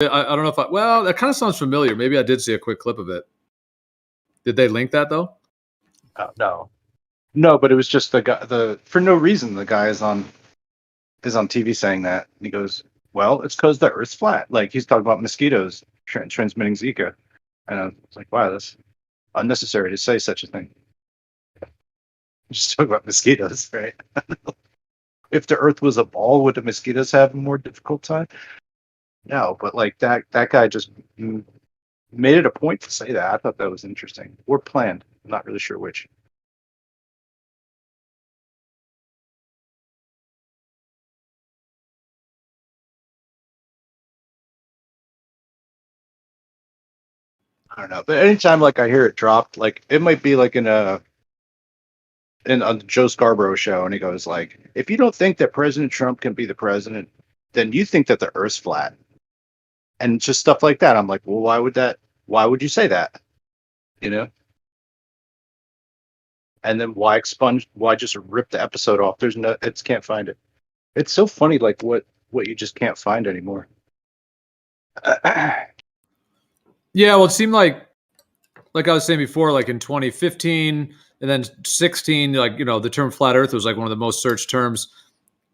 I don't know if well, that kind of sounds familiar. Maybe I did see a quick clip of it. Did they link that though? No, but it was just the guy. For no reason, the guy is on TV saying that. And he goes, "Well, it's because the Earth's flat." Like he's talking about mosquitoes transmitting Zika, and I was like, "Wow, that's unnecessary to say such a thing." Just talk about mosquitoes, right? If the Earth was a ball, would the mosquitoes have a more difficult time? No, but like that guy just made it a point to say that. I thought that was interesting. Or planned. I'm not really sure which. I don't know. But anytime like I hear it dropped, like it might be like on the Joe Scarborough show, and he goes like, if you don't think that President Trump can be the president, then you think that the Earth's flat. And just stuff like that. I'm like, well, why would you say that? You know? And then why just rip the episode off? Can't find it. It's so funny, like what you just can't find anymore. Yeah, well, it seemed like I was saying before, like in 2015 and then 16, like, the term flat earth was like one of the most searched terms,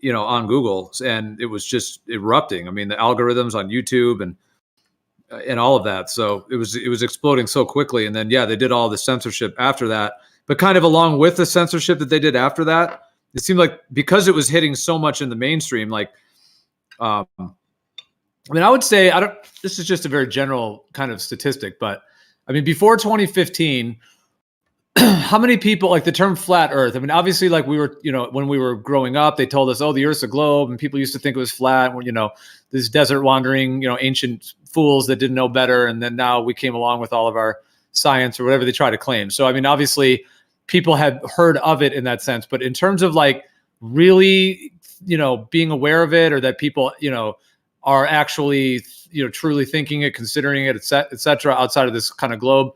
on Google, and it was just erupting. I mean, the algorithms on YouTube and all of that. So it was exploding so quickly. And then, yeah, they did all the censorship after that, but kind of along with the censorship that they did after that, it seemed like because it was hitting so much in the mainstream, like, I mean, I would say, this is just a very general kind of statistic, but I mean, before 2015, how many people, like the term flat earth, I mean, obviously, like we were, when we were growing up, they told us, oh, the earth's a globe, and people used to think it was flat, these desert wandering, ancient fools that didn't know better. And then now we came along with all of our science or whatever they try to claim. So, I mean, obviously people had heard of it in that sense, but in terms of like really, being aware of it, or that people, are actually, truly thinking it, considering it, et cetera, outside of this kind of globe,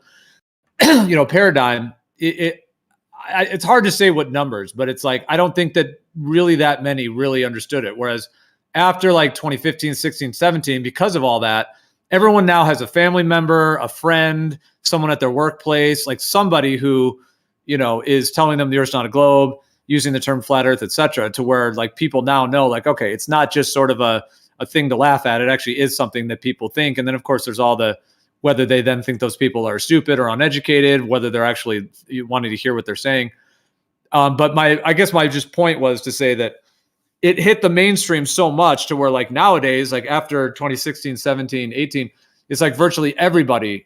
paradigm, it's hard to say what numbers, but it's like, I don't think that really that many really understood it. Whereas after like 2015, 16, 17, because of all that, everyone now has a family member, a friend, someone at their workplace, like somebody who, is telling them the Earth's not a globe, using the term flat earth, et cetera, to where like people now know, like, okay, it's not just sort of a thing to laugh at. It actually is something that people think. And then of course there's all the, whether they then think those people are stupid or uneducated, whether they're actually wanting to hear what they're saying. But I guess my just point was to say that it hit the mainstream so much to where like nowadays, like after 2016, 17, 18, it's like virtually everybody,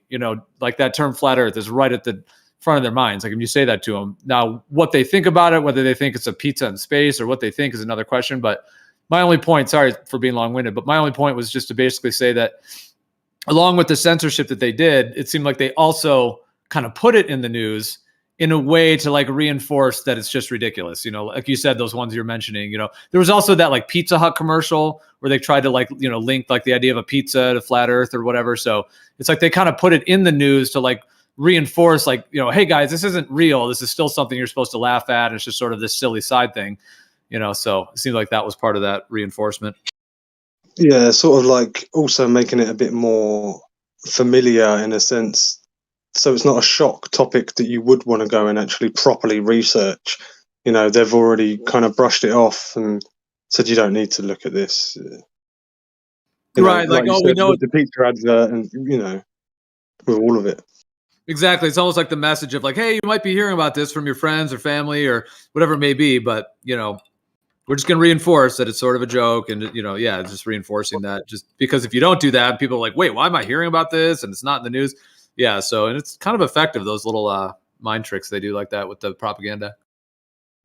like that term flat earth is right at the front of their minds. Like if you say that to them, now what they think about it, whether they think it's a pizza in space or what they think, is another question. But my only point, sorry for being long-winded, but my only point was just to basically say that along with the censorship that they did, it seemed like they also kind of put it in the news in a way to like reinforce that it's just ridiculous. Like you said, those ones you're mentioning, there was also that like Pizza Hut commercial where they tried to like, link like the idea of a pizza to flat earth or whatever. So it's like they kind of put it in the news to like reinforce like, hey guys, this isn't real. This is still something you're supposed to laugh at. And it's just sort of this silly side thing, so it seemed like that was part of that reinforcement. Yeah, sort of like also making it a bit more familiar in a sense. So it's not a shock topic that you would want to go and actually properly research. They've already kind of brushed it off and said you don't need to look at this. Right, like oh, we know the pizza advert, and with all of it. Exactly. It's almost like the message of like, hey, you might be hearing about this from your friends or family or whatever it may be, but we're just going to reinforce that it's sort of a joke. And, it's just reinforcing that, just because if you don't do that, people are like, wait, why am I hearing about this? And it's not in the news. Yeah. So, and it's kind of effective, those little mind tricks they do like that with the propaganda.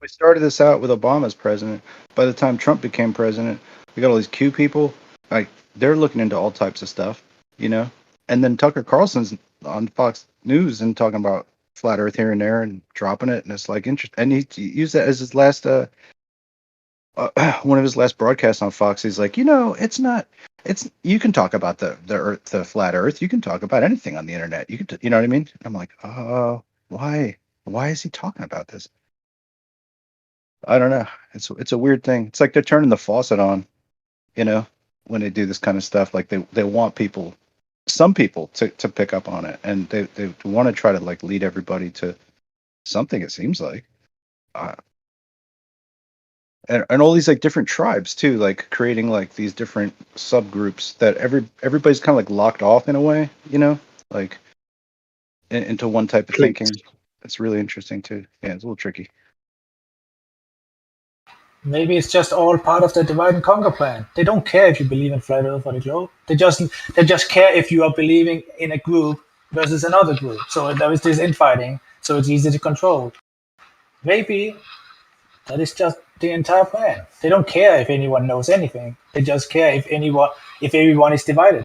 We started this out with Obama as president. By the time Trump became president, we got all these Q people. Like, they're looking into all types of stuff, And then Tucker Carlson's on Fox News and talking about flat earth here and there and dropping it. And it's like interesting. And he used that as his last, one of his last broadcasts on Fox. He's like, you can talk about the earth, the flat earth. You can talk about anything on the internet. You can, you know what I mean? I'm like, why is he talking about this? I don't know. It's a weird thing. It's like they're turning the faucet on, when they do this kind of stuff. Like they want people, some people to pick up on it, and they want to try to like lead everybody to something. It seems like, and all these like different tribes too, like creating like these different subgroups that everybody's kind of like locked off in a way, like into one type of Cliques. thinking. It's really interesting too. Yeah, it's a little tricky. Maybe it's just all part of the divide and conquer plan. They don't care if you believe in flat Earth or the globe. They just care if you are believing in a group versus another group. So there is this infighting. So it's easy to control. Maybe that is just the entire plan. They don't care if anyone knows anything. They just care if everyone is divided.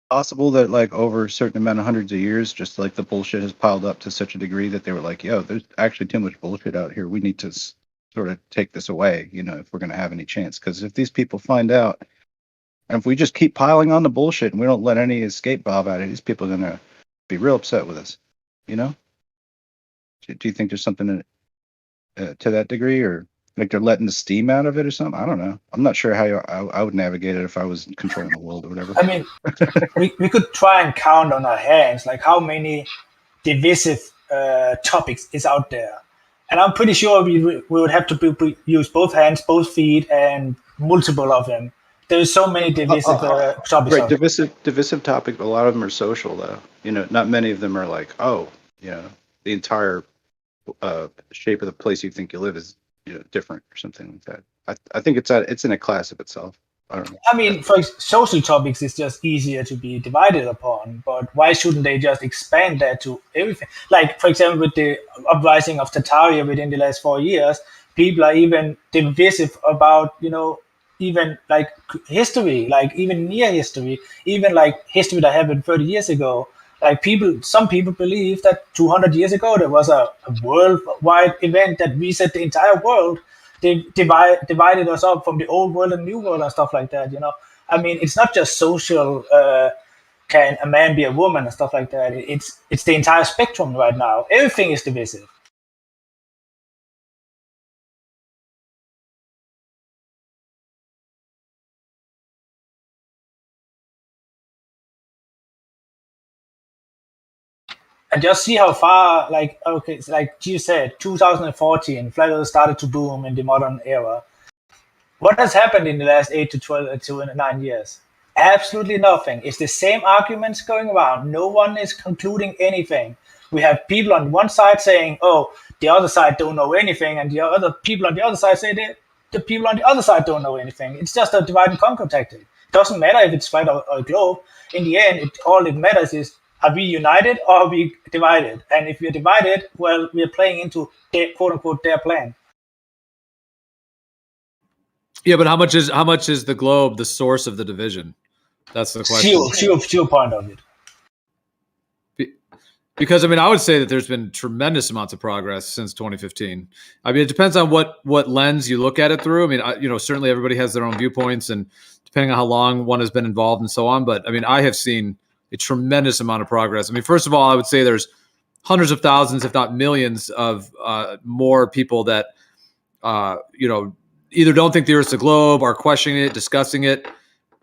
Possible that like over a certain amount of hundreds of years, just like the bullshit has piled up to such a degree that they were like, yo, there's actually too much bullshit out here. We need to sort of take this away, if we're going to have any chance. Because if these people find out, and if we just keep piling on the bullshit and we don't let any escape valve out of it, these people are going to be real upset with us. Do you think there's something to that degree, or like they're letting the steam out of it or something? I don't know. I'm not sure how I would navigate it if I was controlling the world or whatever. I mean, we could try and count on our hands, like how many divisive topics is out there. And I'm pretty sure we would have to use both hands, both feet, and multiple of them. There's so many divisive topics. Right, divisive topics. A lot of them are social, though. Not many of them are like, the entire shape of the place you think you live is different or something like that. I think it's in a class of itself. I don't know. I mean, for social topics, it's just easier to be divided upon. But why shouldn't they just expand that to everything? Like, for example, with the uprising of Tataria within the last 4 years, people are even divisive about, even like history, like even near history, even like history that happened 30 years ago. Like some people believe that 200 years ago there was a worldwide event that reset the entire world. They divided us up from the old world and new world and stuff like that. I mean, it's not just social. Can a man be a woman and stuff like that? It's the entire spectrum right now. Everything is divisive. And just see how far, like you said, 2014, flat Earth started to boom in the modern era. What has happened in the last 8 to 12 to 9 years? Absolutely nothing. It's the same arguments going around. No one is concluding anything. We have people on one side saying, oh, the other side don't know anything, and the other people on the other side say that the people on the other side don't know anything. It's just a divide and conquer tactic. It doesn't matter if it's flat or a globe. In the end, all it matters is, are we united or are we divided? And if we're divided, well, we're playing into their, quote unquote, their plan. Yeah, but how much is the globe the source of the division? That's the question. Zero point of it. Because I would say that there's been tremendous amounts of progress since 2015. It depends on what lens you look at it through. Certainly everybody has their own viewpoints, and depending on how long one has been involved and so on. But I have seen a tremendous amount of progress. First of all, I would say there's hundreds of thousands, if not millions, of more people that either don't think the Earth's a globe, are questioning it, discussing it,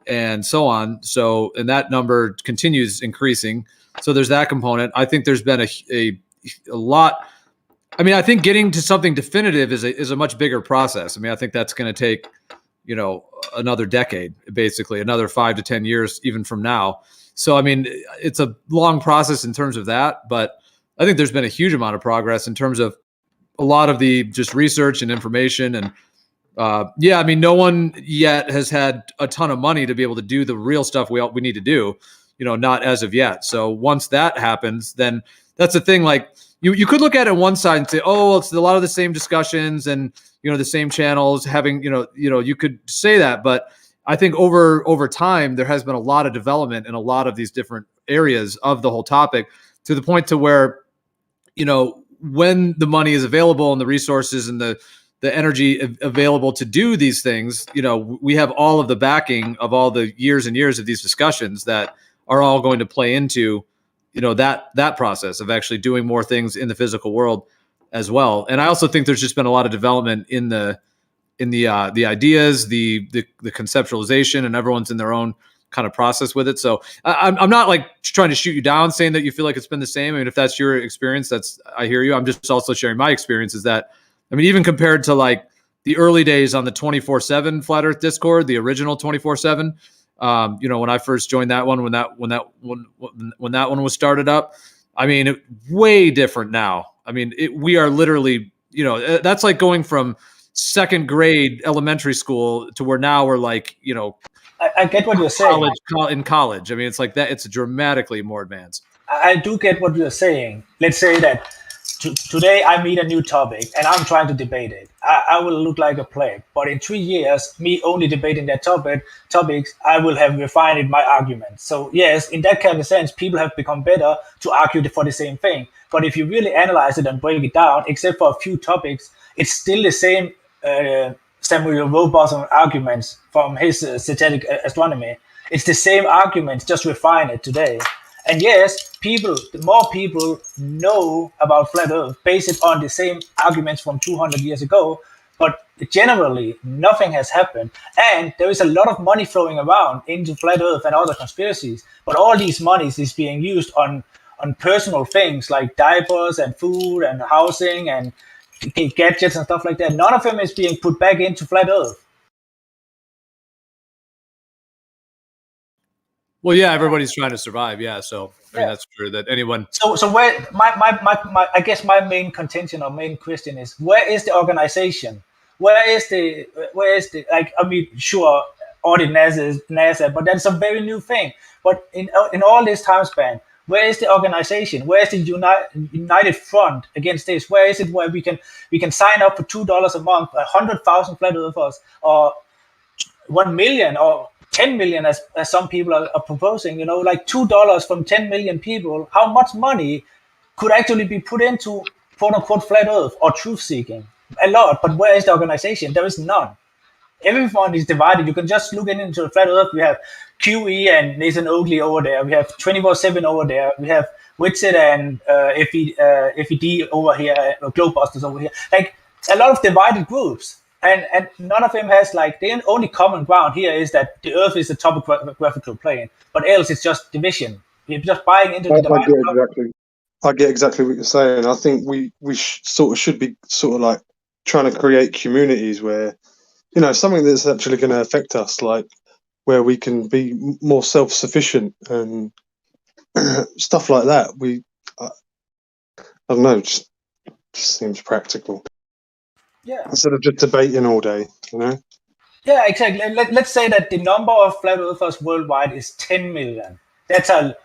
and so on. So, and that number continues increasing. So there's that component. I think there's been a lot. I think getting to something definitive is a much bigger process. I think that's going to take, another decade, basically another 5 to 10 years, even from now. So, it's a long process in terms of that, but I think there's been a huge amount of progress in terms of a lot of the just research and information. And no one yet has had a ton of money to be able to do the real stuff we need to do, not as of yet. So once that happens, then that's the thing. Like you could look at it on one side and say, oh, well, it's a lot of the same discussions and, the same channels having, you could say that, but I think over time, there has been a lot of development in a lot of these different areas of the whole topic, to the point to where, when the money is available and the resources and the energy available to do these things, we have all of the backing of all the years and years of these discussions that are all going to play into, that process of actually doing more things in the physical world. as well. And I also think there's just been a lot of development in the ideas, the conceptualization, and everyone's in their own kind of process with it. So I'm not like trying to shoot you down saying that you feel like it's been the same. I mean, if that's your experience, I hear you. I'm just also sharing my experience is that, I mean, even compared to like the early days on the 24/7 Flat Earth Discord, the original 24/7, when I first joined that one, when that one was started up, I mean, way different now. I mean, we are literally, that's like going from second grade elementary school to where now we're like, I get what you're saying. In college. I mean, it's like that. It's dramatically more advanced. I do get what you're saying. Let's say that today I meet a new topic and I'm trying to debate it. I will look like a pleb. But in 3 years, me only debating that topics, I will have refined my argument. So yes, in that kind of sense, people have become better to argue for the same thing. But if you really analyze it and break it down, except for a few topics, it's still the same Samuel Rowbotham arguments from his synthetic astronomy. It's the same arguments, just refine it today. And yes, more people know about flat Earth based on the same arguments from 200 years ago, but generally nothing has happened. And there is a lot of money flowing around into flat Earth and other conspiracies, but all these monies is being used on personal things like diapers and food and housing and gadgets and stuff like that. None of them is being put back into flat Earth. Well, yeah, everybody's trying to survive. Yeah, so I mean, that's true. That anyone. So where my I guess my main contention or main question is, where is the organization? Where is the like? I mean, sure, audit NASA, but that's a very new thing. But in all this time span, where is the organization? Where is the united front against this? Where is it where we can sign up for $2 a month, 100,000 flat earthers, or 1 million, or 10 million, as some people are proposing? Like $2 from 10 million people. How much money could actually be put into quote unquote flat Earth or truth seeking? A lot, but where is the organization? There is none. Everyone is divided. You can just look into the flat Earth. We have QE and Nathan Oakley over there. We have 24/7 over there. We have Witsit and FED over here, Globebusters over here. Like a lot of divided groups, and none of them has like the only common ground here is that the Earth is the topographical plane, but else it's just division. We're just buying into the divided. I get exactly what you're saying. I think we should be sort of like trying to create communities where, something that's actually going to affect us, like where we can be more self-sufficient and stuff like that. I don't know, just seems practical. Yeah. Instead of just debating all day, Yeah, exactly. Let's say that the number of flat earthers worldwide is 10 million. That's a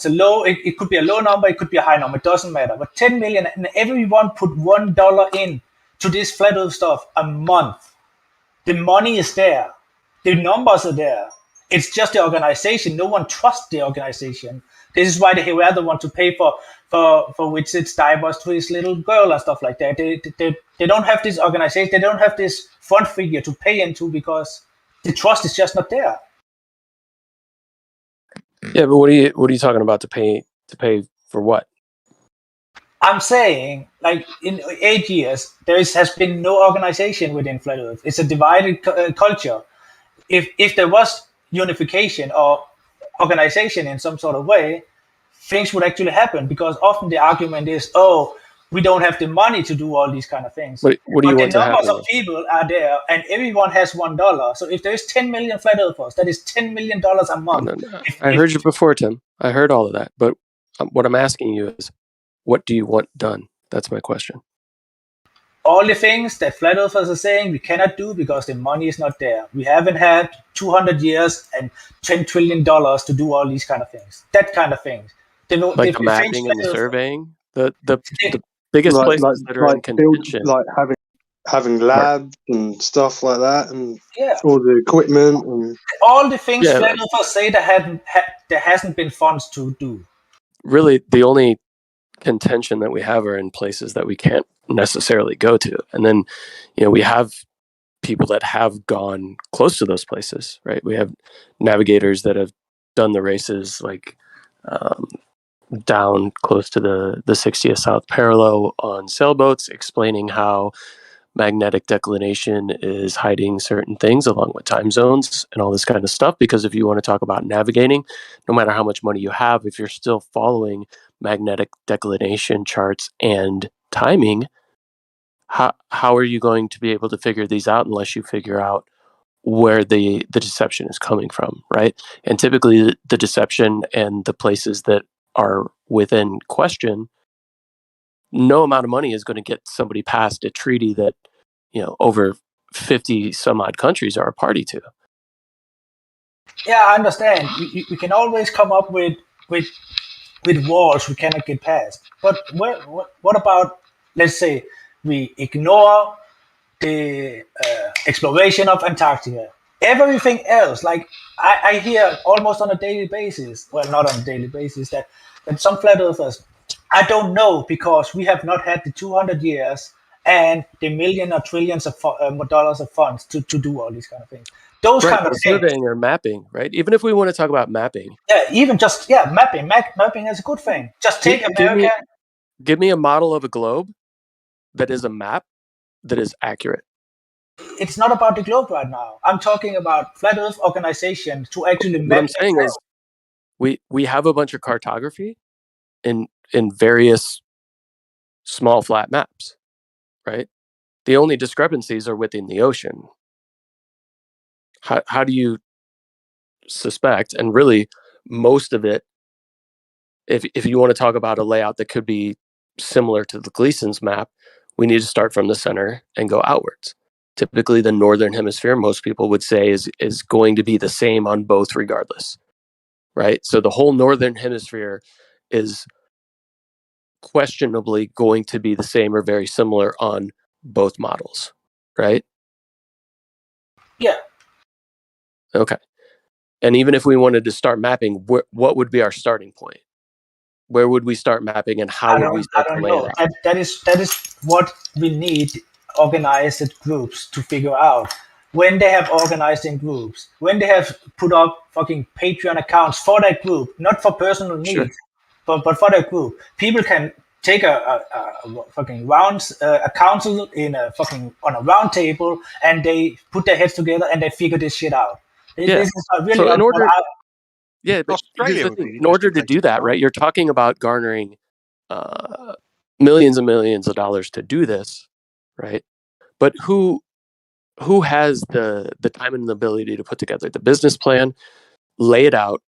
low. It could be a low number. It could be a high number. It doesn't matter. But 10 million, and everyone put $1 in to this flat Earth stuff a month. The money is there. The numbers are there. It's just the organization. No one trusts the organization. This is why they rather want to pay for which it's diapers to his little girl and stuff like that. They don't have this organization. They don't have this front figure to pay into because the trust is just not there. Yeah, but what are you talking about to pay for what? I'm saying, like, in 8 years, has been no organization within Flat Earth. It's a divided culture. If there was unification or organization in some sort of way, things would actually happen, because often the argument is, oh, we don't have the money to do all these kind of things. What do you want to happen? The numbers of people are there, and everyone has $1. So if there is 10 million Flat Earthers, that is $10 million a month. No. I heard you before, Tim. I heard all of that. But what I'm asking you is, what do you want done? That's my question. All the things that Flat Earthers are saying we cannot do because the money is not there. We haven't had 200 years and $10 trillion to do all these kind of things. That kind of things. Like the mapping and the surveying? The biggest places that are in contention. Like having labs and stuff like that, and all the equipment. And all the things Flat Earthers say there hasn't been funds to do. Really, the only contention that we have are in places that we can't necessarily go to. And then, we have people that have gone close to those places, right? We have navigators that have done the races, like down close to the 60th south parallel on sailboats, explaining how magnetic declination is hiding certain things along with time zones and all this kind of stuff. Because if you want to talk about navigating, no matter how much money you have, if you're still following magnetic declination charts and timing, how are you going to be able to figure these out unless you figure out where the deception is coming from, right? And typically the deception and the places that are within question, no amount of money is going to get somebody past a treaty that, over 50 some odd countries are a party to. Yeah, I understand. We can always come up with walls we cannot get past. But what about, let's say, we ignore the exploration of Antarctica? Everything else, like I hear almost on a daily basis, well, not on a daily basis, that some flat earthers, I don't know, because we have not had the 200 years and the million or trillions of dollars of funds to do all these kind of things. Those Right, kind of things. surveying or mapping, right? Even if we want to talk about mapping. Yeah, even just, mapping. Mapping is a good thing. Just take America. Give me a model of a globe that is a map that is accurate. It's not about the globe right now. I'm talking about flat Earth organizations to actually map. What I'm saying is we have a bunch of cartography in various small flat maps, right? The only discrepancies are within the ocean. How do you suspect? And really, most of it, if you want to talk about a layout that could be similar to the Gleason's map, we need to start from the center and go outwards. Typically, the northern hemisphere, most people would say, is going to be the same on both regardless, right? So the whole northern hemisphere is questionably going to be the same or very similar on both models, right? Yeah. Okay. And even if we wanted to start mapping, what would be our starting point? Where would we start mapping, and how would we start to lay it out? That is what we need organized groups to figure out. When they have organized in groups, when they have put up fucking Patreon accounts for that group, not for personal needs, Sure. but for that group, people can take a fucking a council in a fucking on a round table, and they put their heads together and they figure this shit out. Yeah. This is really So in order, Australia but here's the would thing. be In order to interesting do that, right, you're talking about garnering millions and millions of dollars to do this, right? But who has the time and the ability to put together the business plan, lay it out,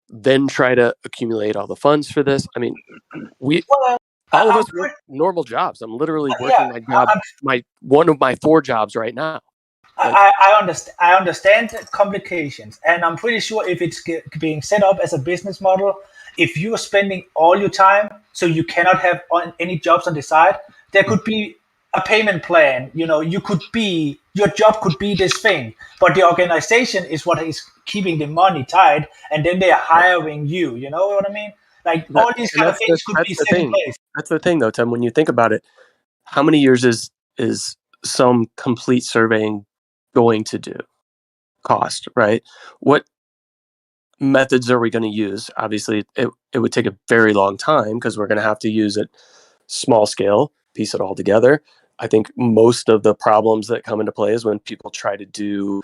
then try to accumulate all the funds for this? I mean, all of us work normal jobs. I'm literally working my job, one of my 4 jobs right now. I understand the complications, and I'm pretty sure if it's being set up as a business model, if you are spending all your time, so you cannot have any jobs on the side, there could be a payment plan. Your job could be this thing, but the organization is what is keeping the money tight, and then they are hiring you. You know what I mean? Like all these kind of things could be set in place. That's the thing, though, Tim. When you think about it, how many years is some complete surveying going to do cost, right? What methods are we going to use? Obviously, it would take a very long time because we're going to have to use it small scale, piece it all together. I think most of the problems that come into play is when people try to do,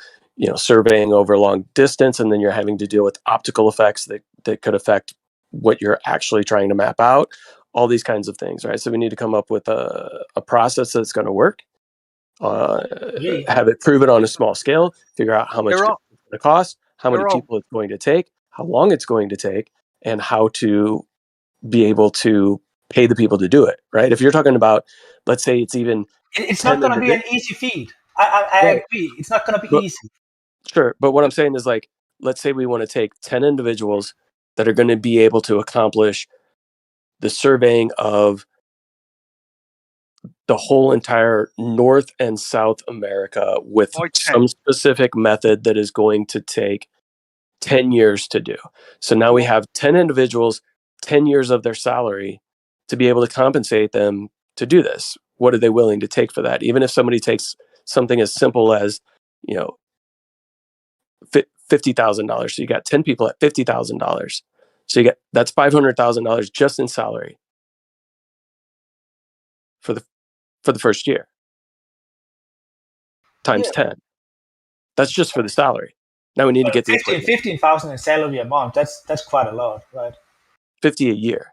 surveying over long distance, and then you're having to deal with optical effects that could affect what you're actually trying to map out, all these kinds of things, right? So we need to come up with a process that's going to work, have it proven on a small scale, figure out how much it's going to cost, how many people it's going to take, how long it's going to take, and how to be able to pay the people to do it, right? If you're talking about, let's say it's not going to be an easy feat. I agree. It's not going to be easy. Sure. But what I'm saying is, like, let's say we want to take 10 individuals that are going to be able to accomplish the surveying of the whole entire North and South America with some specific method that is going to take 10 years to do. So now we have 10 individuals, 10 years of their salary to be able to compensate them to do this. What are they willing to take for that? Even if somebody takes something as simple as, $50,000. So you got 10 people at $50,000. So that's $500,000 just in salary for the first year, times 10. That's just for the salary. Now we need to get the equipment. 15,000 in salary a month. That's quite a lot, right? 50 a year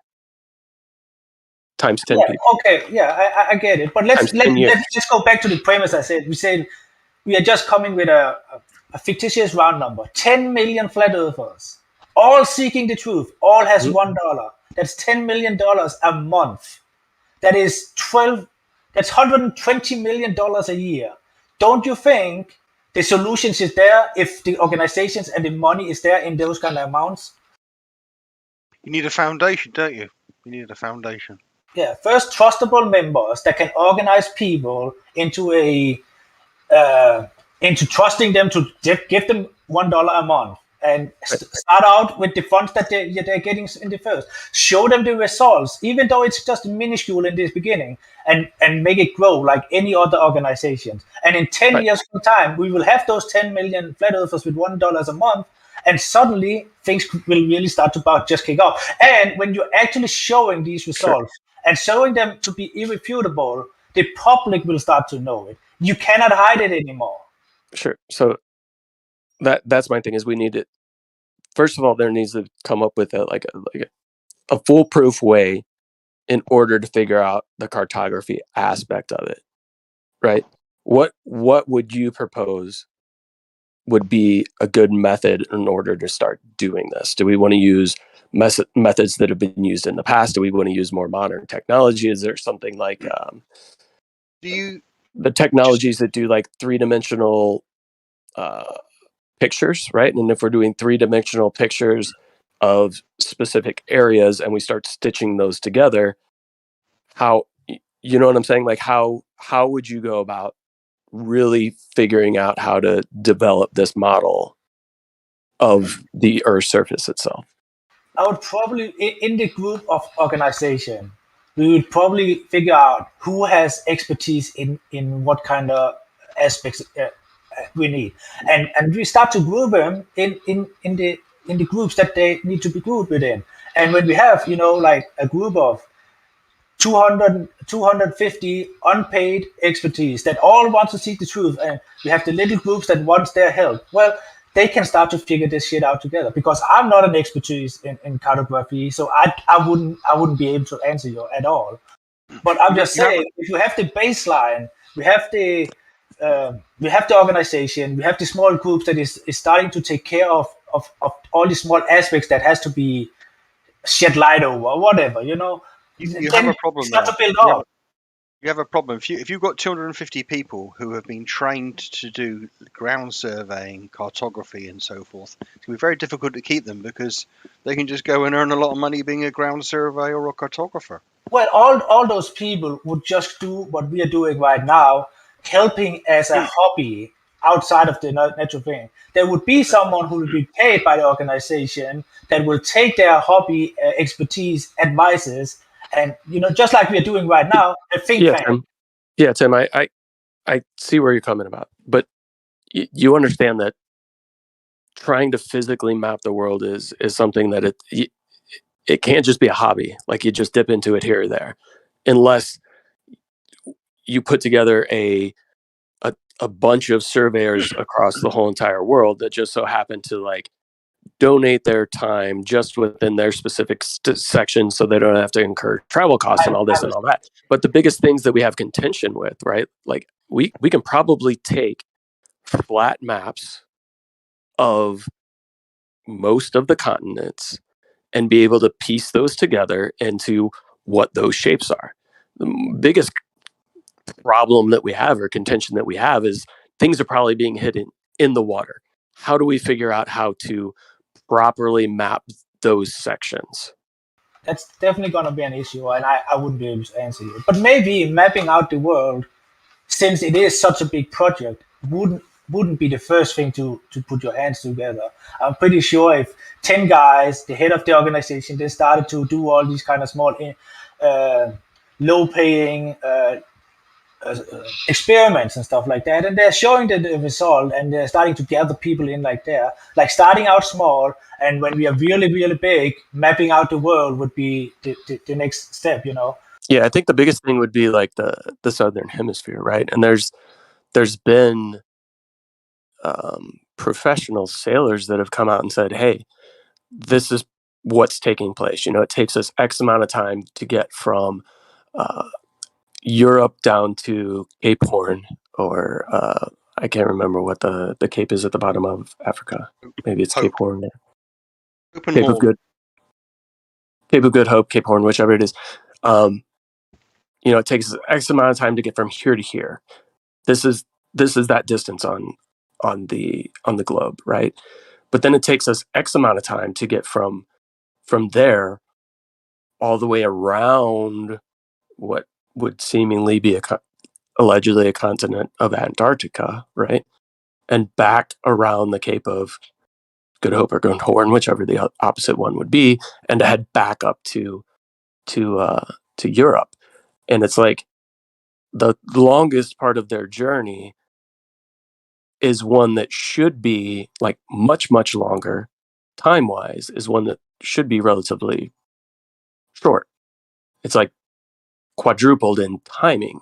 times 10 people. Okay, yeah, I get it. But let's go back to the premise I said. We said we are just coming with a fictitious round number. 10 million flat earthers, all seeking the truth, all has $1. That's $10 million a month. That is that's $120 million a year. Don't you think the solutions is there if the organizations and the money is there in those kind of amounts? You need a foundation, don't you? You need a foundation. Yeah, first trustable members that can organize people into into trusting them to give them $1 a month, and start out with the funds that they're getting in the first. Show them the results, even though it's just minuscule in this beginning, and make it grow like any other organization. And in 10 years from time, we will have those 10 million flat earthers with $1 a month, and suddenly things will really start to just kick off. And when you're actually showing these results and showing them to be irrefutable, the public will start to know it. You cannot hide it anymore. Sure. So that's my thing, is we need to, first of all, there needs to come up with a foolproof way in order to figure out the cartography aspect of it, right? What would you propose would be a good method in order to start doing this? Do we want to use methods that have been used in the past? Do we want to use more modern technology? Is there something like the technologies that do like 3-dimensional pictures, right? And if we're doing 3-dimensional pictures of specific areas and we start stitching those together, how, you know what I'm saying? Like how would you go about really figuring out how to develop this model of the Earth's surface itself? I would probably, in the group of organization, we would probably figure out who has expertise in what kind of aspects we need, and we start to group them in the groups that they need to be grouped within. And when we have, like a group of 250 unpaid expertise that all want to seek the truth, and we have the little groups that wants their help, well, they can start to figure this shit out together. Because I'm not an expertise in cartography, so I wouldn't be able to answer you at all. But I'm just saying, if you have the baseline, we have the organization, we have the small groups that is starting to take care of all the small aspects that has to be shed light over, or whatever, You have a problem there. To build up. You have a problem. If you've got 250 people who have been trained to do ground surveying, cartography, and so forth, it's going to be very difficult to keep them, because they can just go and earn a lot of money being a ground surveyor or a cartographer. Well, all those people would just do what we are doing right now, helping as a hobby outside of the natural thing. There would be someone who will be paid by the organization that will take their hobby expertise, advices, and just like we are doing right now, a think tank. Tim, I see where you're coming about, but you understand that trying to physically map the world is something that it can't just be a hobby, like you just dip into it here or there, unless you put together a bunch of surveyors across the whole entire world that just so happen to like donate their time just within their specific section, so they don't have to incur travel costs and all this and all that. But the biggest things that we have contention with, right? Like we can probably take flat maps of most of the continents and be able to piece those together into what those shapes are. The biggest problem that we have, or contention that we have, is things are probably being hidden in the water. How do we figure out how to properly map those sections? That's definitely going to be an issue, and I wouldn't be able to answer you. But maybe mapping out the world, since it is such a big project, wouldn't be the first thing to put your hands together. I'm pretty sure if 10 guys, the head of the organization, they started to do all these kind of small, low-paying experiments and stuff like that, and they're showing the result, and they're starting to gather people in like starting out small, and when we are really really big, mapping out the world would be the next step, Yeah, I think the biggest thing would be like the southern hemisphere, right? And there's been professional sailors that have come out and said, hey, this is what's taking place. It takes us X amount of time to get from Europe down to Cape Horn, or I can't remember what the cape is at the bottom of Africa. Maybe it's Cape Horn. Cape of Good Hope, Cape Horn, whichever it is. It takes X amount of time to get from here to here. This is that distance on the globe, right? But then it takes us X amount of time to get from there all the way around what would seemingly be allegedly a continent of Antarctica, right? And back around the Cape of Good Hope or Good Horn, whichever the opposite one would be, and to head back up to Europe. And it's like the longest part of their journey is one that should be like much, much longer time-wise, is one that should be relatively short. It's like quadrupled in timing.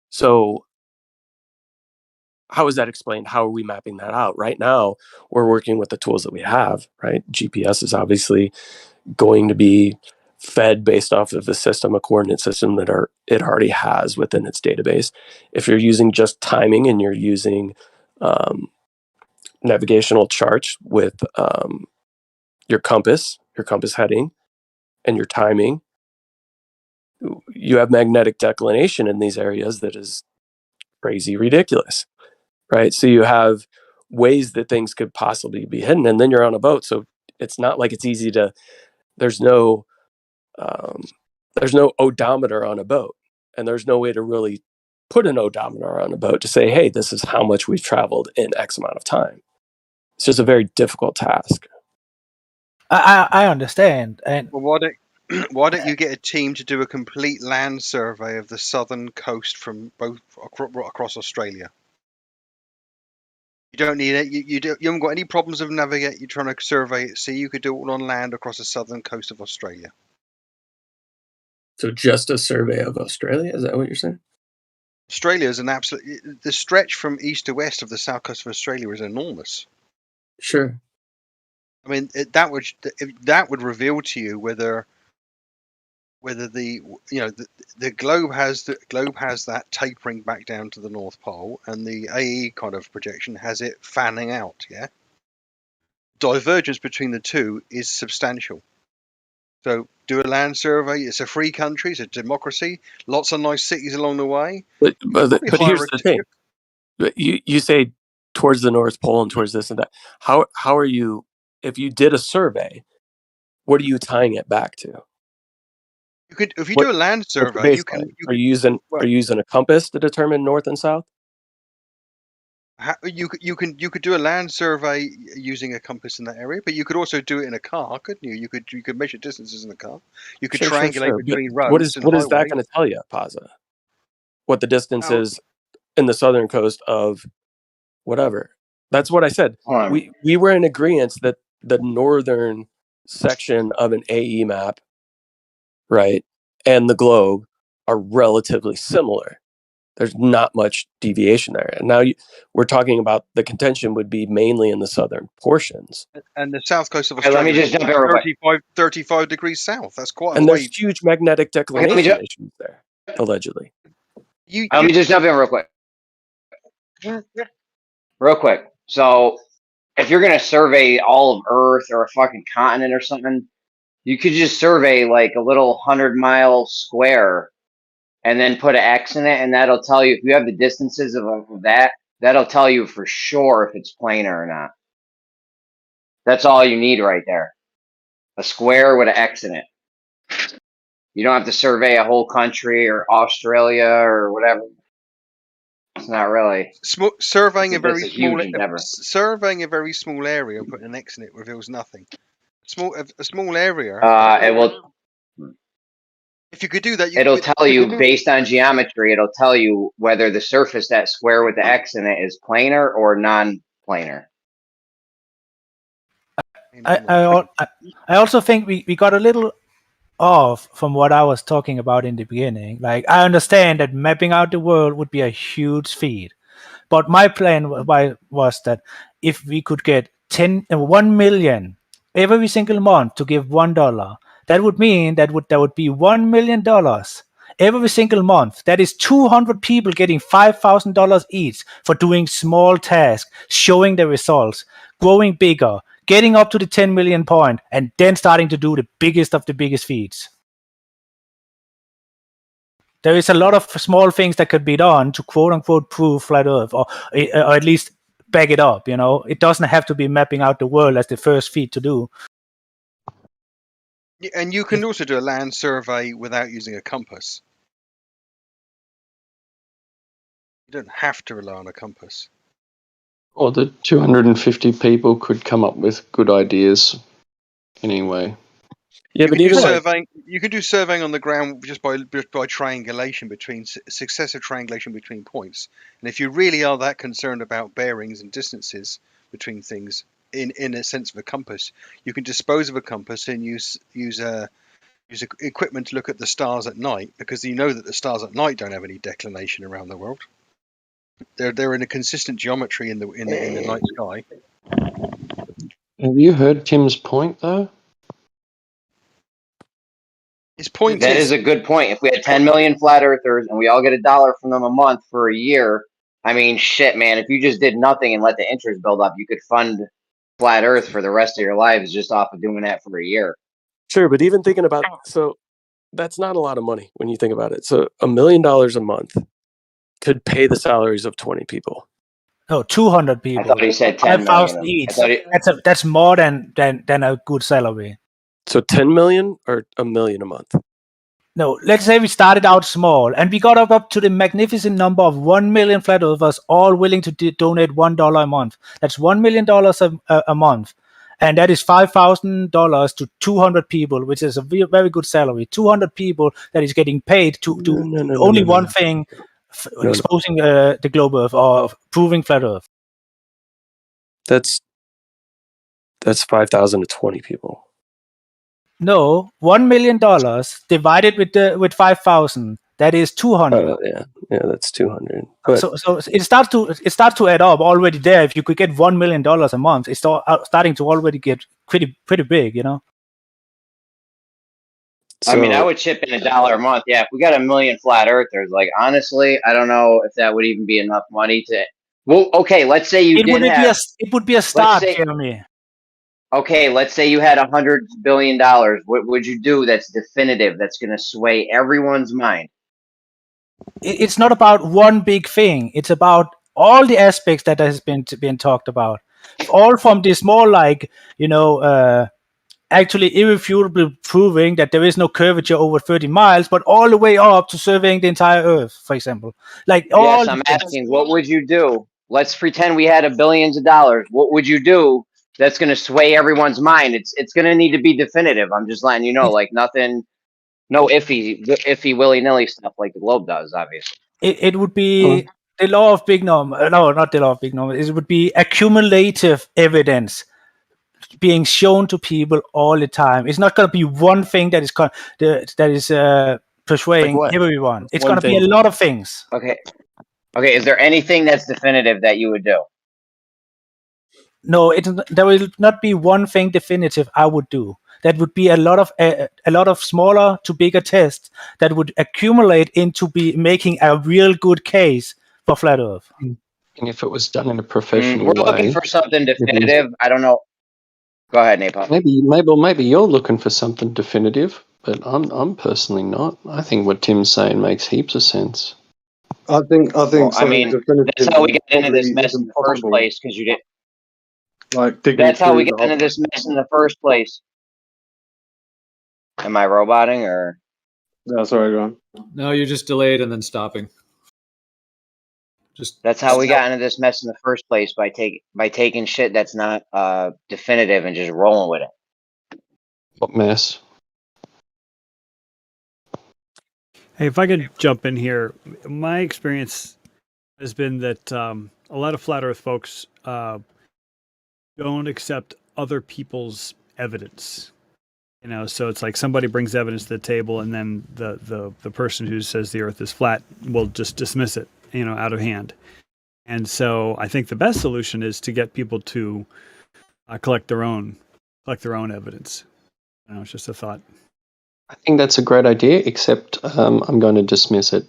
So how is that explained? How are we mapping that out? Right now, we're working with the tools that we have, right? GPS is obviously going to be fed based off of a coordinate system that it already has within its database. If you're using just timing and you're using navigational charts with your compass heading, and your timing, you have magnetic declination in these areas that is crazy ridiculous, right? So you have ways that things could possibly be hidden, and then you're on a boat, so it's not like it's easy to. There's no odometer on a boat, and there's no way to really put an odometer on a boat to say, hey, this is how much we've traveled in X amount of time. It's just a very difficult task. I understand. And well, why don't you get a team to do a complete land survey of the southern coast from both across Australia? You don't need it. You haven't got any problems of navigate. You're trying to survey it. See, you could do it all on land across the southern coast of Australia. So just a survey of Australia? Is that what you're saying? Australia is an absolute. The stretch from east to west of the south coast of Australia is enormous. Sure. I mean, that would reveal to you whether the globe has that tapering back down to the North Pole, and the AE kind of projection has it fanning out. Yeah, divergence between the two is substantial. So do a land survey. It's a free country. It's a democracy. Lots of nice cities along the way. But here's the thing. You say towards the North Pole and towards this and that. How are you, if you did a survey, what are you tying it back to? You could, if you do a land survey, are you using a compass to determine north and south? You could do a land survey using a compass in that area, but you could also do it in a car, couldn't you? You could measure distances in the car. You could triangulate between roads. What is that going to tell you, Paza? What the distance is in the southern coast of whatever? That's what I said. We were in agreement that the northern section of an AE map, right, and the globe are relatively similar. There's not much deviation there. And now we're talking about the contention would be mainly in the southern portions. And the south coast of Australia, let me just jump in 35 degrees south. That's quite and there's huge magnetic declination issues there, allegedly. Let me just jump in real quick. Real quick. So if you're going to survey all of Earth or a fucking continent or something, you could just survey like a little 100-mile square and then put an X in it, and that'll tell you, if you have the distances of that, that'll tell you for sure if it's planar or not. That's all you need right there. A square with an X in it. You don't have to survey a whole country or Australia or whatever. It's not really. Surveying a very small area and putting an X in it reveals nothing. A small area. It will. If you could do that, It'll tell you based on geometry. It'll tell you whether the surface, that square with the X in it, is planar or non-planar. I also think we got a little off from what I was talking about in the beginning. Like, I understand that mapping out the world would be a huge feat, but my plan was that if we could get 1 million every single month to give $1, that would mean that would be $1 million every single month. That is 200 people getting $5,000 each for doing small tasks, showing the results, growing bigger, getting up to the 10 million point, and then starting to do the biggest of the biggest feats. There is a lot of small things that could be done to quote unquote prove flat Earth, or at least back it up. You know, it doesn't have to be mapping out the world as the first feat to do. And you can also do a land survey without using a compass. You don't have to rely on a compass. Or the 250 people could come up with good ideas anyway. Yeah, but even you can do surveying on the ground just by triangulation between successive triangulation between points. And if you really are that concerned about bearings and distances between things, in a sense of a compass, you can dispose of a compass and use equipment to look at the stars at night, because you know that the stars at night don't have any declination around the world. They're in a consistent geometry in the night sky. Have you heard Tim's point though? His point That is a good point. If we had 10 million flat earthers and we all get $1 from them a month for a year, I mean, shit, man, if you just did nothing and let the interest build up, you could fund flat earth for the rest of your lives just off of doing that for a year. Sure, but even thinking about, so that's not a lot of money when you think about it. So $1 million a month could pay the salaries of 20 people. No, 200 people. I thought he said 10 5,000 million. each. That's more than a good salary. So 10 million or $1 million a month? No, let's say we started out small and we got up to the magnificent number of 1 million flat earthers all willing to donate $1 a month. That's $1 million a month. And that is $5,000 to 200 people, which is a very good salary. 200 people that is getting paid to do only one thing, exposing the globe Earth or proving flat Earth. That's 5,000 to 20 people. No, $1 million divided with 5,000. That is 200. Yeah, that's 200. But so it starts to add up already there. If you could get $1 million a month, it's starting to already get pretty big, you know. I mean, I would chip in $1 a month. Yeah, if we got 1 million flat earthers, like honestly, I don't know if that would even be enough money to. Well, okay, let's say it would be a start, Jeremy. Okay, let's say you had $100 billion. What would you do that's definitive, that's going to sway everyone's mind? It's not about one big thing. It's about all the aspects that has been talked about. All from this more like, actually irrefutable proving that there is no curvature over 30 miles, but all the way up to surveying the entire Earth, for example. Yes, I'm asking, what would you do? Let's pretend we had billions of dollars. What would you do that's going to sway everyone's mind? It's going to need to be definitive. I'm just letting you know, like nothing, no iffy willy-nilly stuff like the globe does, obviously. It would be the law of big number. No, not the law of big number. It would be accumulative evidence being shown to people all the time. It's not going to be one thing that is persuading everyone. It's going to be a lot of things. Okay. Is there anything that's definitive that you would do? No, there will not be one thing definitive I would do. That would be a lot of smaller to bigger tests that would accumulate into making a real good case for flat Earth. And if it was done in a professional we're way, looking for something definitive. I don't know. Go ahead, Napalm. Maybe you're looking for something definitive, but I'm personally not. I think what Tim's saying makes heaps of sense. I think. Well, I mean, that's how we got into this mess in the first place, because you did. That's how we got into this mess in the first place. Am I roboting or? No, sorry, go on. No, you're just delayed and then stopping. That's how we got into this mess in the first place, by taking shit that's not definitive and just rolling with it. What mess? Hey, if I could jump in here, my experience has been that a lot of flat Earth folks don't accept other people's evidence. You know, so it's like somebody brings evidence to the table, and then the person who says the Earth is flat will just dismiss it, you know, out of hand. And so I think the best solution is to get people to collect their own evidence. You know, it's just a thought. I think that's a great idea, except I'm going to dismiss it.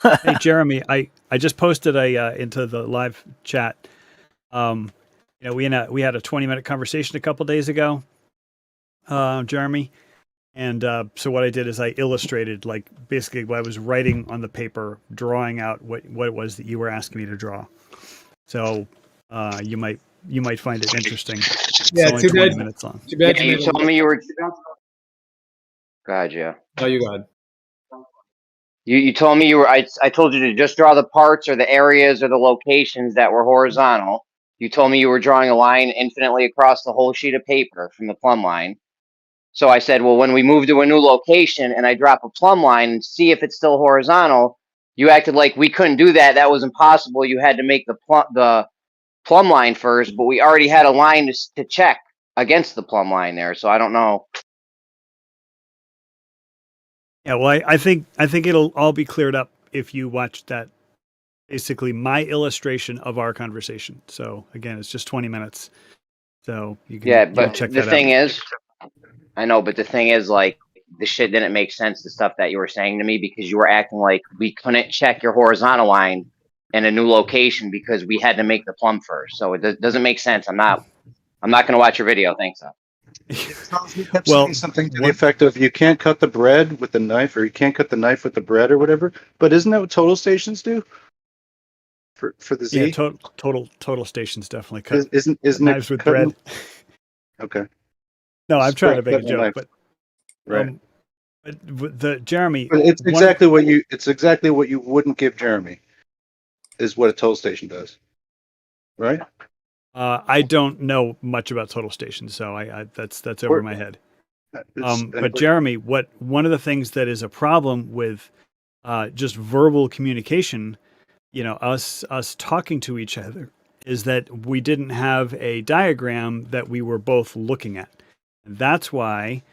Hey, Jeremy, I just posted into the live chat. You know, we had a 20-minute conversation a couple days ago, Jeremy, and so what I did is I illustrated, like, basically what I was writing on the paper, drawing out what it was that you were asking me to draw. So you might find it interesting. Yeah, it's only 20 minutes long. Too bad you told me you were. God, yeah. No, you go ahead. You told me you were. I told you to just draw the parts or the areas or the locations that were horizontal. You told me you were drawing a line infinitely across the whole sheet of paper from the plumb line. So I said, well, when we move to a new location and I drop a plumb line and see if it's still horizontal, you acted like we couldn't do that. That was impossible. You had to make the plumb line first, but we already had a line to check against the plumb line there. So I don't know. Yeah, well, I think it'll all be cleared up if you watch that. Basically, my illustration of our conversation. So again, it's just 20 minutes. So you can but check the that thing out. is, I know, but the thing is, like, the shit didn't make sense, the stuff that you were saying to me, because you were acting like we couldn't check your horizontal line in a new location because we had to make the plumb first. So it doesn't make sense. I'm not going to watch your video. Thanks. You kept saying something to the effect of you can't cut the bread with the knife, or you can't cut the knife with the bread, or whatever. But isn't that what total stations do? For the Z? Yeah, total stations definitely cut. Isn't knives it with bread? Okay. No, I'm trying to make a joke, but right. The Jeremy. But it's exactly what you wouldn't give Jeremy. Is what a total station does, right? I don't know much about total stations, so I that's over my head. But Jeremy, one of the things that is a problem with just verbal communication, you know, us talking to each other, is that we didn't have a diagram that we were both looking at. And that's why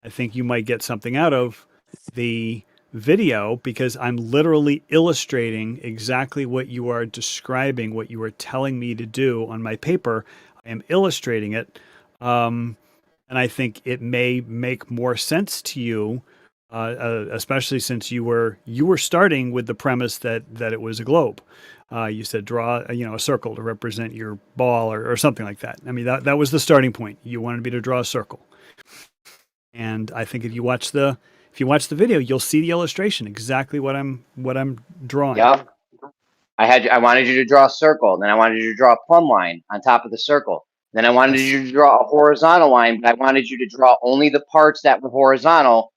I think you might get something out of the video, because I'm literally illustrating exactly what you are describing, what you are telling me to do on my paper. I am illustrating it. And I think it may make more sense to you, especially since you were starting with the premise that it was a globe. You said draw a circle to represent your ball or something like that. I mean, that was the starting point. You wanted me to draw a circle. And I think if you watch the video, you'll see the illustration, exactly what I'm drawing. Yeah. I wanted you to draw a circle, then I wanted you to draw a plumb line on top of the circle. Then I wanted you to draw a horizontal line, but I wanted you to draw only the parts that were horizontal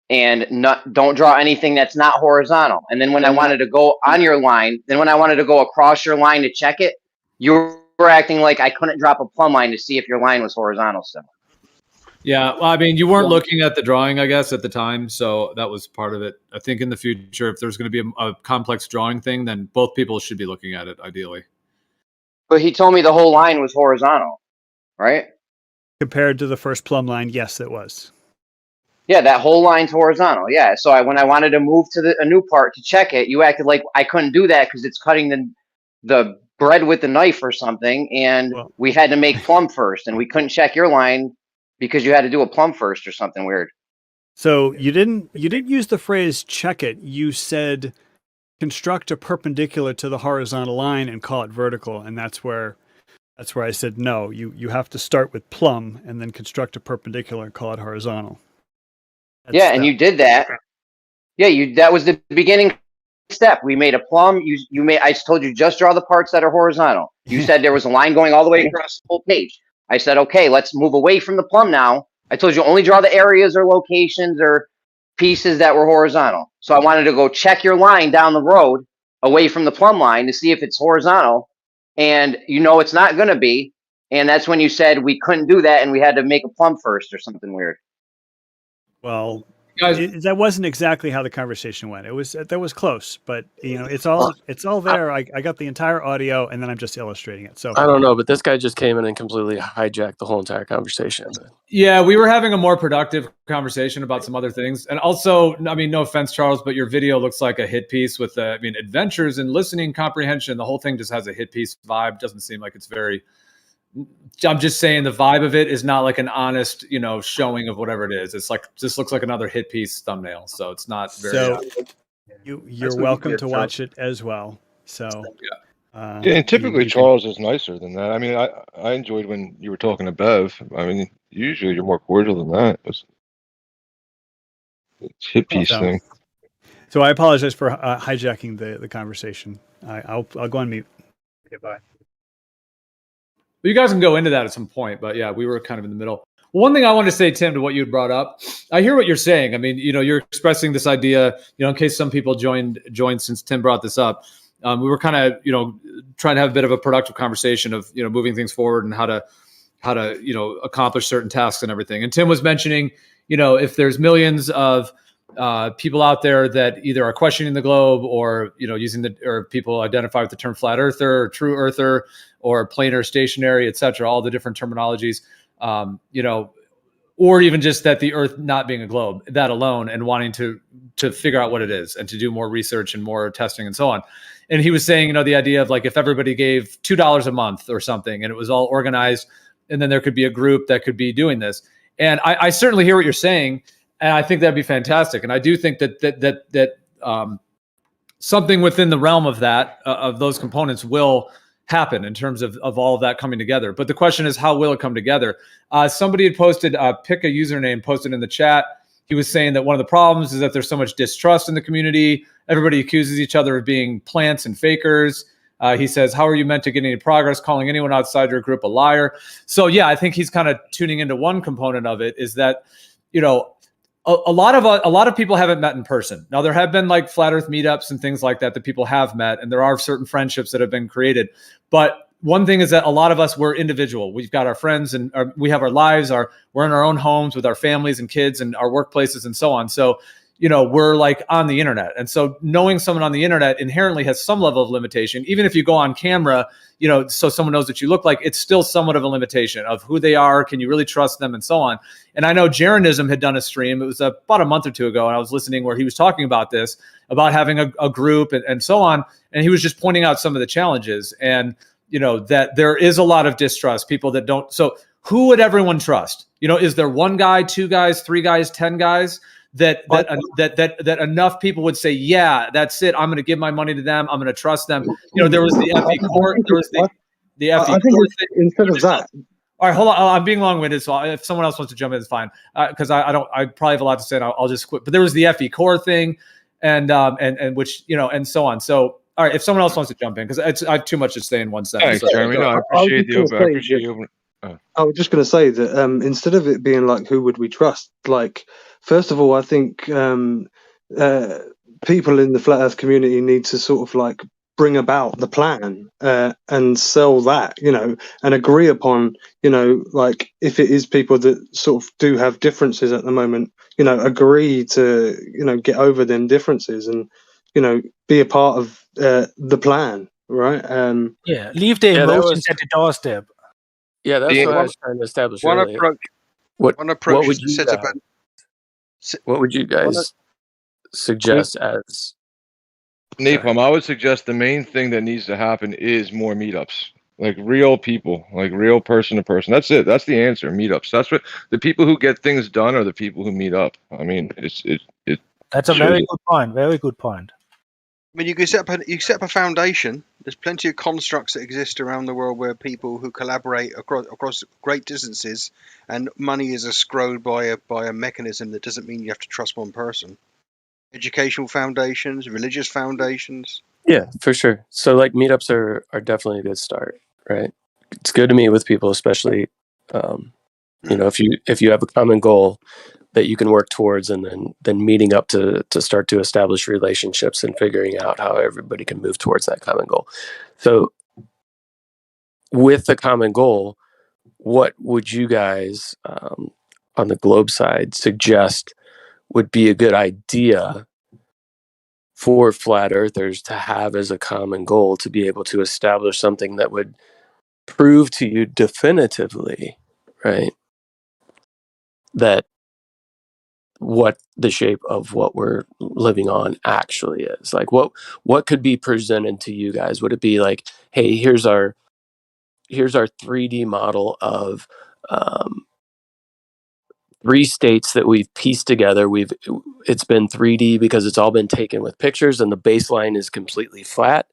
and don't draw anything that's not horizontal. And then when I wanted to go on your line, then when I wanted to go across your line to check it, you were acting like I couldn't drop a plumb line to see if your line was horizontal still. Yeah, well, I mean, you weren't looking at the drawing, I guess, at the time, so that was part of it. I think in the future, if there's going to be a complex drawing thing, then both people should be looking at it, ideally. But he told me the whole line was horizontal, right? Compared to the first plumb line, yes, it was. Yeah, that whole line's horizontal. Yeah, so when I wanted to move to a new part to check it, you acted like I couldn't do that because it's cutting the bread with the knife or something, and we had to make plumb first, and we couldn't check your line because you had to do a plumb first or something weird. So you didn't use the phrase check it. You said construct a perpendicular to the horizontal line and call it vertical, and that's where I said no. You have to start with plumb and then construct a perpendicular and call it horizontal. And you did that. Yeah, that was the beginning step. We made a plumb. I told you just draw the parts that are horizontal. You said there was a line going all the way across the whole page. I said, okay, let's move away from the plumb now. I told you only draw the areas or locations or pieces that were horizontal. So I wanted to go check your line down the road away from the plumb line to see if it's horizontal. And it's not going to be. And that's when you said we couldn't do that and we had to make a plumb first or something weird. Well, that wasn't exactly how the conversation went. That was close, but it's all there. I got the entire audio, and then I'm just illustrating it. So I don't know, but this guy just came in and completely hijacked the whole entire conversation. Yeah, we were having a more productive conversation about some other things. And also, I mean, no offense, Charles, but your video looks like a hit piece with, adventures and listening comprehension. The whole thing just has a hit piece vibe. Doesn't seem like it's very, I'm just saying the vibe of it is not like an honest, showing of whatever it is. It's like, just looks like another hit piece thumbnail. So it's not very. So you're welcome to watch it as well. So. Yeah. And typically Charles is nicer than that. I mean, I enjoyed when you were talking to Bev. I mean, usually you're more cordial than that. It's hit piece thing. So I apologize for hijacking the conversation. I'll go on mute. Okay, bye. Well, you guys can go into that at some point, but yeah, we were kind of in the middle. One thing I want to say, Tim, to what you brought up, I hear what you're saying. I mean, you're expressing this idea, in case some people joined since Tim brought this up. We were kind of, trying to have a bit of a productive conversation of, moving things forward and how to, accomplish certain tasks and everything. And Tim was mentioning, if there's millions of people out there that either are questioning the globe or, or people identify with the term flat earther or true earther or planar stationary, et cetera, all the different terminologies, or even just that the earth not being a globe, that alone, and wanting to figure out what it is and to do more research and more testing and so on. And he was saying, the idea of like, if everybody gave $2 a month or something and it was all organized, and then there could be a group that could be doing this. And I certainly hear what you're saying. And I think that'd be fantastic. And I do think that something within the realm of that, of those components will happen in terms of all of that coming together. But the question is, how will it come together? Somebody had posted, pick a username, posted in the chat. He was saying that one of the problems is that there's so much distrust in the community. Everybody accuses each other of being plants and fakers. He says, how are you meant to get any progress calling anyone outside your group a liar? So yeah, I think he's kind of tuning into one component of it, is that, a lot of people haven't met in person. Now, there have been like flat earth meetups and things like that people have met, and there are certain friendships that have been created. But one thing is that a lot of us, we're individual. We've got our friends and we have our lives, we're in our own homes with our families and kids and our workplaces and so on. So, we're like on the internet. And so knowing someone on the internet inherently has some level of limitation. Even if you go on camera, so someone knows what you look like, it's still somewhat of a limitation of who they are. Can you really trust them and so on? And I know Jaronism had done a stream. It was about a month or two ago. And I was listening where he was talking about this, about having a group and so on. And he was just pointing out some of the challenges and, that there is a lot of distrust, people that don't. So who would everyone trust? Is there one guy, two guys, three guys, 10 guys that enough people would say, yeah, that's it. I'm going to give my money to them. I'm going to trust them. There was the FE court. There was the FE I think court it's, instead of that. All right, hold on. I'm being long-winded, so if someone else wants to jump in, it's fine. Because I probably have a lot to say, and I'll just quit. But there was the FE core thing, and which and so on. So all right, if someone else wants to jump in, because I have too much to say in one sentence. Thanks, Jeremy. No, I appreciate you. I appreciate you. I was just going to say that instead of it being like, who would we trust? Like, first of all, I think people in the flat Earth community need to sort of like bring about the plan and sell that, and agree upon, like if it is people that sort of do have differences at the moment, agree to, get over them differences and, be a part of the plan, right? Yeah, leave the emotions at the doorstep. Yeah, that's what I was trying to establish earlier. What would you guys suggest as Napalm? I would suggest the main thing that needs to happen is more meetups, like real people, like real person to person. That's it. That's the answer. Meetups. That's what the people who get things done are the people who meet up. I mean, That's a very good point. Very good point. I mean, you can set up a foundation. There's plenty of constructs that exist around the world where people who collaborate across great distances, and money is escrowed by a mechanism that doesn't mean you have to trust one person. Educational foundations, religious foundations. Yeah, for sure. So like meetups are definitely a good start, right? It's good to meet with people, especially if you have a common goal that you can work towards, and then meeting up to start to establish relationships and figuring out how everybody can move towards that common goal. So with the common goal, what would you guys on the globe side suggest would be a good idea for flat earthers to have as a common goal, to be able to establish something that would prove to you definitively, right, that what the shape of what we're living on actually is. Like what could be presented to you guys? Would it be like, hey, here's our 3D model of 3 states that we've pieced together. It's been 3D because it's all been taken with pictures, and the baseline is completely flat.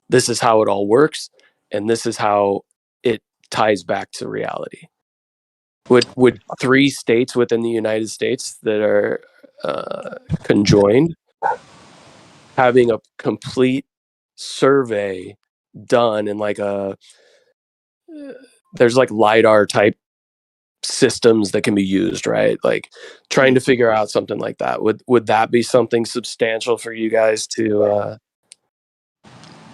This is how it all works, and this is how it ties back to reality. Would 3 states within the United States that are conjoined having a complete survey done in like there's like LiDAR type systems that can be used, right? Like trying to figure out something like that. Would that be something substantial for you guys to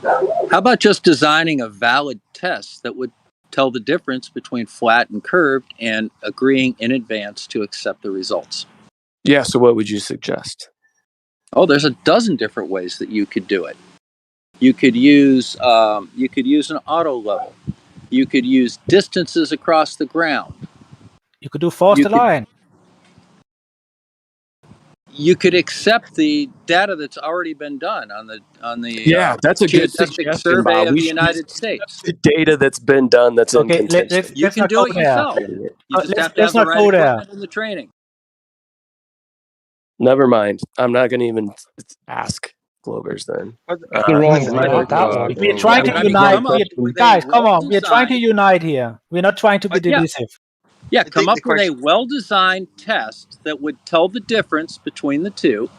How about just designing a valid test that would tell the difference between flat and curved, and agreeing in advance to accept the results? Yeah, so what would you suggest? Oh, there's a dozen different ways that you could do it. You could use an auto level. You could use distances across the ground. You could do forced align. You could accept the data that's already been done on the that's a good Geodesic suggestion, Survey Bob. of We the should United States. The data that's been done that's in contention. You can do it yourself. You just have to have the right equipment and the training. Never mind. I'm not going to even ask Globers then. We're trying to unite. Guys, come on. We're trying to unite here. We're not trying to be divisive. Yeah, come up with a well-designed test that would tell the difference between the two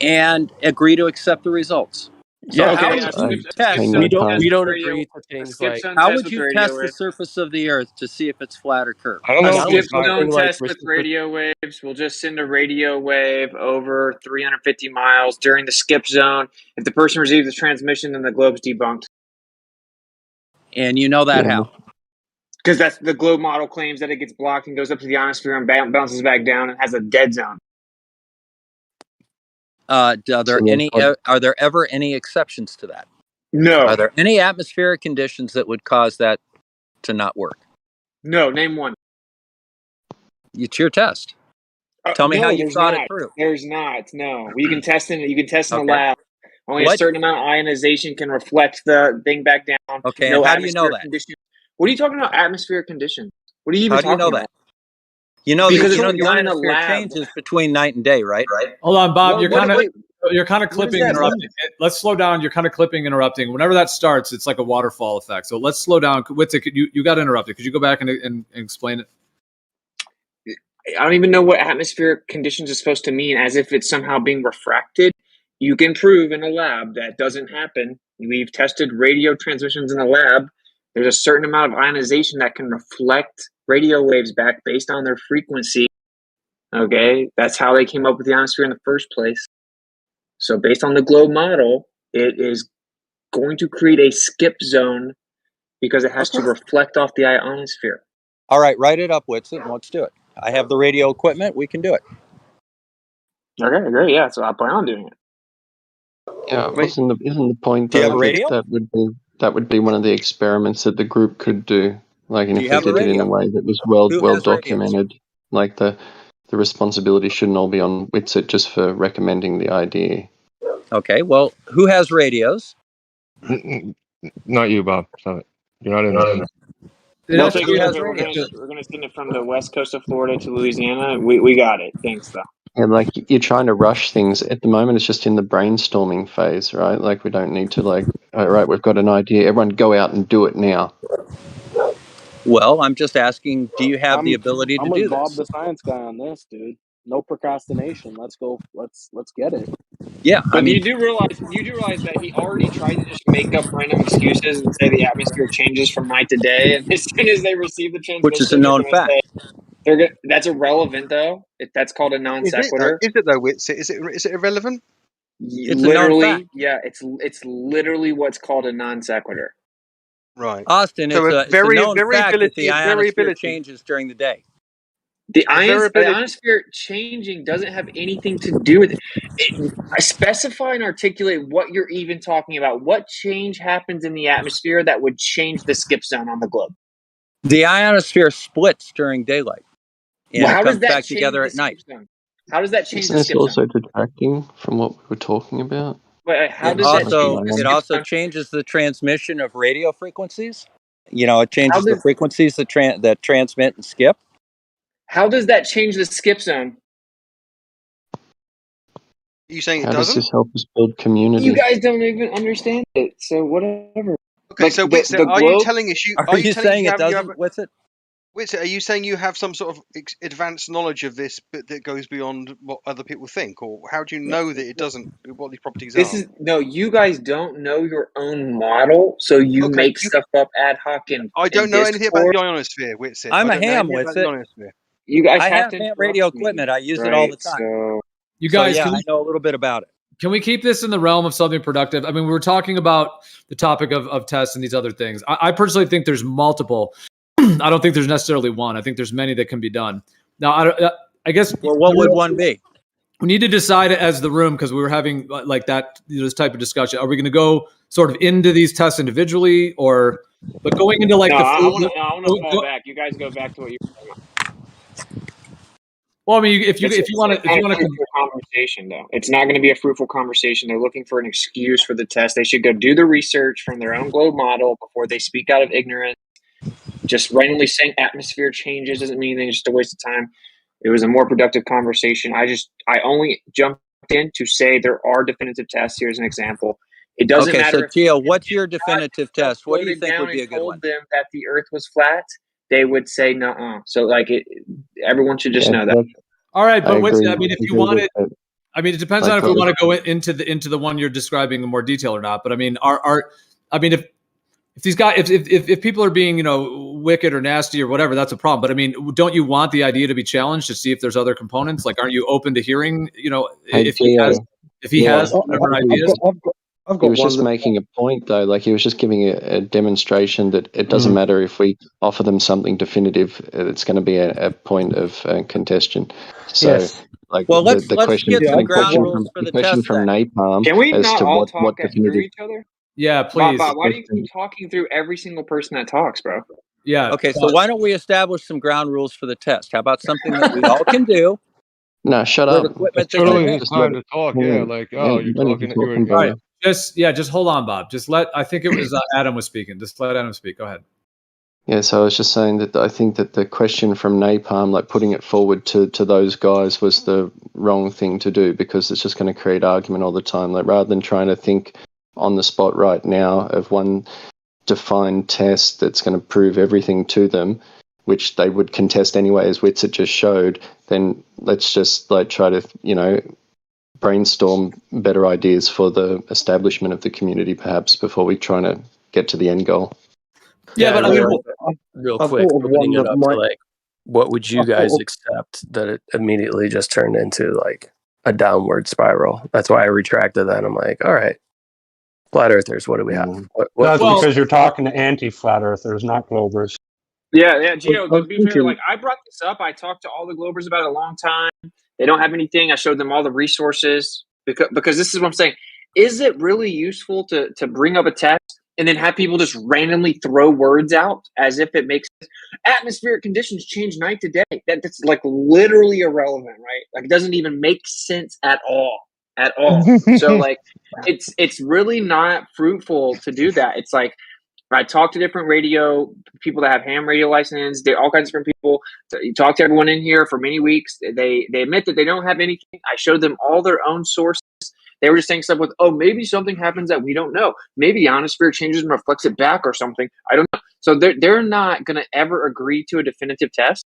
and agree to accept the results. So how would you test? We don't agree to things like, how would you test the surface of the Earth to see if it's flat or curved? I don't know. Skip zone test with radio waves. We'll just send a radio wave over 350 miles during the skip zone. If the person receives the transmission, then the globe's debunked. And you know that how? Because that's the globe model claims that it gets blocked and goes up to the ionosphere and bounces back down and has a dead zone. Are there ever any exceptions to that? No. Are there any atmospheric conditions that would cause that to not work? No. Name one. It's your test. Tell me how you thought it through. There's not. No. You can test in the lab. Only a certain amount of ionization can reflect the thing back down. Okay. And how do you know that? What are you talking about? Atmospheric conditions. What are you even talking about? How do you know that? You know, because the ionosphere changes between night and day, right? Hold on, Bob. You're kind of clipping, interrupting. Let's slow down. You're kind of clipping, interrupting. Whenever that starts, it's like a waterfall effect. So let's slow down. Witzik, you got interrupted. Could you go back and explain it? I don't even know what atmospheric conditions is supposed to mean, as if it's somehow being refracted. You can prove in a lab that doesn't happen. We've tested radio transmissions in the lab. There's a certain amount of ionization that can reflect radio waves back based on their frequency. Okay, that's how they came up with the ionosphere in the first place. So based on the globe model, it is going to create a skip zone because it has to reflect off the ionosphere. All right, write it up, Whitson, and let's do it. I have the radio equipment. We can do it. Okay, great. Yeah, so I plan on doing it. Yeah, isn't the point do you have a that radio? that would be one of the experiments that the group could do, like, and if they did it in a way that was well documented, like the responsibility shouldn't all be on Whitsit just for recommending the idea. Okay, well, who has radios? Not you, Bob. Stop it. You're not in there. We're going to send it from the west coast of Florida to Louisiana. We got it. Thanks, though. And like, you're trying to rush things. At the moment, it's just in the brainstorming phase, right? Like, we don't need to, like, all right, we've got an idea. Everyone go out and do it now. Well, I'm just asking, do you have the ability to do this? I'm with Bob, the science guy, on this, dude. No procrastination. Let's go. Let's get it. Yeah, but you do realize that he already tried to just make up random excuses and say the atmosphere changes from night to day, and as soon as they receive the transmission, which is a known fact. That's irrelevant, though. That's called a non sequitur. Is it though? Is it irrelevant? It's literally, yeah. It's literally what's called a non sequitur. Right, Austin. So it's a known fact that the ionosphere changes during the day. The ionosphere changing doesn't have anything to do with it. I specify and articulate what you're even talking about. What change happens in the atmosphere that would change the skip zone on the globe? The ionosphere splits during daylight, and Well, it how comes does that back change together the at night. skip zone? How does that change Isn't the this skip also zone? detracting from what we were talking about? Wait, how It does that change also the it skip also zone? changes the transmission of radio frequencies. It changes the does- frequencies that transmit and skip. How does that change the skip zone? Are you saying it How does doesn't? this help us build community? You guys don't even understand it, so whatever. Okay, Like, so the Witsit, are you globe- telling us you? Are you telling saying you it have, doesn't? What's it? Witsit, are you saying you have some sort of advanced knowledge of this, but that goes beyond what other people think, or how do you know that it doesn't? What these properties This are? is no, you guys don't know your own model, so you Okay, make stuff up ad hoc in I don't in know anything about Discord. the ionosphere, Witsit. I'm I a don't know ham, anything about the Witsit. ionosphere. You guys I have have to ham interrupt radio me, equipment. I use it right? all the time. So You guys, so, yeah, can I know a little bit about it. Can we keep this in the realm of something productive? I mean, we were talking about the topic of tests and these other things. I personally think there's multiple. I don't think there's necessarily one. I think there's many that can be done. Now, I guess. Well, what would one be? We need to decide as the room, because we were having like that, this type of discussion. Are we going to go sort of into these tests individually, but going into like no, the? I want to fall back. You guys go back to what you were talking about. Well, I mean, if you want to fruitful conversation, though, it's not going to be a fruitful conversation. They're looking for an excuse for the test. They should go do the research from their own globe model before they speak out of ignorance. Just randomly saying atmosphere changes doesn't mean anything. It's just a waste of time. It was a more productive conversation. I only jumped in to say there are definitive tests. Here's an example. It doesn't Okay, matter so if Gio, what's your definitive test? What do you floated think down would be a and good told one? them that the Earth was flat. They would say no. So like everyone should just know that. All right, but agree. I mean, if you want it, I mean, it depends on if we want to go into the one you're describing in more detail or not. But I mean, if these guys, if people are being, wicked or nasty or whatever, that's a problem. But I mean, don't you want the idea to be challenged to see if there's other components? Like, aren't you open to hearing, if he has different ideas? He was just making a point, though. Like, he was just giving a demonstration that it doesn't matter if we offer them something definitive; it's going to be a point of contention. So, Yes. like, well, let's question, get some ground question rules from, for the question test. from Napalm Can we as not to all what talk through definitive. each other? Yeah, please. Bob, why do you keep talking through every single person that talks, bro? Yeah. Okay, so why don't we establish some ground rules for the test? How about something that we all can do? No, shut with up. equipment that Totally can his time to talk. Yeah, like, oh, you're talking. All right. Just hold on, Bob. I think it was Adam was speaking. Just let Adam speak. Go ahead. Yeah, so I was just saying that I think that the question from Napalm, like putting it forward to those guys, was the wrong thing to do, because it's just going to create argument all the time. Like, rather than trying to think on the spot right now of one defined test that's going to prove everything to them, which they would contest anyway, as Witsit just showed, then let's just like try to, brainstorm better ideas for the establishment of the community, perhaps, before we try to get to the end goal. Yeah, but real quick, opening it up to like, what would you guys accept that it immediately just turned into like a downward spiral? That's why I retracted that. I'm like, all right, flat earthers, what do we have? That's because you're talking to anti-flat earthers, not globers. Yeah, Gio, to be fair, like I brought this up. I talked to all the globers about it a long time. They don't have anything. I showed them all the resources because this is what I'm saying. Is it really useful to bring up a test and then have people just randomly throw words out as if it makes sense? Atmospheric conditions change night to day. That's like literally irrelevant, right? Like it doesn't even make sense at all. So like it's really not fruitful to do that. It's like I talk to different radio people that have ham radio license. They're all kinds of different people. So you talk to everyone in here for many weeks. They admit that they don't have anything. I showed them all their own sources. They were just saying stuff with, maybe something happens that we don't know. Maybe the ionosphere changes and reflects it back or something. I don't know. So they're not going to ever agree to a definitive test.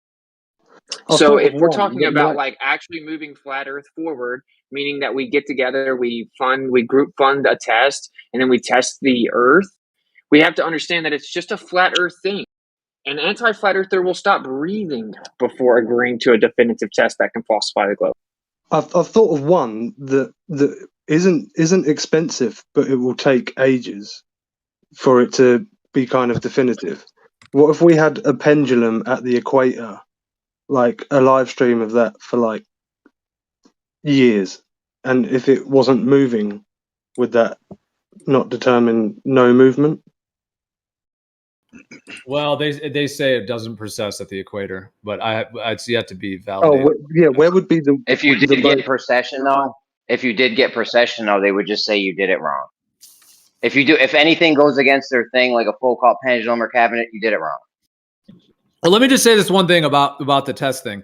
So if we're talking about like actually moving flat Earth forward, meaning that we get together, we group fund a test, and then we test the Earth, we have to understand that it's just a flat Earth thing. An anti-flat earther will stop breathing before agreeing to a definitive test that can falsify the globe. I've thought of one that isn't expensive, but it will take ages for it to be kind of definitive. What if we had a pendulum at the equator like a live stream of that for like years, and if it wasn't moving, would that not determine no movement? Well, they say it doesn't precess at the equator, but it's yet to be validated. Oh, yeah. Where would be the If you did get precession though? If you did get precession though, they would just say you did it wrong. If anything goes against their thing, like a Foucault pendulum or cabinet, you did it wrong. Well, let me just say this one thing about the test thing.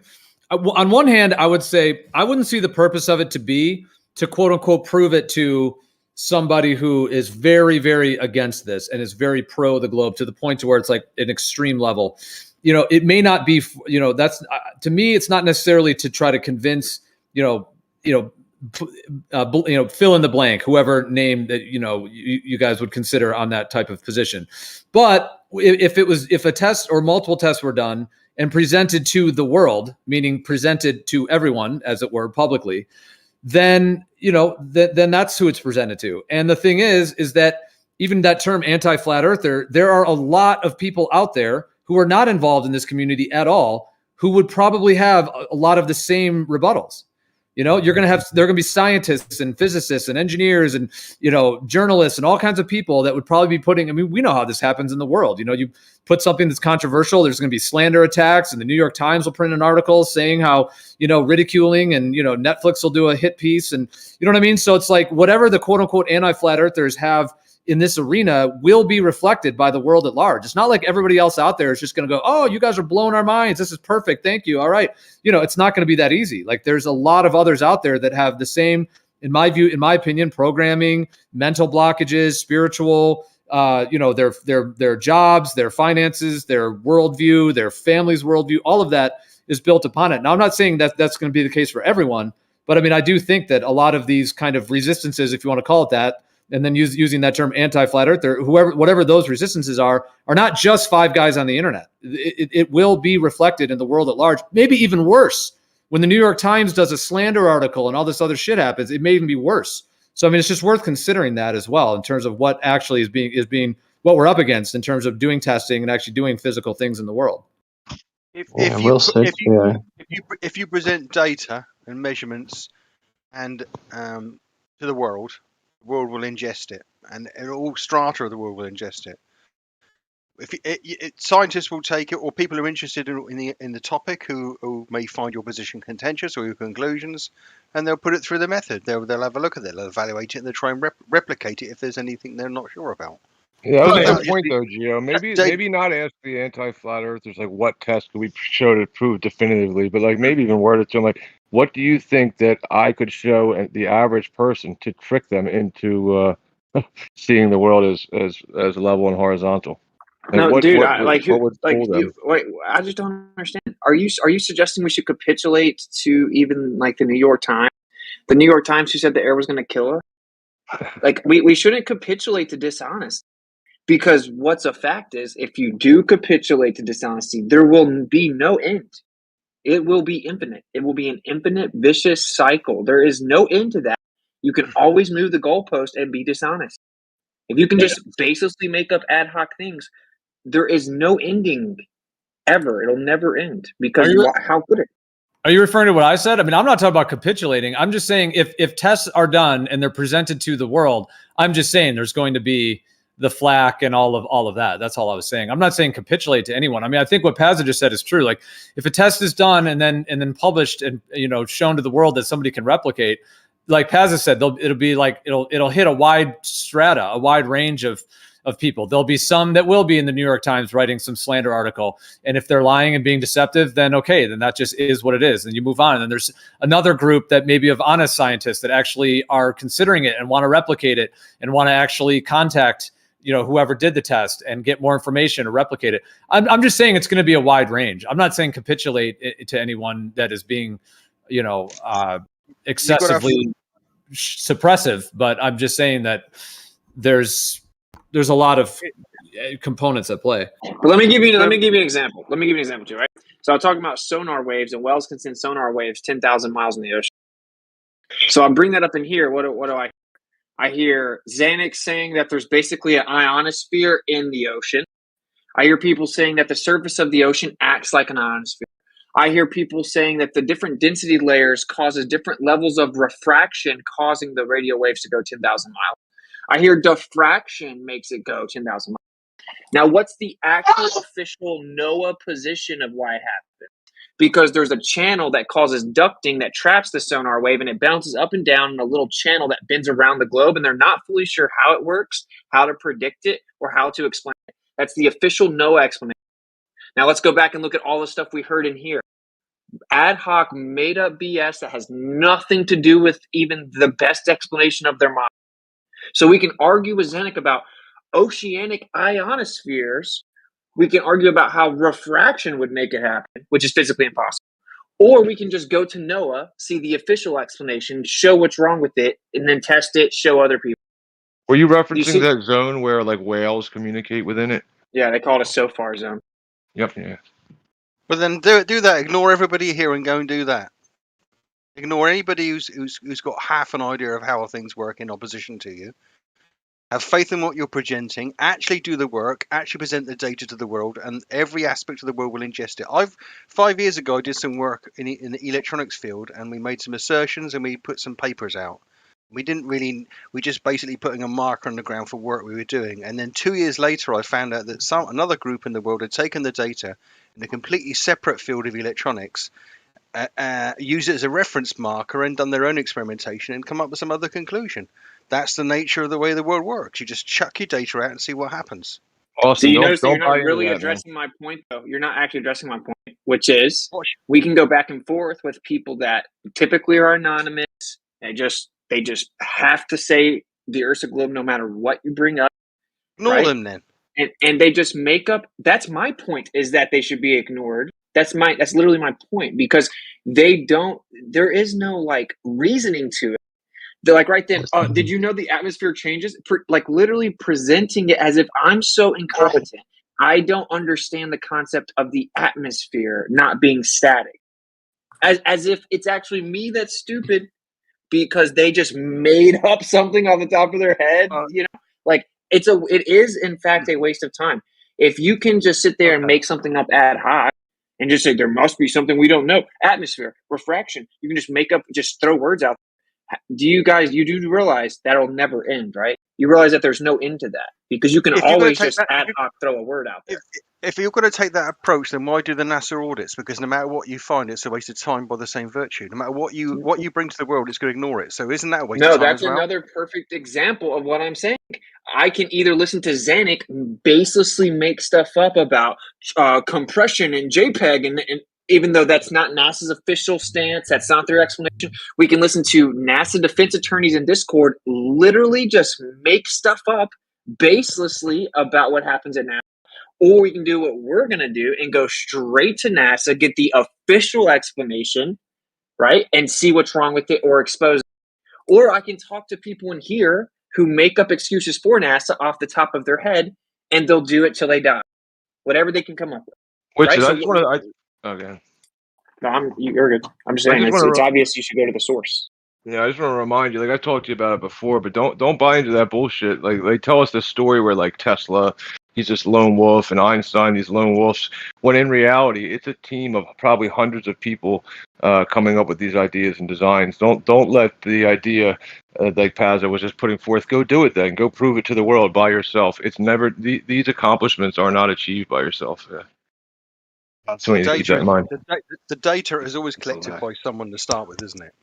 On one hand, I would say I wouldn't see the purpose of it to be to quote unquote prove it to somebody who is very, very against this and is very pro the globe to the point to where it's like an extreme level. You know, it may not be, you know, that's to me, it's not necessarily to try to convince, fill in the blank, whoever name that, you guys would consider on that type of position. But if a test or multiple tests were done and presented to the world, meaning presented to everyone, as it were, publicly, then, then that's who it's presented to. And the thing is that even that term anti-flat earther, there are a lot of people out there who are not involved in this community at all, who would probably have a lot of the same rebuttals. There are going to be scientists and physicists and engineers and, journalists and all kinds of people that would probably be we know how this happens in the world. You put something that's controversial, there's going to be slander attacks, and the New York Times will print an article saying how, ridiculing, and, Netflix will do a hit piece, and you know what I mean? So it's like whatever the quote unquote anti-flat earthers have in this arena will be reflected by the world at large. It's not like everybody else out there is just going to go, oh, you guys are blowing our minds. This is perfect. Thank you. All right. It's not going to be that easy. Like there's a lot of others out there that have the same, in my opinion, programming, mental blockages, spiritual, their jobs, their finances, their worldview, their family's worldview, all of that is built upon it. Now, I'm not saying that that's going to be the case for everyone, but I mean, I do think that a lot of these kind of resistances, if you want to call it that, and then using that term anti-flat earther, whatever those resistances are not just five guys on the internet. It will be reflected in the world at large, maybe even worse. When the New York Times does a slander article and all this other shit happens, it may even be worse. So, I mean, it's just worth considering that as well in terms of what actually is being what we're up against in terms of doing testing and actually doing physical things in the world. If you present data and measurements and to the world will ingest it, and all strata of the world will ingest it. If scientists will take it, or people who are interested in the topic who may find your position contentious or your conclusions, and they'll put it through the method. They'll have a look at it, they'll evaluate it, and they'll try and replicate it if there's anything they're not sure about. Yeah, that was a good point though, Gio. Maybe not ask the anti-flat earthers like what test could we show to prove definitively, but like maybe even word it to them like, what do you think that I could show the average person to trick them into seeing the world as level and horizontal? Like, no, what, dude, what, I just don't understand. Are you suggesting we should capitulate to even like the New York Times? The New York Times who said the air was going to kill us? Like we shouldn't capitulate to dishonesty. Because what's a fact is, if you do capitulate to dishonesty, there will be no end. It will be infinite. It will be an infinite, vicious cycle. There is no end to that. You can always move the goalpost and be dishonest. If you can just baselessly make up ad hoc things, there is no ending ever. It'll never end. Because how could it? Are you referring to what I said? I mean, I'm not talking about capitulating. I'm just saying if tests are done and they're presented to the world, I'm just saying there's going to be the flack and all of that. That's all I was saying. I'm not saying capitulate to anyone. I mean, I think what Pazza just said is true. Like if a test is done and then published and shown to the world that somebody can replicate, like Pazza said, it'll be like it'll hit a wide strata, a wide range of people. There'll be some that will be in the New York Times writing some slander article, and if they're lying and being deceptive, then okay, then that just is what it is, and you move on. And then there's another group that maybe of honest scientists that actually are considering it and want to replicate it and want to actually contact whoever did the test and get more information or replicate it. I'm just saying it's going to be a wide range. I'm not saying capitulate to anyone that is being, excessively suppressive, but I'm just saying that there's a lot of components at play. But let me give you an example. Let me give you an example too, right? So I'm talking about sonar waves, and wells can send sonar waves 10,000 miles in the ocean. So I'll bring that up in here. What do I hear Xanax saying that there's basically an ionosphere in the ocean. I hear people saying that the surface of the ocean acts like an ionosphere. I hear people saying that the different density layers causes different levels of refraction, causing the radio waves to go 10,000 miles. I hear diffraction makes it go 10,000 miles. Now, what's the actual official NOAA position of why it happened? Because there's a channel that causes ducting that traps the sonar wave, and it bounces up and down in a little channel that bends around the globe, and they're not fully sure how it works, how to predict it, or how to explain it. That's the official NOAA explanation. Now, let's go back and look at all the stuff we heard in here. Ad hoc, made up BS that has nothing to do with even the best explanation of their model. So we can argue with Zenik about oceanic ionospheres. We can argue about how refraction would make it happen, which is physically impossible. Or we can just go to NOAA, see the official explanation, show what's wrong with it, and then test it, show other people. Were you referencing that zone where like whales communicate within it? Yeah, they call it a SOFAR zone. Yep. Yeah. But then do that. Ignore everybody here and go and do that. Ignore anybody who's got half an idea of how things work in opposition to you. Have faith in what you're presenting. Actually do the work. Actually present the data to the world, and every aspect of the world will ingest it. 5 years ago, I did some work in the electronics field, and we made some assertions and we put some papers out. We just basically putting a marker on the ground for work we were doing. And then 2 years later, I found out that another group in the world had taken the data in a completely separate field of electronics, use it as a reference marker and done their own experimentation and come up with some other conclusion. That's the nature of the way the world works. You just chuck your data out and see what happens. So you notice that you're not really addressing my point, though. You're not actually addressing my point, which is we can go back and forth with people that typically are anonymous. They just have to say the Earth's a globe no matter what you bring up. Ignore them then. And they just make up. That's my point, is that they should be ignored. That's literally my point, because there is no like reasoning to it. They're like, right then, did you know the atmosphere changes? Like literally presenting it as if I'm so incompetent. I don't understand the concept of the atmosphere not being static. As if it's actually me that's stupid because they just made up something on the top of their head. Like it is in fact a waste of time. If you can just sit there and make something up ad hoc and just say there must be something we don't know, atmosphere, refraction, you can just make up, just throw words out. You do realize that'll never end, right? You realize that there's no end to that, because you can always just ad hoc throw a word out there. If you're going to take that approach, then why do the NASA audits? Because no matter what you find, it's a waste of time by the same virtue. No matter what you bring to the world, it's going to ignore it. So isn't that a waste of time? No, that's another perfect example of what I'm saying. I can either listen to Zanuck baselessly make stuff up about compression and JPEG, and even though that's not NASA's official stance, that's not their explanation, we can listen to NASA defense attorneys in Discord literally just make stuff up baselessly about what happens at NASA. Or we can do what we're going to do and go straight to NASA, get the official explanation, right, and see what's wrong with it or expose it. Or I can talk to people in here who make up excuses for NASA off the top of their head, and they'll do it till they die. Whatever they can come up with. Which right? is, So I just want to. Okay. No, you're good. I'm just saying it's obvious you should go to the source. Yeah, I just want to remind you, like I talked to you about it before, but don't buy into that bullshit. Like they tell us this story where like Tesla, he's this lone wolf, and Einstein, these lone wolves. When in reality, it's a team of probably hundreds of people coming up with these ideas and designs. Don't let the idea like Pazza was just putting forth, go do it then, go prove it to the world by yourself. It's never these accomplishments are not achieved by yourself. So you need to keep that in mind. The data is always collected by someone to start with, isn't it?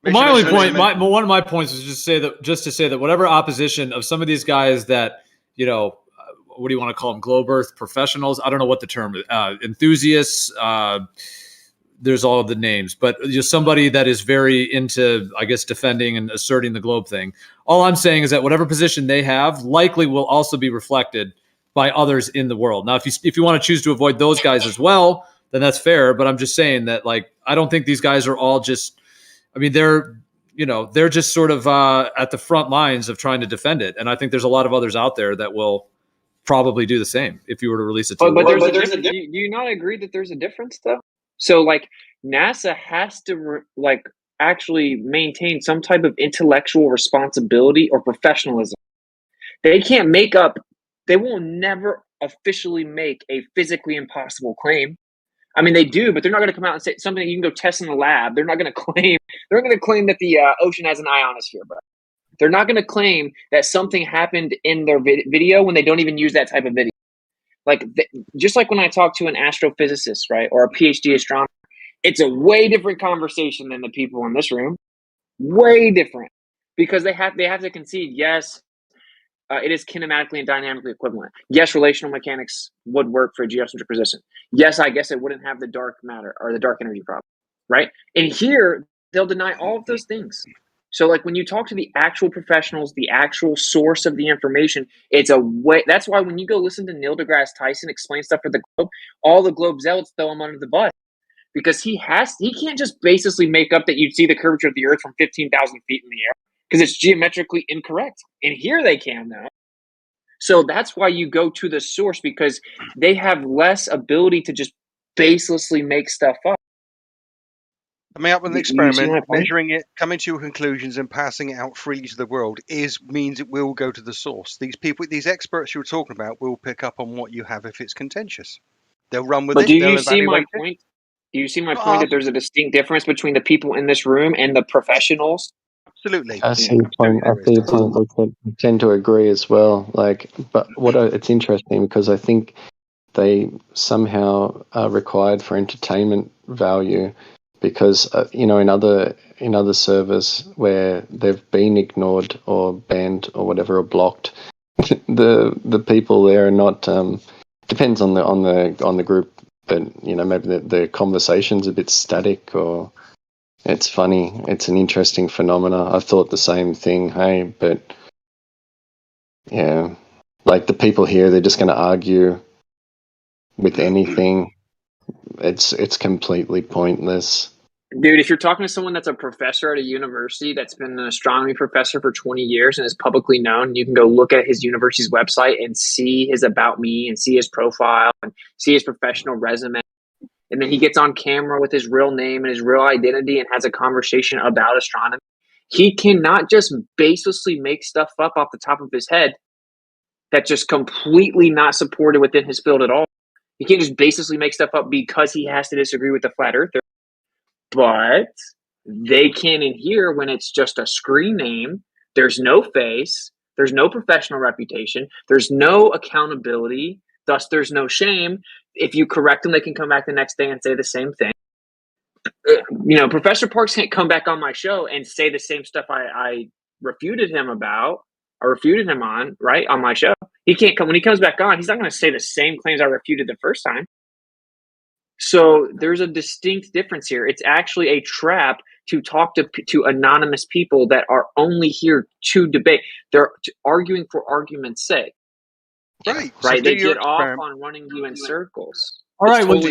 Well, my only point, one of my points is just to say that whatever opposition of some of these guys that, what do you want to call them? Globe Earth professionals? I don't know what the term is. Enthusiasts. There's all of the names, but just somebody that is very into, I guess, defending and asserting the globe thing. All I'm saying is that whatever position they have likely will also be reflected by others in the world. Now, if you want to choose to avoid those guys as well, then that's fair. But I'm just saying that, like, I don't think these guys are all just. I mean, they're just sort of at the front lines of trying to defend it, and I think there's a lot of others out there that will probably do the same if you were to release it. Do you not agree that there's a difference, though? So, like, NASA has to actually maintain some type of intellectual responsibility or professionalism. They can't make up. They will never officially make a physically impossible claim. I mean, they do, but they're not going to come out and say something that you can go test in the lab. They're not going to claim. They're not going to claim that the ocean has an ionosphere, bro. They're not going to claim that something happened in their video when they don't even use that type of video. Like, just like when I talk to an astrophysicist, right, or a PhD astronomer, it's a way different conversation than the people in this room. Way different, because they have to concede. Yes, it is kinematically and dynamically equivalent. Yes, relational mechanics would work for geocentric position. Yes, I guess it wouldn't have the dark matter or the dark energy problem, right? And here they'll deny all of those things. So, like, when you talk to the actual professionals, the actual source of the information, it's a way. That's why when you go listen to Neil deGrasse Tyson explain stuff for the Globe, all the Globe zealots throw him under the bus, because he can't just basically make up that you'd see the curvature of the Earth from 15,000 feet in the air, because it's geometrically incorrect. And here they can now. So that's why you go to the source, because they have less ability to just baselessly make stuff up. Coming up with an experiment, measuring it, coming to your conclusions, and passing it out freely to the world means it will go to the source. These people, these experts you were talking about, will pick up on what you have if it's contentious. They'll run with it. But do you see my point? Do you see my point that there's a distinct difference between the people in this room and the professionals? Absolutely. I see your point. We tend to agree as well. Like, but it's interesting because I think they somehow are required for entertainment value, because in other servers where they've been ignored or banned or whatever or blocked, the people there are not. Depends on the group, but maybe the conversation's a bit static, or it's funny. It's an interesting phenomena. I thought the same thing. Hey, but yeah, like the people here, they're just going to argue with anything. It's completely pointless. Dude, if you're talking to someone that's a professor at a university that's been an astronomy professor for 20 years and is publicly known, you can go look at his university's website and see his About Me and see his profile and see his professional resume. And then he gets on camera with his real name and his real identity and has a conversation about astronomy. He cannot just baselessly make stuff up off the top of his head that's just completely not supported within his field at all. He can't just baselessly make stuff up because he has to disagree with the flat earther. But they can in here when it's just a screen name. There's no face. There's no professional reputation. There's no accountability. Thus, there's no shame. If you correct them, they can come back the next day and say the same thing. Professor Parks can't come back on my show and say the same stuff I refuted him about or refuted him on, right, on my show. He can't come. When he comes back on, he's not going to say the same claims I refuted the first time. So there's a distinct difference here. It's actually a trap to talk to anonymous people that are only here to debate. They're arguing for argument's sake. Right. Right. So they get off on running you in circles. All right. Well,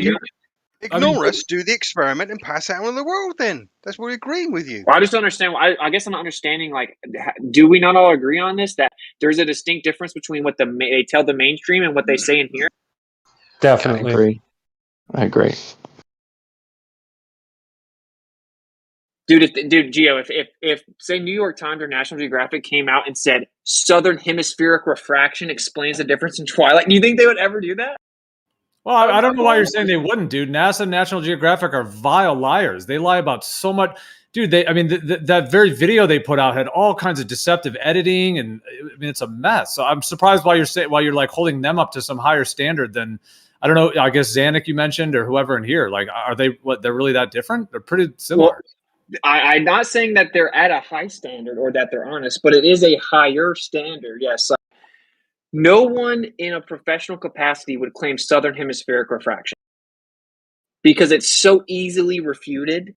ignore us, do the experiment, and pass it out on the world then. That's what we're agreeing with you. Well, I just don't understand. I guess I'm not understanding, like, do we not all agree on this, that there's a distinct difference between what they tell the mainstream and what they say in here? Definitely. I agree. Dude, Gio, if say New York Times or National Geographic came out and said southern hemispheric refraction explains the difference in twilight, do you think they would ever do that? Well, I don't know why you're saying they wouldn't, dude. NASA and National Geographic are vile liars. They lie about so much. Dude, that very video they put out had all kinds of deceptive editing, and it's a mess. So I'm surprised why you're like holding them up to some higher standard than, I don't know, I guess Zanuck you mentioned, or whoever in here. Like, are they they're really that different? They're pretty similar. Well, I'm not saying that they're at a high standard or that they're honest, but it is a higher standard. Yes. No one in a professional capacity would claim southern hemispheric refraction because it's so easily refuted.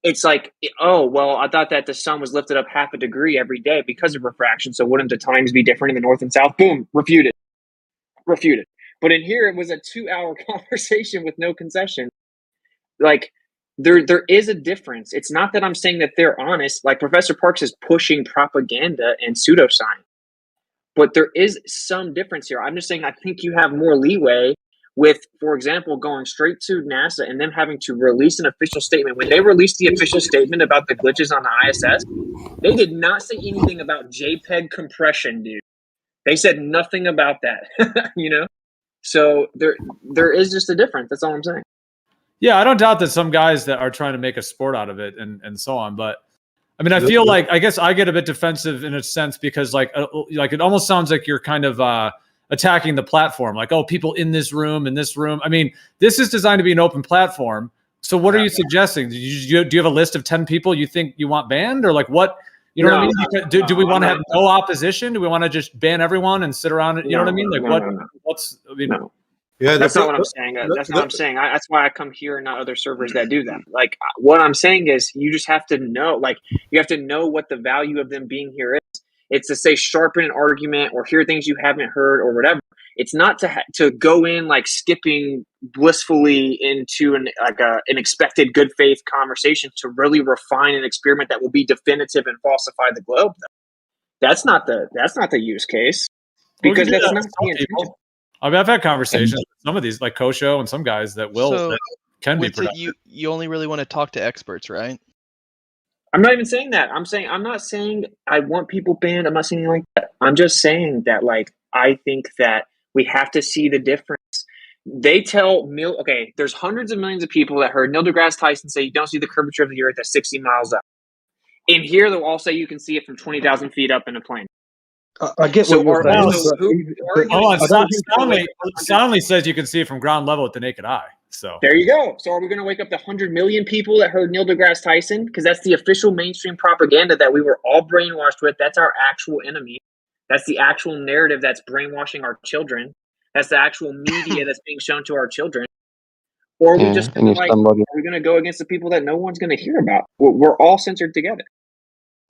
It's like, oh, well, I thought that the sun was lifted up half a degree every day because of refraction. So wouldn't the times be different in the north and south? Boom, refuted. But in here, it was a 2-hour conversation with no concession. Like, there is a difference. It's not that I'm saying that they're honest. Like, Professor Parks is pushing propaganda and pseudoscience. But there is some difference here. I'm just saying I think you have more leeway with, for example, going straight to NASA and them having to release an official statement. When they released the official statement about the glitches on the ISS, they did not say anything about JPEG compression, dude. They said nothing about that, you know? So there is just a difference. That's all I'm saying. Yeah, I don't doubt that some guys that are trying to make a sport out of it and so on. But I mean, I feel like, I guess I get a bit defensive in a sense because like it almost sounds like you're kind of attacking the platform. Like, oh, people in this room. I mean, this is designed to be an open platform. So what are you suggesting? Do you have a list of 10 people you think you want banned, or like what? You know what I mean? Do we want to have no opposition? Do we want to just ban everyone and sit around? You know what I mean? Like what's? I mean, yeah, that's not what I'm saying. That's not what I'm saying. That's why I come here and not other servers that do that. Like what I'm saying is, you just have to know. Like you have to know what the value of them being here is. It's to say sharpen an argument or hear things you haven't heard or whatever. It's not to go in like skipping blissfully into an expected good faith conversation to really refine an experiment that will be definitive and falsify the globe. That's not the use case, because that's not the intention. I mean, I've had conversations with some of these, like Kosho and some guys that can be productive. You only really want to talk to experts, right? I'm not even saying that. I'm not saying I want people banned. I'm not saying like that. I'm just saying that like I think that we have to see the difference. They tell there's hundreds of millions of people that heard Neil deGrasse Tyson say you don't see the curvature of the Earth at 60 miles up. In here, they'll all say you can see it from 20,000 feet up in a plane. I get what you're saying. Soundly says you can see it from ground level with the naked eye. So there you go. So are we going to wake up the 100 million people that heard Neil deGrasse Tyson? Because that's the official mainstream propaganda that we were all brainwashed with. That's our actual enemy. That's the actual narrative that's brainwashing our children. That's the actual media that's being shown to our children. Or are we just are we going to go against the people that no one's going to hear about? We're all censored together.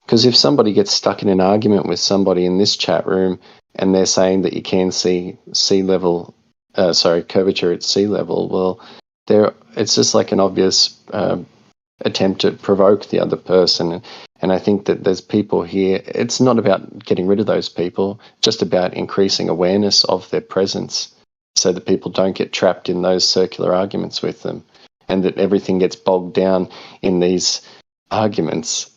Because if somebody gets stuck in an argument with somebody in this chat room and they're saying that you can see curvature at sea level, well, it's just like an obvious attempt to provoke the other person. And I think that there's people here, it's not about getting rid of those people, just about increasing awareness of their presence so that people don't get trapped in those circular arguments with them, and that everything gets bogged down in these arguments.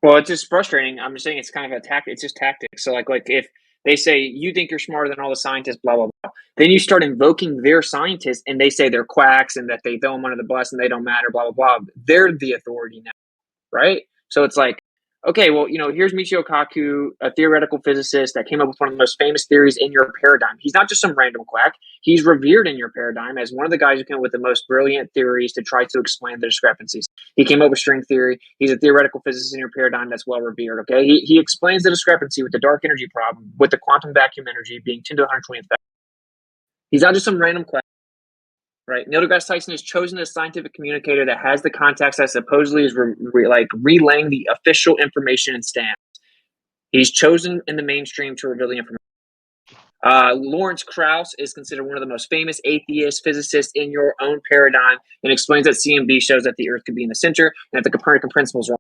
Well, it's just frustrating. I'm just saying it's kind of a tactic. It's just tactics. So like if they say you think you're smarter than all the scientists, blah, blah, blah, then you start invoking their scientists and they say they're quacks and that they throw them under the bus and they don't matter, blah, blah, blah. They're the authority now, right? So it's like, okay, well, here's Michio Kaku, a theoretical physicist that came up with one of the most famous theories in your paradigm. He's not just some random quack. He's revered in your paradigm as one of the guys who came up with the most brilliant theories to try to explain the discrepancies. He came up with string theory. He's a theoretical physicist in your paradigm that's well revered, okay? He explains the discrepancy with the dark energy problem, with the quantum vacuum energy being 10 to the 120th. He's not just some random quack. Right, Neil deGrasse Tyson has chosen a scientific communicator that has the contacts that supposedly is relaying the official information in stamps. He's chosen in the mainstream to reveal the information. Lawrence Krauss is considered one of the most famous atheist physicists in your own paradigm, and explains that CMB shows that the Earth could be in the center and that the Copernican principles are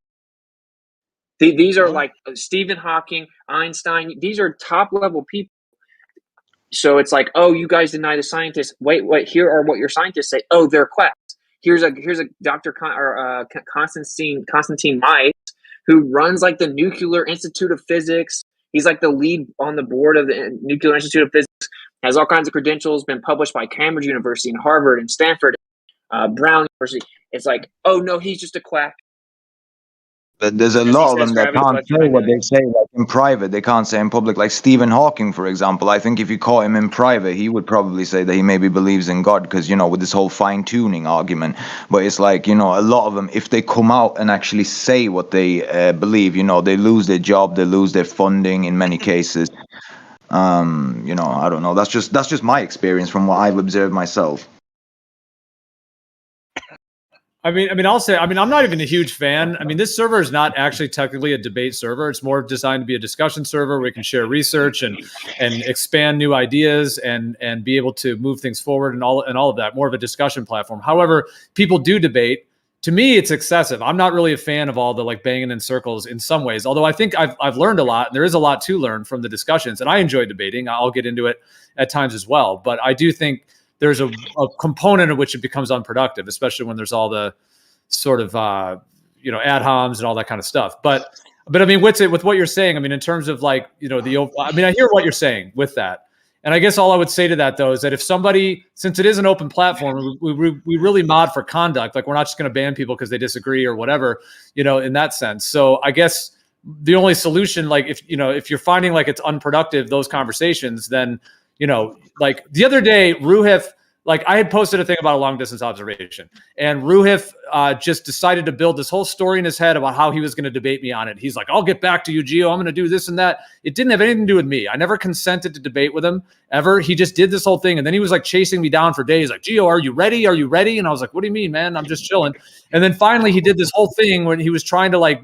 wrong. These are like Stephen Hawking, Einstein. These are top level people. So it's like, oh, you guys deny the scientists. Wait, here are what your scientists say. Oh, they're quacks. Here's a Dr. Constantine Mice, who runs like the Nuclear Institute of Physics. He's like the lead on the board of the Nuclear Institute of Physics. Has all kinds of credentials. Been published by Cambridge University and Harvard and Stanford, Brown University. It's like, oh no, he's just a quack. But there's a lot of them that can't say what they say like in private. They can't say in public. Like Stephen Hawking, for example. I think if you caught him in private, he would probably say that he maybe believes in God because, with this whole fine-tuning argument. But it's like, a lot of them, if they come out and actually say what they believe, they lose their job, they lose their funding in many cases. I don't know. That's just my experience from what I've observed myself. I mean, I'll say, I'm not even a huge fan. I mean, this server is not actually technically a debate server. It's more designed to be a discussion server where we can share research and expand new ideas and be able to move things forward and all of that. More of a discussion platform. However, people do debate. To me, it's excessive. I'm not really a fan of all the banging in circles in some ways. Although I think I've learned a lot, and there is a lot to learn from the discussions. And I enjoy debating. I'll get into it at times as well. But I do think there's a component of which it becomes unproductive, especially when there's all the sort of, ad homs and all that kind of stuff. But But I mean, with what you're saying, I mean, in terms of like, I mean, I hear what you're saying with that. And I guess all I would say to that, though, is that if somebody, since it is an open platform, we really mod for conduct. Like, we're not just going to ban people because they disagree or whatever, in that sense. So I guess the only solution, like, if you're finding like it's unproductive, those conversations, then, like the other day, Ruhif, like I had posted a thing about a long distance observation, and Ruhif just decided to build this whole story in his head about how he was going to debate me on it. He's like, I'll get back to you, Gio. I'm going to do this and that. It didn't have anything to do with me. I never consented to debate with him ever. He just did this whole thing. And then he was like chasing me down for days. Like, Gio, are you ready? Are you ready? And I was like, what do you mean, man? I'm just chilling. And then finally he did this whole thing when he was trying to like,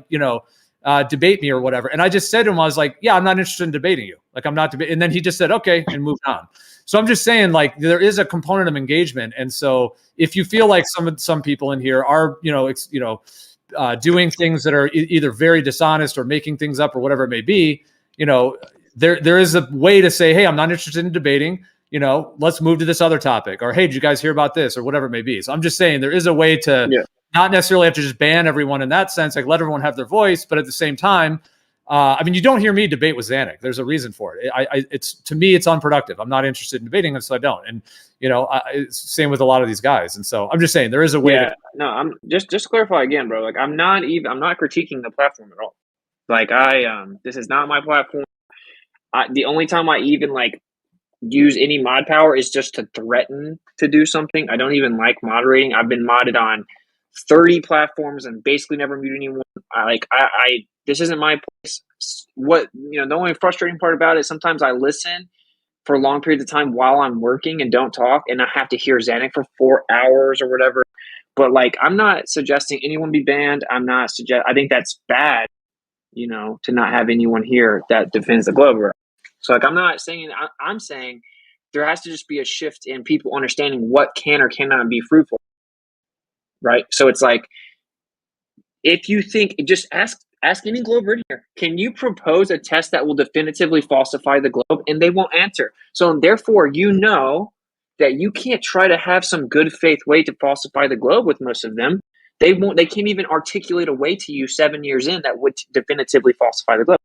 debate me or whatever. And I just said to him, I was like, yeah, I'm not interested in debating you. Like, I'm not debating. And then he just said, okay, and moved on. So I'm just saying, like, there is a component of engagement. And so if you feel like some people in here are, doing things that are either very dishonest or making things up or whatever it may be, there is a way to say, hey, I'm not interested in debating, let's move to this other topic, or, hey, did you guys hear about this, or whatever it may be. So I'm just saying there is a way to not necessarily have to just ban everyone in that sense, like let everyone have their voice, but at the same time, I mean, you don't hear me debate with Zanuck. There's a reason for it. It's to me, it's unproductive. I'm not interested in debating, so I don't. And it's the same with a lot of these guys. And so I'm just saying there is a way. No, I'm just to clarify again, bro. Like I'm not critiquing the platform at all. Like this is not my platform. The only time I even like use any mod power is just to threaten to do something. I don't even like moderating. I've been modded on 30 platforms and basically never mute anyone. This isn't my place. What the only frustrating part about it is sometimes I listen for long periods of time while I'm working and don't talk, and I have to hear Zanuck for 4 hours or whatever. But like, I'm not suggesting anyone be banned. I think that's bad, to not have anyone here that defends the globe. So like, I'm not saying. I'm saying there has to just be a shift in people understanding what can or cannot be fruitful. Right. So it's like, if you think, just ask any globe here, can you propose a test that will definitively falsify the globe? And they won't answer. So therefore, that you can't try to have some good faith way to falsify the globe with most of them. They can't even articulate a way to you 7 years in that would definitively falsify the globe.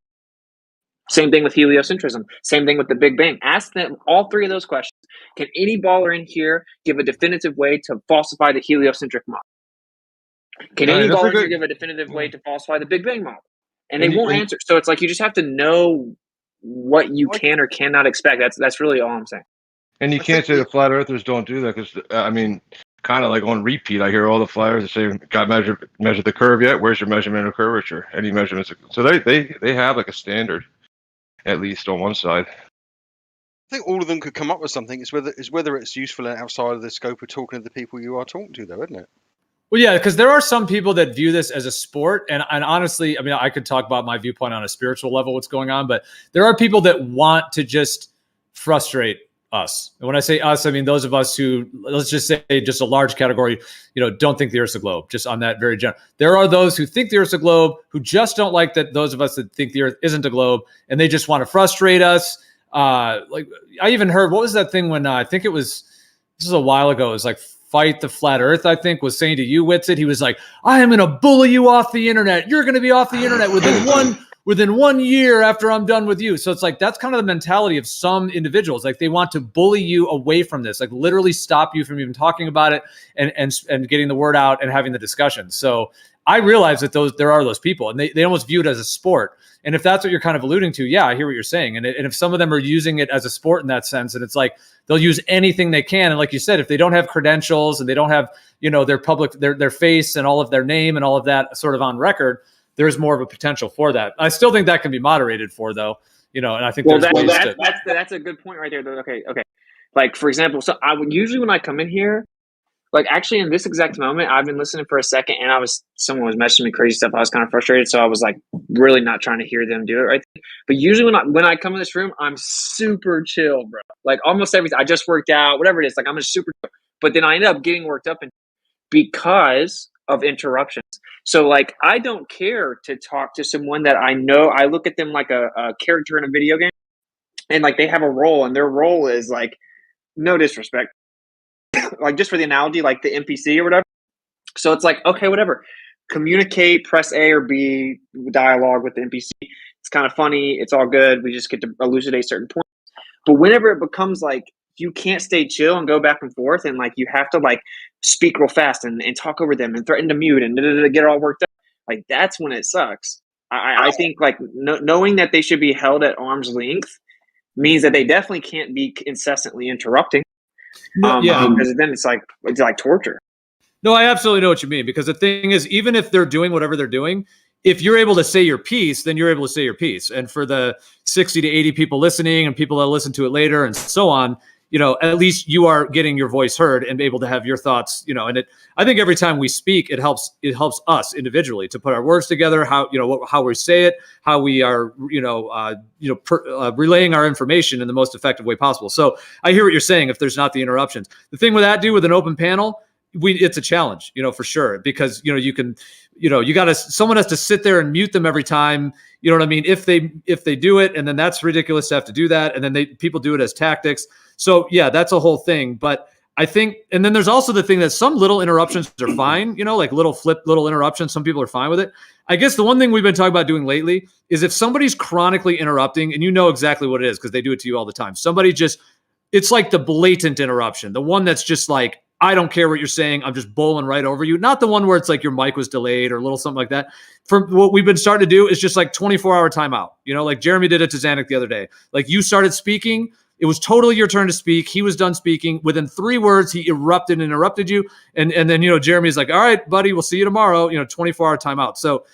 Same thing with heliocentrism. Same thing with the Big Bang. Ask them all three of those questions. Can any baller in here give a definitive way to falsify the heliocentric model? Can any baller give a definitive way to falsify the Big Bang model? And they won't answer. So it's like, you just have to know what you can or cannot expect. That's really all I'm saying. And you can't say the flat earthers don't do that, because I mean, kind of like on repeat, I hear all the flat earthers say, "Got measure the curve yet? Where's your measurement of curvature? Any measurements?" So they have like a standard, at least on one side. I think all of them could come up with something. It's whether it's useful and outside of the scope of talking to the people you are talking to, though, isn't it? Well, yeah, because there are some people that view this as a sport. And honestly, I mean, I could talk about my viewpoint on a spiritual level, what's going on, but there are people that want to just frustrate us. And when I say us, I mean those of us who, let's just say, just a large category, don't think the Earth's a globe, just on that very general. There are those who think the Earth's a globe, who just don't like that those of us that think the Earth isn't a globe, and they just want to frustrate us. Like, I even heard, what was that thing when this is a while ago, it was like Fight the Flat Earth, I think, was saying to you, Whitsitt, he was like, I am going to bully you off the internet. You're going to be off the internet within 1 year after I'm done with you. So it's like, that's kind of the mentality of some individuals. Like, they want to bully you away from this, like literally stop you from even talking about it and getting the word out and having the discussion. So I realize that there are those people, and they almost view it as a sport. And if that's what you're kind of alluding to, yeah, I hear what you're saying. And if some of them are using it as a sport in that sense, and it's like, they'll use anything they can. And like you said, if they don't have credentials and they don't have, their public, their face and all of their name and all of that sort of on record, there's more of a potential for that. I still think that can be moderated for, though, and I think that's a good point right there. Okay. Like, for example, so I would usually, when I come in here, like, actually in this exact moment, I've been listening for a second, and someone was messaging me crazy stuff. I was kind of frustrated, so I was like really not trying to hear them do it right. But usually when I come in this room, I'm super chill, bro. Like, almost everything. I just worked out, whatever it is. Like, I'm just super chill. But then I end up getting worked up because of interruptions. So like, I don't care to talk to someone that I know. I look at them like a character in a video game, and like, they have a role, and their role is like, no disrespect, like, just for the analogy, like the NPC or whatever. So it's like, okay, whatever. communicate, press A or B, dialogue with the NPC. It's kind of funny. It's all good. We just get to elucidate certain points. But whenever it becomes like you can't stay chill and go back and forth, and like you have to like speak real fast and talk over them and threaten to mute and get it all worked out, like that's when it sucks. I think like knowing that they should be held at arm's length means that they definitely can't be incessantly interrupting. Because then it's like torture. No, I absolutely know what you mean, because the thing is, even if they're doing whatever they're doing, if you're able to say your piece, then you're able to say your piece. And for the 60 to 80 people listening and people that listen to it later and so on, at least you are getting your voice heard and able to have your thoughts, and I think every time we speak, it helps us individually to put our words together, how we say it, how we are, relaying our information in the most effective way possible. So I hear what you're saying. If there's not the interruptions, the thing with that, with an open panel, it's a challenge, for sure, because, you can, someone has to sit there and mute them every time, you know what I mean? If they do it, and then that's ridiculous to have to do that. And then people do it as tactics. So yeah, that's a whole thing. But I think, and then there's also the thing that some little interruptions are fine, like little interruptions. Some people are fine with it. I guess the one thing we've been talking about doing lately is if somebody's chronically interrupting, and you know exactly what it is because they do it to you all the time. It's like the blatant interruption, the one that's just like, I don't care what you're saying, I'm just bowling right over you. Not the one where it's like your mic was delayed or a little something like that. For what we've been starting to do is just like 24-hour timeout. Like Jeremy did it to Zanuck the other day. Like you started speaking, it was totally your turn to speak. He was done speaking. Within 3 words, he interrupted you. And then, Jeremy's like, all right, buddy, we'll see you tomorrow, 24-hour timeout. So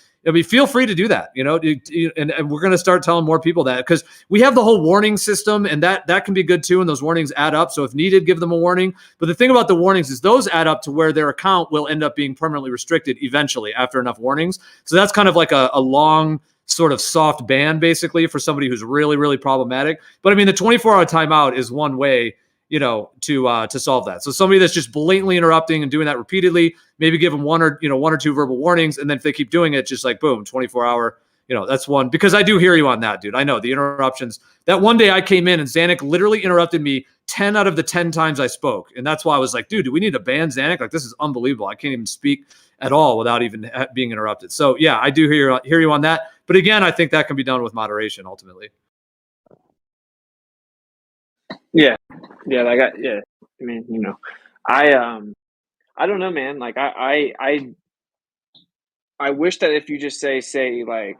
feel free to do that, and we're going to start telling more people that, because we have the whole warning system, and that can be good too. And those warnings add up. So if needed, give them a warning. But the thing about the warnings is those add up to where their account will end up being permanently restricted eventually after enough warnings. So that's kind of like a long sort of soft ban basically for somebody who's really, really problematic. But the 24-hour timeout is one way, to solve that. So somebody that's just blatantly interrupting and doing that repeatedly, maybe give them one or 2 verbal warnings. And then if they keep doing it, just like, boom, 24-hour, that's one. Because I do hear you on that, dude. I know the interruptions. That one day I came in and Zanuck literally interrupted me 10 out of the 10 times I spoke. And that's why I was like, dude, do we need to ban Zanuck? Like, this is unbelievable. I can't even speak at all without even being interrupted. So yeah, I do hear you on that. But again, I think that can be done with moderation ultimately. Yeah. I don't know, man. Like I wish that if you just say like,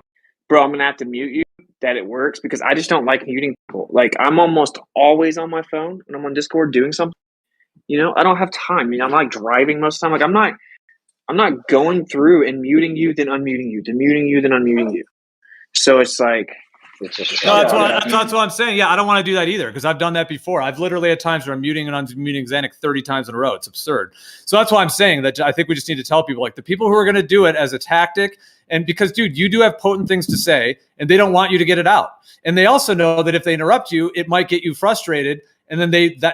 bro, I'm gonna have to mute you, that it works, because I just don't like muting people. Like I'm almost always on my phone when I'm on Discord doing something. I don't have time. I'm like driving most of the time. Like I'm not going through and muting you, then unmuting you, then muting you, then unmuting you. So it's like, that's what I'm saying. Yeah, I don't want to do that either, because I've done that before. I've literally had times where I'm muting and unmuting Zanuck 30 times in a row. It's absurd. So that's why I'm saying that I think we just need to tell people, like the people who are going to do it as a tactic, and because, dude, you do have potent things to say, and they don't want you to get it out. And they also know that if they interrupt you, it might get you frustrated. And then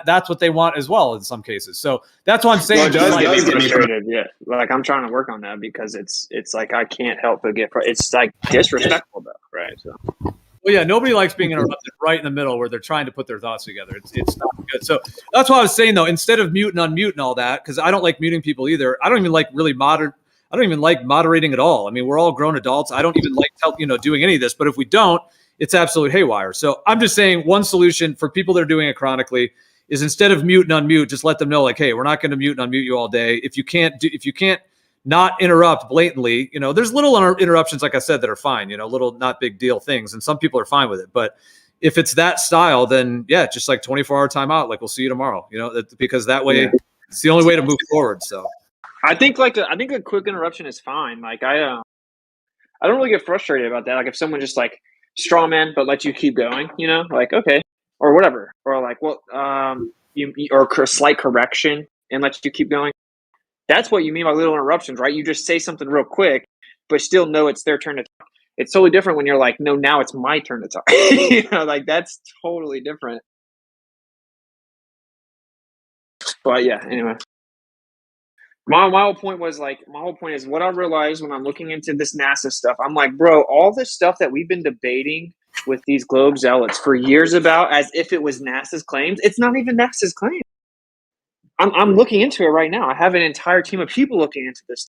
that's what they want as well in some cases. So that's what I'm saying. Yeah, like I'm trying to work on that, because it's like I can't help but it's like disrespectful though, right? So. Well, yeah, nobody likes being interrupted right in the middle where they're trying to put their thoughts together. It's not good. So that's why I was saying, though, instead of mute and unmute and all that, because I don't like muting people either. I don't even like I don't even like moderating at all. We're all grown adults. I don't even like doing any of this. But if we don't, it's absolute haywire. So I'm just saying one solution for people that are doing it chronically is, instead of mute and unmute, just let them know, like, hey, we're not going to mute and unmute you all day. If you can't not interrupt blatantly, there's little interruptions, like I said, that are fine, little not big deal things. And some people are fine with it. But if it's that style, then yeah, just like 24-hour timeout, like we'll see you tomorrow, because that way it's the only way to move forward. So I think a quick interruption is fine. Like I don't really get frustrated about that. Like if someone just like straw man, but let you keep going, like, okay, or whatever. Or like, well, or a slight correction and let you keep going. That's what you mean by little interruptions, right? You just say something real quick, but still know it's their turn to talk. It's totally different when you're like, no, now it's my turn to talk. Like that's totally different. But yeah, anyway. My whole point is what I realized when I'm looking into this NASA stuff. I'm like, bro, all this stuff that we've been debating with these Globe zealots for years about as if it was NASA's claims, it's not even NASA's claim. I'm looking into it right now. I have an entire team of people looking into this.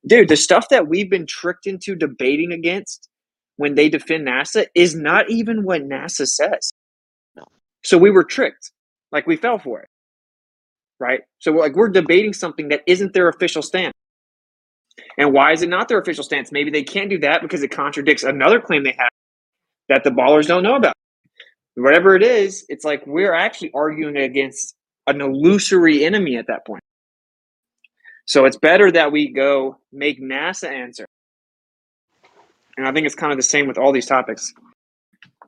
Dude, the stuff that we've been tricked into debating against when they defend NASA is not even what NASA says. So we were tricked. Like, we fell for it. Right? So we're debating something that isn't their official stance. And why is it not their official stance? Maybe they can't do that because it contradicts another claim they have that the ballers don't know about. Whatever it is, it's like we're actually arguing against an illusory enemy at that point. So it's better that we go make NASA answer. And I think it's kind of the same with all these topics.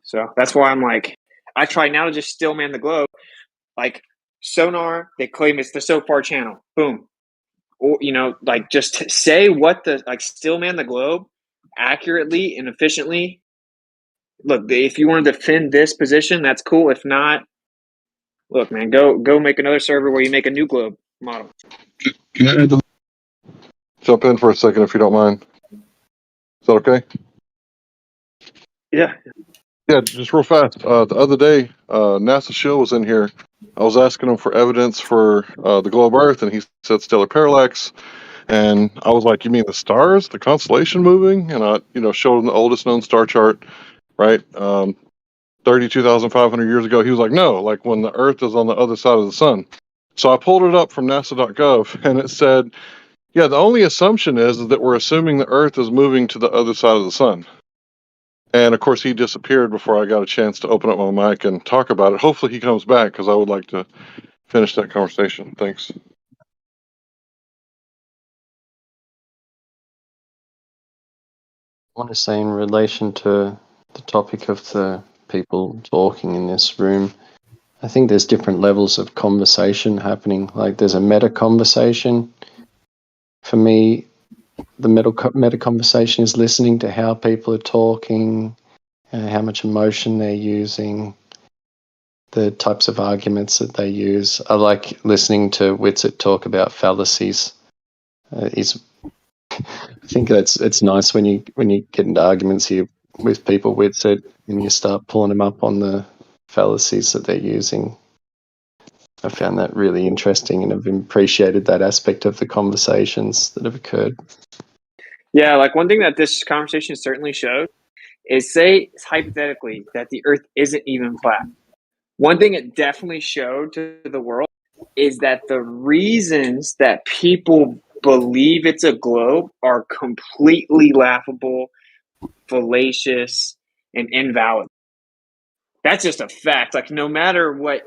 So that's why I'm like, I try now to just still man the globe. Like sonar, they claim it's the SOFAR channel. Boom. Or, like just say what still man the globe accurately and efficiently. Look, if you want to defend this position, that's cool. If not, look, man, go make another server where you make a new globe model. Jump in for a second if you don't mind. Is that okay? Yeah. Yeah, just real fast. The other day, NASA Shill was in here. I was asking him for evidence for the globe Earth, and he said stellar parallax. And I was like, "You mean the stars, the constellation moving?" And I, showed him the oldest known star chart, right? 32,500 years ago. He was like, "No, like when the Earth is on the other side of the sun." So I pulled it up from NASA.gov, and it said, "Yeah, the only assumption is that we're assuming the Earth is moving to the other side of the sun." And of course, he disappeared before I got a chance to open up my mic and talk about it. Hopefully, he comes back because I would like to finish that conversation. Thanks. I want to say in relation to the topic of the people talking in this room, I think there's different levels of conversation happening. Like there's a meta conversation. For me, the meta conversation is listening to how people are talking, how much emotion they're using, the types of arguments that they use. I like listening to Witsit talk about fallacies. I think it's nice when you get into arguments here with people Witsit and you start pulling them up on the fallacies that they're using. I found that really interesting and I've appreciated that aspect of the conversations that have occurred. Yeah, like one thing that this conversation certainly showed is, say hypothetically that the Earth isn't even flat. One thing it definitely showed to the world is that the reasons that people believe it's a globe are completely laughable, fallacious, and invalid. That's just a fact. Like no matter what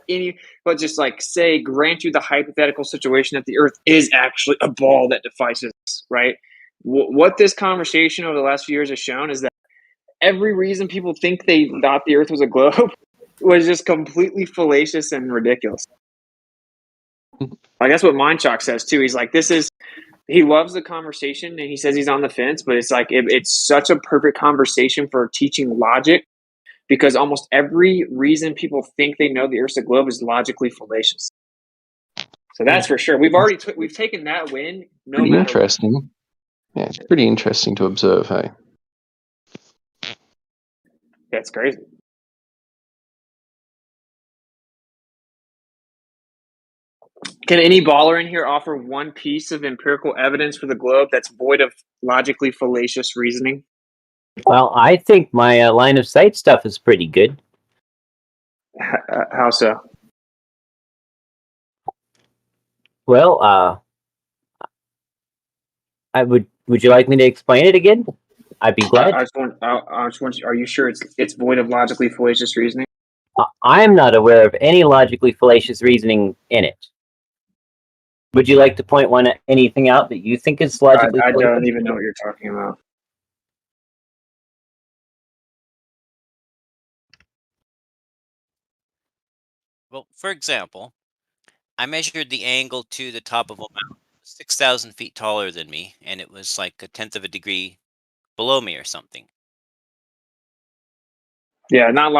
but just like say, grant you the hypothetical situation that the Earth is actually a ball that defies us, right? What this conversation over the last few years has shown is that every reason people think they thought the Earth was a globe was just completely fallacious and ridiculous. Like that's what Mindchalk says too. He's like, he loves the conversation and he says he's on the fence, but it's like it's such a perfect conversation for teaching logic because almost every reason people think they know the Earth's a globe is logically fallacious. So that's for sure. We've taken that win. Pretty interesting. Yeah, it's pretty interesting to observe. Hey, that's crazy. Can any baller in here offer one piece of empirical evidence for the globe that's void of logically fallacious reasoning? Well, I think my line of sight stuff is pretty good. How so? Well, would you like me to explain it again? I'd be glad. I just want. Are you sure it's void of logically fallacious reasoning? I am not aware of any logically fallacious reasoning in it. Would you like to point anything out that you think is logically fallacious? I don't even know what you're talking about. Well, for example, I measured the angle to the top of a mountain. 6,000 feet taller than me, and it was like 1/10 of a degree below me or something. Yeah, not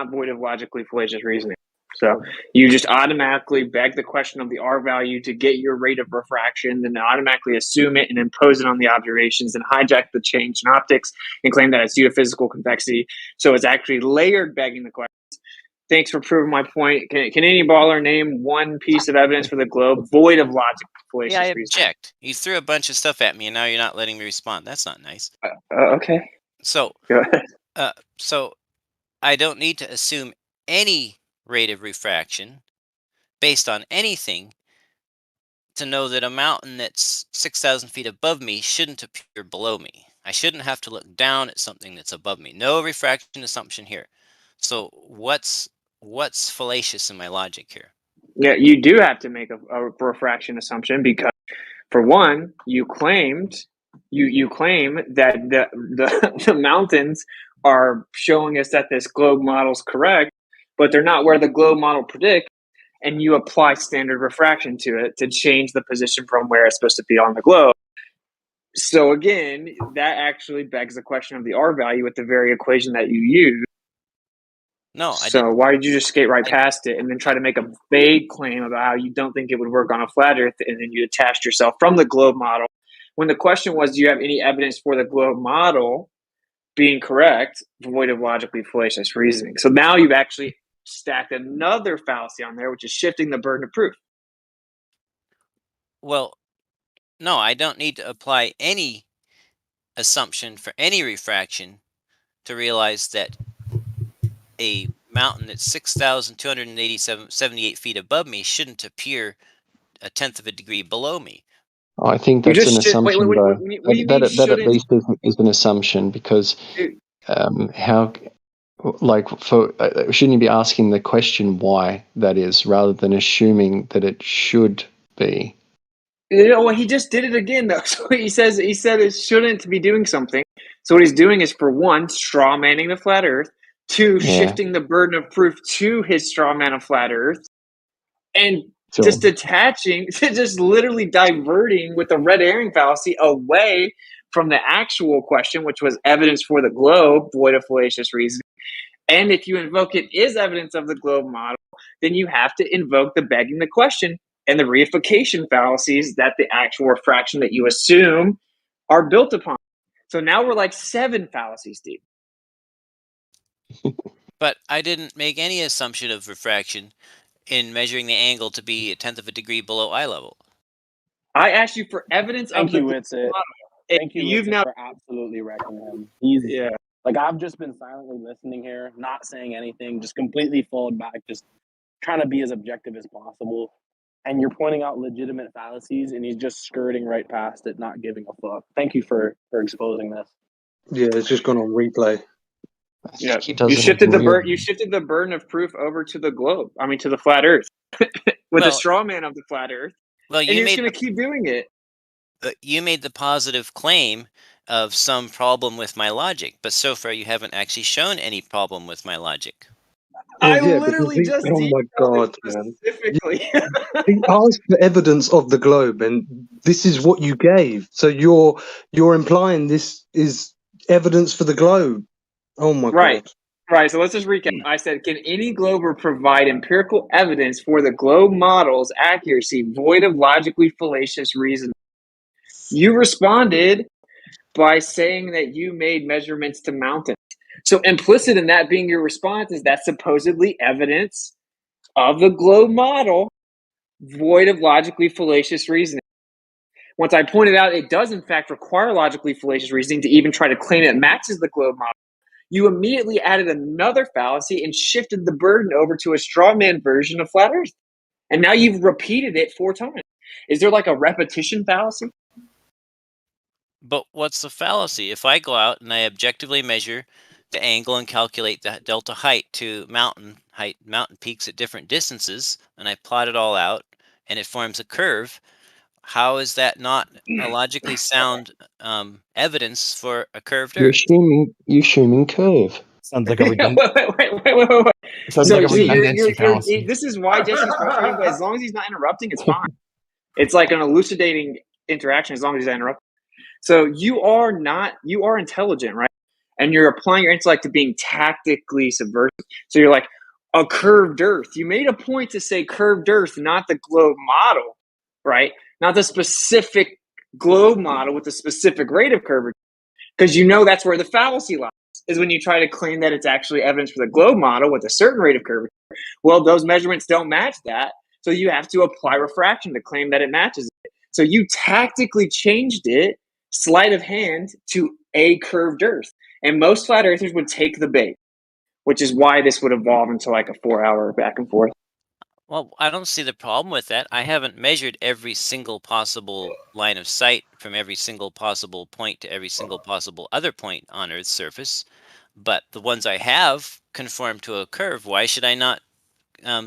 void of logically fallacious reasoning. So you just automatically beg the question of the R value to get your rate of refraction, then automatically assume it and impose it on the observations and hijack the change in optics and claim that it's due to physical convexity. So it's actually layered begging the questions. Thanks for proving my point. Can any baller name one piece of evidence for the globe void of logic, fallacious Yeah, I reasoning? object. You threw a bunch of stuff at me, and now you're not letting me respond. That's not nice. Okay. So, Go ahead. So I don't need to assume any rate of refraction based on anything to know that a mountain that's 6,000 feet above me shouldn't appear below me. I shouldn't have to look down at something that's above me. No refraction assumption here. So what's fallacious in my logic here? Yeah, you do have to make a refraction assumption because, for one, you claim that the mountains are showing us that this globe model is correct, but they're not where the globe model predicts, and you apply standard refraction to it to change the position from where it's supposed to be on the globe. So again, that actually begs the question of the R value with the very equation that you use. No, So why did you just skate right past it and then try to make a vague claim about how you don't think it would work on a flat Earth, and then you attached yourself from the globe model when the question was, do you have any evidence for the globe model being correct, void of logically fallacious reasoning? So now you've actually stacked another fallacy on there, which is shifting the burden of proof. Well, no, I don't need to apply any assumption for any refraction to realize that a mountain that's 6,278 feet above me shouldn't appear a tenth of a degree below me. I think that's an assumption, though. What do you mean That at least is an assumption, because how, like, shouldn't you be asking the question why that is, rather than assuming that it should be? Well, he just did it again, though. So he said it shouldn't be doing something. So what he's doing is, for one, straw manning the flat Earth. Two, shifting the burden of proof to his straw man of flat Earth, and just detaching, just literally diverting with the red herring fallacy away from the actual question, which was evidence for the globe, void of fallacious reasoning. And if you invoke it is evidence of the globe model, then you have to invoke the begging the question and the reification fallacies that the actual refraction that you assume are built upon. So now we're like 7 fallacies deep. But I didn't make any assumption of refraction in measuring the angle to be a tenth of a degree below eye level. I asked you for evidence of the Thank you, Witsit, for absolutely wrecking him. Like, I've just been silently listening here, not saying anything, just completely followed back, just trying to be as objective as possible. And you're pointing out legitimate fallacies, and he's just skirting right past it, not giving a fuck. Thank you for exposing this. Yeah, it's just gone on replay. Yeah, you shifted the burden of proof over to the globe. I mean, to the flat Earth, with a straw man of the flat Earth. Well, and you're just going to keep doing it. You made the positive claim of some problem with my logic, but so far you haven't actually shown any problem with my logic. I literally just oh my god, man! Specifically, he asked for evidence of the globe, and this is what you gave. So you're implying this is evidence for the globe. Oh my god! Right. So let's just recap. I said, can any glober provide empirical evidence for the globe model's accuracy, void of logically fallacious reasoning? You responded by saying that you made measurements to mountains. So implicit in that being your response is that supposedly evidence of the globe model, void of logically fallacious reasoning. Once I pointed out it does in fact require logically fallacious reasoning to even try to claim it matches the globe model, you immediately added another fallacy and shifted the burden over to a straw man version of flat Earth. And now you've repeated it 4 times. Is there like a repetition fallacy? But what's the fallacy? If I go out and I objectively measure the angle and calculate the delta height to mountain peaks at different distances, and I plot it all out, and it forms a curve, how is that not a logically sound evidence for a curved Earth? You're assuming curve. Sounds like a wait. Sounds like a redundancy fallacy. This is why Jesse's frustrated, but as long as he's not interrupting, it's fine. It's like an elucidating interaction as long as he's not interrupting. So you are intelligent, right? And you're applying your intellect to being tactically subversive. So you're like, a curved Earth. You made a point to say curved Earth, not the globe model, right? Not the specific globe model with the specific rate of curvature. Because you know that's where the fallacy lies, is when you try to claim that it's actually evidence for the globe model with a certain rate of curvature. Well, those measurements don't match that, so you have to apply refraction to claim that it matches it. So you tactically changed it, sleight of hand, to a curved Earth. And most flat earthers would take the bait, which is why this would evolve into like a 4-hour back and forth. Well, I don't see the problem with that. I haven't measured every single possible line of sight from every single possible point to every single possible other point on Earth's surface, but the ones I have conform to a curve. Why should I not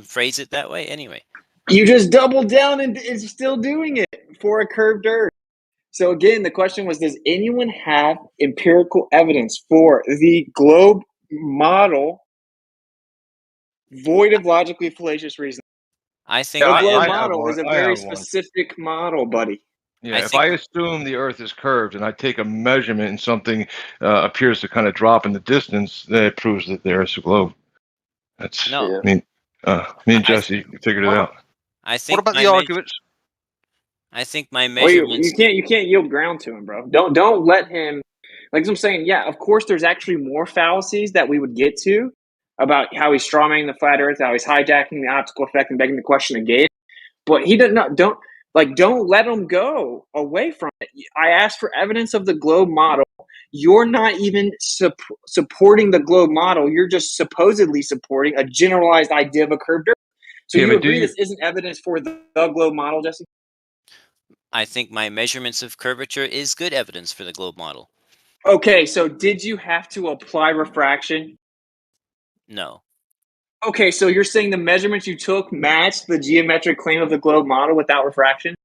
phrase it that way anyway? You just doubled down and is still doing it for a curved Earth. So again, the question was, does anyone have empirical evidence for the globe model void of logically fallacious reasoning? I think the Yeah, globe I have model one. is a I very have one. specific model, buddy. Yeah, I if think I assume the Earth is curved and I take a measurement and something appears to kind of drop in the distance, then it proves that the Earth's a globe. That's no. me and Jesse figured it out. I think What about my the arguments? I think my Well, measurements. you can't yield ground to him, bro. Don't let him. Like I'm saying, yeah, of course, there's actually more fallacies that we would get to about how he's strawmanning the flat Earth, how he's hijacking the optical effect and begging the question again. But he does not. Don't let him go away from it. I asked for evidence of the globe model. You're not even supporting the globe model. You're just supposedly supporting a generalized idea of a curved Earth. So Yeah, you but do agree you? this isn't evidence for the globe model, Jesse? I think my measurements of curvature is good evidence for the globe model. Okay, so did you have to apply refraction? No. Okay, so you're saying the measurements you took matched the geometric claim of the globe model without refraction?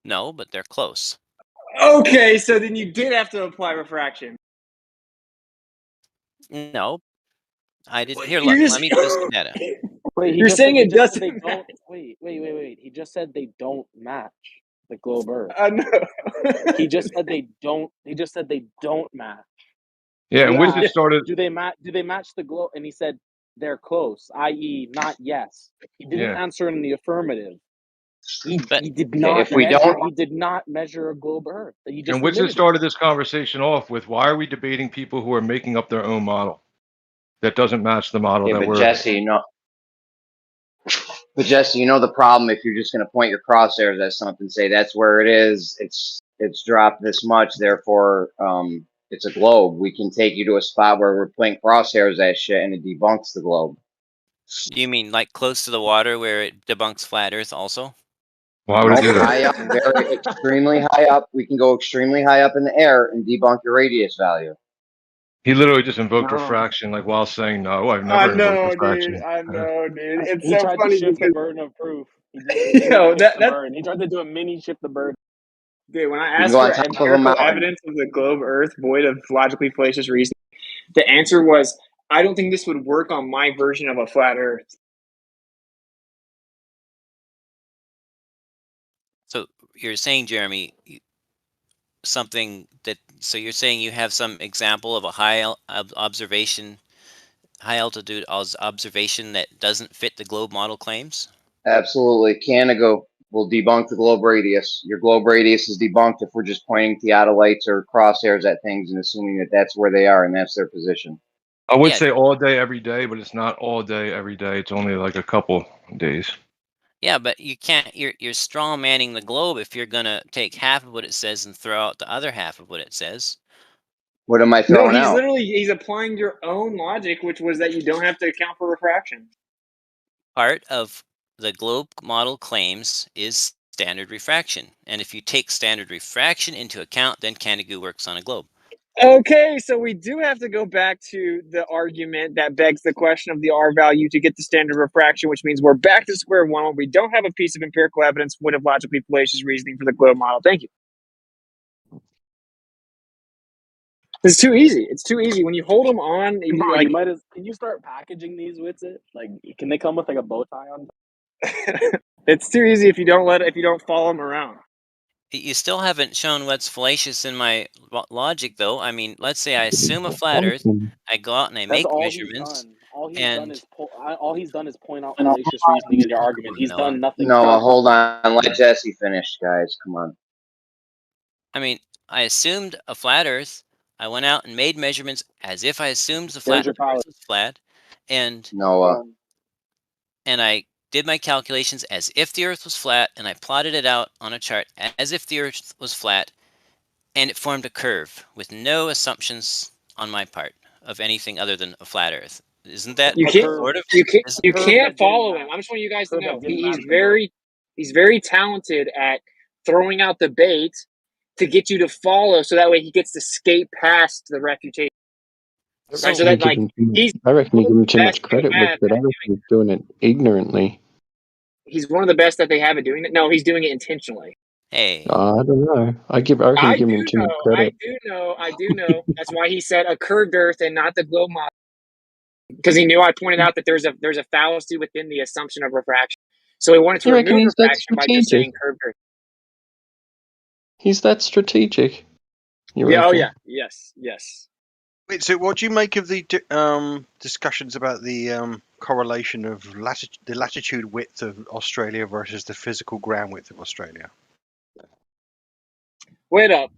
No, but they're close. Okay, so then you did have to apply refraction. No, I didn't. Here, You're look. just- Let me post the data. Wait, You're saying it doesn't they don't. Wait. He just said they don't match the globe Earth. No. He just said they don't. He just said they don't match. Yeah, He and Winston asked, started. Do they match the globe? And he said they're close, i.e., not yes. He didn't Yeah. answer in the affirmative. He did Okay, not if we measure. don't- He did not measure a globe Earth. He just And Winston admitted it. started this conversation off with, why are we debating people who are making up their own model that doesn't match the model Yeah, that but we're? Jesse, you know the problem if you're just going to point your crosshairs at something, say that's where it is. It's dropped this much, therefore it's a globe. We can take you to a spot where we're pointing crosshairs at shit and it debunks the globe. You mean like close to the water where it debunks flat Earth also? Why would it do that? High up, very extremely high up. We can go extremely high up in the air and debunk your radius value. He literally just invoked No. refraction, like while saying no. I've I never invoked know, refraction. dude. I know, dude. It's He so tried funny to shift the because burden of proof. He did that burden. He tried to do a mini shift the burden. dude. When I You can asked go for on top of a empirical mountain. evidence of the globe Earth void of logically fallacious reasoning, the answer was, I don't think this would work on my version of a flat Earth. So you're saying, Jeremy, something that. So you're saying you have some example of a high altitude observation that doesn't fit the globe model claims? Absolutely. Canago will debunk the globe radius. Your globe radius is debunked if we're just pointing theodolites or crosshairs at things and assuming that that's where they are and that's their position. I would Yeah. say all day, every day, but it's not all day, every day. It's only like a couple days. Yeah, but you can't. You're straw manning the globe if you're gonna take half of what it says and throw out the other half of what it says. What am I No, throwing out? he's applying your own logic, which was that you don't have to account for refraction. Part of the globe model claims is standard refraction, and if you take standard refraction into account, then Canigou works on a globe. Okay, so we do have to go back to the argument that begs the question of the R value to get the standard refraction, which means we're back to square one when we don't have a piece of empirical evidence would have logically fallacious reasoning for the globe model. Thank you. It's too easy. It's too easy. When you hold them on, You might as. Can you start packaging these with it? Like, can they come with like a bow tie on? It's too easy if you don't follow them around. You still haven't shown what's fallacious in my logic, though. I mean, let's say I assume a flat Earth, I go out and I That's make all measurements, All he's done is point out And fallacious reasoning in your argument. He's done nothing. No, hold on. Let Jesse finish, guys. Come on. I mean, I assumed a flat Earth. I went out and made measurements as if I assumed the flat Earth was flat, and Noah. and I did my calculations as if the Earth was flat, and I plotted it out on a chart as if the Earth was flat, and it formed a curve with no assumptions on my part of anything other than a flat Earth. Isn't that You can't sort of? you can't follow him. I just want you guys to know he's very talented at throwing out the bait to get you to follow, so that way he gets to skate past the refutation. So, Right, so that like I reckon you give him too much best they credit with have it. I reckon he's doing it ignorantly. he's one of the best that they have at doing it. No, he's doing it intentionally. hey, I don't know. I reckon you give him too much credit. I do know. That's why he said a curved Earth and not the globe model, because he knew I pointed out that there's a fallacy within the assumption of refraction. So he wanted to You reckon remove he's that refraction by just saying strategic? curved Earth. He's that strategic. You Yeah. Oh reckon? yeah. Yes. Wait, so what do you make of the discussions about the correlation of the latitude width of Australia versus the physical ground width of Australia? Wait up.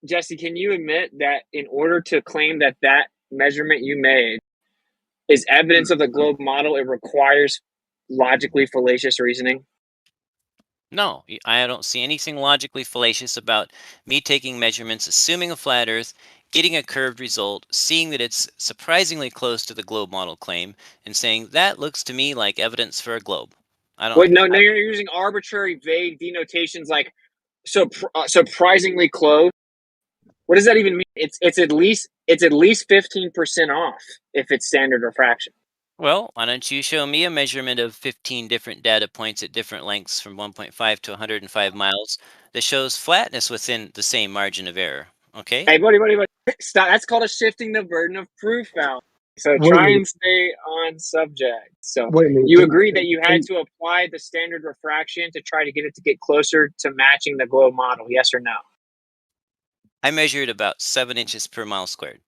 Jesse, can you admit that in order to claim that measurement you made is evidence of the globe model, it requires logically fallacious reasoning? no, I don't see anything logically fallacious about me taking measurements, assuming a flat Earth, getting a curved result, seeing that it's surprisingly close to the globe model claim, and saying that looks to me like evidence for a globe. I don't. Wait, no, you're using arbitrary, vague denotations like surprisingly close. What does that even mean? It's at least 15% off if it's standard refraction. Well, why don't you show me a measurement of 15 different data points at different lengths from 1.5 to 105 miles that shows flatness within the same margin of error? Okay. Hey, buddy, stop. That's called a shifting the burden of proof foul. So try and stay on subject. So you agree that you had to apply the standard refraction to try to get it to get closer to matching the globe model, yes or no? I measured about 7 inches per mile squared.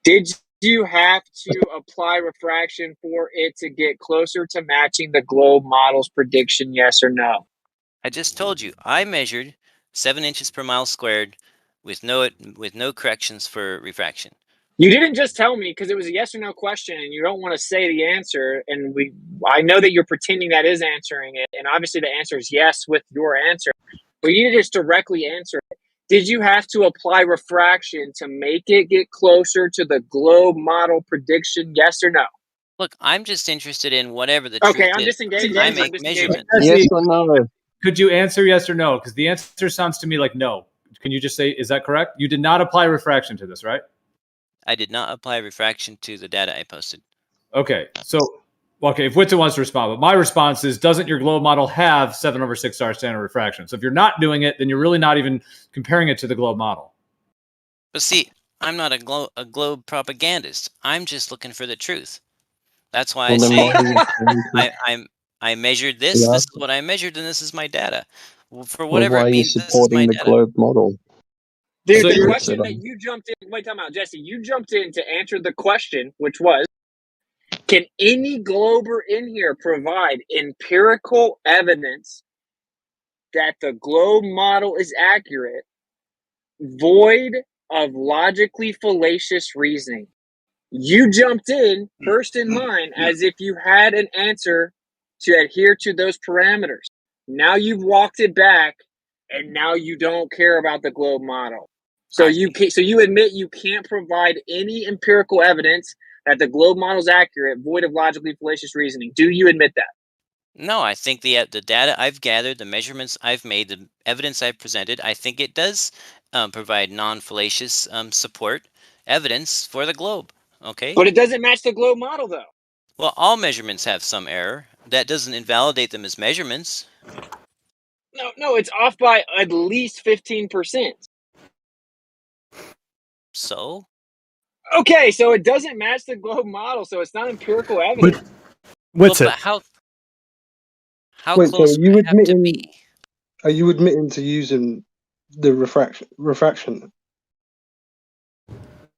Did you have to apply refraction for it to get closer to matching the globe model's prediction, yes or no? I just told you I measured 7 inches per mile squared with no corrections for refraction. You didn't just tell me, because it was a yes or no question and you don't want to say the answer, and I know that you're pretending that is answering it, and obviously the answer is yes with your answer, but you need to just directly answer it. Did you have to apply refraction to make it get closer to the globe model prediction, yes or no? Look, I'm just interested in whatever the truth is. Okay, I'm disengaged. I make measurements. Yes or no? Could you answer yes or no? Because the answer sounds to me like no. Can you just say, is that correct? You did not apply refraction to this, right? I did not apply refraction to the data I posted. Okay, if Whitson wants to respond, but my response is, doesn't your globe model have 7/6 star standard refraction? So if you're not doing it, then you're really not even comparing it to the globe model. But see, I'm not a globe propagandist. I'm just looking for the truth. That's why I measured this. Yeah. This is what I measured, and this is my data. Well, for Well, whatever why it are you means, this is supporting my the data. globe model? Dude, the question that you jumped in, wait, time out, Jesse, you jumped in to answer the question, which was, can any glober in here provide empirical evidence that the globe model is accurate, void of logically fallacious reasoning? You jumped in first in line as if you had an answer to adhere to those parameters. Now you've walked it back, and now you don't care about the globe model. So you admit you can't provide any empirical evidence that the globe model is accurate, void of logically fallacious reasoning. Do you admit that? No, I think the data I've gathered, the measurements I've made, the evidence I've presented, I think it does provide non-fallacious support evidence for the globe. Okay. But it doesn't match the globe model, though. Well, all measurements have some error. That doesn't invalidate them as measurements. No, it's off by at least 15%. So? Okay, so it doesn't match the globe model, so it's not empirical evidence. What's it? But how Wait, close so are you would it have to admitting? be? Are you admitting to using the refraction?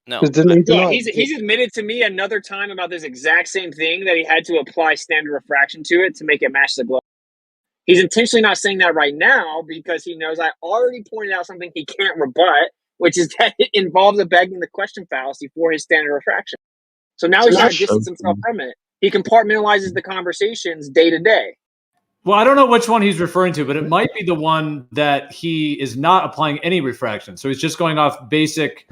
No. He's admitted to me another time about this exact same thing, that he had to apply standard refraction to it to make it match the globe. He's intentionally not saying that right now because he knows I already pointed out something he can't rebut, which is that it involves a begging the question fallacy for his standard refraction. So now he's trying to distance himself from it. He compartmentalizes the conversations day to day. Well, I don't know which one he's referring to, but it might be the one that he is not applying any refraction. So he's just going off basic,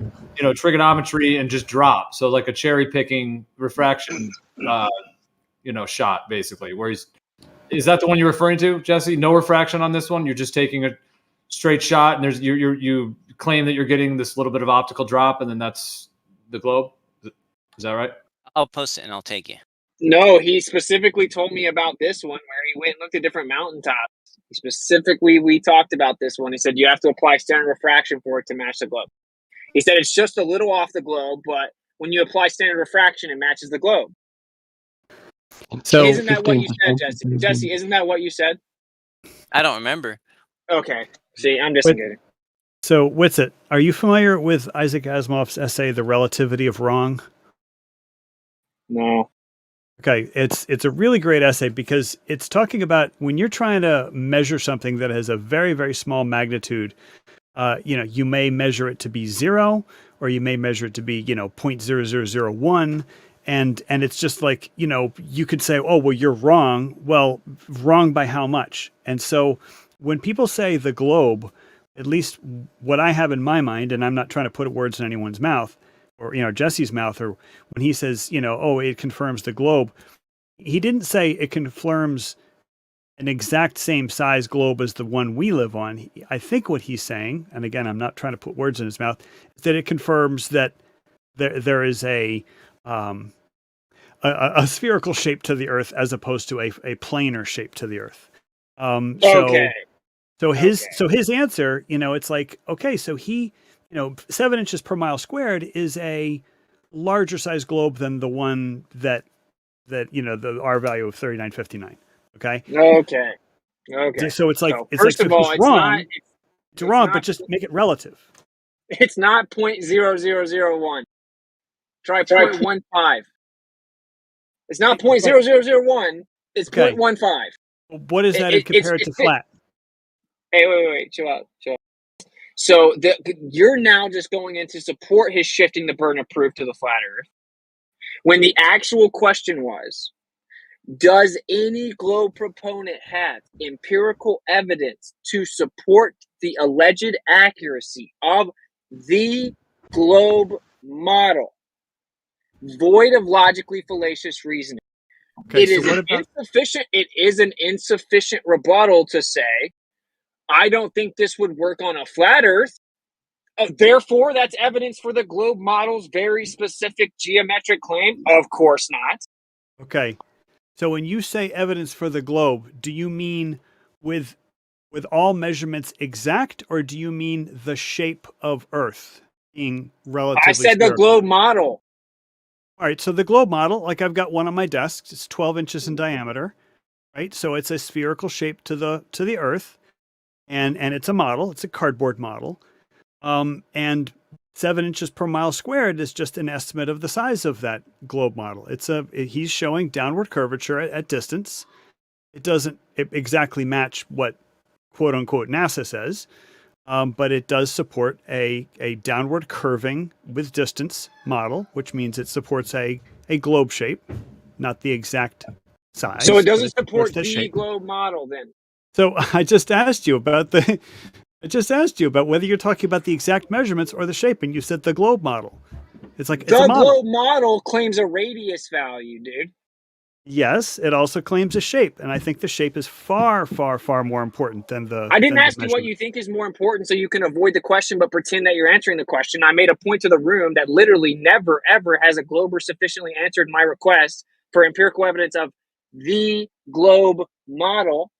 trigonometry and just drop. So like a cherry picking refraction, shot basically. Is that the one you're referring to, Jesse? No refraction on this one. You're just taking a straight shot, and you claim that you're getting this little bit of optical drop, and then that's the globe. Is that right? I'll post it and I'll take you. No, he specifically told me about this one where he went and looked at different mountaintops. We talked about this one. He said you have to apply standard refraction for it to match the globe. He said it's just a little off the globe, but when you apply standard refraction, it matches the globe. So isn't that what you said, Jesse? Jesse, isn't that what you said? I don't remember. Okay. See, I'm disengaging. So, Whitsitt, are you familiar with Isaac Asimov's essay, The Relativity of Wrong? No. Okay, it's a really great essay because it's talking about when you're trying to measure something that has a very, very small magnitude, you may measure it to be 0, or you may measure it to be, 0.0001. And it's just like, you could say, oh, well, you're wrong. Well, wrong by how much? And so when people say the globe, at least what I have in my mind, and I'm not trying to put words in anyone's mouth, or, Jesse's mouth, or when he says, oh, it confirms the globe, he didn't say it confirms an exact same size globe as the one we live on. I think what he's saying, and again, I'm not trying to put words in his mouth, is that it confirms that there is a spherical shape to the Earth as opposed to a planar shape to the Earth. So his answer, it's like, okay, so he, 7 inches per mile squared is a larger size globe than the one that the R value of 3959. Okay. Okay. So it's like, first of all, it's wrong. It's wrong, but just make it relative. It's not 0.0001. Try 0.15. It's not 0.0001. It's 0.15. What is that compared to flat? Hey, wait, chill out. So you're now just going in to support his shifting the burden of proof to the flat Earth. When the actual question was, does any globe proponent have empirical evidence to support the alleged accuracy of the globe model, void of logically fallacious reasoning? Okay, It is an insufficient rebuttal to say, I don't think this would work on a flat Earth. Therefore, that's evidence for the globe model's very specific geometric claim. Of course not. Okay. So when you say evidence for the globe, do you mean with all measurements exact, or do you mean the shape of Earth being relatively I said spherical? The globe model. All right. So the globe model, like I've got one on my desk, it's 12 inches in diameter, right? So it's a spherical shape to the Earth, and it's a model. It's a cardboard model. And 7 inches per mile squared is just an estimate of the size of that globe model. He's showing downward curvature at distance. It doesn't exactly match what quote unquote NASA says, but it does support a downward curving with distance model, which means it supports a globe shape, not the exact size. So it doesn't support the globe model then. So I just asked you about whether you're talking about the exact measurements or the shape, and you said the globe model. It's like the globe model claims a radius value, dude. Yes, it also claims a shape, and I think the shape is far, far, far more important than the. I didn't ask you what you think is more important, so you can avoid the question, but pretend that you're answering the question. I made a point to the room that literally never, ever has a glober sufficiently answered my request for empirical evidence of the globe model,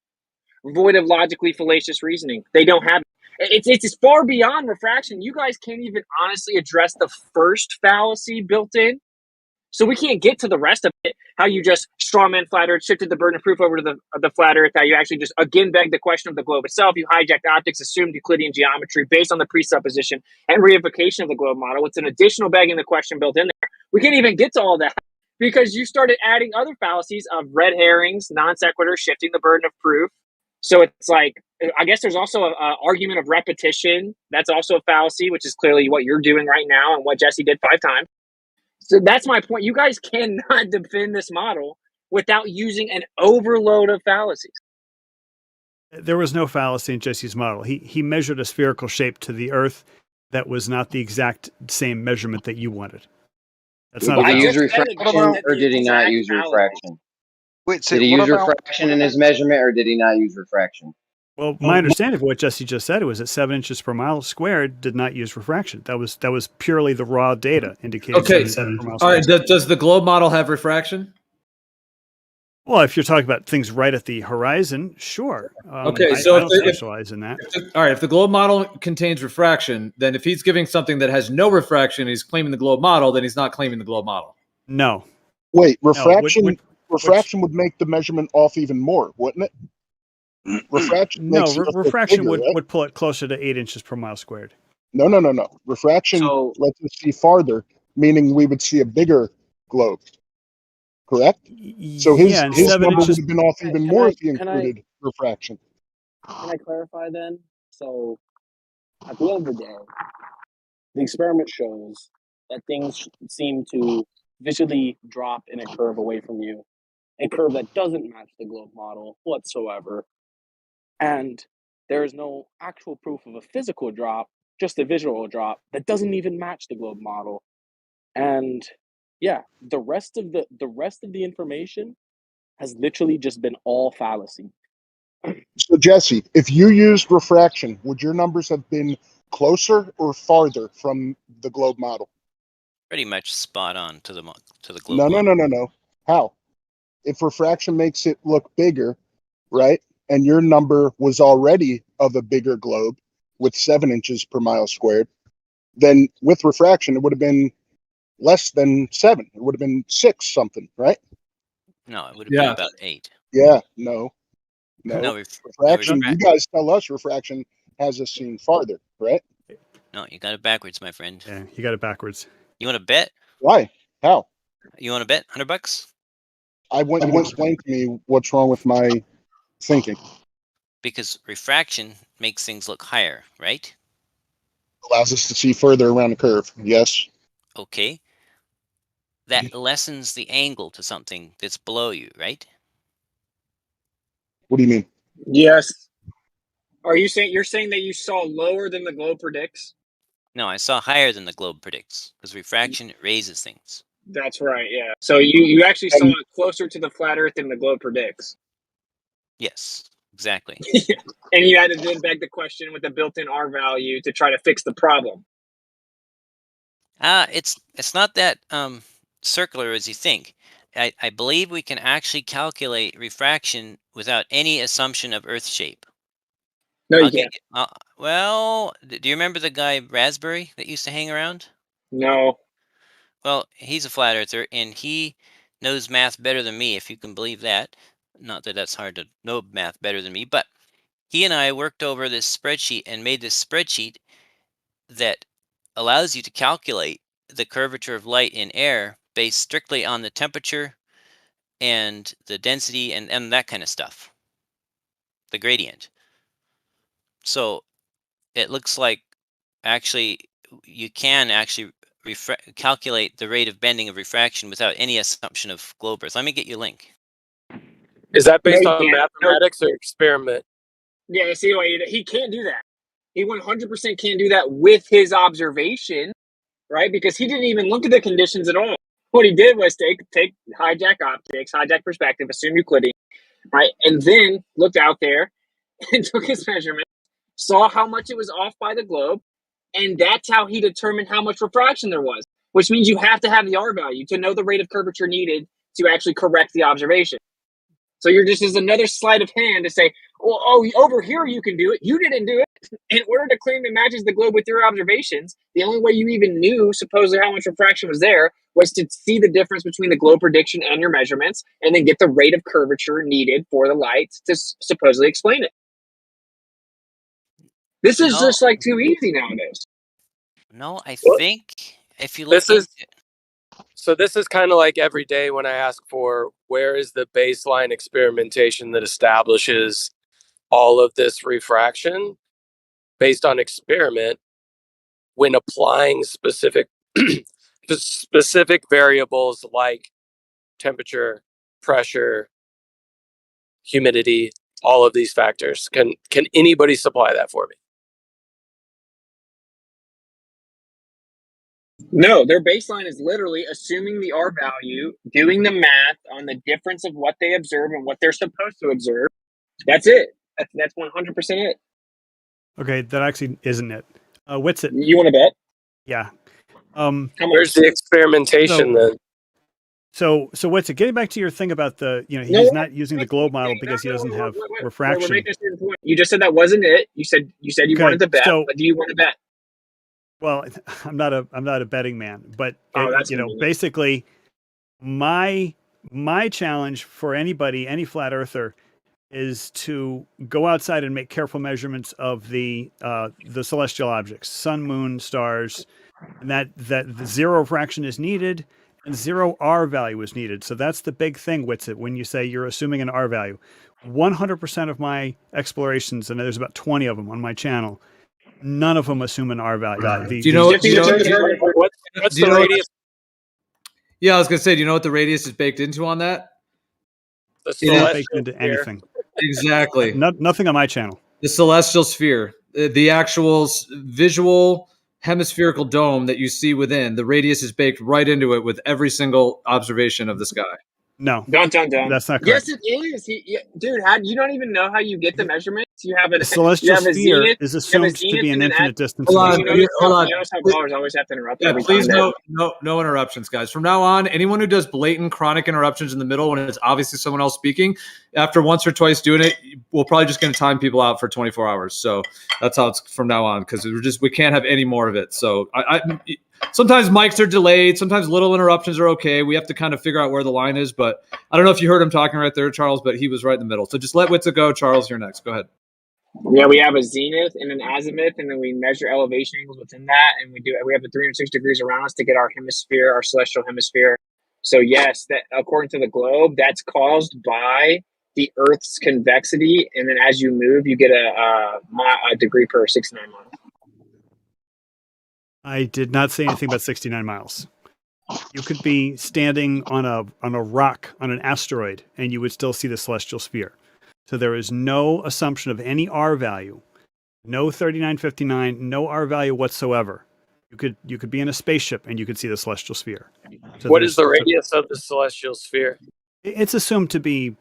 void of logically fallacious reasoning. They don't have it. It's far beyond refraction. You guys can't even honestly address the first fallacy built in. So we can't get to the rest of it. How you just strawman flat Earth, shifted the burden of proof over to the flat Earth. How you actually just again beg the question of the globe itself. You hijacked optics, assumed Euclidean geometry based on the presupposition and reification of the globe model. It's an additional begging the question built in there. We can't even get to all that because you started adding other fallacies of red herrings, non sequitur, shifting the burden of proof. So it's like, I guess there's also an argument of repetition. That's also a fallacy, which is clearly what you're doing right now and what Jesse did 5 times. So that's my point. You guys cannot defend this model without using an overload of fallacies. There was no fallacy in Jesse's model. He measured a spherical shape to the Earth that was not the exact same measurement that you wanted. That's not. Did he use just said refraction that or the did he not exact use fallacy. refraction? Wait, so Did he what use about refraction in his measurement or did he not use refraction? Well, my understanding of what Jesse just said was that 7 inches per mile squared did not use refraction. That was purely the raw data indicating Okay. 7 inches per mile All right. squared. Does the globe model have refraction? Well, if you're talking about things right at the horizon, sure. Okay, I don't specialize in that. All right, if the globe model contains refraction, then if he's giving something that has no refraction, he's claiming the globe model, then he's not claiming the globe model. No. Wait, refraction would make the measurement off even more, wouldn't it? Refraction makes it refraction bigger, right? would pull it closer to 8 inches per mile squared. No. Refraction lets us see farther, meaning we would see a bigger globe. Correct? So his number would have been off even more if he included refraction. Can I clarify then? So, at the end of the day, the experiment shows that things seem to visually drop in a curve away from you, a curve that doesn't match the globe model whatsoever. And there is no actual proof of a physical drop, just a visual drop that doesn't even match the globe model. And yeah, the rest of the information has literally just been all fallacy. So Jesse, if you used refraction, would your numbers have been closer or farther from the globe model? Pretty much spot on to the globe. No. How? If refraction makes it look bigger, right? And your number was already of a bigger globe with 7 inches per mile squared, then with refraction, it would have been less than 7. It would have been 6 something, right? No, it would have been about 8. Yeah, no. Refraction. You guys tell us refraction has us seeing farther, right? No, you got it backwards, my friend. Yeah, you got it backwards. You want to bet? Why? How? You want to bet $100? I want you to explain to me what's wrong with my thinking. Because refraction makes things look higher, right? Allows us to see further around the curve. Yes. Okay. That lessens the angle to something that's below you, right? What do you mean? Yes. Are you saying that you saw lower than the globe predicts? No, I saw higher than the globe predicts because refraction raises things. That's right, yeah. So you actually saw it closer to the flat Earth than the globe predicts. Yes, exactly. And you had to then beg the question with the built-in R value to try to fix the problem. It's not that circular as you think. I believe we can actually calculate refraction without any assumption of Earth shape. No, you can't. Well, do you remember the guy Raspberry that used to hang around? No. Well, he's a flat earther, and he knows math better than me, if you can believe that. Not that that's hard to know math better than me, but he and I worked over this spreadsheet and made this spreadsheet that allows you to calculate the curvature of light in air based strictly on the temperature and the density and that kind of stuff, the gradient. So it looks like actually you can actually calculate the rate of bending of refraction without any assumption of globe Earth. Let me get you a link. Is that based on mathematics or experiment? Yeah, see, he can't do that. He 100% can't do that with his observation, right? Because he didn't even look at the conditions at all. What he did was take hijack optics, hijack perspective, assume Euclidean, right? And then looked out there and took his measurement, saw how much it was off by the globe, and that's how he determined how much refraction there was, which means you have to have the R value to know the rate of curvature needed to actually correct the observation. So you're just as another sleight of hand to say, well, over here you can do it. You didn't do it. In order to claim it matches the globe with your observations, the only way you even knew supposedly how much refraction was there was to see the difference between the globe prediction and your measurements and then get the rate of curvature needed for the light to supposedly explain it. This is just like too easy nowadays. No, I think if you look So this is kind of like every day when I ask for where is the baseline experimentation that establishes all of this refraction based on experiment when applying specific variables like temperature pressure, humidity, all of these factors. Can anybody supply that for me? No, their baseline is literally assuming the R value, doing the math on the difference of what they observe and what they're supposed to observe. That's it. That's 100% it. Okay, that actually isn't it. What's it? You want to bet? Yeah. Where's the experimentation then? So what's it? Getting back to your thing about the, he's not using the globe model because he doesn't have refraction. We're making a certain point. You just said that wasn't it. You said you wanted to bet, but do you want to bet? Well, I'm not a betting man, but that's basically my challenge for anybody, any flat earther, is to go outside and make careful measurements of the celestial objects, sun, moon, stars, and that the zero refraction is needed and zero R value is needed. So that's the big thing with it when you say you're assuming an R value. 100% of my explorations, and there's about 20 of them on my channel, none of them assume an R value. Do you know what's the radius? Yeah, I was gonna say, do you know what the radius is baked into on that? It's not baked into anything. Exactly. Nothing on my channel. The celestial sphere, the actual visual hemispherical dome that you see within, the radius is baked right into it with every single observation of the sky. No. Don't. That's not correct. Yes, it is. Dude, you don't even know how you get the measurements. You have The celestial sphere is assumed to be an infinite distance. Hold on. You notice how callers always have to interrupt. Yeah, please no interruptions, guys. From now on, anyone who does blatant chronic interruptions in the middle when it's obviously someone else speaking, after once or twice doing it, we're probably just going to time people out for 24 hours. So that's how it's from now on, because we can't have any more of it. So sometimes mics are delayed. Sometimes little interruptions are okay. We have to kind of figure out where the line is. But I don't know if you heard him talking right there, Charles, but he was right in the middle. So just let Witsa go. Charles, you're next. Go ahead. Yeah, we have a zenith and an azimuth, and then we measure elevation angles within that, and we have the 306 degrees around us to get our hemisphere, our celestial hemisphere. So yes, that according to the globe, that's caused by the Earth's convexity, and then as you move, you get a degree per 69 miles. I did not say anything about 69 miles. You could be standing on a rock on an asteroid, and you would still see the celestial sphere. So there is no assumption of any R value, no 3959, no R value whatsoever. You could be in a spaceship and you could see the celestial sphere. So what is the radius of the celestial sphere? It's assumed to be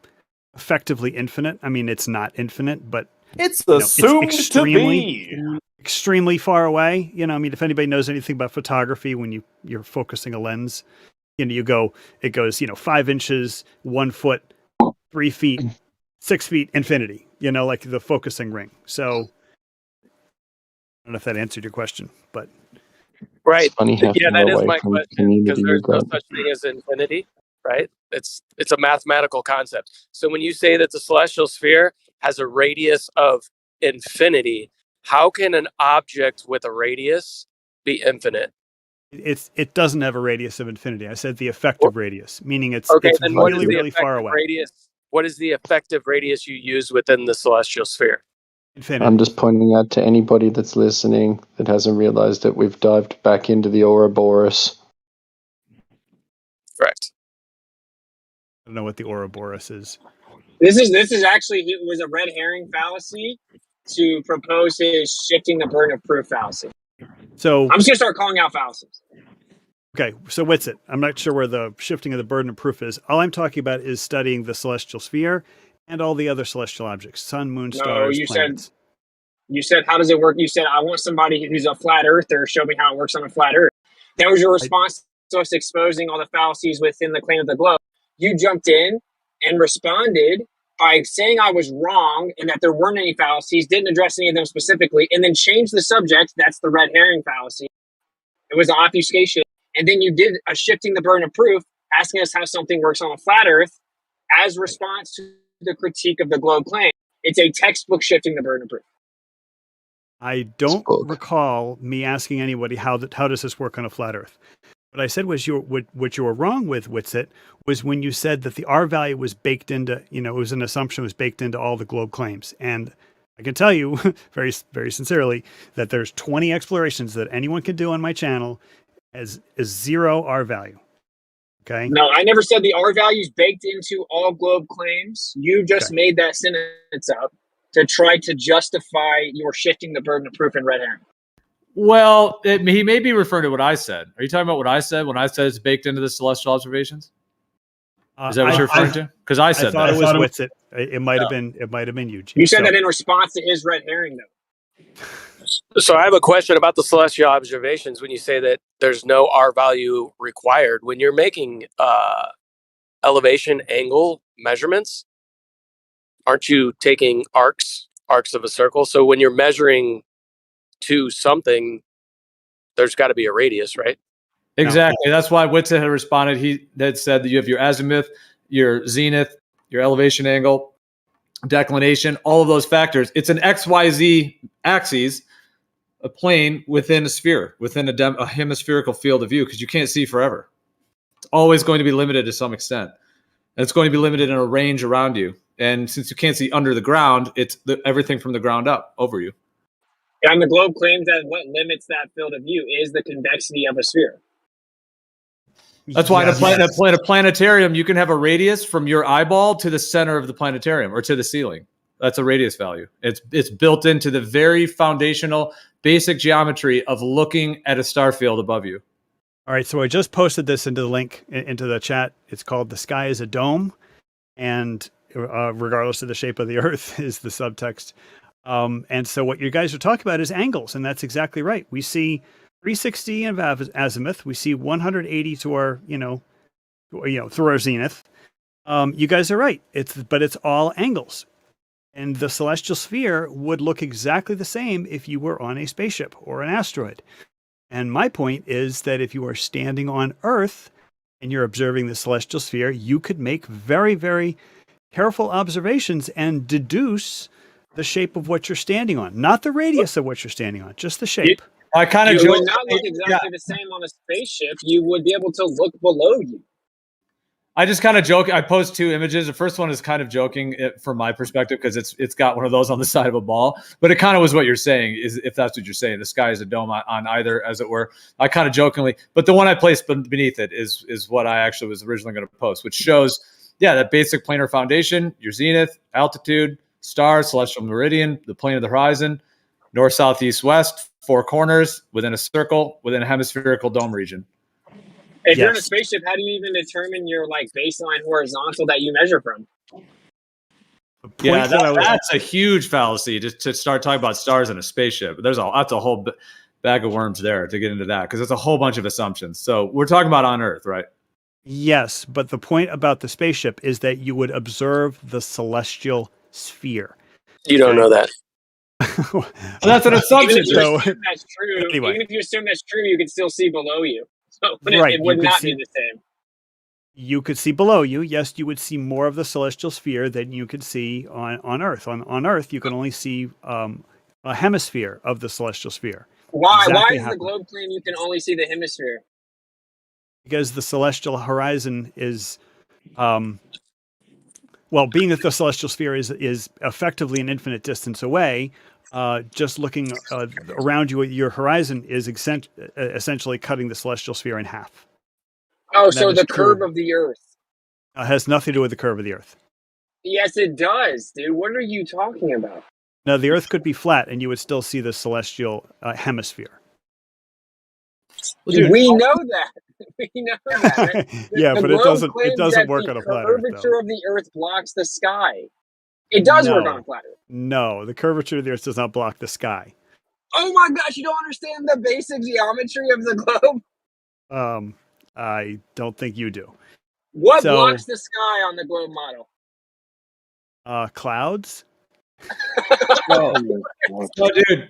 effectively infinite. I mean, it's not infinite, but it's assumed to be extremely far away. I mean, if anybody knows anything about photography, when you're focusing a lens, it goes 5 inches, 1 foot, 3 feet. 6 feet, infinity, like the focusing ring. So I don't know if that answered your question, but. Right. Funny Yeah, that is my question, because there's no such thing as infinity, right? It's a mathematical concept. So when you say that the celestial sphere has a radius of infinity, how can an object with a radius be infinite? It doesn't have a radius of infinity. I said the effective radius, meaning it's really, really far away. What is the effective radius you use within the celestial sphere? Infinity. I'm just pointing out to anybody that's listening that hasn't realized that we've dived back into the Ouroboros. Correct. I don't know what the Ouroboros is. This is actually, it was a red herring fallacy to propose his shifting the burden of proof fallacy. So I'm just gonna start calling out fallacies. Okay, so what's it? I'm not sure where the shifting of the burden of proof is. All I'm talking about is studying the celestial sphere and all the other celestial objects, sun, moon, stars, planets. You said, how does it work? You said, I want somebody who's a flat earther show me how it works on a flat earth. That was your response to us exposing all the fallacies within the claim of the globe. You jumped in and responded by saying I was wrong and that there weren't any fallacies, didn't address any of them specifically, and then changed the subject. That's the red herring fallacy. It was an obfuscation. And then you did a shifting the burden of proof, asking us how something works on a flat earth as response to the critique of the globe claim. It's a textbook shifting the burden of proof. I don't recall me asking anybody how does this work on a flat earth. What I said was what you were wrong with Witsit was when you said that the R value was baked into, it was an assumption was baked into all the globe claims. And I can tell you very, very sincerely that there's 20 explorations that anyone can do on my channel as zero R value. Okay. No, I never said the R value is baked into all globe claims. You just made that sentence up to try to justify your shifting the burden of proof in red herring. Well, he may be referring to what I said. Are you talking about what I said when I said it's baked into the celestial observations? Is that what you're referring to? Because I said I thought that. it was Witsit. It might have been. It might have been Eugene. You said that in response to his red herring, though. So I have a question about the celestial observations. When you say that there's no R value required, when you're making elevation angle measurements, aren't you taking arcs of a circle? So when you're measuring to something, there's got to be a radius, right? Exactly. That's why Witsit had responded. He had said that you have your azimuth, your zenith, your elevation angle, declination, all of those factors. It's an XYZ axis, a plane within a sphere, within a hemispherical field of view, because you can't see forever. It's always going to be limited to some extent. And it's going to be limited in a range around you. And since you can't see under the ground, it's everything from the ground up over you. And the globe claims that what limits that field of view is the convexity of a sphere. That's why in a planetarium, you can have a radius from your eyeball to the center of the planetarium or to the ceiling. That's a radius value. It's built into the very foundational basic geometry of looking at a star field above you. All right, so I just posted this into the link into the chat. It's called "The Sky is a Dome," and regardless of the shape of the Earth is the subtext. And so what you guys are talking about is angles, and that's exactly right. We see 360 of azimuth. We see 180 to our, through our zenith. You guys are right. But it's all angles. And the celestial sphere would look exactly the same if you were on a spaceship or an asteroid. And my point is that if you are standing on Earth and you're observing the celestial sphere, you could make very, very careful observations and deduce the shape of what you're standing on, not the radius of what you're standing on, just the shape. I kind of You would not look exactly the same on a spaceship. You would be able to look below you. I just kind of joke. I post two images. The first one is kind of joking from my perspective because it's got one of those on the side of a ball. But it kind of was what you're saying, is if that's what you're saying. The sky is a dome on either, as it were. I kind of jokingly, but the one I placed beneath it is what I actually was originally going to post, which shows, that basic planar foundation, your zenith, altitude, stars, celestial meridian, the plane of the horizon, north, south, east, west, four corners within a circle, within a hemispherical dome region. If you're in a spaceship, how do you even determine your baseline horizontal that you measure from? Yeah, that's a huge fallacy to start talking about stars in a spaceship. That's a whole bag of worms there to get into that, because it's a whole bunch of assumptions. So we're talking about on Earth, right? Yes, but the point about the spaceship is that you would observe the celestial sphere. You don't know that. Well, that's an assumption. Even if that's true, even if you assume that's true, you can still see below you. So it would not be the same. You could see below you. Yes, you would see more of the celestial sphere than you could see on Earth. On Earth, you can only see a hemisphere of the celestial sphere. Why? Why is the globe claim you can only see the hemisphere? Because the celestial horizon is, being that the celestial sphere is effectively an infinite distance away, just looking around you at your horizon is essentially cutting the celestial sphere in half. Oh, so the curve of the Earth has nothing to do with the curve of the Earth. Yes, it does, dude. What are you talking about? No, the Earth could be flat, and you would still see the celestial hemisphere. Well, dude, we know that. We know that. But it doesn't work on a flat Earth. The curvature of the Earth blocks the sky. It does work on a flat Earth. No, the curvature of the Earth does not block the sky. Oh my gosh, you don't understand the basic geometry of the globe? I don't think you do. What blocks the sky on the globe model? Clouds. No, dude,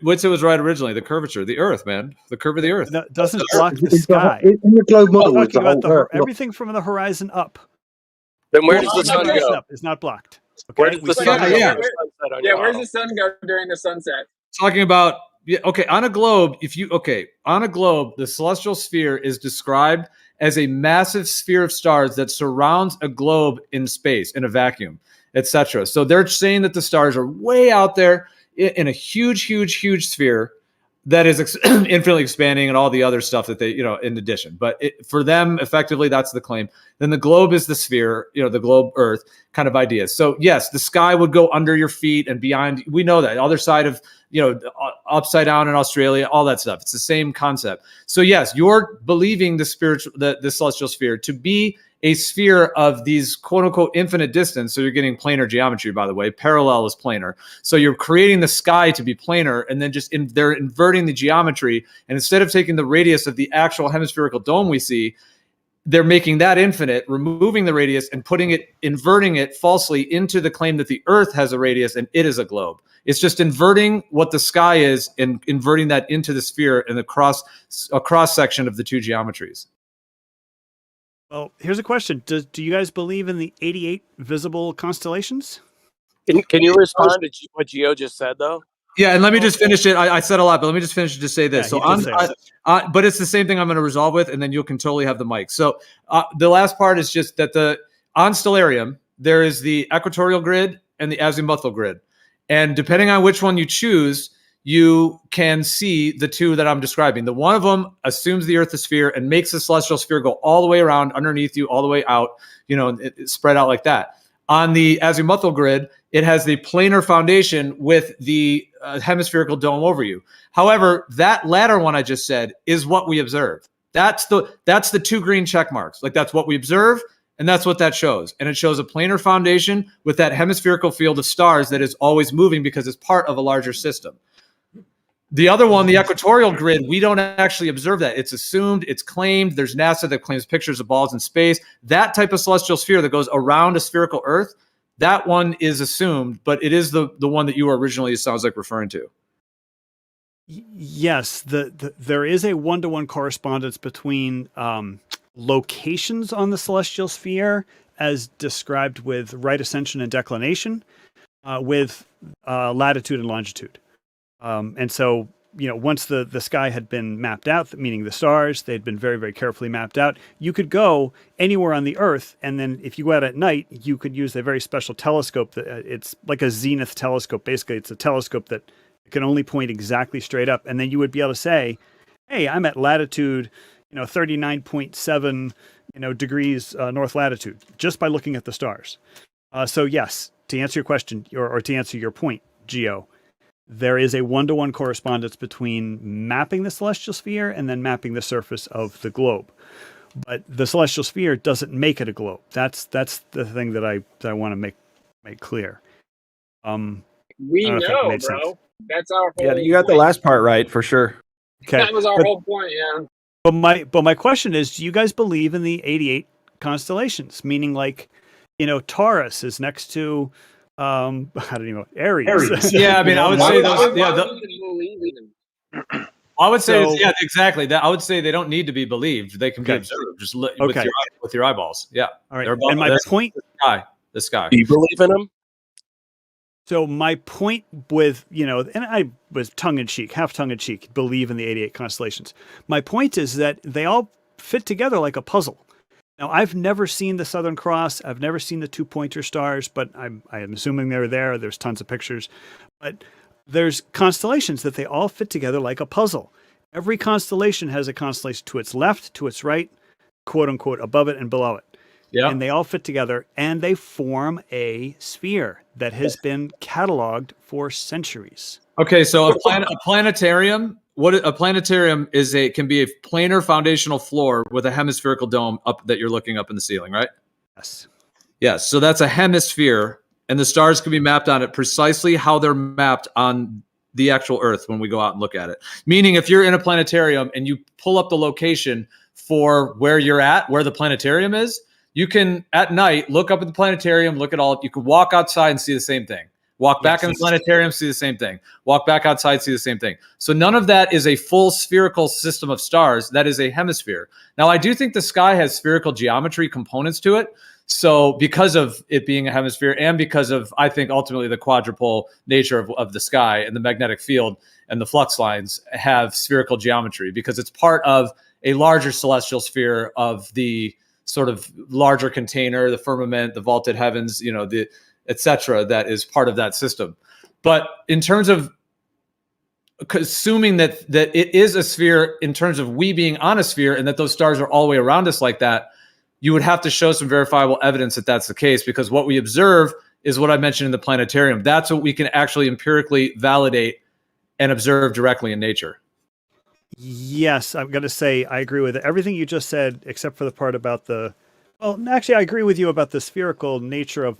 Witsit was right originally. The curvature, the Earth, man, the curve of the Earth doesn't block the sky. In the globe model, I'm talking about everything from the horizon up. Then where does the sun go? It's not blocked. Okay? Where does the sun go? Where's the sun go during the sunset? Talking about on a globe. On a globe, the celestial sphere is described as a massive sphere of stars that surrounds a globe in space, in a vacuum, etc. So they're saying that the stars are way out there in a huge, huge, huge sphere that is infinitely expanding and all the other stuff that they, in addition. But for them, effectively, that's the claim. Then the globe is the sphere, the globe Earth kind of ideas. So yes, the sky would go under your feet and behind. We know that. Other side of, upside down in Australia, all that stuff. It's the same concept. So yes, you're believing the celestial sphere to be a sphere of these quote unquote infinite distance. So you're getting planar geometry, by the way. Parallel is planar. So you're creating the sky to be planar, and then they're inverting the geometry. And instead of taking the radius of the actual hemispherical dome we see, they're making that infinite, removing the radius and inverting it falsely into the claim that the Earth has a radius and it is a globe. It's just inverting what the sky is and inverting that into the sphere and a cross section of the two geometries. Well, here's a question. Do you guys believe in the 88 visible constellations? Can you respond to what Gio just said, though? Yeah, and let me just finish it. I said a lot, but let me just finish to say this. Yeah, but it's the same thing I'm going to resolve with, and then you can totally have the mic. So the last part is just that on Stellarium, there is the equatorial grid and the azimuthal grid. And depending on which one you choose, you can see the two that I'm describing. The one of them assumes the Earth is a sphere and makes the celestial sphere go all the way around underneath you, all the way out, it spread out like that. On the azimuthal grid, it has the planar foundation with the hemispherical dome over you. However, that latter one I just said is what we observe. That's the two green check marks. Like, that's what we observe, and that's what that shows. And it shows a planar foundation with that hemispherical field of stars that is always moving because it's part of a larger system. The other one, the equatorial grid, we don't actually observe that. It's assumed, it's claimed. There's NASA that claims pictures of balls in space. That type of celestial sphere that goes around a spherical Earth, that one is assumed, but it is the one that you were originally, it sounds like, referring to. Yes, there is a one-to-one correspondence between locations on the celestial sphere as described with right ascension and declination with latitude and longitude. And so, once the sky had been mapped out, meaning the stars, they'd been very, very carefully mapped out. You could go anywhere on the Earth, and then if you go out at night, you could use a very special telescope. It's like a zenith telescope. Basically, it's a telescope that can only point exactly straight up, and then you would be able to say, "Hey, I'm at latitude, 39.7, degrees north latitude," just by looking at the stars. So yes, to answer your question or to answer your point, Gio, there is a one-to-one correspondence between mapping the celestial sphere and then mapping the surface of the globe. But the celestial sphere doesn't make it a globe. That's the thing that I want to make clear. We know, bro. Sense. That's our whole Yeah, you got the last part right for sure. Okay. That was our whole point, yeah. But my question is, do you guys believe in the 88 constellations? Meaning, like, Taurus is next to I don't even know, Aries. Yeah, I mean, I would say those. I would say, yeah, exactly. That I would say they don't need to be believed; they can be observed just with your eyeballs. Yeah. All right. And my point, the sky. Do you believe in them? So my point with and I was half tongue in cheek, believe in the 88 constellations. My point is that they all fit together like a puzzle. Now, I've never seen the Southern Cross. I've never seen the two pointer stars, but I am assuming they're there. There's tons of pictures. But there's constellations that they all fit together like a puzzle. Every constellation has a constellation to its left, to its right, quote unquote, above it and below it. Yeah. And they all fit together and they form a sphere that has been cataloged for centuries. Okay, so a planetarium. What a planetarium is can be a planar foundational floor with a hemispherical dome up that you're looking up in the ceiling, right? Yes. Yes. So that's a hemisphere, and the stars can be mapped on it precisely how they're mapped on the actual Earth when we go out and look at it. Meaning, if you're in a planetarium and you pull up the location for where you're at, where the planetarium is, you can at night look up at the planetarium, look at all. You can walk outside and see the same thing. Walk back in the planetarium, see the same thing. Walk back outside, see the same thing. So none of that is a full spherical system of stars. That is a hemisphere. Now, I do think the sky has spherical geometry components to it. So because of it being a hemisphere and because of, I think, ultimately the quadrupole nature of the sky and the magnetic field and the flux lines have spherical geometry because it's part of a larger celestial sphere of the sort of larger container, the firmament, the vaulted heavens, etc. that is part of that system. But in terms of assuming that it is a sphere in terms of we being on a sphere and that those stars are all the way around us like that, you would have to show some verifiable evidence that that's the case, because what we observe is what I mentioned in the planetarium. That's what we can actually empirically validate and observe directly in nature. Yes, I'm going to say I agree with everything you just said, except for the part about actually, I agree with you about the spherical nature of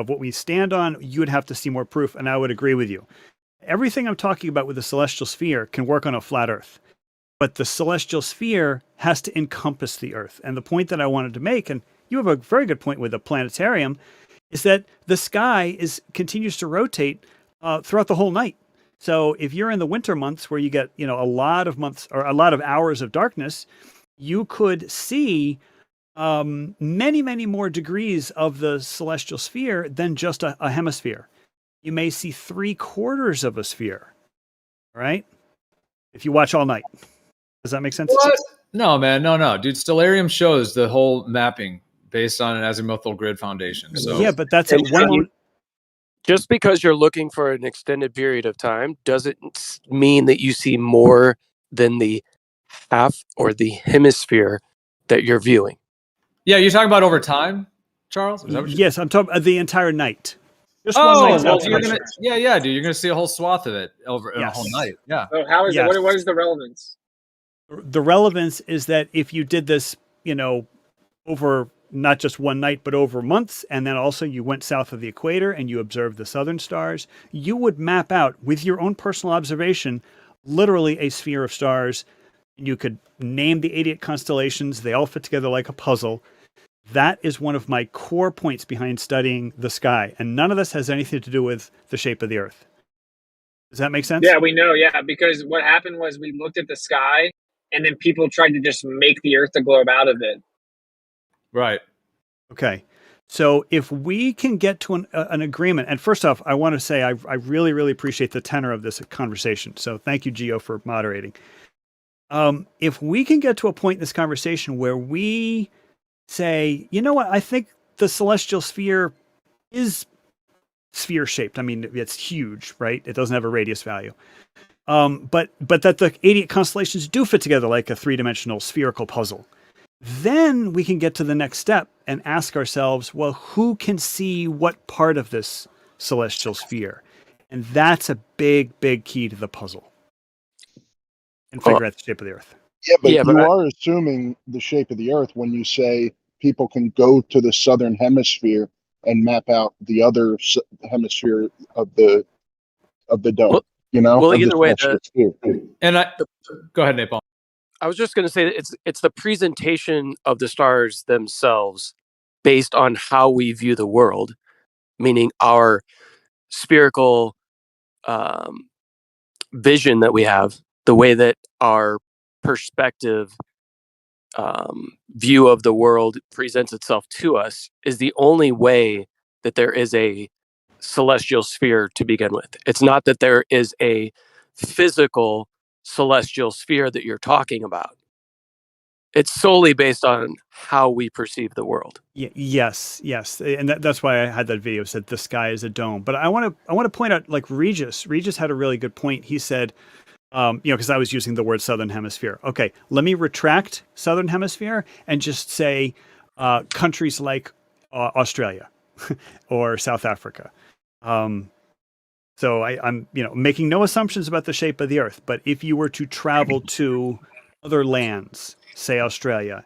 what we stand on. You would have to see more proof, and I would agree with you. Everything I'm talking about with the celestial sphere can work on a flat Earth, but the celestial sphere has to encompass the Earth. And the point that I wanted to make, and you have a very good point with the planetarium, is that the sky continues to rotate throughout the whole night. So if you're in the winter months where you get, a lot of months or a lot of hours of darkness, you could see many, many more degrees of the celestial sphere than just a hemisphere. You may see 3/4 of a sphere, right? If you watch all night. Does that make sense? What? No, man. No. Dude, Stellarium shows the whole mapping based on an azimuthal grid foundation. So yeah, but that's at one moment. Just because you're looking for an extended period of time doesn't mean that you see more than the half or the hemisphere that you're viewing. Yeah, you're talking about over time, Charles? Is that what yes, I'm talking about the entire night. Just one night. Well, yeah, dude. You're going to see a whole swath of it over a whole night. Yeah. So how is it? What is the relevance? The relevance is that if you did this, over not just one night, but over months, and then also you went south of the equator and you observed the southern stars, you would map out with your own personal observation, literally a sphere of stars. You could name the 88 constellations. They all fit together like a puzzle. That is one of my core points behind studying the sky. And none of this has anything to do with the shape of the Earth. Does that make sense? Yeah, we know. Yeah, because what happened was we looked at the sky and then people tried to just make the Earth a globe out of it. Right. Okay. So if we can get to an agreement, and first off, I want to say I really, really appreciate the tenor of this conversation. So thank you, Gio, for moderating. If we can get to a point in this conversation where we say, you know what, I think the celestial sphere is sphere shaped. I mean, it's huge, right? It doesn't have a radius value. But that the 88 constellations do fit together like a three-dimensional spherical puzzle. Then we can get to the next step and ask ourselves, well, who can see what part of this celestial sphere? And that's a big, big key to the puzzle. And figure out the shape of the Earth. Yeah, but you are assuming the shape of the Earth when you say people can go to the southern hemisphere and map out the other hemisphere of the dome. Well, either way, go ahead, Napalm. I was just going to say that it's the presentation of the stars themselves based on how we view the world, meaning our spherical vision that we have, the way that our perspective view of the world presents itself to us is the only way that there is a celestial sphere to begin with. It's not that there is a physical celestial sphere that you're talking about. It's solely based on how we perceive the world. Yes, and that's why I had that video said the sky is a dome. But I want to point out, like Regis had a really good point. He said, because I was using the word southern hemisphere. Okay, let me retract southern hemisphere and just say countries like Australia or South Africa. So I'm making no assumptions about the shape of the Earth, but if you were to travel to other lands, say Australia,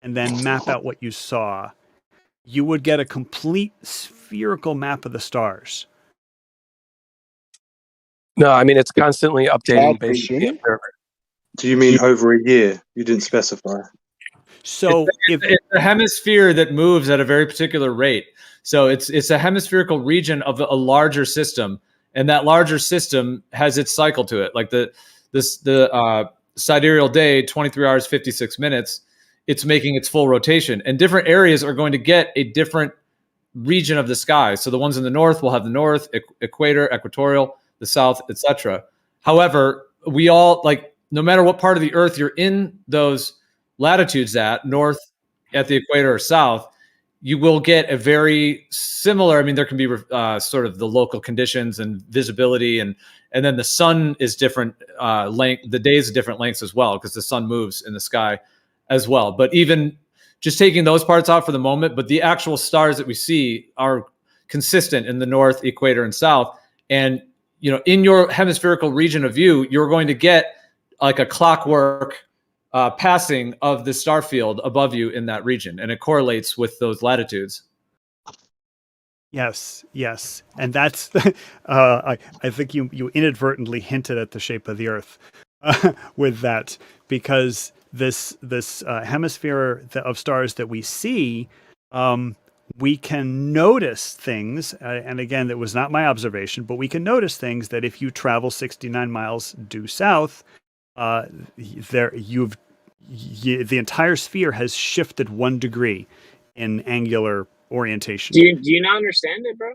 and then map out what you saw, you would get a complete spherical map of the stars. No, I mean, it's constantly updating based on the observer. Do you mean over a year? You didn't specify. So it's a hemisphere that moves at a very particular rate. So it's a hemispherical region of a larger system, and that larger system has its cycle to it. Like the sidereal day, 23 hours, 56 minutes, it's making its full rotation. And different areas are going to get a different region of the sky. So the ones in the north will have the north, equator, equatorial, the south, etc. However, we all, like, no matter what part of the Earth you're in those latitudes at, north, at the equator, or south, you will get a very similar. I mean, there can be sort of the local conditions and visibility, and then the sun is different length. The days are different lengths as well because the sun moves in the sky as well. But even just taking those parts out for the moment, but the actual stars that we see are consistent in the north, equator, and south. And in your hemispherical region of view, you're going to get like a clockwork passing of the star field above you in that region, and it correlates with those latitudes. Yes, and that's I think you inadvertently hinted at the shape of the Earth with that, because this hemisphere of stars that we see, we can notice things, and again, that was not my observation, but we can notice things that if you travel 69 miles due south, the entire sphere has shifted 1 degree in angular orientation. Do you not understand it, bro?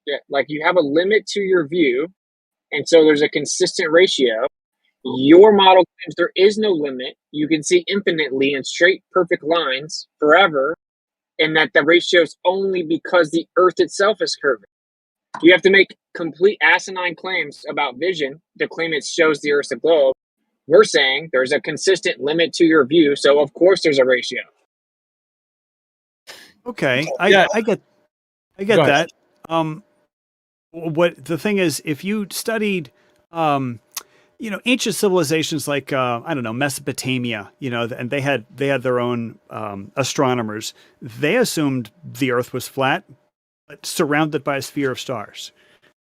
Yeah, like you have a limit to your view, and so there's a consistent ratio. Your model claims there is no limit. You can see infinitely in straight, perfect lines forever, and that the ratio is only because the Earth itself is curving. You have to make complete asinine claims about vision to claim it shows the Earth's a globe. We're saying there's a consistent limit to your view, so of course there's a ratio. Okay, I get that. What the thing is, if you studied, ancient civilizations like I don't know, Mesopotamia, and they had their own astronomers. They assumed the Earth was flat, but surrounded by a sphere of stars.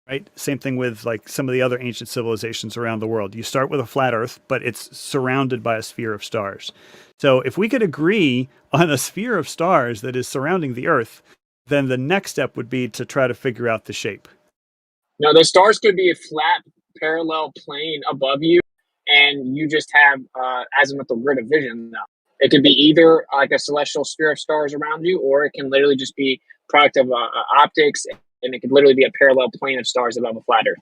Right. Same thing with like some of the other ancient civilizations around the world. You start with a flat Earth, but it's surrounded by a sphere of stars. So if we could agree on a sphere of stars that is surrounding the Earth, then the next step would be to try to figure out the shape. No, the stars could be a flat parallel plane above you, and you just have azimuthal grid of vision now. It could be either like a celestial sphere of stars around you, or it can literally just be product of optics, and it could literally be a parallel plane of stars above a flat Earth.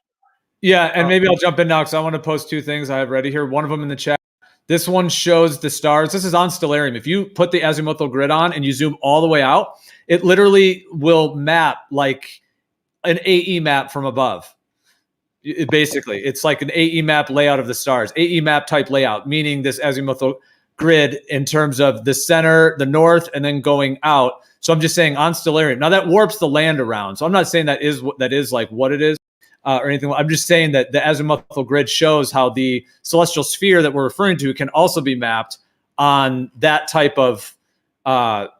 Yeah, and maybe I'll jump in now because I want to post 2 things I have ready here. One of them in the chat. This one shows the stars. This is on Stellarium. If you put the azimuthal grid on and you zoom all the way out, it literally will map like an AE map from above. It's like an AE map layout of the stars. AE map type layout, meaning this azimuthal grid in terms of the center, the north, and then going out. So I'm just saying on Stellarium. Now that warps the land around. So I'm not saying that is like what it is or anything. I'm just saying that the azimuthal grid shows how the celestial sphere that we're referring to can also be mapped on that type of layout.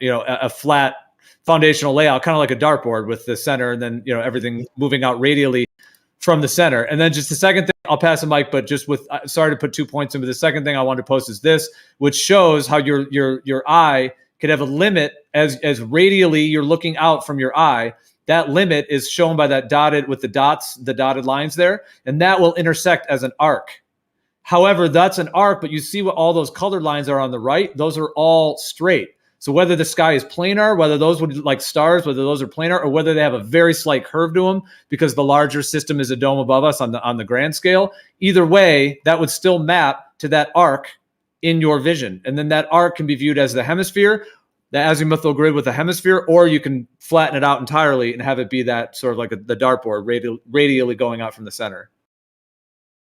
A flat foundational layout, kind of like a dartboard with the center, and then everything moving out radially from the center. And then just the second thing, I'll pass the mic, but just with sorry to put 2 points in, but the second thing I wanted to post is this, which shows how your eye could have a limit as radially you're looking out from your eye. That limit is shown by that dotted with the dotted lines there, and that will intersect as an arc. However, that's an arc, but you see what all those colored lines are on the right? Those are all straight. So whether the sky is planar, whether those would like stars, whether those are planar, or whether they have a very slight curve to them because the larger system is a dome above us on the grand scale, either way, that would still map to that arc in your vision. And then that arc can be viewed as the hemisphere, the azimuthal grid with a hemisphere, or you can flatten it out entirely and have it be that sort of like the dartboard radially going out from the center.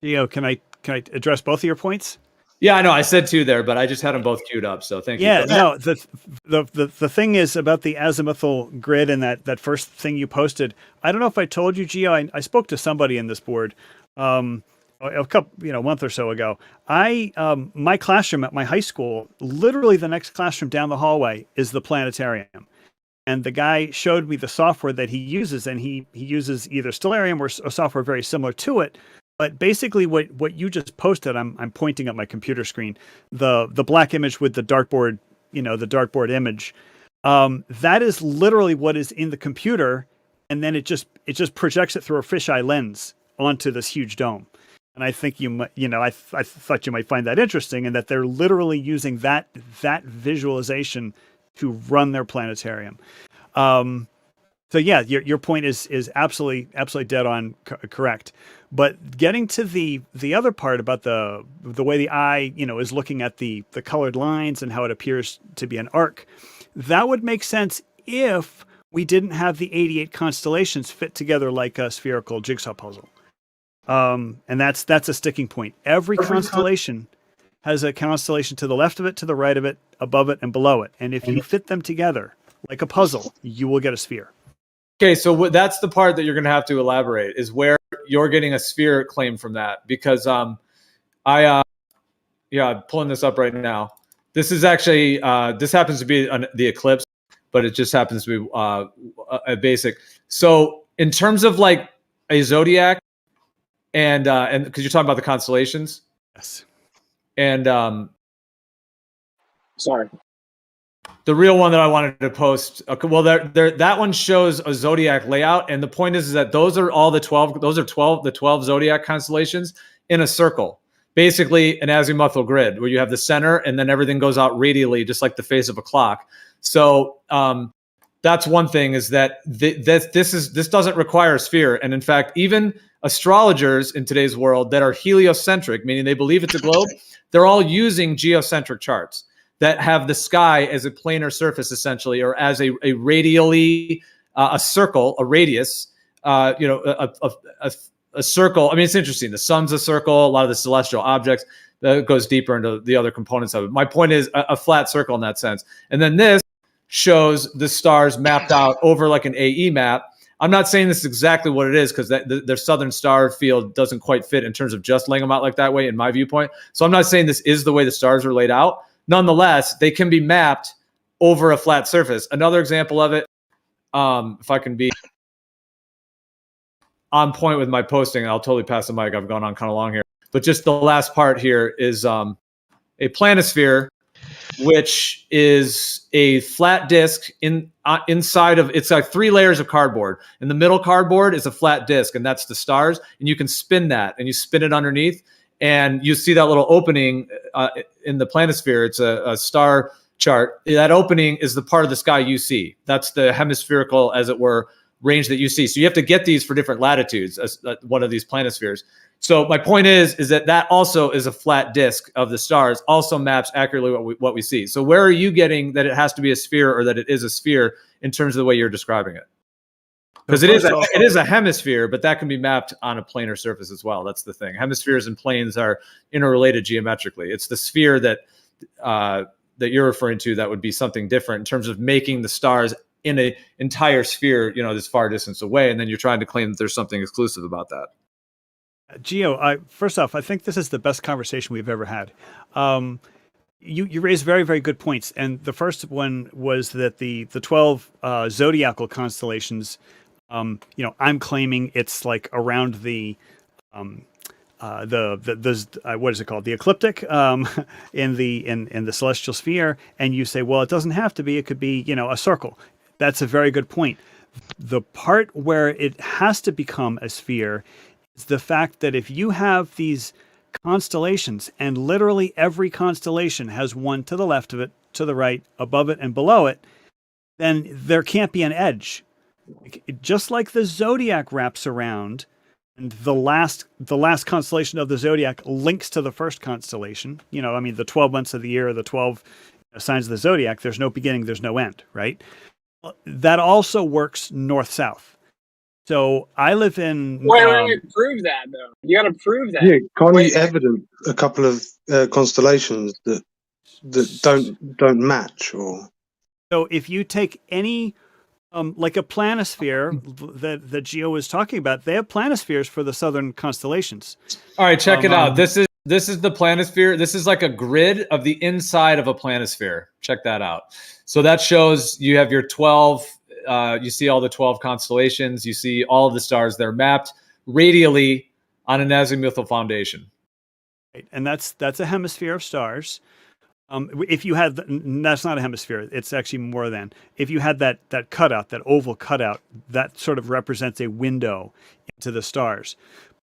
Theo, can I address both of your points? Yeah, I know. I said 2 there, but I just had them both queued up. So thank you. Yeah, no. The thing is about the azimuthal grid and that first thing you posted. I don't know if I told you, Gio. I spoke to somebody in this board a month or so ago. My classroom at my high school, literally the next classroom down the hallway is the planetarium. And the guy showed me the software that he uses, and he uses either Stellarium or a software very similar to it. But basically, what you just posted, I'm pointing at my computer screen, the black image with the dartboard, the dartboard image. That is literally what is in the computer, and then it just projects it through a fisheye lens onto this huge dome. And I think I thought you might find that interesting, and that they're literally using that So yeah, your point is absolutely dead on correct. But getting to the other part about the way the eye, is looking at the colored lines and how it appears to be an arc, that would make sense if we didn't have the 88 constellations fit together like a spherical jigsaw puzzle. And that's a sticking point. Every constellation has a constellation to the left of it, to the right of it, above it, and below it. And if you fit them together like a puzzle, you will get a sphere. Okay, so that's the part that you're going to have to elaborate, is where you're getting a sphere claim from that, because I'm pulling this up right now. This is actually this happens to be the eclipse, but it just happens to be a basic. So in terms of like a zodiac, and because you're talking about the constellations, yes, and sorry. The real one that I wanted to post, well, that one shows a zodiac layout, and the point is that those are all the 12. Those are the 12 zodiac constellations in a circle, basically an azimuthal grid where you have the center, and then everything goes out radially, just like the face of a clock. So that's one thing, is that this doesn't require a sphere, and in fact, even astrologers in today's world that are heliocentric, meaning they believe it's a globe, they're all using geocentric charts that have the sky as a planar surface, essentially, or as a radially, a circle, a radius, a circle. I mean, it's interesting. The sun's a circle. A lot of the celestial objects, that goes deeper into the other components of it. My point is a flat circle in that sense. And then this shows the stars mapped out over like an AE map. I'm not saying this is exactly what it is, because their southern star field doesn't quite fit in terms of just laying them out like that way, in my viewpoint. So I'm not saying this is the way the stars are laid out. Nonetheless, they can be mapped over a flat surface. Another example of it, if I can be on point with my posting, and I'll totally pass the mic. I've gone on kind of long here. But just the last part here is a planisphere, which is a flat disk inside of, it's like 3 layers of cardboard. In the middle cardboard is a flat disk, and that's the stars. And you can spin that, and you spin it underneath, and you see that little opening in the planisphere. It's a star chart. That opening is the part of the sky you see. That's the hemispherical, as it were, range that you see. So you have to get these for different latitudes, as one of these planispheres. So my point is that also is a flat disk of the stars, also maps accurately what we see. So where are you getting that it has to be a sphere, or that it is a sphere, in terms of the way you're describing it? Because it is a hemisphere, but that can be mapped on a planar surface as well. That's the thing. Hemispheres and planes are interrelated geometrically. It's the sphere that you're referring to that would be something different in terms of making the stars in an entire sphere, this far distance away, and then you're trying to claim that there's something exclusive about that. Gio, first off, I think this is the best conversation we've ever had. You raised very, very good points, and the first one was that the 12 zodiacal constellations. I'm claiming it's like around the what is it called? The ecliptic in the celestial sphere, and you say, well, it doesn't have to be. It could be, a circle. That's a very good point. The part where it has to become a sphere is the fact that if you have these constellations, and literally every constellation has one to the left of it, to the right, above it, and below it, then there can't be an edge. Just like the zodiac wraps around, and the last constellation of the zodiac links to the first constellation. The 12 months of the year, the 12 signs of the zodiac. There's no beginning, there's no end, right? That also works north-south. So I live in. Wait, prove that though. You got to prove that. Yeah, can't you evidence a couple of constellations that don't match, or? So if you take any. Like a planisphere that Gio was talking about, they have planispheres for the southern constellations. All right, check it out. This is the planisphere. This is like a grid of the inside of a planisphere. Check that out. So that shows you have your 12. You see all the 12 constellations. You see all of the stars. They're mapped radially on an azimuthal foundation. Right. And that's a hemisphere of stars. If you had, that's not a hemisphere. It's actually more than. If you had that cutout, that oval cutout, that sort of represents a window into the stars.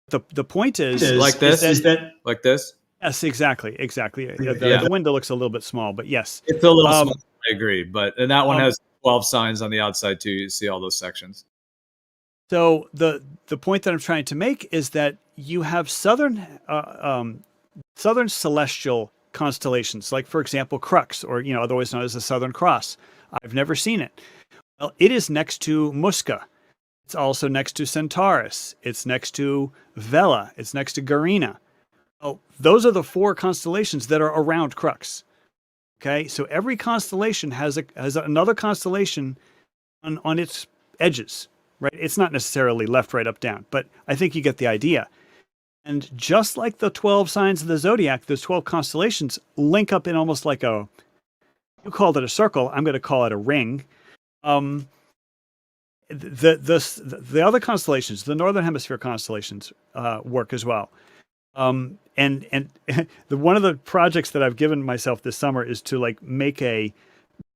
The point is like this. Like this. Yes, exactly. The window looks a little bit small, but yes, it's a little small. I agree, and that one has 12 signs on the outside too. You see all those sections. So the point that I'm trying to make is that you have southern celestial constellations, like for example Crux, or otherwise known as the Southern Cross. I've never seen it. Well, it is next to Musca. It's also next to Centaurus. It's next to Vela. It's next to Garina. Well, those are the 4 constellations that are around Crux. Okay, so every constellation has another constellation on its edges, right? It's not necessarily left, right, up, down, but I think you get the idea. And just like the 12 signs of the zodiac, those 12 constellations link up in almost like you called it a circle. I'm going to call it a ring. The other constellations, the Northern Hemisphere constellations, work as well. And one of the projects that I've given myself this summer is to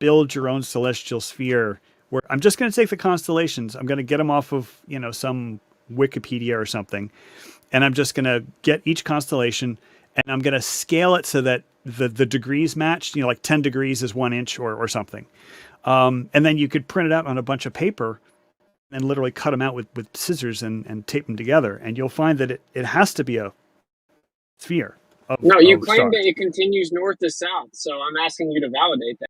build your own celestial sphere, where I'm just going to take the constellations. I'm going to get them off of, some Wikipedia or something. And I'm just going to get each constellation and I'm going to scale it so that the degrees match, like 10 degrees is 1 inch or something. And then you could print it out on a bunch of paper and literally cut them out with scissors and tape them together. And you'll find that it has to be a sphere. No, you of claim stars. that it continues north to south. So I'm asking you to validate that.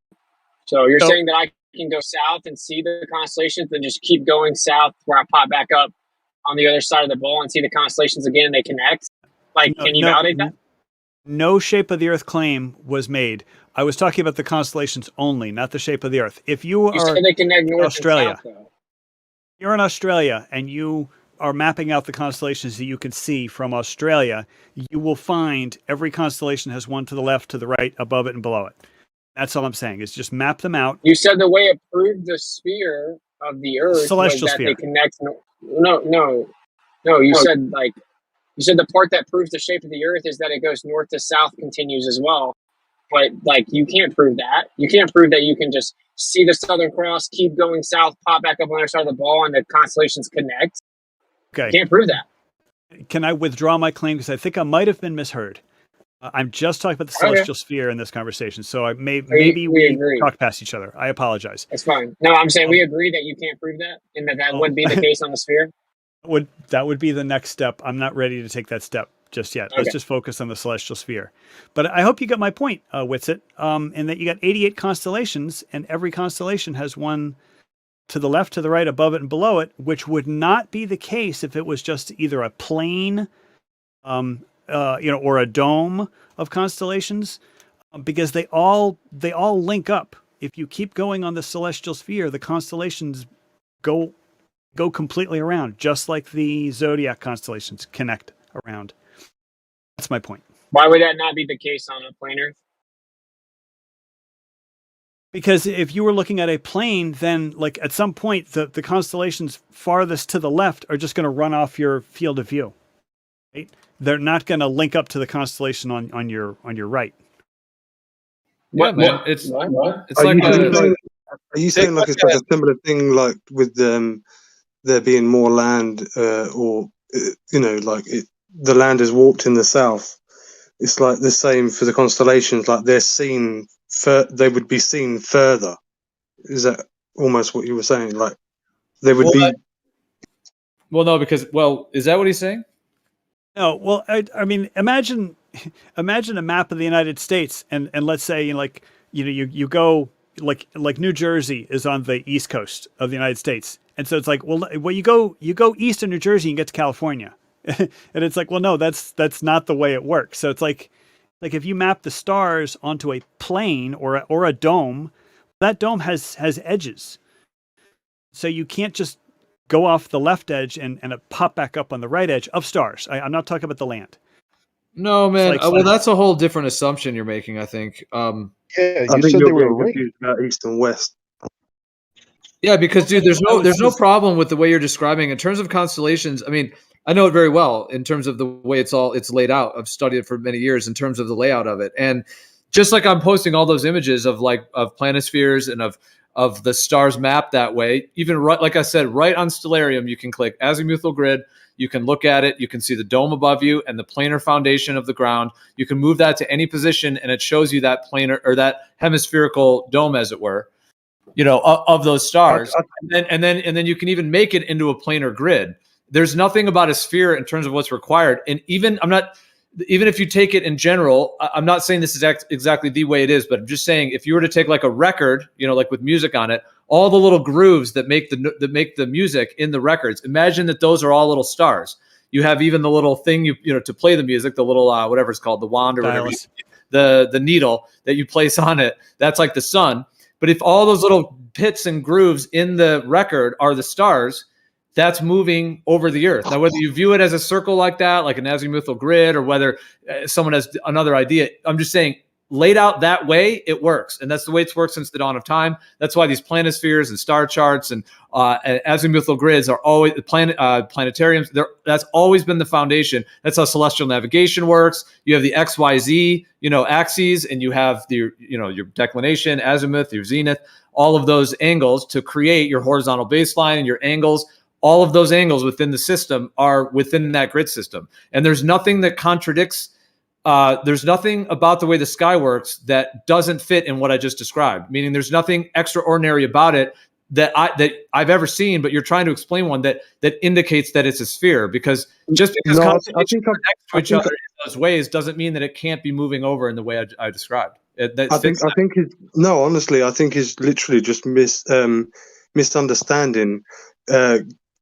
So you're saying that I can go south and see the constellations, then just keep going south where I pop back up on the other side of the ball and see the constellations again, and they connect? Can you validate that? No shape of the Earth claim was made. I was talking about the constellations only, not the shape of the Earth. If you are said they connect north Australia, and south, though. You're in Australia and you are mapping out the constellations that you can see from Australia, you will find every constellation has one to the left, to the right, above it, and below it. That's all I'm saying, is just map them out. You said the way it proved the sphere of the Earth Celestial was that sphere. they connect. No. You said the part that proves the shape of the Earth is that it goes north to south, continues as well. But you can't prove that. You can't prove that you can just see the Southern Cross, keep going south, pop back up on the other side of the ball, and the constellations connect. Okay. You can't prove that. Can I withdraw my claim? Because I think I might have been misheard. I'm just talking about the celestial sphere in this conversation. So maybe we talked past each other. I apologize. That's fine. No, I'm saying we agree that you can't prove that, and that wouldn't be the case on the sphere. That would be the next step. I'm not ready to take that step just yet. Let's just focus on the celestial sphere. But I hope you got my point, Witsit, in that you got 88 constellations, and every constellation has one to the left, to the right, above it, and below it, which would not be the case if it was just either a plane, or a dome of constellations, because they all link up. If you keep going on the celestial sphere, the constellations go completely around, just like the zodiac constellations connect around. That's my point. Why would that not be the case on a plane Earth? Because if you were looking at a plane, then at some point, the constellations farthest to the left are just going to run off your field of view. Right? They're not going to link up to the constellation on your right. Yeah, man. It's Are like you saying it's like a similar thing, like with there being more land, or the land is warped in the south? It's like the same for the constellations. Like they would be seen further. Is that almost what you were saying? Like they would be. No, because is that what he's saying? No, well, I mean, imagine a map of the United States, and let's say you go like New Jersey is on the east coast of the United States, and so it's you go east of New Jersey and get to California, and it's no, that's not the way it works. So it's like if you map the stars onto a plane or a dome, that dome has edges, so you can't just go off the left edge and pop back up on the right edge of stars. I'm not talking about the land. No, man. That's a whole different assumption you're making, I think. I think you're confused about east and west. Yeah, because dude, there's no problem with the way you're describing in terms of constellations. I mean, I know it very well in terms of the way it's laid out. I've studied it for many years in terms of the layout of it. And just like I'm posting all those images of planispheres and of the stars mapped that way, even like I said, right on Stellarium, you can click azimuthal grid. You can look at it. You can see the dome above you and the planar foundation of the ground. You can move that to any position, and it shows you that planar or that hemispherical dome, as it were. of those stars. And then you can even make it into a planar grid. There's nothing about a sphere in terms of what's required. And even if you take it in general, I'm not saying this is exactly the way it is, but I'm just saying if you were to take like a record, like with music on it, all the little grooves that make the music in the records, imagine that those are all little stars. You have even the little thing to play the music, the little whatever it's called, the wand or whatever, the needle that you place on it. That's like the sun. But if all those little pits and grooves in the record are the stars, that's moving over the Earth. Now, whether you view it as a circle like that, like an azimuthal grid, or whether someone has another idea, I'm just saying, laid out that way, it works. And that's the way it's worked since the dawn of time. That's why these planispheres and star charts and azimuthal grids are always planetariums. That's always been the foundation. That's how celestial navigation works. You have the XYZ, axes, and you have your declination, azimuth, your zenith, all of those angles to create your horizontal baseline and your angles. All of those angles within the system are within that grid system. And there's nothing that contradicts, there's nothing about the way the sky works that doesn't fit in what I just described. Meaning there's nothing extraordinary about it that I've ever seen, but you're trying to explain one that indicates that it's a sphere, because just because constellations are next to each other in those ways doesn't mean that it can't be moving over in the way I described. Honestly, I think he's literally just misunderstanding.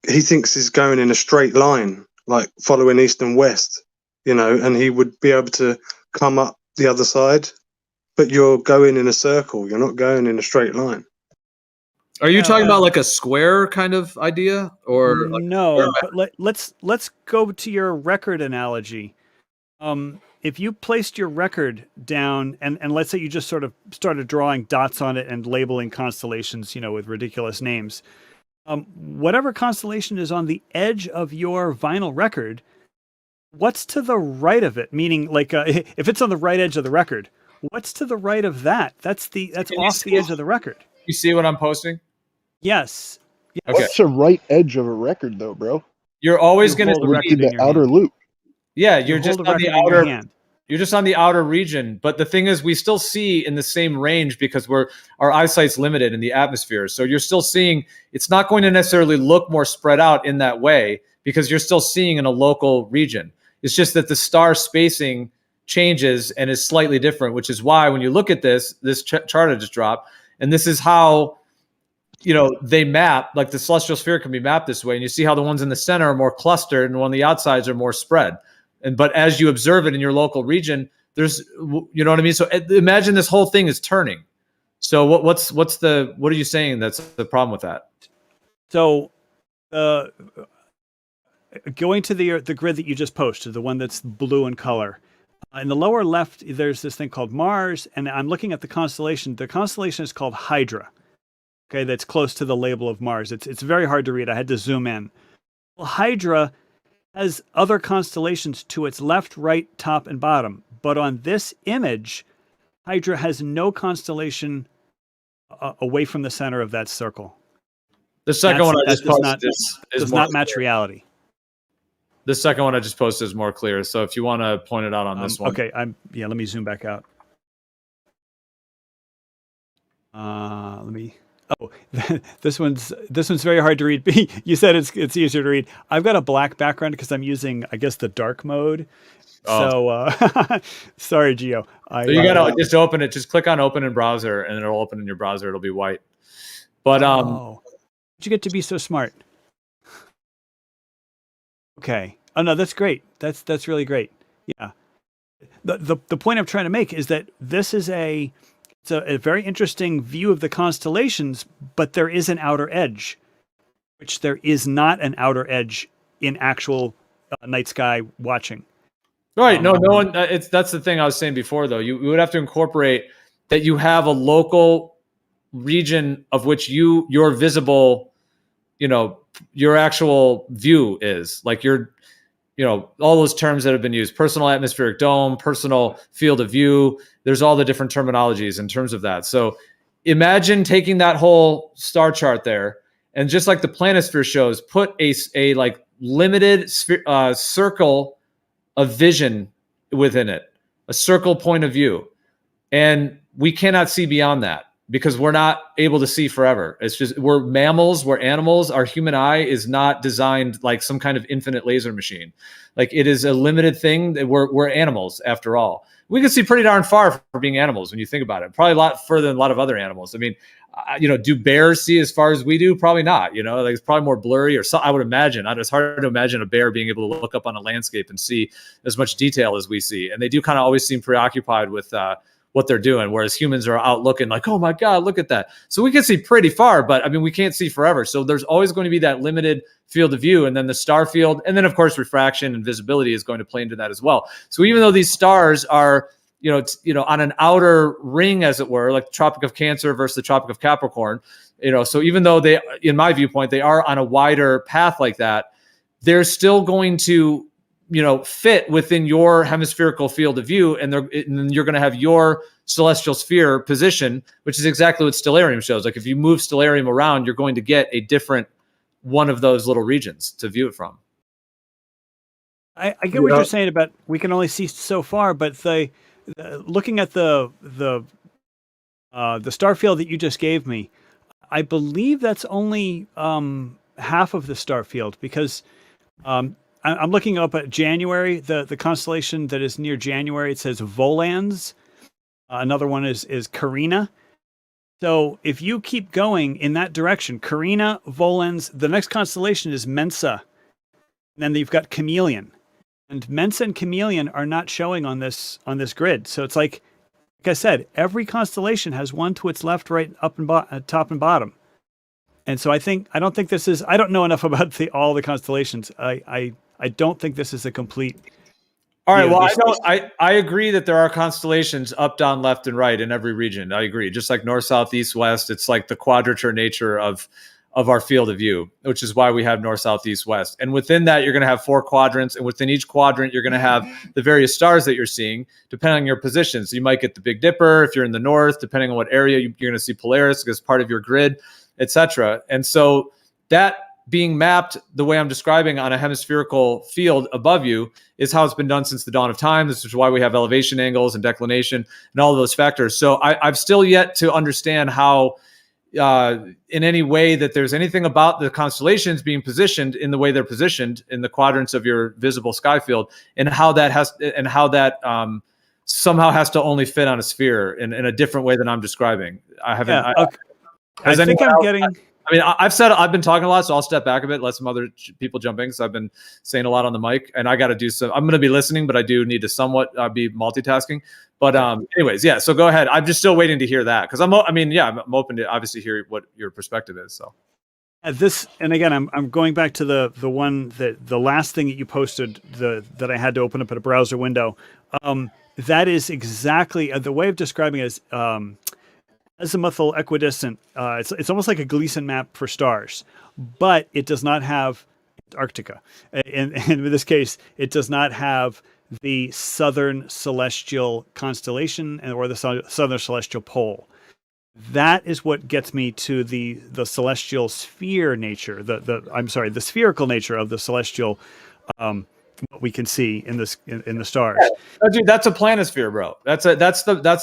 He thinks he's going in a straight line, like following east and west, and he would be able to come up the other side. But you're going in a circle. You're not going in a straight line. Are you talking about like a square kind of idea, or no? But let's go to your record analogy. If you placed your record down and let's say you just sort of started drawing dots on it and labeling constellations, with ridiculous names. Whatever constellation is on the edge of your vinyl record, what's to the right of it? Meaning, like, if it's on the right edge of the record, what's to the right of that? That's off the edge of the record. You see what I'm posting? Yes. Okay. What's the right edge of a record, though, bro? You're always going to see the outer loop. Yeah, you're just on the outer. You're just on the outer region. But the thing is, we still see in the same range because our eyesight's limited in the atmosphere. So you're still seeing. It's not going to necessarily look more spread out in that way because you're still seeing in a local region. It's just that the star spacing changes and is slightly different, which is why when you look at this chart I just dropped, and this is how they map, like the celestial sphere can be mapped this way, and you see how the ones in the center are more clustered and the one on the outsides are more spread. But as you observe it in your local region, there's, what I mean? So imagine this whole thing is turning. So what are you saying that's the problem with that? So going to the grid that you just posted, the one that's blue in color, in the lower left, there's this thing called Mars, and I'm looking at the constellation. The constellation is called Hydra. Okay, that's close to the label of Mars. It's very hard to read. I had to zoom in. Well, Hydra has other constellations to its left, right, top, and bottom. But on this image, Hydra has no constellation away from the center of that circle. The second one I just posted does not match reality. The second one I just posted is more clear. So if you want to point it out on this one. Okay, let me zoom back out. This one's very hard to read. You said it's easier to read. I've got a black background because I'm using, I guess, the dark mode. So sorry, Gio. So you gotta just open it. Just click on open in browser, and it'll open in your browser. It'll be white. But how'd you get to be so smart? Okay. Oh no, that's great. That's really great. Yeah. The point I'm trying to make is that this is it's a very interesting view of the constellations, but there is an outer edge, which there is not an outer edge in actual night sky watching. Right. No one. That's the thing I was saying before, though. You would have to incorporate that you have a local region of which your visible, your actual view is like all those terms that have been used: personal atmospheric dome, personal field of view. There's all the different terminologies in terms of that. So imagine taking that whole star chart there, and just like the planisphere shows, put a like limited circle of vision within it, a circle point of view. And we cannot see beyond that. because we're not able to see forever. It's just, we're mammals, we're animals. Our human eye is not designed like some kind of infinite laser machine. Like, it is a limited thing. That we're animals after all. We can see pretty darn far for being animals when you think about it. Probably a lot further than a lot of other animals. I mean, do bears see as far as we do? Probably not. Like, it's probably more blurry, or so I would imagine. It's hard to imagine a bear being able to look up on a landscape and see as much detail as we see. And they do kind of always seem preoccupied with what they're doing, whereas humans are out looking like, oh my God, look at that. So we can see pretty far, but I mean, we can't see forever. So there's always going to be that limited field of view, and then the star field, and then of course refraction and visibility is going to play into that as well. So even though these stars are on an outer ring, as it were, like the Tropic of Cancer versus the Tropic of Capricorn, so even though they, in my viewpoint, they are on a wider path like that, they're still going to fit within your hemispherical field of view, and then you're going to have your celestial sphere position, which is exactly what stellarium shows. Like, if you move stellarium around, you're going to get a different one of those little regions to view it from. I get what you're saying about we can only see so far, but looking at the star field that you just gave me, I believe that's only half of the star field, because I'm looking up at January, the constellation that is near January. It says Volans. Another one is Carina. So if you keep going in that direction, Carina, Volans, the next constellation is Mensa. And then you've got Chameleon. And Mensa and Chameleon are not showing on this grid. So it's like I said, every constellation has one to its left, right, up and top and bottom. And so I don't think this is, I don't know enough about all the constellations. I don't think this is a complete. All right. Well, I agree that there are constellations up, down, left, and right in every region. I agree. Just like north, south, east, west, it's like the quadrature nature of our field of view, which is why we have north, south, east, west. And within that, you're going to have 4 quadrants. And within each quadrant, you're going to have the various stars that you're seeing, depending on your position. So you might get the Big Dipper if you're in the north, depending on what area you're going to see Polaris because part of your grid, etc. And so that being mapped the way I'm describing on a hemispherical field above you is how it's been done since the dawn of time. This is why we have elevation angles and declination and all of those factors. So I've still yet to understand how in any way that there's anything about the constellations being positioned in the way they're positioned in the quadrants of your visible sky field, and how that somehow has to only fit on a sphere in a different way than I'm describing. I haven't. Yeah, okay. I think I'm getting. I mean, I've been talking a lot, so I'll step back a bit, let some other people jump in, because I've been saying a lot on the mic, and I got to do some. I'm going to be listening, but I do need to somewhat be multitasking. But anyways, yeah. So go ahead. I'm just still waiting to hear that, because I'm open to obviously hear what your perspective is. So This, and again, I'm going back to the one that the last thing that you posted that I had to open up at a browser window. That is exactly the way of describing it is azimuthal equidistant. It's almost like a Gleason map for stars, but it does not have Antarctica. And in this case, it does not have the southern celestial constellation or the southern celestial pole. That is what gets me to the celestial sphere nature, the spherical nature of the celestial what we can see in the stars. Oh, dude, that's a planisphere, bro. That's a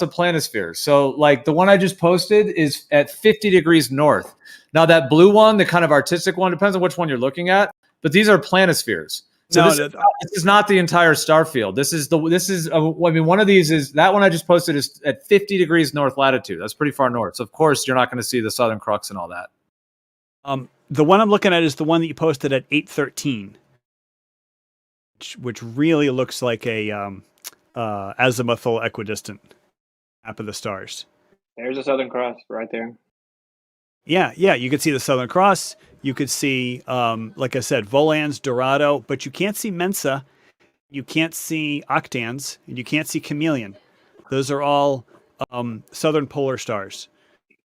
planisphere. So like the one I just posted is at 50 degrees north. Now that blue one, the kind of artistic one, depends on which one you're looking at, but these are planispheres. So this is not the entire star field. One of these is that one I just posted is at 50 degrees north latitude. That's pretty far north. So of course you're not going to see the southern crux and all that. The one I'm looking at is the one that you posted at 813, which really looks like a azimuthal equidistant map of the stars. There's a Southern Cross right there. Yeah, you could see the Southern Cross. You could see, like I said, Volans, Dorado, but you can't see Mensa, you can't see Octans, and you can't see Chameleon. Those are all southern polar stars.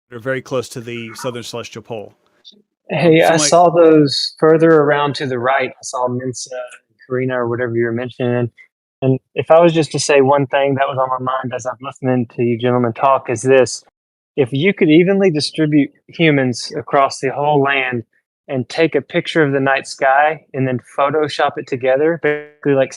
They're very close to the southern celestial pole. Hey, I saw those further around to the right. I saw Mensa, Carina, or whatever you were mentioning. And if I was just to say one thing that was on my mind as I'm listening to you gentlemen talk is this. If you could evenly distribute humans across the whole land and take a picture of the night sky and then Photoshop it together, basically like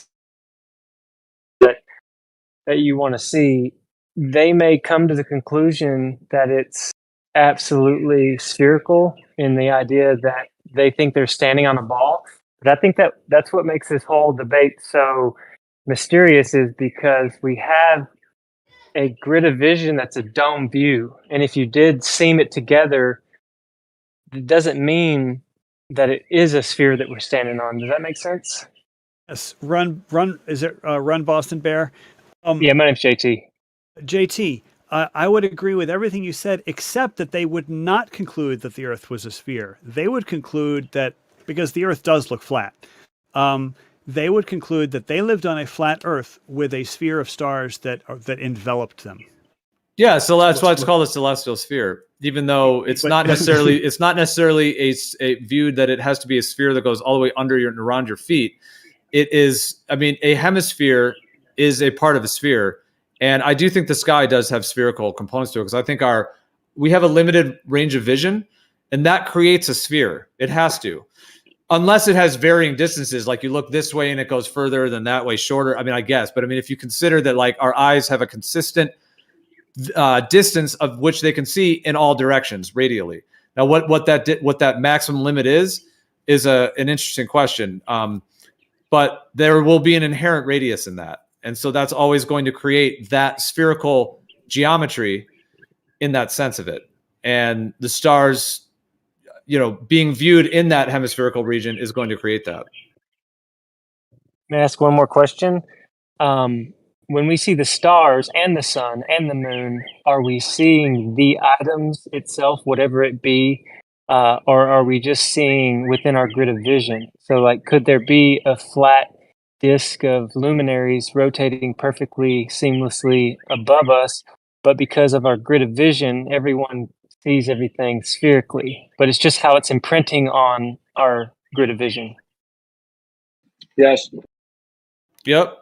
that you want to see, they may come to the conclusion that it's absolutely spherical in the idea that they think they're standing on a ball. But I think that that's what makes this whole debate so mysterious, is because we have a grid of vision that's a dome view. And if you did seam it together, it doesn't mean that it is a sphere that we're standing on. Does that make sense? Yes. Run. Is it Run Boston Bear? Yeah, my name's JT. JT, I would agree with everything you said, except that they would not conclude that the Earth was a sphere. They would conclude that, because the Earth does look flat, they would conclude that they lived on a flat Earth with a sphere of stars that enveloped them. Yeah, so that's why it's called a celestial sphere, even though it's not necessarily a view that it has to be a sphere that goes all the way under and around your feet. It is, I mean, a hemisphere is a part of a sphere. And I do think the sky does have spherical components to it, because I think we have a limited range of vision, and that creates a sphere. It has to, unless it has varying distances. Like you look this way and it goes further than that way, shorter. I mean, I guess, but I mean, if you consider that, like, our eyes have a consistent distance of which they can see in all directions radially. Now, what that maximum limit is an interesting question. But there will be an inherent radius in that. And so that's always going to create that spherical geometry in that sense of it. And the stars, being viewed in that hemispherical region is going to create that. May I ask one more question? When we see the stars and the sun and the moon, are we seeing the items itself, whatever it be, or are we just seeing within our grid of vision? So, like, could there be a flat disk of luminaries rotating perfectly seamlessly above us, but because of our grid of vision, everyone sees everything spherically, but it's just how it's imprinting on our grid of vision? Yes. Yep.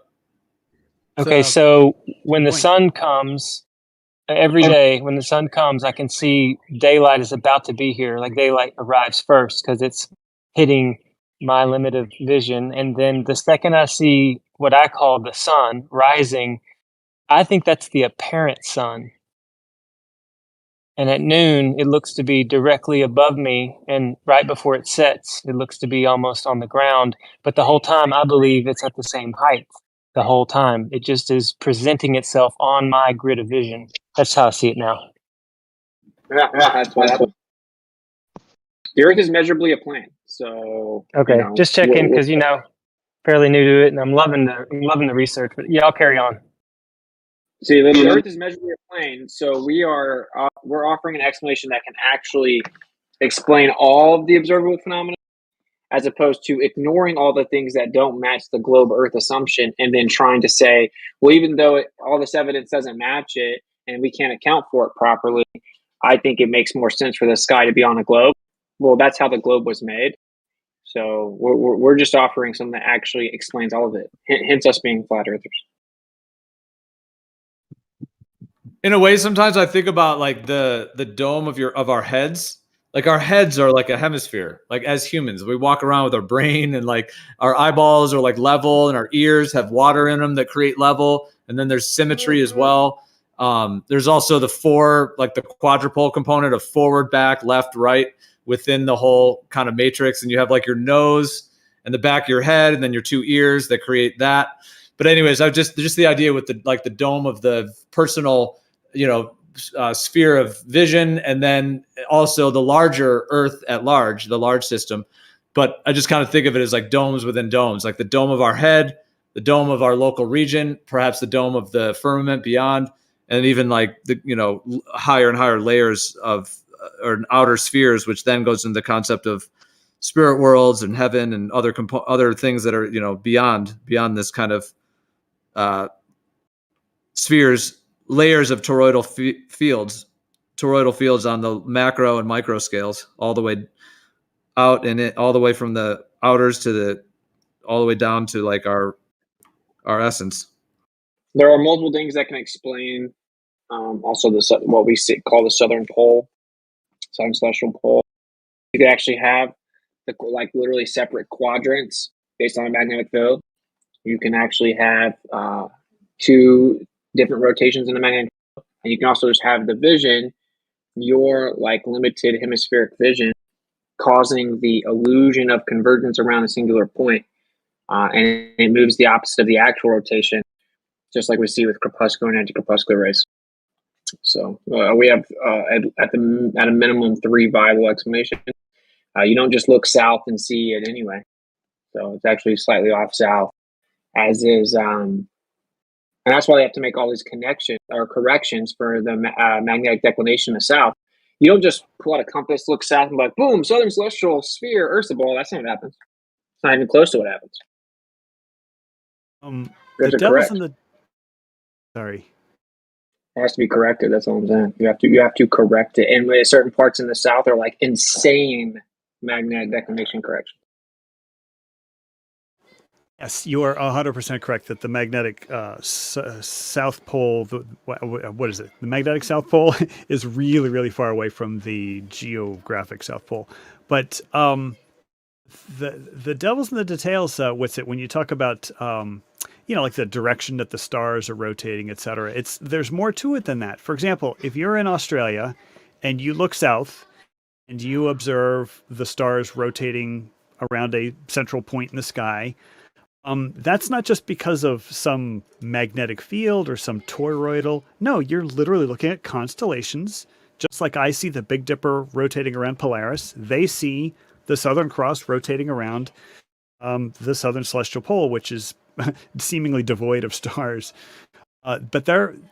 Okay, so when the sun comes, every day when the sun comes, I can see daylight is about to be here. Like, daylight arrives first because it's hitting my limit of vision. And then the second I see what I call the sun rising, I think that's the apparent sun. And at noon, it looks to be directly above me. And right before it sets, it looks to be almost on the ground. But the whole time, I believe it's at the same height. The whole time. It just is presenting itself on my grid of vision. That's how I see it now. Yeah, that's what happens. The Earth is measurably a plane. So okay, just checking, because fairly new to it, and I'm loving the research. But yeah, I'll carry on. See, the Earth is measurably a plane, so we're offering an explanation that can actually explain all of the observable phenomena, as opposed to ignoring all the things that don't match the globe Earth assumption, and then trying to say, well, even though all this evidence doesn't match it and we can't account for it properly, I think it makes more sense for the sky to be on a globe. Well, that's how the globe was made. So we're just offering something that actually explains all of it, hence us being flat earthers. In a way, sometimes I think about, like, the dome of our heads. Like, our heads are like a hemisphere. Like, as humans, we walk around with our brain, and, like, our eyeballs are like level, and our ears have water in them that create level. And then there's symmetry as well. There's also the quadrupole component of forward, back, left, right within the whole kind of matrix. And you have, like, your nose and the back of your head, and then your two ears that create that. But anyways, I've just the idea with the dome of the personal, sphere of vision, and then also the larger Earth at large, the large system. But I just kind of think of it as like domes within domes, like the dome of our head, the dome of our local region, perhaps the dome of the firmament beyond, and even like the higher and higher layers of or outer spheres, which then goes into the concept of spirit worlds and heaven and other things that are beyond this kind of spheres, layers of toroidal fields on the macro and micro scales, all the way out, and all the way from the outers to all the way down to, like, our essence. There are multiple things that can explain also what we call the southern celestial pole. You could actually have literally separate quadrants based on a magnetic field. You can actually have two different rotations in the magnetic field, and you can also just have the vision your like limited hemispheric vision causing the illusion of convergence around a singular point, and it moves the opposite of the actual rotation, just like we see with crepuscular and anti-crepuscular rays. So we have at a minimum 3 viable explanations. You don't just look south and see it anyway. So it's actually slightly off south, as is, and that's why they have to make all these connections or corrections for the magnetic declination of south. You don't just pull out a compass, look south, and be like, boom, southern celestial sphere, Earth's a ball. That's not what happens. It's not even close to what happens. The devil's in the. Sorry. It has to be corrected. That's all I'm saying. You have to correct it. And certain parts in the south are like insane magnetic declination correction. Yes, you are 100% correct that the magnetic South Pole, what is it? The magnetic South Pole is really, really far away from the geographic South Pole. But the devil's in the details with it when you talk about, like the direction that the stars are rotating, et cetera. There's more to it than that. For example, if you're in Australia and you look south and you observe the stars rotating around a central point in the sky, that's not just because of some magnetic field or some toroidal. No, you're literally looking at constellations, just like I see the Big Dipper rotating around Polaris. They see the Southern Cross rotating around the Southern Celestial Pole, which is seemingly devoid of stars. But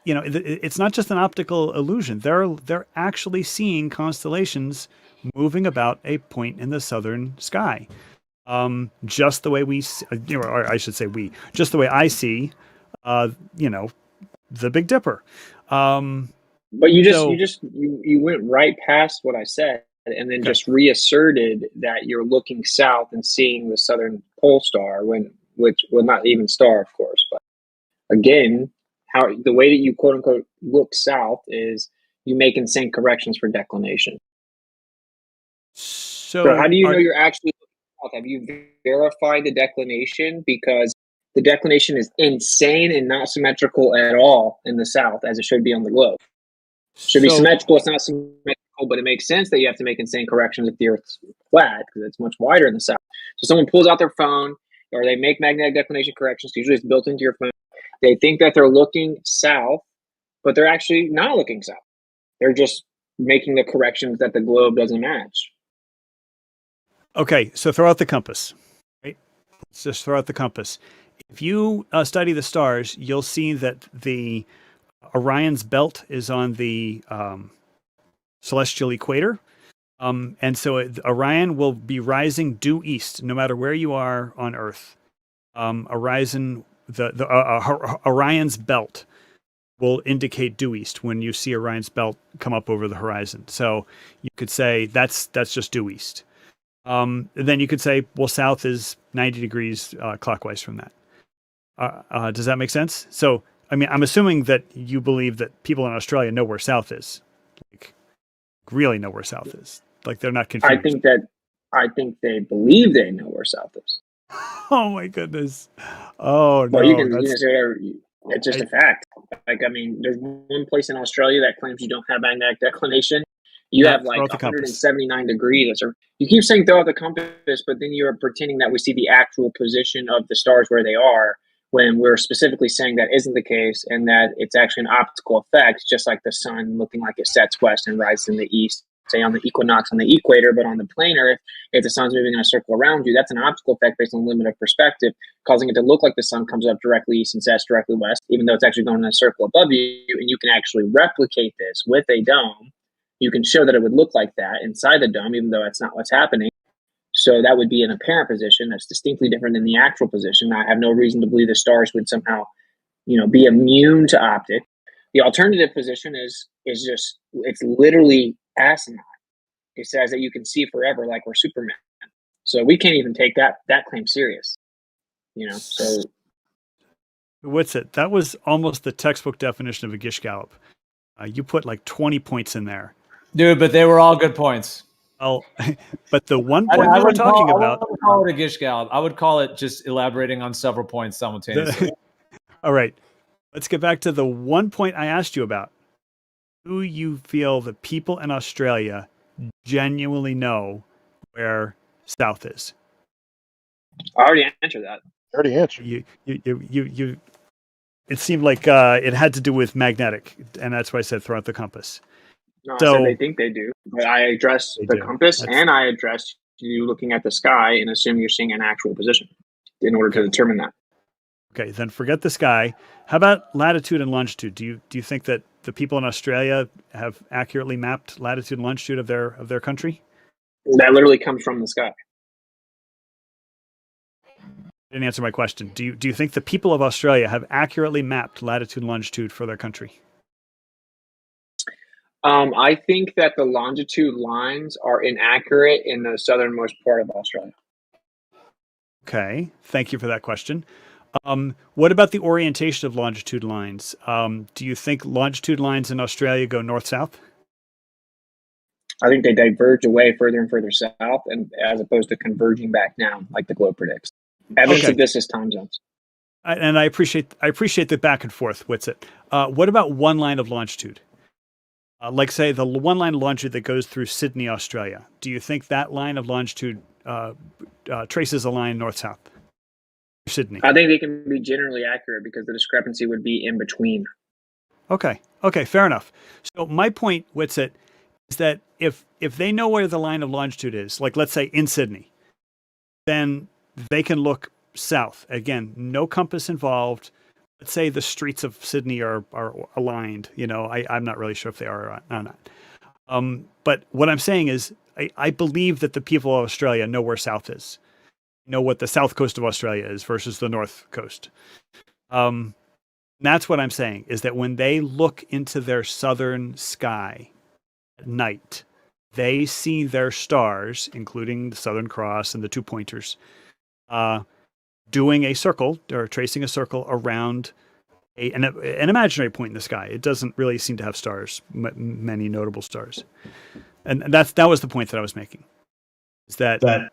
it's not just an optical illusion. They're actually seeing constellations moving about a point in the southern sky. Just the way or I should say just the way I see, the Big Dipper. But you went right past what I said and then just reasserted that you're looking south and seeing the southern pole star which not even star, of course. But again, the way that you quote unquote look south is you make insane corrections for declination. So how do you know you're actually looking south? Have you verified the declination? Because the declination is insane and not symmetrical at all in the south, as it should be on the globe. It should be symmetrical. It's not symmetrical, but it makes sense that you have to make insane corrections if the Earth's flat because it's much wider in the south. So someone pulls out their phone or they make magnetic declination corrections. Usually it's built into your phone. They think that they're looking south, but they're actually not looking south. They're just making the corrections that the globe doesn't match. Okay, so throw out the compass. Right? Let's just throw out the compass. If you study the stars, you'll see that the Orion's belt is on the celestial equator. And so Orion will be rising due east, no matter where you are on Earth. Orion's belt will indicate due east when you see Orion's belt come up over the horizon. So you could say that's just due east. Then you could say, well, south is 90 degrees clockwise from that. Does that make sense? So, I mean, I'm assuming that you believe that people in Australia know where south is, like really know where south is. Like they're not confused. I think they believe they know where south is. Oh my goodness! Oh no! Well, you can say it's just a fact. Like, I mean, there's one place in Australia that claims you don't have magnetic declination. You have like 179 degrees. Or you keep saying throw out the compass, but then you're pretending that we see the actual position of the stars where they are, when we're specifically saying that isn't the case, and that it's actually an optical effect, just like the sun looking like it sets west and rises in the east. Say on the equinox on the equator, but on the planar, if the sun's moving in a circle around you, that's an optical effect based on limit of perspective, causing it to look like the sun comes up directly east and sets directly west, even though it's actually going in a circle above you. And you can actually replicate this with a dome. You can show that it would look like that inside the dome, even though that's not what's happening. So that would be an apparent position that's distinctly different than the actual position. I have no reason to believe the stars would somehow, be immune to optics. The alternative position is just, it's literally asinine. It says that you can see forever like we're Superman. So we can't even take that claim serious. So what's it? That was almost the textbook definition of a Gish Gallop. You put like 20 points in there. Dude, but they were all good points. Oh, but the one point we were talking about. I wouldn't call it a Gish Gallop. I would call it just elaborating on several points simultaneously. All right. Let's get back to the one point I asked you about. do you feel the people in Australia genuinely know where south is? I already answered that. Already answered. You it seemed like it had to do with magnetic, and that's why I said throw out the compass. No, I So said they think they do, but I addressed the compass and I addressed you looking at the sky and assuming you're seeing an actual position in order to determine that. Okay, then forget the sky. How about latitude and longitude? Do you think that the people in Australia have accurately mapped latitude and longitude of their country? That literally comes from the sky. Didn't answer my question. Do you think the people of Australia have accurately mapped latitude and longitude for their country? I think that the longitude lines are inaccurate in the southernmost part of Australia. Okay, thank you for that question. What about the orientation of longitude lines? Do you think longitude lines in Australia go north-south? I think they diverge away further and further south, and as opposed to converging back down, like the globe predicts. Evidence of this is time zones. And I appreciate the back and forth, Whitsett. What about one line of longitude? Like, say, the one line of longitude that goes through Sydney, Australia. Do you think that line of longitude traces a line north-south? Sydney. I think they can be generally accurate because the discrepancy would be in between. Okay, fair enough. So my point, Whitsett, is that if they know where the line of longitude is, like let's say in Sydney, then they can look south. Again, no compass involved. Let's say the streets of Sydney are aligned. I'm not really sure if they are or not. But what I'm saying is I believe that the people of Australia know where south is. Know what the south coast of Australia is versus the north coast. That's what I'm saying, is that when they look into their southern sky at night, they see their stars, including the Southern Cross and the 2 pointers, doing a circle or tracing a circle around an imaginary point in the sky. It doesn't really seem to have stars, many notable stars. And that was the point that I was making, is that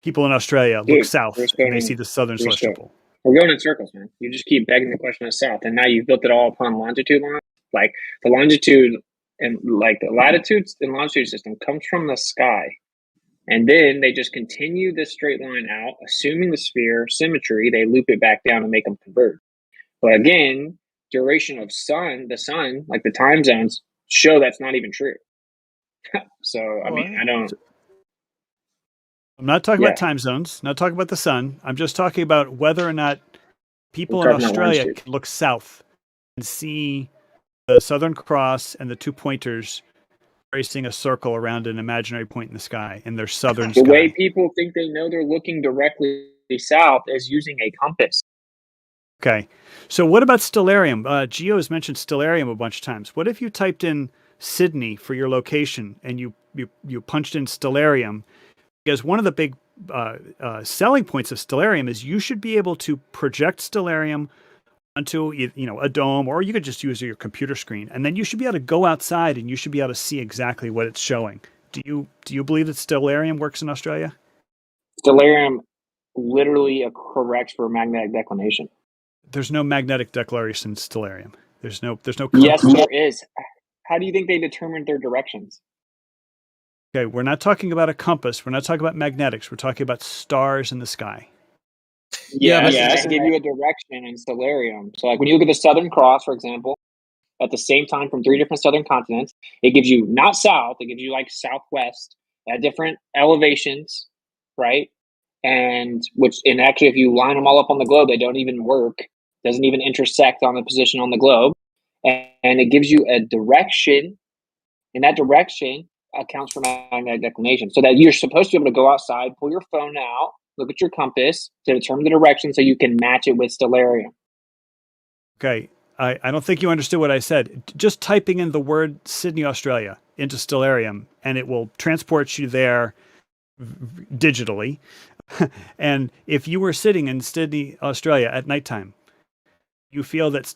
people in Australia look south and they see the southern celestial pole. We're going in circles, man. You just keep begging the question of south, and now you've built it all upon longitude lines. Like the longitude and like the latitude and longitude system comes from the sky, and then they just continue this straight line out, assuming the sphere symmetry. They loop it back down and make them converge. But again, duration of the sun, like the time zones, show that's not even true. So I mean, I don't. I'm not talking about time zones, not talking about the sun. I'm just talking about whether or not people in Australia can look south and see the Southern Cross and the 2 pointers tracing a circle around an imaginary point in the sky, in their southern sky. The way people think they know they're looking directly south is using a compass. Okay. So what about stellarium? Geo has mentioned stellarium a bunch of times. What if you typed in Sydney for your location and you punched in stellarium? Because one of the big selling points of stellarium is you should be able to project stellarium onto a dome, or you could just use your computer screen, and then you should be able to go outside and you should be able to see exactly what it's showing. Do you believe that stellarium works in Australia? Stellarium literally corrects for magnetic declination. There's no magnetic declaration in stellarium. There's no. Yes, there is. How do you think they determined their directions? Okay, we're not talking about a compass. We're not talking about magnetics. We're talking about stars in the sky. Yeah, they give you a direction in stellarium. So like when you look at the Southern Cross, for example, at the same time from 3 different southern continents, it gives you not south, it gives you like southwest at different elevations, right? And actually if you line them all up on the globe, they don't even work. Doesn't even intersect on the position on the globe. And it gives you a direction, and that direction accounts for magnetic declination, so that you're supposed to be able to go outside, pull your phone out, look at your compass to determine the direction so you can match it with stellarium. Okay, I don't think you understood what I said. Just typing in the word Sydney, Australia into stellarium, and it will transport you there digitally. And if you were sitting in Sydney, Australia at nighttime, you feel that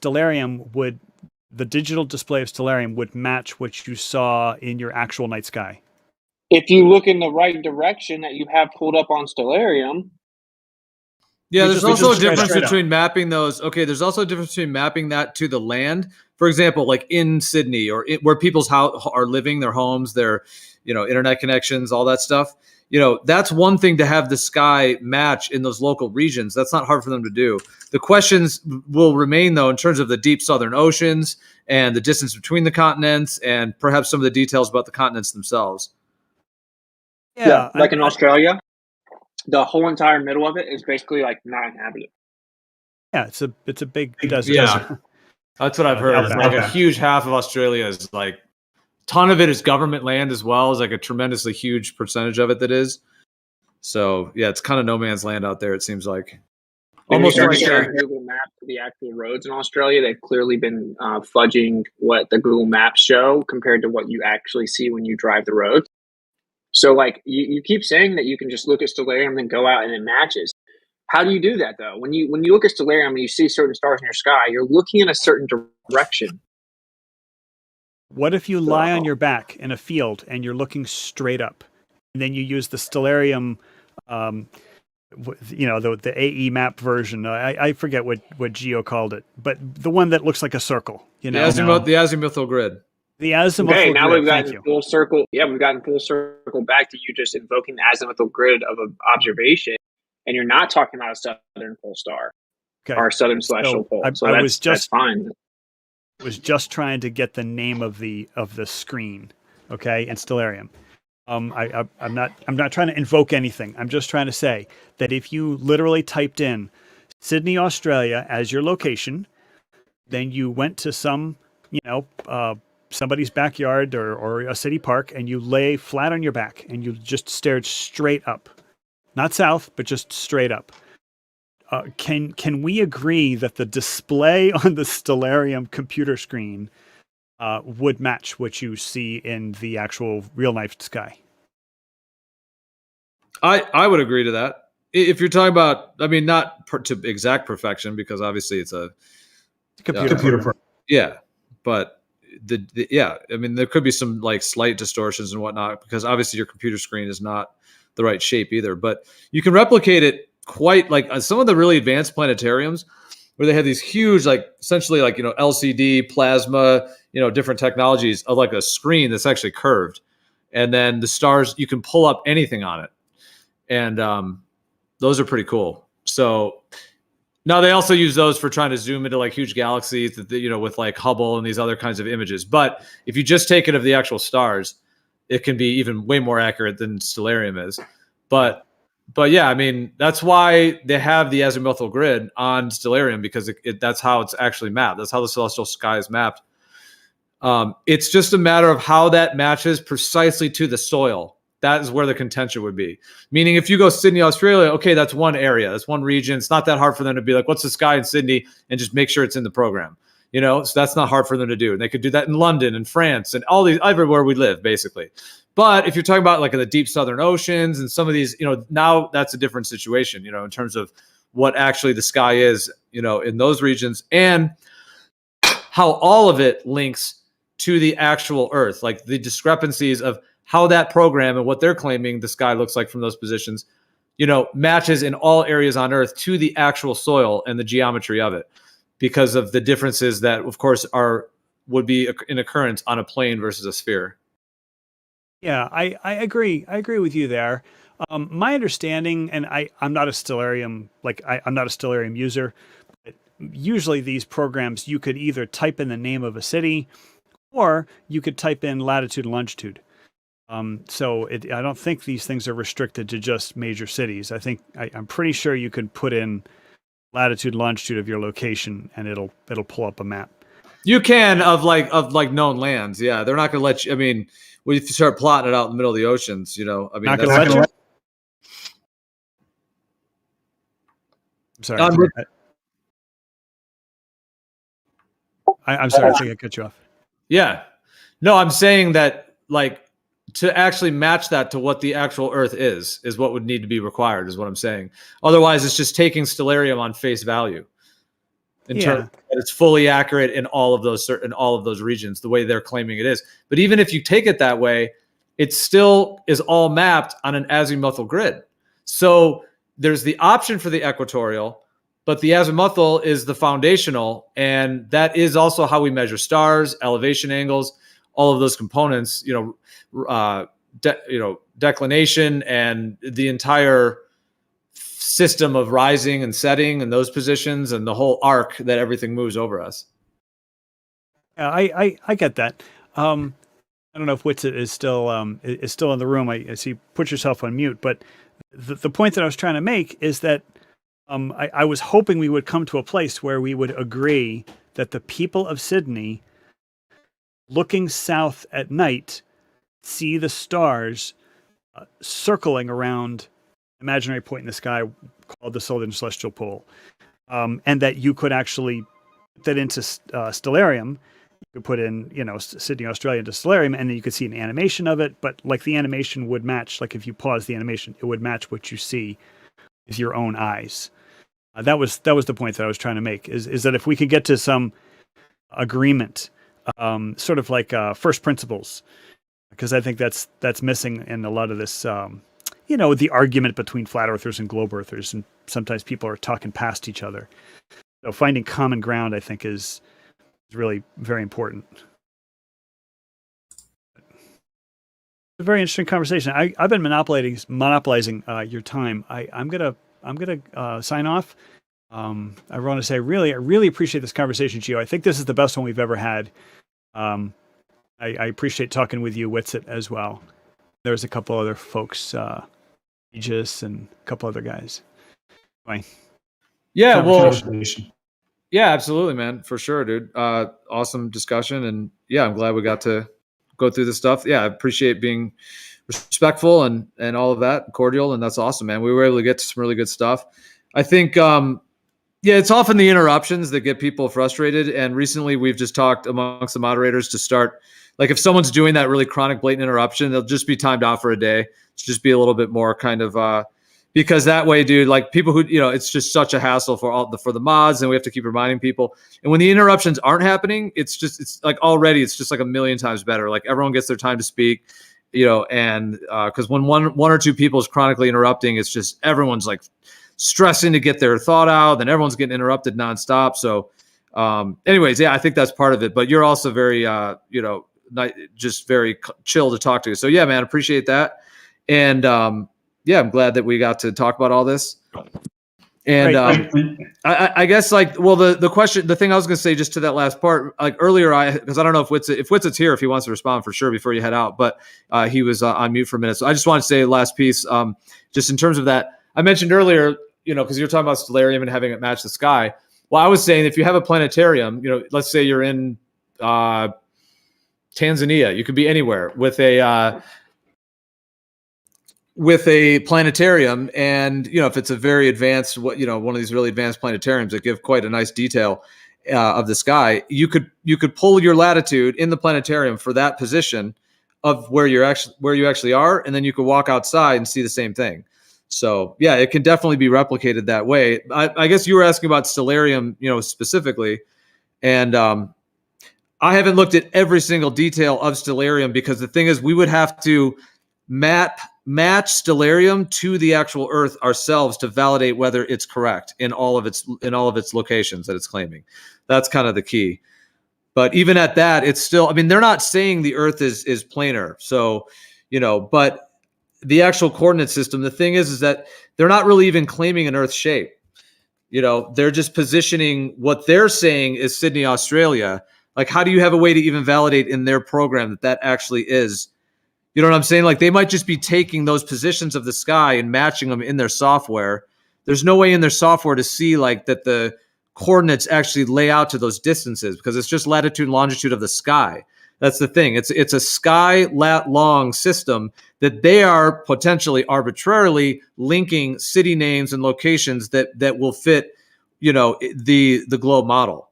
the digital display of stellarium would match what you saw in your actual night sky. If you look in the right direction that you have pulled up on stellarium. Yeah, there's also a difference between mapping those. Okay, there's also a difference between mapping that to the land for example, like in Sydney or where people's are living, their homes, their, internet connections, all that stuff. That's one thing to have the sky match in those local regions. That's not hard for them to do. The questions will remain, though, in terms of the deep southern oceans and the distance between the continents and perhaps some of the details about the continents themselves. Yeah, like in Australia, the whole entire middle of it is basically like not inhabited. Yeah, it's a big desert. Yeah, that's what I've heard. It's like a huge half of Australia is like, ton of it is government land as well. Is like a tremendously huge percentage of it that is. So yeah, it's kind of no man's land out there. It seems like almost like Google Maps to the actual roads in Australia. They've clearly been fudging what the Google Maps show compared to what you actually see when you drive the roads. So like you keep saying that you can just look at stellarium and then go out and it matches. How do you do that though? When you look at stellarium and you see certain stars in your sky, you're looking in a certain direction. What if you lie on your back in a field and you're looking straight up, and then you use the stellarium, the AE map version? I forget what Geo called it, but the one that looks like a circle. The azimuthal grid. The azimuthal grid. Now we've gotten full circle. Yeah, we've gotten full circle back to you just invoking the azimuthal grid of observation, and you're not talking about a southern pole star or a southern celestial pole. So that's fine. Was just trying to get the name of the screen, okay, in stellarium. I'm not trying to invoke anything. I'm just trying to say that if you literally typed in Sydney, Australia as your location, then you went to some, somebody's backyard or a city park, and you lay flat on your back and you just stared straight up, not south, but just straight up. Can we agree that the display on the stellarium computer screen would match what you see in the actual real life sky? I would agree to that. If you're talking about, not to exact perfection, because obviously it's a computer. Yeah, but there could be some like slight distortions and whatnot, because obviously your computer screen is not the right shape either. But you can replicate it quite like some of the really advanced planetariums where they have these huge, like essentially like, LCD plasma, different technologies of like a screen that's actually curved. And then the stars, you can pull up anything on it. And those are pretty cool. So now they also use those for trying to zoom into like huge galaxies, with like Hubble and these other kinds of images. But if you just take it of the actual stars, it can be even way more accurate than stellarium is. But yeah, that's why they have the azimuthal grid on stellarium, because that's how it's actually mapped. That's how the celestial sky is mapped. It's just a matter of how that matches precisely to the soil. That is where the contention would be. Meaning if you go Sydney, Australia, okay, that's one area, that's one region. It's not that hard for them to be like, what's the sky in Sydney? And just make sure it's in the program. So that's not hard for them to do. And they could do that in London and France and all these, everywhere we live, basically. But if you're talking about like in the deep southern oceans and some of these, now that's a different situation, in terms of what actually the sky is, in those regions, and how all of it links to the actual Earth, like the discrepancies of how that program and what they're claiming the sky looks like from those positions, matches in all areas on Earth to the actual soil and the geometry of it, because of the differences that, of course, would be in occurrence on a plane versus a sphere. Yeah, I agree. I agree with you there. My understanding, and I'm not a stellarium, I'm not a stellarium user, but usually these programs, you could either type in the name of a city or you could type in latitude and longitude. So I don't think these things are restricted to just major cities. I'm pretty sure you could put in latitude, longitude of your location and it'll pull up a map. You can of known lands. Yeah, they're not going to let you. When you start plotting it out in the middle of the oceans, not going to let you. I'm sorry. I'm sorry. I think I cut you off. Yeah. No, I'm saying that to actually match that to what the actual Earth is what would need to be required, is what I'm saying. Otherwise, it's just taking stellarium on face value. In terms that it's fully accurate in all of those regions, the way they're claiming it is. But even if you take it that way, it still is all mapped on an azimuthal grid. So there's the option for the equatorial, but the azimuthal is the foundational, and that is also how we measure stars, elevation angles, all of those components. Declination and the entire system of rising and setting and those positions and the whole arc that everything moves over us. Yeah, I get that. I don't know if Whitsett is still in the room. I see. Put yourself on mute. But the point that I was trying to make is that I was hoping we would come to a place where we would agree that the people of Sydney, looking south at night, see the stars circling around an imaginary point in the sky called the Southern Celestial Pole, and that you could actually put that into Stellarium. You could put in, Sydney, Australia into Stellarium, and then you could see an animation of it. But like the animation would match, like if you pause the animation, it would match what you see with your own eyes. That was the point that I was trying to make. Is that if we could get to some agreement, sort of like first principles, because I think that's missing in a lot of this. The argument between flat earthers and globe earthers, and sometimes people are talking past each other. So finding common ground, I think, is really very important. It's a very interesting conversation. I've been monopolizing your time. I'm gonna sign off. I want to say I really appreciate this conversation, Gio. I think this is the best one we've ever had. I appreciate talking with you, Whitsett, as well. There's a couple other folks, Aegis and a couple other guys. Bye. Yeah, well, yeah, absolutely, man, for sure, dude. Awesome discussion, and yeah, I'm glad we got to go through this stuff. Yeah, I appreciate being respectful and all of that, cordial, and that's awesome, man. We were able to get to some really good stuff. I think, it's often the interruptions that get people frustrated, and recently we've just talked amongst the moderators to start, like if someone's doing that really chronic, blatant interruption, they'll just be timed out for a day. To just be a little bit more kind of, because that way, dude, like people who, it's just such a hassle for the mods, and we have to keep reminding people. And when the interruptions aren't happening, it's like already, it's just like a million times better. Like everyone gets their time to speak, and because when one or two people is chronically interrupting, it's just everyone's like stressing to get their thought out, then everyone's getting interrupted nonstop. So, anyways, yeah, I think that's part of it. But you're also very, just very chill to talk to. So yeah, man, appreciate that. And yeah, I'm glad that we got to talk about all this. And I guess the thing I was going to say just to that last part, like earlier, because I don't know if Whitsett's here, if he wants to respond for sure before you head out, but he was on mute for a minute. So I just wanted to say last piece, just in terms of that, I mentioned earlier, because you're talking about Stellarium and having it match the sky. Well, I was saying if you have a planetarium, let's say you're in Tanzania, you could be anywhere with a planetarium, and if it's a very advanced, one of these really advanced planetariums that give quite a nice detail of the sky, you could pull your latitude in the planetarium for that position of where you actually are, and then you could walk outside and see the same thing. So yeah, it can definitely be replicated that way. I guess you were asking about Stellarium, specifically, and I haven't looked at every single detail of Stellarium, because the thing is, we would have to match Stellarium to the actual Earth ourselves to validate whether it's correct in all of its locations that it's claiming. That's kind of the key. But even at that, it's still, they're not saying the Earth is planar. So, but the actual coordinate system, the thing is that they're not really even claiming an Earth shape. They're just positioning what they're saying is Sydney, Australia. Like, how do you have a way to even validate in their program that actually is? You know what I'm saying? Like, they might just be taking those positions of the sky and matching them in their software. There's no way in their software to see like that the coordinates actually lay out to those distances, because it's just latitude and longitude of the sky. That's the thing. It's a sky lat long system that they are potentially arbitrarily linking city names and locations that will fit, the globe model.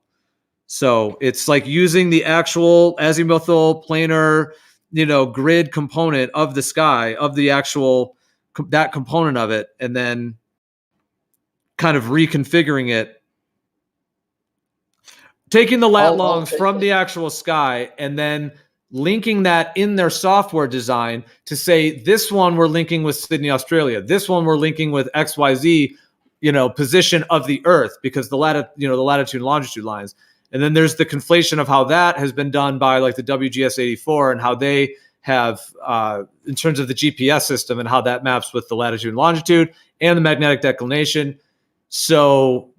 So it's like using the actual azimuthal planar, grid component of the sky, of the actual, that component of it, and then kind of reconfiguring it, taking the lat longs from the actual sky and then linking that in their software design to say, this one we're linking with Sydney, Australia. This one we're linking with XYZ position of the Earth, because the latitude and longitude lines. And then there's the conflation of how that has been done by like the WGS-84 and how they have, in terms of the GPS system and how that maps with the latitude and longitude and the magnetic declination. So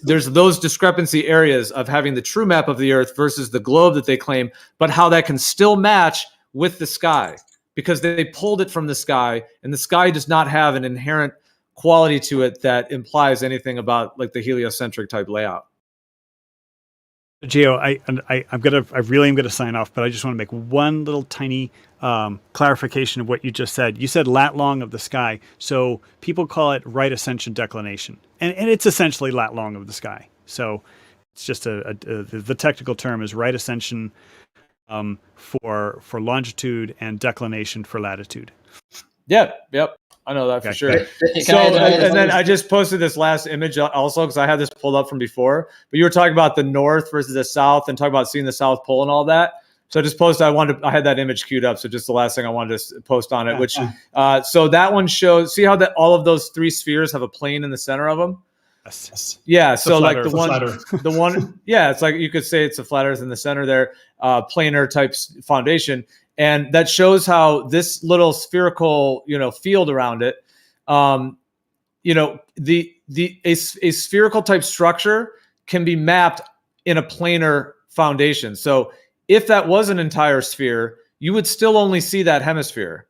there's those discrepancy areas of having the true map of the Earth versus the globe that they claim, but how that can still match with the sky because they pulled it from the sky, and the sky does not have an inherent quality to it that implies anything about like the heliocentric type layout. Gio, I really am gonna sign off, but I just want to make one little tiny clarification of what you just said. You said lat long of the sky, so people call it right ascension declination, and it's essentially lat long of the sky. So it's just the technical term is right ascension for longitude and declination for latitude. Yep, I know that for sure. So, and then I just posted this last image also because I had this pulled up from before. But you were talking about the north versus the south and talking about seeing the South Pole and all that. So I just posted. I had that image queued up. So just the last thing I wanted to post on it. Which so that one shows. See how that all of those three spheres have a plane in the center of them. Yes. Yeah. It's So like Earth, the one. Yeah. It's like you could say it's a flat Earth in the center there, planar type foundation. And that shows how this little spherical, field around it, a spherical type structure can be mapped in a planar foundation. So if that was an entire sphere, you would still only see that hemisphere.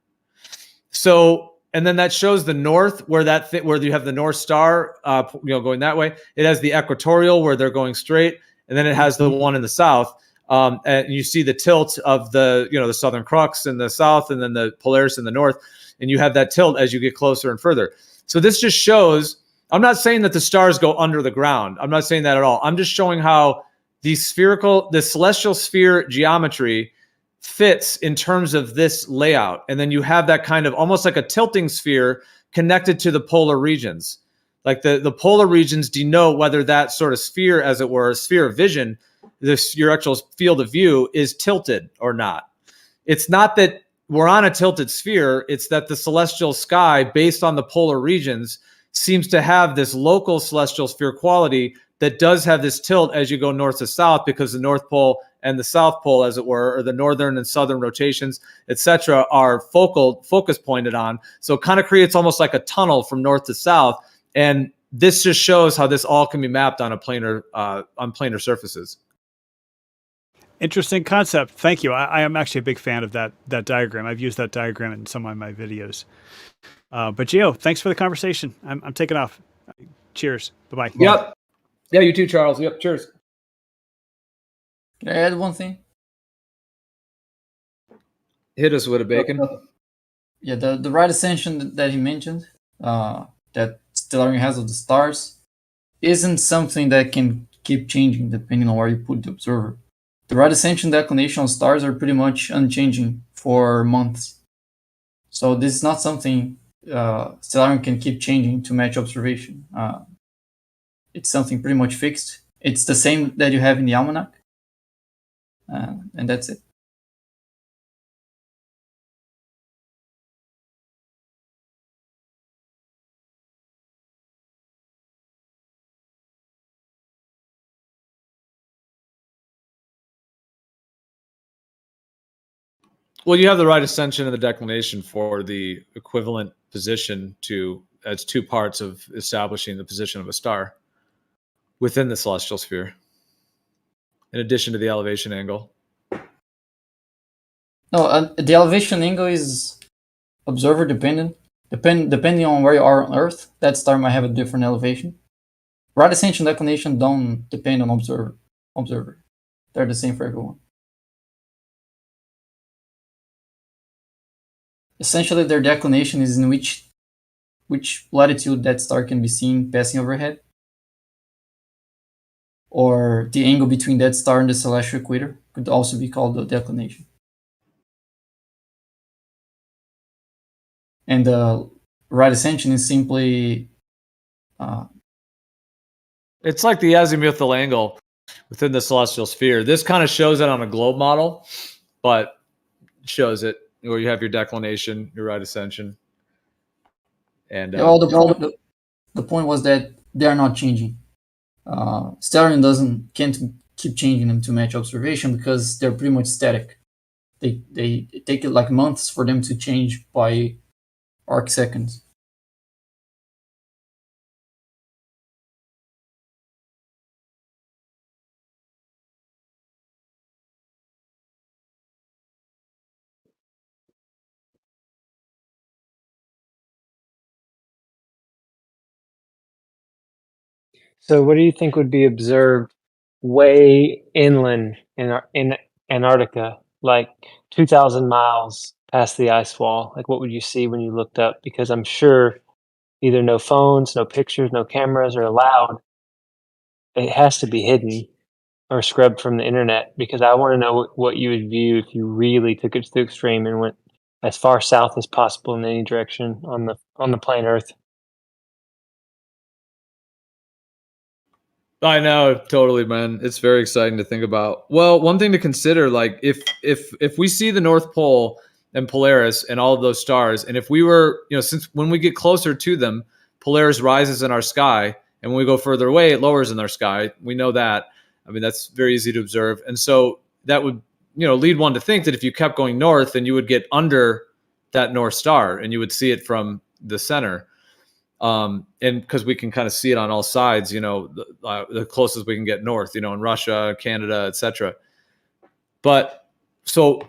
So, and then that shows the north where you have the North Star, going that way. It has the equatorial where they're going straight, and then it has the one in the south. And you see the tilt of the Southern Crux in the south, and then the Polaris in the north, and you have that tilt as you get closer and further. So this just shows. I'm not saying that the stars go under the ground. I'm not saying that at all. I'm just showing how the celestial sphere geometry fits in terms of this layout, and then you have that kind of almost like a tilting sphere connected to the polar regions. Like the polar regions denote whether that sort of sphere, as it were, a sphere of vision, your actual field of view is tilted or not. It's not that we're on a tilted sphere. It's that the celestial sky, based on the polar regions, seems to have this local celestial sphere quality that does have this tilt as you go north to south, because the North Pole and the South Pole, as it were, or the northern and southern rotations, etc., are focus pointed on. So it kind of creates almost like a tunnel from north to south. And this just shows how this all can be mapped on planar surfaces. Interesting concept. Thank you. I am actually a big fan of that diagram. I've used that diagram in some of my videos. But Gio, thanks for the conversation. I'm taking off. Cheers. Bye-bye. Yep. Yeah, you too, Charles. Yep. Cheers. Can I add one thing? Hit us with a bacon. Yeah, the right ascension that he mentioned, that Stellarium has of the stars, isn't something that can keep changing depending on where you put the observer. The right ascension declination of stars are pretty much unchanging for months. So this is not something Stellarium can keep changing to match observation. It's something pretty much fixed. It's the same that you have in the almanac. And that's it. Well, you have the right ascension and the declination for the equivalent position as two parts of establishing the position of a star within the celestial sphere, in addition to the elevation angle. No, the elevation angle is observer dependent. Depending on where you are on Earth, that star might have a different elevation. Right ascension declination don't depend on observer. They're the same for everyone. Essentially, their declination is in which latitude that star can be seen passing overhead, or the angle between that star and the celestial equator could also be called the declination. And the right ascension is simply it's like the azimuthal angle within the celestial sphere. This kind of shows it on a globe model, but shows it where you have your declination, your right ascension, and The point was that they are not changing. Stellarium can't keep changing them to match observation because they're pretty much static. They take it like months for them to change by arc seconds. So, what do you think would be observed way inland in Antarctica, like 2,000 miles past the ice wall? Like, what would you see when you looked up? Because I'm sure either no phones, no pictures, no cameras are allowed. It has to be hidden or scrubbed from the internet, because I want to know what you would view if you really took it to the extreme and went as far south as possible in any direction on the planet Earth. I know, totally, man. It's very exciting to think about. Well, one thing to consider, like if we see the North Pole and Polaris and all of those stars, and if we were, since when we get closer to them, Polaris rises in our sky, and when we go further away, it lowers in our sky. We know that. I mean, that's very easy to observe, and so that would, lead one to think that if you kept going north, then you would get under that North Star, and you would see it from the center. And because we can kind of see it on all sides, the closest we can get north, in Russia, Canada, etc. But so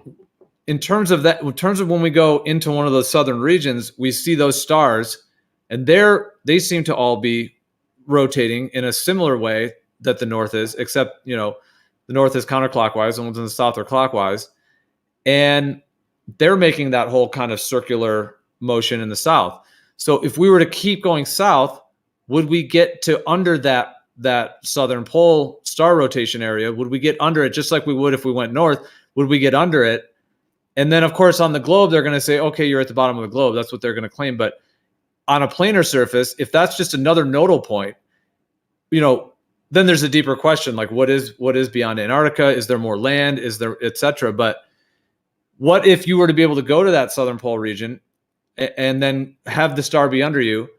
in terms of when we go into one of those southern regions, we see those stars, and they seem to all be rotating in a similar way that the north is, except, the north is counterclockwise, and ones in the south are clockwise. And they're making that whole kind of circular motion in the south. So if we were to keep going south, would we get to under that southern pole star rotation area? Would we get under it just like we would if we went north? Would we get under it? And then, of course, on the globe, they're going to say, okay, you're at the bottom of the globe. That's what they're going to claim. But on a planar surface, if that's just another nodal point, then there's a deeper question, like what is beyond Antarctica? Is there more land? Is there, etc.? But what if you were to be able to go to that southern pole region and then have the star be under you,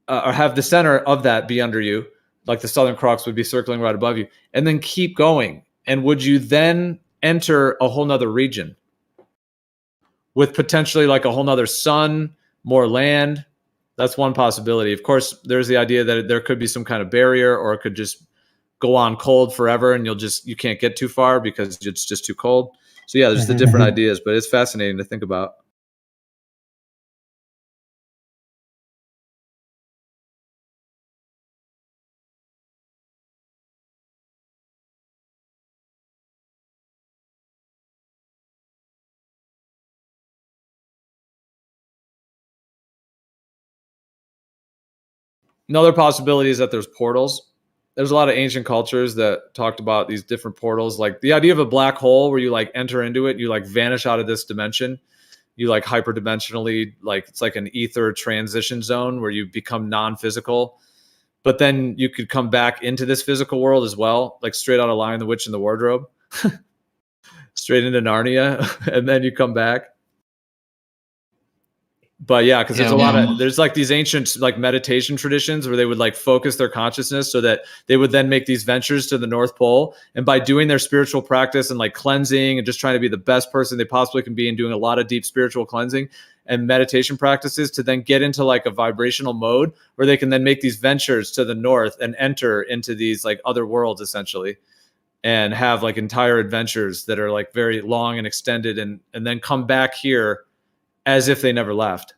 or have the center of that be under you, like the Southern Cross would be circling right above you, and then keep going? And would you then enter a whole nother region with potentially like a whole nother sun, more land? That's one possibility. Of course, there's the idea that there could be some kind of barrier, or it could just go on cold forever, and you can't get too far because it's just too cold. So yeah, there's the different ideas, but it's fascinating to think about. Another possibility is that there's portals. There's a lot of ancient cultures that talked about these different portals, like the idea of a black hole where you like enter into it, you like vanish out of this dimension, you like hyperdimensionally, like it's like an ether transition zone where you become non-physical, but then you could come back into this physical world as well, like straight out of Lion, the Witch, and the Wardrobe, straight into Narnia, and then you come back. But yeah, because there's like these ancient like meditation traditions where they would like focus their consciousness so that they would then make these ventures to the North Pole, and by doing their spiritual practice and like cleansing and just trying to be the best person they possibly can be and doing a lot of deep spiritual cleansing and meditation practices, to then get into like a vibrational mode where they can then make these ventures to the north and enter into these like other worlds essentially, and have like entire adventures that are like very long and extended, and then come back here as if they never left.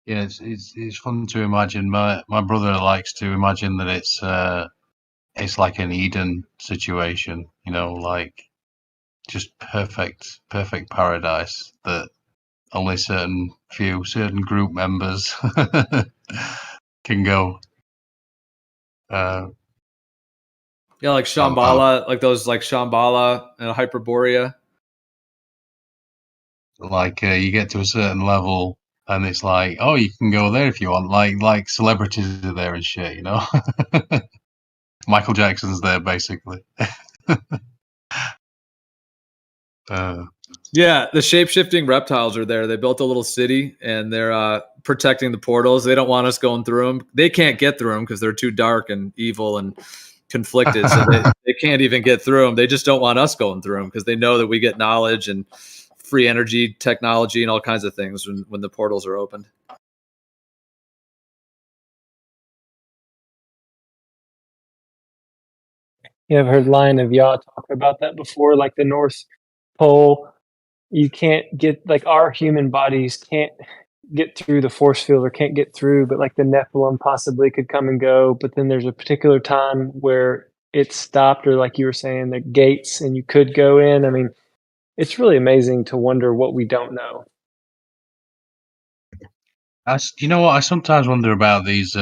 Yeah, it's fun to imagine. My brother likes to imagine that it's like an Eden situation, like just perfect paradise that only certain group members can go. Yeah, like Shambhala, like those like Shambhala and Hyperborea. Like you get to a certain level and it's like, oh, you can go there if you want. Like celebrities are there and shit, Michael Jackson's there basically. Yeah, the shape-shifting reptiles are there. They built a little city, and they're protecting the portals. They don't want us going through them. They can't get through them because they're too dark and evil and conflicted, so they can't even get through them. They just don't want us going through them because they know that we get knowledge and free energy technology and all kinds of things when the portals are opened. Yeah, I've heard Lion of Yah talk about that before, like the North Pole. You can't get, like, our human bodies can't get through the force field or can't get through, but like the Nephilim possibly could come and go. But then there's a particular time where it stopped, or like you were saying, the gates, and you could go in. I mean, it's really amazing to wonder what we don't know. You know what? I sometimes wonder about these.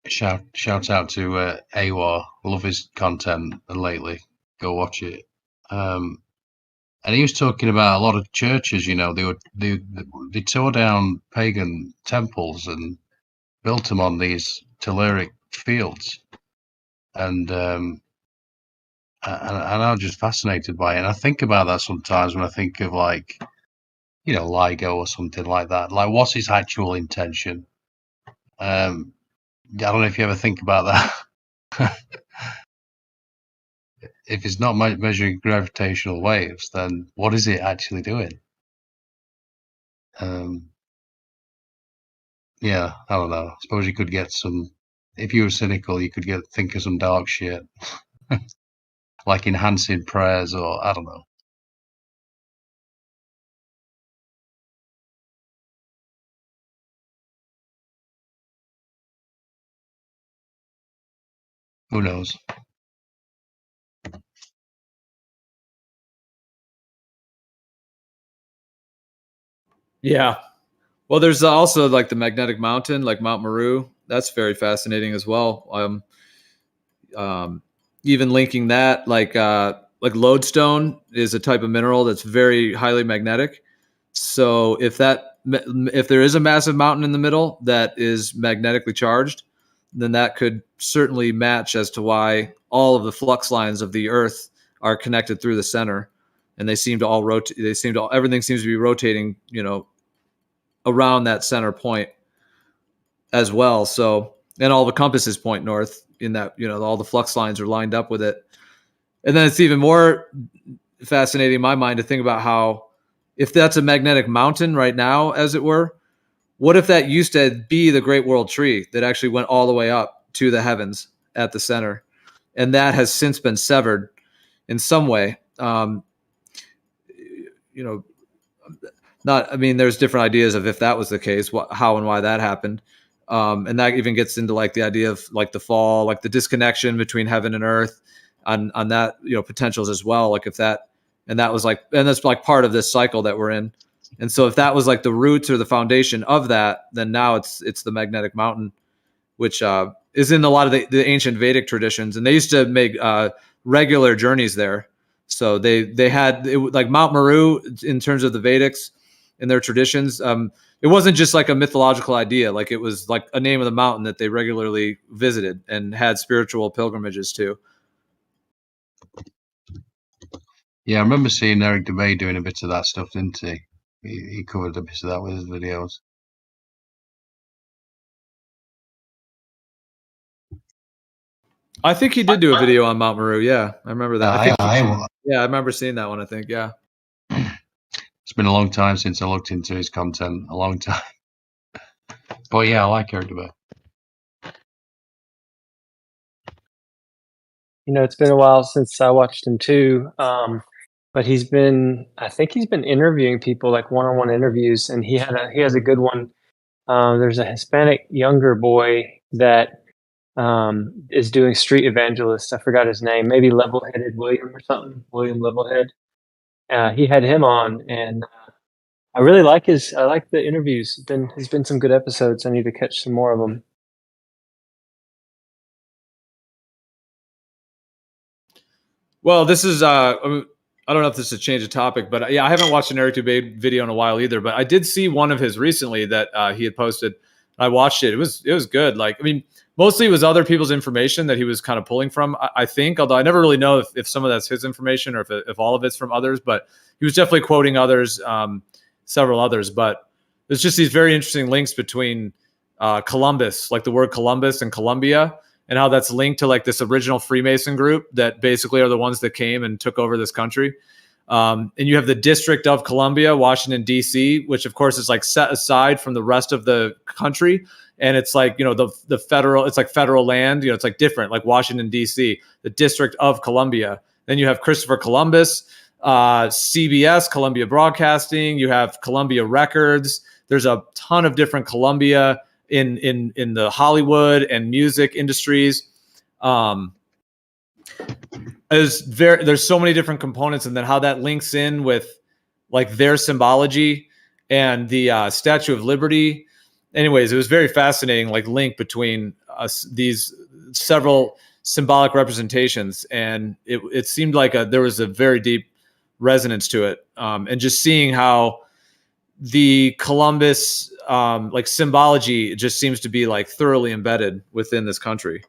Shout out to Awar. Love his content, and lately go watch it. And he was talking about a lot of churches. You know, they tore down pagan temples and built them on these telluric fields, and I'm just fascinated by it. And I think about that sometimes when I think of, like, you know, LIGO or something like that. Like, what's his actual intention? I don't know if you ever think about that. If it's not measuring gravitational waves, then what is it actually doing? Yeah, I don't know. I suppose you could get some. If you were cynical, you could think of some dark shit, like enhancing prayers, or I don't know. Who knows? Yeah. Well, there's also like the magnetic mountain, like Mount Meru. That's very fascinating as well. Even linking that, like lodestone is a type of mineral that's very highly magnetic. So if there is a massive mountain in the middle that is magnetically charged, then that could certainly match as to why all of the flux lines of the Earth are connected through the center, and they seem to all rotate. Everything seems to be rotating, you know, around that center point as well. So, and all the compasses point north in that, you know, all the flux lines are lined up with it. And then it's even more fascinating in my mind to think about how, if that's a magnetic mountain right now, as it were, what if that used to be the Great World Tree that actually went all the way up to the heavens at the center, and that has since been severed in some way? You know, there's different ideas of if that was the case, how and why that happened. And that even gets into like the idea of like the fall, like the disconnection between heaven and earth on that, you know, potentials as well. Like if that, and that was like, and that's like part of this cycle that we're in. And so if that was like the roots or the foundation of that, then now it's the magnetic mountain, which is in a lot of the ancient Vedic traditions. And they used to make regular journeys there. So they had like Mount Meru in terms of the Vedics and their traditions. It wasn't just like a mythological idea. Like it was like a name of the mountain that they regularly visited and had spiritual pilgrimages to. Yeah, I remember seeing Eric DeBay doing a bit of that stuff, didn't he? He covered a bit of that with his videos. I think he did do a video on Mount Meru. Yeah, I remember that. I remember seeing that one, I think. Yeah. It's been a long time since I looked into his content. A long time. But yeah, I like Eric DeBay. You know, it's been a while since I watched him too. But I think he's been interviewing people, like one-on-one interviews, and he has a good one. There's a Hispanic younger boy that is doing street evangelist. I forgot his name, maybe Level-Headed William or something. William Levelhead. He had him on, and I really like the interviews. There's been some good episodes. I need to catch some more of them. Well, this is I don't know if this is a change of topic, but yeah, I haven't watched an Eric Dubé video in a while either. But I did see one of his recently that he had posted I watched it. It was good. Like, I mean, mostly it was other people's information that he was kind of pulling from, I think, although I never really know if some of that's his information or if all of it's from others, but he was definitely quoting others, several others. But there's just these very interesting links between Columbus, like the word Columbus and Columbia, and how that's linked to like this original Freemason group that basically are the ones that came and took over this country. And you have the District of Columbia, Washington, D.C., which of course is like set aside from the rest of the country. And it's like, you know, the federal, it's like federal land, you know, it's like different, like Washington, D.C., the District of Columbia. Then you have Christopher Columbus, CBS, Columbia Broadcasting. You have Columbia Records. There's a ton of different Columbia in the Hollywood and music industries. There's so many different components, and then how that links in with like their symbology and the Statue of Liberty. Anyways, it was very fascinating, like link between these several symbolic representations, and it seemed like there was a very deep resonance to it, and just seeing how the Columbus like symbology just seems to be like thoroughly embedded within this country.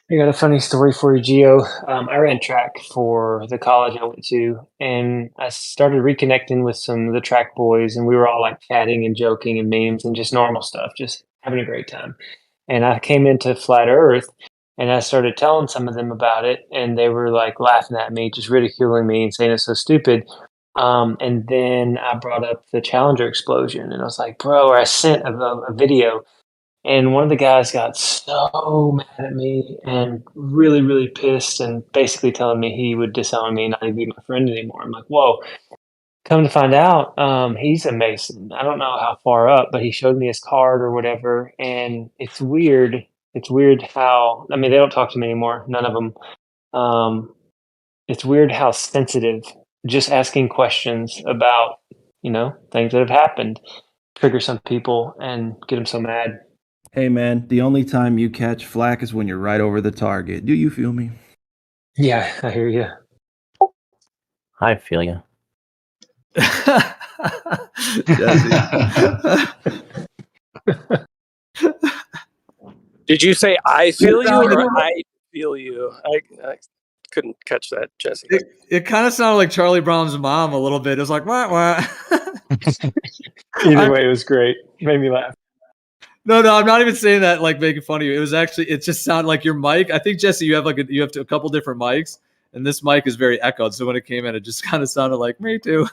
I got a funny story for you, Gio. I ran track for the college I went to, and I started reconnecting with some of the track boys, and we were all like chatting and joking and memes and just normal stuff, just having a great time. And I came into Flat Earth, and I started telling some of them about it, and they were like laughing at me, just ridiculing me and saying it's so stupid. And then I brought up the Challenger explosion, and I was like, bro, or I sent a video. And one of the guys got so mad at me and really, really pissed and basically telling me he would disown me and not even be my friend anymore. I'm like, whoa. Come to find out, he's a Mason. I don't know how far up, but he showed me his card or whatever. And it's weird. It's weird how, I mean, they don't talk to me anymore. None of them. It's weird how sensitive just asking questions about, you know, things that have happened trigger some people and get them so mad. Hey man, the only time you catch flack is when you're right over the target. Do you feel me? Yeah, I hear you. I feel you. Did you say I feel you or I feel you? I couldn't catch that, Jesse. It kind of sounded like Charlie Brown's mom a little bit. It was like, what? Either way, it was great. Made me laugh. No, I'm not even saying that like making fun of you. It was actually, it just sounded like your mic. I think, Jesse, you have a couple different mics, and this mic is very echoed. So when it came in, it just kind of sounded like me too.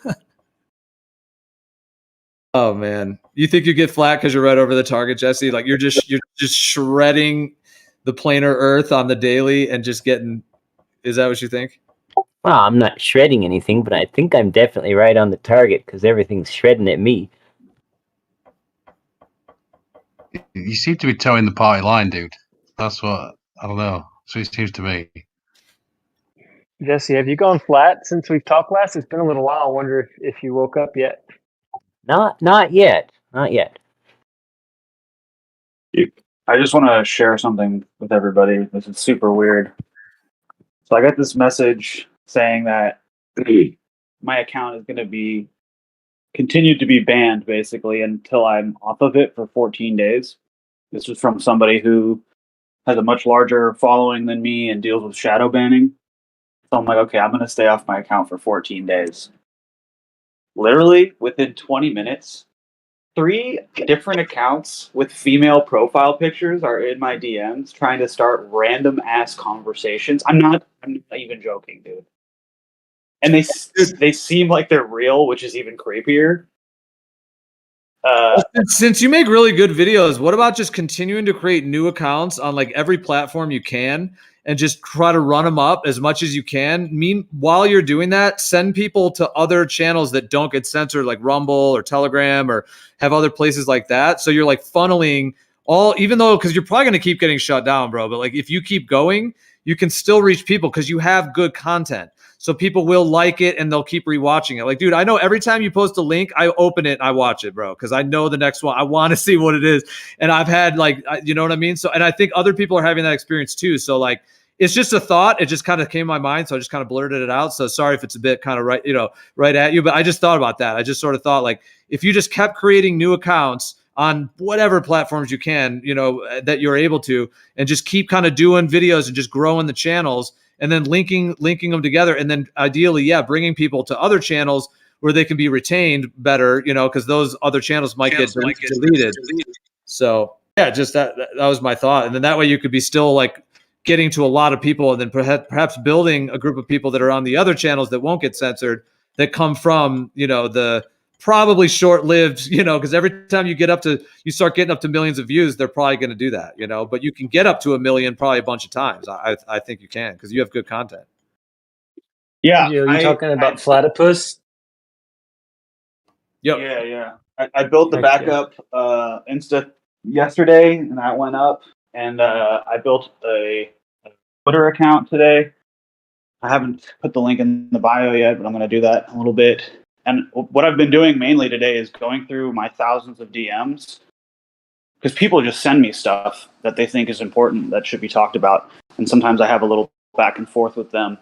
Oh man, you think you get flat because you're right over the target, Jesse? Like you're just shredding the planar Earth on the daily and just getting. Is that what you think? Well, I'm not shredding anything, but I think I'm definitely right on the target because everything's shredding at me. You seem to be towing the party line, dude. That's what, I don't know. So it seems to me. Jesse, have you gone flat since we've talked last? It's been a little while. I wonder if you woke up yet. Not yet. Not yet. I just want to share something with everybody. This is super weird. So I got this message saying that my account is going to be continued to be banned basically until I'm off of it for 14 days. This was from somebody who has a much larger following than me and deals with shadow banning. So I'm like, okay, I'm going to stay off my account for 14 days. Literally within 20 minutes, 3 different accounts with female profile pictures are in my DMs trying to start random ass conversations. I'm not even joking, dude. And they seem like they're real, which is even creepier. Since you make really good videos, what about just continuing to create new accounts on like every platform you can and just try to run them up as much as you can? While you're doing that, send people to other channels that don't get censored, like Rumble or Telegram or have other places like that. So you're like funneling all, even though, because you're probably going to keep getting shut down, bro. But like if you keep going, you can still reach people because you have good content. So people will like it and they'll keep rewatching it. Like, dude, I know every time you post a link, I open it and I watch it, bro, because I know the next one. I want to see what it is. And I've had like, you know what I mean? So, and I think other people are having that experience too. So like, it's just a thought. It just kind of came to my mind, so I just kind of blurted it out. So sorry if it's a bit kind of right at you, but I just thought about that. I just sort of thought, like, if you just kept creating new accounts on whatever platforms you can, that you're able to, and just keep kind of doing videos and just growing the channels, and then linking them together, and then ideally, bringing people to other channels where they can be retained better, because those other channels might get deleted. So just that was my thought, and then that way you could be still like getting to a lot of people, and then perhaps building a group of people that are on the other channels that won't get censored, that come from the probably short-lived, because every time you start getting up to millions of views, they're probably going to do that, but you can get up to 1 million probably a bunch of times. I think you can, because you have good content. Yeah, Are you talking about Platypus? Yep. Yeah. I built the backup Insta yesterday, and that went up. And I built a Twitter account today. I haven't put the link in the bio yet, but I'm going to do that in a little bit. And what I've been doing mainly today is going through my thousands of DMs, because people just send me stuff that they think is important that should be talked about. And sometimes I have a little back and forth with them,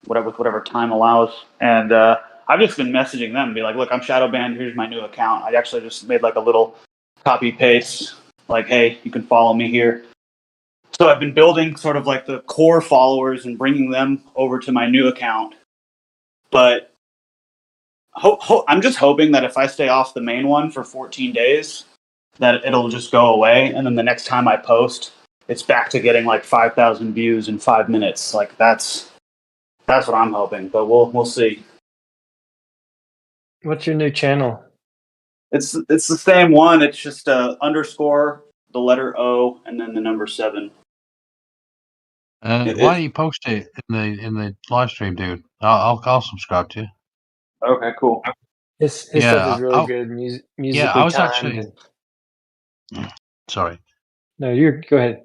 whatever time allows. And I've just been messaging them and be like, look, I'm shadow banned. Here's my new account. I actually just made like a little copy paste, like, hey, you can follow me here. So I've been building sort of like the core followers and bringing them over to my new account. But I'm just hoping that if I stay off the main one for 14 days, that it'll just go away. And then the next time I post, it's back to getting like 5,000 views in 5 minutes. Like that's what I'm hoping, but we'll see. What's your new channel? It's the same one. It's just underscore, the letter O, and then the number 7. Why don't you post it in the live stream, dude? I'll subscribe to you. Okay, cool. His stuff is really good, musically I was timed. actually. Sorry. No, go ahead.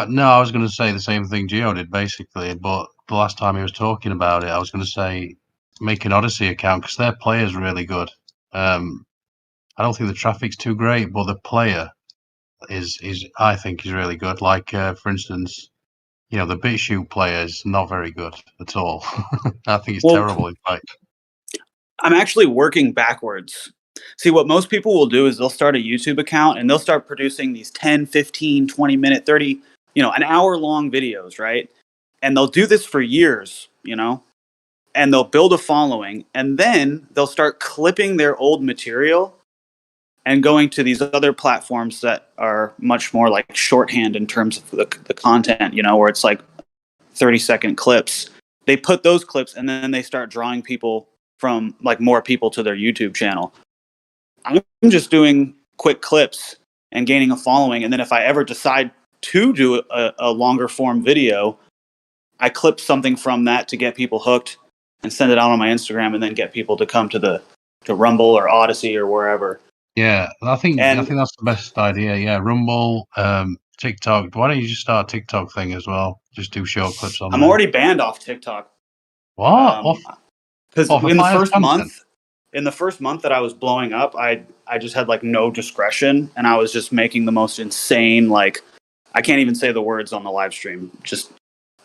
No, I was going to say the same thing Gio did, basically. But the last time he was talking about it, I was going to say make an Odysee account, because their player is really good. I don't think the traffic's too great, but the player is I think is really good. Like for instance, the BitChute player is not very good at all. I think it's terrible. In fact, I'm actually working backwards. See, what most people will do is they'll start a YouTube account and they'll start producing these 10, 15, 20 minute, 30, an hour long videos, right? And they'll do this for years, and they'll build a following, and then they'll start clipping their old material and going to these other platforms that are much more like shorthand in terms of the content, where it's like 30-second clips. They put those clips and then they start drawing people from like more people to their YouTube channel. I'm just doing quick clips and gaining a following. And then if I ever decide to do a longer form video, I clip something from that to get people hooked and send it out on my Instagram, and then get people to come to Rumble or Odysee or wherever. Yeah, I think that's the best idea. Yeah, Rumble, TikTok. Why don't you just start a TikTok thing as well? Just do short clips on. I'm already banned off TikTok. What? Because in the first month that I was blowing up, I just had like no discretion, and I was just making the most insane, like, I can't even say the words on the live stream, just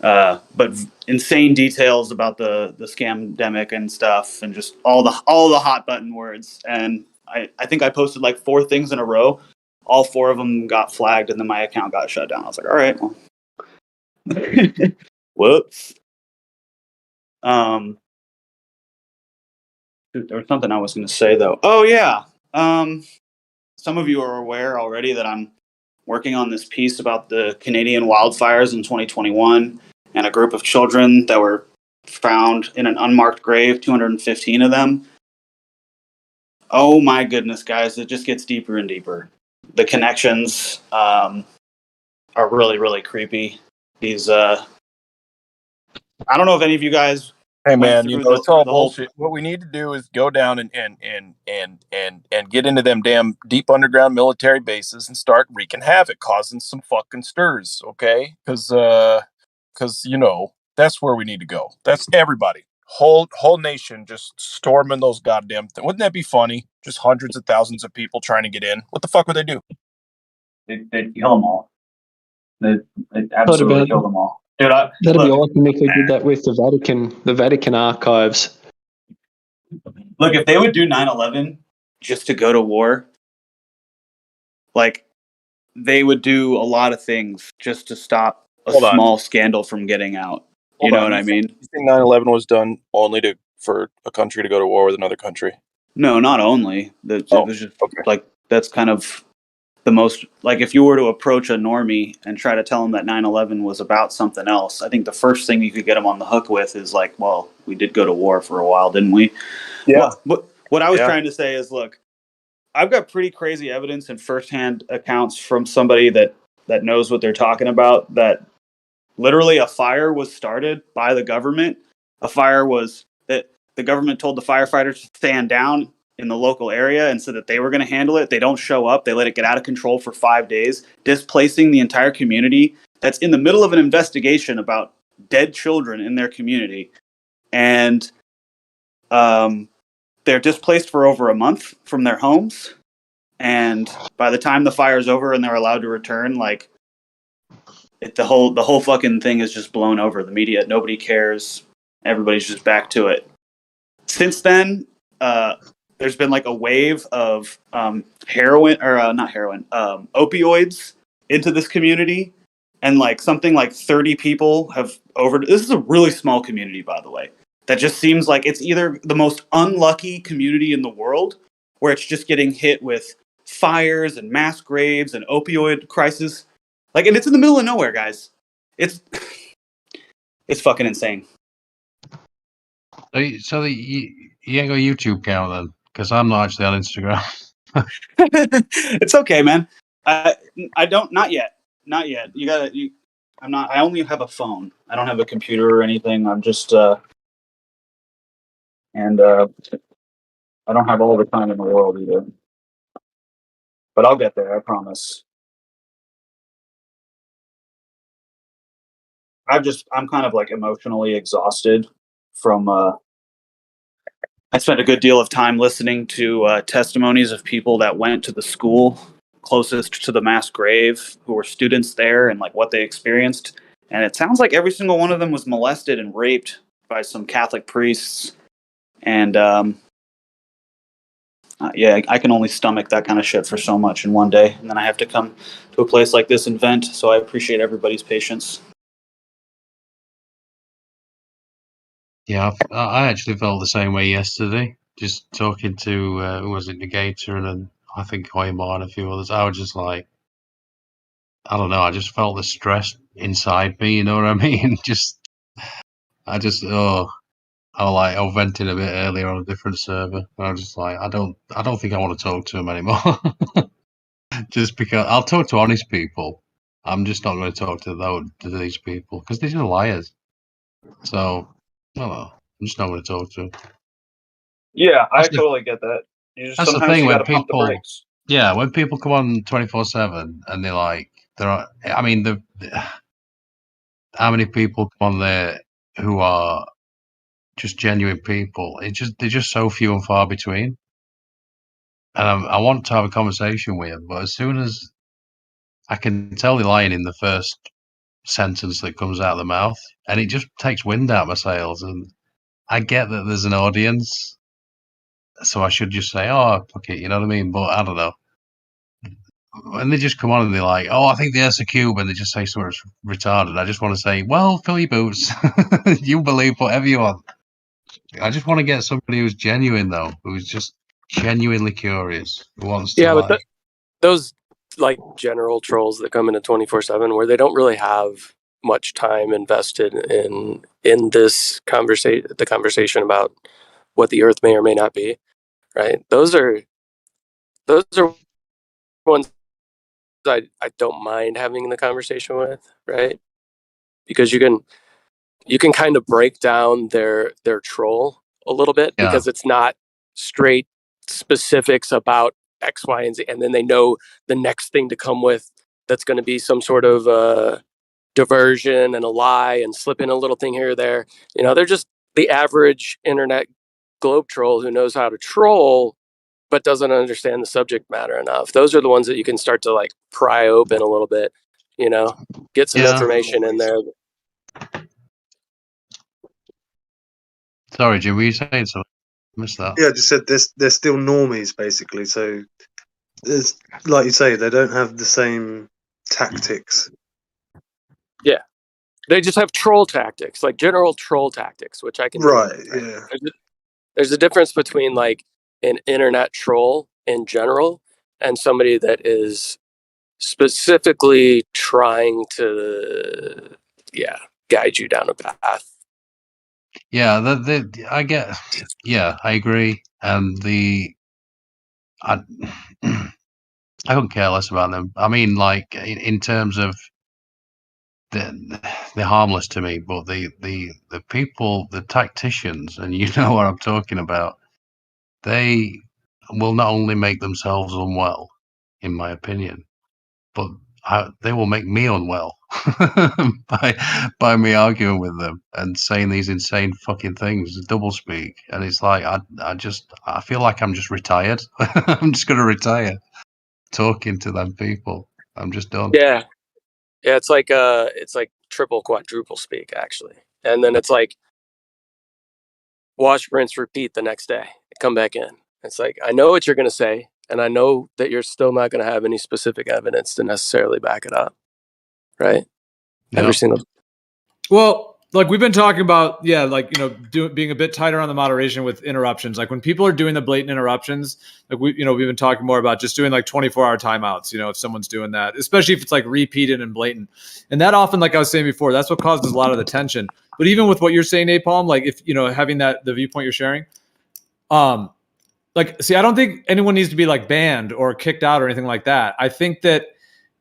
but insane details about the scamdemic and stuff, and just all the hot button words. And I think I posted like 4 things in a row. All 4 of them got flagged, and then my account got shut down. I was like, all right, well. Whoops. There was something I was going to say, though. Oh, yeah. Some of you are aware already that I'm working on this piece about the Canadian wildfires in 2021, and a group of children that were found in an unmarked grave, 215 of them. Oh, my goodness, guys. It just gets deeper and deeper. The connections are really, really creepy. These, I don't know if any of you guys... Hey man, it's all bullshit. What we need to do is go down and get into them damn deep underground military bases and start wreaking havoc, causing some fucking stirs, okay? Because that's where we need to go. That's everybody, whole nation, just storming those goddamn things. Wouldn't that be funny? Just hundreds of thousands of people trying to get in. What the fuck would they do? They'd kill them all. They'd absolutely kill them all. Dude, That'd be awesome if we did that with the Vatican archives. Look, if they would do 9/11 just to go to war, like they would do a lot of things just to stop a Hold on. small scandal from getting out. You know what I mean? You think 9/11 was done only for a country to go to war with another country? No, not only. It was just like that's kind of the most, like if you were to approach a normie and try to tell him that 9/11 was about something else, I think the first thing you could get him on the hook with is like, well, we did go to war for a while, didn't we? Yeah. What I was trying to say is, look, I've got pretty crazy evidence and firsthand accounts from somebody that knows what they're talking about, that literally a fire was started by the government. A fire was that the government told the firefighters to stand down in the local area and said that they were going to handle it. They don't show up. They let it get out of control for 5 days, displacing the entire community that's in the middle of an investigation about dead children in their community. And they're displaced for over a month from their homes. And by the time the fire's over and they're allowed to return, like the whole fucking thing is just blown over. The media, nobody cares. Everybody's just back to it. Since then, there's been like a wave of opioids into this community, and like something like 30 people have this is a really small community, by the way, that just seems like it's either the most unlucky community in the world, where it's just getting hit with fires and mass graves and opioid crisis. Like, and it's in the middle of nowhere, guys. It's fucking insane. So you ain't got a YouTube account then? Because I'm not actually on Instagram. It's okay, man. I don't, not yet. I'm not, I only have a phone. I don't have a computer or anything. I'm just, I don't have all the time in the world either. But I'll get there, I promise. I'm kind of like emotionally exhausted from, I spent a good deal of time listening to testimonies of people that went to the school closest to the mass grave, who were students there, and like what they experienced. And it sounds like every single one of them was molested and raped by some Catholic priests. And yeah, I can only stomach that kind of shit for so much in one day. And then I have to come to a place like this and vent. So I appreciate everybody's patience. Yeah, I actually felt the same way yesterday. Just talking to who was it, Negator, and then I think Hoymar and a few others. I was just like, I don't know. I just felt the stress inside me. You know what I mean? I was venting a bit earlier on a different server. And I was just like, I don't think I want to talk to him anymore. Just because I'll talk to honest people. I'm just not going to talk to these people because these are liars. So I don't know. I'm just not going to talk to them. Yeah, I totally get that. That's the thing when people, yeah, when people come on 24/7 and they're like, how many people come on there who are just genuine people? They're just so few and far between. And I want to have a conversation with them, but as soon as I can tell they're lying in the first sentence that comes out of the mouth, and it just takes wind out of my sails. And I get that there's an audience, so I should just say, "Oh, fuck it," you know what I mean? But I don't know. When they just come on and they're like, "Oh, I think the Earth's a cube," and they just say something retarded, I just want to say, "Well, fill your boots. You believe whatever you want." I just want to get somebody who's genuine, though, who's just genuinely curious, who wants to. Yeah, but those like general trolls that come into 24/7, where they don't really have much time invested in this conversation about what the Earth may or may not be, right? Those are ones I don't mind having the conversation with, right? Because you can kind of break down their troll a little bit, because it's not straight specifics about X, Y, and Z, and then they know the next thing to come with that's going to be some sort of diversion and a lie and slip in a little thing here or there. You know, they're just the average internet globe troll who knows how to troll but doesn't understand the subject matter enough. Those are the ones that you can start to like pry open a little bit, you know, get some information in there. Sorry, Jim, were you saying something? I missed that. Yeah, I just said they're still normies basically. So it's like you say, they don't have the same tactics. Yeah, they just have troll tactics, like general troll tactics, which I can do. Right. Yeah. There's a difference between like an internet troll in general and somebody that is specifically trying to, guide you down a path. Yeah, I get. Yeah, I agree. And I couldn't care less about them. I mean, like in terms of they're harmless to me, but the people, the tacticians, and you know what I'm talking about, they will not only make themselves unwell, in my opinion, but they will make me unwell by me arguing with them and saying these insane fucking things, double speak, and it's like I feel like I'm just retired. I'm just gonna retire talking to them people. I'm just done. Yeah, it's like triple quadruple speak actually, and then it's like wash, rinse, repeat the next day. Come back in. It's like I know what you're gonna say, and I know that you're still not gonna have any specific evidence to necessarily back it up, right? Yeah. Every single. Well, like we've been talking about, being a bit tighter on the moderation with interruptions. Like when people are doing the blatant interruptions, like we've been talking more about just doing like 24-hour timeouts, if someone's doing that, especially if it's like repeated and blatant. And that often, like I was saying before, that's what causes a lot of the tension. But even with what you're saying, Napalm, like if, having the viewpoint you're sharing, I don't think anyone needs to be like banned or kicked out or anything like that. I think that,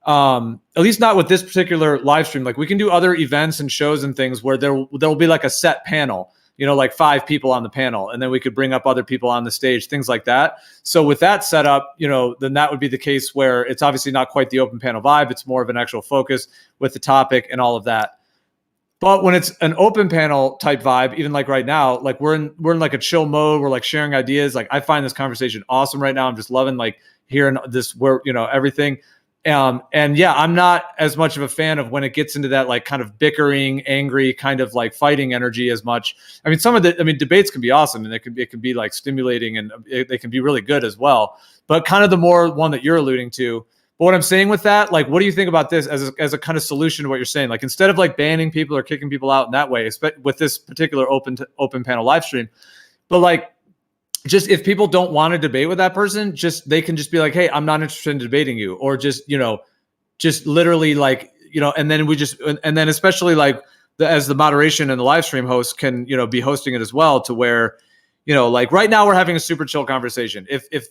at least not with this particular live stream. Like we can do other events and shows and things where there'll be like a set panel, like 5 people on the panel, and then we could bring up other people on the stage, things like that. So with that setup, then that would be the case where it's obviously not quite the open panel vibe. It's more of an actual focus with the topic and all of that. But when it's an open panel type vibe, even like right now, like we're in like a chill mode. We're like sharing ideas. Like I find this conversation awesome right now. I'm just loving like hearing this, everything. And yeah, I'm not as much of a fan of when it gets into that like kind of bickering, angry kind of like fighting energy as much. I mean, debates can be awesome and it can be like stimulating and they can be really good as well. But kind of the more one that you're alluding to. But what I'm saying with that, like, what do you think about this as a kind of solution to what you're saying? Like, instead of like banning people or kicking people out in that way, with this particular open panel live stream, but like, just if people don't want to debate with that person, they can just be like, hey, I'm not interested in debating you, or just literally like, and then especially like as the moderation and the live stream host can, be hosting it as well to where, like right now we're having a super chill conversation. If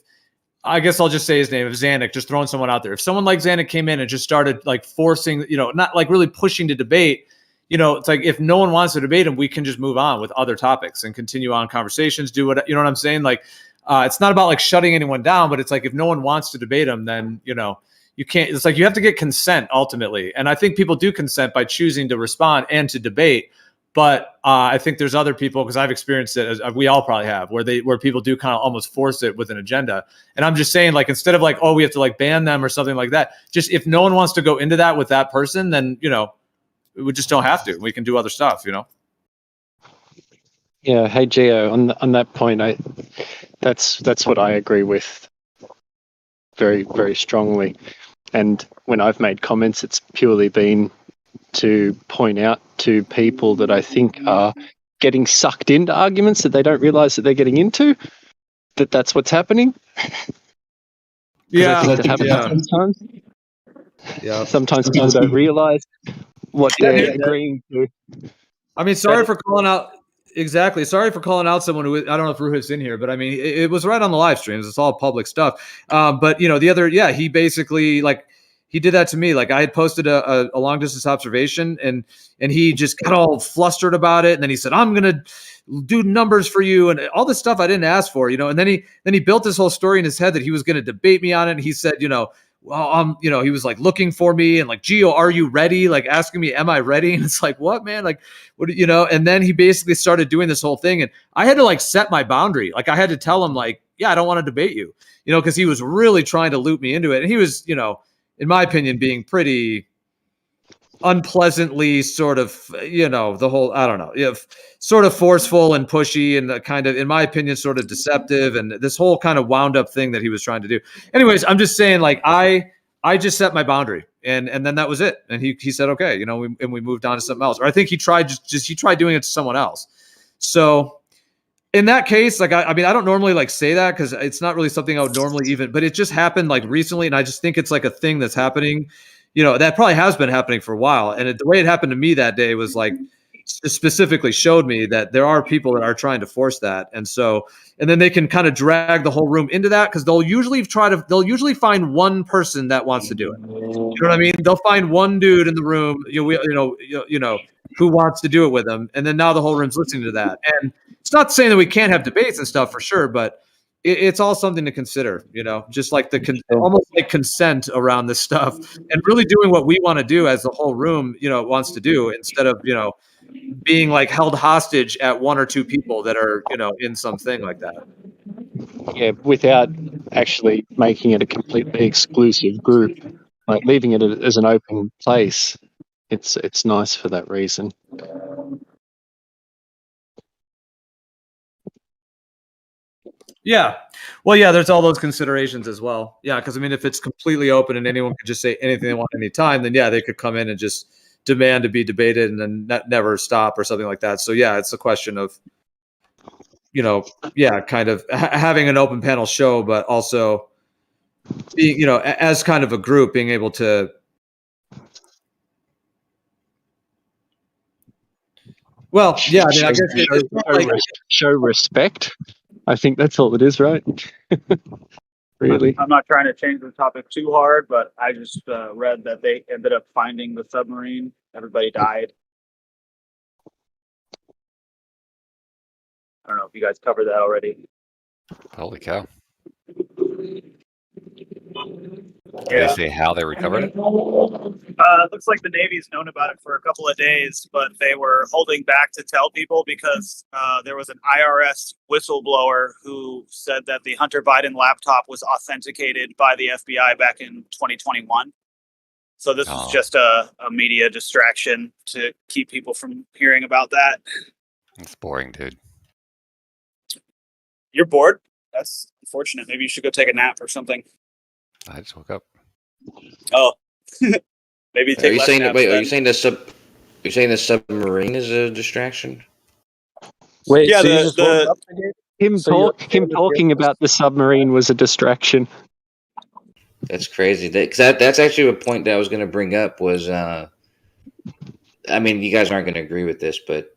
I guess I'll just say his name, if Zanuck, just throwing someone out there. If someone like Zanuck came in and just started like forcing, not like really pushing to debate, it's like if no one wants to debate him, we can just move on with other topics and continue on conversations, do what, you know what I'm saying? Like, it's not about like shutting anyone down, but it's like if no one wants to debate him, then, you can't, it's like you have to get consent ultimately. And I think people do consent by choosing to respond and to debate. But I think there's other people, because I've experienced it, as we all probably have, where people do kind of almost force it with an agenda. And I'm just saying, like, instead of like, oh, we have to like ban them or something like that, just if no one wants to go into that with that person, then, we just don't have to. We can do other stuff, Yeah. Hey, Gio, on that point, that's what I agree with very, very strongly. And when I've made comments, it's purely been to point out to people that I think are getting sucked into arguments that they don't realize that they're getting into, that's what's happening. Yeah. I think that happens sometimes. Yeah. Sometimes people don't realize what they're agreeing to. I mean, sorry for calling out. Exactly. Sorry for calling out someone who, I don't know if Ruhit's in here, but I mean, it was right on the live streams. It's all public stuff. But the other, he basically like, he did that to me. Like I had posted a long distance observation and he just got all flustered about it. And then he said, I'm going to do numbers for you and all this stuff I didn't ask for, and then he built this whole story in his head that he was going to debate me on it. And he said, well, he was like looking for me and like, Gio, are you ready? Like asking me, am I ready? And it's like, what, man? Like, what, and then he basically started doing this whole thing. And I had to like set my boundary. Like I had to tell him like, yeah, I don't want to debate you, cause he was really trying to loop me into it. And he was, in my opinion, being pretty unpleasantly sort of, the whole, I don't know, sort of forceful and pushy and kind of, in my opinion, sort of deceptive, and this whole kind of wound up thing that he was trying to do. Anyways, I'm just saying, like, I just set my boundary, and then that was it. And he said, okay, we moved on to something else. Or I think he tried doing it to someone else. So in that case, like, I mean, I don't normally like say that because it's not really something I would normally but it just happened like recently. And I just think it's like a thing that's happening, that probably has been happening for a while. And the way it happened to me that day was like, specifically showed me that there are people that are trying to force that. And then they can kind of drag the whole room into that, because they'll usually find one person that wants to do it. You know what I mean? They'll find one dude in the room, who wants to do it with them. And then now the whole room's listening to that. And it's not saying that we can't have debates and stuff for sure, but it's all something to consider, just like almost like consent around this stuff, and really doing what we want to do as the whole room, wants to do, instead of, being like held hostage at one or two people that are, in something like that. Yeah, without actually making it a completely exclusive group, like leaving it as an open place. It's nice for that reason. Yeah. Well, yeah, there's all those considerations as well. Yeah, because I mean, if it's completely open and anyone could just say anything they want anytime, then yeah, they could come in and just demand to be debated and then never stop or something like that. So yeah, it's a question of, kind of having an open panel show, but also being, as kind of a group, being able to. Well, yeah, I mean, I guess show respect. I think that's all it is, right? Really. I'm not trying to change the topic too hard, but I just read that they ended up finding the submarine. Everybody died. I don't know if you guys covered that already. Holy cow. Did Yeah. they say how they recovered it? Looks like the Navy's known about it for a couple of days, but they were holding back to tell people because there was an IRS whistleblower who said that the Hunter Biden laptop was authenticated by the FBI back in 2021. So this was just a media distraction to keep people from hearing about that. It's boring, dude. You're bored? That's unfortunate. Maybe you should go take a nap or something. I just woke up. Oh, maybe take. Are you less saying naps wait? Are then. you saying You're saying the submarine is a distraction? Wait, Yeah, so him talking about the submarine was a distraction. That's crazy. That's actually a point that I was going to bring up. Was I mean, you guys aren't going to agree with this, but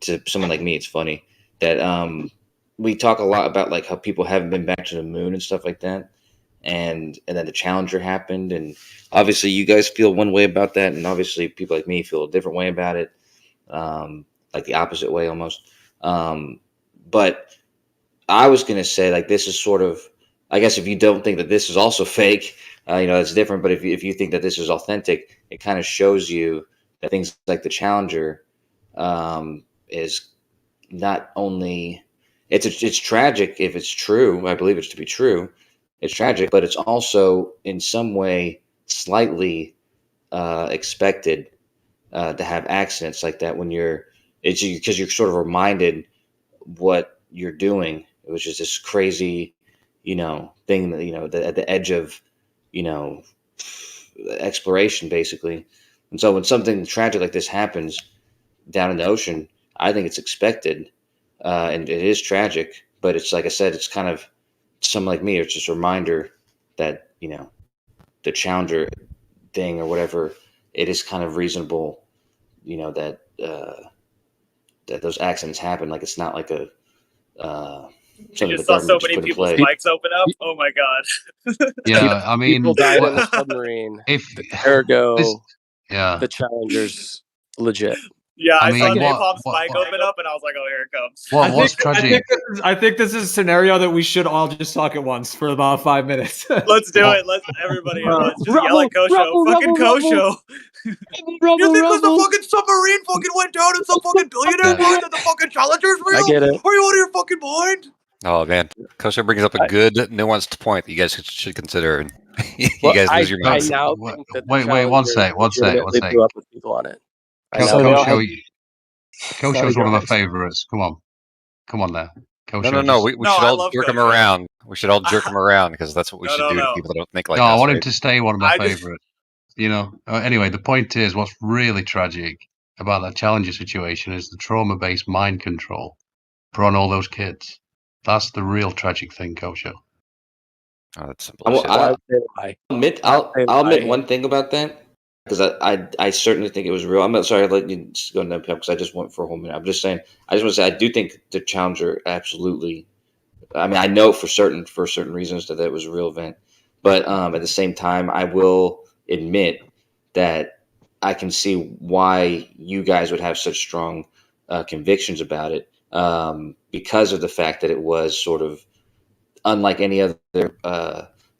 to someone like me, it's funny that we talk a lot about like how people haven't been back to the moon and stuff like that. And then the Challenger happened, and obviously you guys feel one way about that, and obviously people like me feel a different way about it, like the opposite way almost. But I was gonna say, like, this is sort of, I guess, if you don't think that this is also fake, it's different. But if you think that this is authentic, it kind of shows you that things like the Challenger is not only it's tragic if it's true. I believe it's to be true. It's tragic, but it's also in some way slightly expected to have accidents like that when because you're sort of reminded what you're doing, which is this crazy, thing that, at the edge of, exploration basically. And so when something tragic like this happens down in the ocean, I think it's expected, and it is tragic, but it's like I said, it's kind of, someone like me, it's just a reminder that, the Challenger thing or whatever, it is kind of reasonable, that that those accidents happen. Like, it's not like a something the Just saw so government just many put in people's place. mics open up. Oh my god. Yeah, I mean, People died in the submarine. Ergo, the Challenger's legit. Yeah, I saw mean, Napalm's mic open up, and I was like, "Oh, here it comes." I think this is a scenario that we should all just talk at once for about 5 minutes. Let's do it. Let's everybody let's just yell at Kosho. Fucking Kosho. You think because the fucking submarine fucking went down and some fucking billionaire died that the fucking Challenger's real? I get it. Are you out of your fucking mind? Oh man, Kosher brings up a good nuanced point that you guys should consider. You Well, guys lose your I minds. now think that the Wait, one Challenger sec, one sec, one legitimately sec. blew up with people on it. I Co- now So they all Kosho, have. Sorry, Kosho's go one of my ahead. favorites. Come on now. No, Kosho, no. just We should all jerk him around. We should all jerk him around because that's what we should do to people that don't think like no. I us, want him right? to stay one of my favorites. You know. Anyway, the point is, what's really tragic about that Challenger situation is the trauma-based mind control put on all those kids. That's the real tragic thing, Kosho. Oh, that's some I'll, bullshit. I'll admit one thing about that because I certainly think it was real. I'm not sorry. I let you just go into because I just went for a whole minute. I'm just saying. I just want to say I do think the Challenger absolutely. I mean, I know for certain reasons that it was a real event, but at the same time, I will admit that I can see why you guys would have such strong convictions about it because of the fact that it was sort of unlike any other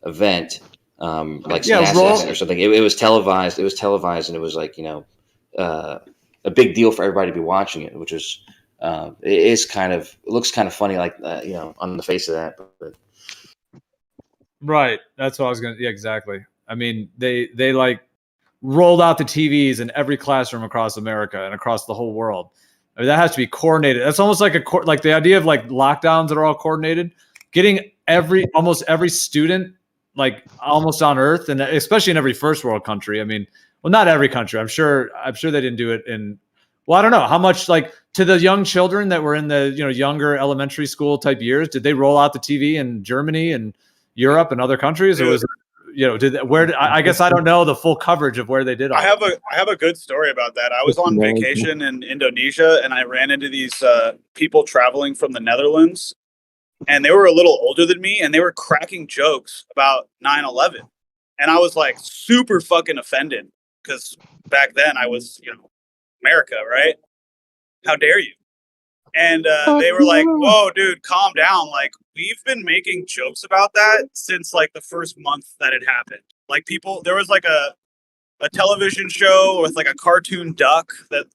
event, like NASA event or something. It was televised. It was televised, and it was like a big deal for everybody to be watching it, which was it looks kind of funny, like on the face of that. But Right. That's what I was gonna. Yeah, exactly. I mean, they like rolled out the TVs in every classroom across America and across the whole world. I mean, that has to be coordinated. That's almost like like the idea of like lockdowns that are all coordinated. Getting almost every student like almost on Earth, and especially in every first world country. I mean, well, not every country. I'm sure they didn't do it in. Well, I don't know how much like to the young children that were in the younger elementary school type years. Did they roll out the TV in Germany and Europe and other countries, or was it, I guess I don't know the full coverage of where they did all. I have a good story about that. I was on vacation in Indonesia and I ran into these people traveling from the Netherlands, and they were a little older than me, and they were cracking jokes about 9/11, and I was like super fucking offended because back then I was America, right? How dare you? And they were like, whoa, dude, calm down. Like, we've been making jokes about that since like the first month that it happened. Like there was like a television show with like a cartoon duck that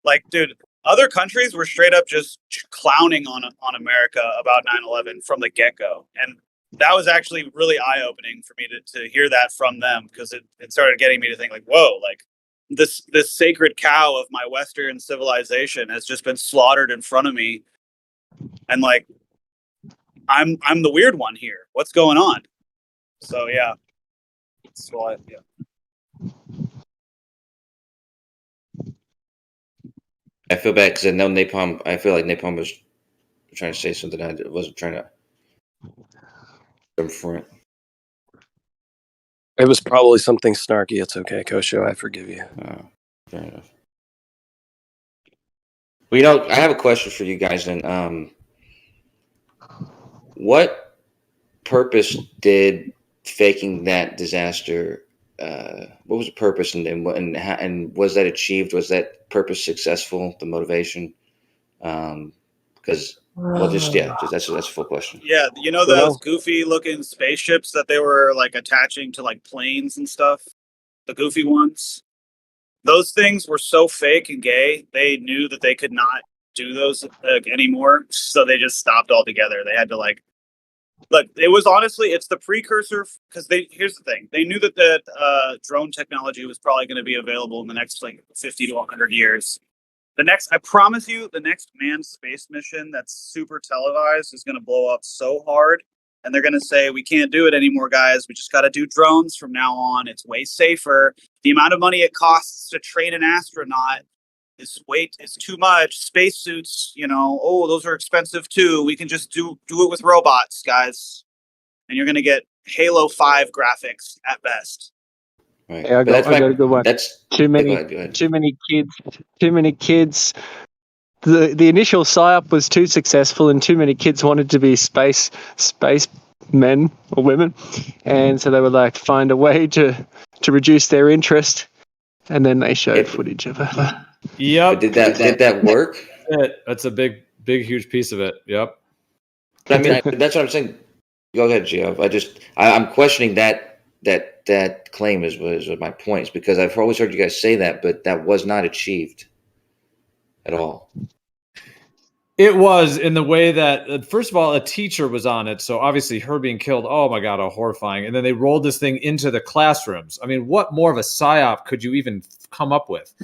like, dude, other countries were straight up just clowning on America about 9/11 from the get-go. And that was actually really eye-opening for me to hear that from them, because it started getting me to think like, whoa, like this sacred cow of my Western civilization has just been slaughtered in front of me, and like I'm the weird one here. What's going on? So yeah, that's why. Yeah. I feel bad because I know Napalm. I feel like Napalm was trying to say something. I wasn't trying to jump for it. It was probably something snarky. It's okay, Kosho. I forgive you. Oh, fair enough. Well, I have a question for you guys. Then, what purpose did faking that disaster? What was the purpose, and was that achieved? Was that purpose successful? The motivation? Because that's a full question. Yeah, those goofy looking spaceships that they were like attaching to like planes and stuff, the goofy ones. Those things were so fake and gay. They knew that they could not do those anymore, so they just stopped altogether. They had to look. It was honestly, it's the precursor, because here's the thing. They knew that drone technology was probably going to be available in the next like 50 to 100 years. I promise you, the next manned space mission that's super televised is going to blow up so hard, and they're going to say, we can't do it anymore, guys. We just got to do drones from now on. It's way safer. The amount of money it costs to train an astronaut is too much. Spacesuits, those are expensive too. We can just do it with robots, guys. And you're going to get Halo 5 graphics at best. Right. Yeah, I got a good one. That's too many kids. The initial PSYOP was too successful, and too many kids wanted to be space men or women, and so they would like find a way to reduce their interest, and then they showed footage of it. Yep. Did that work? That's a big, huge piece of it. Yep. I mean, that's what I'm saying. Go ahead, Gio. I'm questioning that claim was my point, because I've always heard you guys say that, but that was not achieved at all. It was in the way that, first of all, a teacher was on it. So obviously her being killed, oh my God, how horrifying. And then they rolled this thing into the classrooms. I mean, what more of a psyop could you even come up with?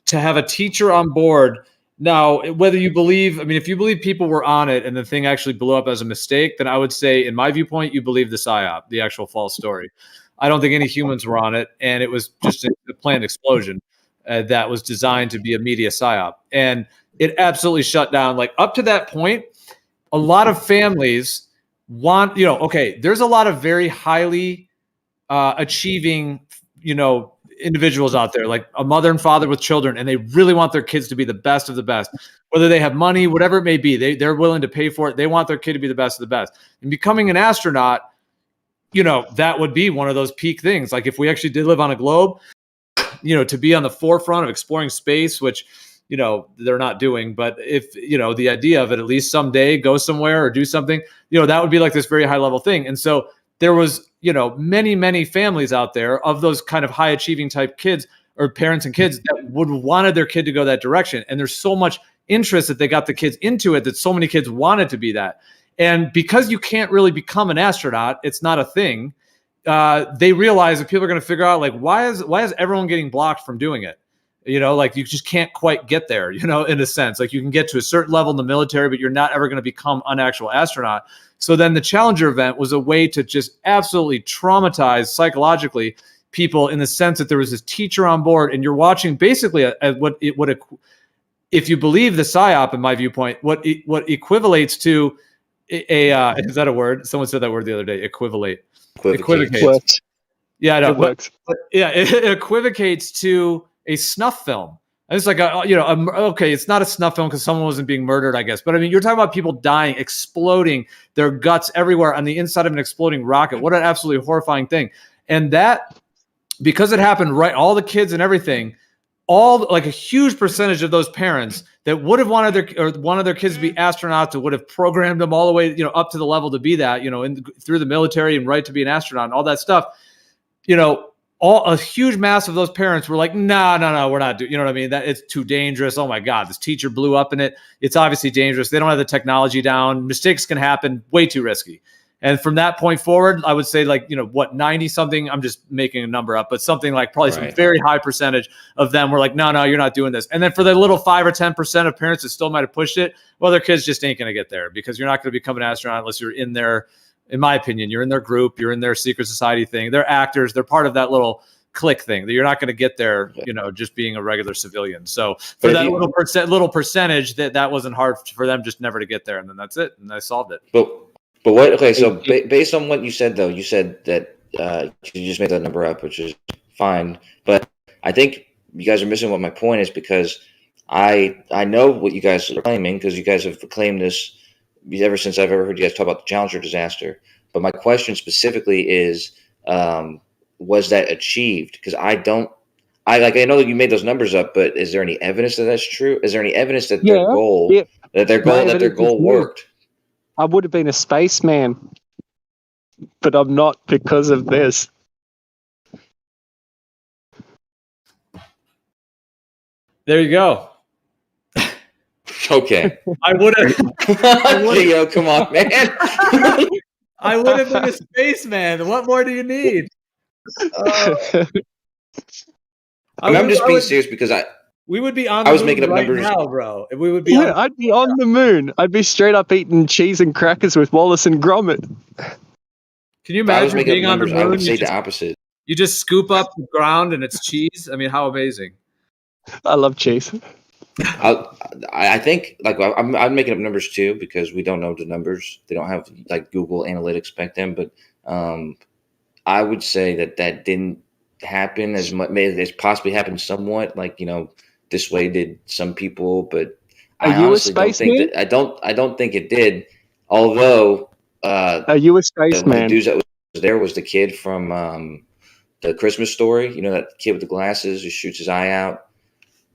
To have a teacher on board. Now, whether you believe, I mean, if you believe people were on it and the thing actually blew up as a mistake, then I would say, in my viewpoint, you believe the psyop, the actual false story. I don't think any humans were on it. And it was just a planned explosion that was designed to be a media psyop. And it absolutely shut down. Like up to that point, a lot of families want, okay, there's a lot of very highly achieving, individuals out there, like a mother and father with children, and they really want their kids to be the best of the best. Whether they have money, whatever it may be, they're willing to pay for it. They want their kid to be the best of the best. And becoming an astronaut, that would be one of those peak things. Like if we actually did live on a globe, to be on the forefront of exploring space, which they're not doing, but if the idea of it, at least someday go somewhere or do something, that would be like this very high level thing. And so there was many families out there of those kind of high achieving type kids or parents and kids that would wanted their kid to go that direction. And there's so much interest that they got the kids into it that so many kids wanted to be that. And because you can't really become an astronaut, it's not a thing. They realize that people are going to figure out, like, why is everyone getting blocked from doing it? Like you just can't quite get there, in a sense. Like you can get to a certain level in the military, but you're not ever going to become an actual astronaut. So then the Challenger event was a way to just absolutely traumatize psychologically people, in the sense that there was this teacher on board, and you're watching basically if you believe the psyop, in my viewpoint, what equivalates to is that a word? Someone said that word the other day. Equivocate. Yeah, I know. It works. But yeah, it equivocates to a snuff film. And it's like okay, it's not a snuff film because someone wasn't being murdered, I guess. But I mean, you're talking about people dying, exploding, their guts everywhere on the inside of an exploding rocket. What an absolutely horrifying thing. And that, because it happened right, all the kids and everything, like a huge percentage of those parents that would have wanted their kids to be astronauts, that would have programmed them all the way, up to the level to be that, through the military and right to be an astronaut and all that stuff, a huge mass of those parents were like, no, we're not doing, you know what I mean? That it's too dangerous. Oh my God, this teacher blew up in it. It's obviously dangerous. They don't have the technology down. Mistakes can happen. Way too risky. And from that point forward, I would say 90 something, I'm just making a number up, but something like probably some very high percentage of them were like, no, you're not doing this. And then for the little 5 or 10% of parents that still might have pushed it, well, their kids just ain't going to get there, because you're not going to become an astronaut unless you're in there. In my opinion, you're in their group, you're in their secret society thing. They're actors. They're part of that little clique thing that you're not going to get there, just being a regular civilian. So for that little percentage, that wasn't hard for them, just never to get there. And then that's it. And I solved it. But what? Okay, so based on what you said, though, you said that you just made that number up, which is fine. But I think you guys are missing what my point is, because I know what you guys are claiming, because you guys have claimed this ever since I've ever heard you guys talk about the Challenger disaster. But my question specifically is, was that achieved? Because I know that you made those numbers up, but is there any evidence that that's true? Is there any evidence that their goal worked? I would have been a spaceman, but I'm not because of this. There you go. Okay. I would have. Leo, come on, man. I would have been a spaceman. What more do you need? I'm just being serious, because we would be on. I was making up numbers now, bro. If we would be. Yeah, I'd be on the moon. I'd be straight up eating cheese and crackers with Wallace and Gromit. Can you imagine being on the moon? I would say the opposite. You just scoop up the ground and it's cheese. I mean, how amazing! I love cheese. I think I'm making up numbers too, because we don't know the numbers. They don't have Google Analytics back then. But I would say that didn't happen as much. Maybe it's possibly happened somewhat, dissuaded some people. But I honestly don't think that. I don't think it did. Although, are you a spaceman? The dude that was there was the kid from the Christmas Story. That kid with the glasses who shoots his eye out,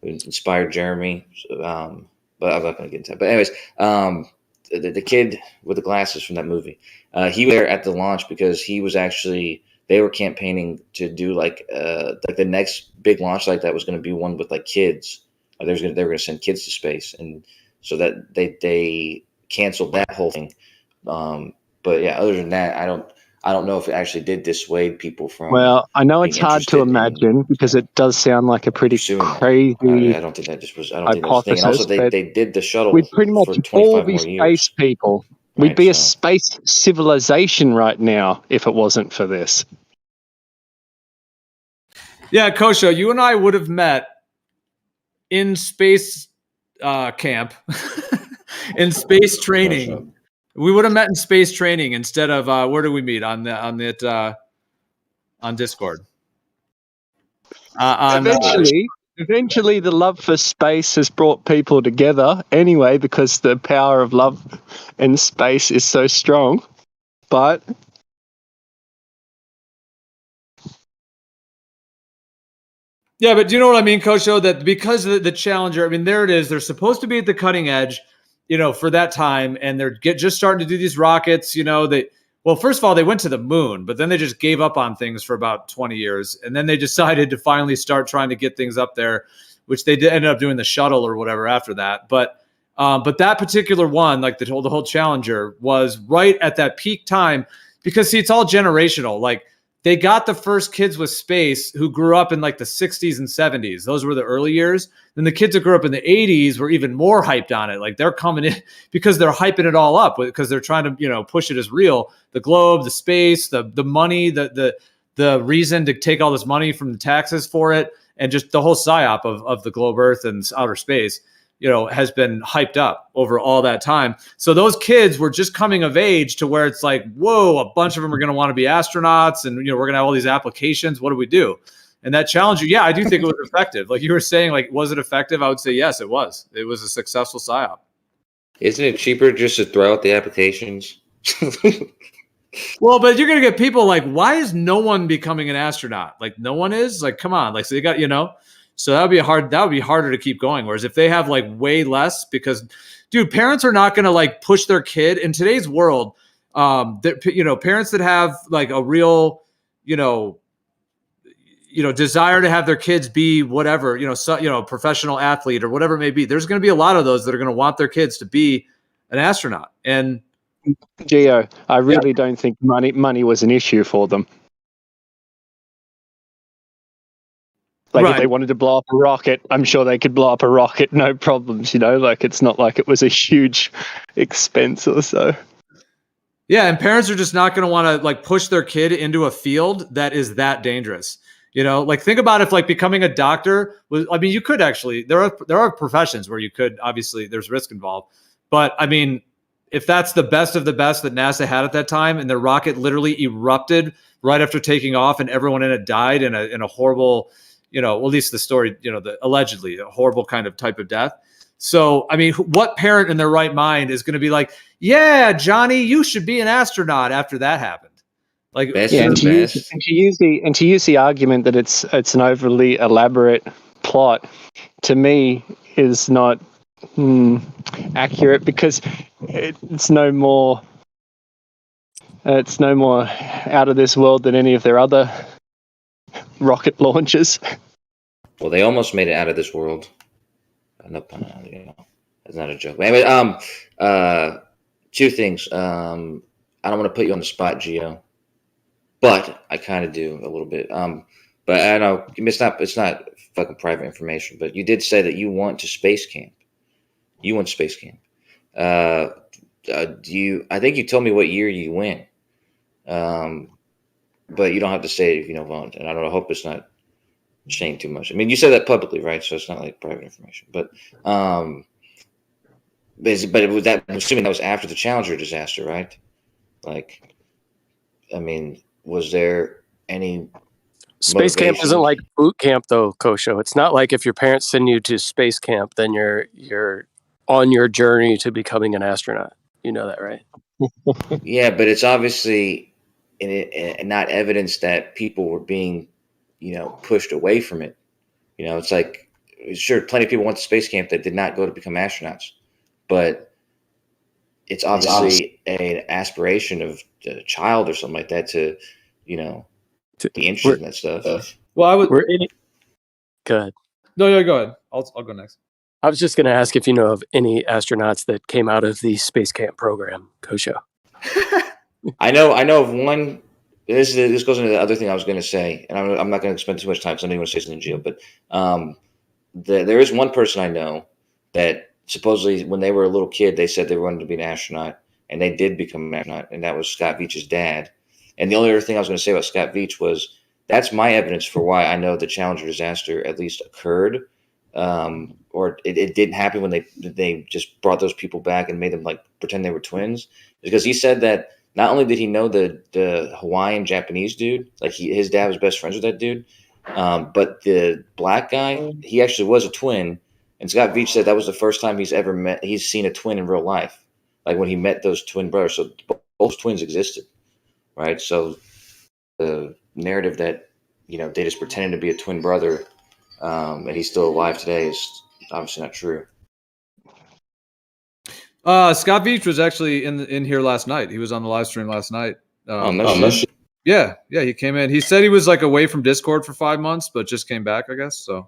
who inspired Jeremy. But I'm not going to get into that. But anyways, the kid with the glasses from that movie, he was there at the launch because he was actually, they were campaigning to do the next big launch like that was going to be one with kids. They were going to send kids to space, and so that they canceled that whole thing. But yeah, other than that, I don't know if it actually did dissuade people from. Well, I know being it's hard to interested in imagine because it does sound like a pretty pursuing that. crazy I don't think that just was. I don't think that was the thing. And also, hypothesis, but they did the shuttle we'd pretty much for all 25 be more years. space people. We'd Right, be a so- space civilization right now if it wasn't for this. Yeah, Kosho, you and I would have met in space camp, in space training. We would have met in space training instead of where do we meet on Discord? Eventually, the love for space has brought people together anyway because the power of love in space is so strong. But yeah, but do you know what I mean, Kosho? That because the Challenger, I mean, there it is. They're supposed to be at the cutting edge, for that time, and they're just starting to do these rockets. Well, first of all, they went to the moon, but then they just gave up on things for about 20 years, and then they decided to finally start trying to get things up there, which they ended up doing the shuttle or whatever after that. But that particular one, like the whole Challenger, was right at that peak time because see, it's all generational. Like, they got the first kids with space who grew up in like the 60s and 70s. Those were the early years. Then the kids that grew up in the 80s were even more hyped on it. Like, they're coming in because they're hyping it all up because they're trying to, push it as real. The globe, the space, the money, the reason to take all this money from the taxes for it, and just the whole psyop of the globe Earth and outer space, has been hyped up over all that time. So those kids were just coming of age to where it's like, whoa, a bunch of them are going to want to be astronauts, and we're going to have all these applications. What do we do? And that Challenger, yeah, I do think it was effective. Like you were saying, like, was it effective? I would say yes, it was. It was a successful psyop. Isn't it cheaper just to throw out the applications? Well, but you're going to get people like, why is no one becoming an astronaut? Like, no one is? Like, come on. Like, so you got, so that would be harder to keep going. Whereas if they have like way less, because dude, parents are not going to like push their kid in today's world. Parents that have like a real, desire to have their kids be whatever, professional athlete or whatever it may be. There's going to be a lot of those that are going to want their kids to be an astronaut. And Gio, I really don't think money was an issue for them. Like if they wanted to blow up a rocket, I'm sure they could blow up a rocket, no problems, like it's not like it was a huge expense or so. Yeah, and parents are just not going to want to like push their kid into a field that is that dangerous. Like think about if like becoming a doctor was, I mean, you could actually, there are professions where you could, obviously there's risk involved, but I mean, if that's the best of the best that NASA had at that time and the rocket literally erupted right after taking off and everyone in it died in a horrible, well, at least the story, allegedly a horrible kind of type of death. So, I mean, what parent in their right mind is going to be like, yeah, Johnny, you should be an astronaut after that happened? Like, and to use the argument that it's an overly elaborate plot, to me is not accurate because it's no more out of this world than any of their other rocket launches. Well, they almost made it out of this world. That's not a joke. Anyway, two things. I don't want to put you on the spot, Gio, but I kind of do a little bit. But I know it's not fucking private information. But you did say that you went to space camp. You went to space camp. I think you told me what year you went. But you don't have to say it if you don't want. And I hope it's not saying too much. I mean, you said that publicly, right? So it's not like private information. But I'm assuming that was after the Challenger disaster, right? Like, I mean, was there any space camp isn't like boot camp though, Kosho? It's not like if your parents send you to space camp, then you're on your journey to becoming an astronaut. You know that, right? Yeah, but it's obviously not evidence that people were being, pushed away from it. It's like, sure, plenty of people went to space camp that did not go to become astronauts, but it's obviously an aspiration of a child or something like that to be interested in that stuff. Well, I would. Go ahead. No, go ahead. I'll go next. I was just going to ask if you know of any astronauts that came out of the space camp program, Kosho. I know of one. This goes into the other thing I was going to say, and I'm not going to spend too much time because I know you want to say something, Gio. But there is one person I know that supposedly when they were a little kid, they said they wanted to be an astronaut, and they did become an astronaut, and that was Scott Veach's dad. And the only other thing I was going to say about Scott Veach was that's my evidence for why I know the Challenger disaster at least occurred, or it didn't happen when they just brought those people back and made them like pretend they were twins. Because he said that not only did he know the Hawaiian Japanese dude, like his dad was best friends with that dude, but the black guy, he actually was a twin. And Scott Veach said that was the first time he's seen a twin in real life, like when he met those twin brothers. So both twins existed, right? So the narrative that they just pretended to be a twin brother, and he's still alive today is obviously not true. Scott Veach was actually in here last night. He was on the live stream last night. No shit. Yeah, he came in. He said he was like away from Discord for 5 months, but just came back, I guess. So.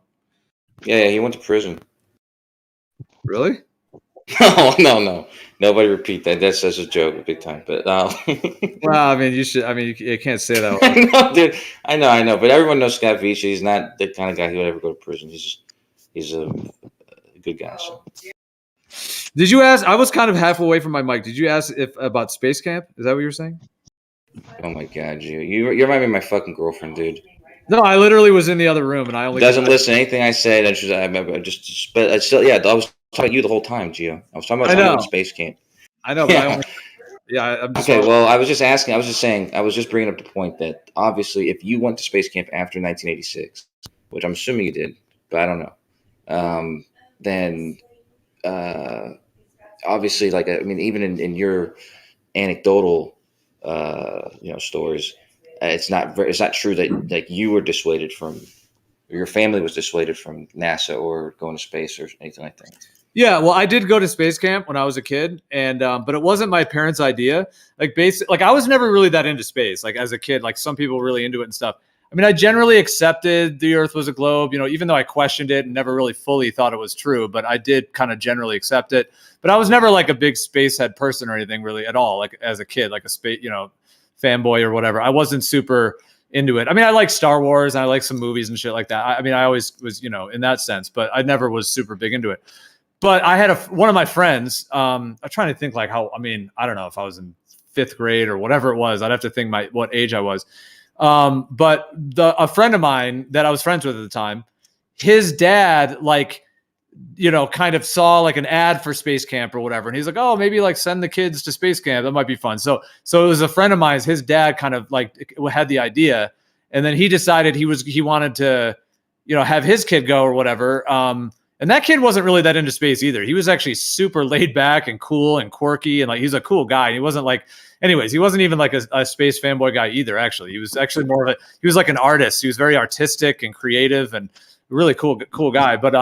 Yeah, he went to prison. Really? No. Nobody repeat that. That's just a joke, big time. But well, I mean, you should. I mean, you can't say that. No, dude. I know. But everyone knows Scott Veach. He's not the kind of guy who would ever go to prison. He's a good guy. So. Did you ask? I was kind of half away from my mic. Did you ask about Space Camp? Is that what you were saying? Oh my God, you remind me of my fucking girlfriend, dude. No, I literally was in the other room, and I only doesn't listen to anything I say. But I still, yeah, I was talking about you the whole time, Gio. I was talking about Space Camp. I know, but I'm just okay. Well, I was just asking. I was just saying. I was just bringing up the point that obviously, if you went to Space Camp after 1986, which I'm assuming you did, but I don't know, then obviously, like I mean, even in your anecdotal, stories, it's not true that like you were dissuaded from, or your family was dissuaded from NASA or going to space or anything like that. Yeah, well, I did go to space camp when I was a kid, and but it wasn't my parents' idea. Like I was never really that into space. Like as a kid, like some people were really into it and stuff. I mean, I generally accepted the Earth was a globe, even though I questioned it and never really fully thought it was true, but I did kind of generally accept it. But I was never like a big spacehead person or anything really at all. Like as a kid, like a space, fanboy or whatever. I wasn't super into it. I mean, I like Star Wars and I like some movies and shit like that. I mean, I always was, in that sense, but I never was super big into it. But I had one of my friends, I'm trying to think like how, I mean, I don't know if I was in 5th grade or whatever it was. I'd have to think what age I was. But a friend of mine that I was friends with at the time, his dad, kind of saw like an ad for space camp or whatever. And he's like, oh, maybe like send the kids to space camp. That might be fun. So it was a friend of mine's, his dad kind of like had the idea. And then he decided he wanted to, have his kid go or whatever. And that kid wasn't really that into space either. He was actually super laid back and cool and quirky. And like, he's a cool guy. And he wasn't like, anyways, he wasn't even like a space fanboy guy either. Actually, he was actually he was like an artist. He was very artistic and creative and really cool guy. But,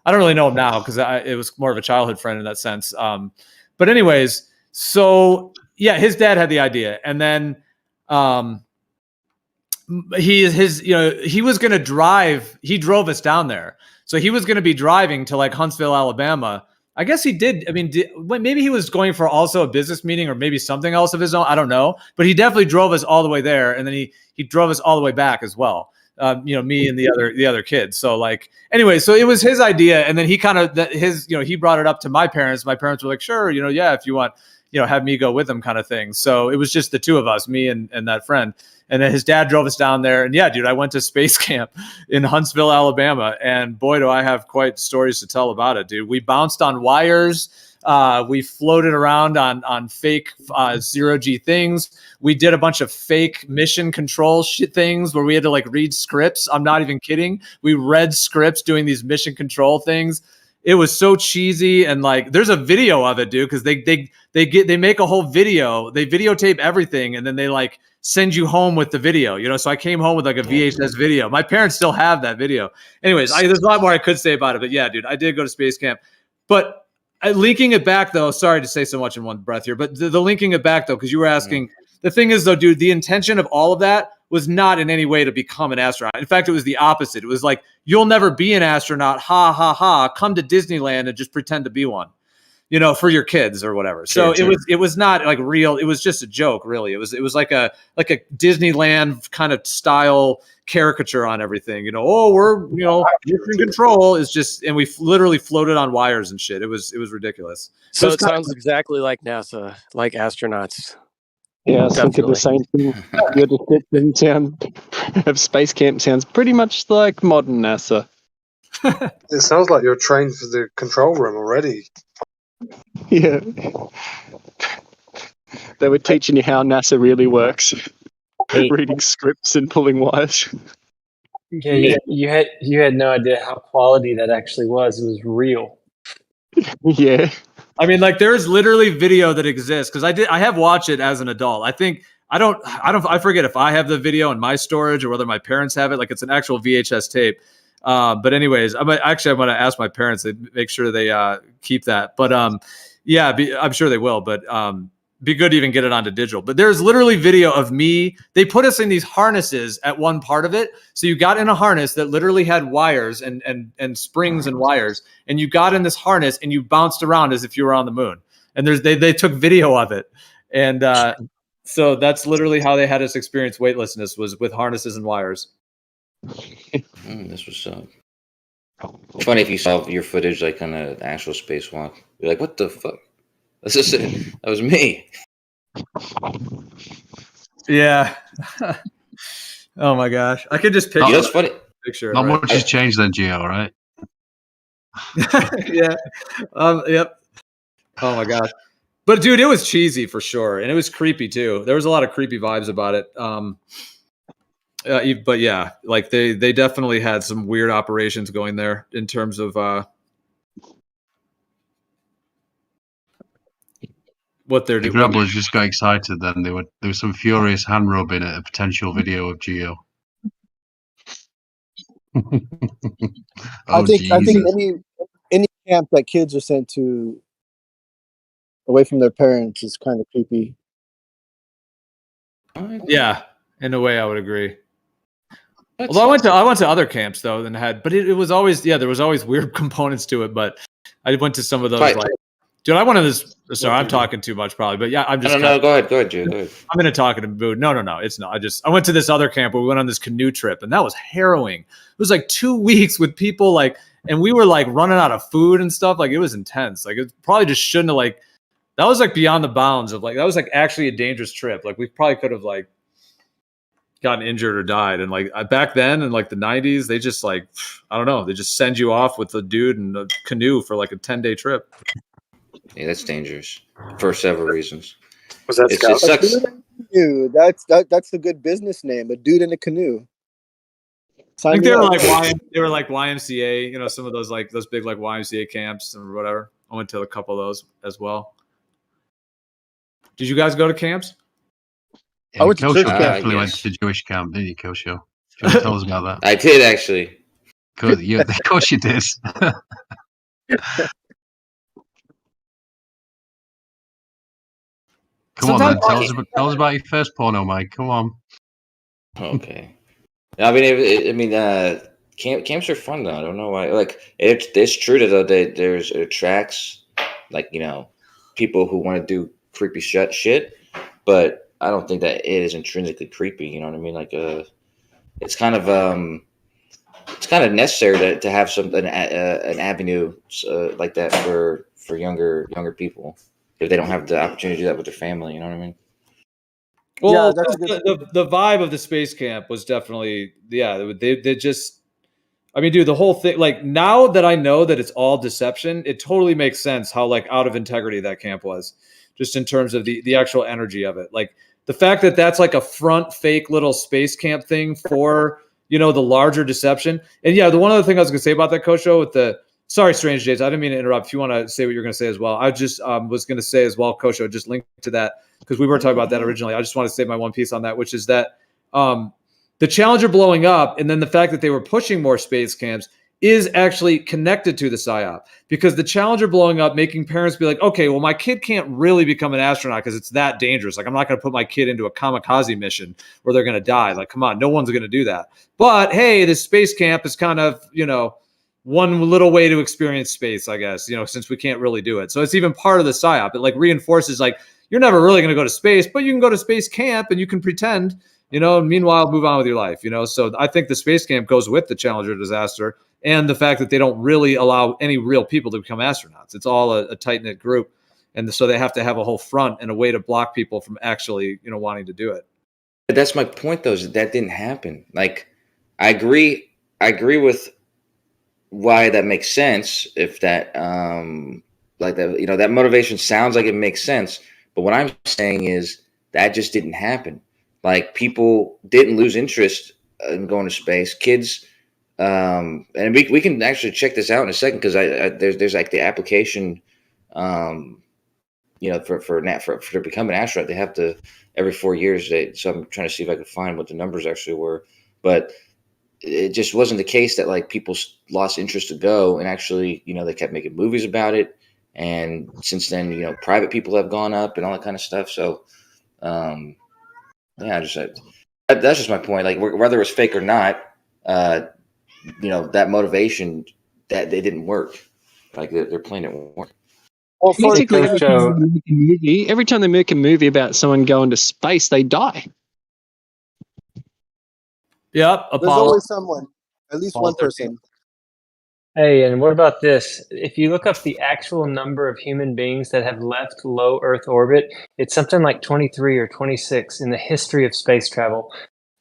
I don't really know him now because it was more of a childhood friend in that sense. But anyways, so yeah, his dad had the idea. And then, he was going to drive. He drove us down there. So he was going to be driving to like Huntsville, Alabama. I guess he did. I mean, maybe he was going for also a business meeting or maybe something else of his own. I don't know. But he definitely drove us all the way there. And then he drove us all the way back as well. Me and the other kids. So like, anyway, so it was his idea. And then he kind of, he brought it up to my parents. My parents were like, sure, yeah, if you want, have me go with him kind of thing. So it was just the two of us, me and that friend. And then his dad drove us down there. And yeah, dude, I went to space camp in Huntsville, Alabama. And boy, do I have quite stories to tell about it, dude. We bounced on wires. We floated around on fake zero-G things. We did a bunch of fake mission control shit things where we had to like read scripts. I'm not even kidding. We read scripts doing these mission control things. It was so cheesy. And like, there's a video of it, dude. Cause they make a whole video, they videotape everything. And then they like send you home with the video, so I came home with like a VHS video. My parents still have that video. Anyways, there's a lot more I could say about it, but yeah, dude, I did go to space camp. But linking it back though, sorry to say so much in one breath here, but the linking it back though, because you were asking, the thing is though, dude, the intention of all of that was not in any way to become an astronaut. In fact, it was the opposite. It was like, you'll never be an astronaut. Ha, ha, ha. Come to Disneyland and just pretend to be one, you know, for your kids or whatever. So it was not like real. It was just a joke, really. It was like a Disneyland kind of style caricature on everything, you know. Oh, we're, you know, mission control is just, and we literally floated on wires and shit. It was ridiculous. So it sounds exactly like NASA, like astronauts. Yeah, I was thinking the same thing. Your description of Space Camp sounds pretty much like modern NASA. It sounds like you're trained for the control room already. Yeah. They were teaching you how NASA really works. Reading scripts and pulling wires. Yeah, you had no idea how quality that actually was. It was real. Yeah. I mean, like, there's literally video that exists because I have watched it as an adult. I forget if I have the video in my storage or whether my parents have it. Like, it's an actual VHS tape. But anyways, I'm going to ask my parents to make sure they keep that. But yeah, I'm sure they will. But be good to even get it onto digital. But there's literally video of me. They put us in these harnesses at one part of it. So you got in a harness that literally had wires and springs and wires. And you got in this harness and you bounced around as if you were on the moon. And they took video of it. And so that's literally how they had us experience weightlessness, was with harnesses and wires. This was it's funny if you saw your footage like on an actual spacewalk. You're like, what the fuck? That's just it. That was me. Yeah. Oh my gosh, I could just picture. That's funny. Picture. Not Right? much has changed then, Gio, right? Yeah. Yep. Oh my gosh. But dude, it was cheesy for sure, and it was creepy too. There was a lot of creepy vibes about it. But yeah, like they definitely had some weird operations going there in terms of what they're doing. The Grubblers just got excited. Then there was some furious hand rubbing at a potential video of Gio. I think any camp that kids are sent to away from their parents is kind of creepy. Yeah, in a way, I would agree. Although I went to other camps though, but it was always, there was always weird components to it. But I went to some of those. Like, dude, I went to this. Sorry, I'm talking too much probably, but yeah, I'm just. No, go ahead, Joe. Go ahead. I'm going to talk in a mood. No, it's not. I went to this other camp where we went on this canoe trip, and that was harrowing. It was like 2 weeks with people and we were like running out of food and stuff. Like, it was intense. Like, it probably just shouldn't have that was like beyond the bounds of that was like actually a dangerous trip. Like, we probably could have gotten injured or died. And back then in the 90s, they just I don't know, they just send you off with a dude in a canoe for a 10-day trip. Yeah, that's dangerous for several reasons. Was that it sucks. Dude, that's a good business name. A dude in a canoe. I think they were like YMCA, some of those those big YMCA camps or whatever. I went to a couple of those as well. Did you guys go to camps? Yeah, Kosho definitely went to the Jewish camp, didn't you, Kosho? Do you want to tell us about that? I did, actually. Good. Yeah, of course you did. Come on, man. Tell us about your first porno, Mike. Come on. Okay. I mean, camps are fun though. I don't know why. It's true that it attracts people who want to do creepy shit, but I don't think that it is intrinsically creepy. You know what I mean? It's kind of necessary to have an avenue like that for younger people if they don't have the opportunity to do that with their family. You know what I mean? Well, the vibe of the space camp was definitely, they just, dude, the whole thing, now that I know that it's all deception, it totally makes sense how out of integrity that camp was, just in terms of the actual energy of it. The fact that that's a front fake little space camp thing for, the larger deception. And yeah, the one other thing I was going to say about that, Kosho, sorry, Strange Days, I didn't mean to interrupt. If you want to say what you're going to say as well, I just was going to say as well, Kosho, just link to that, because we were talking about that originally. I just want to say my one piece on that, which is that the Challenger blowing up, and then the fact that they were pushing more space camps, is actually connected to the PSYOP, because the Challenger blowing up, making parents be like, okay, well, my kid can't really become an astronaut because it's that dangerous. Like, I'm not going to put my kid into a kamikaze mission where they're going to die. Like, come on, no one's going to do that. But hey, this space camp is kind of, one little way to experience space, I guess, since we can't really do it. So it's even part of the PSYOP. It like reinforces like, you're never really going to go to space, but you can go to space camp and you can pretend, and meanwhile move on with your life, So I think the space camp goes with the Challenger disaster, and the fact that they don't really allow any real people to become astronauts. It's all a tight-knit group. And so they have to have a whole front and a way to block people from actually, wanting to do it. But that's my point, though, is that didn't happen. Like, I agree with why that makes sense. If that, like that, that motivation sounds like it makes sense. But what I'm saying is that just didn't happen. Like, people didn't lose interest in going to space. Kids, and we can actually check this out in a second, because there's like the application, for becoming an astronaut, they have to every 4 years. So I'm trying to see if I can find what the numbers actually were, but it just wasn't the case that like people lost interest to go, and actually, they kept making movies about it. And since then, private people have gone up and all that kind of stuff. So, yeah, that's just my point. Like, whether it was fake or not, that motivation, that they didn't work. Like, their plan didn't work. Well, basically, every time they make a movie about someone going to space, they die. Yep, There's Apollo. always someone, at least one person. Hey, and what about this? If you look up the actual number of human beings that have left low Earth orbit, it's something like 23 or 26 in the history of space travel.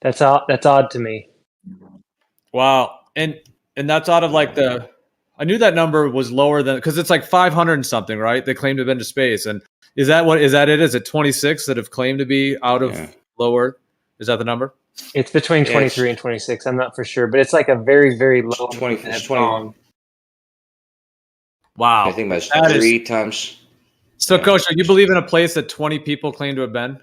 That's odd to me. Wow. And that's out of like I knew that number was lower than, because it's like 500 and something, right? They claim to have been to space. And is that it? Is it 26 that have claimed to be out of low Earth? Is that the number? It's between 23 and 26. I'm not for sure, but it's like a very, very low 20. Wow. I think about 3 times. So, Coach, you believe in a place that 20 people claim to have been?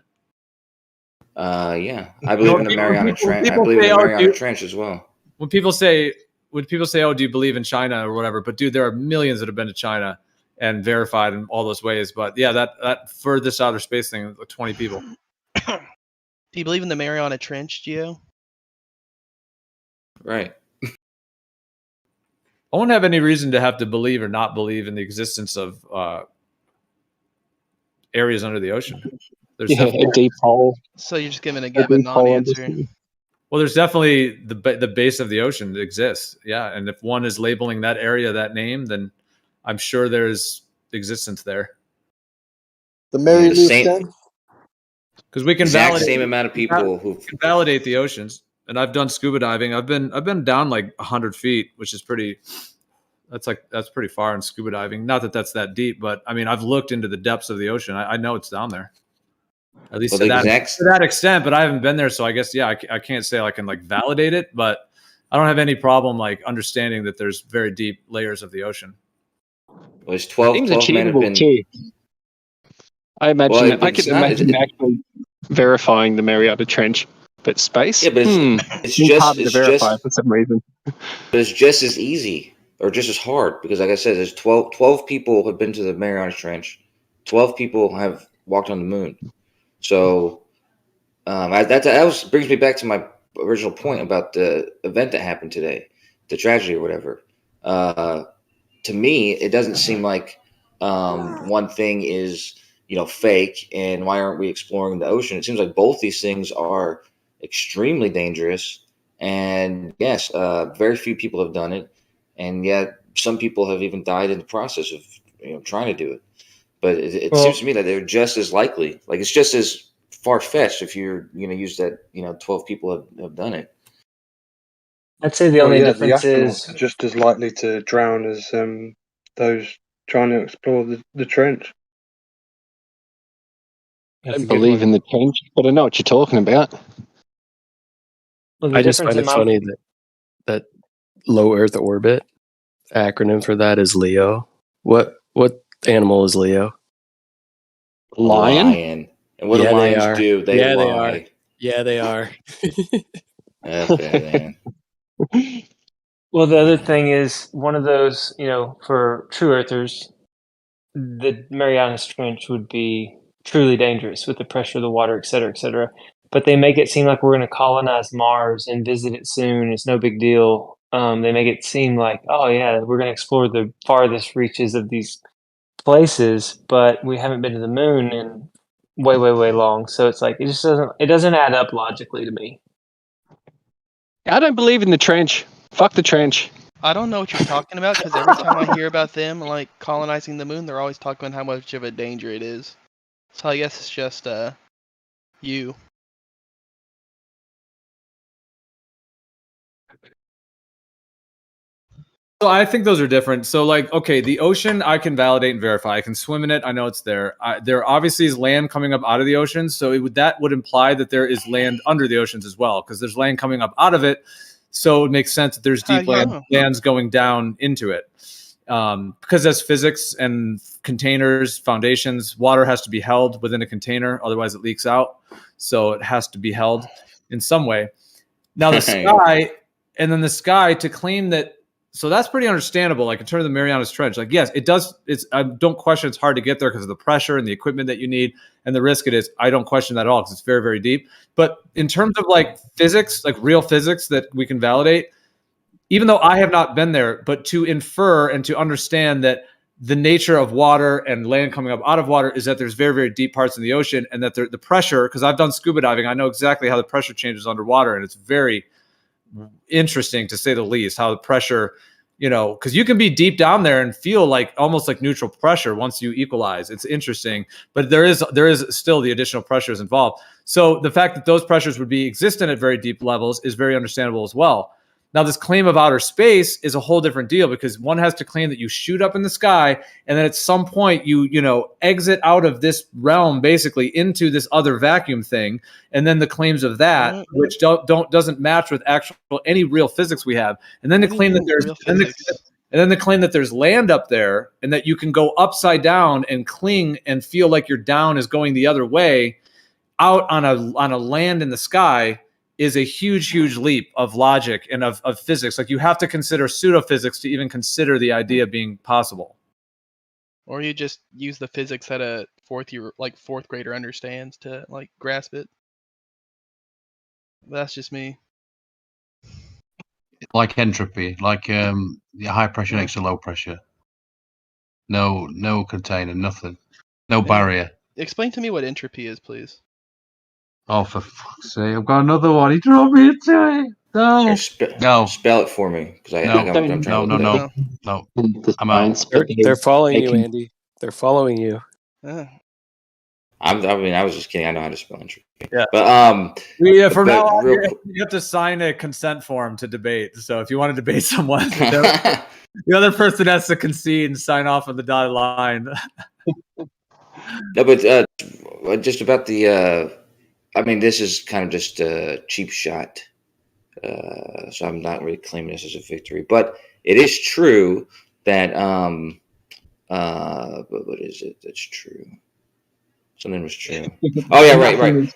Yeah. I believe in the Mariana Trench. I believe in the Mariana Trench as well. When people say, oh, do you believe in China or whatever? But dude, there are millions that have been to China and verified in all those ways. But yeah, that furthest outer space thing, 20 people. Do you believe in the Mariana Trench, Gio? Right. I won't have any reason to have to believe or not believe in the existence of areas under the ocean. There's a deep hole. So you're just giving a non-answer. Well, there's definitely the base of the ocean that exists. Yeah. And if one is labeling that area that name, then I'm sure there's existence there. The Mary Lou Stem? Because we can validate same amount of people who can validate the oceans. And I've done scuba diving. I've been down like 100 feet, which is that's pretty far in scuba diving. Not that that's that deep, but I mean, I've looked into the depths of the ocean. I know it's down there. At least to that extent, but I haven't been there. So I guess, yeah, I can't say I can like validate it, but I don't have any problem like understanding that there's very deep layers of the ocean. Well, it's 12 men have been... too. I imagine I could imagine actually verifying the Mariana Trench, but space? Yeah, but it's just hard to verify for some reason. But it's just as easy or just as hard, because like I said, there's 12 people have been to the Mariana Trench. 12 people have walked on the moon. So that brings me back to my original point about the event that happened today, the tragedy or whatever. To me, it doesn't seem like one thing is fake, and why aren't we exploring the ocean? It seems like both these things are extremely dangerous, and yes, very few people have done it, and yet some people have even died in the process of trying to do it. But it seems to me that they're just as likely. Like, it's just as far-fetched if you're going to use that 12 people have done it. I'd say the only difference is just as likely to drown as those trying to explore the trench. I don't believe in the trench, but I know what you're talking about. I just find it funny that low Earth orbit acronym for that is LEO. What animal is Leo? Lion. And what do lions do? They lie. They are. Yeah, they are. Okay, man. Well, the other thing is one of those, for true earthers, the Marianas Trench would be truly dangerous with the pressure of the water, et cetera, et cetera. But they make it seem like we're going to colonize Mars and visit it soon. It's no big deal. They make it seem like, oh yeah, we're going to explore the farthest reaches of these places, but we haven't been to the moon in way, way, way long. So it's like it doesn't add up logically to me. I don't believe in the trench. Fuck the trench. I don't know what you're talking about because every time I hear about them like colonizing the moon, they're always talking about how much of a danger it is. So I guess it's just you. So I think those are different. So like, okay, the ocean I can validate and verify. I can swim in it. I know it's there. There obviously is land coming up out of the ocean. So that would imply that there is land under the oceans as well, because there's land coming up out of it. So it makes sense that there's deep lands going down into it. Because as physics and containers, foundations, water has to be held within a container. Otherwise it leaks out. So it has to be held in some way. Now the sky, and then the sky to claim that. So that's pretty understandable. Like in terms of the Marianas Trench, like, yes, it does. I don't question it's hard to get there because of the pressure and the equipment that you need and the risk it is. I don't question that at all because it's very, very deep. But in terms of like physics, like real physics that we can validate, even though I have not been there, but to infer and to understand that the nature of water and land coming up out of water is that there's very, very deep parts in the ocean, and that the pressure, because I've done scuba diving, I know exactly how the pressure changes underwater, and it's very interesting to say the least, how the pressure, because you can be deep down there and feel like almost like neutral pressure once you equalize. It's interesting, but there is still the additional pressures involved. So the fact that those pressures would be existent at very deep levels is very understandable as well. Now, this claim of outer space is a whole different deal, because one has to claim that you shoot up in the sky and then at some point you exit out of this realm basically into this other vacuum thing, and then the claims of that, which doesn't match with actual any real physics we have, and then the claim that there's land up there and that you can go upside down and cling and feel like your down is going the other way out on a land in the sky is a huge, huge leap of logic and of physics. Like, you have to consider pseudophysics to even consider the idea being possible. Or you just use the physics that a fourth grader understands to like grasp it. That's just me. Like entropy, like high pressure next to low pressure. No container, nothing, no barrier. Explain to me what entropy is, please. Oh, for fuck's sake! I've got another one. He drove me into it. No, no. Spell it for me, because I'm trying to look it up. No. I'm out. They're following you, Andy. They're following you. I was just kidding. I know how to spell entropy. Yeah. But from now on, you have to sign a consent form to debate. So if you want to debate someone, the other person has to concede and sign off on the dotted line. No, but just about the. This is kind of just a cheap shot. So I'm not really claiming this as a victory, but it is true that but what is it that's true? Something was true. Oh yeah, right.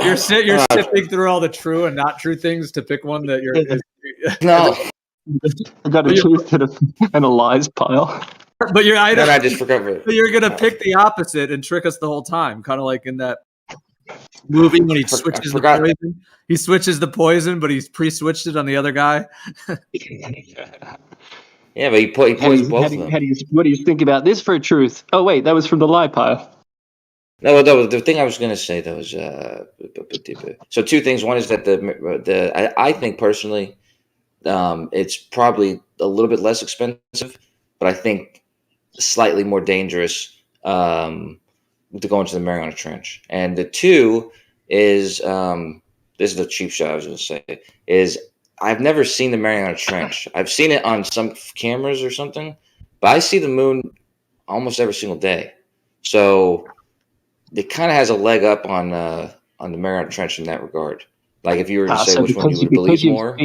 You're sifting through all the true and not true things to pick one that you're. No, I got a truth and a lies pile. But I just forgot. But you're gonna pick the opposite and trick us the whole time, kind of like in that movie when he switches the poison. He switches the poison, but he's pre-switched it on the other guy. Yeah, but he poisoned both of them. What do you think about this for a truth? Oh wait, that was from the lie pile. No, the thing I was going to say though is so two things. One is that I think personally, it's probably a little bit less expensive, but I think slightly more dangerous to go into the Mariana Trench. And the two is this is the cheap shot I was going to say is I've never seen the Mariana Trench. I've seen it on some cameras or something, but I see the moon almost every single day. So it kind of has a leg up on the Mariana Trench in that regard. Like if you were to say which one you would believe more.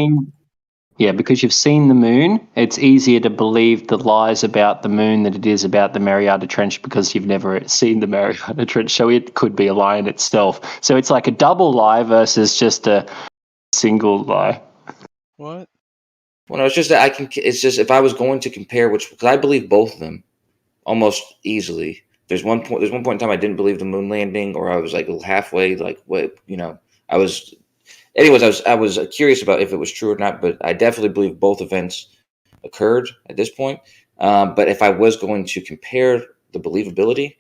Because you've seen the moon, it's easier to believe the lies about the moon than it is about the Mariana Trench because you've never seen the Mariana Trench. So it could be a lie in itself. So it's like a double lie versus just a single lie. What? Well, no, it's just that I can. It's just if I was going to compare, because I believe both of them almost easily. There's one point in time I didn't believe the moon landing, or I was like halfway, like what I was. Anyways, I was curious about if it was true or not, but I definitely believe both events occurred at this point. But if I was going to compare the believability,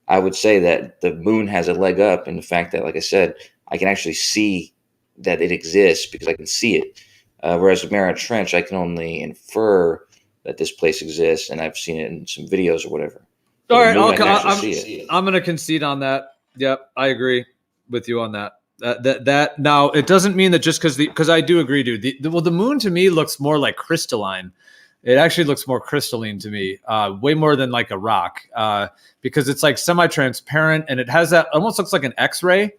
I would say that the moon has a leg up in the fact that, like I said, I can actually see that it exists because I can see it. Whereas the Mariana Trench, I can only infer that this place exists, and I've seen it in some videos or whatever. All right, I'm going to concede on that. Yep, I agree with you on that. That now it doesn't mean that just because I do agree, dude. The moon to me looks more like crystalline. It actually looks more crystalline to me, way more than like a rock, because it's like semi-transparent and it has that almost looks like an X-ray.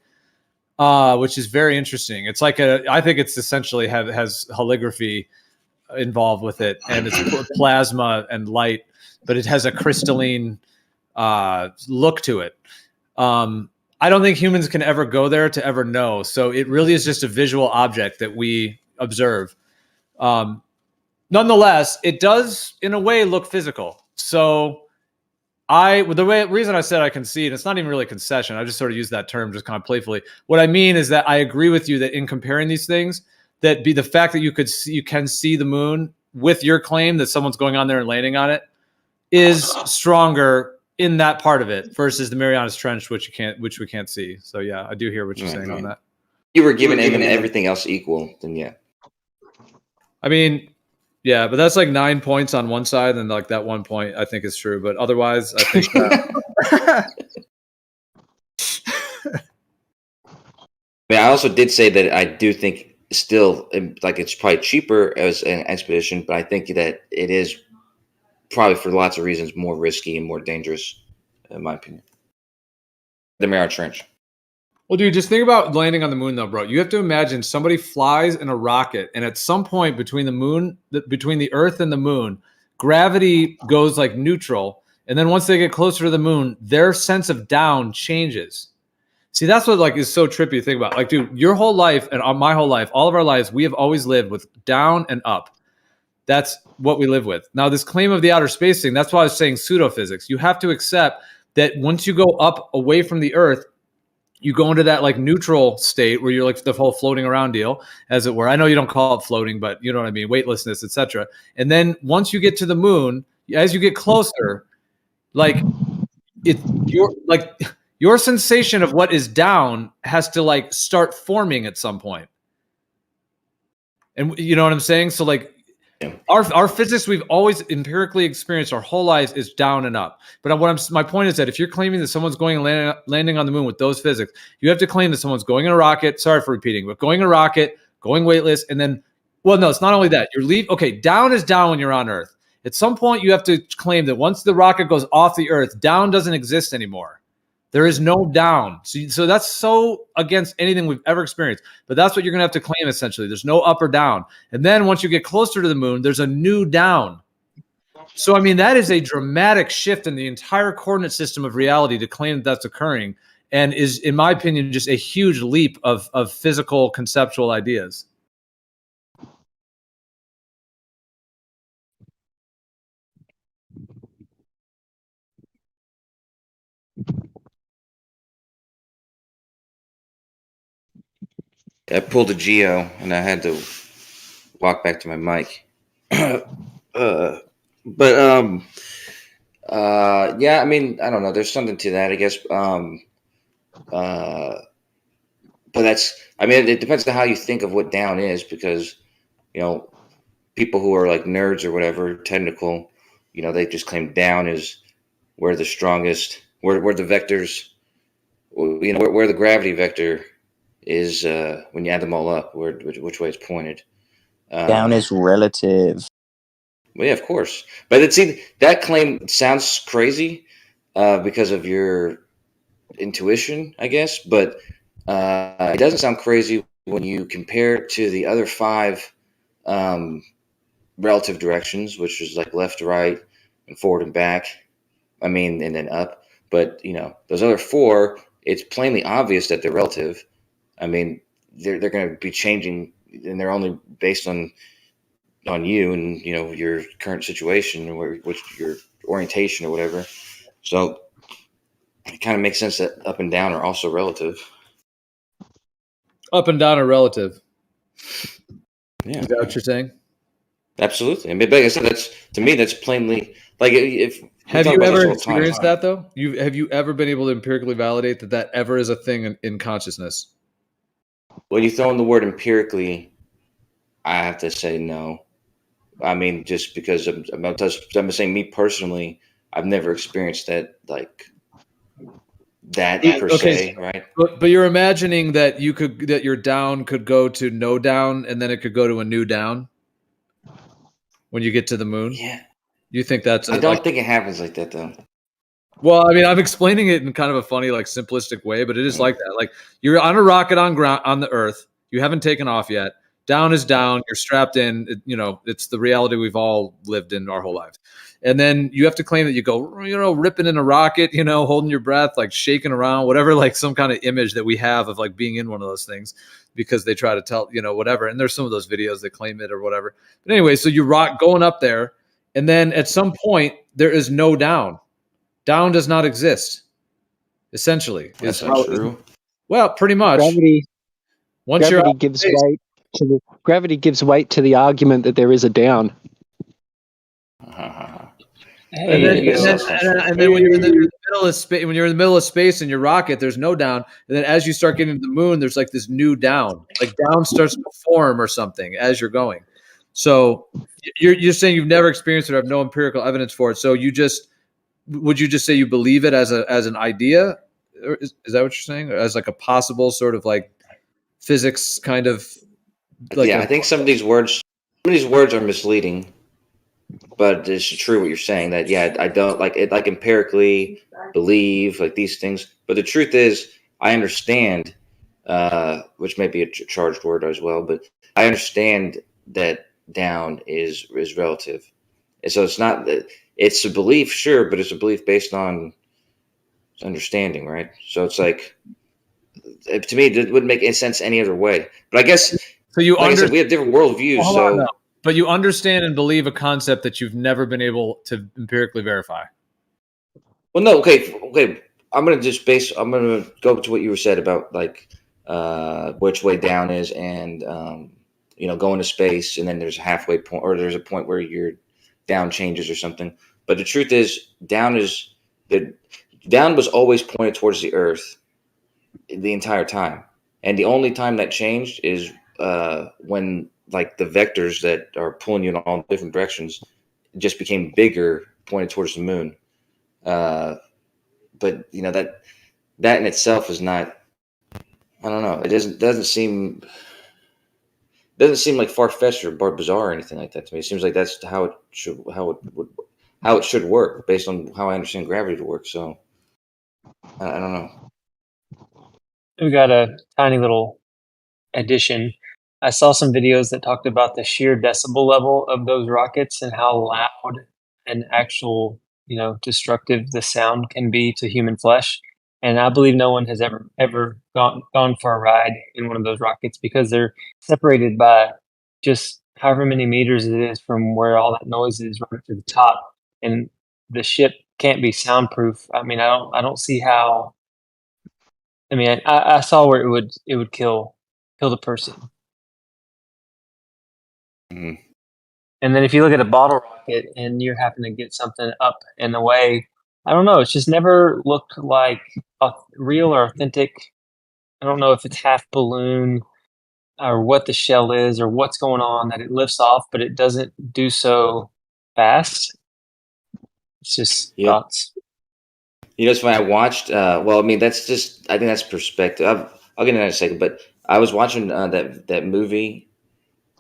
Which is very interesting. It's like I think it's essentially has holography involved with it, and it's plasma and light, but it has a crystalline look to it. I don't think humans can ever go there to ever know. So it really is just a visual object that we observe. Nonetheless, it does in a way look physical. So reason I said I concede, it's not even really a concession. I just sort of use that term just kind of playfully. What I mean is that I agree with you that in comparing these things, that the fact that you can see the moon with your claim that someone's going on there and landing on it is stronger in that part of it versus the Marianas Trench, which we can't see. So yeah, I do hear what you're saying on that. You were giving everything else equal, then yeah. I mean, yeah, but that's like 9 points on one side, and like that 1 point I think is true. But otherwise, I think I also did say that I do think still like it's probably cheaper as an expedition, but I think that it is probably for lots of reasons more risky and more dangerous, in my opinion. The Mariana Trench. Well, dude, just think about landing on the moon, though, bro. You have to imagine somebody flies in a rocket, and at some point between the Earth and the moon, gravity goes like neutral, and then once they get closer to the moon, their sense of down changes. See, that's what like is so trippy to think about. Like, dude, your whole life and my whole life, all of our lives, we have always lived with down and up. That's what we live with. Now, this claim of the outer space thing, that's why I was saying pseudophysics. You have to accept that once you go up away from the Earth, you go into that like neutral state where you're like the whole floating around deal, as it were. I know you don't call it floating, but you know what I mean, weightlessness, etc. And then once you get to the moon, as you get closer, like your sensation of what is down has to like start forming at some point. And you know what I'm saying? So like our physics we've always empirically experienced our whole lives is down and up. But my point is that if you're claiming that someone's going and landing on the moon with those physics, you have to claim that someone's going in a rocket. Sorry for repeating, but going in a rocket, going weightless, and then, well, no, it's not only that. Okay, down is down when you're on Earth. At some point, you have to claim that once the rocket goes off the Earth, down doesn't exist anymore. There is no down. So that's so against anything we've ever experienced. But that's what you're going to have to claim, essentially. There's no up or down. And then once you get closer to the moon, there's a new down. So, I mean, that is a dramatic shift in the entire coordinate system of reality to claim that that's occurring, and is, in my opinion, just a huge leap of physical conceptual ideas. I pulled a geo and I had to walk back to my mic. Yeah, I mean, I don't know. There's something to that, I guess. But it depends on how you think of what down is, because, people who are like nerds or whatever, technical, they just claim down is where the strongest, where the vectors, where the gravity vector is when you add them all up, which way it's pointed. Down is relative. Well, yeah, of course. But that claim sounds crazy because of your intuition, I guess. But it doesn't sound crazy when you compare it to the other 5 relative directions, which is like left to right and forward and back. I mean, and then up. But, those other 4, it's plainly obvious that they're relative. I mean, they're going to be changing, and they're only based on on you and your current situation or which your orientation or whatever. So it kind of makes sense that up and down are also relative. Up and down are relative. Yeah, is that what you're saying? Absolutely. I mean, like I said, to me that's plainly like if have you ever experienced that though? Have you ever been able to empirically validate that ever is a thing in consciousness? When you throw in the word empirically, I have to say no. I mean, just because I'm saying me personally, I've never experienced that per se, right? But you're imagining that your down could go to no down and then it could go to a new down when you get to the moon. Yeah. You think that's? I don't think it happens like that though. Well, I mean, I'm explaining it in kind of a funny, simplistic way, but it is like that. Like you're on a rocket on the Earth. You haven't taken off yet. Down is down. You're strapped in. It's the reality we've all lived in our whole lives. And then you have to claim that you go, ripping in a rocket, holding your breath, shaking around, whatever, some kind of image that we have of being in one of those things, because they try to tell, whatever. And there's some of those videos that claim it or whatever. But anyway, so you rock going up there, and then at some point there is no down. Down does not exist. Essentially, that's not true. Well, pretty much. Gravity gives weight to the argument that there is a down. And then when you're in the middle of space, in your rocket, there's no down. And then as you start getting to the moon, there's this new down. Down starts to form or something as you're going. So you're saying you've never experienced it or have no empirical evidence for it. So would you just say you believe it as an idea? Or is that what you're saying? Or as a possible sort of physics kind of? I think some of these words are misleading. But it's true what you're saying that, I don't empirically believe these things. But the truth is, I understand, which may be a charged word as well, but I understand that down is relative. And so it's not that it's a belief, sure, but it's a belief based on understanding, right? So it's to me, it wouldn't make any sense any other way. But I guess, we have different worldviews, But you understand and believe a concept that you've never been able to empirically verify. Well, no, okay. I'm gonna go to what you said about which way down is, and going to space, and then there's a halfway point, or there's a point where your down changes or something. But the truth is, down was always pointed towards the Earth the entire time, and the only time that changed is when the vectors that are pulling you in all different directions just became bigger, pointed towards the moon. But that in itself is not. I don't know. It doesn't seem like far-fetched or bizarre or anything like that to me. It seems like that's how it should work based on how I understand gravity to work. So I don't know. We got a tiny little addition. I saw some videos that talked about the sheer decibel level of those rockets and how loud and actual, destructive the sound can be to human flesh. And I believe no one has ever gone for a ride in one of those rockets because they're separated by just however many meters it is from where all that noise is right to the top. And the ship can't be soundproof. I mean, I don't see how. I mean, I saw where it would kill the person. Mm-hmm. And then if you look at a bottle rocket and you're having to get something up and away, I don't know. It's just never looked like real or authentic. I don't know if it's half balloon or what the shell is or what's going on that it lifts off, but it doesn't do so fast. It's just thoughts. It's when I watched. Well, I mean, I think that's perspective. I'll get into that in a second. But I was watching that movie,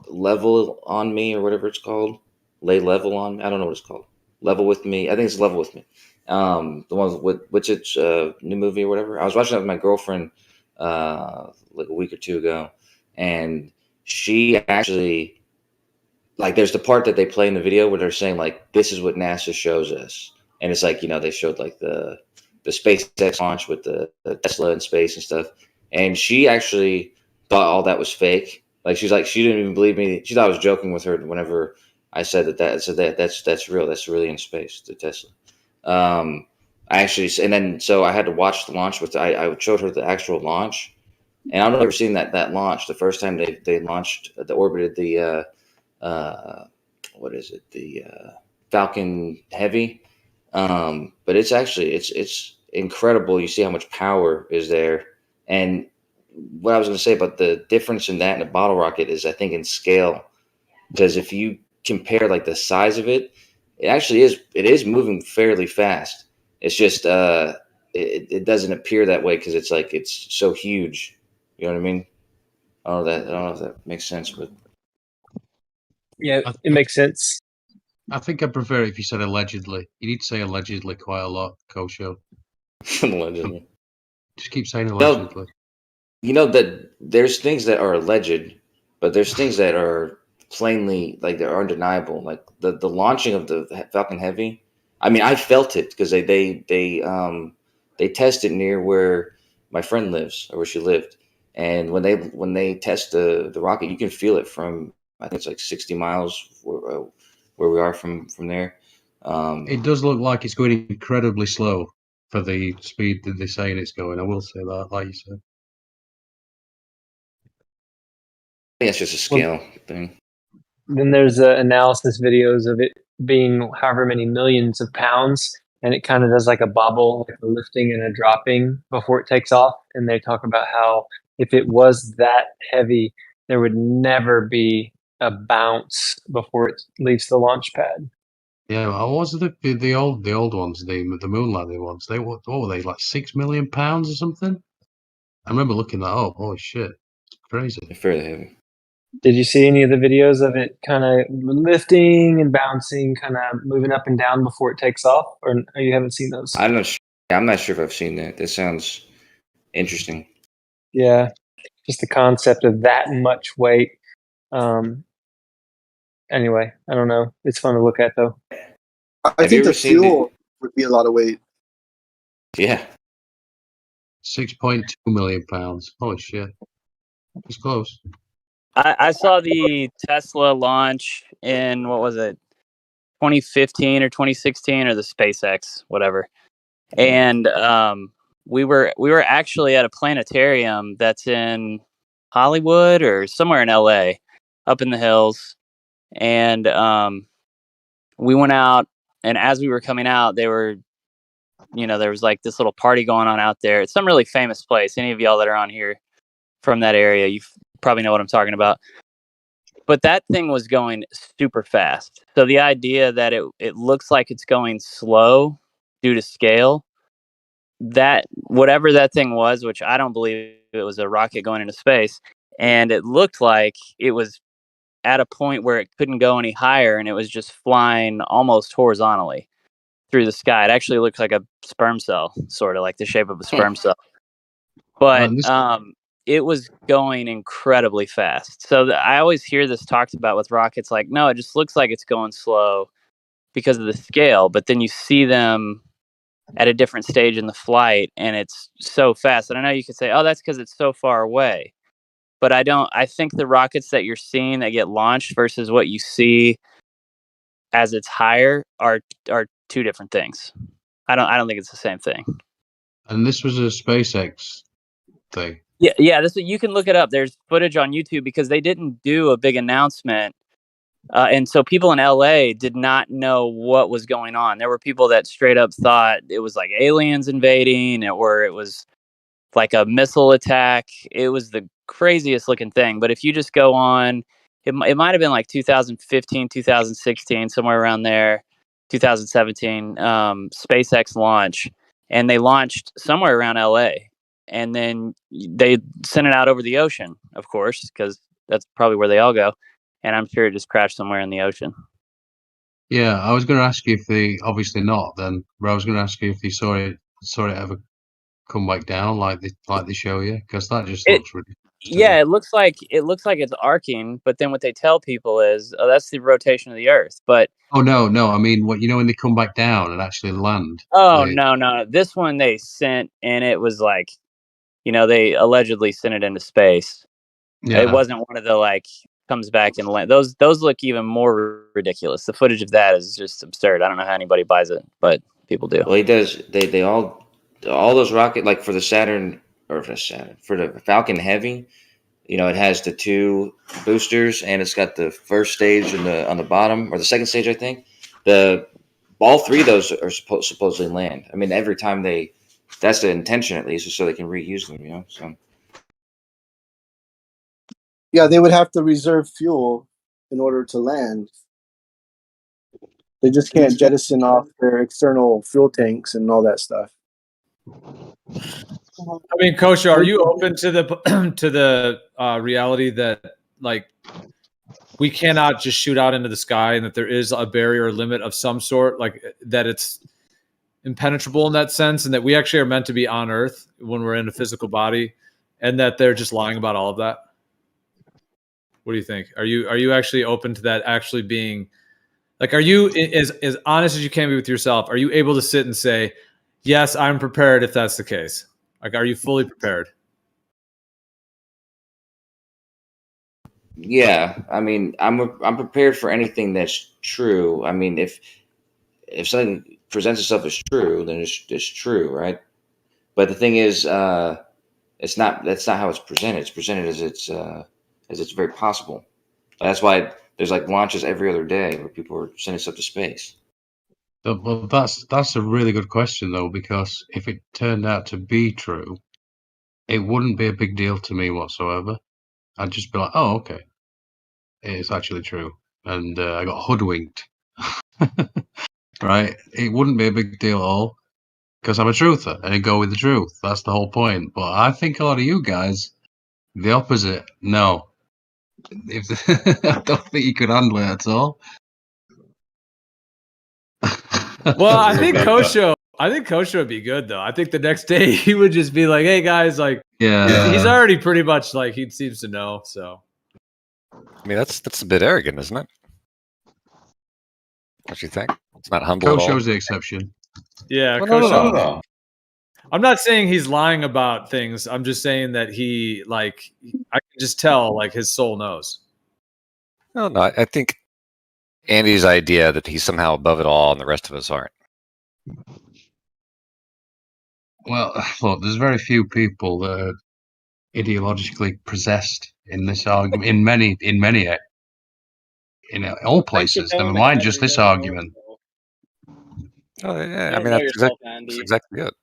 Level on Me or whatever it's called. Lay Level on Me. I don't know what it's called. Level with Me. I think it's Level with Me. The one with which it's new movie or whatever. I was watching that with my girlfriend a week or two ago, and she actually there's the part that they play in the video where they're saying this is what NASA shows us, and it's they showed the SpaceX launch with the Tesla in space and stuff, and she actually thought all that was fake. Like she didn't even believe me. She thought I was joking with her whenever I said that's real. That's really in space, the Tesla. I actually, and then so I had to watch the launch I showed her the actual launch, and I've never seen that launch. The first time they launched, orbited the what is it, the Falcon Heavy. But it's actually it's incredible. You see how much power is there, and what I was going to say about the difference in that and a bottle rocket is, I think, in scale, because if you compare like the size of it, it is moving fairly fast. It's just it doesn't appear that way because it's so huge. You know what I mean? I don't know if that makes sense, but yeah, it makes sense. I think I prefer it if you said allegedly. You need to say allegedly quite a lot, Kosho. Allegedly. Just keep saying allegedly. You know that there's things that are alleged, but there's things that are plainly, like, they're undeniable. Like the launching of the Falcon Heavy. I mean, I felt it because they tested near where my friend lives, or where she lived, and when they test the rocket, you can feel it from, I think it's like 60 miles where we are from there. It does look like it's going incredibly slow for the speed that they're saying it's going. I will say that, like you said. I think it's just a scale thing. Then there's analysis videos of it being however many millions of pounds, and it kind of does like a bobble, like a lifting and a dropping before it takes off. And they talk about how if it was that heavy, there would never be a bounce before it leaves the launch pad. Yeah, what was the old ones, the moon landing ones? What were they, like 6 million pounds or something? I remember looking that up. Holy shit, it's crazy. They're fairly heavy. Did you see any of the videos of it kind of lifting and bouncing, kind of moving up and down before it takes off, or you haven't seen those? I'm not sure if I've seen that. That sounds interesting. Yeah, just the concept of that much weight. Anyway, I don't know. It's fun to look at, though. I think the fuel would be a lot of weight. Yeah. 6.2 million pounds. Holy shit. It's close. I saw the Tesla launch in, what was it, 2015 or 2016, or the SpaceX, whatever. And we were actually at a planetarium that's in Hollywood or somewhere in LA, up in the hills. And we went out, and as we were coming out, there was like this little party going on out there. It's some really famous place. Any of y'all that are on here from that area, you probably know what I'm talking about. But that thing was going super fast. So the idea that it looks like it's going slow due to scale, that whatever that thing was, which I don't believe it was a rocket going into space, and it looked like it was at a point where it couldn't go any higher, and it was just flying almost horizontally through the sky. It actually looked like a sperm cell, sort of like the shape of a sperm cell. But it was going incredibly fast. So I always hear this talked about with rockets, like, no, it just looks like it's going slow because of the scale. But then you see them at a different stage in the flight, and it's so fast. And I know you could say, oh, that's because it's so far away. But I think the rockets that you're seeing that get launched versus what you see as it's higher are two different things. I don't think it's the same thing. And this was a SpaceX thing. Yeah. You can look it up. There's footage on YouTube because they didn't do a big announcement, and so people in LA did not know what was going on. There were people that straight up thought it was like aliens invading, or it was like a missile attack. It was the craziest looking thing. But if you just go on, it might have been like 2015, 2016, somewhere around there, 2017, SpaceX launch, and they launched somewhere around LA. And then they sent it out over the ocean, of course, because that's probably where they all go. And I'm sure it just crashed somewhere in the ocean. Yeah, I was going to ask you if they, obviously not then, but I was going to ask you if they saw it ever come back down like they show you, because that just looks ridiculous. Yeah, it looks like it's arcing, but then what they tell people is, oh, that's the rotation of the Earth. But no, I mean, what, when they come back down and actually land. Oh, no. This one they sent, and it was like, they allegedly sent it into space. It wasn't one of the like comes back and land. Those look even more ridiculous. The footage of that is just absurd. I don't know how anybody buys it, but people do. Well, he does. They all those rocket, like for the Saturn or for the Falcon Heavy. You know, it has the 2 boosters and it's got the first stage on the bottom, or the second stage, I think. All 3 of those are supposedly land. I mean, every time that's the intention at least, is so they can reuse them. You know, so. Yeah, they would have to reserve fuel in order to land. They just can't jettison off their external fuel tanks and all that stuff. I mean, Coach, are you open to the reality that like we cannot just shoot out into the sky, and that there is a barrier or limit of some sort, like that it's impenetrable in that sense, and that we actually are meant to be on Earth when we're in a physical body, and that they're just lying about all of that? What do you think? Are you actually open to that actually being like, are you as honest as you can be with yourself? Are you able to sit and say, yes, I'm prepared if that's the case? Like, are you fully prepared? Yeah, I mean, I'm prepared for anything that's true. I mean, if something presents itself as true, then it's true, right? But the thing is, that's not how it's presented. It's presented as it's very possible. That's why there's like launches every other day where people are sending stuff to space. Well, that's a really good question though, because if it turned out to be true, it wouldn't be a big deal to me whatsoever. I'd just be like, oh, okay, it's actually true, and I got hoodwinked. Right? It wouldn't be a big deal at all, because I'm a truther and I go with the truth. That's the whole point. But I think a lot of you guys, the opposite. No, I don't think you could handle it at all. Well, I think Kosho would be good though. I think the next day he would just be like, "Hey guys, like, yeah, he's already pretty much like he seems to know." So, I mean, that's a bit arrogant, isn't it? Don't you think? It's not humble at all. Kosho's the exception. Yeah, Well, Kosho. no. I'm not saying he's lying about things. I'm just saying that he, like, I can just tell, like, his soul knows. No, I think Andy's idea that he's somehow above it all and the rest of us aren't. Well, look, there's very few people that are ideologically possessed in this argument. In all places. Never mind just this argument. Oh yeah, You I don't mean know that's yourself, Andy. that's exactly it.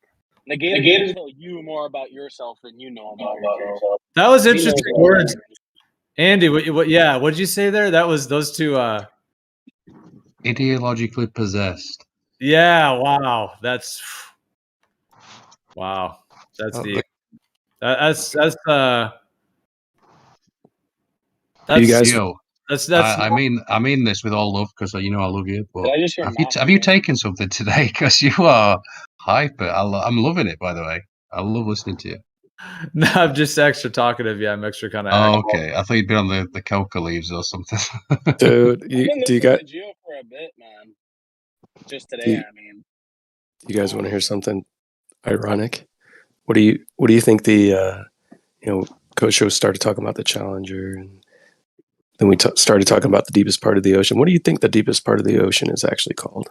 Negator's going to tell you more about yourself than you know about yourself. That was He knows interesting about words, you. Andy. What did you say there? That was those two. Ideologically possessed. Yeah. Wow. That's deep. That's you guys, that's I mean this with all love, because you know I love you. But Did I just hear have you taken something today? Because you are hyper. I'm loving it, by the way. I love listening to you. No, I'm just extra talkative. Yeah, I'm extra kind of. Oh, okay. I thought you'd been on the coca leaves or something. dude, I've been do you listening guys? to Geo for a bit, man. Just today, I mean. You guys want to hear something ironic? What do you think the Kosho started talking about the Challenger, and then we started talking about the deepest part of the ocean. What do you think the deepest part of the ocean is actually called?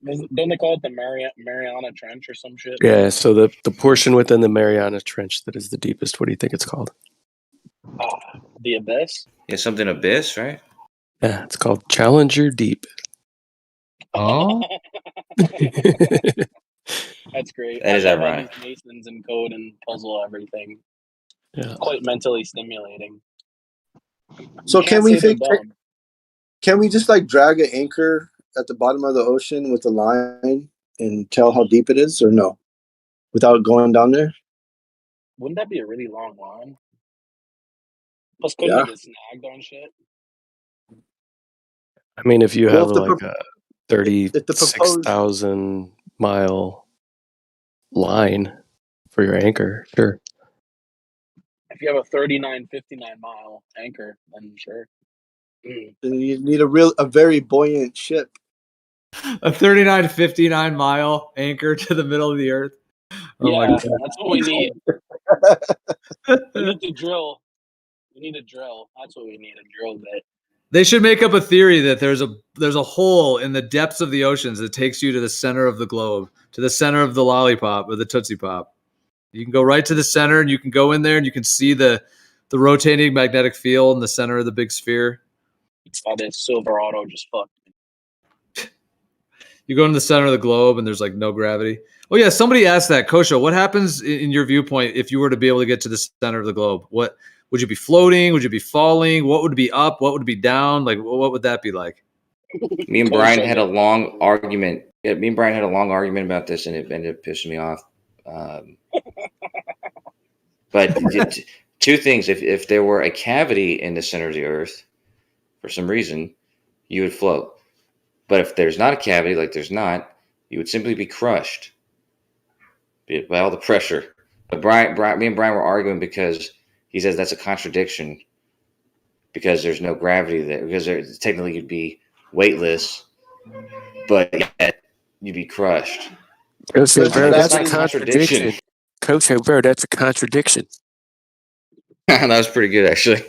Don't they call it the Mariana Trench or some shit? Yeah, so the portion within the Mariana Trench that is the deepest, what do you think it's called? The Abyss? Yeah, something abyss, right? Yeah, it's called Challenger Deep. Oh? That's great. That is I love how ironic. these Masons and code and puzzle everything. Yeah. Quite mentally stimulating. So You can can't we say they're dumb. can we just like drag an anchor at the bottom of the ocean with a line and tell how deep it is, or no, without going down there? Wouldn't that be a really long line? Plus, couldn't you get snagged on shit? I mean, if you Well, have if the like a 36,000 mile line for your anchor, sure. If you have a 39-59 mile anchor, then sure. Then you need a very buoyant ship. A 39 to 59 mile anchor to the middle of the earth. Oh my Yeah, God. that's what we need. We need to drill. We need a drill. That's what we need, a drill bit. They should make up a theory that there's a hole in the depths of the oceans that takes you to the center of the globe, to the center of the lollipop or the Tootsie Pop. You can go right to the center, and you can go in there, and you can see the rotating magnetic field in the center of the big sphere. Oh, this Silverado just fucked me. You go in the center of the globe, and there's like no gravity. Oh yeah, somebody asked that, Kosho. What happens in your viewpoint if you were to be able to get to the center of the globe? What would you be floating? Would you be falling? What would be up? What would be down? Like, what would that be like? Me and Brian had a long argument. Yeah, me and Brian had a long argument about this, and it ended up pissing me off. But two things: if there were a cavity in the center of the Earth, for some reason, you would float. But if there's not a cavity, like there's not, you would simply be crushed by all the pressure. But me and Brian were arguing because he says that's a contradiction because there's no gravity there. Because technically you'd be weightless, but yet you'd be crushed. Kosho, bro, that's not a contradiction. Kosho, bro, that's a contradiction. That was pretty good, actually.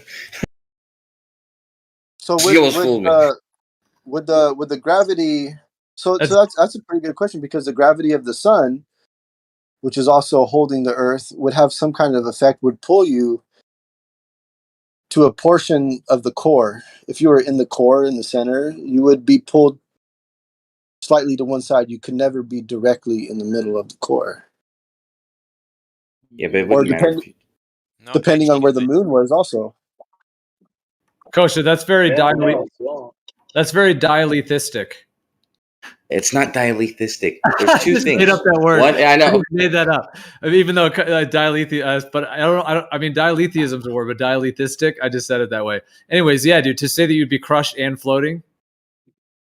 So You almost fooled me. with the gravity, so that's a pretty good question, because the gravity of the sun, which is also holding the Earth, would have some kind of effect, would pull you to a portion of the core. If you were in the core, in the center, you would be pulled slightly to one side. You could never be directly in the middle of the core. Yeah, but it wouldn't matter. Depending on where the moon was, also. Kosha, that's very that's very dialethistic. It's not dialethistic. There's two Just things. made up that word. One, I know. I just made that up. I mean, even though but I mean, dialetheism's a word, but dialethistic, I just said it that way. Anyways, yeah, dude, to say that you'd be crushed and floating.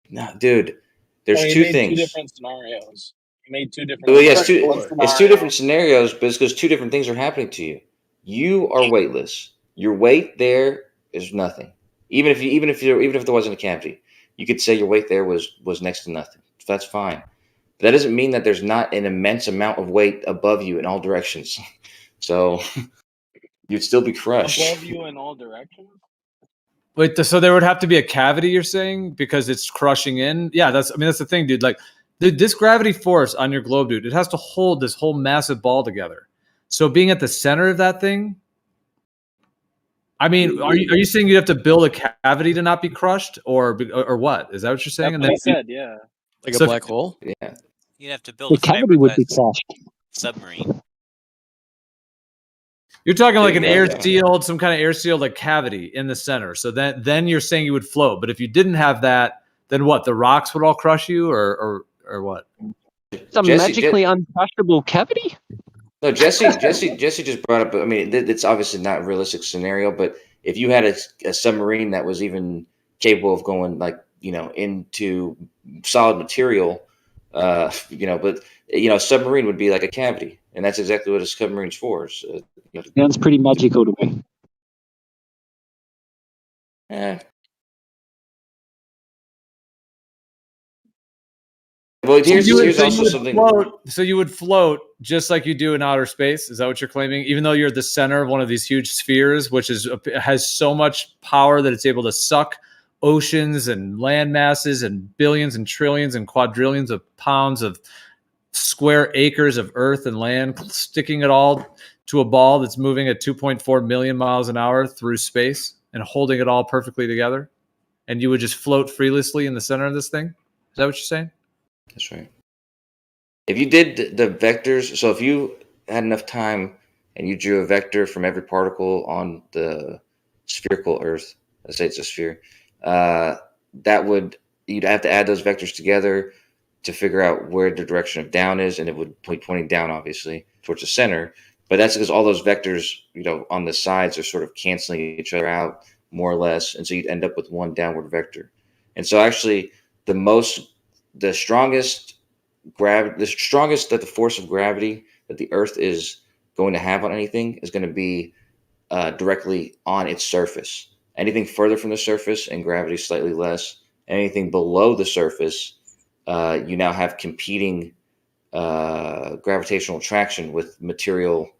No, dude. There's two things. Two different scenarios. You made two different. Well, yeah, it's two different scenarios, but it's because two different things are happening to you. You are weightless. Your weight there is nothing. Even if there wasn't a cavity, you could say your weight there was next to nothing. That's fine. But that doesn't mean that there's not an immense amount of weight above you in all directions. So you'd still be crushed. Above you in all directions? Wait, so there would have to be a cavity, you're saying, because it's crushing in? Yeah, that's the thing, dude. Like, this gravity force on your globe, dude, it has to hold this whole massive ball together. So being at the center of that thing, I mean, are you saying you have to build a cavity to not be crushed, or what? Is that what you're saying? That's what he said, yeah. Like a black hole? Yeah. You'd have to build a cavity would be fiberglass crushed. submarine. You're talking like an air sealed, some kind of air sealed like cavity in the center. So then you're saying you would float. But if you didn't have that, then what? The rocks would all crush you, or what? It's a magically uncrushable cavity? No, Jesse just brought up. I mean, it's obviously not a realistic scenario, but if you had a submarine that was even capable of going into solid material, but a submarine would be like a cavity, and that's exactly what a submarine's for. So, Sounds pretty magical to me. Well, here's also something. So you would float just like you do in outer space. Is that what you're claiming? Even though you're at the center of one of these huge spheres, which has so much power that it's able to suck oceans and land masses and billions and trillions and quadrillions of pounds of square acres of earth and land, sticking it all to a ball that's moving at 2.4 million miles an hour through space and holding it all perfectly together. And you would just float freelessly in the center of this thing? Is that what you're saying? That's right. If you did the vectors, so if you had enough time and you drew a vector from every particle on the spherical Earth, let's say it's a sphere, you'd have to add those vectors together to figure out where the direction of down is, and it would be pointing down, obviously, towards the center. But that's because all those vectors, on the sides are sort of canceling each other out more or less, and so you'd end up with one downward vector. And so actually, the strongest that the force of gravity that the Earth is going to have on anything is going to be directly on its surface. Anything further from the surface and gravity slightly less. Anything below the surface, you now have competing gravitational attraction with material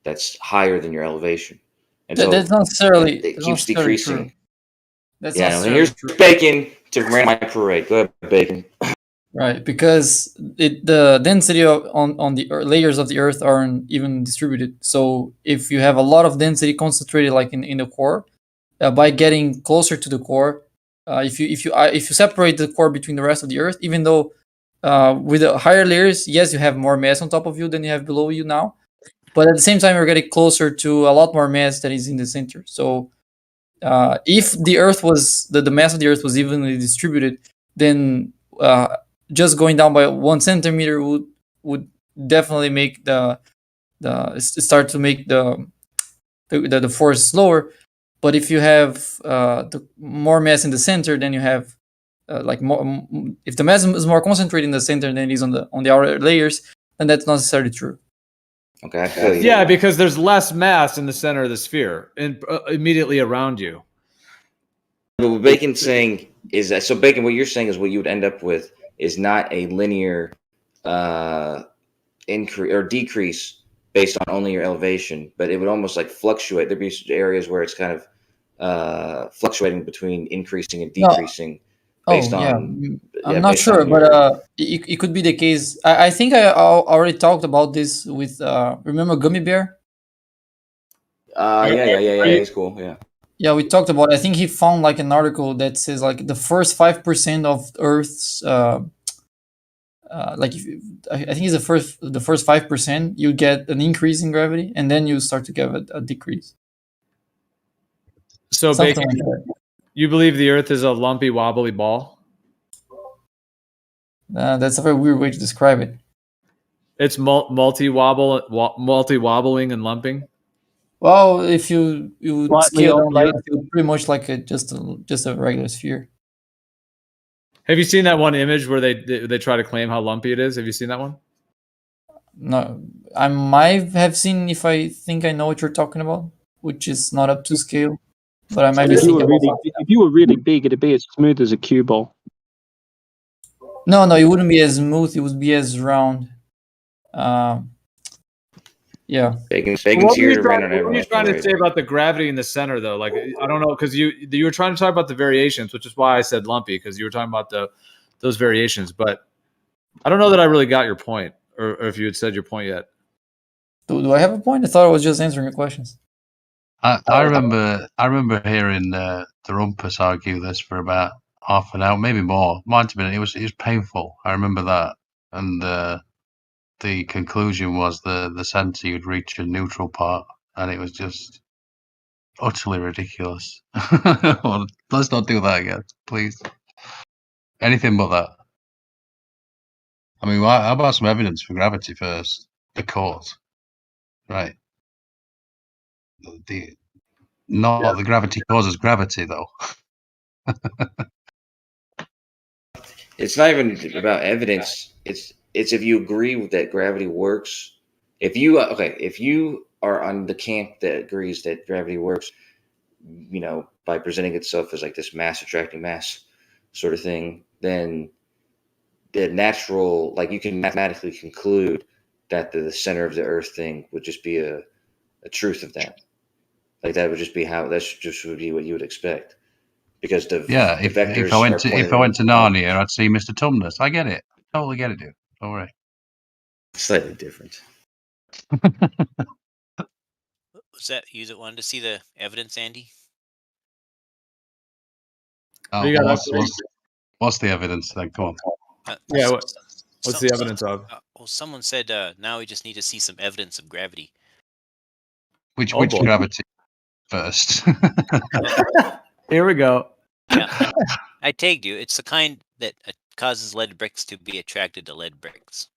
that's higher than your elevation, and That's so necessarily it that's not keeps necessarily true. decreasing. That's Yeah, not and necessarily here's true. Bacon to ran my parade. Go ahead, Bacon. Right, because the density on the layers of the Earth aren't even distributed. So if you have a lot of density concentrated, like in the core, by getting closer to the core, if you separate the core between the rest of the Earth, even though with the higher layers, yes, you have more mass on top of you than you have below you now, but at the same time, you're getting closer to a lot more mass that is in the center. So if the Earth was the mass of the Earth was evenly distributed, then just going down by 1 centimeter would definitely make the start to make the force slower. But if you have the more mass in the center, then you have like more. If the mass is more concentrated in the center than it is on the outer layers, then that's not necessarily true. Okay, I feel you. Yeah, because there's less mass in the center of the sphere and immediately around you. But what Bacon's saying is that, so Bacon, what you're saying is what you would end up with is not a linear increase or decrease based on only your elevation, but it would almost like fluctuate. There'd be areas where it's kind of fluctuating between increasing and decreasing based on. I'm not sure, but it could be the case. I think I already talked about this with remember Gummy Bear? Yeah. He's cool. Yeah. Yeah, we talked about it. I think he found like an article that says like the first 5% of Earth's like I think it's the first 5% you get an increase in gravity, and then you start to get a decrease. So Something Bacon, like that. you believe the Earth is a lumpy, wobbly ball? That's a very weird way to describe it. It's multi wobbling and lumping. Well, if you Slightly scale off down the that, Earth. it's pretty much like just a regular sphere. Have you seen that one image where they try to claim how lumpy it is? Have you seen that one? No, I might have seen if I think I know what you're talking about, which is not up to scale, but I might be If you thinking were about really, if you were really big, it'd be as smooth as a cue ball. No, it wouldn't be as smooth. It would be as round. Yeah. Bacon's What here to were rain on you everyone's trying to parade. say about the gravity in the center, though? Like, I don't know, because you were trying to talk about the variations, which is why I said lumpy, because you were talking about those variations. But I don't know that I really got your point, or if you had said your point yet. Do I have a point? I thought I was just answering your questions. I remember hearing the Rumpus argue this for about half an hour, maybe more. Might have been. It was painful. I remember that, and the conclusion was the center you'd reach a neutral part, and it was just utterly ridiculous. Well, let's not do that again, please. Anything but that. I mean, how about some evidence for gravity first? The cause, right? The gravity causes gravity, though. It's not even about evidence. It's if you agree with that gravity works. If you are on the camp that agrees that gravity works, by presenting itself as like this mass attracting mass sort of thing, then the natural, like, you can mathematically conclude that the center of the Earth thing would just be a truth of that. Like, that would just be would be what you would expect. Because the vectors if I went to Narnia, I'd see Mr. Tumnus. I get it. Totally get it, dude. Don't worry. Slightly different. Was that you that wanted to see the evidence, Andy? Oh, what's the evidence then? Come on. Yeah, what's the evidence of? Well, someone said now we just need to see some evidence of gravity. Which gravity first? Here we go. Yeah, I tagged you. It's the kind that causes lead bricks to be attracted to lead bricks.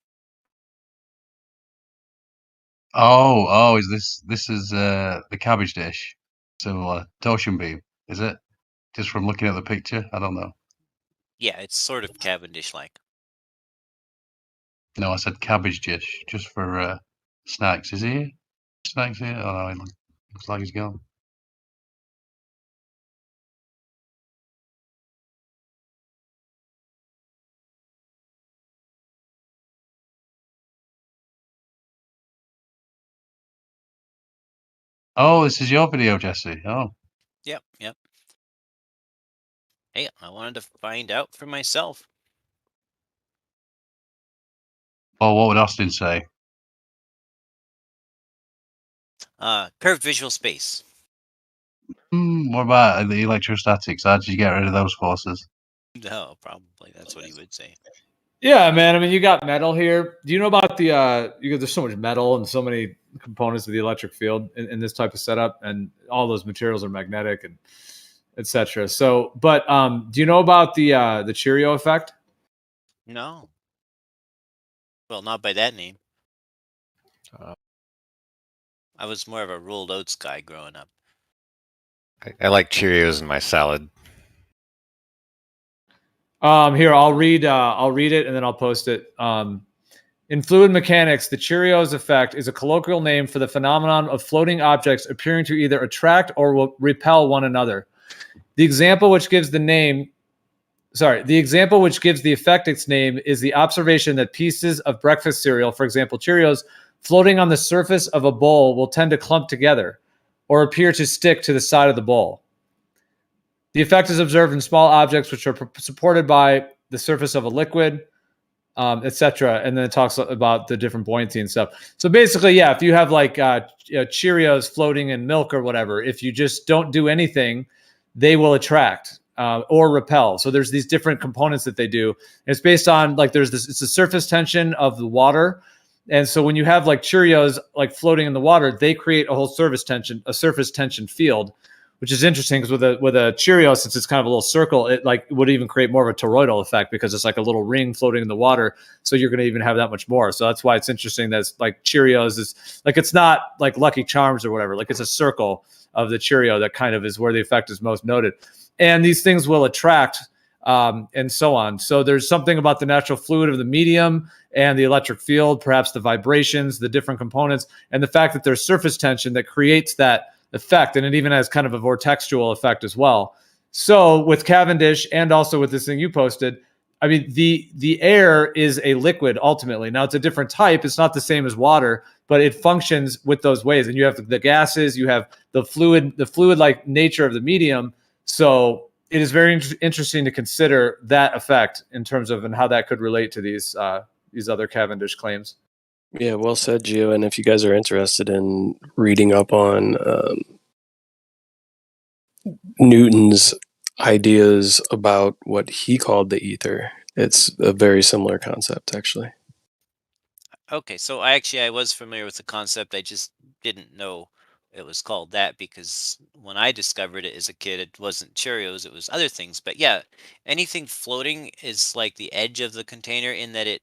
Oh, is this is the cabbage dish? Similar torsion beam, is it? Just from looking at the picture, I don't know. Yeah, it's sort of Cavendish-like. No, I said cabbage dish, just for snacks. Is he? Snacks here? Oh no, he looks like he's gone. Oh, this is your video, Jesse. Oh. Yep. Hey, I wanted to find out for myself. Oh, what would Austin say? Curved visual space. What about the electrostatics? How did you get rid of those forces? No, probably that's what he would say. Yeah, man. I mean, you got metal here. Do you know about the? There's so much metal and so many components of the electric field in this type of setup, and all those materials are magnetic and etc. So, but do you know about the Cheerio effect? No. Well, not by that name. I was more of a rolled oats guy growing up. I like Cheerios in my salad. Here, I'll read it and then I'll post it. In fluid mechanics, the Cheerios effect is a colloquial name for the phenomenon of floating objects appearing to either attract or repel one another. The example which gives the effect its name is the observation that pieces of breakfast cereal, for example, Cheerios, floating on the surface of a bowl will tend to clump together or appear to stick to the side of the bowl. The effect is observed in small objects which are supported by the surface of a liquid, etc. And then it talks about the different buoyancy and stuff. So basically, yeah, if you have like Cheerios floating in milk or whatever, if you just don't do anything, they will attract or repel. So there's these different components that they do. And it's based on like it's the surface tension of the water. And so when you have like Cheerios like floating in the water, they create a whole surface tension field, which is interesting because with a Cheerio, since it's kind of a little circle, it like would even create more of a toroidal effect because it's like a little ring floating in the water. So you're going to even have that much more. So that's why it's interesting that it's like Cheerios is like, it's not like Lucky Charms or whatever. Like it's a circle of the Cheerio that kind of is where the effect is most noted. And these things will attract and so on. So there's something about the natural fluid of the medium and the electric field, perhaps the vibrations, the different components, and the fact that there's surface tension that creates that effect. And it even has kind of a vortexual effect as well. So with Cavendish and also with this thing you posted, I mean, the air is a liquid ultimately. Now it's a different type. It's not the same as water, but it functions with those ways. And you have the gases, you have the fluid-like nature of the medium. So it is very interesting to consider that effect in terms of and how that could relate to these other Cavendish claims. Yeah, well said, Gio. And if you guys are interested in reading up on Newton's ideas about what he called the ether, it's a very similar concept, actually. Okay, so I was familiar with the concept. I just didn't know it was called that because when I discovered it as a kid, it wasn't Cheerios, it was other things. But yeah, anything floating is like the edge of the container in that it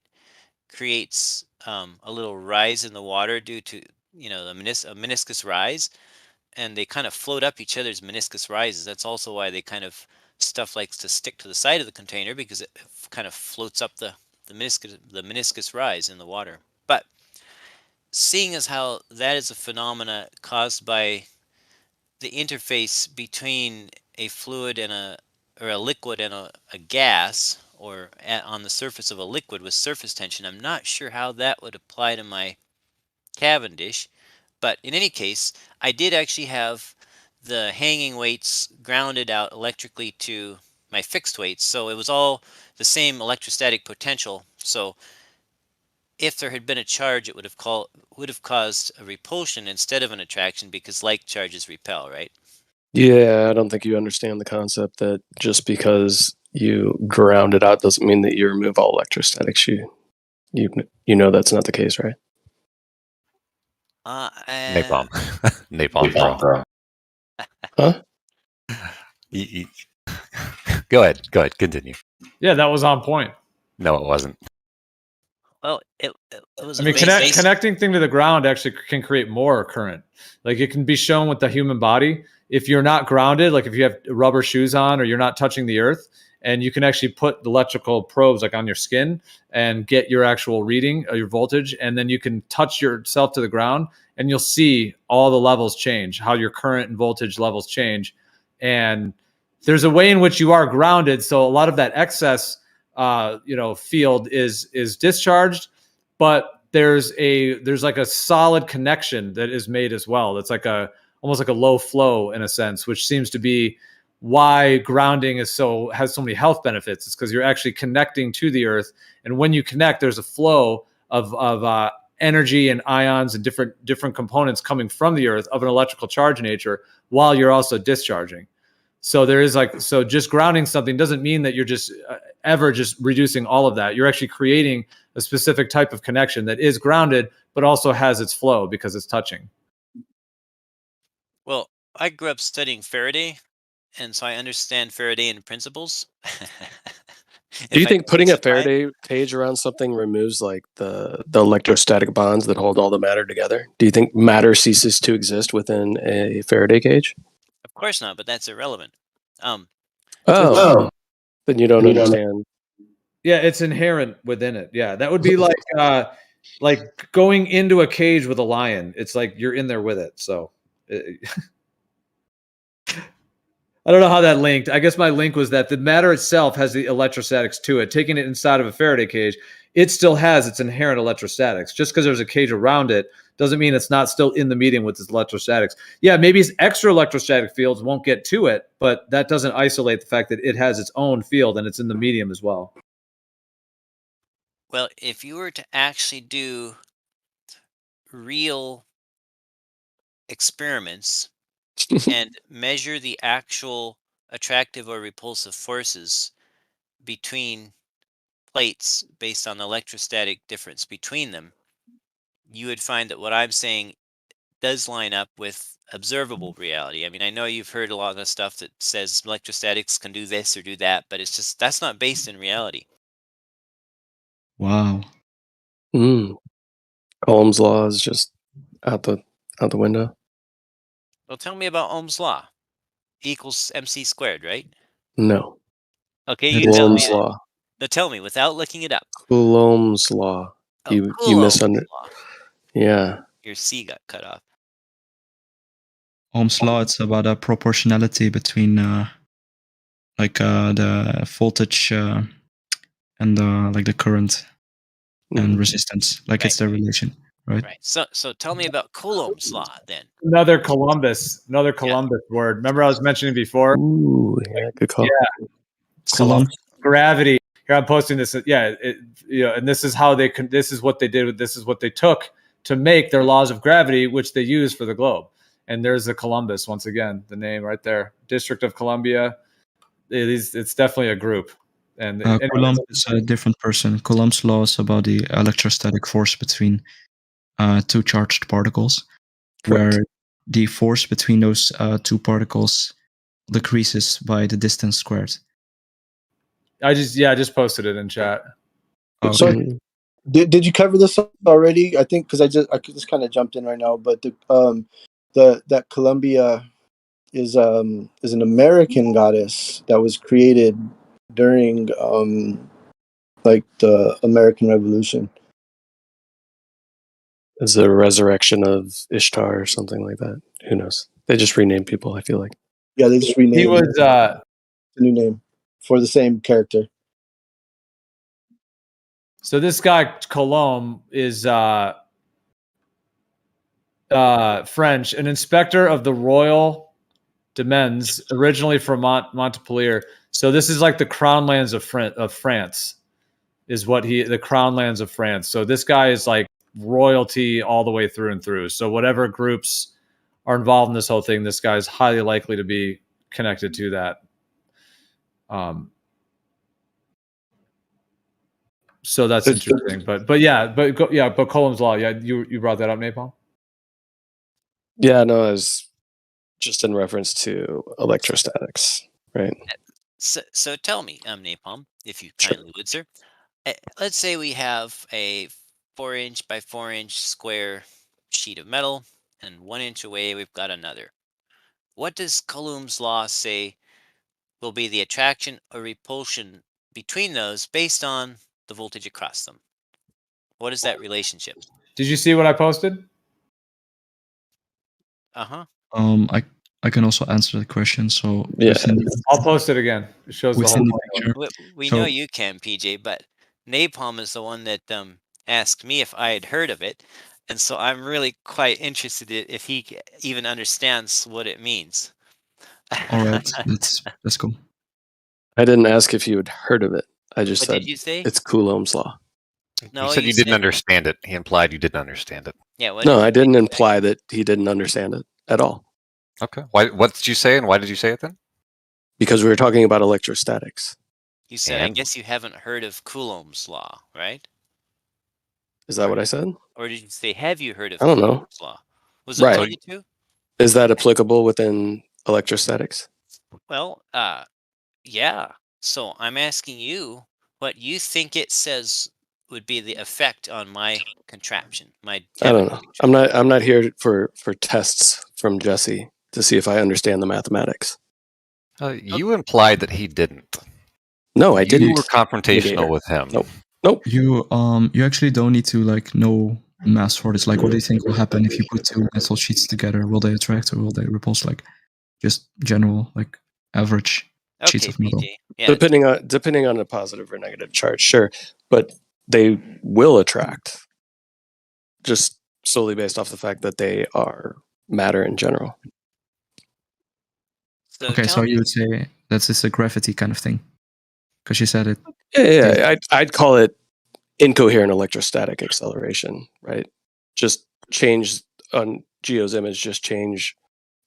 creates a little rise in the water due to, the meniscus rise, and they kind of float up each other's meniscus rises. That's also why they kind of stuff likes to stick to the side of the container because it kind of floats up the meniscus rise in the water. But seeing as how that is a phenomena caused by the interface between a fluid and a liquid and a gas, or on the surface of a liquid with surface tension, I'm not sure how that would apply to my Cavendish. But in any case, I did actually have the hanging weights grounded out electrically to my fixed weights, so it was all the same electrostatic potential. So if there had been a charge, it would have caused a repulsion instead of an attraction because like charges repel, right? Yeah, I don't think you understand the concept that just because you ground it out doesn't mean that you remove all electrostatics. You know that's not the case, right? Napalm. Napalm, bro. Huh? Go ahead, continue. Yeah, that was on point. No, it wasn't. Well, it was. I mean, connecting thing to the ground actually can create more current. Like it can be shown with the human body. If you're not grounded, like if you have rubber shoes on or you're not touching the earth, and you can actually put the electrical probes like on your skin and get your actual reading of your voltage, and then you can touch yourself to the ground and you'll see all the levels change, how your current and voltage levels change. And there's a way in which you are grounded. So a lot of that excess field is discharged, but there's like a solid connection that is made as well. That's like a almost like a low flow in a sense, which seems to be why grounding has so many health benefits. It's because you're actually connecting to the earth, and when you connect, there's a flow of energy and ions and different components coming from the earth of an electrical charge nature while you're also discharging. So there is just grounding something doesn't mean that you're just ever just reducing all of that. You're actually creating a specific type of connection that is grounded, but also has its flow because it's touching. Well, I grew up studying Faraday, and so I understand Faradayan principles. Do you think putting a Faraday cage around something removes like the electrostatic bonds that hold all the matter together? Do you think matter ceases to exist within a Faraday cage? Of course not, but that's irrelevant. Then you don't understand. Yeah, it's inherent within it. Yeah, that would be like going into a cage with a lion. It's like you're in there with it. So I don't know how that linked. I guess my link was that the matter itself has the electrostatics to it. Taking it inside of a Faraday cage, it still has its inherent electrostatics. Just because there's a cage around it doesn't mean it's not still in the medium with its electrostatics. Yeah, maybe its extra electrostatic fields won't get to it, but that doesn't isolate the fact that it has its own field and it's in the medium as well. Well, if you were to actually do real experiments and measure the actual attractive or repulsive forces between plates based on the electrostatic difference between them, you would find that what I'm saying does line up with observable reality. I mean, I know you've heard a lot of stuff that says electrostatics can do this or do that, but it's just that's not based in reality. Wow. Coulomb's law is just out the window. Well, tell me about Ohm's law. E equals mc squared, right? No. Okay, you tell me. Coulomb's law. No, tell me without looking it up. Coulomb's law. You misunderstood. Law. Yeah. Your C got cut off. Ohm's law, it's about a proportionality between the voltage and the current and resistance. It's the relation, right? Right. So tell me about Coulomb's law then. Another Columbus word. Remember I was mentioning before? Ooh, yeah, good call. Yeah. Coulomb. Gravity. Here I'm posting this. Yeah, and this is how this is what they did. This is what they took to make their laws of gravity, which they use for the globe. And there's the Columbus once again, the name right there, District of Columbia. It's definitely a group. And Coulomb is a different person. Coulomb's law is about the electrostatic force between two charged particles, where the force between those two particles decreases by the distance squared. I just posted it in chat. Okay. So did you cover this already? I think because I just kind of jumped in right now, but that Columbia is an American goddess that was created during the American Revolution. Is the resurrection of Ishtar or something like that? Who knows? They just rename people, I feel like. Yeah, they just renamed. He was a new name for the same character. So this guy Coulomb is French, an inspector of the royal demesnes, originally from Montpellier. So this is like the crown lands of France, is what the crown lands of France. So this guy is like royalty all the way through and through. So whatever groups are involved in this whole thing, this guy is highly likely to be connected to that. So that's interesting. But Coulomb's law. Yeah, you brought that up, Napalm. Yeah, no, it was just in reference to electrostatics, right? So tell me, Napalm, if you kindly would, sir. Let's say we have a 4-inch by 4-inch square sheet of metal, and 1 inch away we've got another. What does Coulomb's law say will be the attraction or repulsion between those based on the voltage across them? What is that relationship? Did you see what I posted? I can also answer the question. So yeah, I'll post it again. It shows the whole picture. We know you can, PJ, but Napalm is the one that asked me if I had heard of it. And so I'm really quite interested if he even understands what it means. All right, that's cool. I didn't ask if you had heard of it. I just What said did you say? it's Coulomb's law. No, you said you didn't understand it. He implied you didn't understand it. Yeah. What No, did I you didn't imply that he didn't understand it at all. Okay. Why? What did you say, and why did you say it then? Because we were talking about electrostatics. You said, I And? guess you haven't heard of Coulomb's law, right? Is that what I said? Or did you say, have you heard of I don't know. Coulomb's law? Was it Right. told you to? Is that applicable within electrostatics? Well, yeah. So I'm asking you what you think it says would be the effect on my contraption, my I don't know. I'm not here for tests from Jesse to see if I understand the mathematics. You implied that he didn't. No, I didn't. You were confrontational Negator. with him. Nope. You actually don't need to like know mass for this. Like, what do you think will happen if you put two metal sheets together? Will they attract or will they repulse? Like, just general, like average sheets of metal. Yeah. Depending on the positive or negative charge, sure, but they will attract. Just solely based off the fact that they are matter in general. So okay, so you would say that's just a gravity kind of thing, because you said it. Yeah. I'd call it incoherent electrostatic acceleration, right? Just change on Geo's image. Just change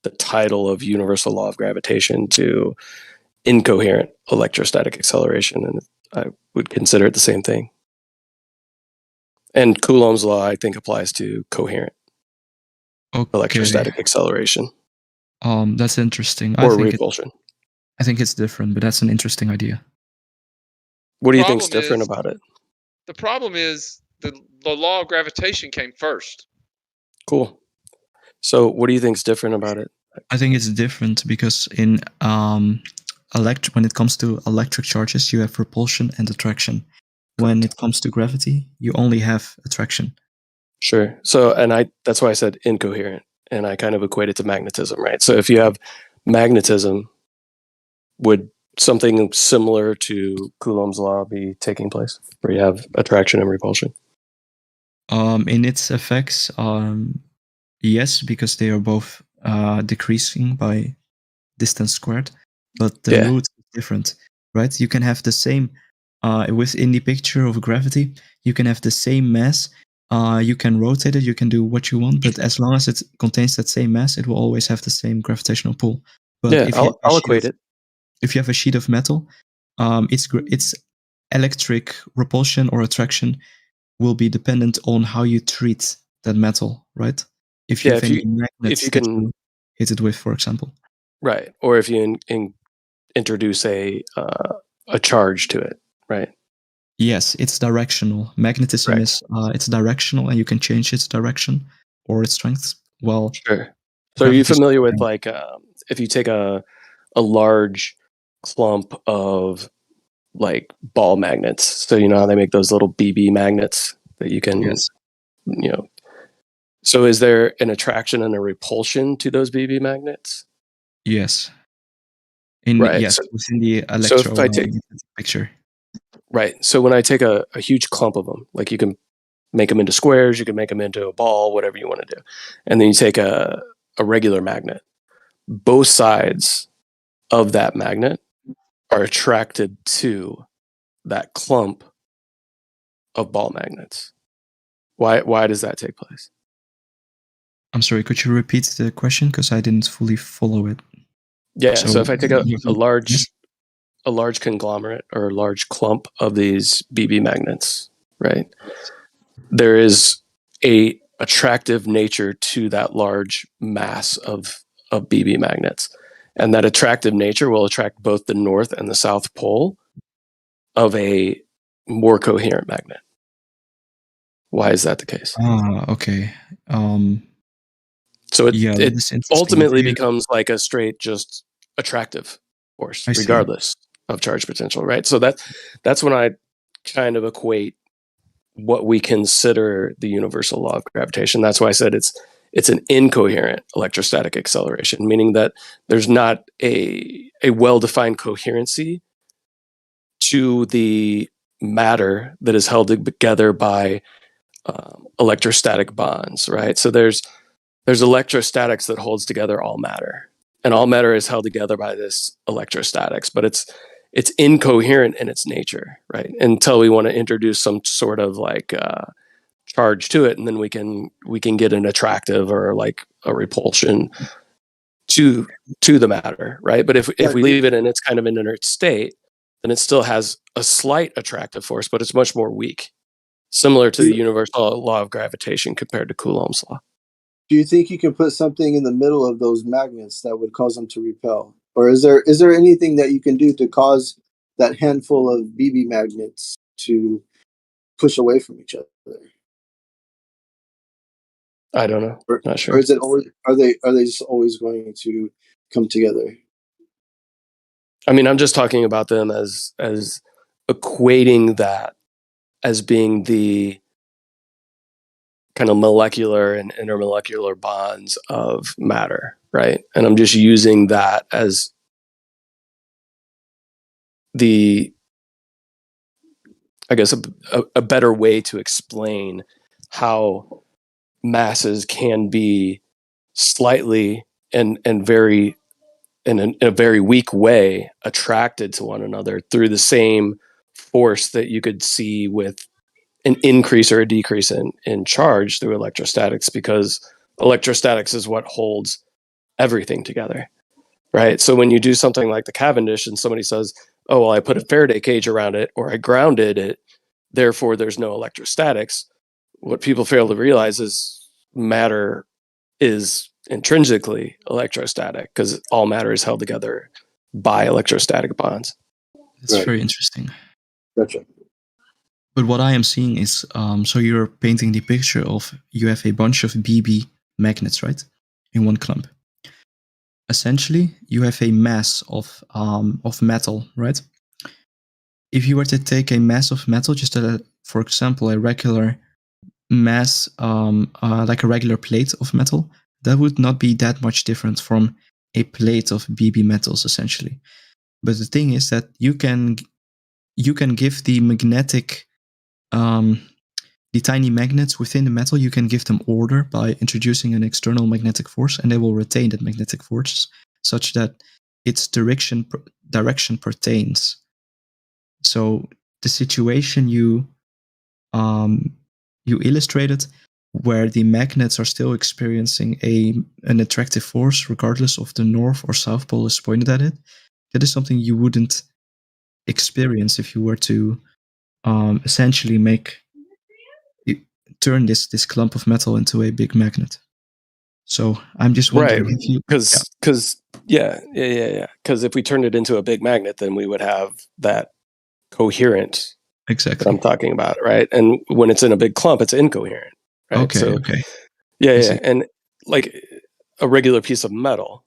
the title of universal law of gravitation to incoherent electrostatic acceleration, and I would consider it the same thing. And Coulomb's law, I think, applies to coherent electrostatic acceleration. That's interesting. Or repulsion. I think it's different, but that's an interesting idea. What do you think's different about it? The problem is the law of gravitation came first. Cool. So what do you think's different about it? I think it's different because in when it comes to electric charges, you have repulsion and attraction. When it comes to gravity, you only have attraction. Sure. So, and that's why I said incoherent, and I kind of equate it to magnetism, right? So if you have magnetism, would something similar to Coulomb's law be taking place, where you have attraction and repulsion? In its effects, yes, because they are both decreasing by distance squared, but the root is different, right? You can have the same, within the picture of gravity, you can have the same mass, you can rotate it, you can do what you want, but as long as it contains that same mass, it will always have the same gravitational pull. But yeah, I'll equate it. If you have a sheet of metal, its electric repulsion or attraction will be dependent on how you treat that metal, right? If you have any magnets that you hit it with, for example. Right, or if you introduce a charge to it, right? Yes, it's directional. Magnetism is it's directional, and you can change its direction or its strength. Well, sure. So are you familiar with like if you take a large clump of like ball magnets? So you know how they make those little BB magnets that you can, you know. So is there an attraction and a repulsion to those BB magnets? Yes. Right. Yes, within the So if I take picture. Right. So when I take a huge clump of them, like you can make them into squares, you can make them into a ball, whatever you want to do. And then you take a regular magnet. Both sides of that magnet are attracted to that clump of ball magnets. Why does that take place? I'm sorry, could you repeat the question? Because I didn't fully follow it. Yeah, so if I take a large conglomerate or a large clump of these BB magnets, right? There is a attractive nature to that large mass of BB magnets. And that attractive nature will attract both the north and the south pole of a more coherent magnet. Why is that the case? Okay. So it ultimately becomes like a straight just attractive force, regardless of charge potential, right? So that's when I kind of equate what we consider the universal law of gravitation. That's why I said it's an incoherent electrostatic acceleration, meaning that there's not a well-defined coherency to the matter that is held together by electrostatic bonds, right? So there's electrostatics that holds together all matter, and all matter is held together by this electrostatics, but it's incoherent in its nature, right? Until we want to introduce some sort of like charge to it, and then we can get an attractive or like a repulsion to the matter, right? But if we leave it in its kind of an inert state, then it still has a slight attractive force, but it's much more weak, similar to the universal law of gravitation compared to Coulomb's law. Do you think you can put something in the middle of those magnets that would cause them to repel? Or is there anything that you can do to cause that handful of BB magnets to push away from each other? I don't know. Not sure. Or is it always, are they just always going to come together? I mean, I'm just talking about them as equating that as being the kind of molecular and intermolecular bonds of matter, right? And I'm just using that as the, I guess, a better way to explain how masses can be slightly and very in a very weak way attracted to one another through the same force that you could see with an increase or a decrease in charge through electrostatics, because electrostatics is what holds everything together, right? So when you do something like the Cavendish and somebody says, oh, well, I put a Faraday cage around it or I grounded it, therefore there's no electrostatics, what people fail to realize is matter is intrinsically electrostatic because all matter is held together by electrostatic bonds. That's very interesting. Gotcha. But what I am seeing is, so you're painting the picture of you have a bunch of BB magnets, right, in one clump. Essentially, you have a mass of metal, right? If you were to take a mass of metal, just for example, a regular mass, like a regular plate of metal, that would not be that much different from a plate of BB metals, essentially. But the thing is that you can give the magnetic, the tiny magnets within the metal, you can give them order by introducing an external magnetic force, and they will retain that magnetic force such that its direction pertains. So the situation you illustrated, where the magnets are still experiencing an attractive force regardless of the north or south pole is pointed at it, that is something you wouldn't experience if you were to essentially turn this clump of metal into a big magnet. So I'm just wondering, right? Because if we turned it into a big magnet, then we would have that coherent. Exactly. That I'm talking about, right? And when it's in a big clump, it's incoherent, right? Okay. So, okay. Yeah, and like a regular piece of metal,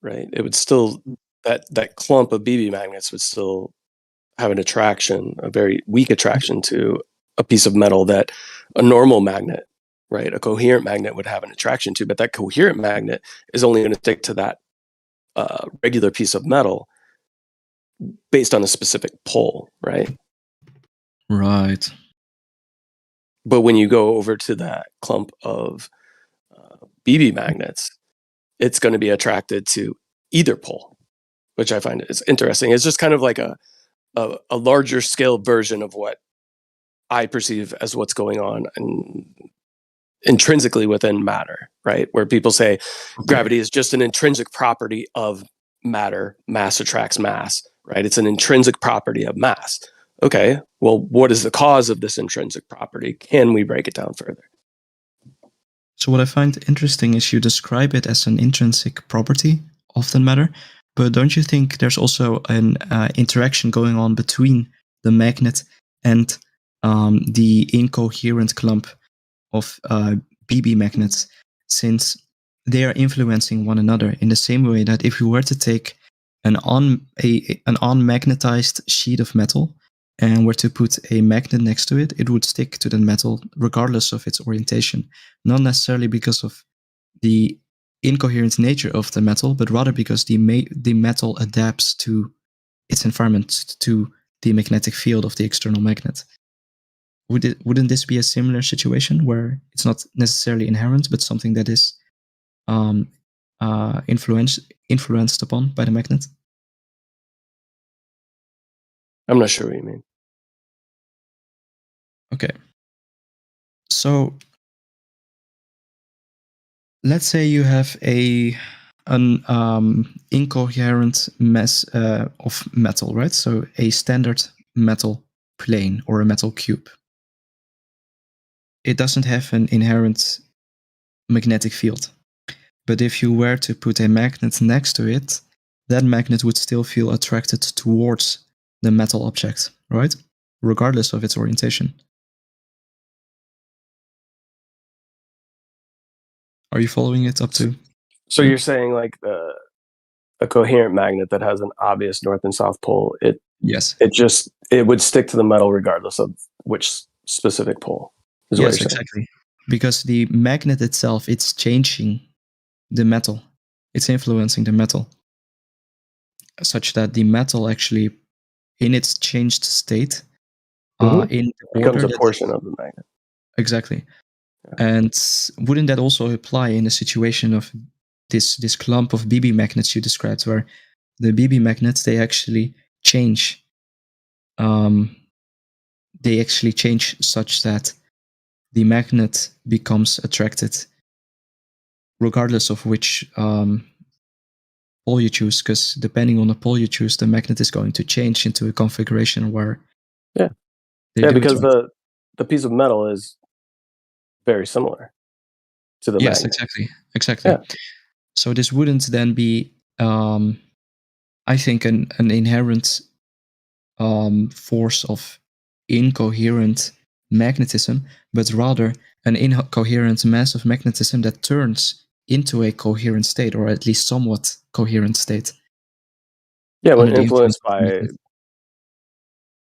right? It would still that clump of BB magnets would still have an attraction, a very weak attraction to a piece of metal that a normal magnet, right, a coherent magnet would have an attraction to. But that coherent magnet is only going to stick to that regular piece of metal based on a specific pole, right? Right. But when you go over to that clump of BB magnets, it's going to be attracted to either pole, which I find is interesting. It's just kind of like a larger scale version of what I perceive as what's going on intrinsically within matter, right? Where people say gravity is just an intrinsic property of matter. Mass attracts mass, right? It's an intrinsic property of mass. Okay, well, what is the cause of this intrinsic property? Can we break it down further? So what I find interesting is you describe it as an intrinsic property of the matter, but don't you think there's also an interaction going on between the magnet and the incoherent clump of BB magnets, since they are influencing one another in the same way that if you were to take an unmagnetized sheet of metal and were to put a magnet next to it, it would stick to the metal regardless of its orientation, not necessarily because of the incoherent nature of the metal, but rather because the metal adapts to its environment, to the magnetic field of the external magnet. wouldn't this be a similar situation where it's not necessarily inherent, but something that is influenced upon by the magnet? I'm not sure what you mean. Okay. So let's say you have an incoherent mass of metal, right? So a standard metal plane or a metal cube. It doesn't have an inherent magnetic field. But if you were to put a magnet next to it, that magnet would still feel attracted towards the metal object, right? Regardless of its orientation. Are you following it up to? So you're saying like a coherent magnet that has an obvious north and south pole, it would stick to the metal regardless of which specific pole. Is what Yes, you're saying. exactly. Because the magnet itself, it's changing the metal. It's influencing the metal. Such that the metal actually, in its changed state, in the becomes order a portion of the magnet. Exactly. And wouldn't that also apply in a situation of this clump of BB magnets you described, where the BB magnets, they actually change such that the magnet becomes attracted regardless of which pole you choose, because depending on the pole you choose, the magnet is going to change into a configuration where because the piece of metal is very similar to the magnet. Exactly. Yeah. So this wouldn't then be, I think, an inherent force of incoherent magnetism, but rather an incoherent mass of magnetism that turns into a coherent state, or at least somewhat coherent state. Yeah, when under the influenced influence of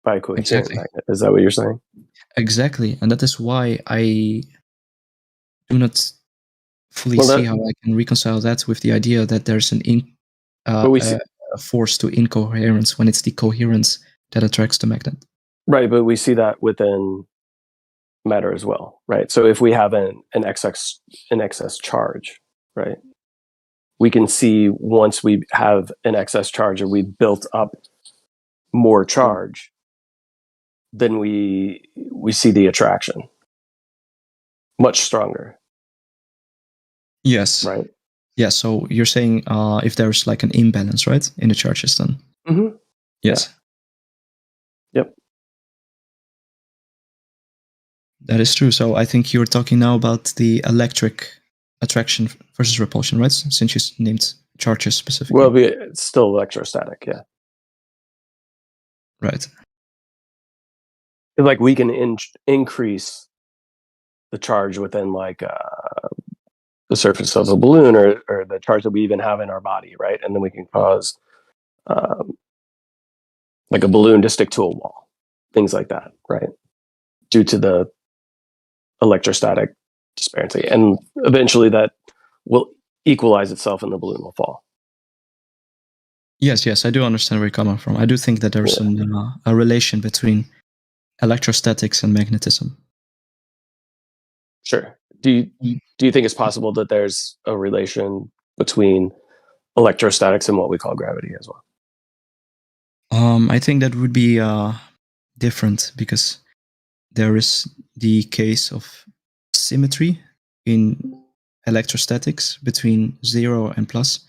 by a coherent magnet. Is that what you're saying? Exactly. And that is why I do not fully see how I can reconcile that with the idea that there's a force to incoherence when it's the coherence that attracts the magnet. Right, but we see that within matter as well, right? So if we have an excess charge, right, we can see once we have an excess charge or we built up more charge, then we see the attraction much stronger. Yes. Right. Yeah. So you're saying if there's like an imbalance, right, in the charges, then. Mm-hmm. Yes. Yeah. Yep. That is true. So I think you're talking now about the electric attraction versus repulsion, right? Since you named charges specifically. Well, it's still electrostatic, yeah. Right. Like we can increase the charge within like the surface of a balloon or the charge that we even have in our body, right? And then we can cause like a balloon to stick to a wall, things like that, right? Due to the electrostatic disparity. And eventually that will equalize itself and the balloon will fall. Yes, I do understand where you're coming from. I do think that there's a relation between electrostatics and magnetism. Sure. Do you think it's possible that there's a relation between electrostatics and what we call gravity as well? I think that would be different because there is the case of symmetry in electrostatics between 0 and plus.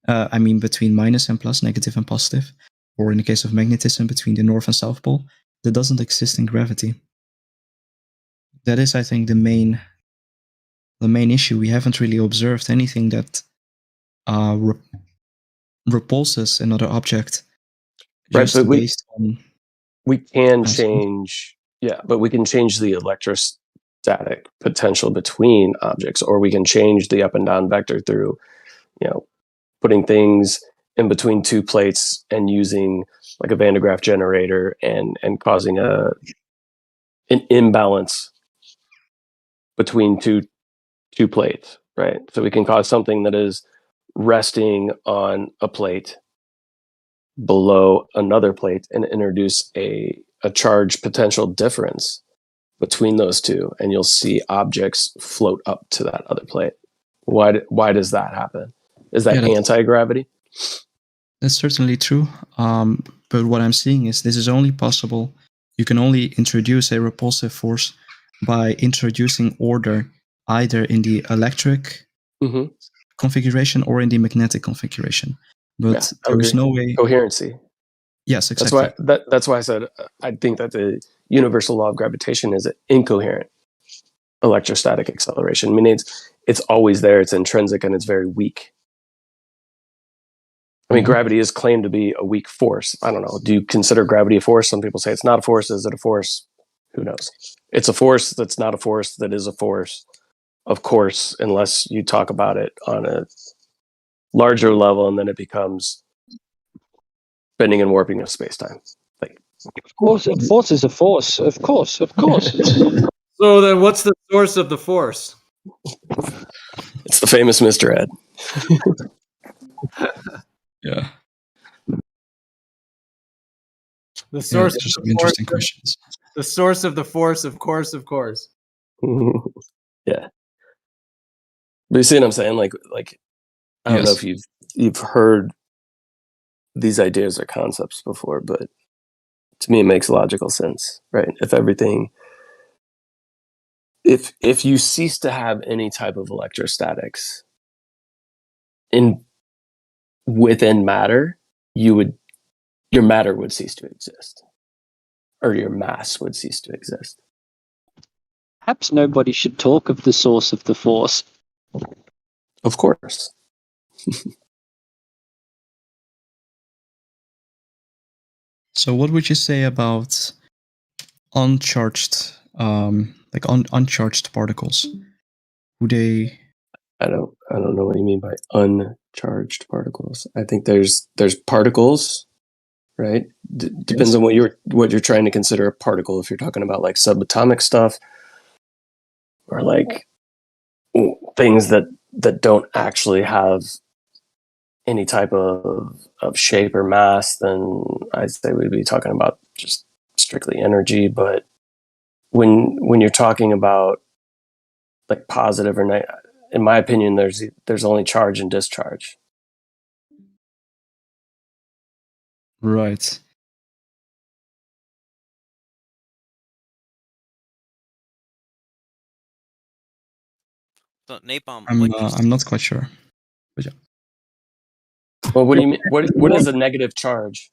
Between minus and plus, negative and positive, or in the case of magnetism, between the north and south pole. That doesn't exist in gravity. That is, I think, the main issue. We haven't really observed anything that repulses another object just based on. We can change, but we can change the electrostatic potential between objects, or we can change the up and down vector through, putting things in between two plates and using like a Van de Graaff generator and causing an imbalance between two plates, right? So we can cause something that is resting on a plate below another plate and introduce a charge potential difference between those two, and you'll see objects float up to that other plate. Why does that happen? Is that anti-gravity? That's certainly true. But what I'm seeing is this is only possible. You can only introduce a repulsive force by introducing order either in the electric configuration or in the magnetic configuration. But there is no way. Coherency. Yes, exactly. That's why I said I think that the universal law of gravitation is an incoherent electrostatic acceleration. I mean, it's always there. It's intrinsic and it's very weak. I mean, gravity is claimed to be a weak force. I don't know. Do you consider gravity a force? Some people say it's not a force. Is it a force? Who knows? It's a force that's not a force that is a force. Of course, unless you talk about it on a larger level, and then it becomes bending and warping of space-time. Like, of course, a force is a force. Of course. So then, what's the source of the force? It's the famous Mr. Ed. Yeah. The source of some the interesting force, questions. The source of the force, of course. Yeah. But you see what I'm saying? Like I don't know if you've heard these ideas or concepts before, but to me it makes logical sense, right? If you cease to have any type of electrostatics within matter, your matter would cease to exist, or your mass would cease to exist. Perhaps nobody should talk of the source of the force. Of course. So what would you say about uncharged, uncharged particles? Would they? I don't know what you mean by uncharged particles. I think there's particles, right? Depends on what you're trying to consider a particle. If you're talking about like subatomic stuff, or like things that don't actually have any type of shape or mass, then I'd say we'd be talking about just strictly energy. But when you're talking about like positive or negative, in my opinion, there's only charge and discharge. Right. So Napalm, I'm not quite sure. But yeah. Well, what do you mean? What is a negative charge?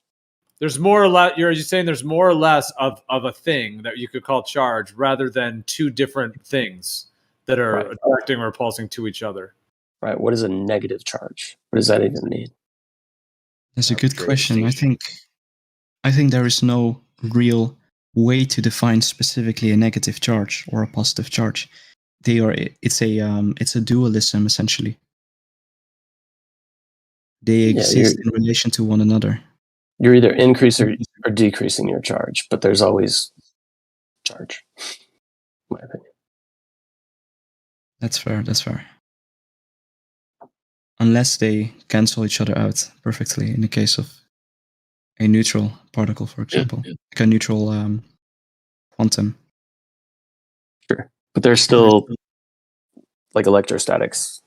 There's more or less. You're saying there's more or less of a thing that you could call charge, rather than two different things that are attracting or repulsing to each other. Right. What is a negative charge? What does that even mean? That's a good question. I think there is no real way to define specifically a negative charge or a positive charge. It's a dualism essentially. They exist in relation to one another. You're either increasing or decreasing your charge, but there's always charge, in my opinion. That's fair. Unless they cancel each other out perfectly in the case of a neutral particle, for example. Like a neutral quantum. Sure. But there's still like electrostatics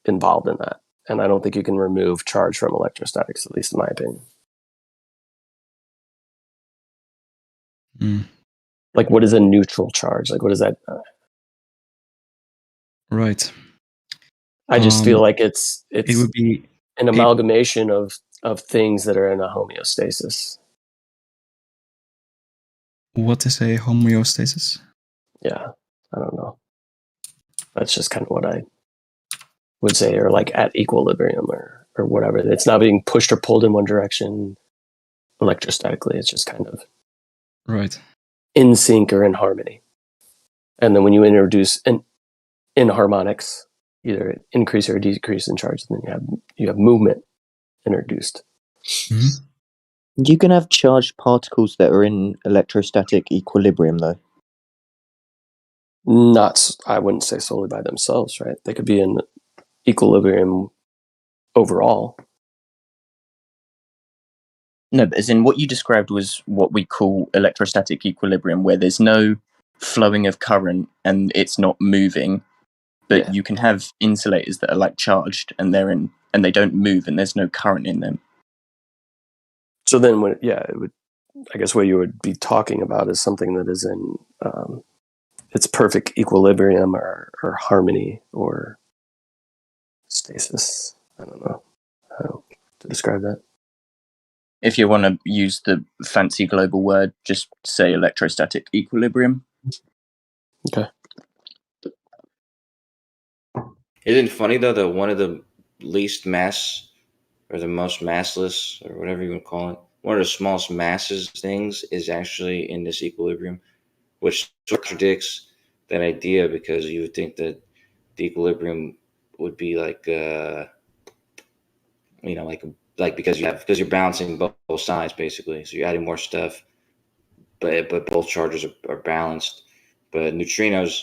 involved in that. And I don't think you can remove charge from electrostatics, at least in my opinion. Like, what is a neutral charge? Like, what is that? Right. I just feel like it would be an amalgamation of things that are in a homeostasis. What is a homeostasis? Yeah, I don't know. That's just kind of what I would say, or like at equilibrium or whatever. It's not being pushed or pulled in one direction electrostatically. It's just kind of in sync or in harmony. And then when you introduce an inharmonics, either increase or decrease in charge, then you have movement introduced. Mm-hmm. You can have charged particles that are in electrostatic equilibrium, though. I wouldn't say solely by themselves, right? They could be in equilibrium overall. No, but as in what you described was what we call electrostatic equilibrium, where there's no flowing of current and it's not moving. But Yeah. you can have insulators that are like charged and they don't move and there's no current in them. So then, it would. I guess what you would be talking about is something that is in its perfect equilibrium or harmony or stasis. I don't know how to describe that. If you want to use the fancy global word, just say electrostatic equilibrium. Okay. Isn't it funny though that one of the least mass or the most massless or whatever you want to call it, one of the smallest masses things is actually in this equilibrium, which contradicts that idea because you would think that the equilibrium would be like because you're balancing both sides basically, so you're adding more stuff, but both charges are balanced. But neutrinos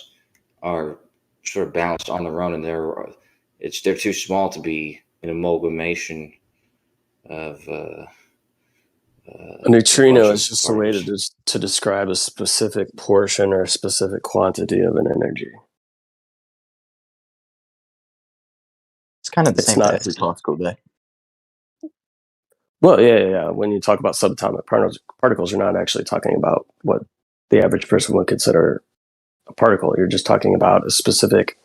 are sort of balanced on their own, and they're too small to be an amalgamation of. A neutrino is just a way to describe a specific portion or a specific quantity of an energy. It's kind of the same for every particle, though. Well, yeah. When you talk about subatomic particles, you're not actually talking about what the average person would consider a particle. You're just talking about a specific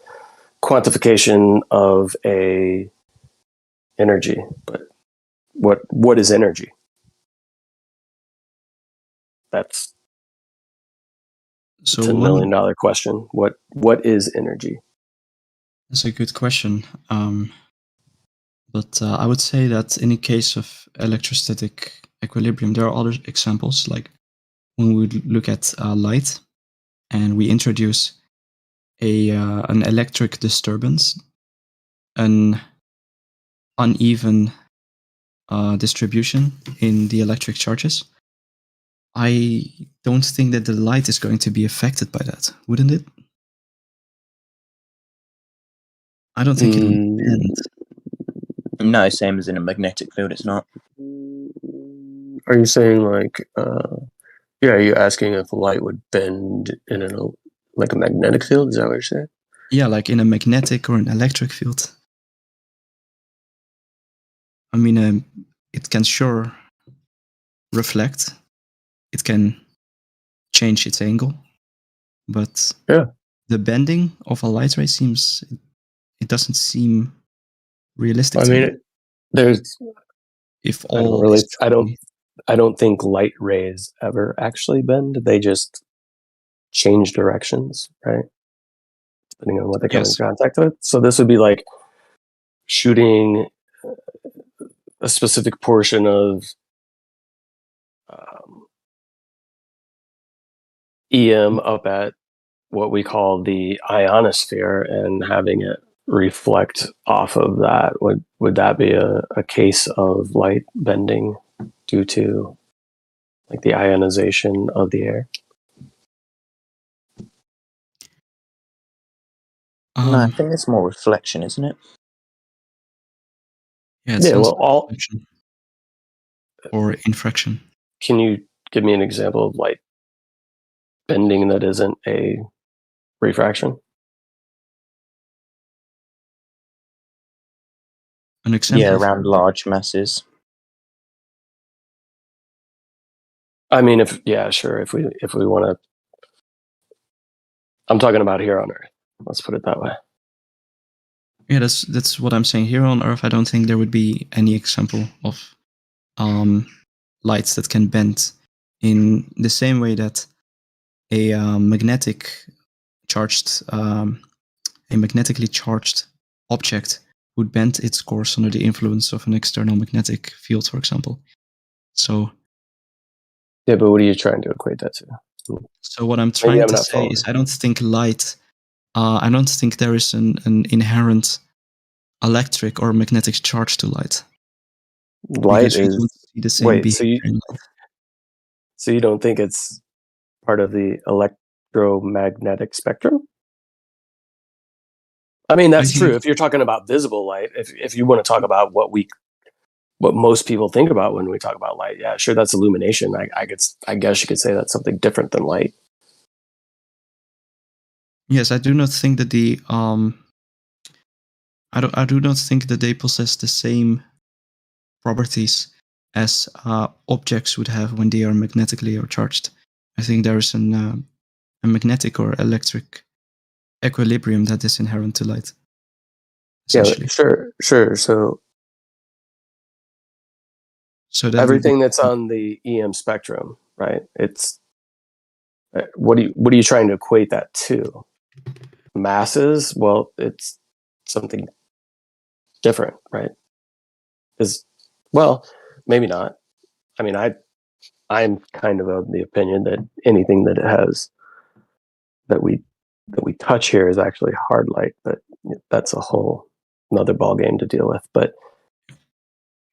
quantification of a energy. But what is energy? That's a $10 million question. What is energy? That's a good question. But I would say that in the case of electrostatic equilibrium, there are other examples, like when we look at light and we introduce an electric disturbance, an uneven distribution in the electric charges. I don't think that the light is going to be affected by that, wouldn't it? I don't think it would bend. No, same as in a magnetic field, it's not. Are you saying are you asking if light would bend in a magnetic field? Is that what you're saying? Yeah, like in a magnetic or an electric field. I mean, it can sure reflect. It can change its angle. But the bending of a light ray it doesn't seem realistic to me. There's... If I don't think light rays ever actually bend. They just change directions, right? Depending on what they come in contact with. So this would be like shooting a specific portion of EM up at what we call the ionosphere and having it reflect off of that. Would that be a case of light bending due to like the ionization of the air? No, I think it's more reflection, isn't it? Yeah, it sounds like reflection or infraction. Can you give me an example of light bending that isn't a refraction? An example? Yeah, around large masses. I mean, if we want to, I'm talking about here on Earth. Let's put it that way. Yeah, that's what I'm saying. Here on Earth, I don't think there would be any example of lights that can bend in the same way that a magnetically charged object would bend its course under the influence of an external magnetic field, for example. So. Yeah, but what are you trying to equate that to? So what I'm trying to say is I don't think there is an inherent electric or magnetic charge to light. Light is the same behavior in light. So you don't think it's part of the electromagnetic spectrum? I mean, that's true. If you're talking about visible light, if you want to talk about what most people think about when we talk about light, yeah, sure, that's illumination. I guess you could say that's something different than light. Yes, I do not think that I do not think that they possess the same properties as objects would have when they are magnetically or charged. I think there is a magnetic or electric equilibrium that is inherent to light. Yeah, sure. So that everything that's on the EM spectrum, right? It's what are you trying to equate that to? Masses? Well, it's something different, right? Well, maybe not. I mean, I'm kind of the opinion that anything that it has that we touch here is actually hard light, but that's a whole another ball game to deal with. But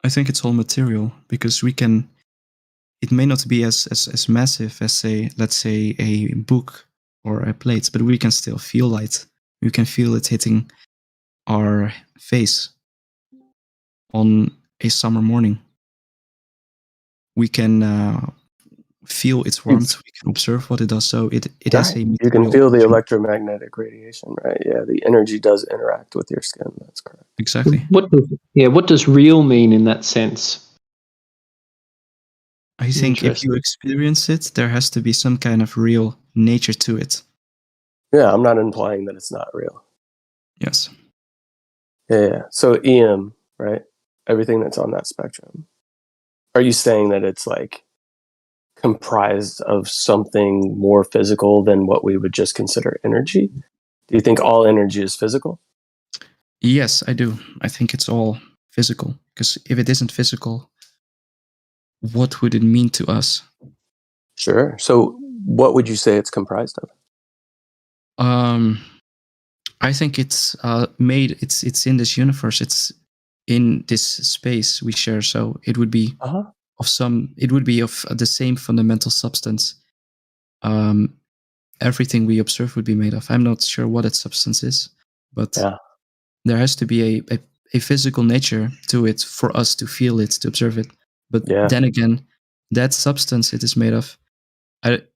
I think it's all material because it may not be as massive as let's say a book or a plate, but we can still feel light. We can feel it hitting our face on a summer morning. We can feel its warmth. We can observe what it does. So it has a you can feel the electromagnetic radiation, right? Yeah, the energy does interact with your skin. That's correct. Exactly. What does real mean in that sense? I think if you experience it, there has to be some kind of real nature to it. Yeah, I'm not implying that it's not real. Yes. Yeah. So EM, right? Everything that's on that spectrum. Are you saying that it's like comprised of something more physical than what we would just consider energy? Do you think all energy is physical? Yes, I do. I think it's all physical. Because if it isn't physical, what would it mean to us? Sure. So what would you say it's comprised of? I think it's made. It's in this universe. It's in this space we share. So it would be of some. It would be of the same fundamental substance. Everything we observe would be made of. I'm not sure what its substance is, but there has to be a physical nature to it for us to feel it, to observe it. But then again, that substance it is made of.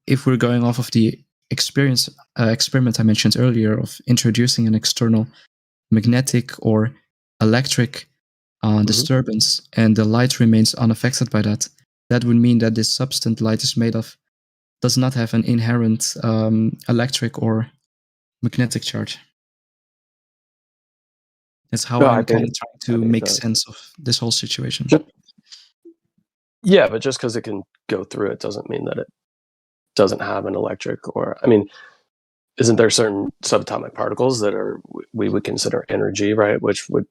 If we're going off of the experiment I mentioned earlier of introducing an external magnetic or electric disturbance, and the light remains unaffected by that, that would mean that this substance light is made of does not have an inherent electric or magnetic charge. That's how I'm kind of trying to make sense of this whole situation. Yeah, but just because it can go through it doesn't mean that it doesn't have an electric or, I mean, isn't there certain subatomic particles that we would consider energy, right? Which would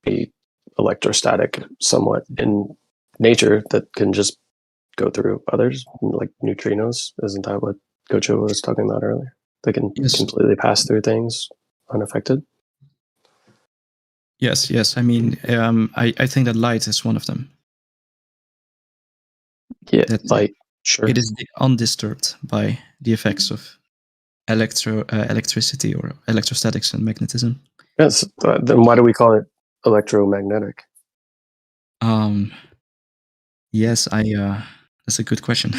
be electrostatic somewhat in nature that can just go through others, like neutrinos. Isn't that what Gocho was talking about earlier? They can completely pass through things unaffected. Yes. I mean, I think that light is one of them. Yeah, light. Sure. It is undisturbed by the effects of electricity or electrostatics and magnetism. Yes. Then why do we call it electromagnetic? Yes, that's a good question.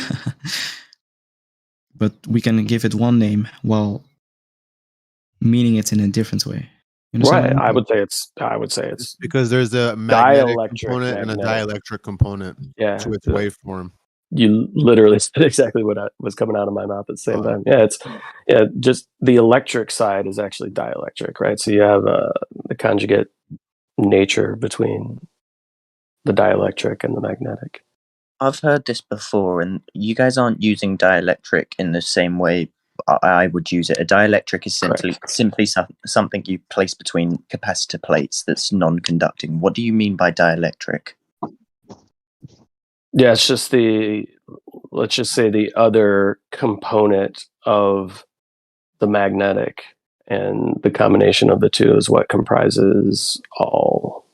But we can give it one name while meaning it in a different way. Right. I would say it's because there's a magnetic component and a dielectric component to its waveform. You literally said exactly what was coming out of my mouth at the same time. Yeah, just the electric side is actually dielectric, right? So you have the conjugate nature between the dielectric and the magnetic. I've heard this before, and you guys aren't using dielectric in the same way I would use it. A dielectric is simply something you place between capacitor plates that's non-conducting. What do you mean by dielectric? Yeah, it's just let's just say the other component of the magnetic, and the combination of the two is what comprises all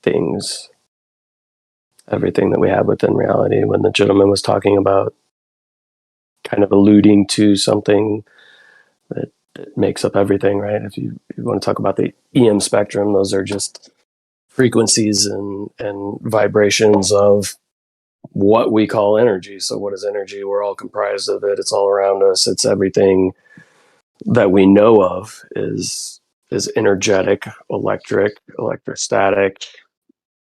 things, everything that we have within reality. When the gentleman was talking about kind of alluding to something that makes up everything, right? If you want to talk about the EM spectrum, those are just frequencies and vibrations of what we call energy. So what is energy? We're all comprised of it. It's all around us. It's everything that we know of is energetic, electric, electrostatic,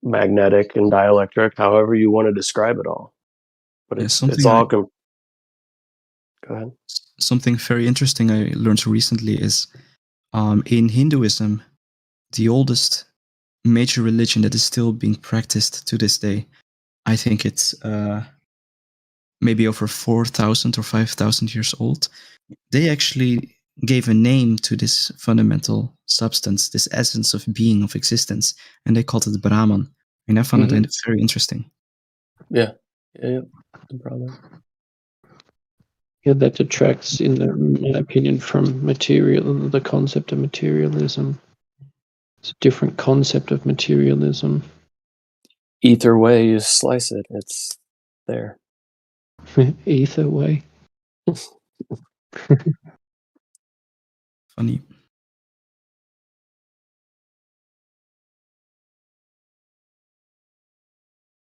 magnetic, and dielectric, however you want to describe it all. But Yeah, it's all. Go ahead. Something very interesting I learned recently is in Hinduism, the oldest major religion that is still being practiced to this day. I think it's maybe over 4,000 or 5,000 years old. They actually gave a name to this fundamental substance, this essence of being, of existence, and they called it Brahman. And I found it very interesting. Yeah. No problem. Yeah, that detracts, in my opinion, from the concept of materialism. It's a different concept of materialism. Either way you slice it, it's there. Either way. Funny.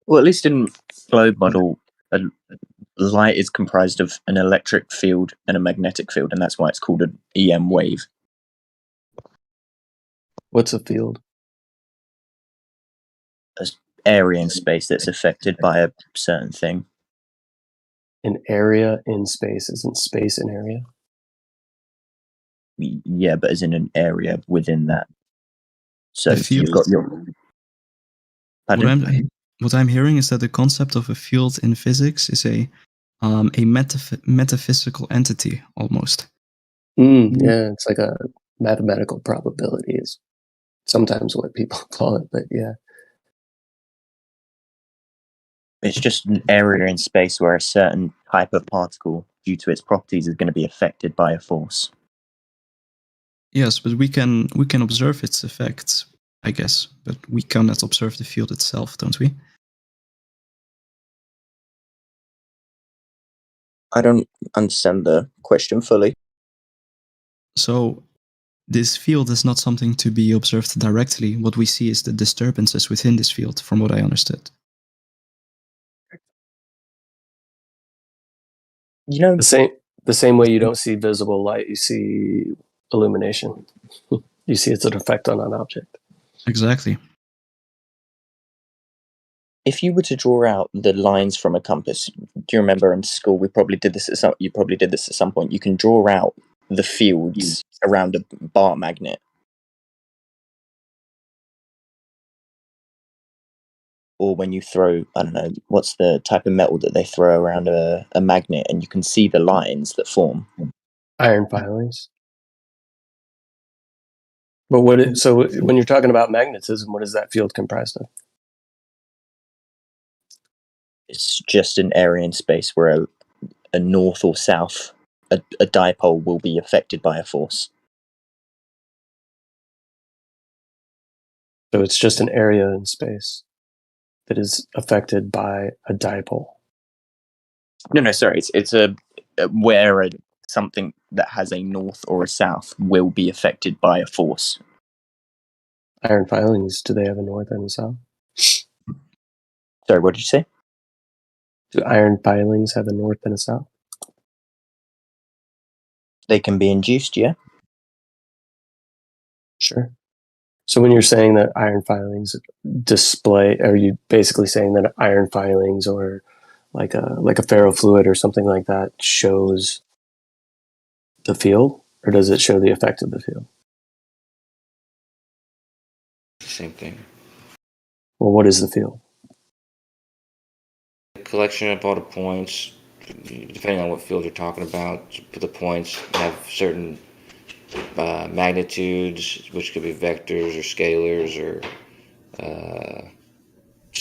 Well, at least in globe model, light is comprised of an electric field and a magnetic field, and that's why it's called an EM wave. What's a field? An area in space that's affected by a certain thing. An area in space, isn't space an area? Yeah, but as in an area within that. So you've got your. What I'm hearing is that the concept of a field in physics is a metaphysical entity almost. Yeah, it's like a mathematical probability is sometimes what people call it, but yeah. It's just an area in space where a certain type of particle, due to its properties, is going to be affected by a force. Yes, but we can observe its effects, I guess, but we cannot observe the field itself, don't we? I don't understand the question fully. So this field is not something to be observed directly. What we see is the disturbances within this field, from what I understood. You know, the same way you don't see visible light, you see illumination. You see its effect on an object. Exactly. If you were to draw out the lines from a compass, do you remember in school you probably did this at some point? You can draw out the fields around a bar magnet. Or when you throw, I don't know, what's the type of metal that they throw around a magnet, and you can see the lines that form. Iron filings. But so when you're talking about magnetism, what is that field comprised of? It's just an area in space where a north or south, a dipole will be affected by a force. So it's just an area in space that is affected by a dipole. No, sorry. It's a where something that has a north or a south will be affected by a force. Iron filings, do they have a north and a south? Sorry, what did you say? Do iron filings have a north and a south? They can be induced, yeah. Sure. So when you're saying that iron filings display, are you basically saying that iron filings or like a ferrofluid or something like that shows the field, or does it show the effect of the field? Same thing. Well, what is the field? A collection of all the points, depending on what field you're talking about. The points have certain magnitudes, which could be vectors or scalars or.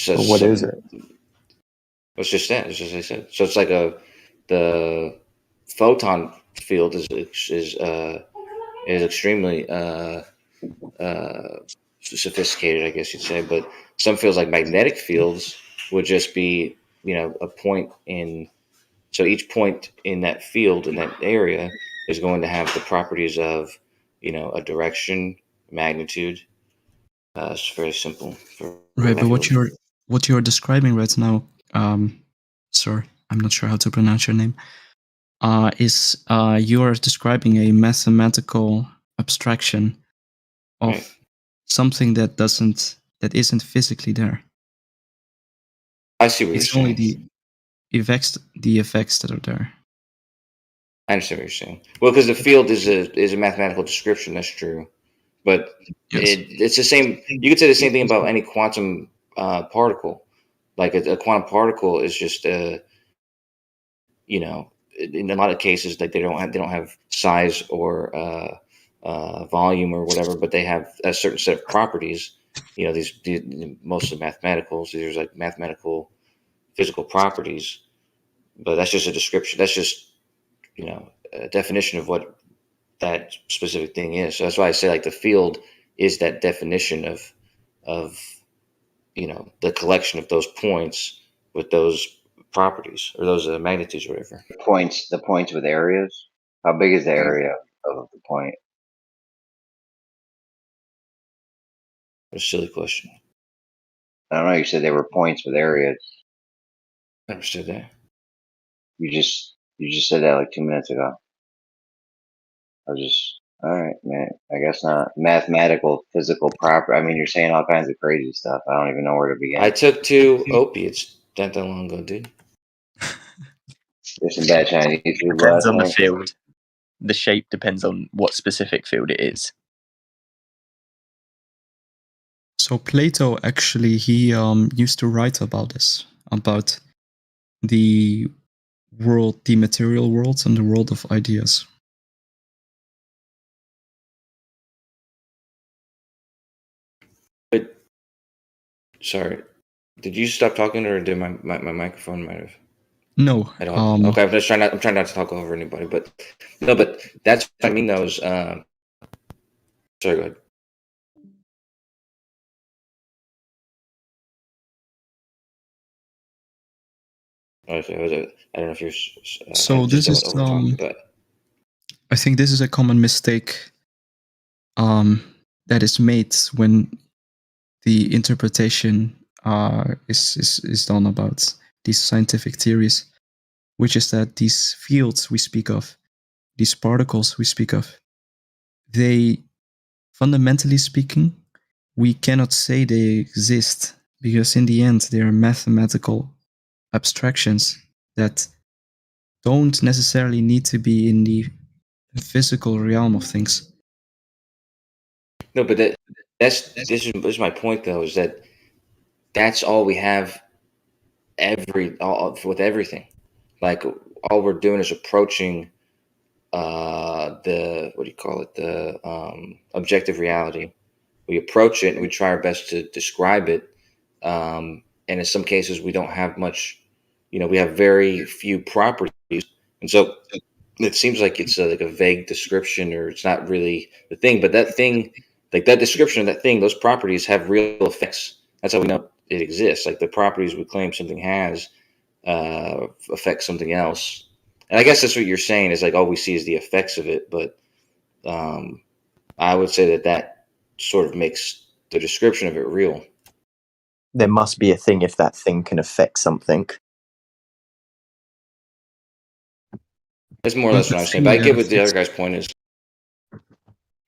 Well, what is it? It's just that. It's just as I said. So it's like the photon field is extremely sophisticated, I guess you'd say. But some fields, like magnetic fields, would just be a point in. So each point in that field in that area is going to have the properties of a direction, magnitude. It's very simple. Right, but what you're describing right now, sir, I'm not sure how to pronounce your name. is you are describing a mathematical abstraction of something that isn't physically there. I see what It's you're only saying. the effects that are there. I understand what you're saying. Well, because the field is a mathematical description. That's true, but it's the same. You could say the same thing about any quantum particle. Like a quantum particle is just you know, in a lot of cases, like they don't have size or volume or whatever, but they have a certain set of properties. You know, these mostly mathematicals. These are like mathematical physical properties, but that's just a description. That's just, you know, a definition of what that specific thing is. So that's why I say like the field is that definition of you know, the collection of those points with those properties or those magnitudes or whatever. The points with areas. How big is the area of the point? A silly question. I don't know. You said they were points with areas. I understood that. You just said that like 2 minutes ago. I was just all right, man. I guess not mathematical, physical property. I mean, you're saying all kinds of crazy stuff. I don't even know where to begin. I took 2 opiates not that long ago, dude. There's some bad Chinese food Depends last on the night. field. The shape depends on what specific field it is. So Plato actually he used to write about this, about the world, the material world, and the world of ideas. But sorry, did you stop talking, or did my microphone might have? No. Okay, I'm just trying not. I'm trying not to talk over anybody, but no, but that's what I mean. Those. Sorry, go ahead. Okay, I don't know if you're. So this is I think this is a common mistake that is made when the interpretation is done about these scientific theories, which is that these fields we speak of, these particles we speak of, they, fundamentally speaking, we cannot say they exist because in the end they are mathematical abstractions that don't necessarily need to be in the physical realm of things. No, but this is my point though, is that that's all we have with everything. Like all we're doing is approaching the what do you call it, the objective reality. We approach it and we try our best to describe it, and in some cases we don't have much, you know, we have very few properties, and so it seems like it's like a vague description, or it's not really the thing. But that thing, like that description of that thing, those properties have real effects. That's how we know it exists. Like the properties we claim something has affect something else. And I guess that's what you're saying, is like all we see is the effects of it. But I would say that sort of makes the description of it real. There must be a thing if that thing can affect something. That's more or less what I'm saying. But I get what the other guy's point is.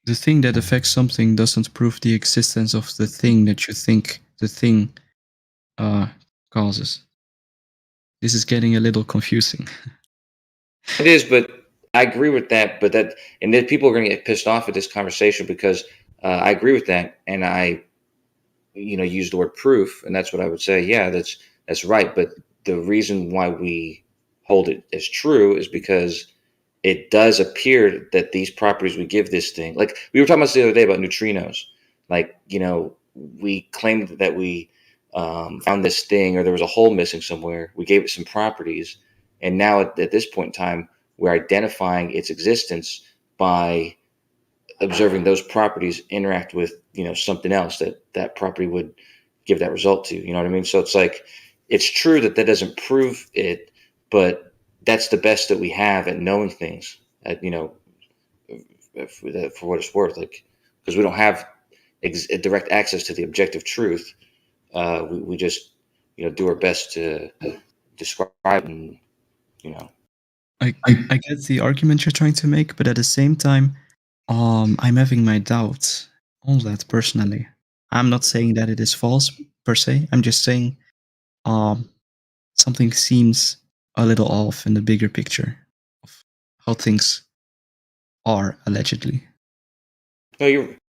The thing that affects something doesn't prove the existence of the thing that you think the thing causes. This is getting a little confusing. It is, but I agree with that. But that, and then people are going to get pissed off at this conversation because I agree with that, and I, you know, use the word proof, and that's what I would say. Yeah, that's right. But the reason why we hold it as true is because it does appear that these properties we give this thing, like we were talking about the other day about neutrinos, like, you know, we claimed that we found this thing, or there was a hole missing somewhere. We gave it some properties, and now at this point in time, we're identifying its existence by observing those properties interact with, you know, something else that property would give that result to. You know what I mean? So it's like, it's true that doesn't prove it, but that's the best that we have at knowing things, you know, for what it's worth. Like, because we don't have direct access to the objective truth. We just, you know, do our best to describe and, you know. I get the argument you're trying to make, but at the same time, I'm having my doubts on that personally. I'm not saying that it is false per se. I'm just saying something seems a little off in the bigger picture of how things are allegedly. No,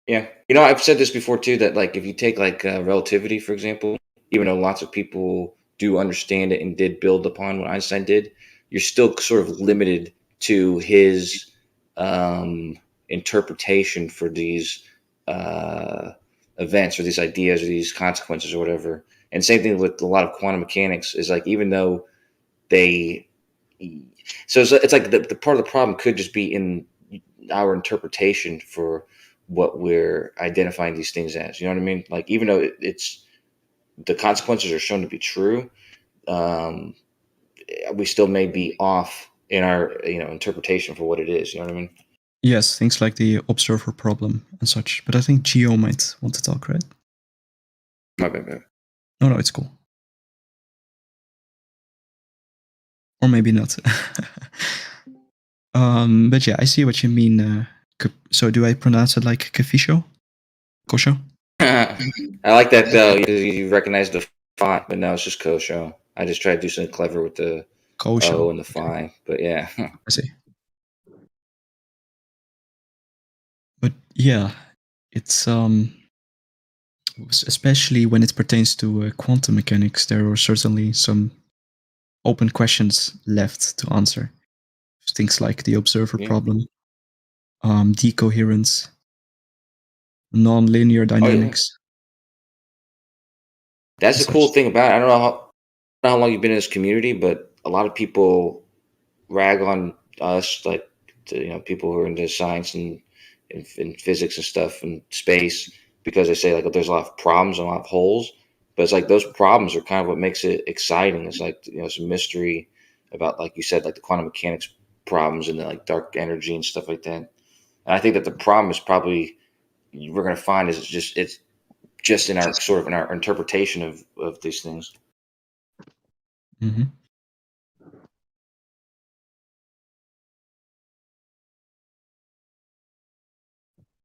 yeah. You know, I've said this before too. That like if you take like relativity for example, even though lots of people do understand it and did build upon what Einstein did, you're still sort of limited to his interpretation for these events or these ideas or these consequences or whatever. And same thing with a lot of quantum mechanics is like even though so it's like the part of the problem could just be in our interpretation for what we're identifying these things as. You know what I mean? Like even though it's the consequences are shown to be true, we still may be off in our interpretation for what it is. You know what I mean? Yes, things like the observer problem and such. But I think Geo might want to talk, right? My bad. No, it's cool. Or maybe not. But yeah, I see what you mean. So do I pronounce it like Kafisho? Kosho? I like that though. You recognize the font, but no, it's just Kosho. I just tried to do something clever with the Kosho. O and the phi, but yeah. I see. But yeah, it's especially when it pertains to quantum mechanics, there are certainly some open questions left to answer. Things like the observer problem, decoherence, non-linear dynamics. That's the cool thing about it. I don't know how long you've been in this community, but a lot of people rag on us, like people who are into science and physics and stuff and space, because they say like there's a lot of problems and a lot of holes. But it's like those problems are kind of what makes it exciting. It's like some mystery about, like you said, like the quantum mechanics problems and the like dark energy and stuff like that. And I think that the problem is probably we're going to find is it's just in our sort of in our interpretation of these things. Mm-hmm.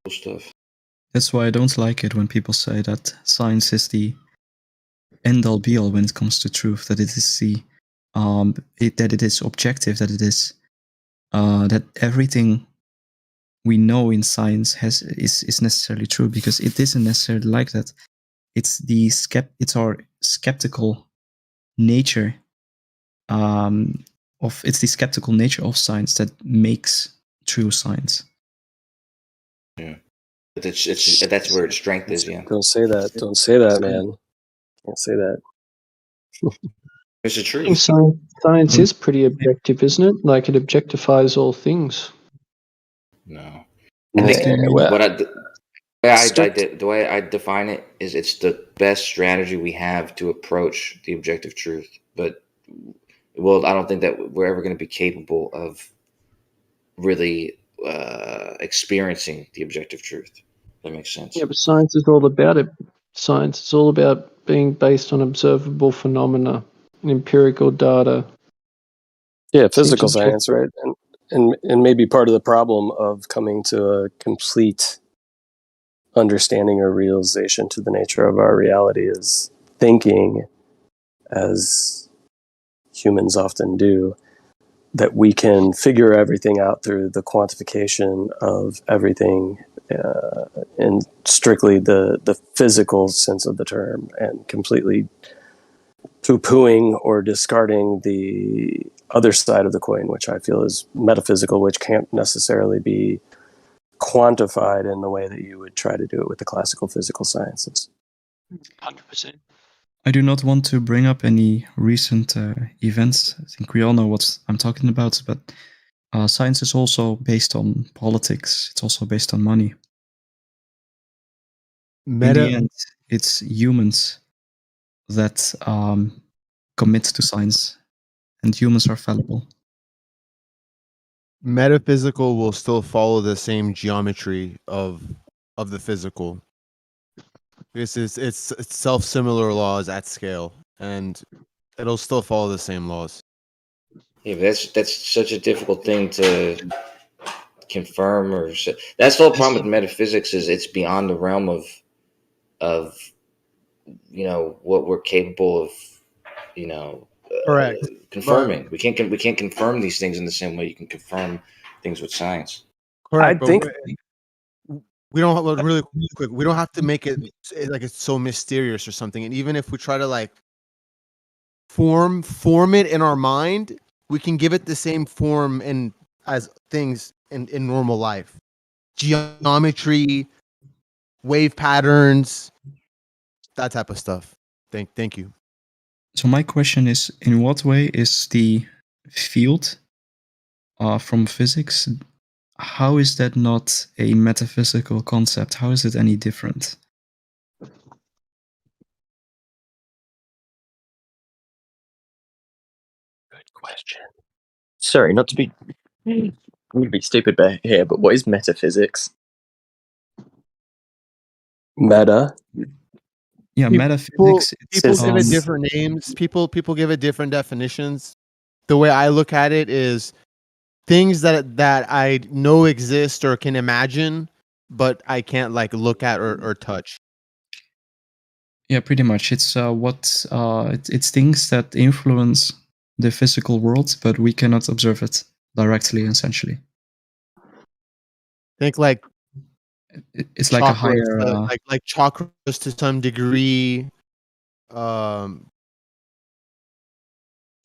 Stuff. That's why I don't like it when people say that science is the end all be all when it comes to truth. That it is the that it is objective. That it is that everything we know in science is necessarily true, because it isn't necessarily like that. It's it's our skeptical nature it's the skeptical nature of science that makes true science. Yeah, that's where its strength is. Yeah. Don't say that. Don't say that, man. Can't say that. It's the truth. Science is pretty objective, isn't it? Like it objectifies all things. No. The way I define it is it's the best strategy we have to approach the objective truth. But I don't think that we're ever going to be capable of really experiencing the objective truth. That makes sense. Yeah, but science is all about it. Science is all about being based on observable phenomena and empirical data. Yeah, physical science, right? And maybe part of the problem of coming to a complete understanding or realization to the nature of our reality is thinking, as humans often do, that we can figure everything out through the quantification of everything in strictly the physical sense of the term, and completely poo-pooing or discarding the other side of the coin, which I feel is metaphysical, which can't necessarily be quantified in the way that you would try to do it with the classical physical sciences. 100%. I do not want to bring up any recent events. I think we all know what I'm talking about, but science is also based on politics. It's also based on money. In the end, it's humans that commit to science, and humans are fallible. Metaphysical will still follow the same geometry of the physical. It's self-similar laws at scale, and it'll still follow the same laws. Yeah, but that's such a difficult thing to confirm, or that's the whole problem with metaphysics is it's beyond the realm of what we're capable of Correct. confirming. We can't confirm these things in the same way you can confirm things with science. Correct. I think we don't have, really quick. We don't have to make it like it's so mysterious or something. And even if we try to like form it in our mind, we can give it the same form as things in normal life. Geometry, wave patterns, that type of stuff. Thank you. So my question is, in what way is the field from physics, how is that not a metaphysical concept? How is it any different? Good question. Sorry, not to be I'm going to be stupid here, but what is metaphysics? Meta. Yeah, metaphysics. People give it different names. People give it different definitions. The way I look at it is things that I know exist or can imagine, but I can't like look at or touch. Yeah, pretty much. It's it's things that influence the physical world, but we cannot observe it directly. Essentially, Think like it's like a higher, like chakras to some degree.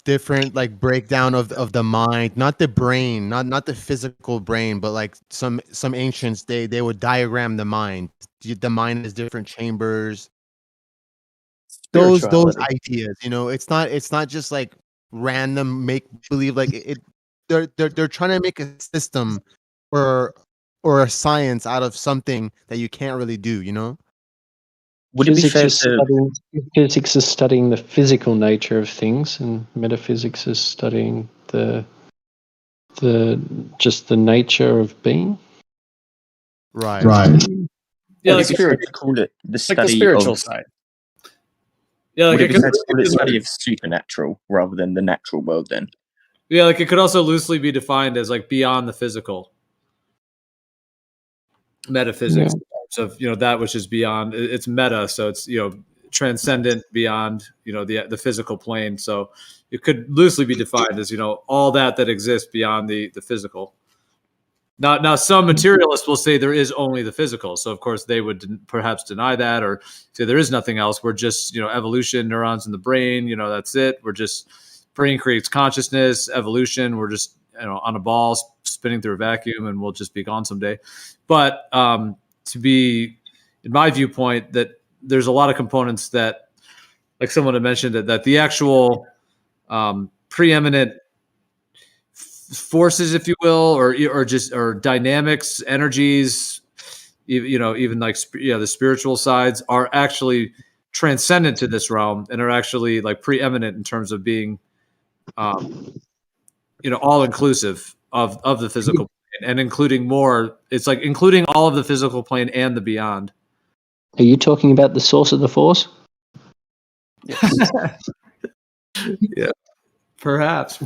Different like breakdown of the mind, not the brain, not the physical brain, but like some ancients they would diagram the mind. The mind is different chambers. Those ideas, it's not just like random make believe. Like they're trying to make a system or a science out of something that you can't really do. Would it be fair to physics is studying the physical nature of things, and metaphysics is studying the just the nature of being? Right. Yeah, like to call it the study like the spiritual of, side. Yeah, like would it be could, fair to call it the study of supernatural rather than the natural world then? Yeah, like it could also loosely be defined as like beyond the physical. Metaphysics, in terms of that which is beyond. It's meta, so it's transcendent beyond the physical plane. So it could loosely be defined as all that exists beyond the physical. Now some materialists will say there is only the physical. So of course they would perhaps deny that or say there is nothing else. We're just evolution, neurons in the brain. That's it. We're just brain creates consciousness, evolution. We're just on a ball spinning through a vacuum, and we'll just be gone someday. But to be, in my viewpoint, that there's a lot of components that, like someone had mentioned, that the actual preeminent forces, if you will, or dynamics, energies, even like the spiritual sides are actually transcendent to this realm and are actually like preeminent in terms of being all inclusive of the physical plane and including more. It's like including all of the physical plane and the beyond. Are you talking about the source of the force? Yeah, perhaps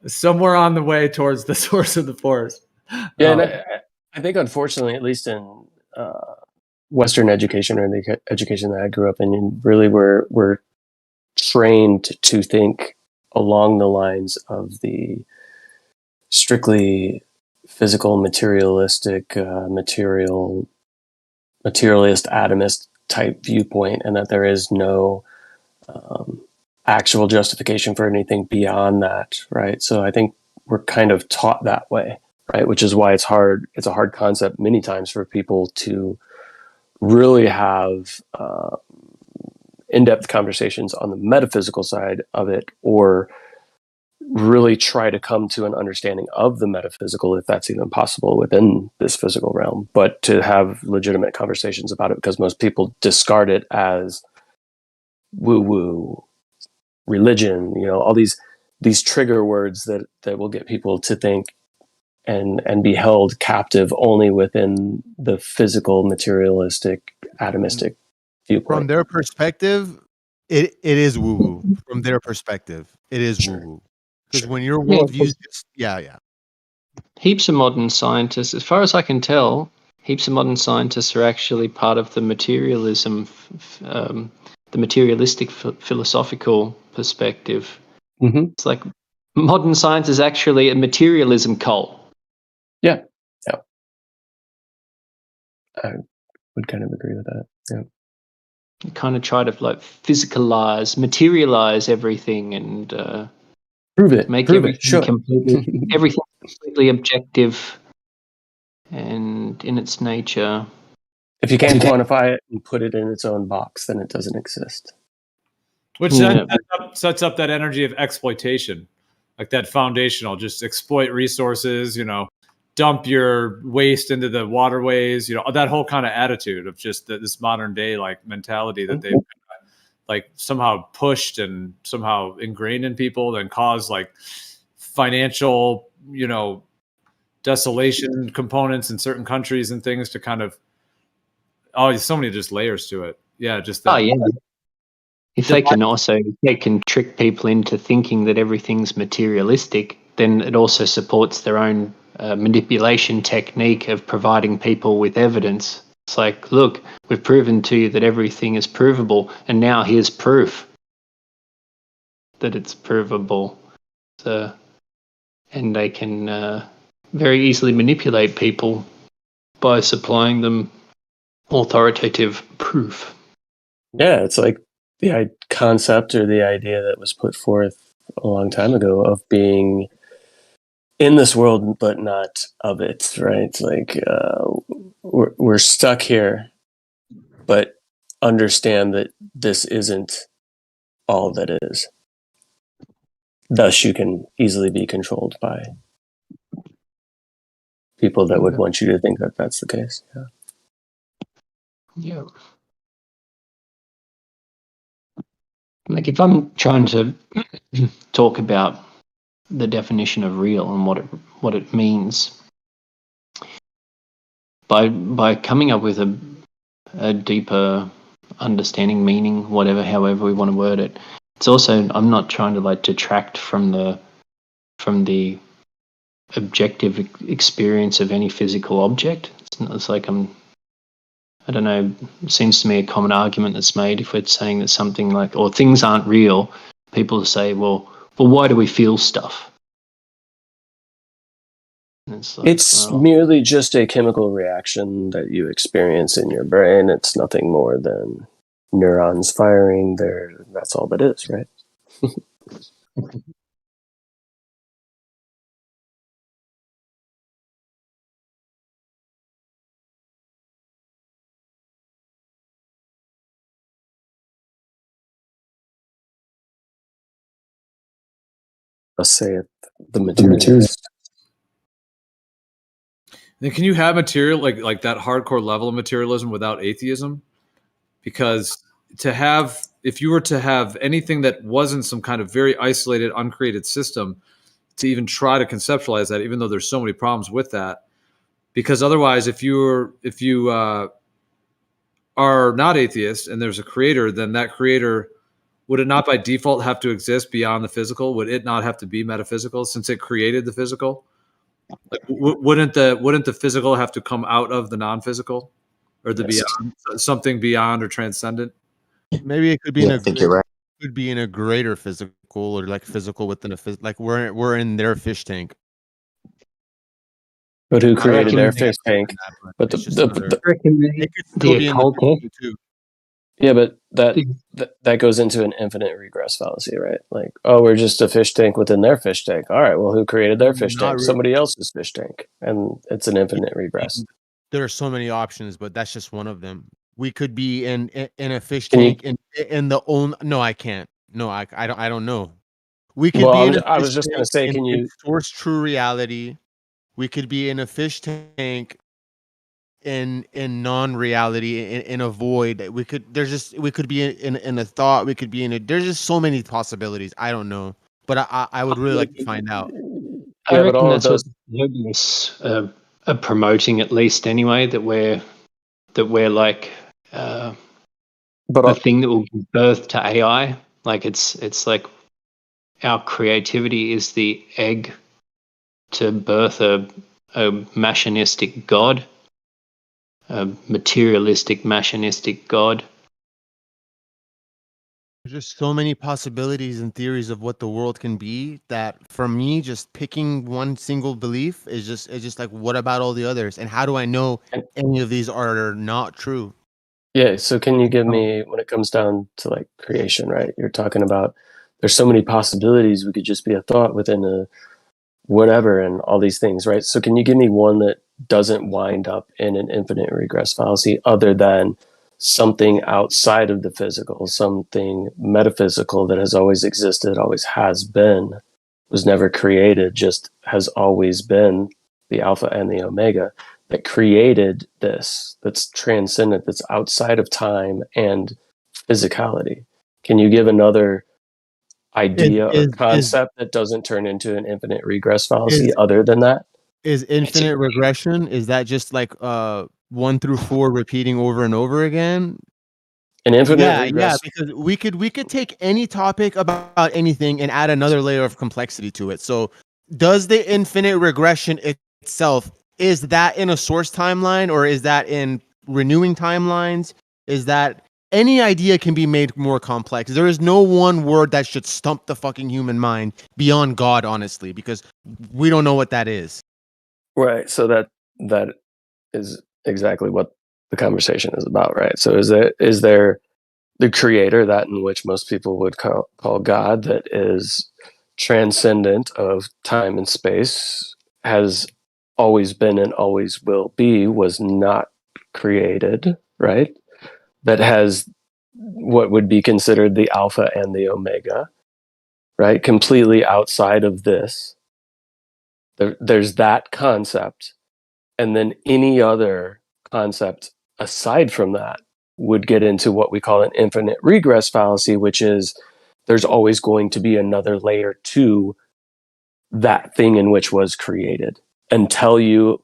somewhere on the way towards the source of the force. Yeah, and I think unfortunately, at least in Western education or the education that I grew up in, really we're trained to think along the lines of the strictly physical, materialistic, materialist, atomist type viewpoint, and that there is no actual justification for anything beyond that, right? So I think we're kind of taught that way, right? Which is why it's hard. It's a hard concept many times for people to really have in-depth conversations on the metaphysical side of it, or really try to come to an understanding of the metaphysical, if that's even possible within this physical realm, but to have legitimate conversations about it, because most people discard it as woo-woo, religion, all these trigger words that will get people to think and be held captive only within the physical, materialistic, atomistic viewpoint. From their perspective, it is woo woo from their perspective. It is woo woo because when your Yeah, worldview, yeah. heaps of modern scientists, as far as I can tell, heaps of modern scientists are actually part of the materialism, the materialistic philosophical perspective. Mm-hmm. It's like modern science is actually a materialism cult. Yeah. I would kind of agree with that. Yeah. You kind of try to like physicalize, materialize everything, and Prove it. make Prove it. Sure. everything completely objective and in its nature. If you can't quantify it and put it in its own box, then it doesn't exist. Which then sets up that energy of exploitation, like that foundational, just exploit resources, dump your waste into the waterways, that whole kind of attitude of just this modern day like mentality that they've like somehow pushed and somehow ingrained in people and caused like financial, desolation components in certain countries and things to kind of, there's so many just layers to it. Yeah, just that. Oh yeah. If they can trick people into thinking that everything's materialistic, then it also supports their own manipulation technique of providing people with evidence. It's like, look, we've proven to you that everything is provable, and now here's proof that it's provable. So, and they can very easily manipulate people by supplying them authoritative proof. Yeah, it's like the concept or the idea that was put forth a long time ago of being in this world but not of it, right? It's like we're stuck here, but understand that this isn't all that is. Thus, you can easily be controlled by people that would want you to think that that's the case. Yeah. Yeah. Like if I'm trying to talk about the definition of real and what it means, by coming up with a deeper understanding, meaning, however we want to word it, it's also, I'm not trying to like detract from the objective experience of any physical object. It's like I don't know, it seems to me a common argument that's made if we're saying that something like, or things aren't real, people say, well, why do we feel stuff? It's merely just a chemical reaction that you experience in your brain. It's nothing more than neurons firing there. That's all that is, right? Let's say it, the materialist. Then can you have material like that hardcore level of materialism without atheism? Because if you were to have anything that wasn't some kind of very isolated, uncreated system, to even try to conceptualize that, even though there's so many problems with that, because otherwise, if you are not atheist and there's a creator, then that creator, would it not by default have to exist beyond the physical? Would it not have to be metaphysical since it created the physical? Like, wouldn't the physical have to come out of the non-physical, or the beyond, something beyond or transcendent? Maybe it could be right. could be in a greater physical, or like physical within a like we're in their fish tank. But who created their fish tank? But it could still be in the too. Yeah, but that goes into an infinite regress fallacy, right? Like, oh, we're just a fish tank within their fish tank. All right, well, who created their fish tank? Really. Somebody else's fish tank, and it's an infinite regress. There are so many options, but that's just one of them. We could be in a fish tank in the own. No, I can't. No, I don't know. We could be in a fish I was just going to say, can you source true reality? We could be in a fish tank in non-reality, in a void. We could be in a thought. We could be there's just so many possibilities. I don't know, but I would really like to find out. I reckon that's what Odysee are promoting, at least anyway, that we're like But the thing that will give birth to AI. Like it's like our creativity is the egg to birth a machinistic god, a materialistic machinistic god. There's just so many possibilities and theories of what the world can be that for me, just picking one single belief is just like, what about all the others? And how do I know any of these are not true? Yeah, so can you give me, when it comes down to like creation, right? You're talking about there's so many possibilities. We could just be a thought within a whatever and all these things, right? So can you give me one that doesn't wind up in an infinite regress fallacy other than something outside of the physical, something metaphysical that has always existed, always has been, was never created, just has always been the alpha and the omega that created this, that's transcendent, that's outside of time and physicality? Can you give another idea or concept that doesn't turn into an infinite regress fallacy other than that? Is infinite regression, is that just like 1 through 4 repeating over and over again? An infinite Yeah, regress. because we could take any topic about anything and add another layer of complexity to it. So does the infinite regression itself, is that in a source timeline, or is that in renewing timelines? Is that any idea can be made more complex? There is no one word that should stump the fucking human mind beyond God, honestly, because we don't know what that is. Right. So that is exactly what the conversation is about, right? So is there the creator, that in which most people would call God, that is transcendent of time and space, has always been and always will be, was not created, right? That has what would be considered the alpha and the omega, right? Completely outside of this. There's that concept. And then any other concept aside from that would get into what we call an infinite regress fallacy, which is there's always going to be another layer to that thing in which was created. And tell you,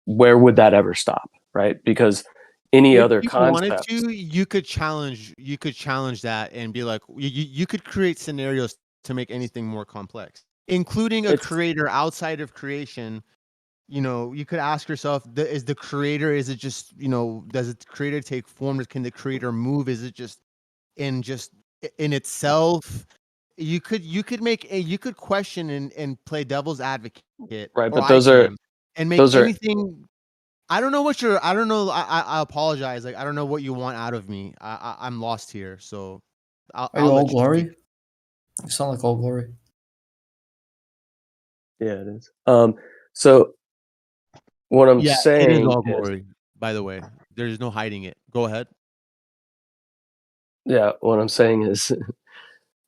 where would that ever stop, right? Because any If other you wanted concept, to, you could challenge that and be like, you could create scenarios to make anything more complex, including a creator outside of creation. You know, you could ask yourself, is the creator, is it just, does the creator take form? Can the creator move? Is it just in itself? You could question and play devil's advocate, right? or But I those are can, and make anything. I don't know I don't know. I apologize. Like, I don't know what you want out of me. I'm lost here. So Are you all glory? You sound like all glory. Yeah, it is. So what I'm saying it is all glory, by the way. There's no hiding it. Go ahead. Yeah, what I'm saying is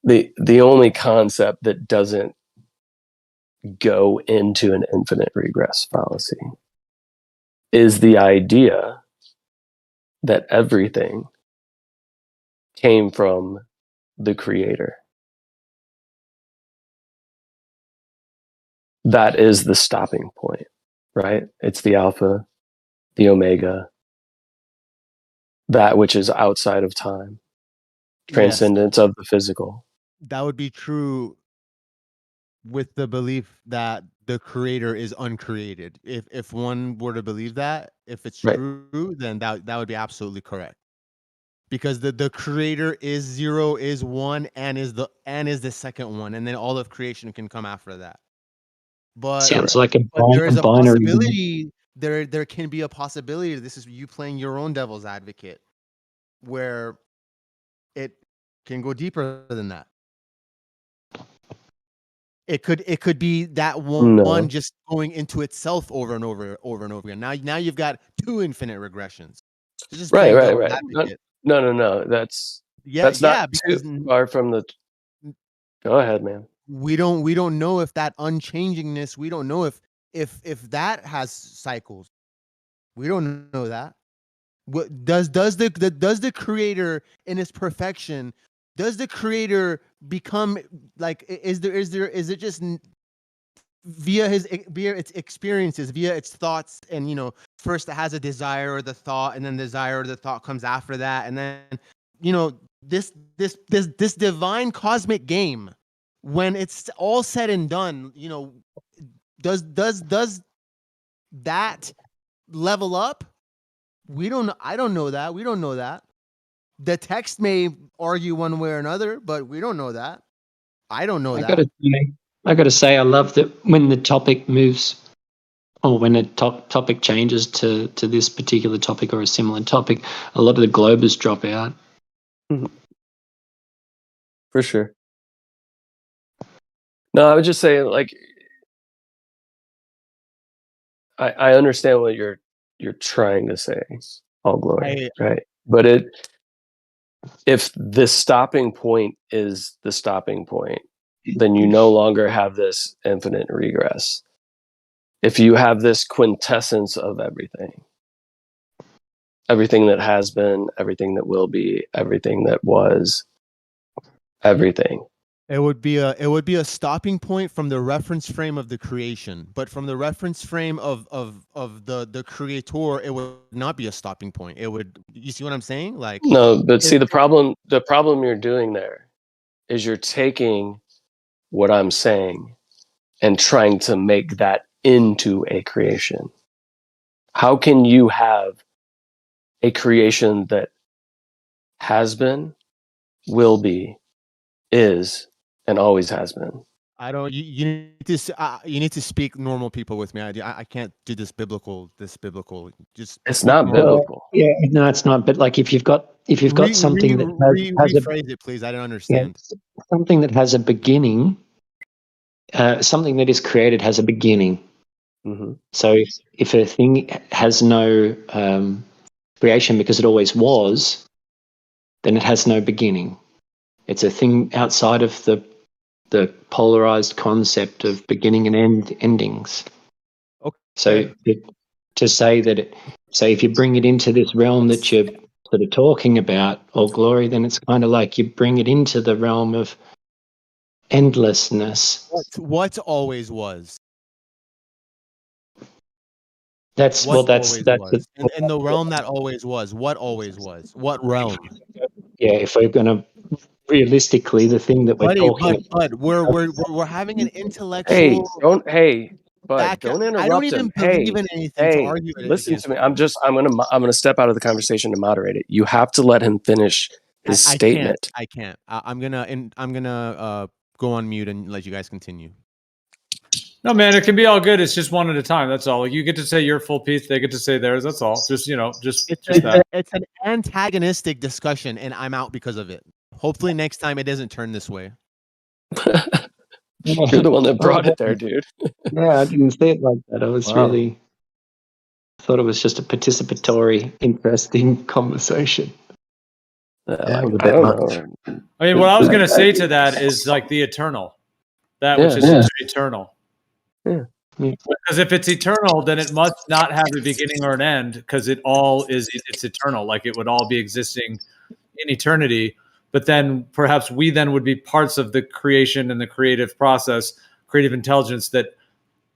the only concept that doesn't go into an infinite regress fallacy is the idea that everything came from the creator. That is the stopping point, right? It's the alpha, the omega, that which is outside of time, transcendence of the physical. That would be true with the belief that the creator is uncreated. If one were to believe that, if it's true, then that would be absolutely correct. Because the creator is 0, is 1, and is the second one, and then all of creation can come after that. But Sounds like but there is a binary. possibility. There can be a possibility. This is you playing your own devil's advocate, where it can go deeper than that. It could be that one just going into itself over and over again. Now you've got 2 infinite regressions. So just Right. advocate. No. That's not too far from the. Go ahead, man. We don't know if that unchangingness. We don't know if that has cycles. We don't know that. What does the creator in its perfection? Does the creator become like? Is it just via its experiences, via its thoughts, and first it has a desire or the thought, and then the desire or the thought comes after that, and then this divine cosmic game, when it's all said and done, does that level up? I don't know that. We don't know that. The text may argue one way or another, but we don't know that. I don't know that. I got to say, I love that when the topic moves, or when a topic changes to this particular topic or a similar topic, a lot of the globers drop out. For sure. No, I would just say, like, I understand what you're trying to say, all glory, right? But if the stopping point is the stopping point, then you no longer have this infinite regress. If you have this quintessence of everything that has been, everything that will be, everything that was, everything. It would be a stopping point from the reference frame of the creation, but from the reference frame of the creator, it would not be a stopping point. It would. You see what I'm saying? Like, no, but see, the problem you're doing there is you're taking what I'm saying and trying to make that into a creation. How can you have a creation that has been, will be, is, and always has been? I don't. You need to speak normal people with me. I can't do this biblical. Just it's not biblical. Yeah, no, it's not. But like, if you've got something that has rephrase it, please. I don't understand. Something that has a beginning, something that is created has a beginning. Mm-hmm. So if a thing has no creation because it always was, then it has no beginning. It's a thing outside of the polarized concept of beginning and endings. Okay. So to say that, if you bring it into this realm that you're sort of talking about, or glory, then it's kind of like you bring it into the realm of endlessness. What always was. That's in the realm that always was. What always was? What realm? Yeah, if we're going to realistically, the thing that we're talking about, we're having an intellectual. Don't interrupt I don't even him. believe in anything to argue it Listen to me. I'm gonna step out of the conversation to moderate it. You have to let him finish his statement. I can't. I'm gonna go on mute and let you guys continue. No, man, it can be all good. It's just one at a time. That's all. Like, you get to say your full piece. They get to say theirs. That's all. Just that. It's an antagonistic discussion, and I'm out because of it. Hopefully, next time it doesn't turn this way. You're the one that brought it there, dude. Yeah, I didn't say it like that. I was really thought it was just a participatory, interesting conversation. I mean, what I was going to say to that is like the eternal, which is eternal. Yeah. Because if it's eternal, then it must not have a beginning or an end, because it's eternal. Like, it would all be existing in eternity. But then perhaps we then would be parts of the creation and the creative process, creative intelligence that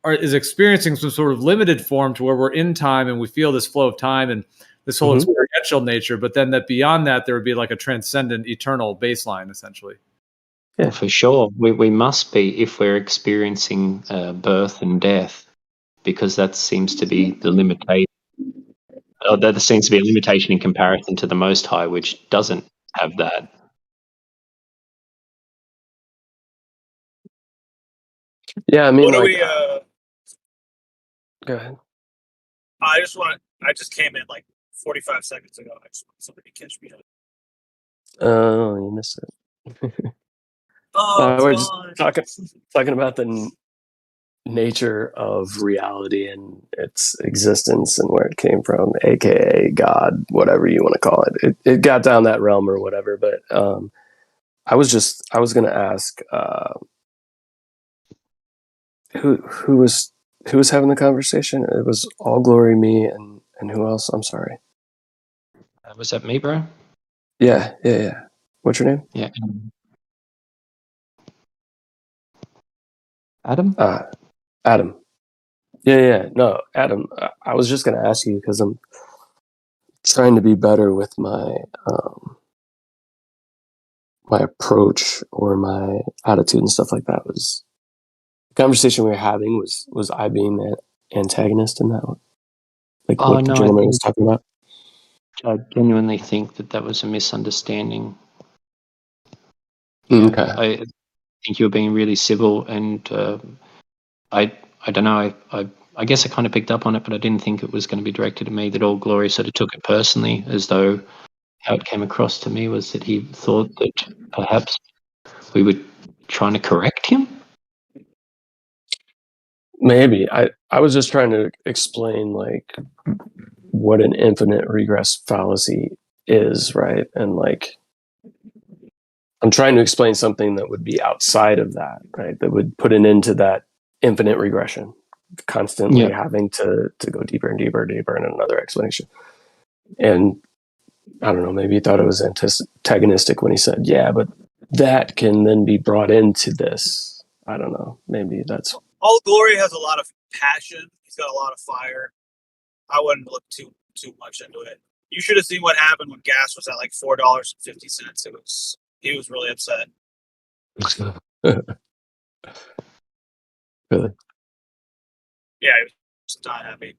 is experiencing some sort of limited form to where we're in time and we feel this flow of time and this whole experiential nature. But then that beyond that, there would be like a transcendent eternal baseline, essentially. Yeah, for sure. We must be, if we're experiencing birth and death, because that seems to be the limitation. That seems to be a limitation in comparison to the Most High, which doesn't have that. Yeah, I mean, what do like, we? Go ahead. I just came in like 45 seconds ago. I just want somebody to catch me up. Oh, you missed it. We're just talking about the nature of reality and its existence and where it came from, aka God, whatever you want to call it. It got down that realm or whatever. But I was going to ask who was having the conversation. It was All Glory, me, and who else? I'm sorry. Was that me, bro? Yeah. What's your name? Yeah. Adam? Adam. Yeah. No, Adam. I was just going to ask you because I'm trying to be better with my my approach or my attitude and stuff like that was the conversation we were having was I being the antagonist in that one, like what the gentleman was talking about. I genuinely think that was a misunderstanding. Okay. I think you were being really civil, and I don't know. I guess I kind of picked up on it, but I didn't think it was going to be directed at me. That All Glory sort of took it personally, as though how it came across to me was that he thought that perhaps we were trying to correct him. Maybe I was just trying to explain like what an infinite regress fallacy is, right? And like I'm trying to explain something that would be outside of that, right? That would put an end to that infinite regression, constantly having to go deeper and deeper and deeper in another explanation. And I don't know, maybe he thought it was antagonistic when he said, yeah, but that can then be brought into this. I don't know. Maybe that's... All Glory has a lot of passion. He's got a lot of fire. I wouldn't look too much into it. You should have seen what happened when gas was at like $4.50. He was really upset. Really? Yeah, he was not happy.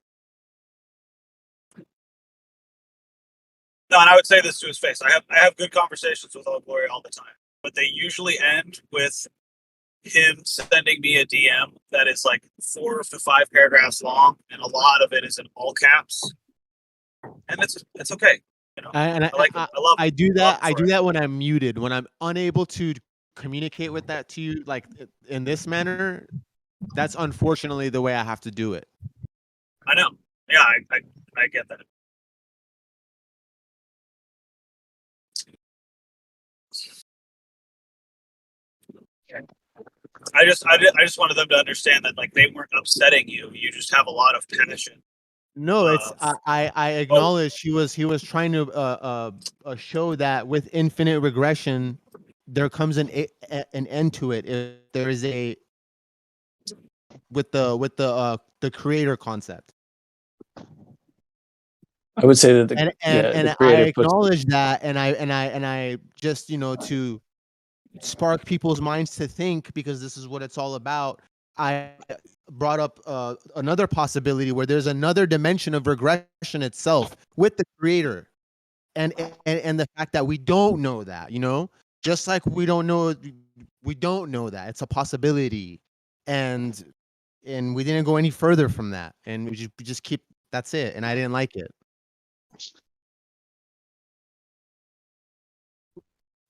No, and I would say this to his face. I have good conversations with All Glory all the time, but they usually end with him sending me a DM that is like 4 to 5 paragraphs long, and a lot of it is in all caps. And it's okay. You know, I do that when I'm muted, when I'm unable to communicate with that to you, like in this manner. That's unfortunately the way I have to do it. I know. Yeah, I get that. I just wanted them to understand that like they weren't upsetting you. You just have a lot of passion. No, it's I acknowledge he was trying to show that with infinite regression, there comes an end to it if there is a with the creator concept. I would say that the I acknowledge that, and I just to spark people's minds to think, because this is what it's all about. I brought up another possibility where there's another dimension of regression itself with the creator, and the fact that we don't know that, just like we don't know that it's a possibility, and we didn't go any further from that, and we just keep that's it, and I didn't like it.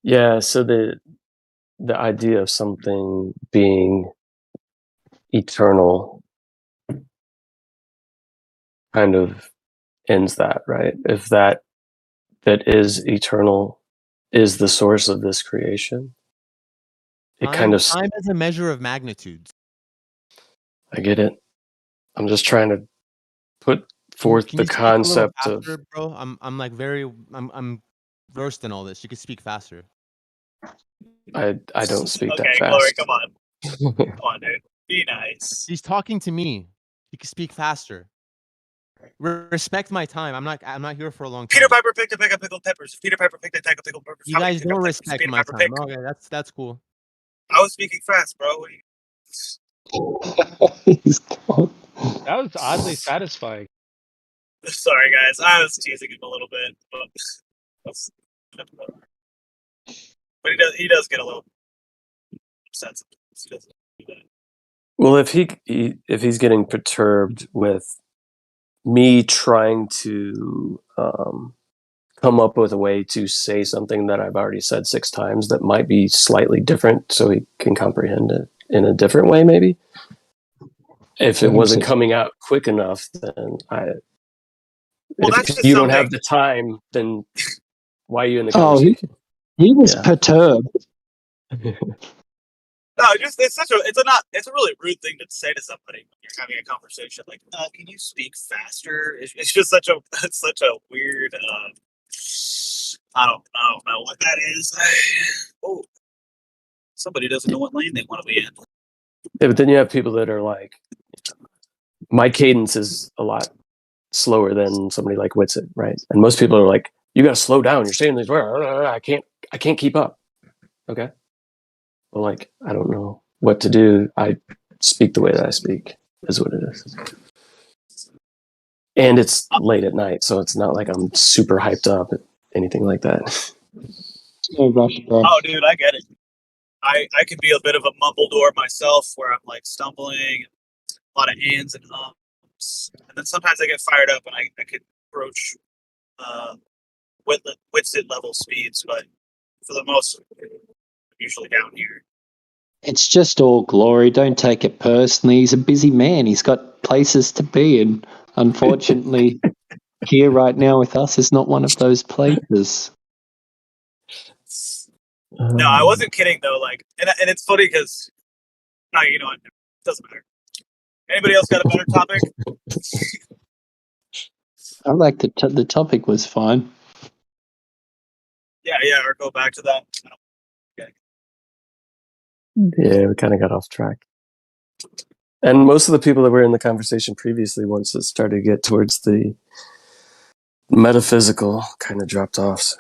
Yeah, so the idea of something being eternal kind of ends that, right? If that is eternal is the source of this creation, time is a measure of magnitudes. I get it. I'm just trying to put forth the concept faster, bro? I'm like I'm versed in all this. You can speak faster. I don't speak that fast. Glory, come on. Come on, dude. Be nice. He's talking to me. You can speak faster. Respect my time. I'm not here for a long time. Peter Piper picked a peck of pickled peppers. Peter Piper picked a peck of pickled peppers. You guys don't respect my time. Okay, that's cool. I was speaking fast, bro. That was oddly satisfying. Sorry, guys. I was teasing him a little bit, but he does get a little upset. Well, if he's getting perturbed with me trying to come up with a way to say something that I've already said 6 times that might be slightly different, so he can comprehend it in a different way, maybe. If it wasn't coming out quick enough, then if you don't have the time, then why are you in the conversation? He was perturbed. No, it's a really rude thing to say to somebody when you're having a conversation. Like, can you speak faster? It's just such a weird. I don't know what that is. Oh, somebody doesn't know what lane they want to be in. Yeah, but then you have people that are like, my cadence is a lot slower than somebody like Whitsitt, right? And most people are like, you got to slow down. You're saying these words. I can't keep up. Okay. Well, like, I don't know what to do. I speak the way that I speak, is what it is. And it's late at night, so it's not like I'm super hyped up, anything like that. No rush, bro. Oh, dude, I get it. I can be a bit of a mumbledore myself, where I'm like stumbling, a lot of ands and ums, and then sometimes I get fired up and I could approach Whitsit level speeds, but for the most, I'm usually down here. It's just all glory. Don't take it personally. He's a busy man. He's got places to be, and unfortunately, here right now with us is not one of those places. No, I wasn't kidding though. Like, and it's funny because, no, you know what? It doesn't matter. Anybody else got a better topic? I like the topic was fine. Yeah, or go back to that. Okay. Yeah, we kind of got off track. And most of the people that were in the conversation previously, once it started to get towards the metaphysical, kind of dropped off. So,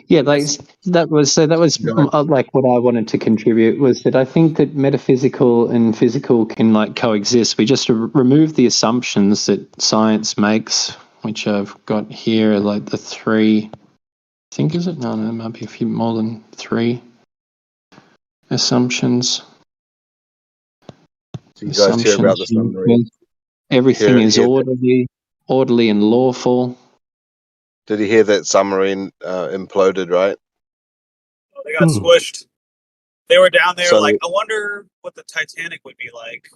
Yeah, like that was like what I wanted to contribute was that I think that metaphysical and physical can like coexist. We just remove the assumptions that science makes, which I've got here, like the three. I think is it? No, it might be a few more than three assumptions. Do you guys hear about the submarine? Everything is Hear orderly and lawful. Did you hear that submarine imploded, right? Oh, they got squished. They were down there So- like, I wonder what the Titanic would be like.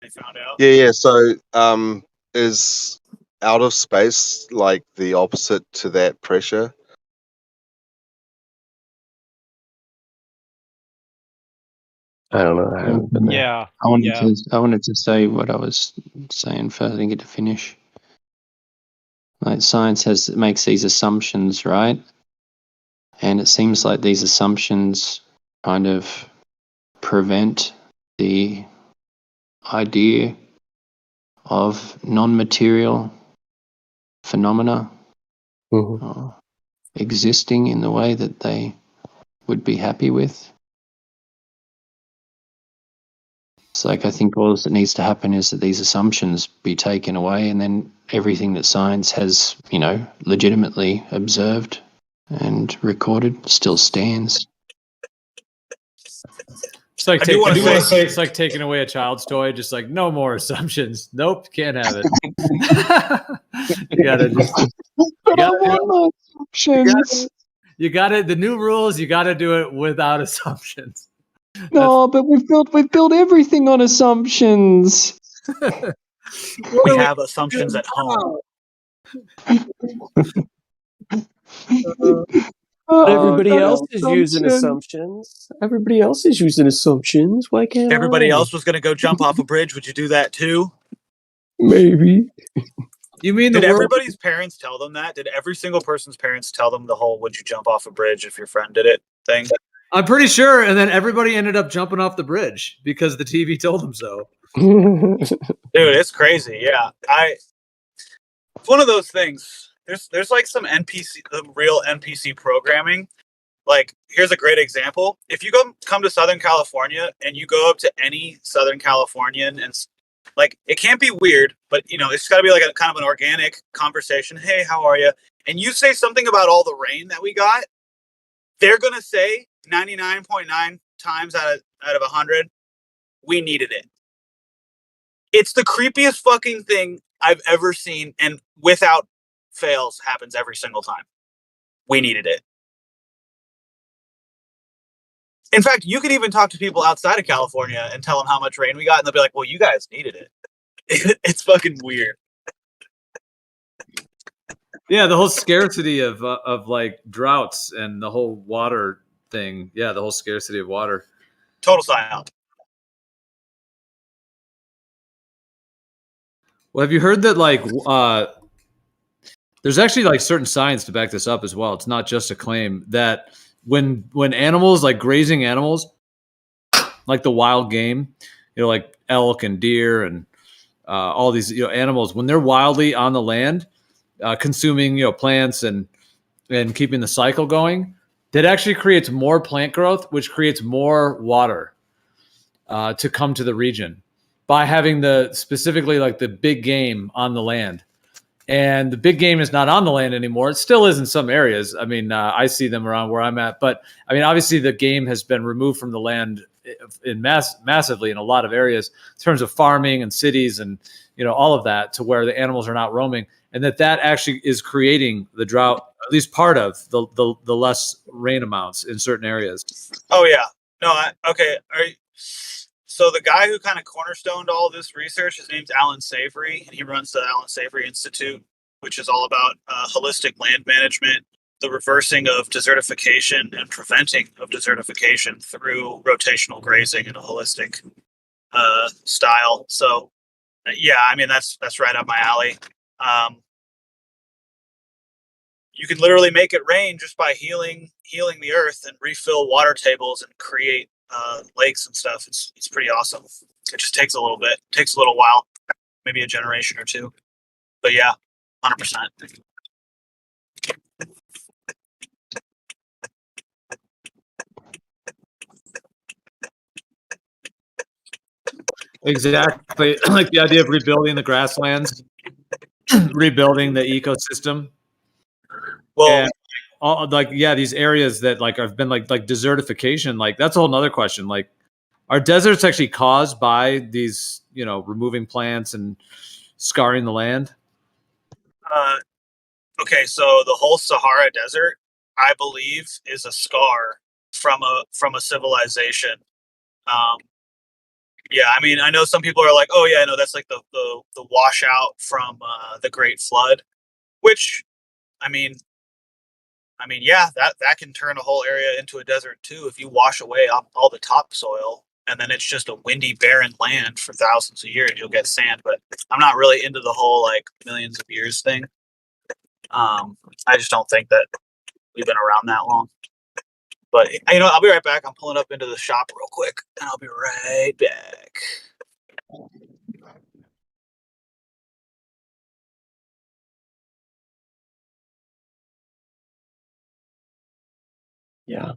They found out. Yeah. So, is out of space like the opposite to that pressure? I don't know. I haven't been there. Yeah. I wanted to say what I was saying first. I didn't get to finish. Like science makes these assumptions, right? And it seems like these assumptions kind of prevent the idea of non-material phenomena existing in the way that they would be happy with. It's like I think all that needs to happen is that these assumptions be taken away, and then everything that science has, legitimately observed and recorded still stands. It's like, I do wanna say- it's like taking away a child's toy, just like no more assumptions. Nope, can't have it. You gotta you gotta the new rules, you gotta do it without assumptions. No, but we've built everything on assumptions. We have assumptions at home. Everybody else is using assumptions. Everybody else is using assumptions. Why can't Everybody I? else was going to go jump off a bridge. Would you do that too? Maybe. You mean Did everybody's parents tell them that? Did every single person's parents tell them the whole "would you jump off a bridge if your friend did it" thing? I'm pretty sure, and then everybody ended up jumping off the bridge because the TV told them so. Dude, it's crazy. Yeah, it's one of those things. There's like some real NPC programming. Like, here's a great example. If you come to Southern California and you go up to any Southern Californian and like, it can't be weird, but it's got to be like a kind of an organic conversation. Hey, how are you? And you say something about all the rain that we got. They're gonna say 99.9 times out of 100, we needed it. It's the creepiest fucking thing I've ever seen, and without fails happens every single time. We needed it. In fact, you could even talk to people outside of California and tell them how much rain we got, and they'll be like, well, you guys needed it. It's fucking weird. Yeah, the whole scarcity of like droughts and the whole water thing. Yeah, the whole scarcity of water. Total psyop. Well, have you heard that like there's actually like certain science to back this up as well. It's not just a claim that when animals, like grazing animals, like the wild game, like elk and deer and all these animals, when they're wildly on the land, consuming plants and keeping the cycle going, that actually creates more plant growth, which creates more water to come to the region by having specifically like the big game on the land. And the big game is not on the land anymore. It still is in some areas. I mean, I see them around where I'm at, but I mean, obviously the game has been removed from the land massively in a lot of areas in terms of farming and cities and, you know, all of that, to where the animals are not roaming, and that actually is creating the drought, at least part of the less rain amounts in certain areas. Oh yeah. No, okay. So the guy who kind of cornerstoned all this research, his name's Alan Savory, and he runs the Alan Savory Institute, which is all about holistic land management, the reversing of desertification and preventing of desertification through rotational grazing in a holistic style. So yeah, I mean, that's right up my alley. You can literally make it rain just by healing the earth and refill water tables and create lakes and stuff. It's pretty awesome. It just takes a little bit. It takes a little while, maybe a generation or two. But yeah, 100%. Exactly. Like the idea of rebuilding the grasslands, rebuilding the ecosystem. Well, and these areas that like have been like desertification, like that's a whole nother question. Like, are deserts actually caused by these, you know, removing plants and scarring the land? Okay, so the whole Sahara Desert, I believe, is a scar from a civilization. Yeah, I mean, I know some people are like, "Oh yeah, no, that's like the washout from the Great Flood," which, I mean, yeah, that can turn a whole area into a desert too if you wash away all the topsoil, and then it's just a windy, barren land for thousands of years. You'll get sand, but I'm not really into the whole like millions of years thing. I just don't think that we've been around that long. But you know, I'll be right back. I'm pulling up into the shop real quick, and I'll be right back. Yeah.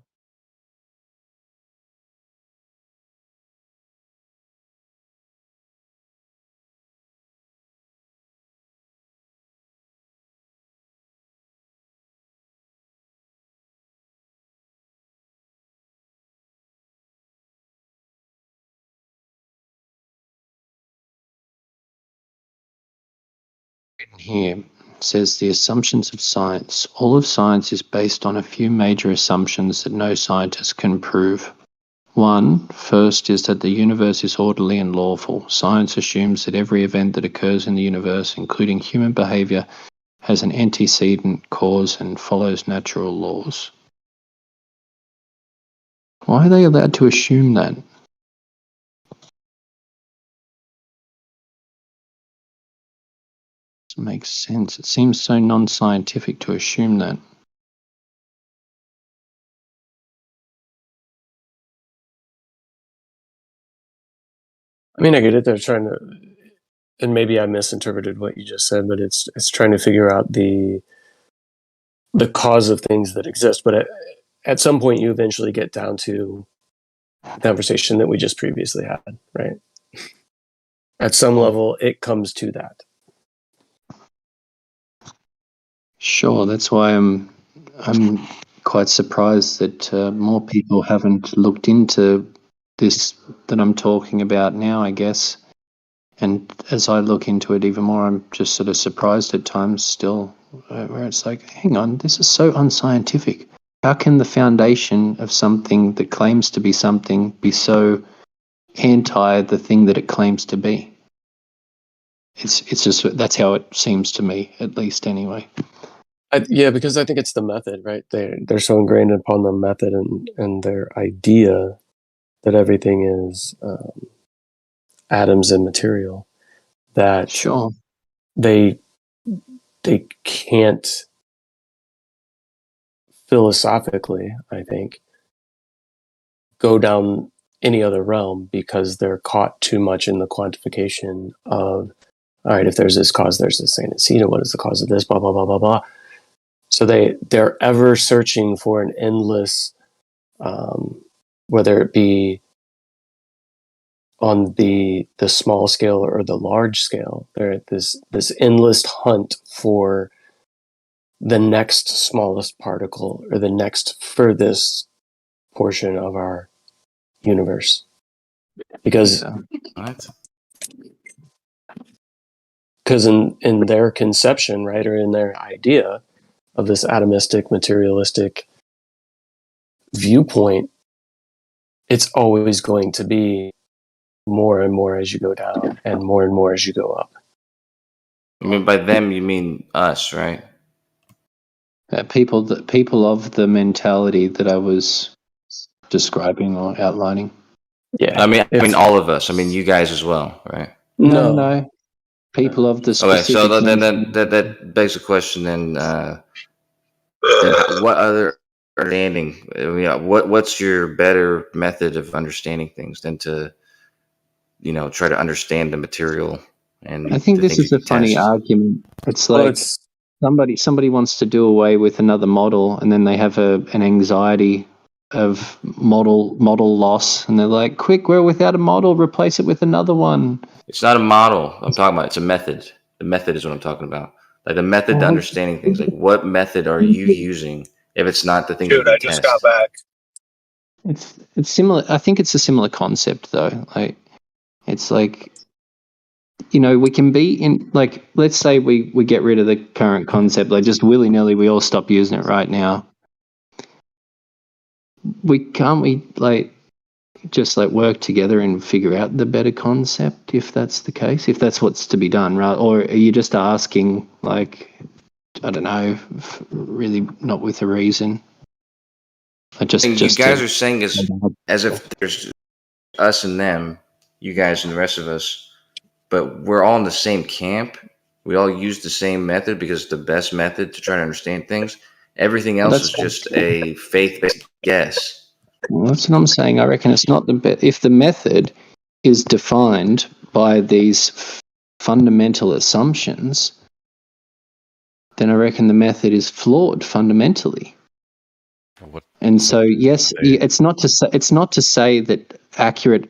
Here says the assumptions of science. All of science is based on a few major assumptions that no scientist can prove. First is that the universe is orderly and lawful. Science assumes that every event that occurs in the universe, including human behavior, has an antecedent cause and follows natural laws. Why are they allowed to assume that? Doesn't make sense. It seems so non-scientific to assume that. I mean, I get it. They're trying to, and maybe I misinterpreted what you just said, but it's trying to figure out the cause of things that exist. But at some point, you eventually get down to the conversation that we just previously had, right? At some level, it comes to that. Sure, that's why I'm quite surprised that more people haven't looked into this that I'm talking about now, I guess. And as I look into it even more, I'm just sort of surprised at times still, where it's like, hang on, this is so unscientific. How can the foundation of something that claims to be something be so anti the thing that it claims to be? It's just, that's how it seems to me, at least anyway. Yeah, because I think it's the method, right? They're so ingrained upon the method and their idea that everything is atoms and material, that sure they can't philosophically, I think, go down any other realm because they're caught too much in the quantification of, all right, if there's this cause, there's this antecedent. What is the cause of this? Blah blah blah blah blah. So they're ever searching for an endless, whether it be on the small scale or the large scale, they're this endless hunt for the next smallest particle or the next furthest portion of our universe. Because in their conception, right, or in their idea of this atomistic, materialistic viewpoint, it's always going to be more and more as you go down and more as you go up. I mean, by them, you mean us, right? People of the mentality that I was describing or outlining. Yeah. I mean all of us. I mean you guys as well, right? No. People of the Okay, so specific then that begs the question. Then what other understanding? I mean, what's your better method of understanding things than to, try to understand the material and I think the this things is you a can funny test? argument. It's like somebody wants to do away with another model, and then they have an anxiety of model loss, and they're like, "Quick, we're without a model. Replace it with another one." It's not a model I'm talking about. It's a method. The method is what I'm talking about. Like the method to understanding things. Like what method are you using if it's not the things you Dude, can I just got test? back. It's similar. I think it's a similar concept, though. Like, it's like, we can be in, like, let's say we get rid of the current concept, like just willy nilly, we all stop using it right now. We just like work together and figure out the better concept, if that's the case, if that's what's to be done, right? Or are you just asking, like, I don't know, really not with a reason? You guys are saying as if there's us and them, you guys and the rest of us, but we're all in the same camp. We all use the same method because it's the best method to try to understand things. Everything else is just a faith-based guess. Well, that's what I'm saying. I reckon it's not if the method is defined by these fundamental assumptions, then I reckon the method is flawed fundamentally. And so, yes, it's not to say that accurate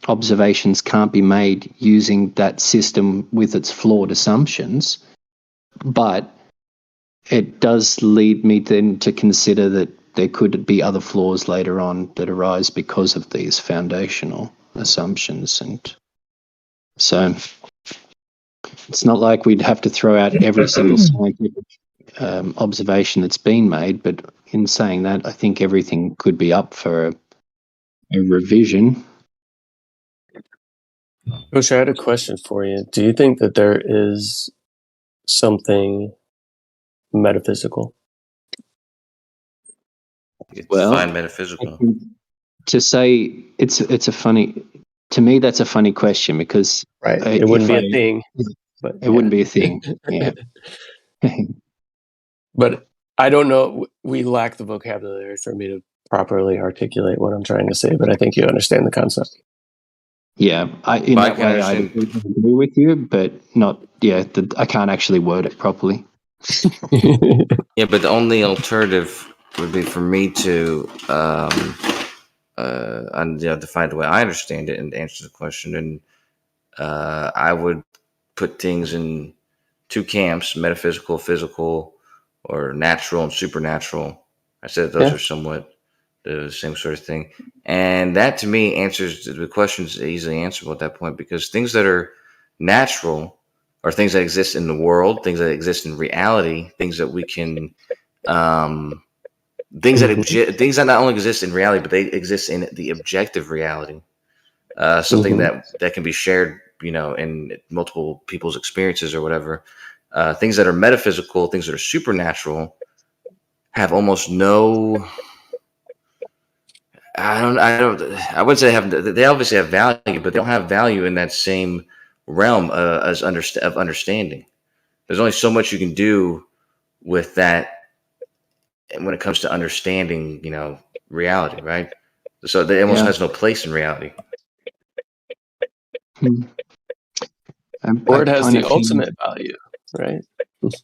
observations can't be made using that system with its flawed assumptions, but it does lead me then to consider that there could be other flaws later on that arise because of these foundational assumptions. And so it's not like we'd have to throw out every single scientific observation that's been made, but in saying that, I think everything could be up for a revision. Coach, I had a question for you. Do you think that there is something metaphysical? Define metaphysical. To say it's a funny, to me that's a funny question, because it wouldn't be a thing. But it wouldn't be a thing. Yeah. But I don't know. We lack the vocabulary for me to properly articulate what I'm trying to say, but I think you understand the concept. Yeah, in that way I agree with you, but not. Yeah, I can't actually word it properly. Yeah, but the only alternative would be for me to define the way I understand it and answer the question. And I would put things in two camps: metaphysical, physical, or natural and supernatural. I said those are somewhat the same sort of thing. And that to me answers the question's easily answerable at that point, because things that are natural are things that exist in the world, things that exist in reality, things that we can things that not only exist in reality, but they exist in the objective reality. Something that can be shared, in multiple people's experiences or whatever. Things that are metaphysical, things that are supernatural, have almost no. I wouldn't say they obviously have value, but they don't have value in that same realm of understanding. There's only so much you can do with that when it comes to understanding, reality, right? So it almost has no place in reality. Or it has the ultimate value, right?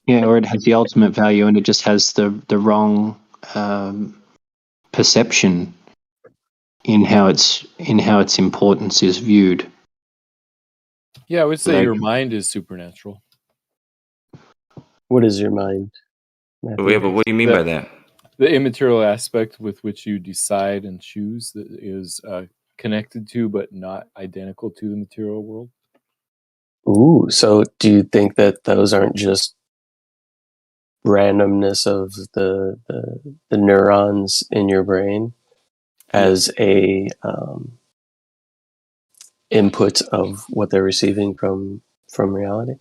Yeah, or it has the ultimate value and it just has the wrong perception in how its importance is viewed. Yeah, I would say Like, your mind is supernatural. What is your mind, Matthew? Yeah, but what do you mean by that? The immaterial aspect with which you decide and choose that is connected to but not identical to the material world. Ooh, so do you think that those aren't just randomness of the neurons in your brain as a input of what they're receiving from reality?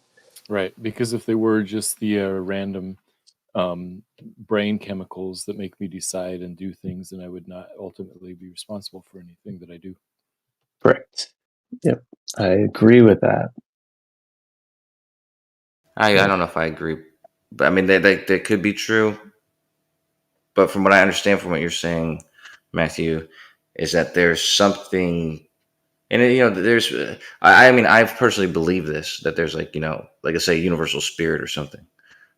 Right, because if they were just the random brain chemicals that make me decide and do things, then I would not ultimately be responsible for anything that I do. Correct. Yep, I agree with that. I don't know if I agree, but I mean they could be true. But from what I understand from what you're saying, Matthew, is that there's something, and there's. I mean, I've personally believed this, that there's like I say, universal spirit or something.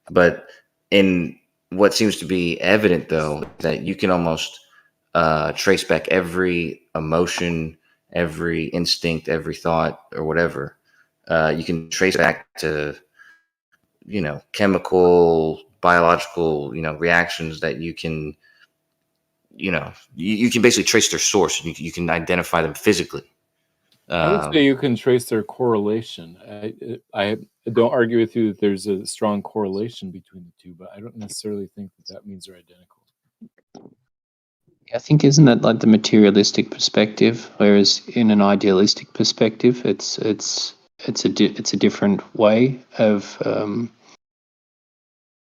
But in what seems to be evident, though, that you can almost trace back every emotion, every instinct, every thought, or whatever. You can trace back to chemical, biological, reactions that you can, you can basically trace their source. You can identify them physically. I would say you can trace their correlation. I don't argue with you that there's a strong correlation between the two, but I don't necessarily think that means they're identical. I think isn't that like the materialistic perspective, whereas in an idealistic perspective, it's a different way of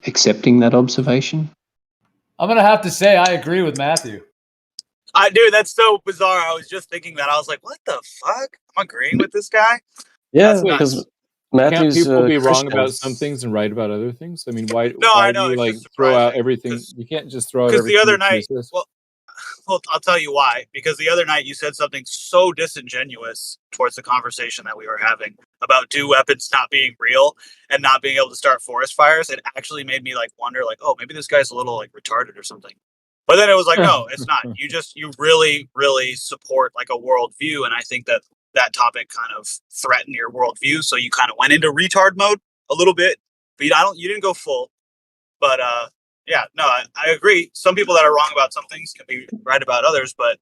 accepting that observation. I'm gonna have to say I agree with Matthew. Dude, that's so bizarre. I was just thinking that. I was like, what the fuck? I'm agreeing with this guy? Yeah, because Matthew's Can't people be wrong Christian. about some things and right about other things? I mean, why I do know, you it's like just throw out surprising, everything? You can't just throw out Because everything. the other that night, Jesus- well, I'll tell you why. Because the other night you said something so disingenuous towards the conversation that we were having about dew weapons not being real and not being able to start forest fires. It actually made me like wonder, like, oh, maybe this guy's a little like retarded or something. But then it was like, no, it's not. You really, really support like a worldview, and I think that topic kind of threatened your worldview, so you kind of went into retard mode a little bit. But you didn't go full. But yeah, no, I agree. Some people that are wrong about some things can be right about others, but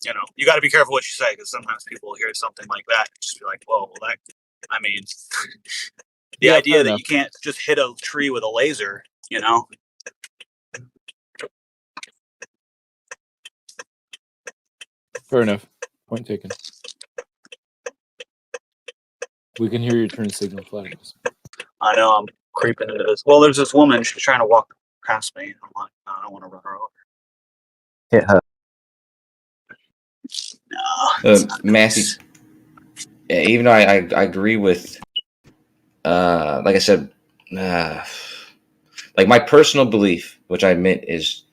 you got to be careful what you say, because sometimes people hear something like that and just be like, "Whoa, well, that." I mean, the idea that you can't just hit a tree with a laser, Fair enough. Point taken. We can hear your turn signal flags. I know I'm creeping into this. Well, there's this woman. She's trying to walk past me. I'm like, no, I don't want to run her over. Hit her. No, Matthew, even though I agree with, like I said, like my personal belief, which I admit is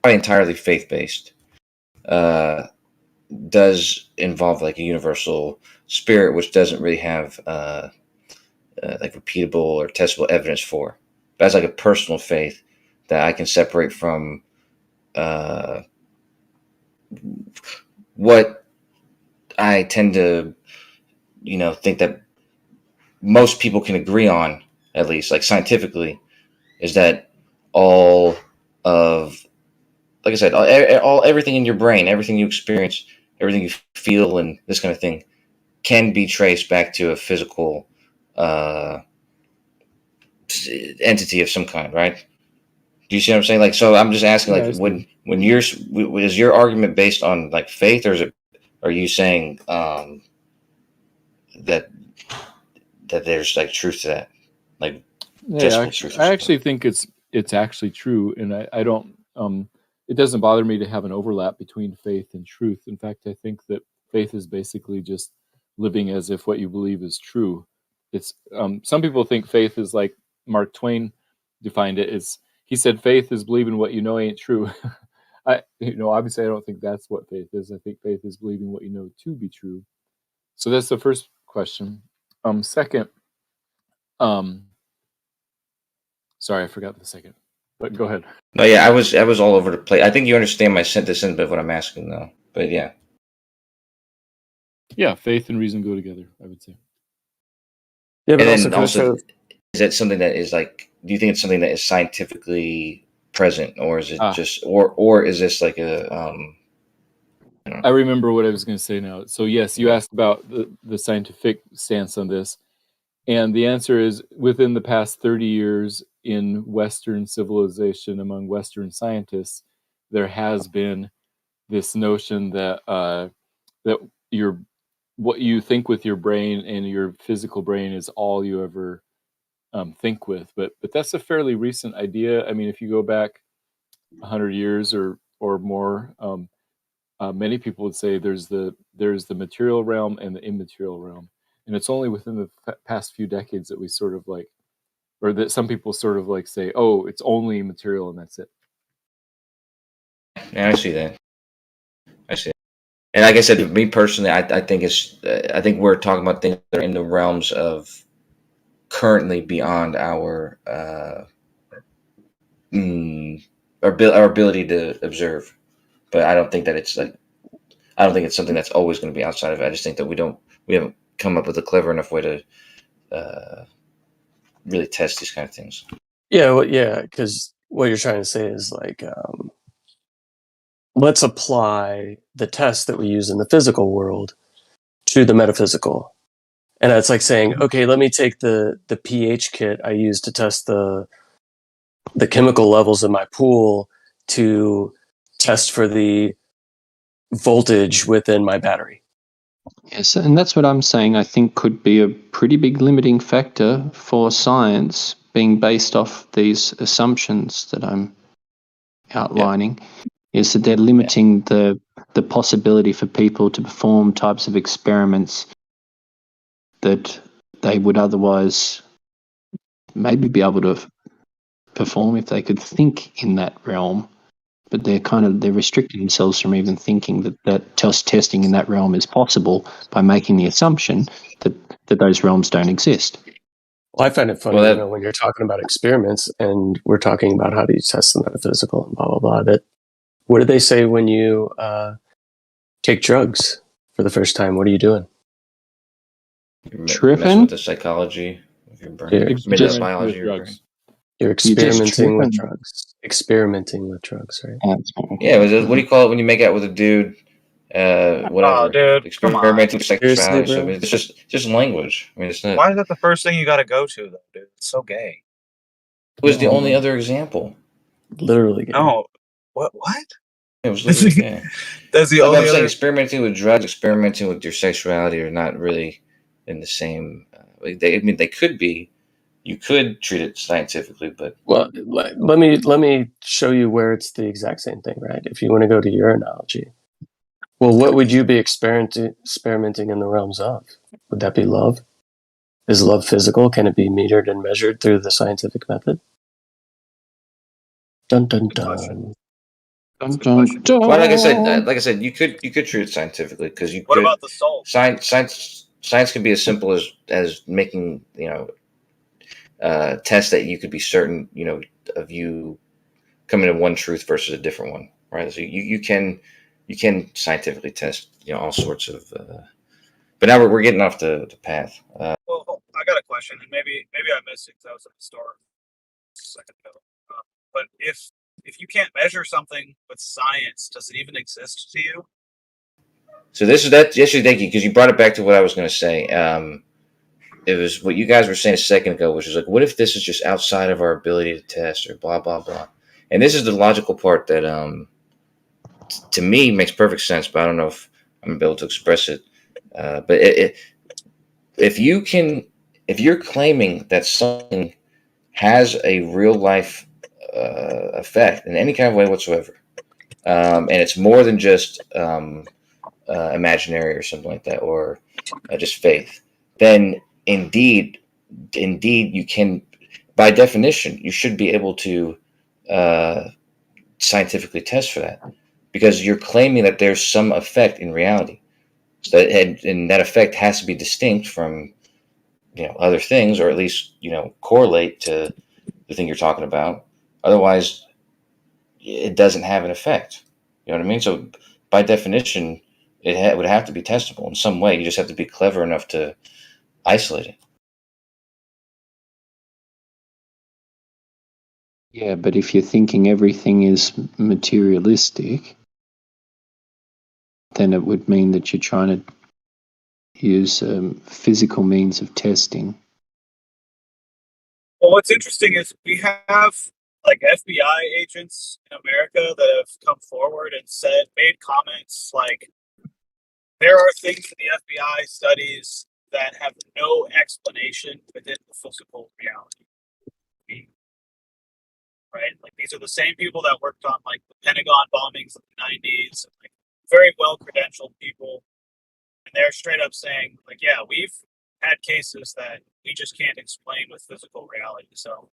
not entirely faith based, does involve like a universal spirit, which doesn't really have like repeatable or testable evidence for. But that's like a personal faith that I can separate from what I tend to, think that most people can agree on, at least like scientifically, is that all of, like I said, everything in your brain, everything you experience, everything you feel, and this kind of thing can be traced back to a physical entity of some kind, right? Do you see what I'm saying? Like, so I'm just asking, like, when is your argument based on like faith, or are you saying that there's like truth to that, like truth? I actually think it's actually true, and I don't. It doesn't bother me to have an overlap between faith and truth. In fact, I think that faith is basically just living as if what you believe is true. It's some people think faith is like Mark Twain defined it as, he said, faith is believing what you know ain't true. Obviously I don't think that's what faith is. I think faith is believing what you know to be true. So that's the first question. Second, Sorry, I forgot the second. But go ahead. No, yeah, I was all over the place. I think you understand the sentiment of what I'm asking, though. But yeah. Yeah, faith and reason go together, I would say. Yeah, but And also, is that something that is like? Do you think it's something that is scientifically present, or is it just, or is this like a? I remember what I was going to say now. So yes, you asked about the scientific stance on this, and the answer is within the past 30 years in Western civilization among Western scientists, there has been this notion that that what you think with your brain and your physical brain is all you ever think with. But that's a fairly recent idea. I mean, if you go back 100 years or more, many people would say there's the material realm and the immaterial realm, and it's only within the past few decades that we sort of like, or that some people sort of like say, oh, it's only material and that's it. Yeah, I see that. And like I said, me personally, I think I think we're talking about things that are in the realms of currently beyond our our ability to observe. But I don't think that it's like, I don't think it's something that's always going to be outside of it. I just think that we haven't come up with a clever enough way to really test these kind of things. yeah, well, yeah, because what you're trying to say is like, let's apply the test that we use in the physical world to the metaphysical. And it's like saying, okay, let me take the pH kit I use to test the chemical levels in my pool to test for the voltage within my battery. Yes, and that's what I'm saying. I think could be a pretty big limiting factor for science being based off these assumptions that I'm outlining. Is that they're limiting the possibility for people to perform types of experiments that they would otherwise maybe be able to perform if they could think in that realm. But they're restricting themselves from even thinking that testing in that realm is possible by making the assumption that those realms don't exist. Well, I find it funny, when you're talking about experiments and we're talking about how do you test the metaphysical and blah, blah, blah, that what do they say when you take drugs for the first time? What are you doing? Messing with the psychology of your brain. The biology of your brain. You're experimenting with drugs. Experimenting with drugs, right? Yeah, what do you call it when you make out with a dude? Whatever. Dude, experimenting with sexuality. Seriously, So, I mean, it's just language. I mean, it's not. Why is that the first thing you got to go to, though, dude? It's so gay. It was the only other example. Literally gay. No. What? It was literally gay. That's the only I'm saying other... experimenting with drugs, experimenting with your sexuality are not really in the same. They could be. You could treat it scientifically, but let me show you where it's the exact same thing, right? If you want to go to your analogy, well, what would you be experimenting in the realms of? Would that be love? Is love physical? Can it be metered and measured through the scientific method? Dun dun dun. Dun, dun, dun. Well, like I said, you could treat it scientifically because you. What could, about the soul? Science can be as simple as making tests that you could be certain of you coming to one truth versus a different one, right? So you can scientifically test all sorts of. But now we're getting off the path. Well, I got a question, and maybe I missed it because I was at the store a second ago. But if you can't measure something with science, does it even exist to you? So this is that. Yes, thank you, because you brought it back to what I was going to say. It was what you guys were saying a second ago, which is like, what if this is just outside of our ability to test, or blah blah blah. And this is the logical part that, to me, makes perfect sense. But I don't know if I'm gonna be able to express it. But if you're claiming that something has a real life effect in any kind of way whatsoever, and it's more than just imaginary or something like that, or just faith, then indeed you can, by definition, you should be able to scientifically test for that, because you're claiming that there's some effect in reality. So and that effect has to be distinct from other things, or at least correlate to the thing you're talking about. Otherwise, it doesn't have an effect. You know what I mean? So by definition, it would have to be testable in some way. You just have to be clever enough to isolate it. Yeah, but if you're thinking everything is materialistic, then it would mean that you're trying to use physical means of testing. Well, what's interesting is we have like FBI agents in America that have come forward and made comments like there are things in the FBI studies that have no explanation within the physical reality. Right? Like these are the same people that worked on like the Pentagon bombings in the 90s, and, like very well credentialed people. And they're straight up saying, like, yeah, we've had cases that we just can't explain with physical reality. So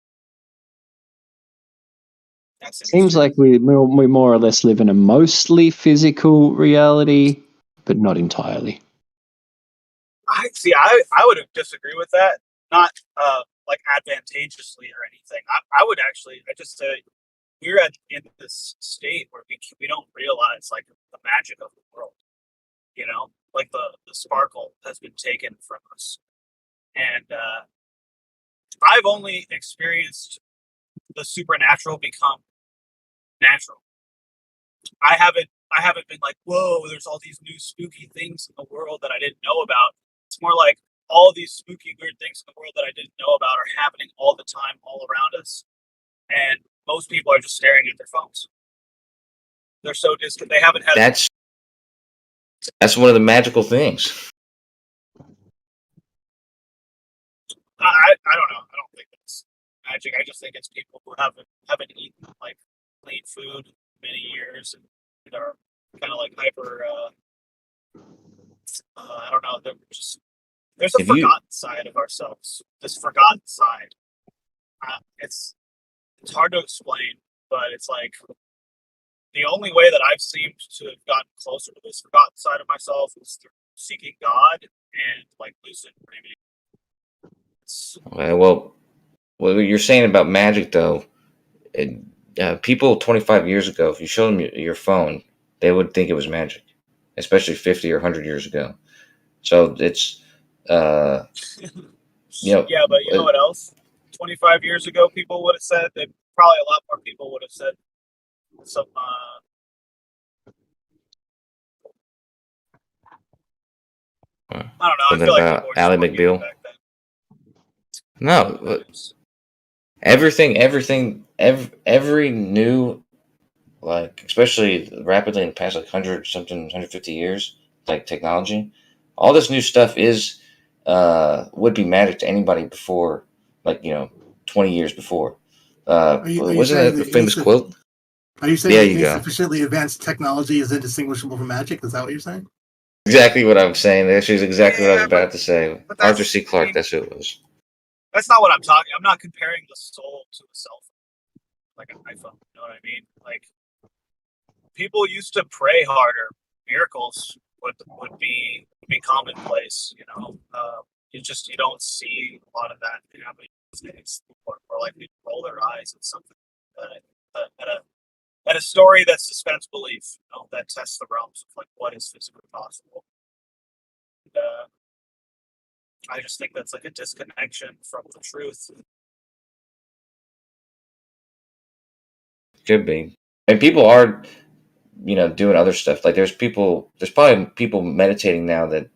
that's Seems like we more or less live in a mostly physical reality, but not entirely. I would disagree with that. Not like advantageously or anything. I would actually, I just say we're in this state where we don't realize like the magic of the world. You know, like the sparkle has been taken from us, and I've only experienced the supernatural become natural. I haven't been like, whoa, there's all these new spooky things in the world that I didn't know about. It's more like all these spooky, weird things in the world that I didn't know about are happening all the time, all around us. And most people are just staring at their phones. They're so distant. They haven't had. That's one of the magical things. I don't know. I don't think it's magic. I just think it's people who haven't eaten like clean food in many years and are kind of like hyper. I don't know. There's a forgotten side of ourselves. This forgotten side. It's hard to explain, but it's like the only way that I've seemed to have gotten closer to this forgotten side of myself is through seeking God and like lucid dreaming. Well, what you're saying about magic, though, people 25 years ago, if you showed them your phone, they would think it was magic, especially 50 or 100 years ago. So it's, Yeah, but you know what else? 25 years ago, people would have said that probably a lot more people would have said some. I don't know. Something I feel about like Ally McBeal. No, every new, like, especially rapidly in the past, like 150 years, like technology, all this new stuff would be magic to anybody before, like, 20 years before. Wasn't that the famous quote? Are you saying that insufficiently advanced technology is indistinguishable from magic? Is that what you're saying? Exactly what I'm saying. Actually, exactly what I was about to say. Arthur C. Clarke, that's who it was. That's not what I'm talking. I'm not comparing the soul to a cell phone, like an iPhone. You know what I mean? Like people used to pray harder. Miracles would be commonplace. You know, you don't see a lot of that happening these days. People are more likely to roll their eyes at something at a story that suspends belief. You know, that tests the realms of like what is physically possible. And, I just think that's like a disconnection from the truth. Could be. And people are, doing other stuff. Like there's probably people meditating now that,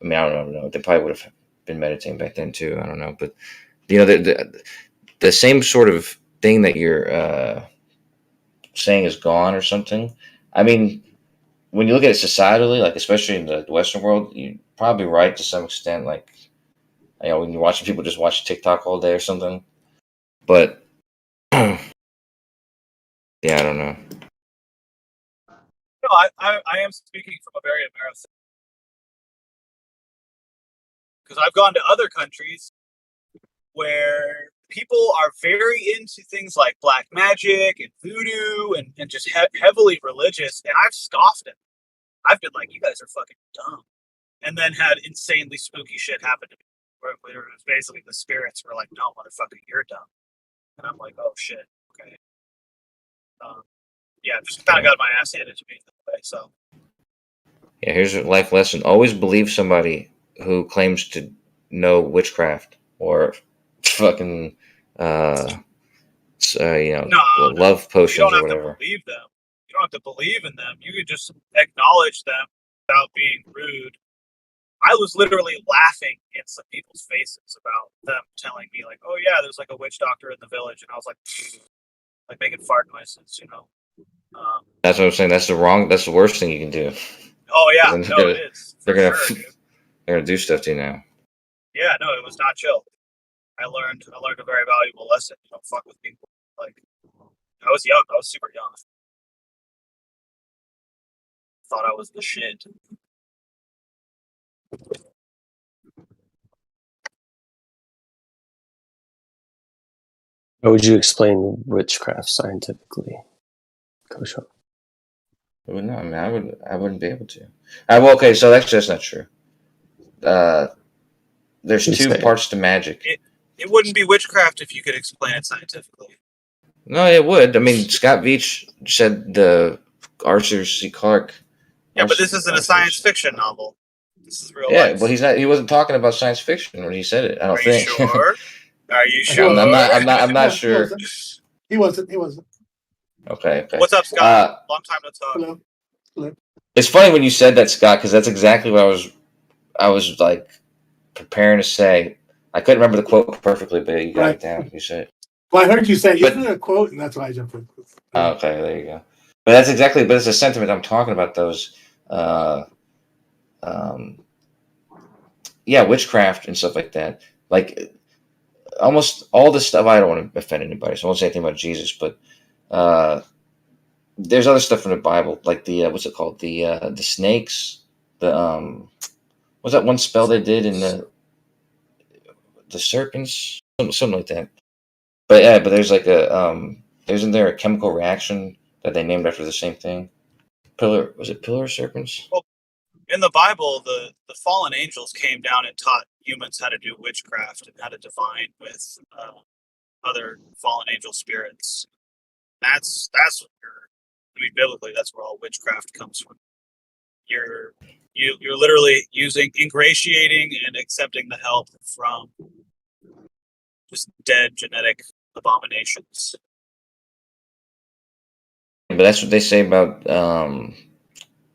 I mean, I don't know. They probably would have been meditating back then too. I don't know. But, the same sort of thing that you're saying is gone or something. I mean, when you look at it societally, like especially in the Western world, you're probably right to some extent. Like, when you're watching people just watch TikTok all day or something. But yeah, I don't know. No, I am speaking from a very American, because I've gone to other countries where people are very into things like black magic and voodoo and just heavily religious, and I've scoffed at them. I've been like, you guys are fucking dumb, and then had insanely spooky shit happen to me where it was basically the spirits were like, no, motherfucker, you're dumb. and I'm like, oh shit, okay. Yeah, just kind of got my ass handed to me that way. So Yeah, here's a life lesson: always believe somebody who claims to know witchcraft or fucking love potions you don't or have whatever. to believe them. You don't have to believe in them. You can just acknowledge them without being rude. I was literally laughing in some people's faces about them telling me like, "Oh yeah, there's like a witch doctor in the village," and I was like making fart noises, you know. That's what I'm saying. That's the worst thing you can do. Oh yeah, Then no, it is. They're gonna Sure, dude. they're gonna do stuff to you now. Yeah, no, it was not chill. I learned a very valuable lesson. You don't fuck with people. Like, I was young. I was super young. Thought I was the shit. How would you explain witchcraft scientifically, Kosho? Well, no, I mean, I wouldn't be able to. Well, okay, so that's not true. There's two parts to magic. It wouldn't be witchcraft if you could explain it scientifically. No, it would. I mean, Scott Veach said the Arthur C. Clarke. Yeah, but this isn't a science fiction novel. This is real Yeah, life. but he wasn't talking about science fiction when he said it. I don't think. You sure? Are you sure? I'm not sure. He wasn't. Okay. What's up, Scott? Long time to talk. Hello. It's funny when you said that, Scott, because that's exactly what I was like preparing to say. I couldn't remember the quote perfectly, but you got it down. You said it. Well, I heard you say isn't it a quote, and that's why I jumped in. Okay, there you go. But it's a sentiment I'm talking about. Those, witchcraft and stuff like that. Like almost all this stuff. I don't want to offend anybody, so I won't say anything about Jesus. But there's other stuff in the Bible, like the what's it called? The snakes. The what's that one spell they did in the serpents? Something like that. But yeah, but there's like isn't there a chemical reaction that they named after the same thing? Pillar serpents? Well, in the Bible, the fallen angels came down and taught humans how to do witchcraft and how to divine with other fallen angel spirits. That's biblically, that's where all witchcraft comes from. You're literally ingratiating and accepting the help from just dead genetic abominations. But that's what they say about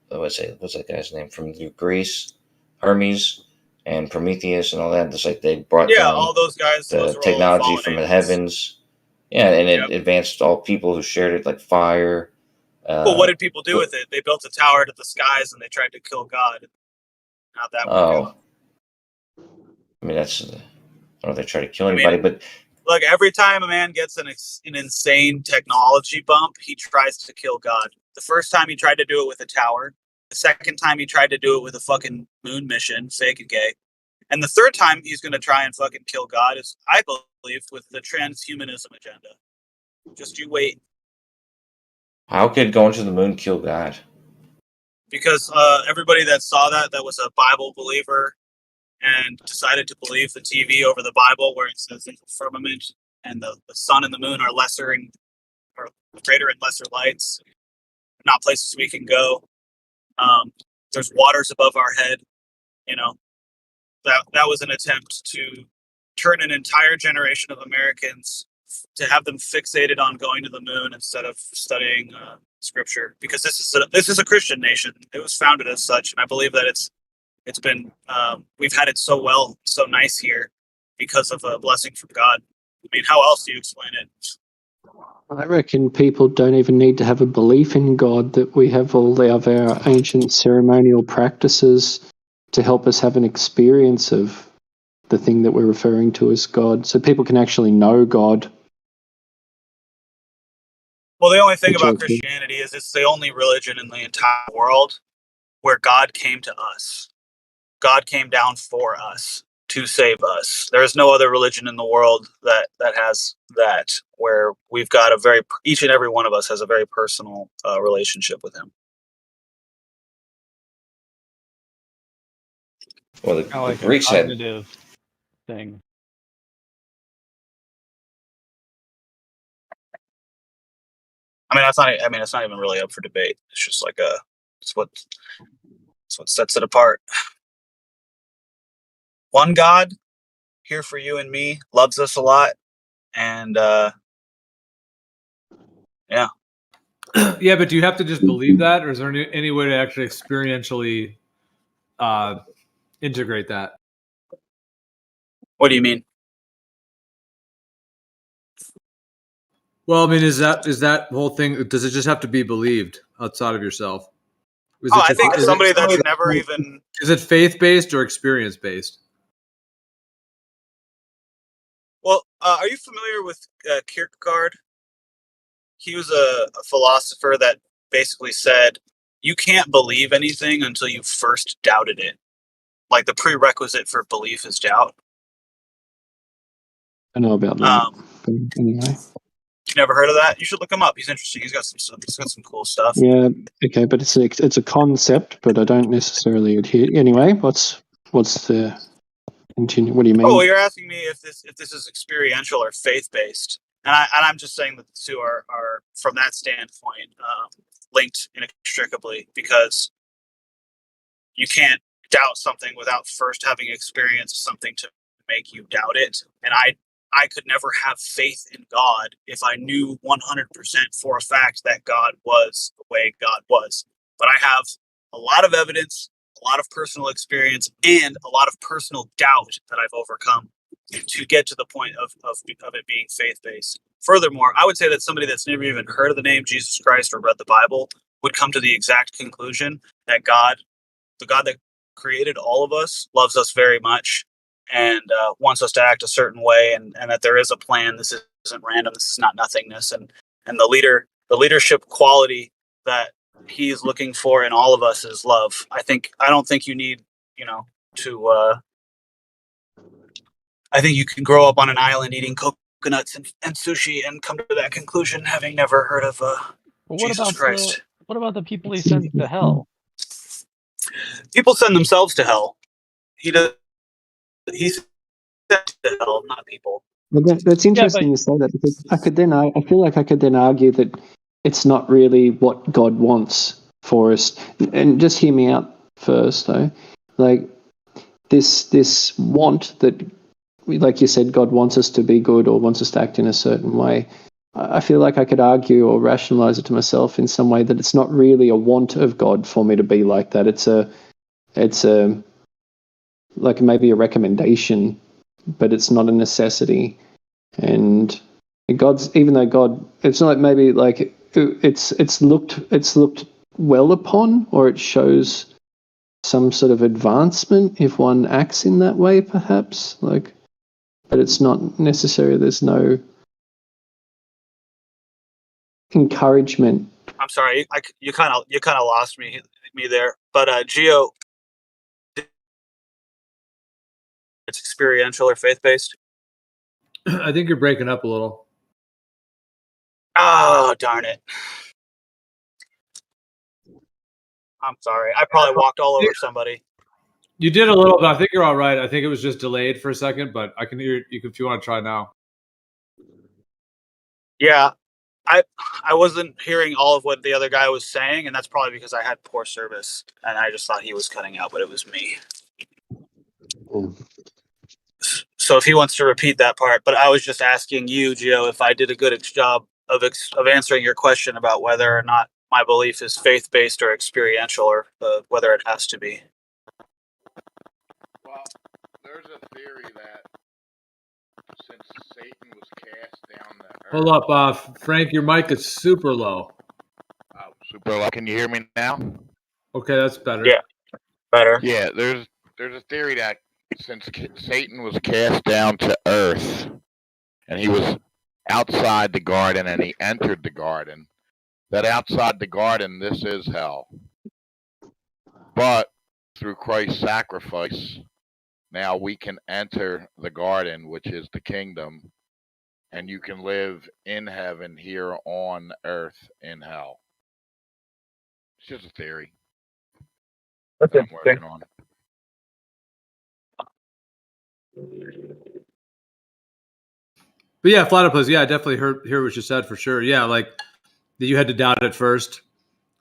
what's that guy's name from Greece? Hermes and Prometheus and all that. It's like they brought down all those guys, the technology from the heavens. Yeah, and it advanced all people who shared it, like fire. Well, what did people do with it? They built a tower to the skies and they tried to kill God. How'd that work out? I mean, that's I don't know if they try to kill anybody, but look, every time a man gets an insane technology bump, he tries to kill God. The first time he tried to do it with a tower. The second time he tried to do it with a fucking moon mission, fake and gay. And the third time he's going to try and fucking kill God is, I believe, with the transhumanism agenda. Just you wait. How could going to the moon kill God? Because everybody that saw that was a Bible believer and decided to believe the TV over the Bible, where it says the firmament and the sun and the moon are greater and lesser lights, not places we can go. There's waters above our head. You know, that was an attempt to turn an entire generation of Americans to have them fixated on going to the moon instead of studying scripture. Because this is a Christian nation. It was founded as such, and I believe that it's been we've had it so nice here because of a blessing from God. I mean, how else do you explain it? I reckon people don't even need to have a belief in God, that we have all of our ancient ceremonial practices to help us have an experience of the thing that we're referring to as God, so people can actually know God. Well, the only thing about Christianity is it's the only religion in the entire world where God came to us. God came down for us to save us. There is no other religion in the world that has that, where we've got each and every one of us has a very personal relationship with him. Well, the Greeks had thing. I mean, that's not. I mean, it's not even really up for debate. It's just like it's what sets it apart. One God, here for you and me, loves us a lot, and yeah. Yeah, but do you have to just believe that, or is there any way to actually experientially integrate that? What do you mean? Well, I mean, is that whole thing? Does it just have to be believed outside of yourself? I think somebody that's never even is it faith based or experience based? Well, are you familiar with Kierkegaard? He was a philosopher that basically said you can't believe anything until you first doubted it. Like the prerequisite for belief is doubt. I know about that. But anyway. You never heard of that? You should look him up. He's interesting. He's got some stuff. He's got some cool stuff. Yeah, okay, but it's a concept, but I don't necessarily adhere. Anyway, what's the continue? What do you mean? Oh, well, you're asking me if this is experiential or faith based, and I'm just saying that the two are from that standpoint linked inextricably, because you can't doubt something without first having experienced something to make you doubt it. And I could never have faith in God if I knew 100% for a fact that God was the way God was. But I have a lot of evidence, a lot of personal experience, and a lot of personal doubt that I've overcome to get to the point of it being faith-based. Furthermore, I would say that somebody that's never even heard of the name Jesus Christ or read the Bible would come to the exact conclusion that God, the God that created all of us, loves us very much and wants us to act a certain way, and that there is a plan. This isn't random. This is not nothingness. And the leadership quality that he is looking for in all of us is love. I don't think you need, to. I think you can grow up on an island eating coconuts and sushi and come to that conclusion, having never heard of Jesus Christ. What about the people he sends to hell? People send themselves to hell. He's sent to hell, not people. Well, that's interesting you say that, because I feel like I could then argue that it's not really what God wants for us. And just hear me out first, though. Like this want that, like you said, God wants us to be good or wants us to act in a certain way. I feel like I could argue or rationalize it to myself in some way that it's not really a want of God for me to be like that. It's a like maybe a recommendation, but it's not a necessity. And even though God, it's not like maybe like it's looked well upon, or it shows some sort of advancement if one acts in that way, perhaps. Like, but it's not necessary. There's no encouragement. I'm sorry, you kind of lost me there. But Gio, it's experiential or faith based. I think you're breaking up a little. Oh, darn it! I'm sorry. I probably walked all over somebody. You did a little, but I think you're all right. I think it was just delayed for a second, but I can hear you if you want to try now. Yeah, I wasn't hearing all of what the other guy was saying, and that's probably because I had poor service, and I just thought he was cutting out, but it was me. So if he wants to repeat that part, but I was just asking you, Gio, if I did a good job of answering your question about whether or not my belief is faith-based or experiential, or whether it has to be. Well, there's a theory that since Satan was cast down the earth... Hold up, Frank, your mic is super low. Oh, super low. Can you hear me now? Okay, that's better. Yeah, better. Yeah, there's a theory that since Satan was cast down to earth, and he was outside the garden, and he entered the garden, that outside the garden, this is hell. But through Christ's sacrifice, now we can enter the garden, which is the kingdom, and you can live in heaven here on earth in hell. It's just a theory. That's I'm working on. But yeah, Platypus, yeah, I definitely hear what you said for sure. Yeah, like that you had to doubt at first.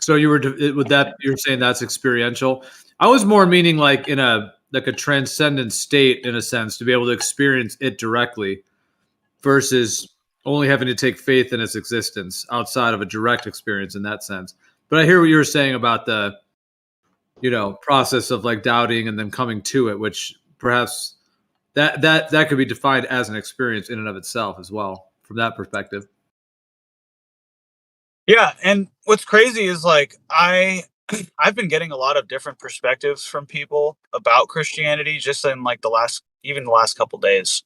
So you were with that. You're saying that's experiential. I was more meaning like in a transcendent state in a sense, to be able to experience it directly, versus only having to take faith in its existence outside of a direct experience in that sense. But I hear what you were saying about the, process of like doubting and then coming to it, which perhaps that could be defined as an experience in and of itself as well, from that perspective. Yeah, and what's crazy is like I've been getting a lot of different perspectives from people about Christianity just in like the last couple days.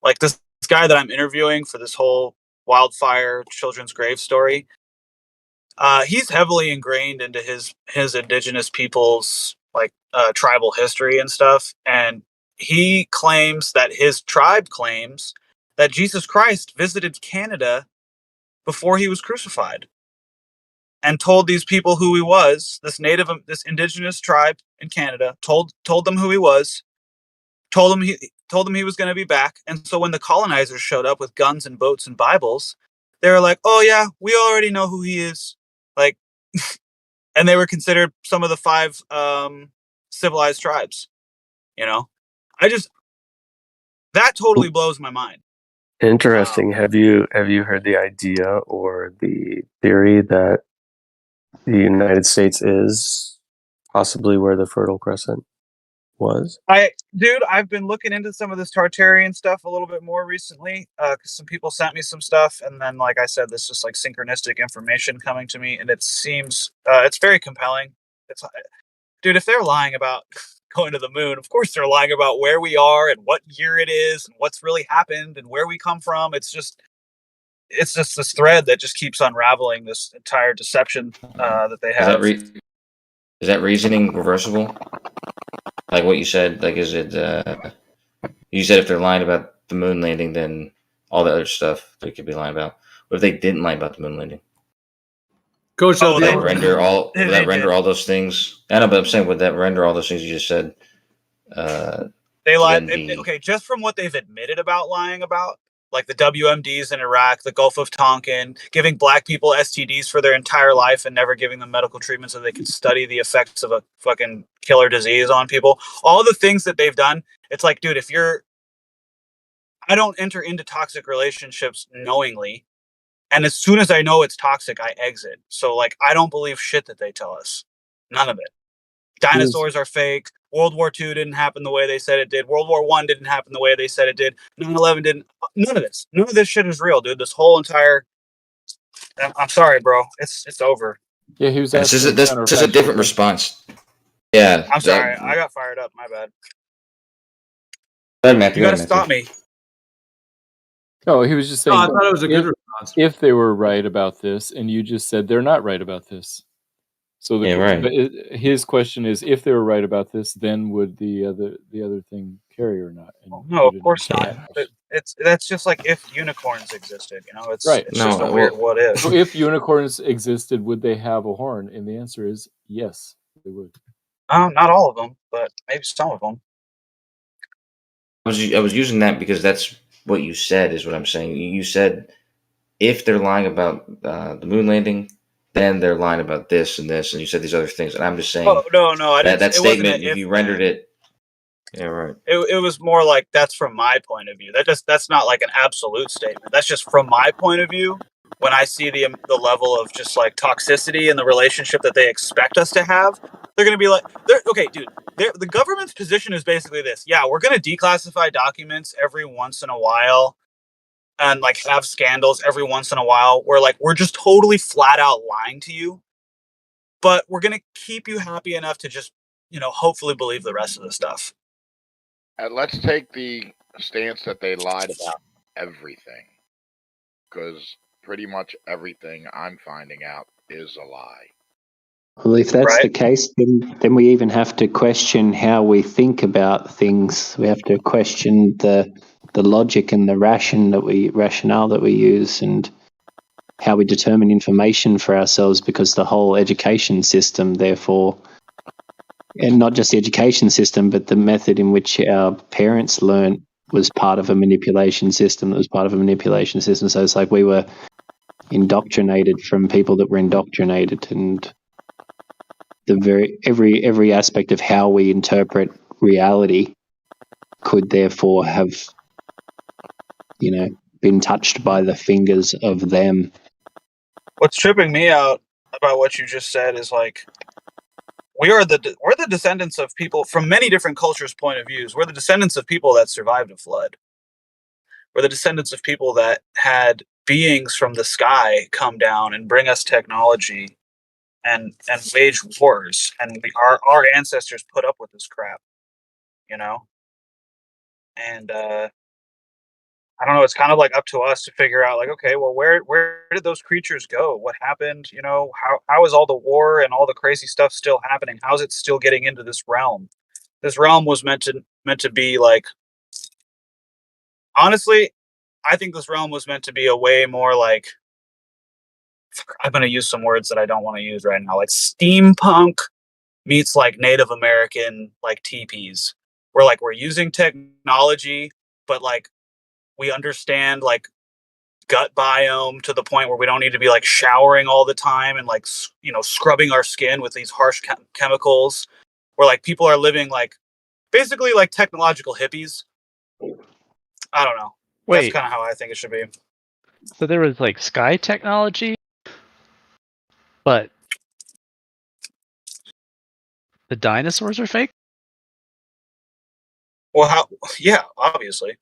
Like this guy that I'm interviewing for this whole wildfire children's grave story, he's heavily ingrained into his indigenous people's like tribal history and stuff, and he claims that his tribe claims that Jesus Christ visited Canada before he was crucified and told these people who he was. This indigenous tribe in Canada told them who he was, told them he was going to be back. And so when the colonizers showed up with guns and boats and Bibles, they were like, "Oh yeah, we already know who he is." Like, and they were considered some of the 5 civilized tribes. That totally blows my mind. Interesting. Have you heard the idea or the theory that the United States is possibly where the Fertile Crescent was? I've been looking into some of this Tartarian stuff a little bit more recently, because some people sent me some stuff, and then, like I said, this just like synchronistic information coming to me, and it seems it's very compelling. If they're lying about going to the moon, of course they're lying about where we are and what year it is and what's really happened and where we come from. It's just this thread that just keeps unraveling this entire deception that they have. Is that reasoning reversible? Like what you said, like is it? You said if they're lying about the moon landing, then all the other stuff they could be lying about. What if they didn't lie about the moon landing? Coach, would that render all those things? I know, but I'm saying, would that render all those things you just said? They lied. Okay, just from what they've admitted about lying about, like the WMDs in Iraq, the Gulf of Tonkin, giving black people STDs for their entire life and never giving them medical treatment so they can study the effects of a fucking killer disease on people. All the things that they've done, it's like, dude, I don't enter into toxic relationships knowingly. And as soon as I know it's toxic, I exit. So, like, I don't believe shit that they tell us. None of it. Dinosaurs are fake. World War II didn't happen the way they said it did. World War I didn't happen the way they said it did. 9/11 didn't. None of this. None of this shit is real, dude. This whole entire. I'm sorry, bro. It's over. Yeah, he was. This is a different response. Yeah. I'm sorry. I got fired up. My bad. Matthew, you gotta stop me. No, he was just saying. I thought it was a good response. If they were right about this, and you just said they're not right about this. So his question is, if they were right about this, then would the other thing carry or not? And no, of course not. That's just like if unicorns existed, It's right. It's just a weird what if. So if unicorns existed, would they have a horn? And the answer is yes, they would. Not all of them, but maybe some of them. I was using that because that's what you said. Is what I'm saying. You said if they're lying about the moon landing, then they're lying about this and this, and you said these other things. And I'm just saying. Oh no! That statement. If you rendered it. Yeah, right. It was more like that's from my point of view. That's not like an absolute statement. That's just from my point of view. When I see the level of just like toxicity in the relationship that they expect us to have, they're going to be like, okay, dude, the government's position is basically this. Yeah, we're going to declassify documents every once in a while and like have scandals every once in a while where like we're just totally flat out lying to you. But we're going to keep you happy enough to just, hopefully believe the rest of the stuff. Let's take the stance that they lied about everything. Because pretty much everything I'm finding out is a lie. Well, if that's the case, then we even have to question how we think about things. We have to question the logic and the rationale that we use and how we determine information for ourselves, because the whole education system, therefore, and not just the education system, but the method in which our parents learned was part of a manipulation system. So it's like we were, indoctrinated from people that were indoctrinated, and every aspect of how we interpret reality could therefore have, been touched by the fingers of them. What's tripping me out about what you just said is like we're the descendants of people from many different cultures' point of views. We're the descendants of people that survived a flood. We're the descendants of people that had beings from the sky come down and bring us technology and wage wars, and our ancestors put up with this crap, and I don't know, it's kind of like up to us to figure out, like, okay, well, where did those creatures go? What happened? How is all the war and all the crazy stuff still happening? How's it still getting into this realm? This realm was meant to be like, honestly, I think this realm was meant to be a way more like, I'm going to use some words that I don't want to use right now, like steampunk meets like Native American like teepees. We're using technology, but like we understand like gut biome to the point where we don't need to be like showering all the time and like scrubbing our skin with these harsh chemicals. Where like people are living like basically like technological hippies. I don't know. That's Wait. kind of how I think it should be. So there was like sky technology, but the dinosaurs are fake? Well, yeah, obviously.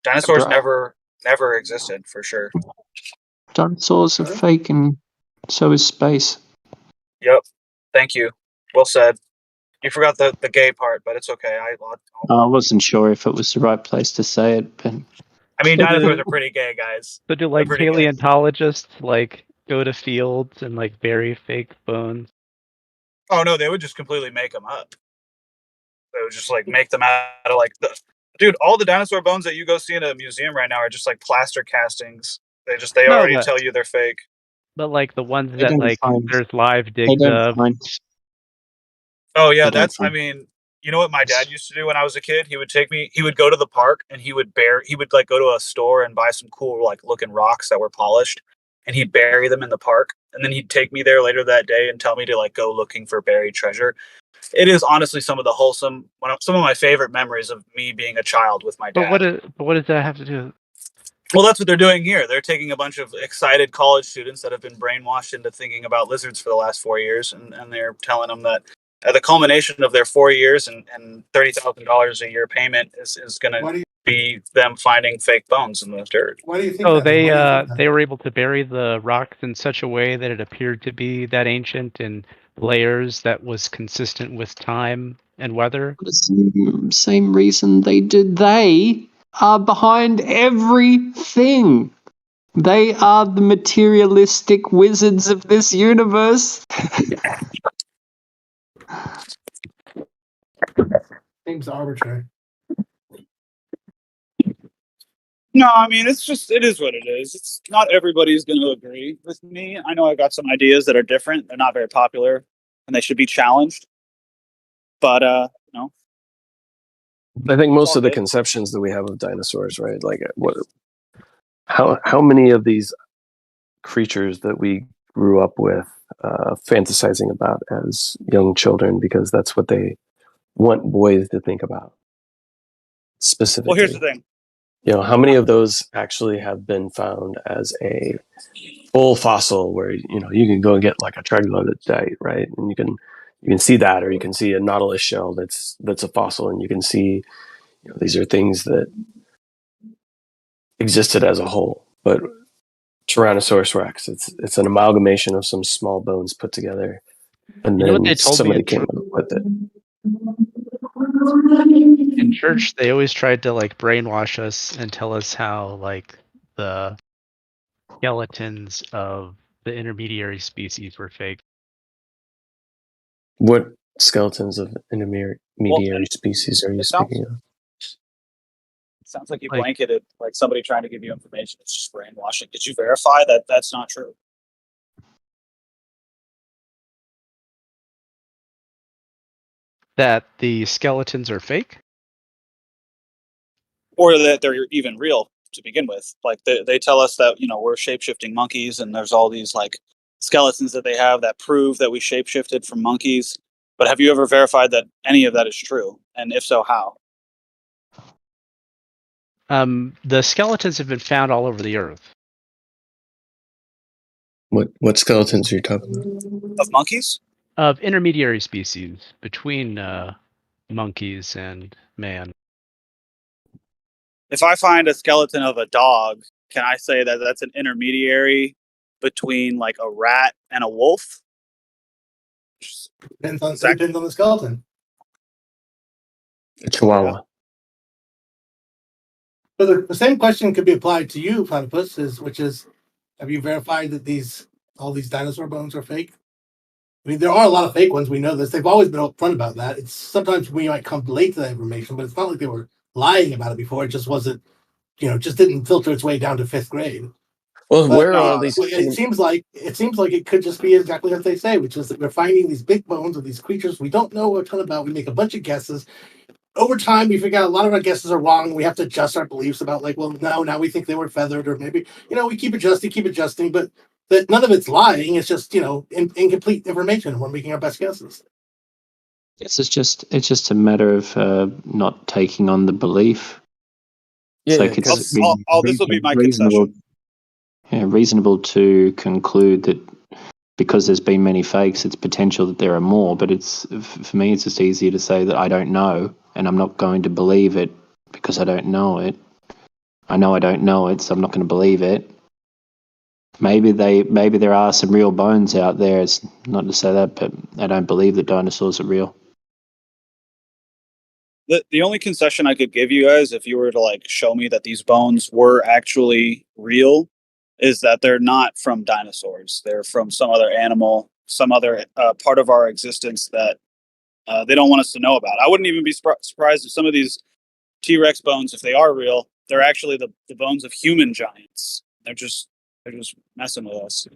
Dinosaurs never existed, for sure. Dinosaurs are fake, and so is space. Yep. Thank you. Well said. You forgot the gay part, but it's okay. I wasn't sure if it was the right place to say it, but I mean, dinosaurs are pretty gay, guys. So do like paleontologists like go to fields and like bury fake bones? Oh no, they would just completely make them up. They would just like make them out of like dude. All the dinosaur bones that you go see in a museum right now are just like plaster castings. They already tell you they're fake. But like the ones that like there's live they digs don't of. Oh yeah, I mean, you know what my dad used to do when I was a kid? He would go to the park and he would like go to a store and buy some cool like looking rocks that were polished, and he'd bury them in the park, and then he'd take me there later that day and tell me to like go looking for buried treasure. It is honestly some of my favorite memories of me being a child with my dad. But what does that have to do? Well, that's what they're doing here. They're taking a bunch of excited college students that have been brainwashed into thinking about lizards for the last 4 years, and they're telling them that at the culmination of their 4 years and $30,000 a year payment is going to be them finding fake bones in the dirt. Why do you think? So they were able to bury the rocks in such a way that it appeared to be that ancient in layers that was consistent with time and weather. The same reason they did. They are behind everything. They are the materialistic wizards of this universe. Seems arbitrary. No, I mean, it is what it is. It's not everybody's going to agree with me. I know I got some ideas that are different. They're not very popular and they should be challenged. But, I think most of the conceptions that we have of dinosaurs, right? Like how many of these creatures that we grew up with fantasizing about as young children, because that's what they want boys to think about specifically. Well, here's the thing. How many of those actually have been found as a full fossil where, you can go and get like a troglodyte, right? And you can see that, or you can see a nautilus shell that's a fossil, and you can see, these are things that existed as a whole. But Tyrannosaurus Rex, it's an amalgamation of some small bones put together, and then somebody came up with it. In church, they always tried to like brainwash us and tell us how like the skeletons of the intermediary species were fake. What skeletons of intermediary species are you speaking of? It sounds like you blanketed like somebody trying to give you information. It's just brainwashing. Did you verify that that's not true? That the skeletons are fake? Or that they're even real. to begin with. Like they tell us that we're shape-shifting monkeys, and there's all these like skeletons that they have that prove that we shape-shifted from monkeys. But have you ever verified that any of that is true? And if so, how? The skeletons have been found all over the earth. What skeletons are you talking about? Of monkeys? Of intermediary species between monkeys and man. If I find a skeleton of a dog, can I say that that's an intermediary between like a rat and a wolf? Depends on the skeleton. A chihuahua. But the same question could be applied to you, Platypus, which is, have you verified that all these dinosaur bones are fake? I mean, there are a lot of fake ones. We know this. They've always been upfront about that. It's sometimes we might come late to that information, but it's not like they were lying about it before. It just wasn't, just didn't filter its way down to 5th grade. Well, But, where are these? it seems like it could just be exactly what they say, which is that we're finding these big bones of these creatures we don't know a ton about. We make a bunch of guesses. Over time, we figure out a lot of our guesses are wrong. We have to adjust our beliefs about now we think they were feathered, or maybe we keep adjusting, but that none of it's lying. It's just incomplete information. We're making our best guesses. It's just a matter of not taking on the belief. Yeah, it's like this will be my concession. Reasonable to conclude that because there's been many fakes, it's potential that there are more. But for me, it's just easier to say that I don't know, and I'm not going to believe it because I don't know it. I know I don't know it, so I'm not going to believe it. Maybe there are some real bones out there. It's not to say that, but I don't believe that dinosaurs are real. The only concession I could give you guys, if you were to like show me that these bones were actually real, is that they're not from dinosaurs. They're from some other animal, some other part of our existence that they don't want us to know about. I wouldn't even be surprised if some of these T-Rex bones, if they are real, they're actually the bones of human giants. They're just messing with us.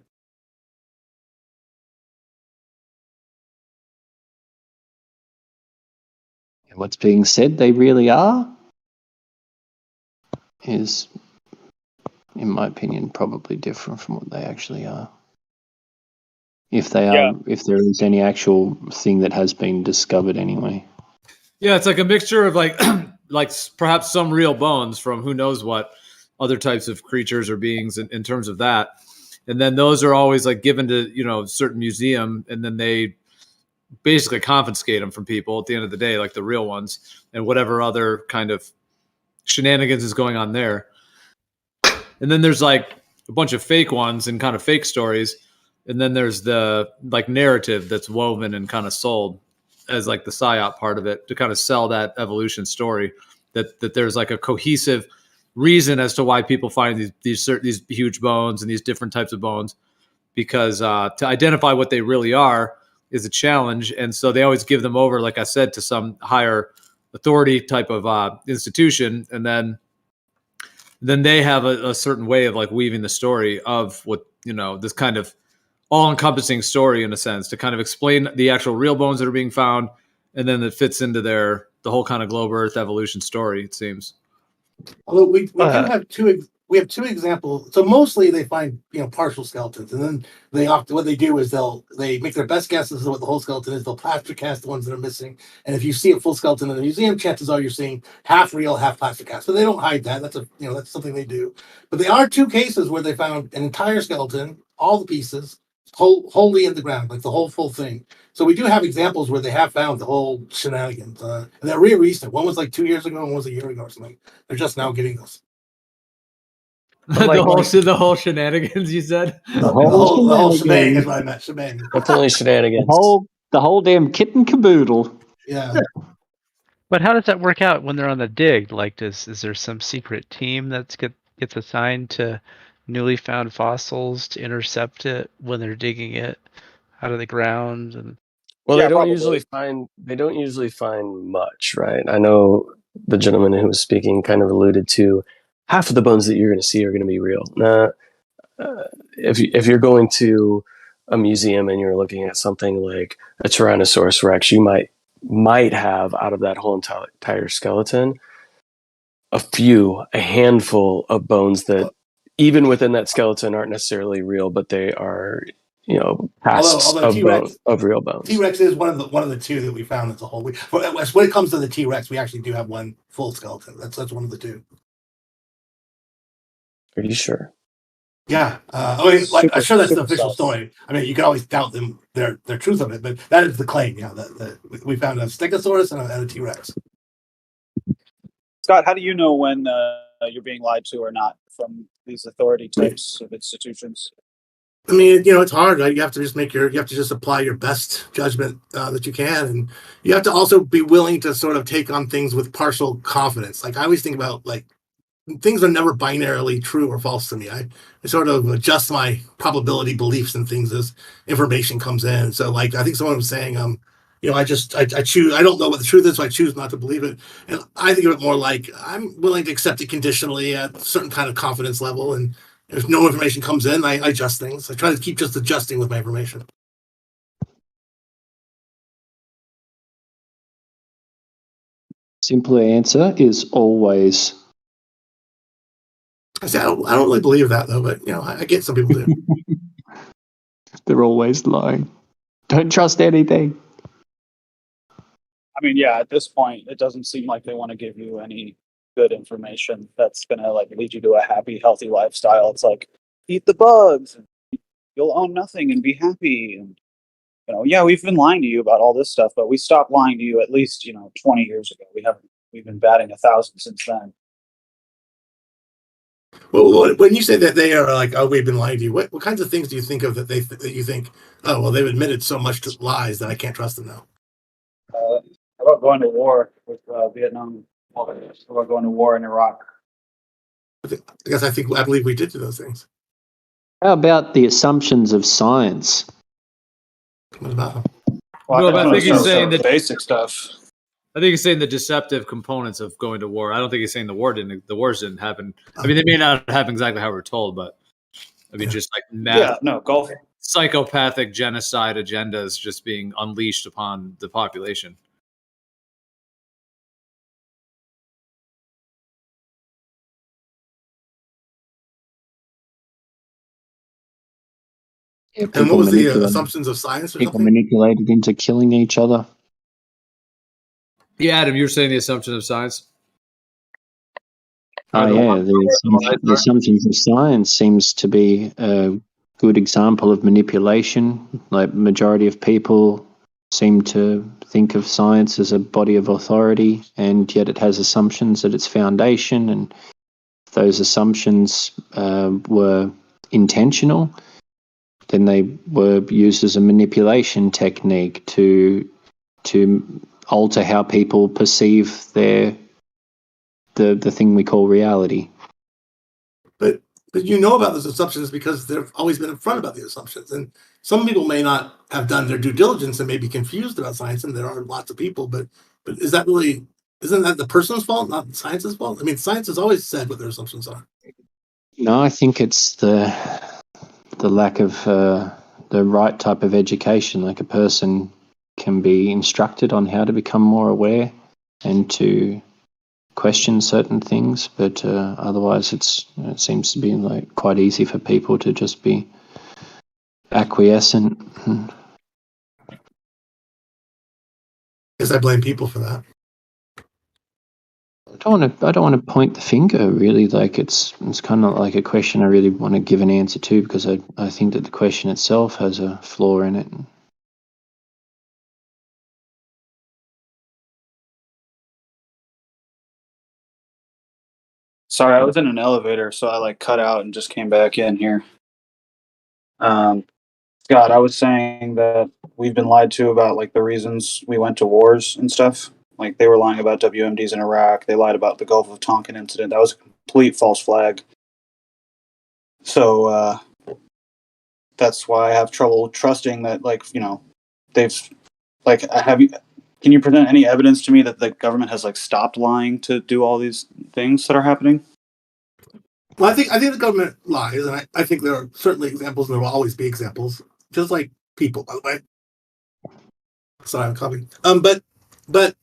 And what's being said they really are is, in my opinion, probably different from what they actually are. If they are, if there is any actual thing that has been discovered anyway. Yeah, it's like a mixture of like perhaps some real bones from who knows what other types of creatures or beings in terms of that. And then those are always like given to, a certain museum, and then they basically confiscate them from people at the end of the day, like the real ones, and whatever other kind of shenanigans is going on there. And then there's like a bunch of fake ones and kind of fake stories. And then there's the like narrative that's woven and kind of sold as like the psyop part of it to kind of sell that evolution story, that there's like a cohesive reason as to why people find these huge bones and these different types of bones, because to identify what they really are is a challenge. And so they always give them over, like I said, to some higher authority type of institution. And then they have a certain way of like weaving the story of what, this kind of all-encompassing story in a sense to kind of explain the actual real bones that are being found. And then it fits into the whole kind of globe Earth evolution story, it seems. Although we do have two examples. So mostly they find partial skeletons, and then what they do is they make their best guesses of what the whole skeleton is. They'll plaster cast the ones that are missing, and if you see a full skeleton in the museum, chances are you're seeing half real, half plaster cast. But they don't hide that. That's something they do. But there are two cases where they found an entire skeleton, all the pieces, wholly in the ground, like the whole full thing. So we do have examples where they have found the whole shenanigans, and they're really recent. One was like 2 years ago, and one was a year ago or something. They're just now getting this. The whole shenanigans, you said? The whole shebang is what I meant. Shebang. Definitely shenanigans. The whole damn kit and caboodle. Yeah. But how does that work out when they're on the dig? Like, is there some secret team that gets assigned to newly found fossils to intercept it when they're digging it out of the ground? And well, they don't usually find much, right? I know the gentleman who was speaking kind of alluded to half of the bones that you're going to see are going to be real. If you're going to a museum and you're looking at something like a Tyrannosaurus Rex, you might have out of that whole entire skeleton a handful of bones that even within that skeleton aren't necessarily real, but they are, casks although T-Rex of real bones. T-Rex is one of the two that we found as a whole. When it comes to the T-Rex, we actually do have one full skeleton. That's one of the two. Are you sure? Yeah, I'm sure that's the official story. I mean, you can always doubt their truth of it, but that is the claim. Yeah, that we found a Stegosaurus and a T-Rex. Scott, how do you know when you're being lied to or not from these authority types of institutions? I mean, it's hard, right? You have to just apply your best judgment that you can, and you have to also be willing to sort of take on things with partial confidence. Like I always think about things are never binarily true or false to me. I sort of adjust my probability beliefs and things as information comes in. So I think someone was saying, I choose, I don't know what the truth is, so I choose not to believe it. And I think of it more like I'm willing to accept it conditionally at a certain kind of confidence level. And if no information comes in, I adjust things. I try to keep just adjusting with my information. Simpler answer is always. I don't really believe that though, but I get some people do. They're always lying. Don't trust anything. I mean, yeah, at this point, it doesn't seem like they want to give you any good information that's going to lead you to a happy, healthy lifestyle. It's like, eat the bugs, and you'll own nothing and be happy. And, yeah, we've been lying to you about all this stuff, but we stopped lying to you at least, 20 years ago. We've been batting 1,000 since then. Well, when you say that they are like, oh, we've been lying to you, what kinds of things do you think of that you think, oh, well, they've admitted so much to lies that I can't trust them now? How about going to war with Vietnam? How about going to war in Iraq? I believe we did do those things. How about the assumptions of science? What about them? Well, I think he's saying the basic stuff. I think he's saying the deceptive components of going to war. I don't think he's saying the wars didn't happen. I mean, they may not happen exactly how we're told, but I mean, just golf. Psychopathic genocide agendas just being unleashed upon the population. Yeah, and what was the assumptions of science? Or people something? manipulated into killing each other. Yeah, Adam, you were saying the assumption of science. Oh yeah, the assumptions of science seems to be a good example of manipulation. Like majority of people seem to think of science as a body of authority, and yet it has assumptions at its foundation, and those assumptions were intentional, then they were used as a manipulation technique to alter how people perceive the thing we call reality. But about those assumptions because they've always been upfront about the assumptions. And some people may not have done their due diligence and may be confused about science, and there are lots of people, but isn't that the person's fault, not science's fault? I mean, science has always said what their assumptions are. No, I think it's the lack of the right type of education. Like a person can be instructed on how to become more aware and to question certain things, but otherwise it seems to be quite easy for people to just be acquiescent. Guess I blame people for that. I don't want to point the finger, really. Like it's kind of like a question I really want to give an answer to, because I think that the question itself has a flaw in it. Sorry, I was in an elevator, so I cut out and just came back in here. Scott, I was saying that we've been lied to about the reasons we went to wars and stuff. Like they were lying about WMDs in Iraq. They lied about the Gulf of Tonkin incident. That was a complete false flag. So that's why I have trouble trusting that. They've can you present any evidence to me that the government has stopped lying to do all these things that are happening? Well, I think the government lies, and I think there are certainly examples, and there will always be examples, just like people, by the way. Sorry, I'm coughing. But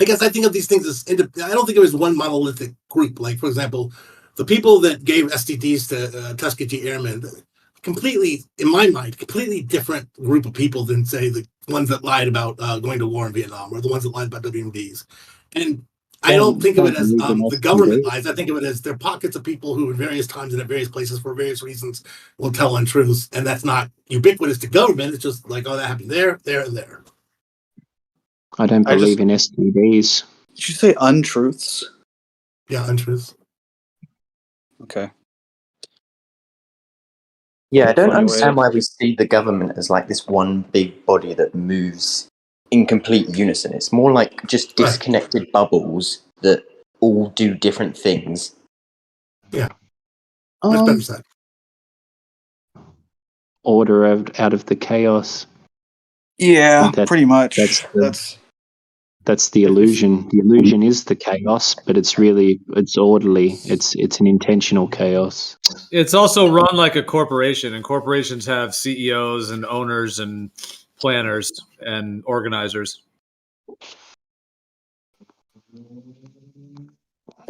I guess I think of these things as I don't think it was one monolithic group. Like, for example, the people that gave STDs to Tuskegee Airmen, completely, in my mind, completely different group of people than, say, the ones that lied about going to war in Vietnam or the ones that lied about WMDs. And I don't think of it as the government lies. I think of it as there are pockets of people who, at various times and at various places for various reasons, will tell untruths, and that's not ubiquitous to government. It's just like, oh, that happened there, there, and there. I don't believe in STDs. Did you say untruths? Yeah, untruths. Okay. Yeah, I don't Funny understand way. why we see the government as like this one big body that moves in complete unison. It's more like just disconnected bubbles that all do different things. Yeah. Much better said. Order out of the chaos. Yeah, pretty much. That's the illusion. The illusion is the chaos, but it's orderly. It's an intentional chaos. It's also run like a corporation, and corporations have CEOs and owners and planners and organizers.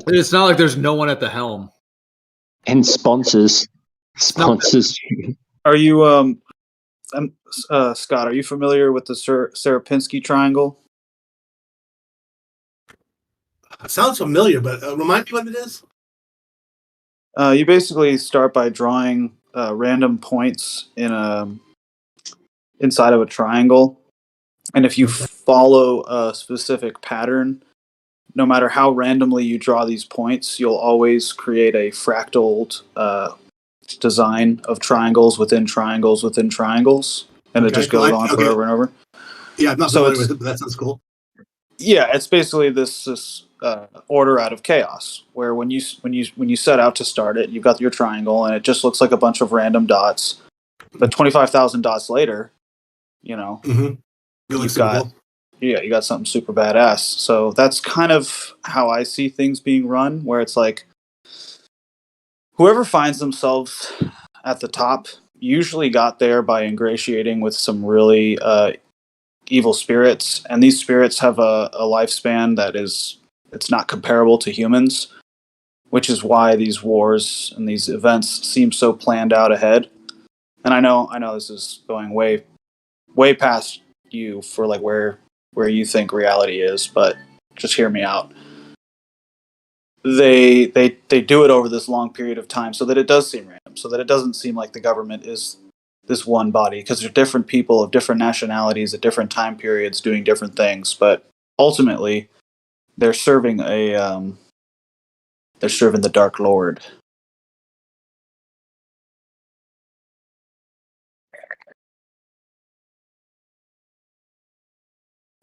It's not like there's no one at the helm. And sponsors. Are you Scott, are you familiar with the Sierpinski triangle? Sounds familiar, but remind me what it is. You basically start by drawing random points inside of a triangle, and if you follow a specific pattern, no matter how randomly you draw these points, you'll always create a fractal design of triangles within triangles within triangles, and it just goes on forever and over. Yeah, I'm not familiar with it, but that sounds cool. Yeah, it's basically this order out of chaos, where when you set out to start it, you've got your triangle, and it just looks like a bunch of random dots. But 25,000 dots later, you know, you've got you got something super badass. So that's kind of how I see things being run, where it's like whoever finds themselves at the top usually got there by ingratiating with some really evil spirits, and these spirits have a lifespan that it's not comparable to humans, which is why these wars and these events seem so planned out ahead. And I know this is going way past you for like where you think reality is, but just hear me out. They do it over this long period of time so that it does seem random, so that it doesn't seem like the government is this one body, because there's different people of different nationalities at different time periods doing different things, but ultimately they're serving the Dark Lord.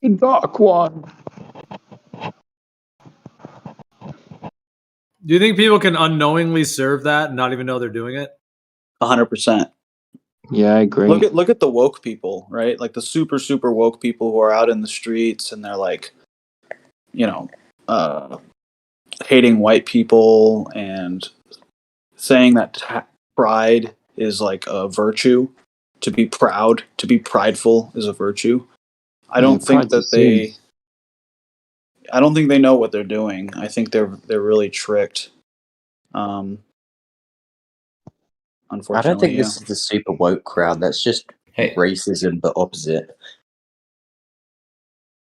The Dark One. Do you think people can unknowingly serve that and not even know they're doing it? 100%. Yeah, I agree. Look at the woke people, right? Like the super woke people who are out in the streets and they're like, you know, hating white people and saying that pride is like a virtue. To be proud, to be prideful is a virtue. I don't think that I don't think they know what they're doing. I think they're really tricked. Unfortunately, I don't think this is the super woke crowd. That's just racism, but opposite.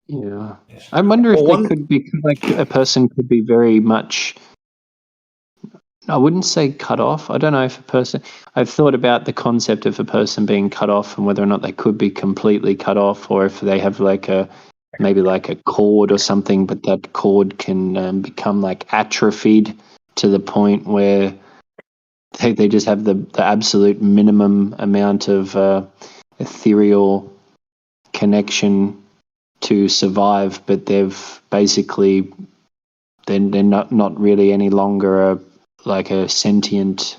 Yeah, I wonder if they could be like a person could be very much. I wouldn't say cut off. I don't know if a person. I've thought about the concept of a person being cut off and whether or not they could be completely cut off, or if they have like maybe like a cord or something, but that cord can become like atrophied to the point where they just have the absolute minimum amount of ethereal connection to survive, but they've basically they're not really any longer a sentient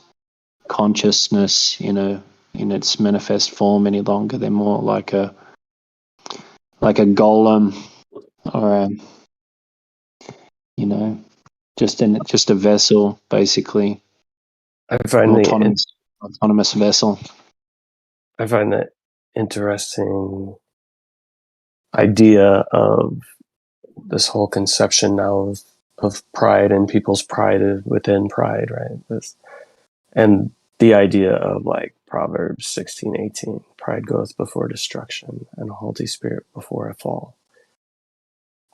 consciousness in its manifest form any longer. They're more like a golem or just a vessel, basically. I find an autonomous vessel. I find that interesting idea of this whole conception now of pride and people's pride within pride, right? And the idea of like Proverbs 16:18, pride goeth before destruction and a haughty spirit before a fall.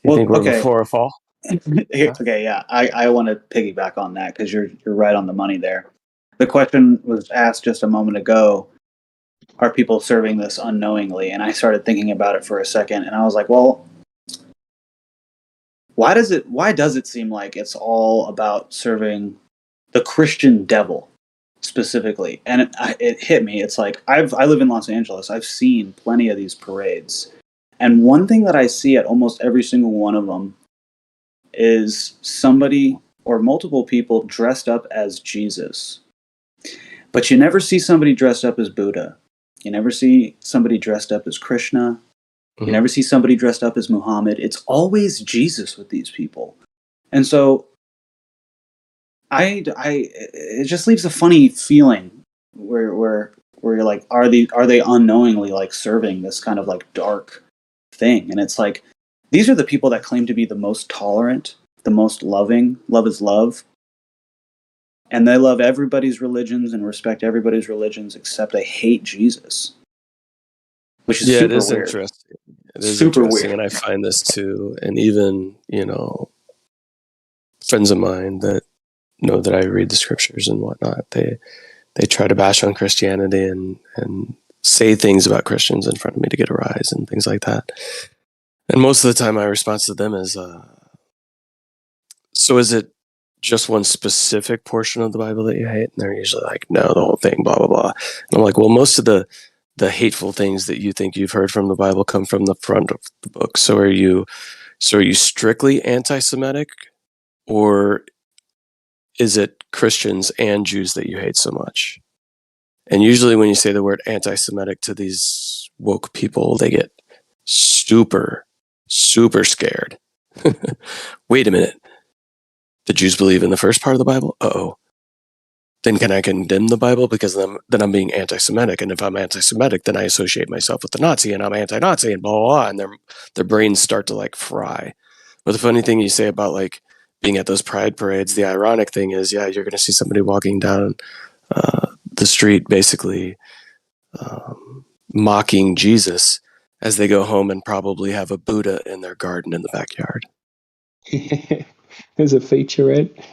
Do you think we're before a fall? Okay, yeah, I want to piggyback on that because you're right on the money there. The question was asked just a moment ago, are people serving this unknowingly? And I started thinking about it for a second, and I was like, well, why does it seem like it's all about serving the Christian devil specifically? And it hit me. It's like I live in Los Angeles. I've seen plenty of these parades, and one thing that I see at almost every single one of them is somebody or multiple people dressed up as Jesus. But you never see somebody dressed up as Buddha. You never see somebody dressed up as Krishna. You never see somebody dressed up as Muhammad. It's always Jesus with these people. And so it just leaves a funny feeling where you're like, are they unknowingly like serving this kind of like dark thing? And it's like, these are the people that claim to be the most tolerant, the most loving. Love is love. And they love everybody's religions and respect everybody's religions, except they hate Jesus. Which is super it is weird. interesting. It is Super interesting, weird. and I find this too. And even, friends of mine that know that I read the scriptures and whatnot, they try to bash on Christianity and say things about Christians in front of me to get a rise and things like that. And most of the time my response to them is, so is it just one specific portion of the Bible that you hate? And they're usually like, no, the whole thing, blah, blah, blah. And I'm like, well, most of the hateful things that you think you've heard from the Bible come from the front of the book. So are you strictly anti-Semitic, or is it Christians and Jews that you hate so much? And usually when you say the word anti-Semitic to these woke people, they get super, super scared. Wait a minute. The Jews believe in the first part of the Bible? Uh-oh. Then can I condemn the Bible because then I'm being anti-Semitic? And if I'm anti-Semitic, then I associate myself with the Nazi and I'm anti-Nazi and blah, blah, blah. And their brains start to like fry. But the funny thing you say about like being at those pride parades, the ironic thing is, yeah, you're going to see somebody walking down the street basically mocking Jesus as they go home and probably have a Buddha in their garden in the backyard. There's a featurette.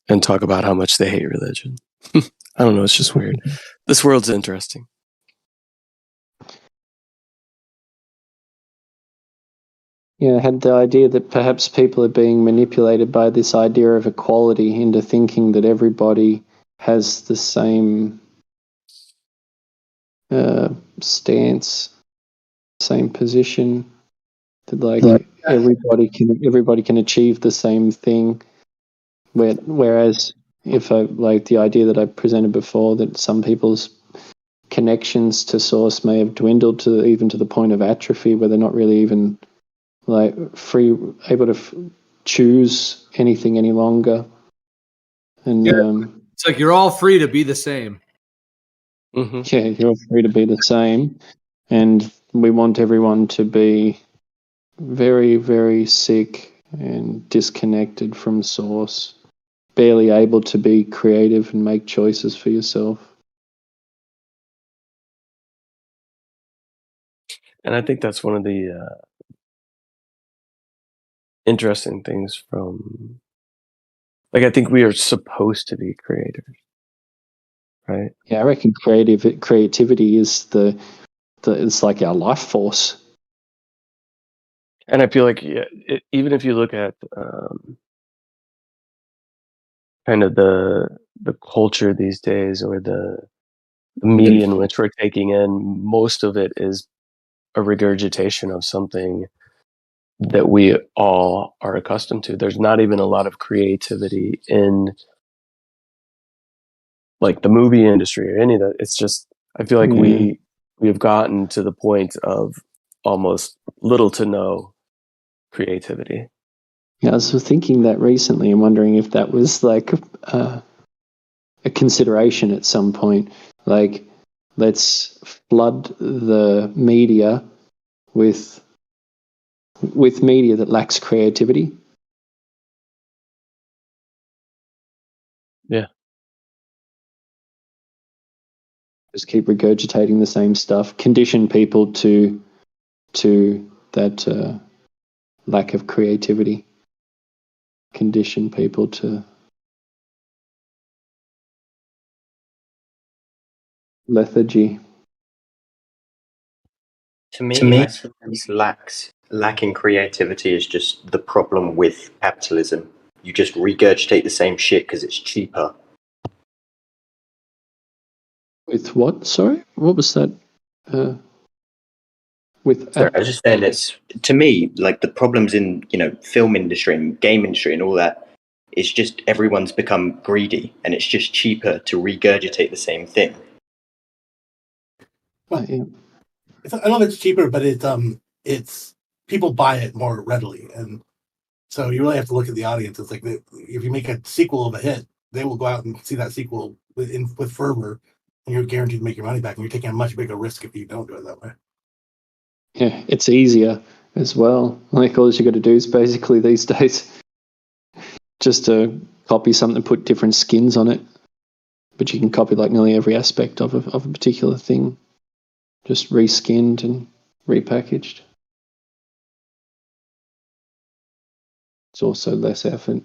And talk about how much they hate religion. I don't know, it's just weird. This world's interesting. Yeah, I had the idea that perhaps people are being manipulated by this idea of equality into thinking that everybody has the same stance, same position, that like everybody can achieve the same thing. Whereas if like the idea that I presented before, that some people's connections to source may have dwindled to the point of atrophy, where they're not really even like able to choose anything any longer. And it's like you're all free to be the same. Yeah, you're free to be the same, and we want everyone to be very, very sick and disconnected from source, barely able to be creative and make choices for yourself. And I think that's one of the interesting things from, like, I think we are supposed to be creators, right? Yeah, I reckon creativity is it's like our life force. And I feel like even if you look at kind of the culture these days, or the media in which we're taking in, most of it is a regurgitation of something that we all are accustomed to. There's not even a lot of creativity in like the movie industry or any of that. It's just, I feel like we have gotten to the point of almost little to no creativity. Yeah, I was thinking that recently and wondering if that was like a consideration at some point. Like, let's flood the media with with media that lacks creativity. Yeah. Just keep regurgitating the same stuff, condition people to that lack of creativity, condition people to lethargy. To me, I suppose lacking creativity is just the problem with capitalism. You just regurgitate the same shit because it's cheaper. With what? Sorry, what was that? With Sorry, I was just saying it's, to me, like the problems in, film industry and game industry and all that, it's just everyone's become greedy and it's just cheaper to regurgitate the same thing. Well, I don't know if it's cheaper, but it's people buy it more readily, and so you really have to look at the audience. It's like if you make a sequel of a hit, they will go out and see that sequel with fervor, and you're guaranteed to make your money back. And you're taking a much bigger risk if you don't do it that way. Yeah, it's easier as well. Like all you got to do is basically these days just to copy something, put different skins on it. But you can copy like nearly every aspect of a particular thing, just reskinned and repackaged. It's also less effort.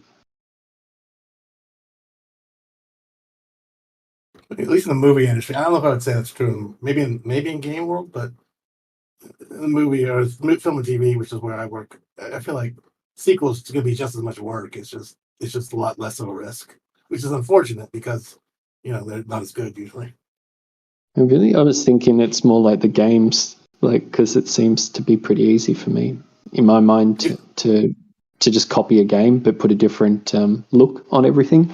At least in the movie industry, I don't know if I would say that's true. Maybe in game world, but in the movie or film and TV, which is where I work, I feel like sequels going to be just as much work. It's just a lot less of a risk, which is unfortunate because they're not as good usually. And really, I was thinking it's more like the games, like because it seems to be pretty easy for me in my mind to just copy a game but put a different look on everything.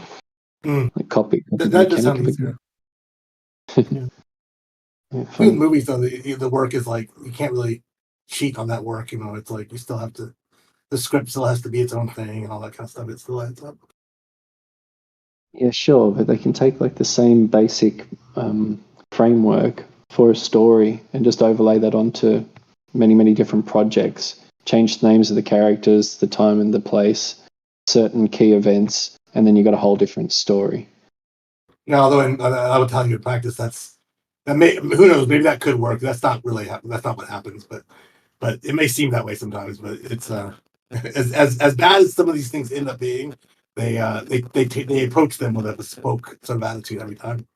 Like copy that the does sound mechanic of easier. yeah. With movies though, the work is like you can't really cheat on that work. It's like you still have to. The script still has to be its own thing and all that kind of stuff. It still adds up. Yeah, sure, but they can take like the same basic framework for a story and just overlay that onto many, many different projects. Change the names of the characters, the time and the place, certain key events, and then you got a whole different story. No, although I would tell you in practice who knows, maybe that could work. That's not really that's not what happens, but it may seem that way sometimes. But it's as bad as some of these things end up being, they approach them with a bespoke sort of attitude every time.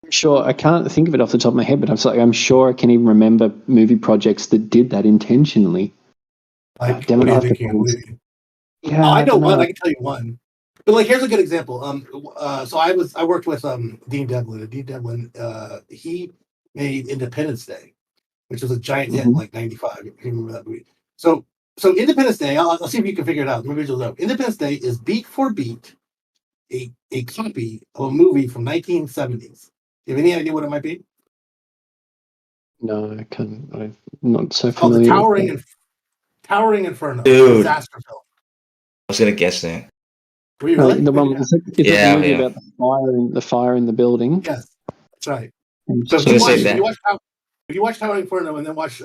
I'm sure I can't think of it off the top of my head, but I'm sure I can even remember movie projects that did that intentionally. Like, what are you thinking? Yeah, I know don't one. I can tell you one. But like, here's a good example. So I worked with Dean Devlin. And Dean Devlin, he made Independence Day, which was a giant hit in like '95. If you remember that movie. So Independence Day. I'll see if you can figure it out. Maybe you'll know. Independence Day is beat for beat a copy of a movie from 1970s. Do you have any idea what it might be? No, I can't. I'm not so It's called The familiar with Towering Inferno. Dude. Disaster film. I was gonna guess that. Were you that. really? The one is it the Yeah, movie yeah. about the fire in the building? Yes, that's right. And So I was gonna say that. if you watch Towering Inferno and then watch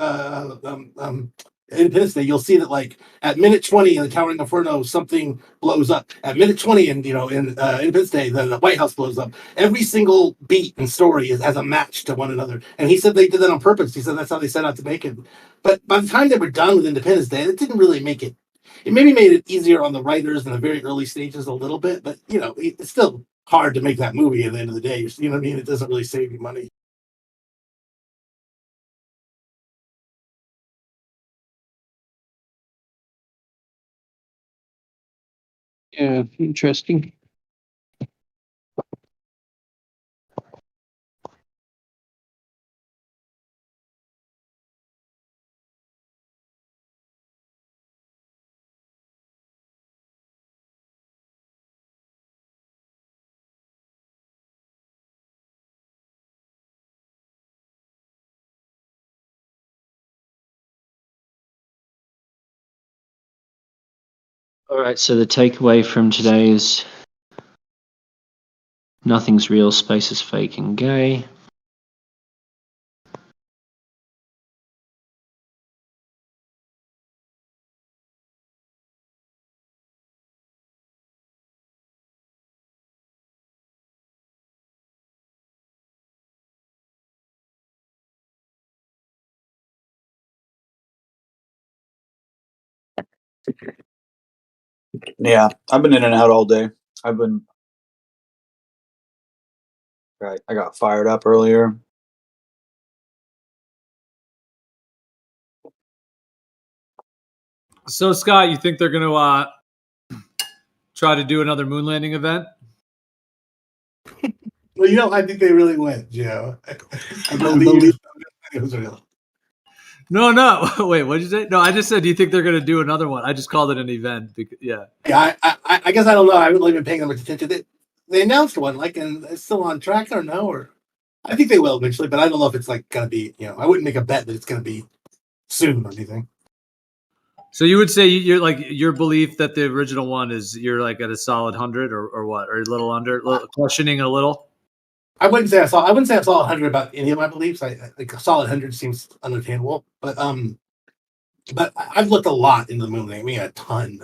Independence Day, you'll see that like at minute 20 in the Towering Inferno, something blows up. At minute 20 in Independence Day, the White House blows up. Every single beat and story has a match to one another. And he said they did that on purpose. He said that's how they set out to make it. But by the time they were done with Independence Day, it didn't really make it. It maybe made it easier on the writers in the very early stages a little bit, but it's still hard to make that movie at the end of the day. You know what I mean? It doesn't really save you money. Yeah, interesting. All right, so the takeaway from today is nothing's real, space is fake and gay. Yeah, I've been in and out all day. I got fired up earlier. So, Scott, you think they're going to try to do another moon landing event? Well, I think they really went, Joe. I believe it was real. No. Wait, what did you say? No, I just said, do you think they're going to do another one? I just called it an event. Yeah. Yeah, I guess I don't know. I haven't really been paying that much attention. They announced one, and it's still on track or no? Or I think they will eventually, but I don't know if it's going to be. I wouldn't make a bet that it's going to be soon or anything. So you would say your belief that the original one is you're at a solid 100 or what, or a little under, questioning a little. I wouldn't say I saw 100 about any of my beliefs. I think a solid 100 seems unattainable, but I've looked a lot into the moon landing. I mean, a ton,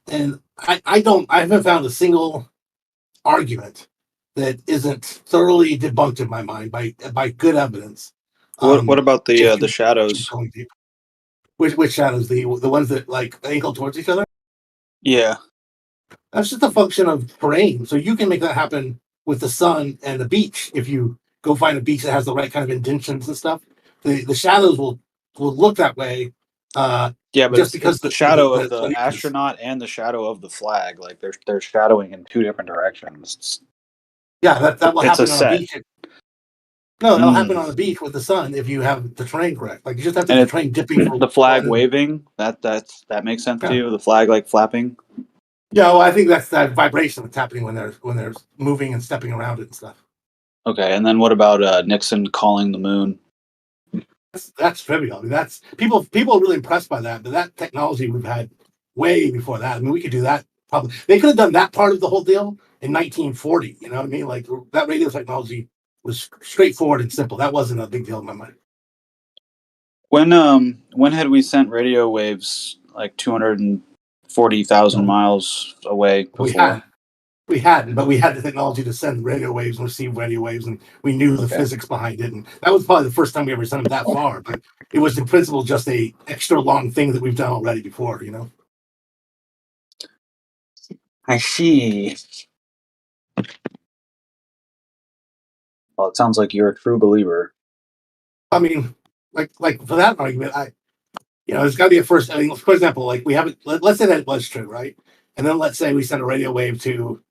and I haven't found a single argument that isn't thoroughly debunked in my mind by good evidence. What about the shadows? Which shadows? The ones that angle towards each other? Yeah, that's just a function of terrain. So you can make that happen with the sun and the beach. If you go find a beach that has the right kind of indentions and stuff, the shadows will look that way. Yeah, but just because the shadow of the astronaut and the shadow of the flag, they're shadowing in two different directions. Yeah, that will happen a on set. a beach. No, that'll happen on a beach with the sun if you have the terrain correct. You just have to have the terrain dipping. For the flag waving. That makes sense to you. The flag flapping. Yeah, well, I think that's that vibration that's happening when there's moving and stepping around it and stuff. Okay, and then what about Nixon calling the moon? That's trivial. I mean, that's people are really impressed by that, but that technology we've had way before that. I mean, we could do that probably. They could have done that part of the whole deal in 1940. You know what I mean? That radio technology was straightforward and simple. That wasn't a big deal in my mind. When had we sent radio waves 240,000 miles away before? We hadn't, but we had the technology to send radio waves and receive radio waves, and we knew the physics behind it. And that was probably the first time we ever sent them that far. But it was in principle just a extra long thing that we've done already before. I see. Well, it sounds like you're a true believer. I mean, like for that argument, there's got to be a first. I mean, for example, we haven't. Let's say that it was true, right? And then let's say we sent a radio wave to,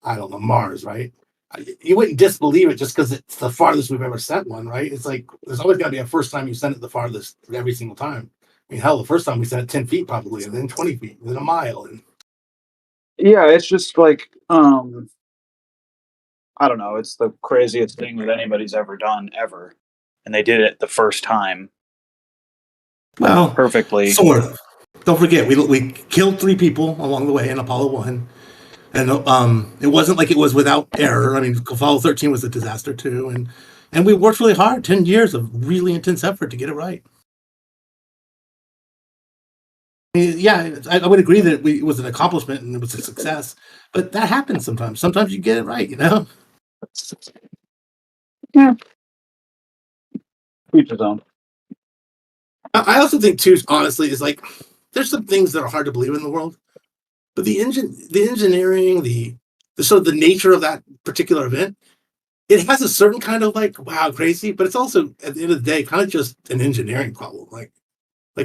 I don't know, Mars, right? You wouldn't disbelieve it just because it's the farthest we've ever sent one, right? It's there's always got to be a first time you send it the farthest every single time. I mean, hell, the first time we sent it 10 feet probably, and then 20 feet, and then a mile. And yeah, it's just I don't know. It's the craziest thing that anybody's ever done, ever. And they did it the first time. Well, perfectly. Sort of. Don't forget, we killed 3 people along the way in Apollo 1. And it wasn't like it was without error. I mean, Apollo 13 was a disaster too. And we worked really hard, 10 years of really intense effort to get it right. I mean, yeah, I would agree that it was an accomplishment and it was a success. But that happens sometimes. Sometimes you get it right, Yeah. Each his own. I also think too, honestly, is there's some things that are hard to believe in the world, but the engineering, the sort of the nature of that particular event, it has a certain kind of wow, crazy, but it's also at the end of the day kind of just an engineering problem. Like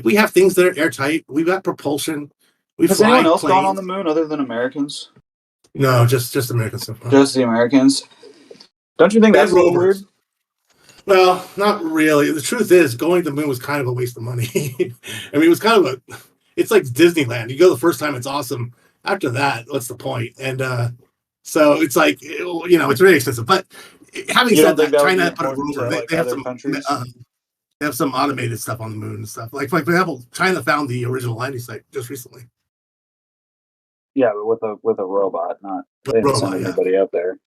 we have things that are airtight. We've got propulsion. Has anyone else gone on the moon other than Americans? No, just Americans so far. Just the Americans. Don't you think that's a little weird? Well, not really. The truth is, going to the moon was kind of a waste of money. I mean, it was kind of it's like Disneyland. You go the first time, it's awesome. After that, what's the point? And so it's it's really expensive. But having said that, China put a rover. They have some automated stuff on the moon and stuff. Like for example, China found the original landing site just recently. Yeah, but with a robot, not they didn't send anybody up there.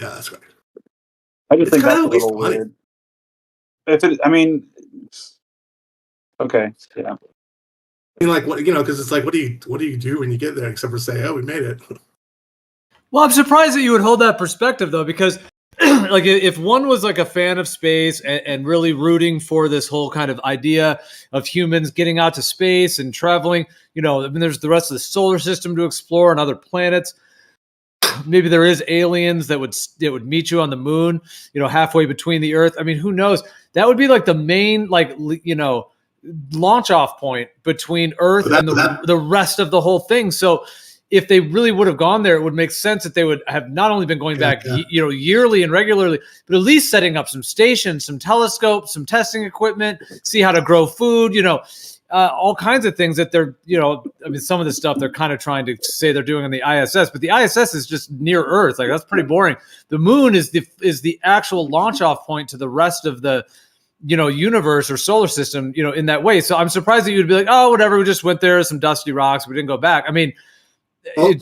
Yeah, that's right. I just think that's a little weird. Okay, yeah. I mean, what because it's what do you do when you get there except for say, oh, we made it. Well, I'm surprised that you would hold that perspective though, because like if one was like a fan of space and really rooting for this whole kind of idea of humans getting out to space and traveling, I mean, there's the rest of the solar system to explore and other planets. Maybe there is aliens that would meet you on the moon, halfway between the Earth. I mean, who knows? That would be like the main, launch off point between Earth and the rest of the whole thing. So if they really would have gone there, it would make sense that they would have not only been going back, yearly and regularly, but at least setting up some stations, some telescopes, some testing equipment, see how to grow food, all kinds of things that they're, I mean, some of the stuff they're kind of trying to say they're doing on the ISS, but the ISS is just near Earth. Like, that's pretty boring. The moon is the actual launch off point to the rest of the, universe or solar system, in that way. So I'm surprised that you'd be like, oh, whatever, we just went there, some dusty rocks, we didn't go back. I mean, well,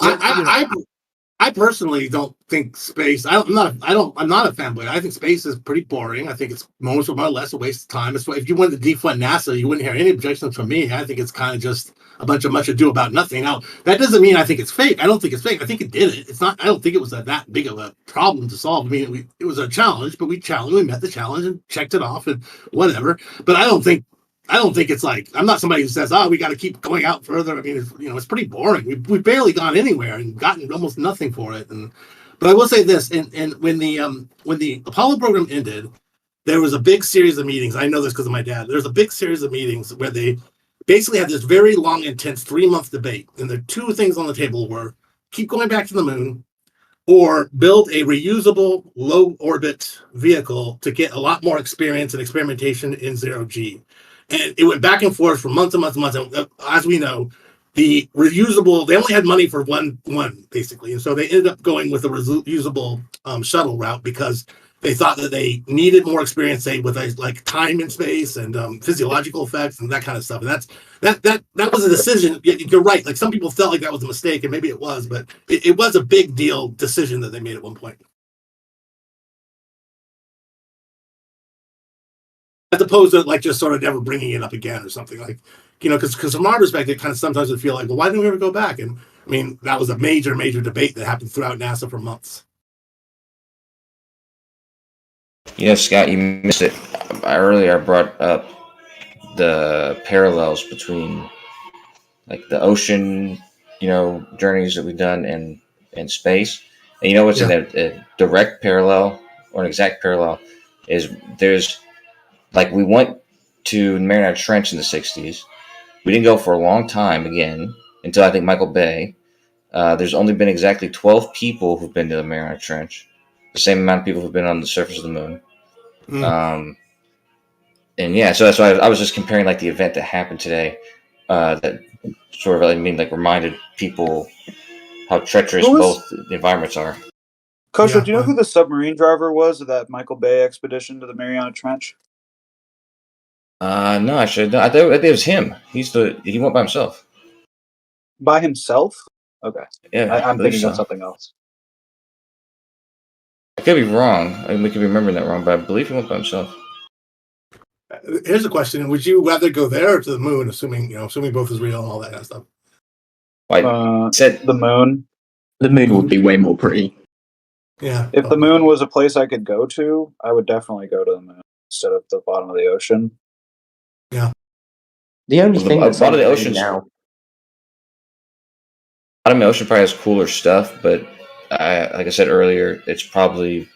I personally don't think space. I'm not a fanboy. I think space is pretty boring. I think it's more or less a waste of time. It's, if you wanted to defund NASA, you wouldn't hear any objections from me. I think it's kind of just a bunch of much ado about nothing. Now, that doesn't mean I think it's fake. I don't think it's fake. I think it did it. It's not. I don't think it was that big of a problem to solve. I mean, it was a challenge, but we met the challenge and checked it off and whatever. But I don't think it's like, I'm not somebody who says, oh, we got to keep going out further. I mean, it's pretty boring. We've barely gone anywhere and gotten almost nothing for it. But I will say this, and when the Apollo program ended, there was a big series of meetings. I know this because of my dad. There's a big series of meetings where they basically had this very long, intense 3-month debate. And the two things on the table were keep going back to the moon or build a reusable low orbit vehicle to get a lot more experience and experimentation in 0G. And it went back and forth for months and months and months. And as we know, the reusable, they only had money for one basically. And so they ended up going with a reusable shuttle route because they thought that they needed more experience, say, with like time in space and physiological effects and that kind of stuff. And that was a decision. You're right. Like, some people felt like that was a mistake, and maybe it was, but it was a big deal decision that they made at one point. As opposed to like just sort of never bringing it up again or something, like, because from our perspective, kind of sometimes would feel like, well, why didn't we ever go back? And I mean, that was a major debate that happened throughout NASA for months. Scott, you missed it. Earlier I brought up the parallels between like the ocean, journeys that we've done in space. And what's in a direct parallel or an exact parallel is there's, like, we went to the Mariana Trench in the 60s. We didn't go for a long time again until I think Michael Bay. There's only been exactly 12 people who've been to the Mariana Trench. The same amount of people who've been on the surface of the moon. So that's why I was just comparing like the event that happened today that sort of, reminded people how treacherous both the environments are. Kosho, do you know who the submarine driver was of that Michael Bay expedition to the Mariana Trench? No, I should know. I thought it was him. He went by himself. By himself? Okay. Yeah, I'm thinking of something else. I could be wrong. I mean, we could be remembering that wrong, but I believe he went by himself. Here's a question: would you rather go there or to the moon, assuming both is real and all that kind of stuff? I said the moon. The moon would be way more pretty. Yeah. If the moon was a place I could go to, I would definitely go to the moon instead of the bottom of the ocean. Yeah. The only thing that's bottom of the ocean now. Bottom of the ocean probably has cooler stuff, but like I said earlier, it's probably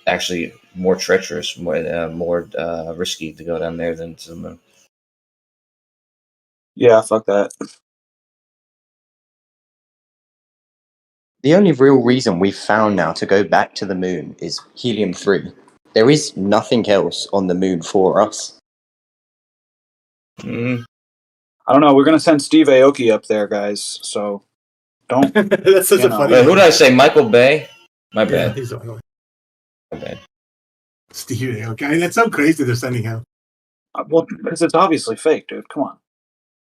actually more treacherous, more risky to go down there than to the moon. Yeah, fuck that. The only real reason we've found now to go back to the moon is helium-3. There is nothing else on the moon for us. I don't know. We're going to send Steve Aoki up there, guys. So don't. That's such a funny. Who did I say? Michael Bay? My bad. Yeah, My bad. Steve Aoki. That's so crazy they're sending him. Well, because it's obviously fake, dude. Come on.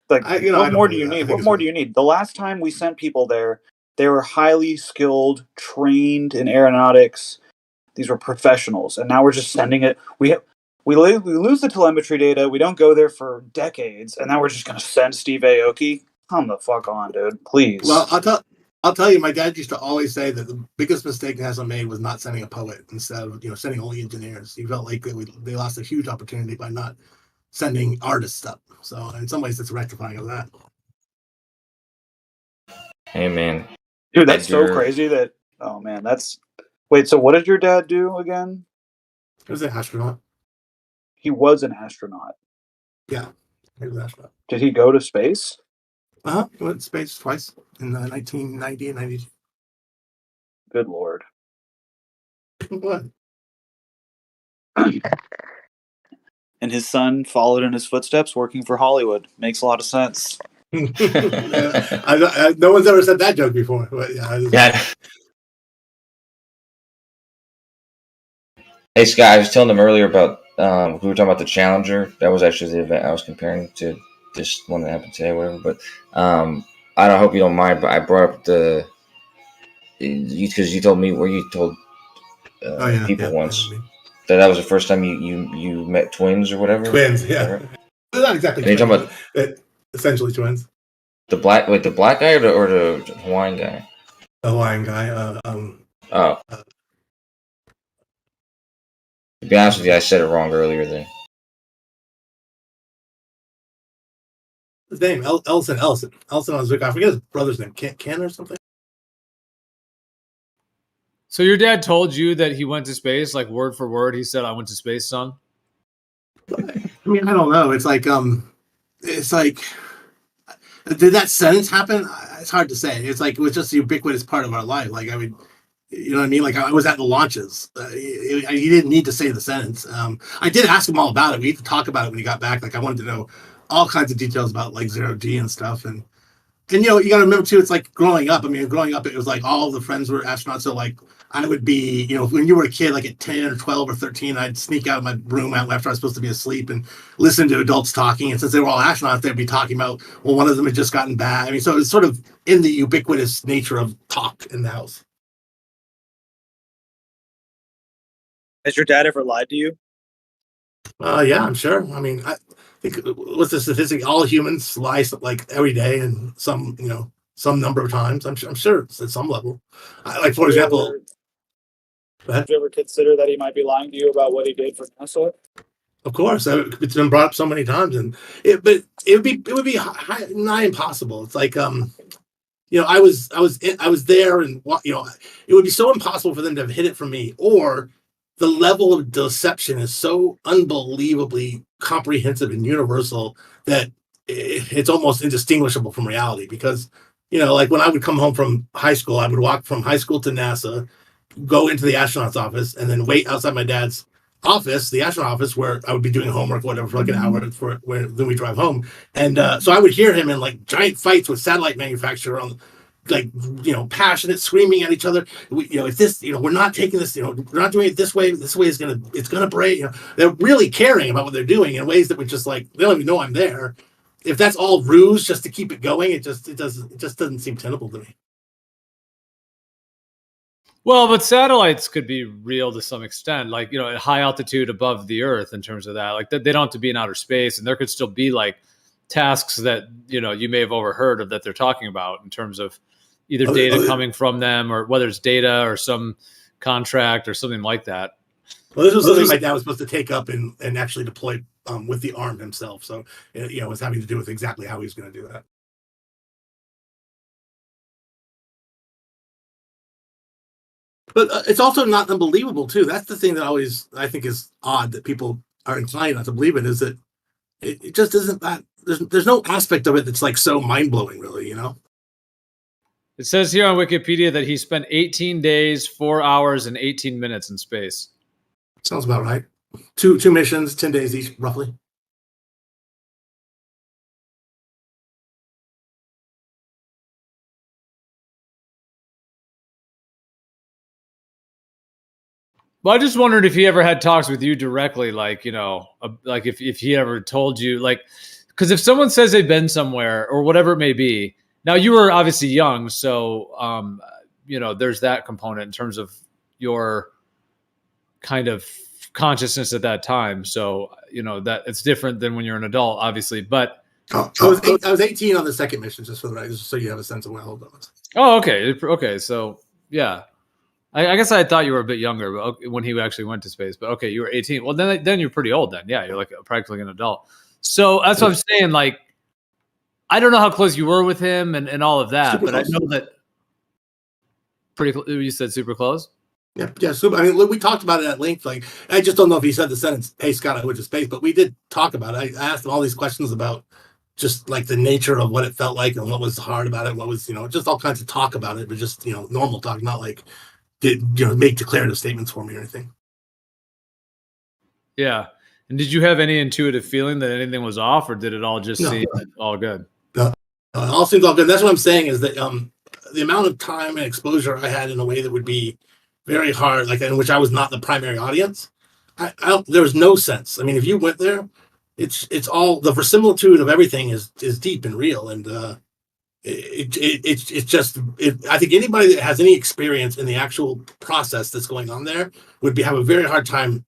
Like, what more do you need? What more do you need? The last time we sent people there, they were highly skilled, trained in aeronautics. These were professionals, and now we're just sending it. We lose the telemetry data. We don't go there for decades, and now we're just going to send Steve Aoki. Come the fuck on, dude. Please. Well, I'll tell you, my dad used to always say that the biggest mistake NASA made was not sending a poet instead of sending only engineers. He felt like they lost a huge opportunity by not sending artists up. So in some ways, it's rectifying of that. Hey man, Dude, that's so Edgar, crazy that. Oh man, that's. Wait, so what did your dad do again? He was an astronaut. He was an astronaut. Yeah, he was an astronaut. Did he go to space? He went to space twice in 1990 and 92. Good lord. What? And his son followed in his footsteps, working for Hollywood. Makes a lot of sense. No one's ever said that joke before. But yeah. Hey Scott, I was telling them earlier about we were talking about the Challenger. That was actually the event I was comparing to this one that happened today, or whatever. But I hope you don't mind, but I brought up because you told me where you told people once that was the first time you met twins or whatever. Twins, yeah. Right? They're not exactly twins, twins, but essentially twins. The black guy or the Hawaiian guy? The Hawaiian guy. To be honest with you, I said it wrong earlier then. His name, Ellison on Zook. I forget his brother's name. Ken or something? So your dad told you that he went to space, like word for word. He said, "I went to space, son." I mean, I don't know. It's like, did that sentence happen? It's hard to say. It's like it was just a ubiquitous part of our life. Like, I mean, you know what I mean? Like, I was at the launches. He didn't need to say the sentence. I did ask him all about it. We had to talk about it when he got back. Like, I wanted to know all kinds of details about like 0G and stuff. And you got to remember too, it's like growing up. I mean, growing up, it was like all the friends were astronauts. So like I would be, when you were a kid, like at 10 or 12 or 13, I'd sneak out of my room after I was supposed to be asleep and listen to adults talking. And since they were all astronauts, they'd be talking about, well, one of them had just gotten back. I mean, so it's sort of in the ubiquitous nature of talk in the house. Has your dad ever lied to you? Yeah, I'm sure. I mean, I think what's the statistic? All humans lie like every day, and some number of times. I'm sure it's at some level. Like for example, did you ever consider that he might be lying to you about what he did for NASA? Of course, it's been brought up so many times, but it would be nigh impossible. It's like I was there, and it would be so impossible for them to have hid it from me, or the level of deception is so unbelievably comprehensive and universal that it's almost indistinguishable from reality. Because like when I would come home from high school, I would walk from high school to NASA, go into the astronaut's office, and then wait outside my dad's office, the astronaut office, where I would be doing homework, whatever, for like an hour then we drive home. And so I would hear him in like giant fights with satellite manufacturer on like, passionate, screaming at each other. If this, we're not taking this, we're not doing it this way is it's gonna break. They're really caring about what they're doing in ways that would just like, they don't even know I'm there. If that's all ruse just to keep it going, it just doesn't seem tenable to me. Well, but satellites could be real to some extent, like, at high altitude above the Earth in terms of that. Like, they don't have to be in outer space, and there could still be like tasks that, you may have overheard of that they're talking about in terms of either data coming from them, or whether it's data or some contract or something like that. Well, this was something my dad was supposed to take up and actually deploy with the arm himself. So, it was having to do with exactly how he was going to do that. But it's also not unbelievable too. That's the thing that I think is odd, that people are inclined not to believe it, is that it just isn't that there's no aspect of it that's like so mind blowing, really. It says here on Wikipedia that he spent 18 days, 4 hours, and 18 minutes in space. Sounds about right. Two missions, 10 days each, roughly. Well, I just wondered if he ever had talks with you directly, like, like if he ever told you, like, because if someone says they've been somewhere or whatever it may be, now you were obviously young, so, there's that component in terms of your kind of consciousness at that time. So, that it's different than when you're an adult, obviously. But Oh, I was 18 on the second mission, just for the record, just so you have a sense of what hold on. Oh, okay. Okay. So, yeah. I guess I thought you were a bit younger but when he actually went to space. But okay, you were 18. Well, then you're pretty old then. Yeah, you're like practically an adult. So that's what I'm saying. Like, I don't know how close you were with him and all of that, Super but close. I know that you said super close? Yeah, super. I mean, we talked about it at length. Like, I just don't know if he said the sentence, "Hey, Scott, I went to space," but we did talk about it. I asked him all these questions about just like the nature of what it felt like and what was hard about it, what was, just all kinds of talk about it, but just, normal talk, not like make declarative statements for me or anything. Yeah. And did you have any intuitive feeling that anything was off, or did it all just seem all good? It all seems all good. That's what I'm saying is that the amount of time and exposure I had in a way that would be very hard, like in which I was not the primary audience, there was no sense. I mean, if you went there, it's all the verisimilitude of everything is deep and real, and it's just I think anybody that has any experience in the actual process that's going on there would have a very hard time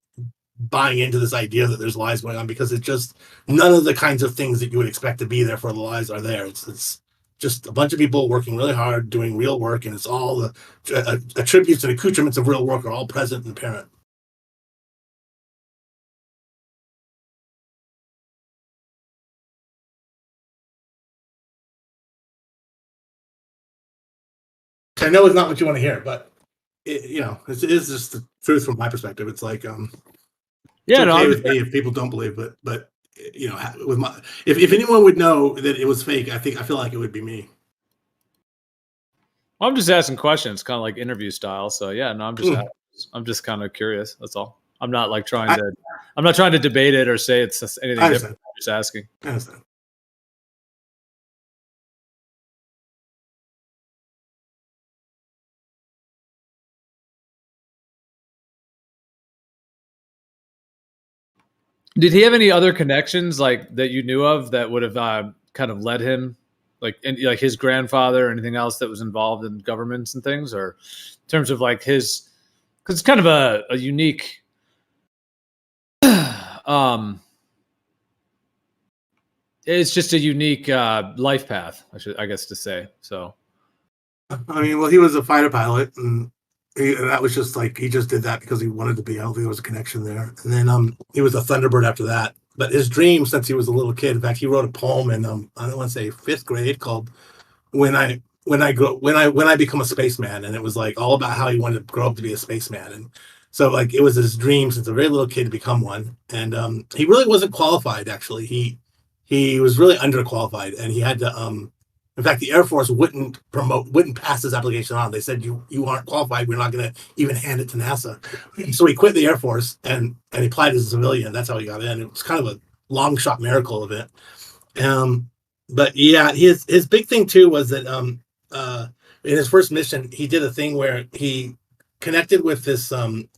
buying into this idea that there's lies going on, because it's just none of the kinds of things that you would expect to be there for the lies are there. It's just a bunch of people working really hard, doing real work, and it's all the attributes and accoutrements of real work are all present and apparent. I know it's not what you want to hear, but it is just the truth from my perspective. It's like, it's okay with me if people don't believe, but with if anyone would know that it was fake, I feel like it would be me. Well, I'm just asking questions, kind of like interview style. So yeah, no, I'm just kind of curious. That's all. I'm not like trying to debate it or say it's anything different. I'm just asking. I understand. Did he have any other connections like that you knew of that would have kind of led him, like his grandfather or anything else that was involved in governments and things, or in terms of like his, because it's kind of a unique, it's just a unique life path, I guess to say. So, I mean, well, he was a fighter pilot, and that was just like he just did that because he wanted to be healthy. There was a connection there, and then he was a Thunderbird after that. But his dream, since he was a little kid, in fact, he wrote a poem in I don't want to say 5th grade called "When I Become a Spaceman," and it was like all about how he wanted to grow up to be a spaceman. And so like it was his dream since a very little kid to become one. And he really wasn't qualified. Actually, he was really underqualified, and he had to in fact, the Air Force wouldn't pass his application on. They said, you aren't qualified. We're not going to even hand it to NASA. So he quit the Air Force and he applied as a civilian. That's how he got in. It was kind of a long shot miracle event. But yeah, his big thing too was that in his first mission, he did a thing where he connected with this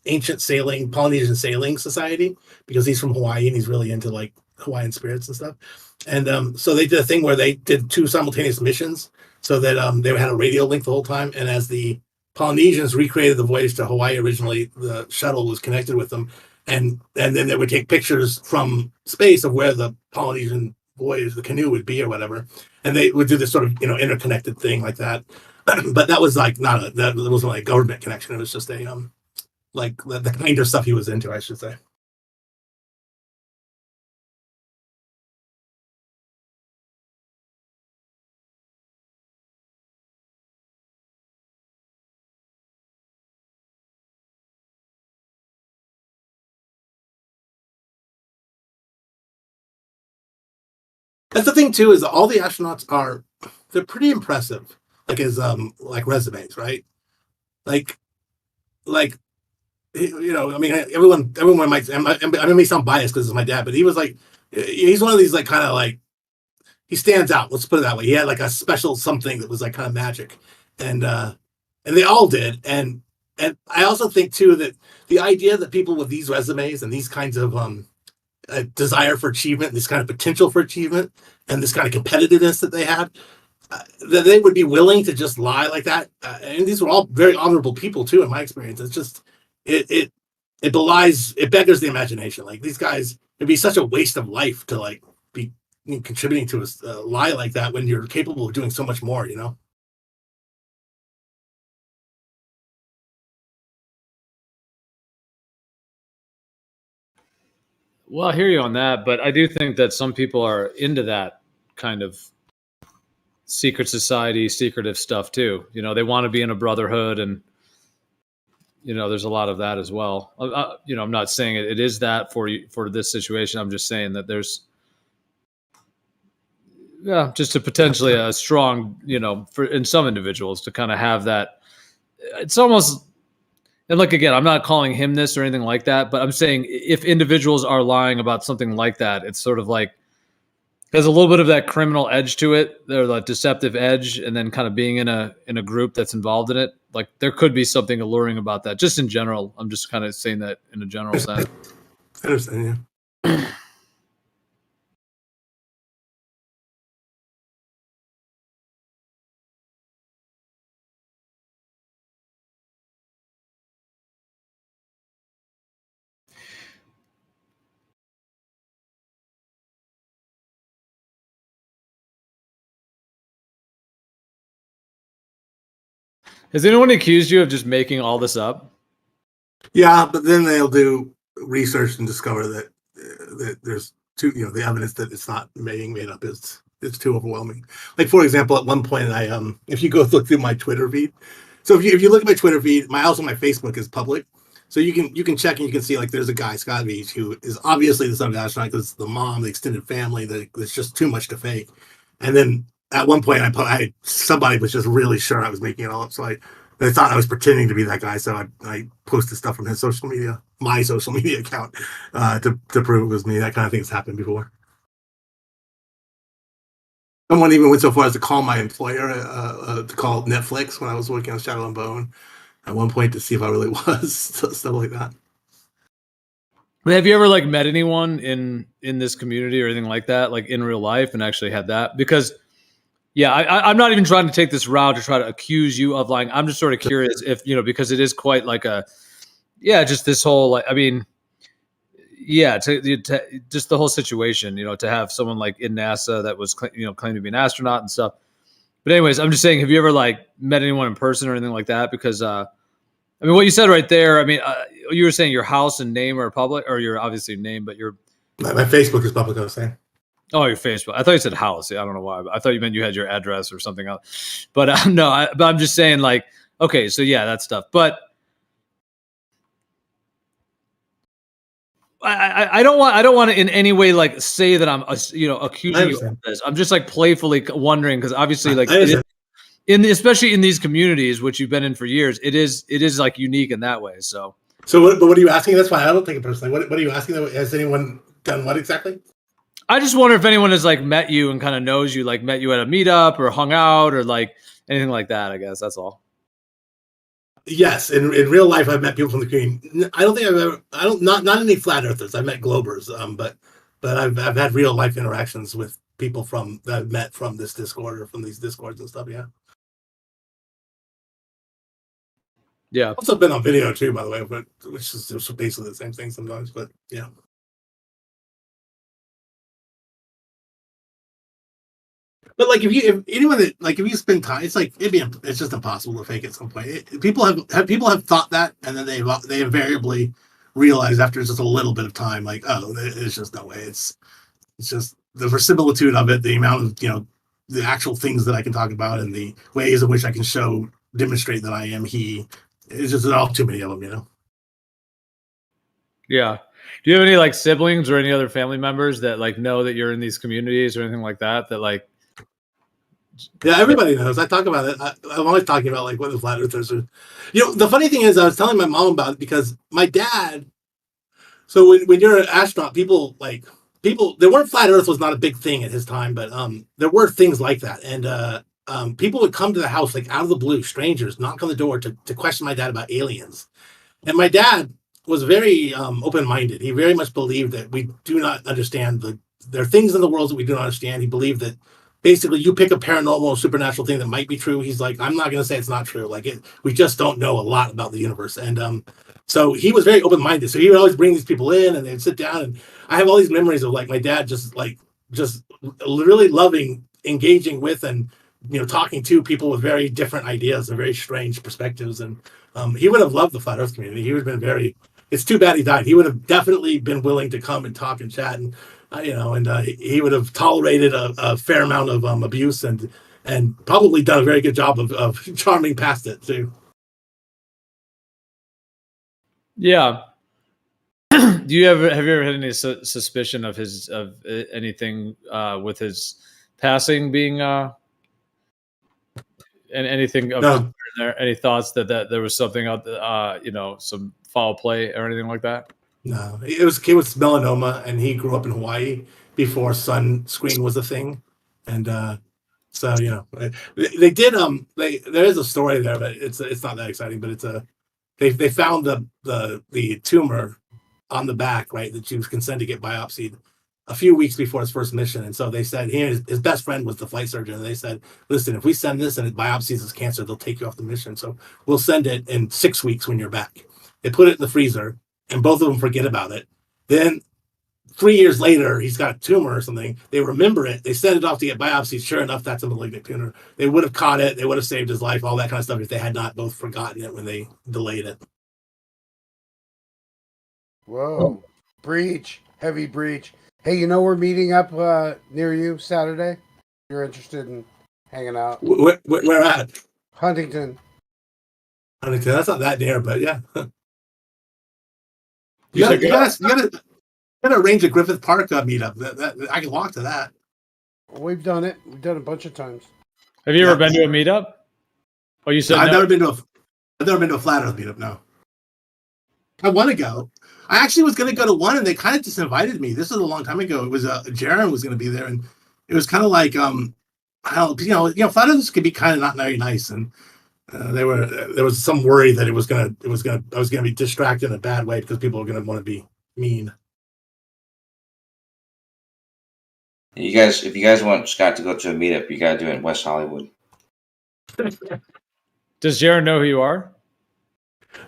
ancient Polynesian sailing society, because he's from Hawaii and he's really into like Hawaiian spirits and stuff. And so they did a thing where they did 2 simultaneous missions, so that they had a radio link the whole time. And as the Polynesians recreated the voyage to Hawaii originally, the shuttle was connected with them, and then they would take pictures from space of where the Polynesian voyage, the canoe would be or whatever, and they would do this sort of interconnected thing like that. But that was like that wasn't like a government connection. It was just a like the kind of stuff he was into, I should say. That's the thing too, is that all the astronauts they're pretty impressive, like as like resumes, right? Like I mean, everyone might. I may sound biased because it's my dad, but he was like, he's one of these like kind of like, he stands out. Let's put it that way. He had like a special something that was like kind of magic, and they all did. And I also think too that the idea that people with these resumes and these kinds of a desire for achievement, this kind of potential for achievement, and this kind of competitiveness that they had, that they would be willing to just lie like that. And these were all very honorable people too, in my experience. It's just it beggars the imagination. Like these guys, it'd be such a waste of life to like be contributing to a lie like that when you're capable of doing so much more, you know? Well, I hear you on that, but I do think that some people are into that kind of secret society, secretive stuff too. You know, they want to be in a brotherhood, and you know, there's a lot of that as well. You know, I'm not saying it is that for you for this situation. I'm just saying that there's, yeah, just a potentially a strong, you know, for in some individuals to kind of have that. It's almost, and like again, I'm not calling him this or anything like that, but I'm saying if individuals are lying about something like that, it's sort of like there's a little bit of that criminal edge to it. There's a deceptive edge, and then kind of being in a group that's involved in it. Like there could be something alluring about that. Just in general, I'm just kind of saying that in a general sense. I understand, yeah. Has anyone accused you of just making all this up? Yeah, but then they'll do research and discover that that there's too, you know, the evidence that it's not being made up is it's too overwhelming. Like for example, at one point, if you go look through my Twitter feed, so if you look at my Twitter feed, my Facebook is public, so you can check and you can see like there's a guy Scott Beach who is obviously the son of the astronaut because the mom, the extended family, there's just too much to fake, and then at one point somebody was just really sure I was making it all up, so they thought I was pretending to be that guy, so I posted stuff from his social media, my social media account, to prove it was me. That kind of thing has happened before. Someone even went so far as to call my employer, to call Netflix when I was working on Shadow and Bone at one point to see if I really was, stuff like that. Have you ever like met anyone in this community or anything like that, like in real life, and actually had that? Because yeah, I'm not even trying to take this route to try to accuse you of lying. I'm just sort of curious if, you know, because it is quite like just this whole, like, I mean, yeah, to just the whole situation, you know, to have someone like in NASA that was, you know, claimed to be an astronaut and stuff. But anyways, I'm just saying, have you ever like met anyone in person or anything like that? Because, I mean, what you said right there, I mean, you were saying your house and name are public, or your obviously name, but your my Facebook is public, I was saying. Oh, your Facebook. I thought you said house. I don't know why. I thought you meant you had your address or something else. But no, but I'm just saying, like, okay, so yeah, that stuff. But I don't want to in any way like say that I'm accusing you of this. I'm just like playfully wondering because obviously like especially in these communities which you've been in for years, it is like unique in that way. So what are you asking? That's why I don't take it personally. What are you asking? Has anyone done what exactly? I just wonder if anyone has like met you and kind of knows you, like met you at a meetup or hung out or like anything like that. I guess that's all. Yes, in real life, I've met people from the community. I don't think I've ever. I don't not any flat earthers. I've met Globers, but I've had real life interactions with people that I've met from this Discord or from these Discords and stuff. Yeah. Yeah. Also been on video too, by the way, but which is basically the same thing sometimes. But yeah. But like if you spend time, it's like it's just impossible to fake at some point. People have thought that, and then they invariably realize after just a little bit of time, like, oh, there's just no way. It's just the verisimilitude of it, the amount of, you know, the actual things that I can talk about, and the ways in which I can demonstrate that I am he. It's just all too many of them, you know. Yeah. Do you have any like siblings or any other family members that like know that you're in these communities or anything like that? That like. Yeah, everybody knows. I talk about it. I'm always talking about like what the flat earthers are. You know, the funny thing is, I was telling my mom about it because my dad. So when you're an astronaut, people there weren't flat Earth was not a big thing at his time, but there were things like that, and people would come to the house like out of the blue, strangers knock on the door to question my dad about aliens, and my dad was very open-minded. He very much believed that we do not understand there are things in the world that we do not understand. He believed that. Basically, you pick a paranormal, supernatural thing that might be true. He's like, I'm not going to say it's not true. Like, we just don't know a lot about the universe. And so he was very open-minded. So he would always bring these people in, and they'd sit down. And I have all these memories of like my dad just like just really loving engaging with and talking to people with very different ideas and very strange perspectives. And he would have loved the flat Earth community. He would have been very. It's too bad he died. He would have definitely been willing to come and talk and chat, and he would have tolerated a fair amount of abuse and probably done a very good job of charming past it too. Yeah. Have you ever had any suspicion of anything with his passing being and anything of No. there? Any thoughts that there was something out some foul play or anything like that? No, it was melanoma, and he grew up in Hawaii before sunscreen was a thing, and so they did there is a story there, but it's not that exciting. But they found the tumor on the back, right, that she was consented to get biopsied a few weeks before his first mission. And so they said his best friend was the flight surgeon, and they said, listen, if we send this and it biopsies as cancer, they'll take you off the mission, so we'll send it in 6 weeks when you're back. They put it in the freezer, and both of them forget about it. Then 3 years later, he's got a tumor or something. They remember it. They send it off to get biopsied. Sure enough, that's a malignant tumor. They would have caught it. They would have saved his life, all that kind of stuff, if they had not both forgotten it when they delayed it. Whoa. Breach. Heavy breach. Hey, we're meeting up near you Saturday. You're interested in hanging out. Where at? Huntington. That's not that near, but yeah. You gotta arrange a Griffith Park meetup. That I can walk to that. We've done it. We've done it a bunch of times. Have you ever been to a meetup? Oh, you said I've no? never been to a flat Earth meetup. No, I want to go. I actually was going to go to one, and they kind of just invited me. This was a long time ago. It was Jaron was going to be there, and it was kind of like flat Earthers could be kind of not very nice, and there was some worry that I was going to be distracted in a bad way because people were going to want to be mean. If you guys want Scott to go to a meetup, you gotta do it in West Hollywood. Does Jaron know who you are?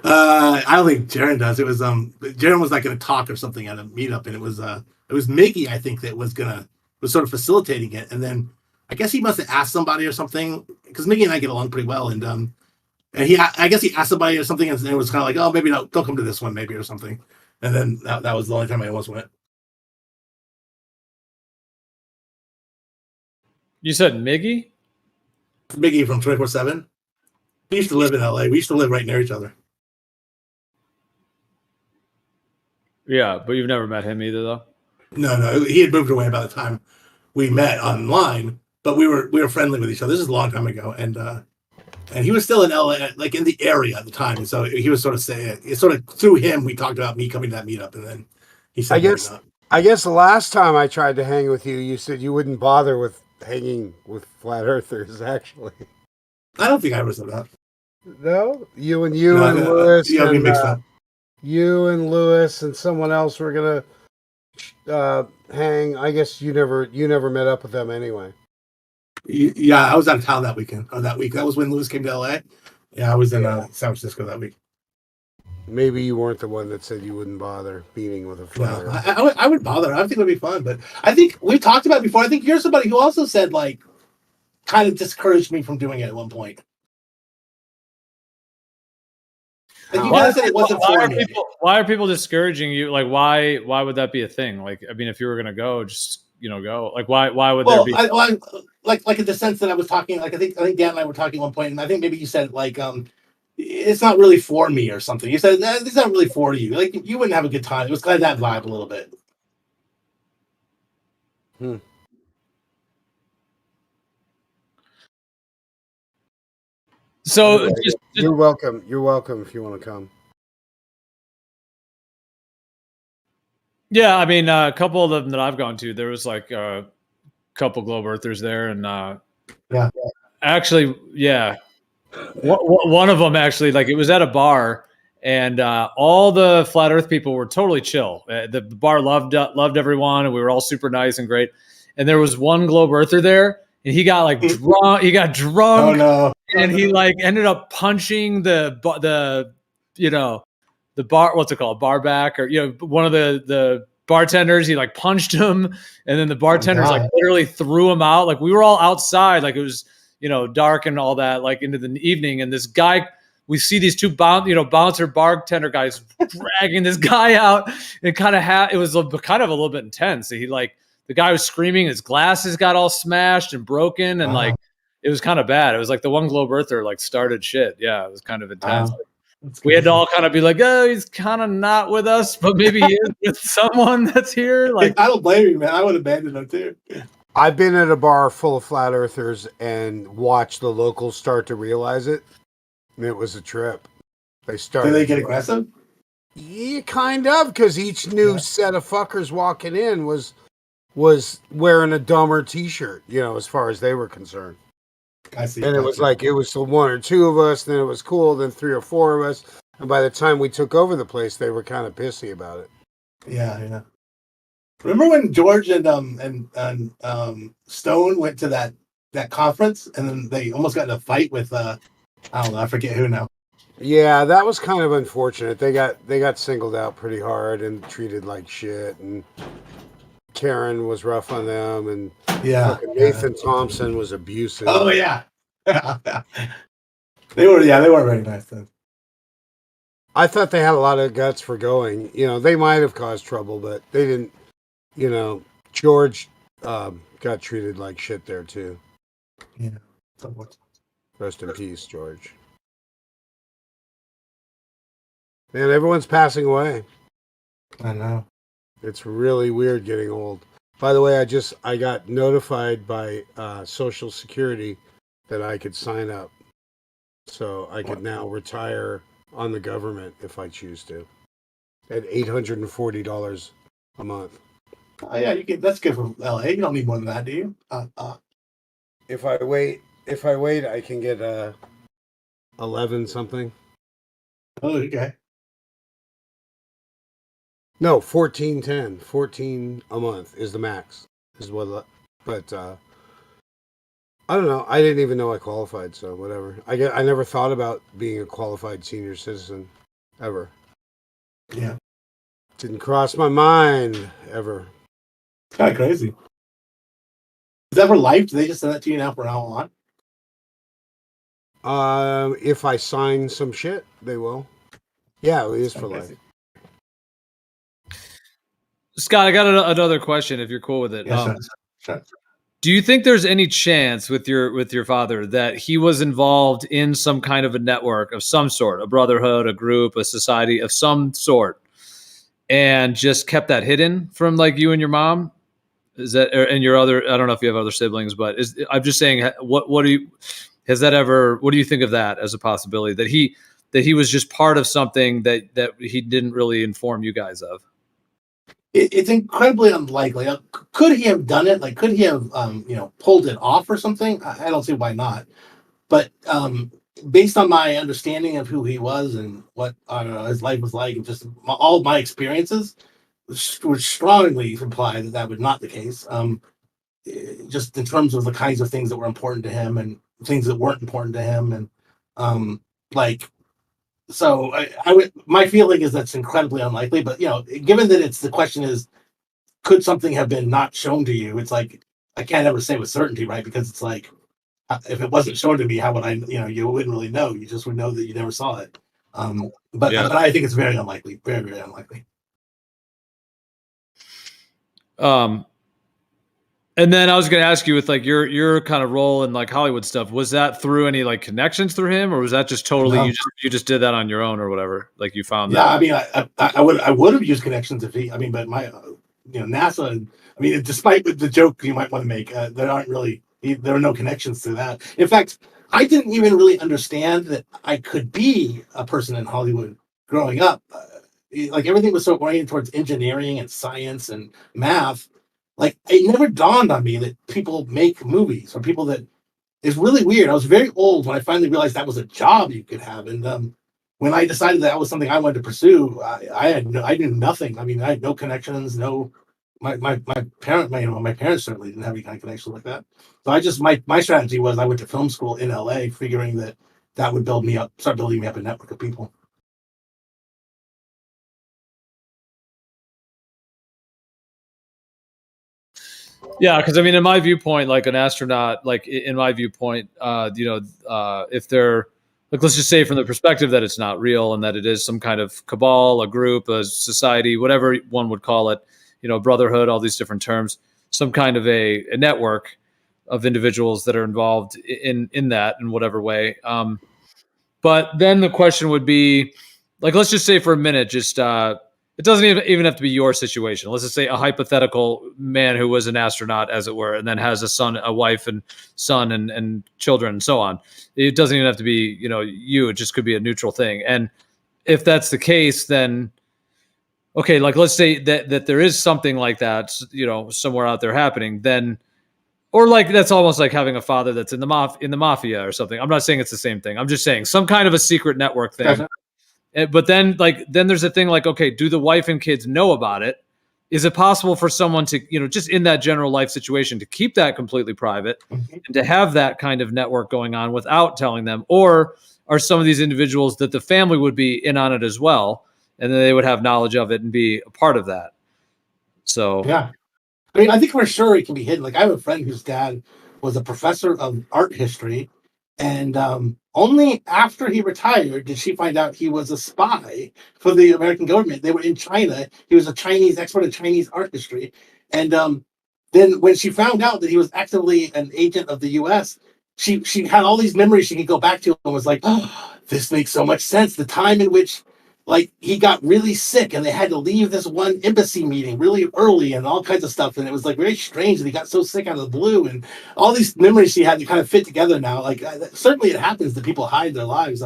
I don't think Jaron does. It was Jaron was like going to talk or something at a meetup, and it was Miggy, I think, that was sort of facilitating it, and then I guess he must have asked somebody or something, because Miggy and I get along pretty well, and I guess he asked somebody or something, and it was kind of like, oh, maybe don't come to this one, maybe, or something, and then that was the only time I almost went. You said Miggy? Miggy from 24/7. We used to live in LA. We used to live right near each other. Yeah, but you've never met him either, though? No. He had moved away by the time we met online, but we were friendly with each other. This is a long time ago, and he was still in LA, like in the area at the time. And so he was sort of saying, it's sort of through him, we talked about me coming to that meetup, and then he said, I guess the last time I tried to hang with you, you said you wouldn't bother with hanging with flat earthers, actually. I don't think I ever said that. No? You and Lewis. Yeah, we mixed up. You and Lewis and someone else were gonna hang. I guess you never met up with them anyway. Yeah, I was out of town that weekend. Or that week. That was when Lewis came to LA. Yeah, I was in San Francisco that week. Maybe you weren't the one that said you wouldn't bother meeting with a flat earther. I would bother. I think it would be fun, but I think we've talked about it before. I think you're somebody who also said, like, kind of discouraged me from doing it at one point. Like, you guys said it wasn't for me. Why are people discouraging you? Like, why would that be a thing? Like, I mean, if you were gonna go, just go. Like, why would there be? Like in the sense that I was talking, like I think Dan and I were talking at one point, and I think maybe you said like it's not really for me or something. You said it's not really for you. Like you wouldn't have a good time. It was kind of that vibe a little bit. So you're welcome. You're welcome if you want to come. Yeah, I mean, a couple of them that I've gone to, there was like a couple globe earthers there, and yeah, actually, yeah, one of them actually, like, it was at a bar, and all the flat Earth people were totally chill. The bar loved everyone, and we were all super nice and great. And there was one globe earther there, and he got like drunk. He got drunk, and he like ended up punching the bar. What's it called? Bar back, or one of the bartenders. He like punched him, and then the bartenders like God. literally threw him out. Like we were all outside, like it was dark and all that, like into the evening. And this guy, we see these two bouncer bartender guys dragging this guy out, and it was kind of a little bit intense. He like the guy was screaming, his glasses got all smashed and broken, and like it was kind of bad. It was like the one globe earther like started shit. Yeah, it was kind of intense. We had to all kind of be like, oh, he's kind of not with us, but maybe he is with someone that's here. Like, I don't blame you, man. I would have abandoned him too. I've been at a bar full of flat earthers and watched the locals start to realize it. And it was a trip. They started. Did they get aggressive? Yeah, kind of, because each new set of fuckers walking in was wearing a dumber T-shirt, as far as they were concerned. I see. And it was like, it was the one or two of us, then it was cool, then 3 or 4 of us. And by the time we took over the place, they were kind of pissy about it. Yeah. Remember when George and Stone went to that conference, and then they almost got in a fight with I don't know, I forget who now. Yeah, that was kind of unfortunate. They got singled out pretty hard and treated like shit, and Karen was rough on them, and Nathan Thompson was abusive. Oh yeah. They were very nice then. I thought they had a lot of guts for going. They might have caused trouble, but they didn't. George got treated like shit there too. Yeah. Rest in peace, George. Man, everyone's passing away. I know. It's really weird getting old. By the way, I got notified by Social Security that I could sign up. So I could now retire on the government if I choose to. At $840 a month. Oh yeah, you can. That's good for LA. You don't need more than that, do you? If I wait, I can get 11 something. Oh, okay. No, 14.10. 14 a month is the max. Is what, but I don't know. I didn't even know I qualified, so whatever. I never thought about being a qualified senior citizen ever. Yeah. Didn't cross my mind ever. It's kind of crazy. Is that for life? Do they just send that to you now for how long? If I sign some shit, they will. Yeah, it is for life. Scott, I got another question. If you're cool with it, Yeah, sure. Do you think there's any chance with your father that he was involved in some kind of a network of some sort, a brotherhood, a group, a society of some sort, and just kept that hidden from like you and your mom? Is that and your other? I don't know if you have other siblings, but I'm just saying, what do you think of that as a possibility that he was just part of something that he didn't really inform you guys of? It's incredibly unlikely. Could he have done it? Like, could he have, pulled it off or something? I don't see why not. But based on my understanding of who he was and what his life was like, and just all of my experiences, would strongly imply that was not the case. Just in terms of the kinds of things that were important to him and things that weren't important to him, and So my feeling is that's incredibly unlikely, but given that the question is, could something have been not shown to you? It's like, I can't ever say with certainty, right? Because it's like, if it wasn't shown to me, how would I, you wouldn't really know. You just would know that you never saw it. But I think it's very unlikely, very, very unlikely. And then I was going to ask you with like your kind of role in like Hollywood stuff, was that through any like connections through him, or was that just totally you just did that on your own or whatever? Like you found that? I mean, I would have used connections if but my NASA. I mean, despite the joke you might want to make, there are no connections to that. In fact, I didn't even really understand that I could be a person in Hollywood growing up. Like everything was so oriented towards engineering and science and math. Like, it never dawned on me that people make movies, or people that it's really weird. I was very old when I finally realized that was a job you could have. And when I decided that was something I wanted to pursue, I knew nothing. I mean, I had no connections, my parents certainly didn't have any kind of connection like that. So I just, my strategy was I went to film school in LA, figuring that would start building me up a network of people. Yeah, because I mean, in my viewpoint, like an astronaut, like in my viewpoint, if they're like, let's just say from the perspective that it's not real and that it is some kind of cabal, a group, a society, whatever one would call it, brotherhood, all these different terms, some kind of a network of individuals that are involved in that in whatever way. But then the question would be, like, let's just say for a minute, just it doesn't even have to be your situation. Let's just say a hypothetical man who was an astronaut, as it were, and then has a wife and son and children and so on. It doesn't even have to be, you. It just could be a neutral thing. And if that's the case, then okay, like let's say that there is something like that, somewhere out there happening, then. Or like that's almost like having a father that's in the mafia or something. I'm not saying it's the same thing. I'm just saying some kind of a secret network thing. Gotcha. But then there's a thing like, okay, do the wife and kids know about it? Is it possible for someone to, just in that general life situation, to keep that completely private and to have that kind of network going on without telling them? Or are some of these individuals that the family would be in on it as well, and then they would have knowledge of it and be a part of that? So yeah. I mean, I think for sure it can be hidden. Like, I have a friend whose dad was a professor of art history, and only after he retired did she find out he was a spy for the American government. They were in China. He was a Chinese expert in Chinese art history. And then when she found out that he was actively an agent of the U.S., she had all these memories she could go back to and was like, oh, this makes so much sense. The time in which he got really sick and they had to leave this one embassy meeting really early and all kinds of stuff. And it was like very strange that he got so sick out of the blue, and all these memories she had to kind of fit together now. Certainly it happens that people hide their lives.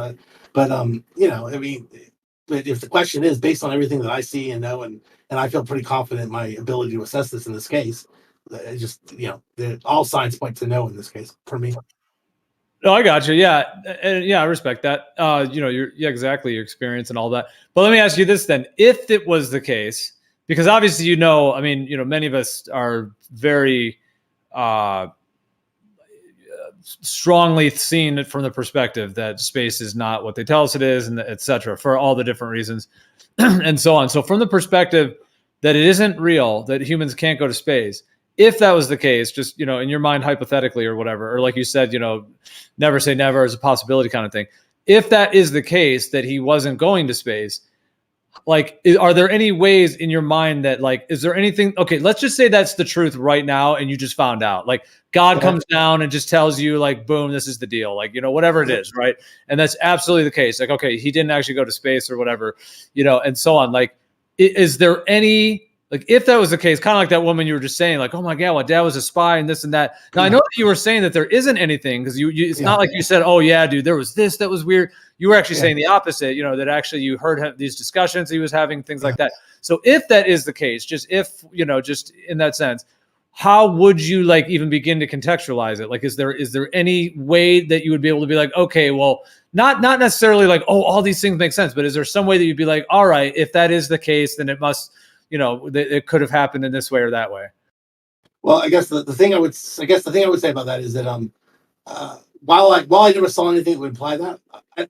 But I mean, but if the question is based on everything that I see and know, and I feel pretty confident in my ability to assess this in this case, it just, all signs point to no in this case for me. No, I got you. Yeah. And yeah, I respect that. Exactly, your experience and all that. But let me ask you this then. If it was the case, because obviously, I mean, many of us are very strongly seen it from the perspective that space is not what they tell us it is, and et cetera, for all the different reasons and so on. So from the perspective that it isn't real, that humans can't go to space, if that was the case, just, in your mind, hypothetically or whatever, or like you said, never say never as a possibility kind of thing. If that is the case, that he wasn't going to space, are there any ways in your mind that is there anything, okay, let's just say that's the truth right now. And you just found out, God comes down and just tells you boom, this is the deal. Whatever it is. Right. And that's absolutely the case. Okay, he didn't actually go to space or whatever, and so on. Is there any, if that was the case, kind of like that woman you were just saying, oh my God, my dad was a spy and this and that. Now I know that you were saying that there isn't anything because it's not like you said, oh yeah, dude, there was this that was weird. You were actually saying the opposite, that actually you heard these discussions he was having, things like that. So if that is the case, just if, just in that sense, how would you even begin to contextualize it? Is there any way that you would be able to be okay, well, not necessarily oh, all these things make sense, but is there some way that you'd be all right, if that is the case, then it must, it could have happened in this way or that way? Well, I guess the thing I would say about that is that while I never saw anything that would imply that,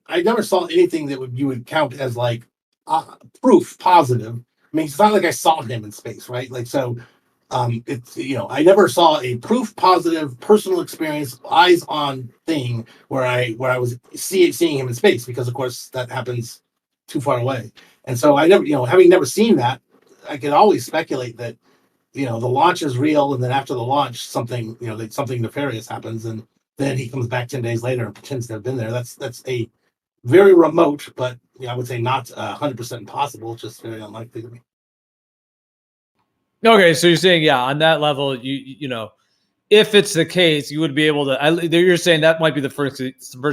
I never saw anything that you would count as proof positive. I mean, it's not like I saw him in space, right? It's, I never saw a proof positive personal experience, eyes on thing where I was seeing him in space, because of course that happens too far away. And so I never, having never seen that, I could always speculate that, the launch is real. And then after the launch, something nefarious happens. And then he comes back 10 days later and pretends to have been there. That's a very remote, but I would say not 100% impossible, just very unlikely to me. Okay, so you're saying, on that level, if it's the case, you would be able to. You're saying that might be the first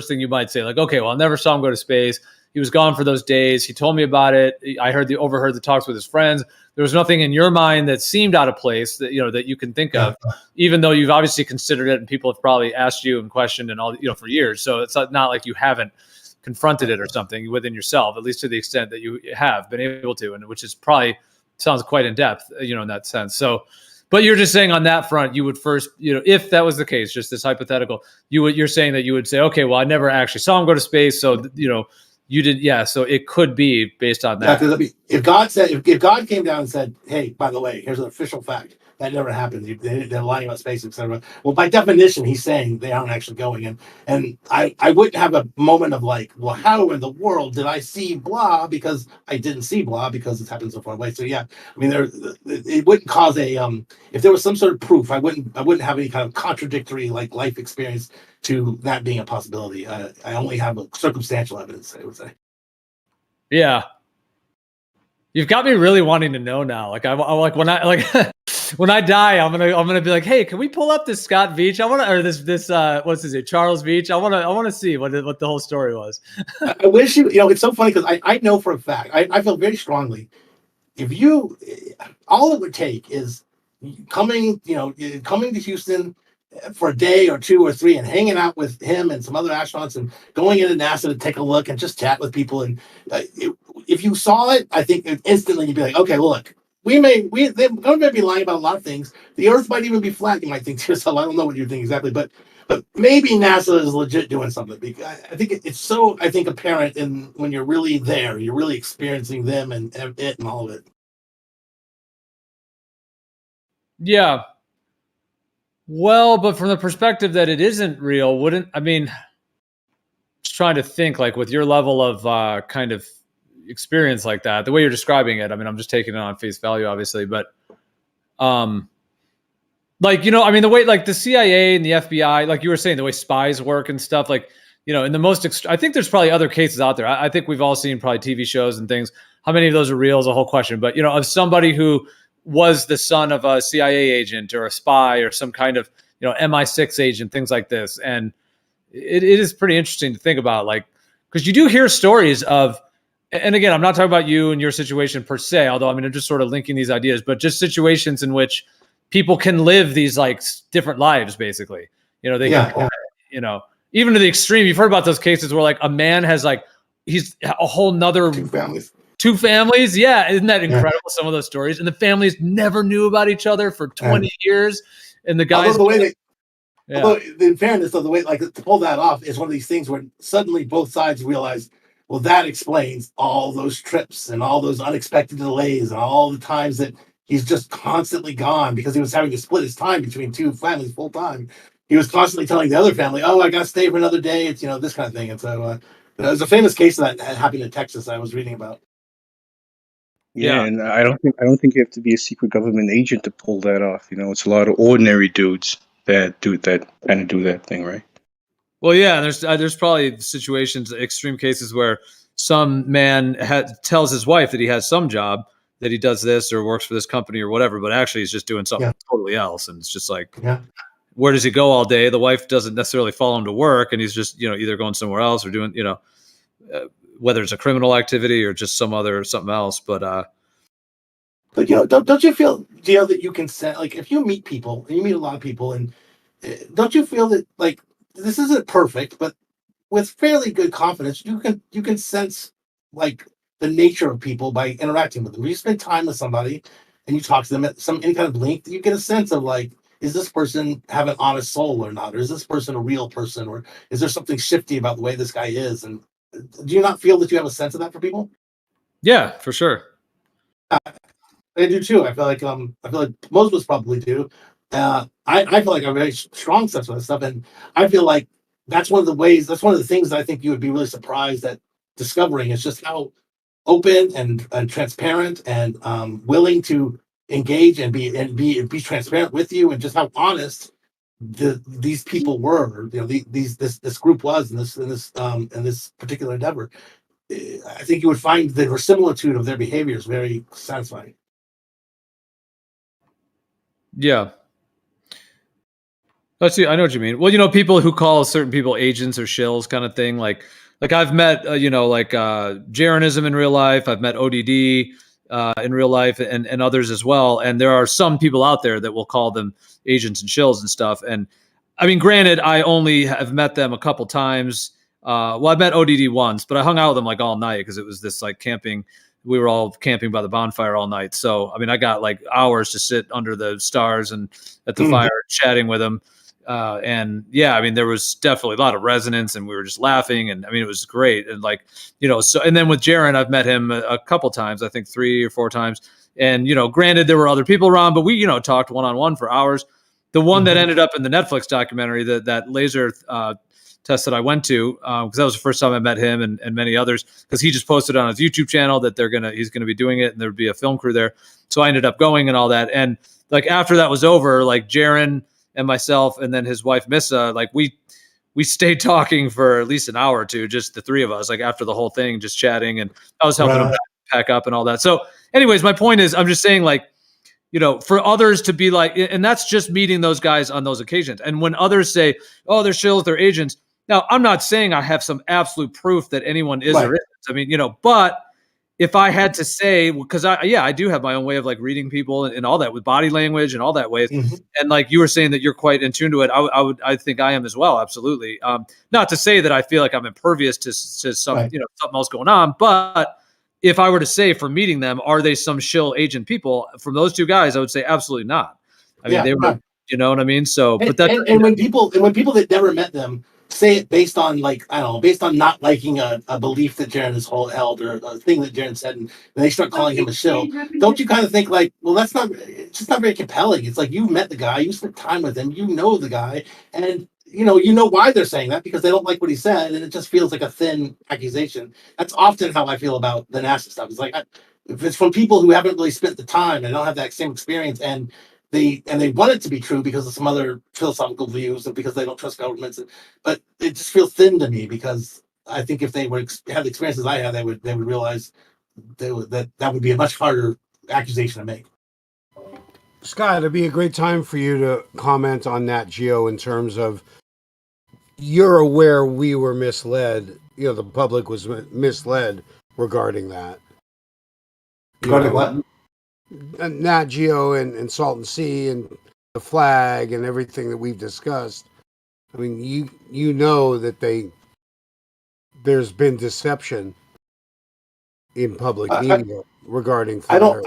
thing you might say, okay, well, I never saw him go to space. He was gone for those days. He told me about it. I overheard the talks with his friends. There was nothing in your mind that seemed out of place that that you can think of, even though you've obviously considered it and people have probably asked you and questioned and all for years. So it's not like you haven't confronted it or something within yourself, at least to the extent that you have been able to, and which is probably sounds quite in depth, in that sense. So, but you're just saying on that front, you would first, if that was the case, just this hypothetical, you're saying that you would say, okay, well, I never actually saw him go to space, so you did, yeah. So it could be based on that. If God came down and said, "Hey, by the way, here's an official fact: that never happens. They're lying about space, etc. Well, by definition, he's saying they aren't actually going. And I wouldn't have a moment of like, well, how in the world did I see blah? Because I didn't see blah because it's happened so far away. So yeah, I mean, it wouldn't cause a if there was some sort of proof, I wouldn't have any kind of contradictory like life experience to that being a possibility. I only have a circumstantial evidence, I would say. Yeah. You've got me really wanting to know now. Like I like when I like when I die, I'm gonna be like, hey, can we pull up this Scott Veach? I want to, or this what's his name, Charles Veach. I want to see what the whole story was. I wish you know. It's so funny because I know for a fact. I feel very strongly. If you, all it would take is coming to Houston for a day or two or three and hanging out with him and some other astronauts and going into NASA to take a look and just chat with people. And if you saw it, I think instantly you'd be like, okay, look, they're going to be lying about a lot of things. The Earth might even be flat. You might think to yourself, I don't know what you think exactly, but maybe NASA is legit doing something. Because I think it's so apparent when you're really there, you're really experiencing them and it and all of it. Yeah. Well, but from the perspective that it isn't real, just trying to think like with your level of kind of experience like that, the way you're describing it, I mean, I'm just taking it on face value, obviously, but like, the way like the CIA and the FBI, like you were saying, the way spies work and stuff, like, in the most, I think there's probably other cases out there. I think we've all seen probably TV shows and things. How many of those are real is a whole question, but of somebody who was the son of a CIA agent or a spy or some kind of, MI6 agent, things like this. And it is pretty interesting to think about, like, because you do hear stories of, and again, I'm not talking about you and your situation per se, although I'm just sort of linking these ideas, but just situations in which people can live these like different lives, basically. Can, even to the extreme. You've heard about those cases where like a man has like, he's a whole nother two families. Yeah. Isn't that incredible? Yeah. Some of those stories, and the families never knew about each other for 20 years. And the guys, although in fairness of the way, like to pull that off is one of these things where suddenly both sides realize, well, that explains all those trips and all those unexpected delays and all the times that he's just constantly gone because he was having to split his time between two families full time. He was constantly telling the other family, "Oh, I got to stay for another day." It's this kind of thing. And so there's a famous case of that happened in Texas I was reading about. Yeah, and I don't think you have to be a secret government agent to pull that off. It's a lot of ordinary dudes that do that thing, right? Well, yeah, there's probably situations, extreme cases where some man tells his wife that he has some job, that he does this or works for this company or whatever, but actually he's just doing something totally else. And it's just like, where does he go all day? The wife doesn't necessarily follow him to work, and he's just, either going somewhere else or doing, whether it's a criminal activity or just something else. But don't you feel, that you can set, like, if you meet people and you meet a lot of people, and don't you feel that like this isn't perfect, but with fairly good confidence, you can sense like the nature of people by interacting with them. When you spend time with somebody and you talk to them at any kind of length, you get a sense of like, is this person have an honest soul or not? Or is this person a real person? Or is there something shifty about the way this guy is? And do you not feel that you have a sense of that for people? Yeah, for sure. I do too. I feel like most of us probably do. I feel like I have a very strong sense of that stuff, and I feel like that's one of the things that I think you would be really surprised at discovering, is just how open and transparent and willing to engage and be transparent with you, and just how honest these people were. This group was in this particular endeavor. I think you would find the verisimilitude of their behaviors very satisfying. Yeah. Let's see. I know what you mean. Well, people who call certain people agents or shills kind of thing. Like I've met, Jaronism in real life. I've met ODD in real life and others as well. And there are some people out there that will call them agents and shills and stuff. And I mean, granted, I only have met them a couple times. Well, I met ODD once, but I hung out with them like all night because it was this like camping. We were all camping by the bonfire all night. So, I mean, I got like hours to sit under the stars and at the fire chatting with them. And yeah, I mean, there was definitely a lot of resonance, and we were just laughing, and I mean, it was great. And like, so, and then with Jaron, I've met him a couple times, I think 3 or 4 times. And, granted, there were other people around, but we, talked one-on-one for hours. The one that ended up in the Netflix documentary, that laser test that I went to, because that was the first time I met him and many others, because he just posted on his YouTube channel that he's going to be doing it and there'd be a film crew there. So I ended up going and all that. And like, after that was over, like Jaron and myself and then his wife, Missa, like we stayed talking for at least an hour or two, just the three of us, like after the whole thing, just chatting, and I was helping him pack up and all that. So anyways, my point is, I'm just saying, like, for others to be like, and that's just meeting those guys on those occasions. And when others say, oh, they're shills, they're agents. Now, I'm not saying I have some absolute proof that anyone is or isn't. I mean, but if I had to say, because I do have my own way of like reading people and all that with body language and all that ways. And like you were saying that you're quite in tune to it. I think I am as well. Absolutely. Not to say that I feel like I'm impervious to some, something else going on, but if I were to say for meeting them, are they some shill agent people? From those two guys, I would say absolutely not. I mean, they were, you know what I mean? So, but that's and when people that never met them say it based on, like, I don't know, based on not liking a belief that Jaron has held or a thing that Jaron said, and they start calling him a shill, don't you kind of think like, well, it's just not very compelling. It's like, you met the guy, you spent time with him, you know the guy, and you know why they're saying that, because they don't like what he said, and it just feels like a thin accusation. That's often how I feel about the NASA stuff. It's like, if it's from people who haven't really spent the time and don't have that same experience, and they want it to be true because of some other philosophical views and because they don't trust governments, but it just feels thin to me, because I think if they would have the experiences I had, they would realize that would be a much harder accusation to make. Scott, it'd be a great time for you to comment on Nat Geo in terms of, you're aware we were misled, the public was misled regarding that. Regarding what? Nat Geo and Salton Sea and the flag and everything that we've discussed. I mean, you know that there's been deception in public media regarding flat Earth.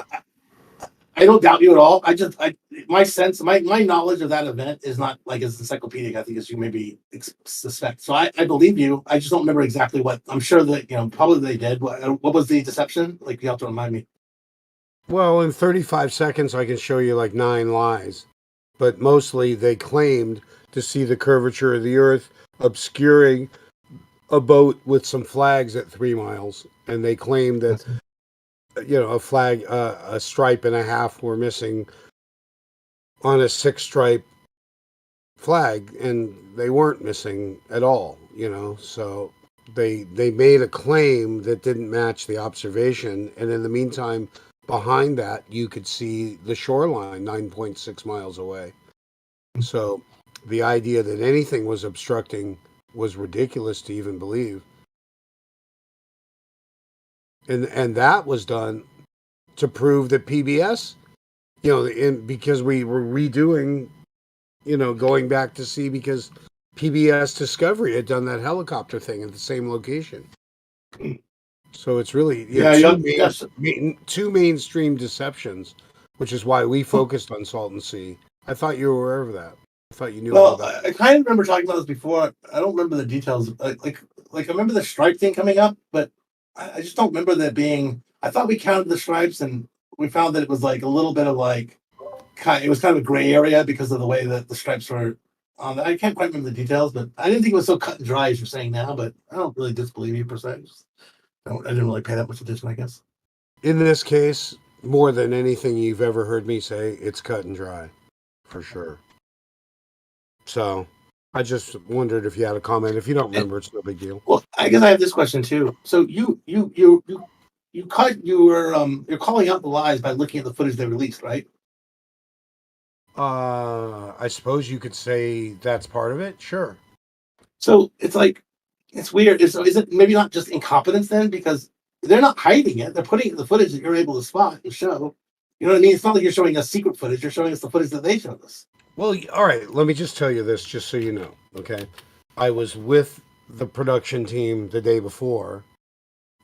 I don't doubt you at all. My knowledge of that event is not like as encyclopedic, I think, as you maybe suspect. So I believe you. I just don't remember exactly what. I'm sure that probably they did. What was the deception? Like, you have to remind me. Well, in 35 seconds, I can show you like 9 lies, but mostly they claimed to see the curvature of the Earth obscuring a boat with some flags at 3 miles, and they claimed that a flag, a stripe and a half were missing on a 6-stripe flag, and they weren't missing at all. So they made a claim that didn't match the observation, and in the meantime, behind that, you could see the shoreline 9.6 miles away. So the idea that anything was obstructing was ridiculous to even believe. And that was done to prove that PBS, because we were redoing, going back to see, because PBS Discovery had done that helicopter thing at the same location. So it's really two mainstream deceptions, which is why we focused on Salton Sea. I thought you were aware of that. I thought you knew all about that. I kind of remember talking about this before. I don't remember the details. Like I remember the stripe thing coming up, but I just don't remember that being. I thought we counted the stripes, and we found that it was like a little bit of like, it was kind of a gray area because of the way that the stripes were on. I can't quite remember the details, but I didn't think it was so cut and dry as you're saying now. But I don't really disbelieve you per se. I didn't really pay that much attention, I guess. In this case, more than anything you've ever heard me say, it's cut and dry, for sure. So I just wondered if you had a comment. If you don't remember, it's no big deal. Well, I guess I have this question too. So you're calling out the lies by looking at the footage they released, right? I suppose you could say that's part of it. Sure. So it's like, it's weird. Is it maybe not just incompetence then? Because they're not hiding it. They're putting it in the footage that you're able to spot and show. You know what I mean? It's not like you're showing us secret footage. You're showing us the footage that they showed us. Well, all right. Let me just tell you this, just so you know. Okay. I was with the production team the day before.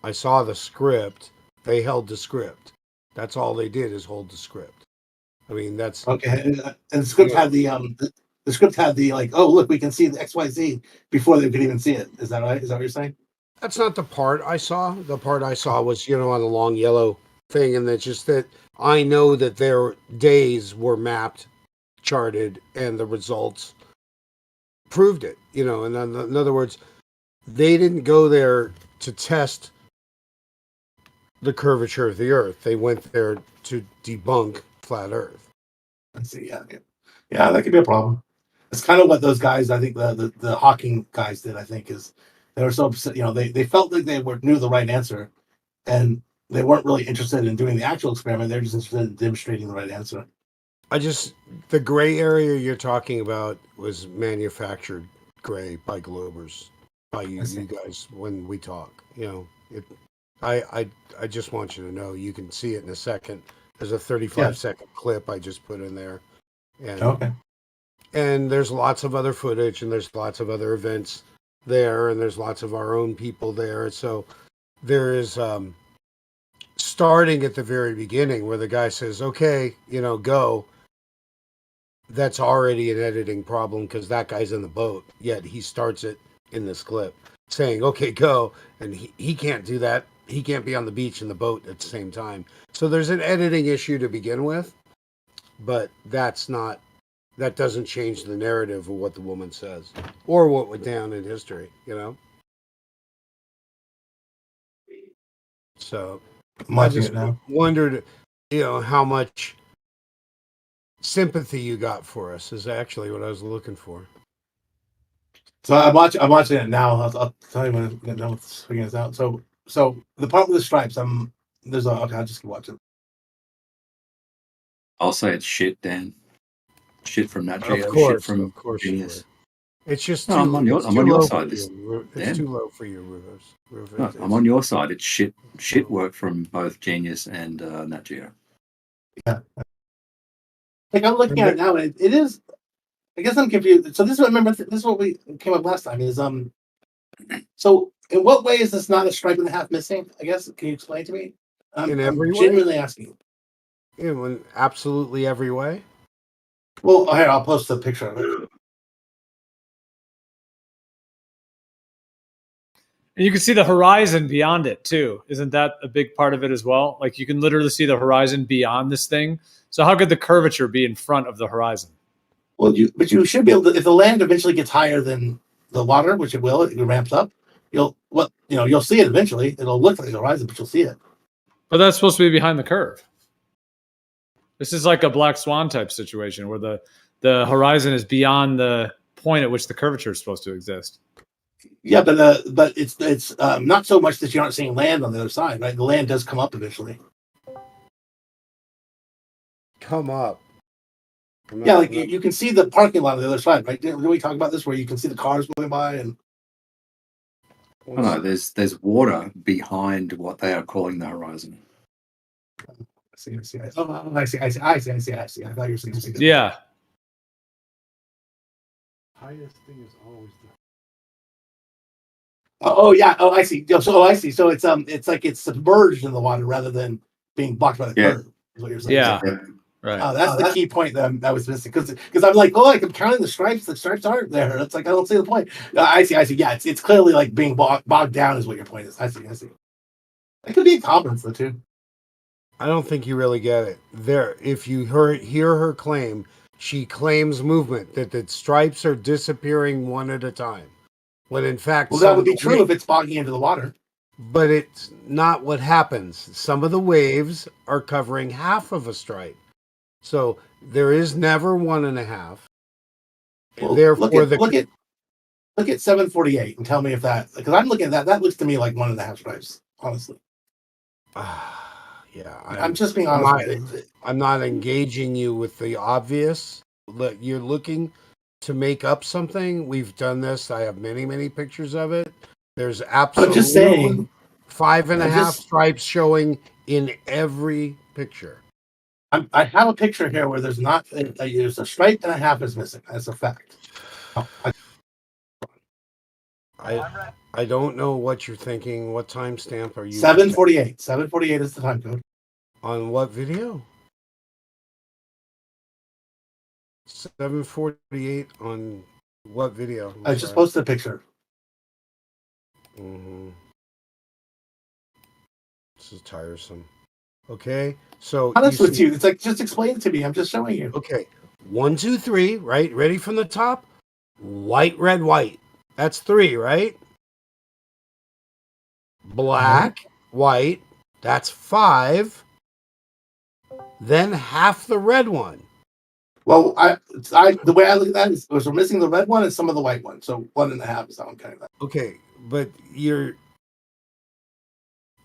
I saw the script. They held the script. That's all they did, is hold the script. I mean, that's okay. And the script had the script had the like, oh look, we can see the XYZ before they could even see it. Is that right? Is that what you're saying? That's not the part I saw. The part I saw was, on a long yellow thing, and that's just that I know that their days were mapped, charted, and the results proved it. You know, and in other words, they didn't go there to test the curvature of the Earth. They went there to debunk flat Earth. I see. Yeah, that could be a problem. It's kind of what those guys, I think the Hawking guys did. I think is they were so upset. You know, they felt like they knew the right answer, and they weren't really interested in doing the actual experiment. They're just interested in demonstrating the right answer. The gray area you're talking about was manufactured gray by Globers, by you guys when we talk. You know, I just want you to know, you can see it in a second. There's a 35-second clip I just put in there, and okay. And there's lots of other footage, and there's lots of other events there, and there's lots of our own people there. So there is starting at the very beginning where the guy says, "Okay, you know, go." That's already an editing problem because that guy's in the boat. Yet he starts it in this clip saying, "Okay, go," and he can't do that. He can't be on the beach and the boat at the same time. So there's an editing issue to begin with, but that doesn't change the narrative of what the woman says or what went down in history, you know? So I just wondered, you know, how much sympathy you got for us is actually what I was looking for. So I'm watching it now. I'll tell you when I get done with figuring this out. So the part with the stripes, I'll just keep watching. I'll say it's shit, Dan. Shit from Nat Geo. Of course, shit from of course Genius. It's just No, I'm on your side. It's too low for you, Rufus. No, I'm on your side. It's shit work from both Genius and Nat Geo. Yeah. Like I'm looking at it now, and it is. I guess I'm confused. So this is what we came up last time. Is So in what way is this not a stripe and a half missing? I guess can you explain to me? In every I'm way? genuinely asking. In absolutely every way. Well, here I'll post the picture of it. And you can see the horizon beyond it too. Isn't that a big part of it as well? Like you can literally see the horizon beyond this thing. So how could the curvature be in front of the horizon? Well, you should be able to. If the land eventually gets higher than the water, which it will, it ramps up. You'll see it eventually. It'll look like the horizon, but you'll see it. But that's supposed to be behind the curve. This is like a black swan type situation where the horizon is beyond the point at which the curvature is supposed to exist. Yeah, but it's not so much that you aren't seeing land on the other side, right? The land does come up eventually. Come up. Yeah, like you can see the parking lot on the other side, right? Didn't we talk about this where you can see the cars going by and? Oh, no, there's water behind what they are calling the horizon. I see. Oh, I see. I thought you were saying. Yeah. Highest thing is always the. Oh yeah. Oh, I see. I see. So it's like it's submerged in the water rather than being blocked by the curve. Is what you're saying? Yeah. Right. Oh, that's the key point that I was missing because I'm like, I'm counting the stripes. The stripes aren't there. It's like I don't see the point. I see. Yeah, it's clearly like being bogged down is what your point is. I see. It could be a competence though too. I don't think you really get it. There, if you hear her claim, she claims movement that the stripes are disappearing one at a time. When in fact, that would be true if it's bogging into the water. But it's not what happens. Some of the waves are covering half of a stripe. So there is never 1.5. Well, therefore, look at 748 and tell me if that, because I'm looking at that. That looks to me like 1.5 stripes, honestly. Yeah, I'm just being honest. I'm not engaging you with the obvious. You're looking to make up something. We've done this. I have many pictures of it. There's absolutely I'm just saying 5.5 stripes showing in every picture. I have a picture here where there's not. There's a stripe and a half is missing. That's a fact. I don't know what you're thinking. What timestamp are you? 748. 748 is the time code. On what video? 748 on what video? I just posted a picture. Mm-hmm. This is tiresome. Okay, so honest with you, it's like just explain it to me. I'm just showing you. Okay, 1, 2, 3. Right, ready from the top. White, red, white. That's 3, right? Black, white. That's 5. Then half the red one. Well, the way I look at that is we're missing the red one and some of the white one. So 1.5 is how I'm counting that. Okay, but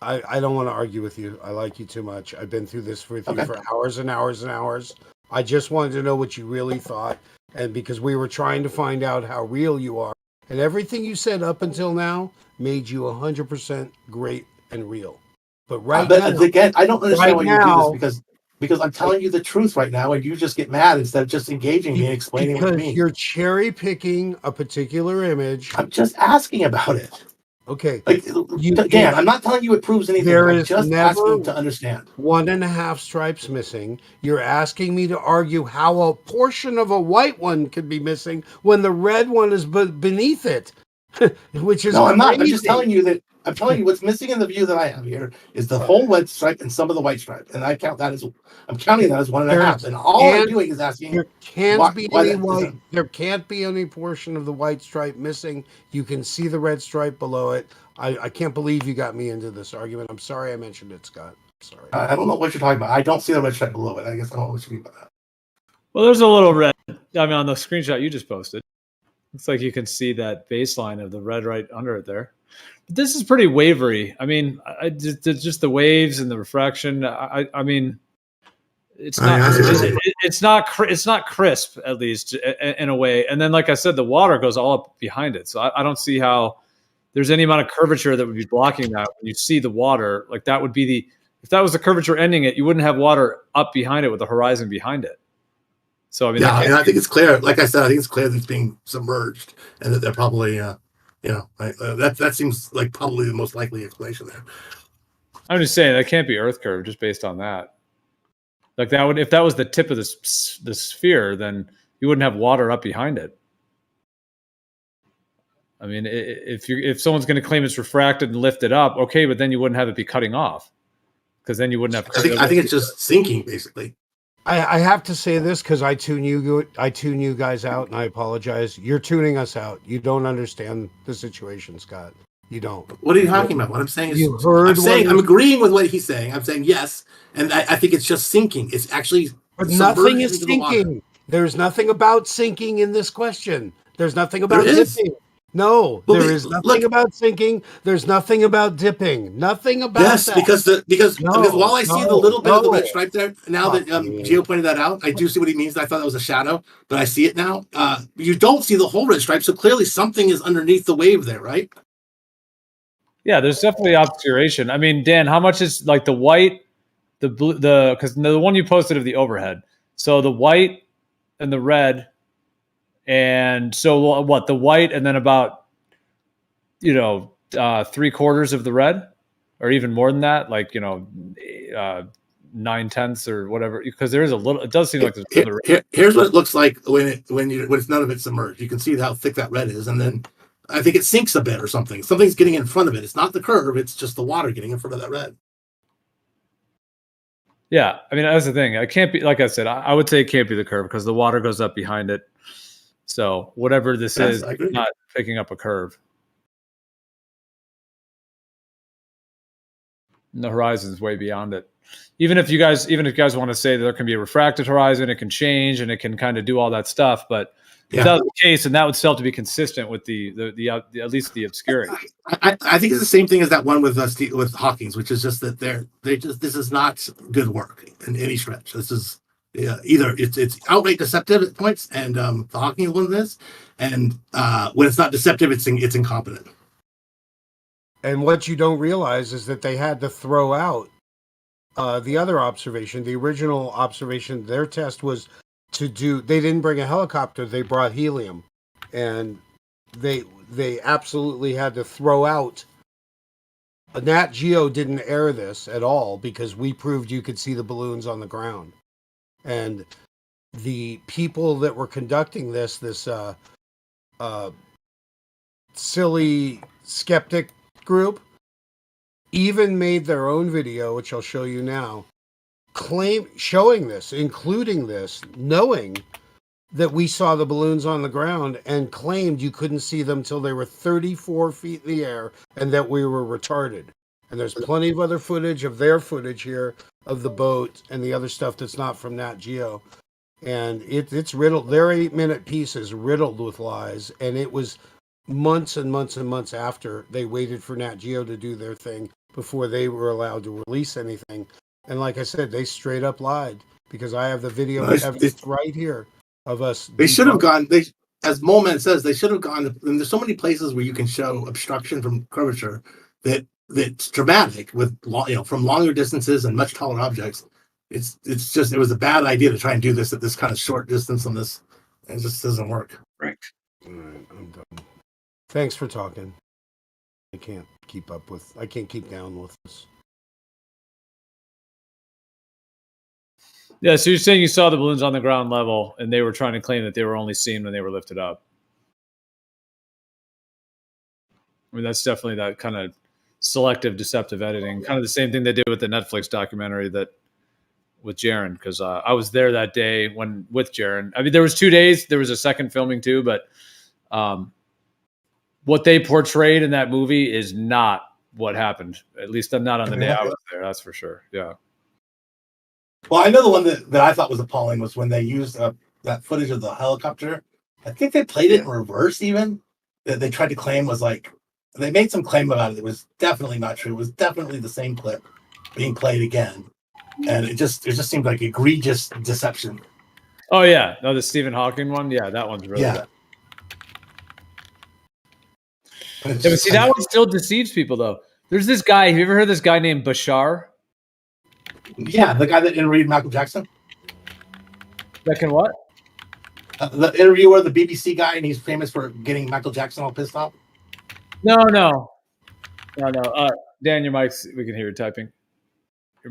I don't want to argue with you. I like you too much. I've been through this with you for hours and hours and hours. I just wanted to know what you really thought. And because we were trying to find out how real you are. And everything you said up until now made you 100% great and real. But now, again, I don't understand why now, you do this because I'm telling you the truth right now, and you just get mad instead of just engaging me and explaining what you mean. You're cherry picking a particular image. I'm just asking about it. Okay. Dan, I'm not telling you it proves anything. I'm just asking to understand. 1.5 stripes missing. You're asking me to argue how a portion of a white one could be missing when the red one is beneath it, which is no, I'm not. I'm crazy. just telling you that. I'm telling you what's missing in the view that I have here is the whole red stripe and some of the white stripe, and I count that as I'm counting that as 1.5. And all I'm doing is asking. There can't be any white. There can't be any portion of the white stripe missing. You can see the red stripe below it. I can't believe you got me into this argument. I'm sorry I mentioned it, Scott. Sorry. I don't know what you're talking about. I don't see the red stripe below it. I guess I don't know what you mean by that. Well, there's a little red. I mean, on the screenshot you just posted, looks like you can see that baseline of the red right under it there. But this is pretty wavery. I mean, just the waves and the refraction. I mean, it's not crisp, at least in a way. And then, like I said, the water goes all up behind it. So I don't see how there's any amount of curvature that would be blocking that. When you see the water, like that would be if that was the curvature ending it, you wouldn't have water up behind it with the horizon behind it. So I mean, yeah, and I think it's clear. Like I said, I think it's clear that it's being submerged, and that they're probably, that seems like probably the most likely explanation there. I'm just saying that can't be Earth curve just based on that. Like that would, if that was the tip of the sphere, then you wouldn't have water up behind it. I mean, if someone's going to claim it's refracted and lifted up, okay, but then you wouldn't have it be cutting off, because then you wouldn't have. I think it's just sinking, basically. I have to say this because I tune you guys out, and I apologize. You're tuning us out. You don't understand the situation, Scott. You don't. What are you talking about? What I'm saying is, I'm agreeing with what he's saying. I'm saying yes, and I think it's just sinking. It's actually, but nothing is sinking. There's nothing about sinking in this question. There's nothing about dipping. No, there is nothing about sinking. There's nothing about dipping. Nothing about that. Because while I see the little bit of the red stripe there, now that Gio pointed that out, I do see what he means. I thought that was a shadow, but I see it now. You don't see the whole red stripe, so clearly something is underneath the wave there, right? Yeah, there's definitely obscuration. I mean, Dan, how much is like the white, the blue, because the one you posted of the overhead. So the white and the red. And so what, the white and then about, 3/4 of the red, or even more than that, like, 9/10 or whatever, because there is a little, it does seem like there's here's what it looks like when it's none of it submerged. You can see how thick that red is. And then I think it sinks a bit or something. Something's getting in front of it. It's not the curve. It's just the water getting in front of that red. Yeah. I mean, that's the thing. I can't be, like I said, I would say it can't be the curve because the water goes up behind it. So whatever this is, it's not picking up a curve. And the horizon is way beyond it. Even if you guys want to say that there can be a refracted horizon, it can change and it can kind of do all that stuff. But if that was the case, and that would still have to be consistent with the at least the obscuring. I think it's the same thing as that one with Hawking's, which is just that this is not good work in any stretch. This is. Yeah, either it's outright deceptive at points, and the Hawking one of this, and when it's not deceptive, it's incompetent. And what you don't realize is that they had to throw out the other observation. The original observation, their test was to do. They didn't bring a helicopter; they brought helium, and they absolutely had to throw out. Nat Geo didn't air this at all because we proved you could see the balloons on the ground. And the people that were conducting this silly skeptic group even made their own video, which I'll show you now, showing this, including this, knowing that we saw the balloons on the ground and claimed you couldn't see them till they were 34 feet in the air and that we were retarded. And there's plenty of other footage of their footage here of the boat and the other stuff that's not from Nat Geo. And it's riddled. Their 8-minute piece is riddled with lies. And it was months and months and months after they waited for Nat Geo to do their thing before they were allowed to release anything. And like I said, they straight up lied because I have the video evidence right here of us. They should have gone. As Moleman says, they should have gone. And there's so many places where you can show obstruction from curvature that's dramatic with from longer distances and much taller objects. It was a bad idea to try and do this at this kind of short distance on this. It just doesn't work. Right. All right, I'm done. Thanks for talking. I can't keep down with this. Yeah, so you're saying you saw the balloons on the ground level, and they were trying to claim that they were only seen when they were lifted up. I mean, that's definitely that kind of selective, deceptive editing. Kind of the same thing they did with the Netflix documentary with Jaron, because I was there that day with Jaron. I mean, there was 2 days. There was a second filming too, but what they portrayed in that movie is not what happened. At least not on the day I was there. That's for sure. Yeah. Well, I know the one that I thought was appalling was when they used that footage of the helicopter. I think they played it in reverse even. That they tried to claim was like, they made some claim about it. It was definitely not true. It was definitely the same clip being played again. And it just seemed like egregious deception. Oh, yeah. No, the Stephen Hawking one? Yeah, that one's really bad. Yeah, but see, that one still deceives people, though. There's this guy. Have you ever heard of this guy named Bashar? Yeah, the guy that interviewed Michael Jackson. That can what? The interviewer, the BBC guy, and he's famous for getting Michael Jackson all pissed off. No. Dan, your mic's. We can hear you typing.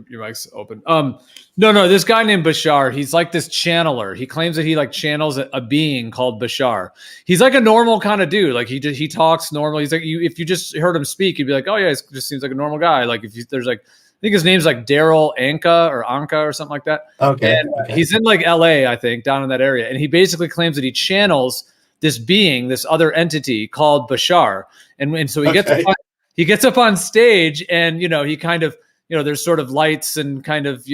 Your mic's open. No. This guy named Bashar. He's like this channeler. He claims that he like channels a being called Bashar. He's like a normal kind of dude. Like he talks normal. He's like if you just heard him speak, you'd be like, oh yeah, it just seems like a normal guy. Like there's like. I think his name's like Daryl Anka or something like that. Okay. And he's in like LA, I think, down in that area. And he basically claims that he channels this being, this other entity called Bashar. And so he gets up on stage and, he kind of, there's sort of lights and kind of,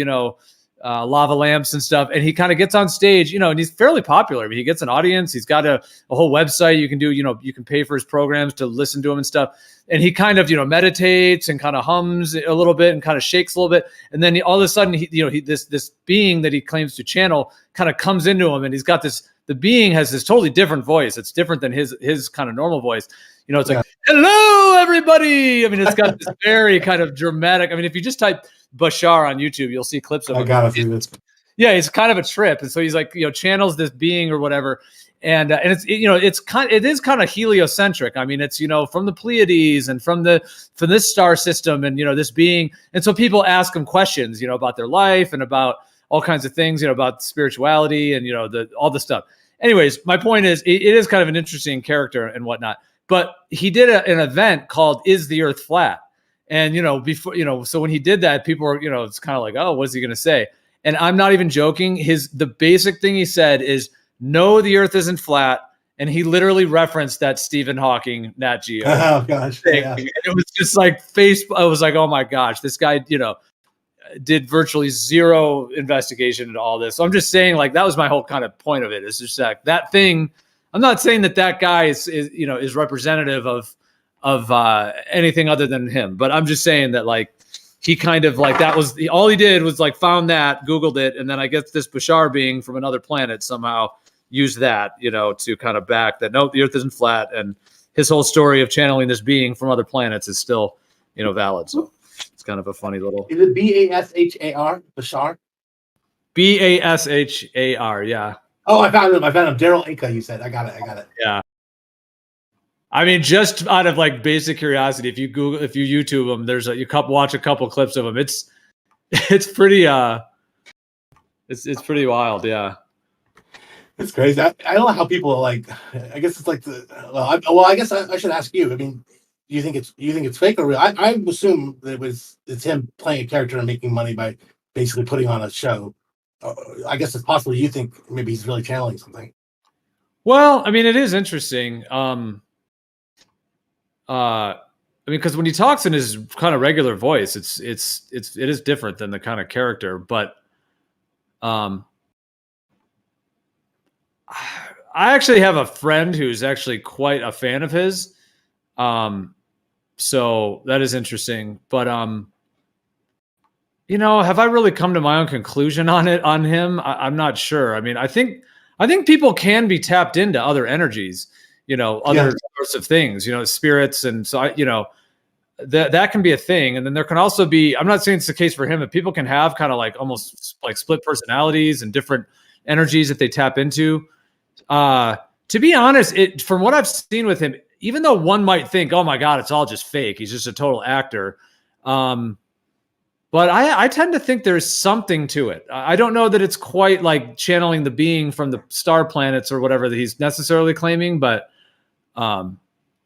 lava lamps and stuff. And he kind of gets on stage, and he's fairly popular. I mean, he gets an audience. He's got a whole website you can do, you can pay for his programs to listen to him and stuff. And he kind of, meditates and kind of hums a little bit and kind of shakes a little bit. And then all of a sudden, this being that he claims to channel kind of comes into him. And he's got the being has this totally different voice. It's different than his kind of normal voice. It's like, hello, everybody. I mean, it's got this very kind of dramatic. I mean, if you just type Bashar on YouTube, you'll see clips of him. I gotta see this. Yeah, it's kind of a trip. And so he's like, channels this being or whatever. And it is kind of heliocentric. I mean, it's, from the Pleiades and from this star system and, this being. And so people ask him questions, about their life and about all kinds of things, about spirituality and, all the stuff. Anyways, my point is it is kind of an interesting character and whatnot. But he did an event called Is the Earth Flat? And, before, so when he did that, people were, it's kind of like, oh, what's he going to say? And I'm not even joking. The basic thing he said is, no, the Earth isn't flat. And he literally referenced that Stephen Hawking Nat Geo. Oh, gosh. Yeah. It was just like I was like, oh, my gosh, this guy, did virtually zero investigation into all this. So I'm just saying, like, that was my whole kind of point of it. It's just that thing. I'm not saying that guy is representative of anything other than him. But I'm just saying that, like, he kind of like that was all he did was like found that, Googled it, and then I guess this Bashar being from another planet somehow used that, to kind of back that no, the Earth isn't flat, and his whole story of channeling this being from other planets is still, valid. So it's kind of a funny little. Is it Bashar? Bashar? Bashar, yeah. Oh, I found him. Daryl Anka, you said. I got it. Yeah. I mean, just out of like basic curiosity, if you YouTube him, watch a couple clips of him. It's pretty it's pretty wild, yeah. It's crazy. I don't know how people are like. I guess it's like I guess I should ask you. I mean, do you think it's fake or real? I assume that it's him playing a character and making money by basically putting on a show. I guess it's possible you think maybe he's really channeling something. Well, I mean, it is interesting. I mean, because when he talks in his kind of regular voice, it is different than the kind of character. But I actually have a friend who's actually quite a fan of his. So that is interesting. But you know, have I really come to my own conclusion on him? I'm not sure. I mean, I think people can be tapped into other energies, you know, other sorts of things, you know, spirits, and so you know, that can be a thing. And then there can also be, I'm not saying it's the case for him, but people can have kind of like almost like split personalities and different energies that they tap into. To be honest, from what I've seen with him, even though one might think, oh my God, it's all just fake, he's just a total actor. But I tend to think there's something to it. I don't know that it's quite like channeling the being from the star planets or whatever that he's necessarily claiming, but I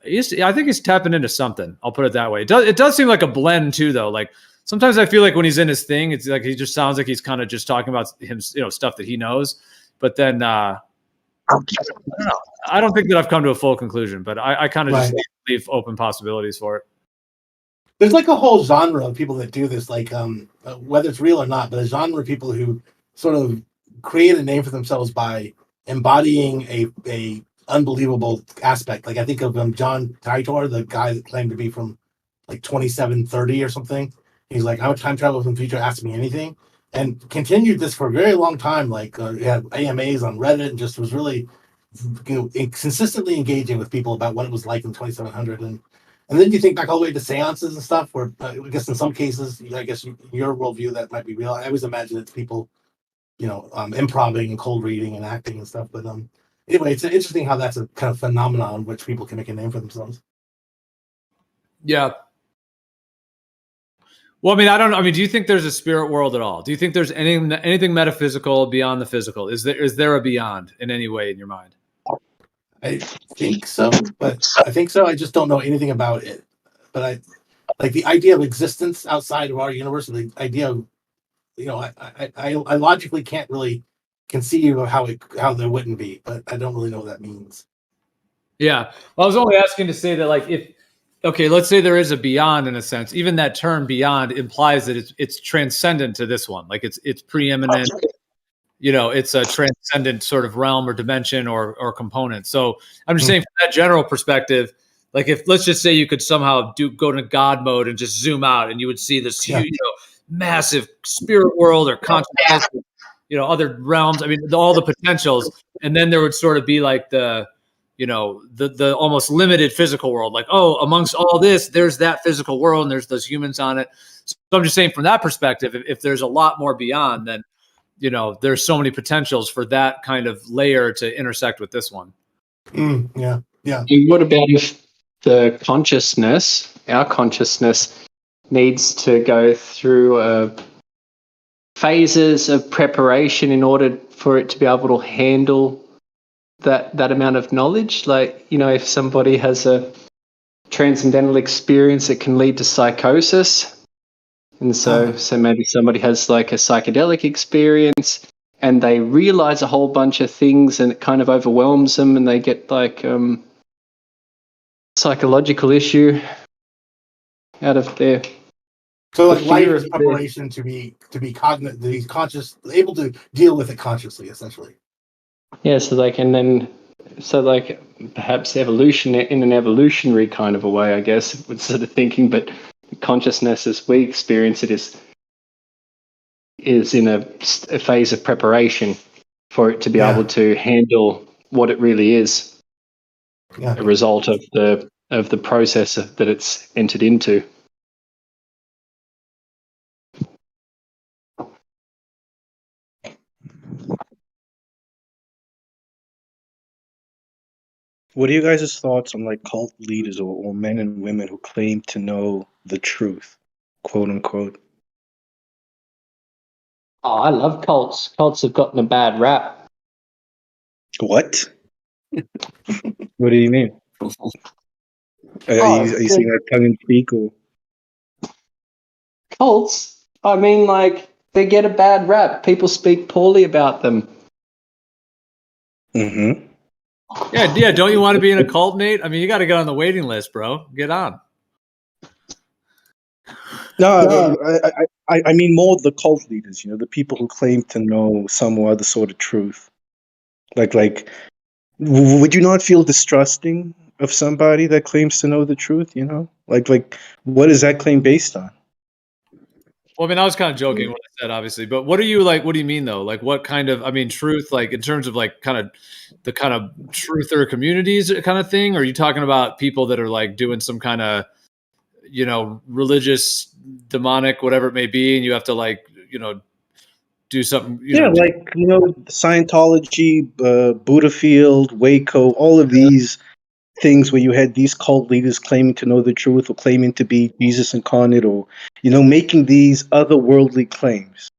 think he's tapping into something. I'll put it that way. It does seem like a blend too, though. Like sometimes I feel like when he's in his thing, it's like he just sounds like he's kind of just talking about him, you know, stuff that he knows. But then I don't know. I don't think that I've come to a full conclusion, but I kind of just leave open possibilities for it. There's like a whole genre of people that do this, like whether it's real or not, but a genre of people who sort of create a name for themselves by embodying a unbelievable aspect. Like I think of John Titor, the guy that claimed to be from like 2730 or something. He's like, I'm a time traveler from the future, ask me anything, and continued this for a very long time. Like he had AMAs on Reddit and just was really, you know, consistently engaging with people about what it was like in 2700. And then you think back all the way to seances and stuff, where I guess in some cases, I guess in your worldview that might be real. I always imagine it's people, you know, improvising and cold reading and acting and stuff. But anyway, it's interesting how that's a kind of phenomenon in which people can make a name for themselves. Yeah. Well, I mean, I don't know. I mean, do you think there's a spirit world at all? Do you think there's anything metaphysical beyond the physical? Is there a beyond in any way in your mind? I think so, but I just don't know anything about it. But I like the idea of existence outside of our universe, and the idea of, you know, I logically can't really conceive of how there wouldn't be, but I don't really know what that means. Yeah. Well, I was only asking to say that, like, okay, let's say there is a beyond in a sense. Even that term beyond implies that it's transcendent to this one. Like it's preeminent. You know, it's a transcendent sort of realm or dimension or component. So I'm just saying from that general perspective, like if let's just say you could somehow go to God mode and just zoom out and you would see this huge, you know, massive spirit world or consciousness, you know, other realms. I mean, all the potentials. And then there would sort of be like the, you know, the almost limited physical world. Like, oh, amongst all this, there's that physical world and there's those humans on it. So I'm just saying from that perspective, if there's a lot more beyond, then, you know, there's so many potentials for that kind of layer to intersect with this one. Yeah. And what about if the consciousness, our consciousness, needs to go through phases of preparation in order for it to be able to handle that amount of knowledge? Like, you know, if somebody has a transcendental experience, it can lead to psychosis. And so maybe somebody has like a psychedelic experience and they realize a whole bunch of things and it kind of overwhelms them and they get like psychological issue out of their so like life is preparation to be cognizant, to be conscious, able to deal with it consciously, essentially. Yeah, so they can then, so like perhaps evolution in an evolutionary kind of a way, I guess, with sort of thinking, but consciousness as we experience it is in a phase of preparation for it to be able to handle what it really is, a result of the process that it's entered into. What are you guys' thoughts on like cult leaders or men and women who claim to know the truth, quote unquote? Oh, I love cults. Cults have gotten a bad rap. What? What do you mean? Are you saying that tongue in cheek or? Cults? I mean, like, They get a bad rap. People speak poorly about them. Mm-hmm. Yeah. Don't you want to be in a cult, Nate? I mean, you got to get on the waiting list, bro. Get on. No, I mean more the cult leaders. The people who claim to know some or other sort of truth. Like, would you not feel distrusting of somebody that claims to know the truth? Like, what is that claim based on? Well, I mean, I was kind of joking when I said obviously, but what are you like? What do you mean though? Like, what kind of? I mean, truth, like in terms of like kind of the kind of truther communities kind of thing. Or are you talking about people that are like doing some kind of, religious, demonic, whatever it may be, and you have to like, do something? Like Scientology, Buddha Field, Waco, all of these things where you had these cult leaders claiming to know the truth or claiming to be Jesus incarnate, or making these otherworldly claims.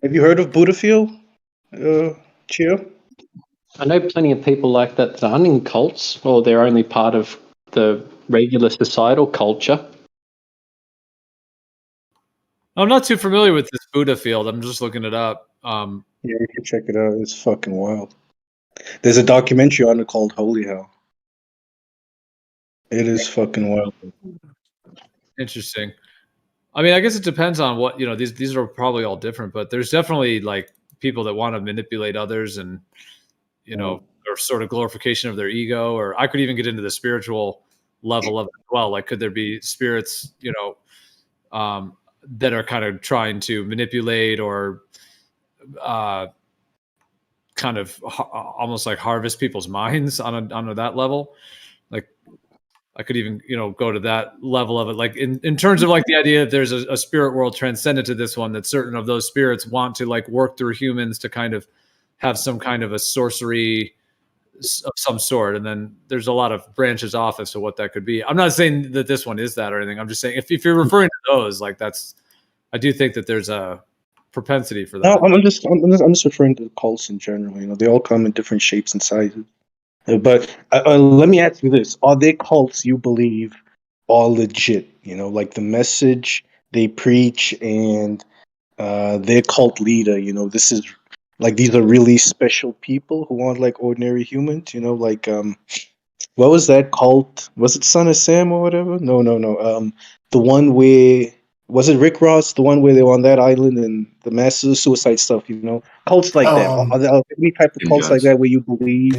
Have you heard of Buddha Field, Chio? I know plenty of people like that aren't in cults, or they're only part of the regular societal culture. I'm not too familiar with this Buddha Field. I'm just looking it up. Yeah, you can check it out. It's fucking wild. There's a documentary on it called Holy Hell. It is fucking wild. Interesting. I mean, I guess it depends on what, these are probably all different, but there's definitely like people that want to manipulate others and, or sort of glorification of their ego, or I could even get into the spiritual level of it as well. Like, could there be spirits, that are kind of trying to manipulate or, kind of almost like harvest people's minds on that level? Like, I could even, go to that level of it. Like in terms of like the idea that there's a spirit world transcendent to this one, that certain of those spirits want to like work through humans to kind of have some kind of a sorcery of some sort. And then there's a lot of branches off as to what that could be. I'm not saying that this one is that or anything. I'm just saying if you're referring to those, like I do think that there's a propensity for that. No, I'm just referring to the cults in general. They all come in different shapes and sizes. But let me ask you this: are there cults you believe are legit? Like the message they preach and their cult leader. This is like these are really special people who aren't like ordinary humans. Like what was that cult? Was it Son of Sam or whatever? No. The one where. Was it Rick Ross, the one where they were on that island and the mass suicide stuff? Cults like that. Are there any type of cults like that where you believe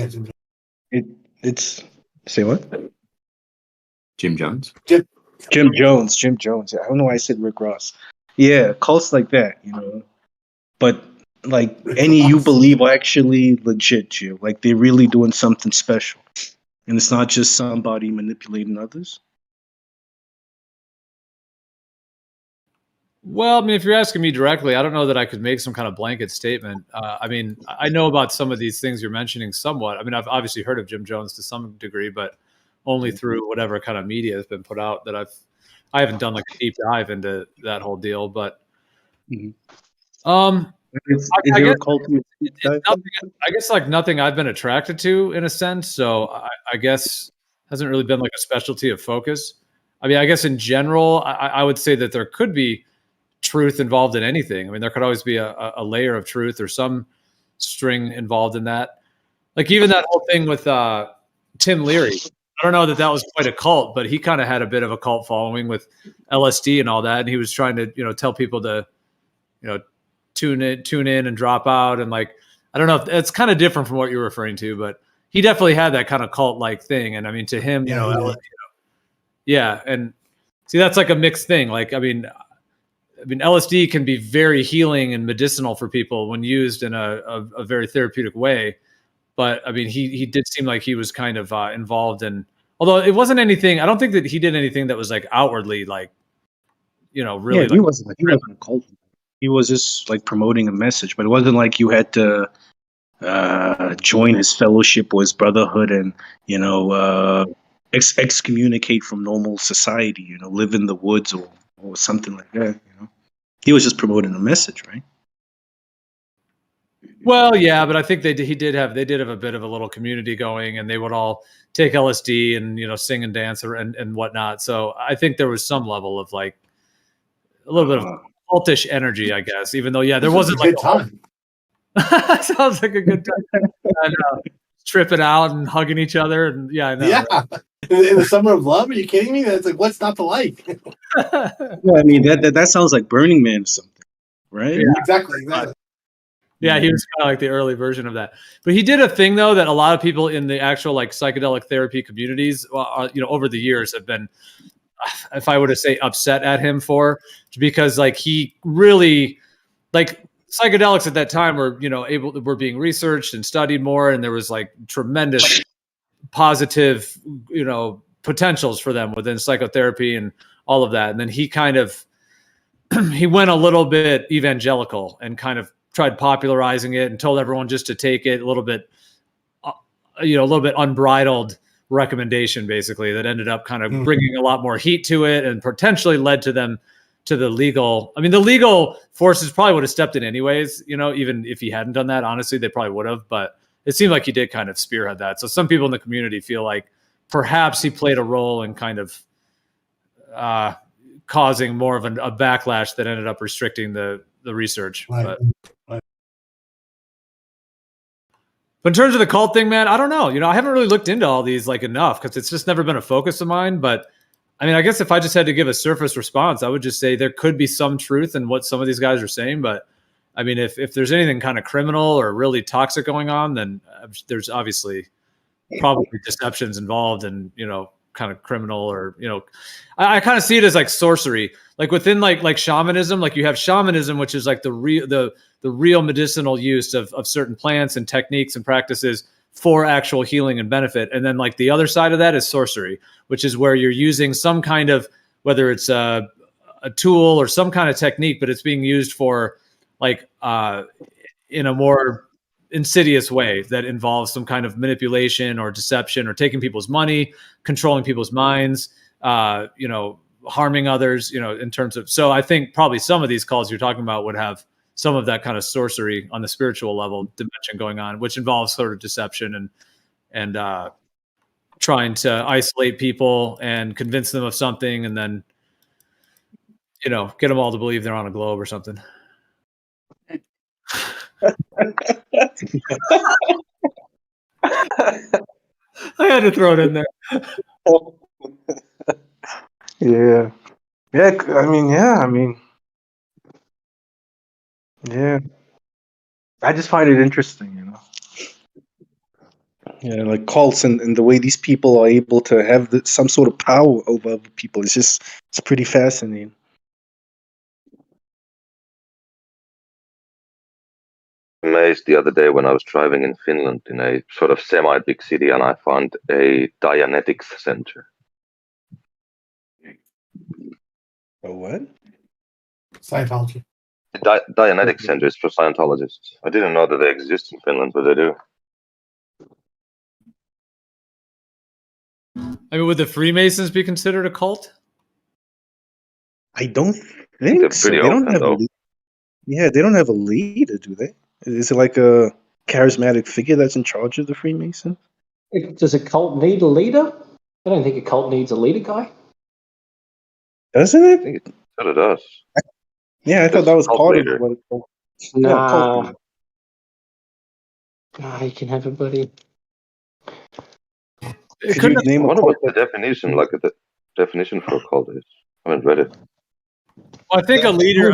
it's say what? Jim Jones. Jim Jones. Yeah, I don't know why I said Rick Ross. Yeah, cults like that. But like any you believe are actually legit. Like they're really doing something special, and it's not just somebody manipulating others. Well, I mean, if you're asking me directly, I don't know that I could make some kind of blanket statement. I mean, I know about some of these things you're mentioning somewhat. I mean, I've obviously heard of Jim Jones to some degree, but only through whatever kind of media has been put out that I haven't done like a deep dive into that whole deal. But I guess like nothing I've been attracted to in a sense. So I guess hasn't really been like a specialty of focus. I mean, I guess in general, I would say that there could be truth involved in anything. I mean, there could always be a layer of truth or some string involved in that. Like even that whole thing with Tim Leary. I don't know that was quite a cult, but he kind of had a bit of a cult following with LSD and all that. And he was trying to, tell people to, tune in and drop out. And like, I don't know if it's kind of different from what you're referring to, but he definitely had that kind of cult like thing. And I mean, to him, yeah. And see, that's like a mixed thing. Like, I mean, LSD can be very healing and medicinal for people when used in a very therapeutic way. But I mean, he did seem like he was kind of involved in, although it wasn't anything. I don't think that he did anything that was like outwardly like, really. Yeah, he wasn't a cult. He was just like promoting a message, but it wasn't like you had to join his fellowship or his brotherhood and excommunicate from normal society. Live in the woods or something like that. He was just promoting a message, right? Well, yeah, but I think they did have a bit of a little community going, and they would all take LSD and sing and dance and whatnot. So I think there was some level of like a little bit of cultish energy, I guess. Even though, yeah, there wasn't like a good time. Sounds like a good time. I know. Tripping out and hugging each other, and yeah, I know. Yeah, right? in the summer of love. Are you kidding me? That's like what's not to like? Well, I mean that sounds like Burning Man or something, right? Yeah. Exactly. Yeah, he was kind of like the early version of that. But he did a thing though that a lot of people in the actual like psychedelic therapy communities, over the years have been, if I were to say, upset at him for, because like he really, like psychedelics at that time were were being researched and studied more, and there was like tremendous positive potentials for them within psychotherapy and all of that. And then he kind of he went a little bit evangelical and kind of tried popularizing it and told everyone just to take it a little bit unbridled recommendation, basically, that ended up kind of bringing a lot more heat to it and potentially led to them to the legal. I mean, the legal forces probably would have stepped in anyways, even if he hadn't done that. Honestly, they probably would have, but it seemed like he did kind of spearhead that. So some people in the community feel like perhaps he played a role in kind of causing more of a backlash that ended up restricting the research. Right. But in terms of the cult thing, man, I don't know. I haven't really looked into all these like enough because it's just never been a focus of mine. But I mean, I guess if I just had to give a surface response, I would just say there could be some truth in what some of these guys are saying. But I mean, if there's anything kind of criminal or really toxic going on, then there's obviously probably deceptions involved and, kind of criminal or, I kind of see it as like sorcery, like within like shamanism, like you have shamanism, which is like the real medicinal use of certain plants and techniques and practices for actual healing and benefit. And then like the other side of that is sorcery, which is where you're using some kind of, whether it's a tool or some kind of technique, but it's being used for like in a more insidious way that involves some kind of manipulation or deception or taking people's money, controlling people's minds, harming others, in terms of, so I think probably some of these calls you're talking about would have some of that kind of sorcery on the spiritual level dimension going on, which involves sort of deception and trying to isolate people and convince them of something and then, get them all to believe they're on a globe or something. I had to throw it in there. Yeah. I mean, yeah. I just find it interesting, Yeah, like cults and the way these people are able to have some sort of power over other people. It's pretty fascinating. Amazed the other day when I was driving in Finland in a sort of semi-big city, and I found a Dianetics center. A what? Scientology. Dianetics center is for Scientologists. I didn't know that they exist in Finland, but they do. I mean, would the Freemasons be considered a cult? I don't think so. They don't have they don't have a leader, do they? Is it like a charismatic figure that's in charge of the Freemasons? Does a cult need a leader? I don't think a cult needs a leader, guy. Doesn't it? I think it does. Yeah, I thought that was part of what it's called. Nah. Nah, you can have a buddy. Could you name I wonder what the definition, like the definition for a cult is. I haven't read it. Well, I think a leader,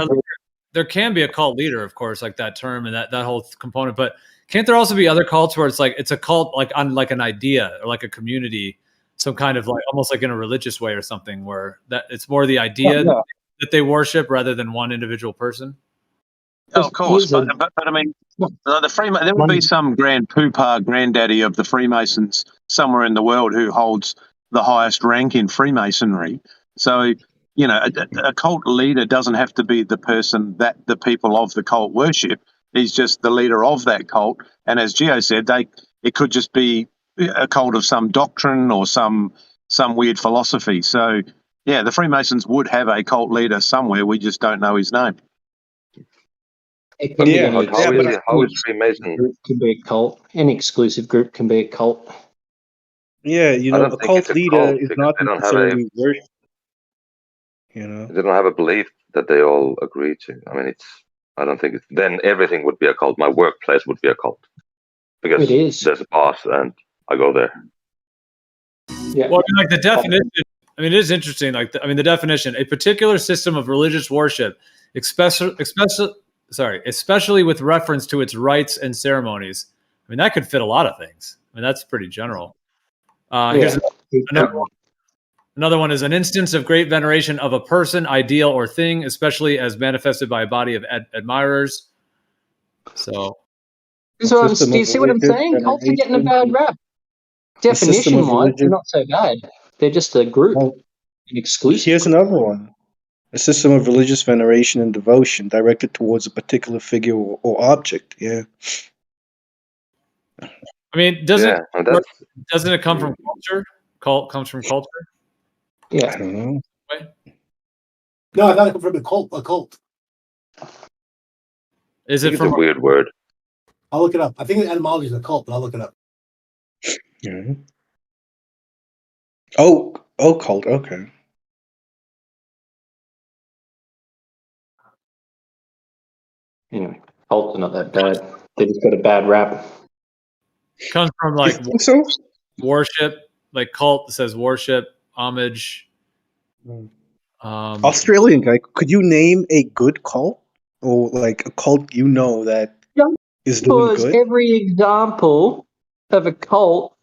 there can be a cult leader, of course, like that term and that whole component. But can't there also be other cults where it's like it's a cult like on like an idea or like a community, some kind of like almost like in a religious way or something, where that it's more the idea that they worship rather than one individual person? Oh, of course, but I mean, there would be some grand poopah granddaddy of the Freemasons somewhere in the world who holds the highest rank in Freemasonry. So, a cult leader doesn't have to be the person that the people of the cult worship. He's just the leader of that cult. And as Gio said, it could just be a cult of some doctrine or some weird philosophy. So, yeah, the Freemasons would have a cult leader somewhere. We just don't know his name. It can be Yeah, any How exclusive, is Freemason? group can be a cult. Any exclusive group can be a cult. yeah, I don't a think it's cult a leader cult is because not they don't have a necessarily worship. they don't have a belief that they all agree to. I mean, I don't think it's then everything would be a cult. My workplace would be a cult because It is. there's a boss and I go there. Yeah. Well, I mean, like the definition. I mean, it is interesting. Like, the definition: a particular system of religious worship, especially with reference to its rites and ceremonies. I mean, that could fit a lot of things. I mean, that's pretty general. Here's another one: is an instance of great veneration of a person, ideal, or thing, especially as manifested by a body of admirers. So, do you see what I'm saying? Cults are getting a bad rap. Definition-wise, they're not so bad. They're just a group, an exclusive. Here's another one. A system of religious veneration and devotion directed towards a particular figure or object. Yeah. I mean, doesn't it come from culture? Cult comes from culture. Yeah. I don't know. No, I thought it came from a cult. Is it from a weird word? I'll look it up. I think the etymology is a cult, but I'll look it up. Yeah. Oh, cult. Okay. Anyway, cults are not that bad. They just got a bad rap. Comes from like worship, like cult says worship, homage. Australian guy, could you name a good cult or like a cult that is doing Because good? every example of a cult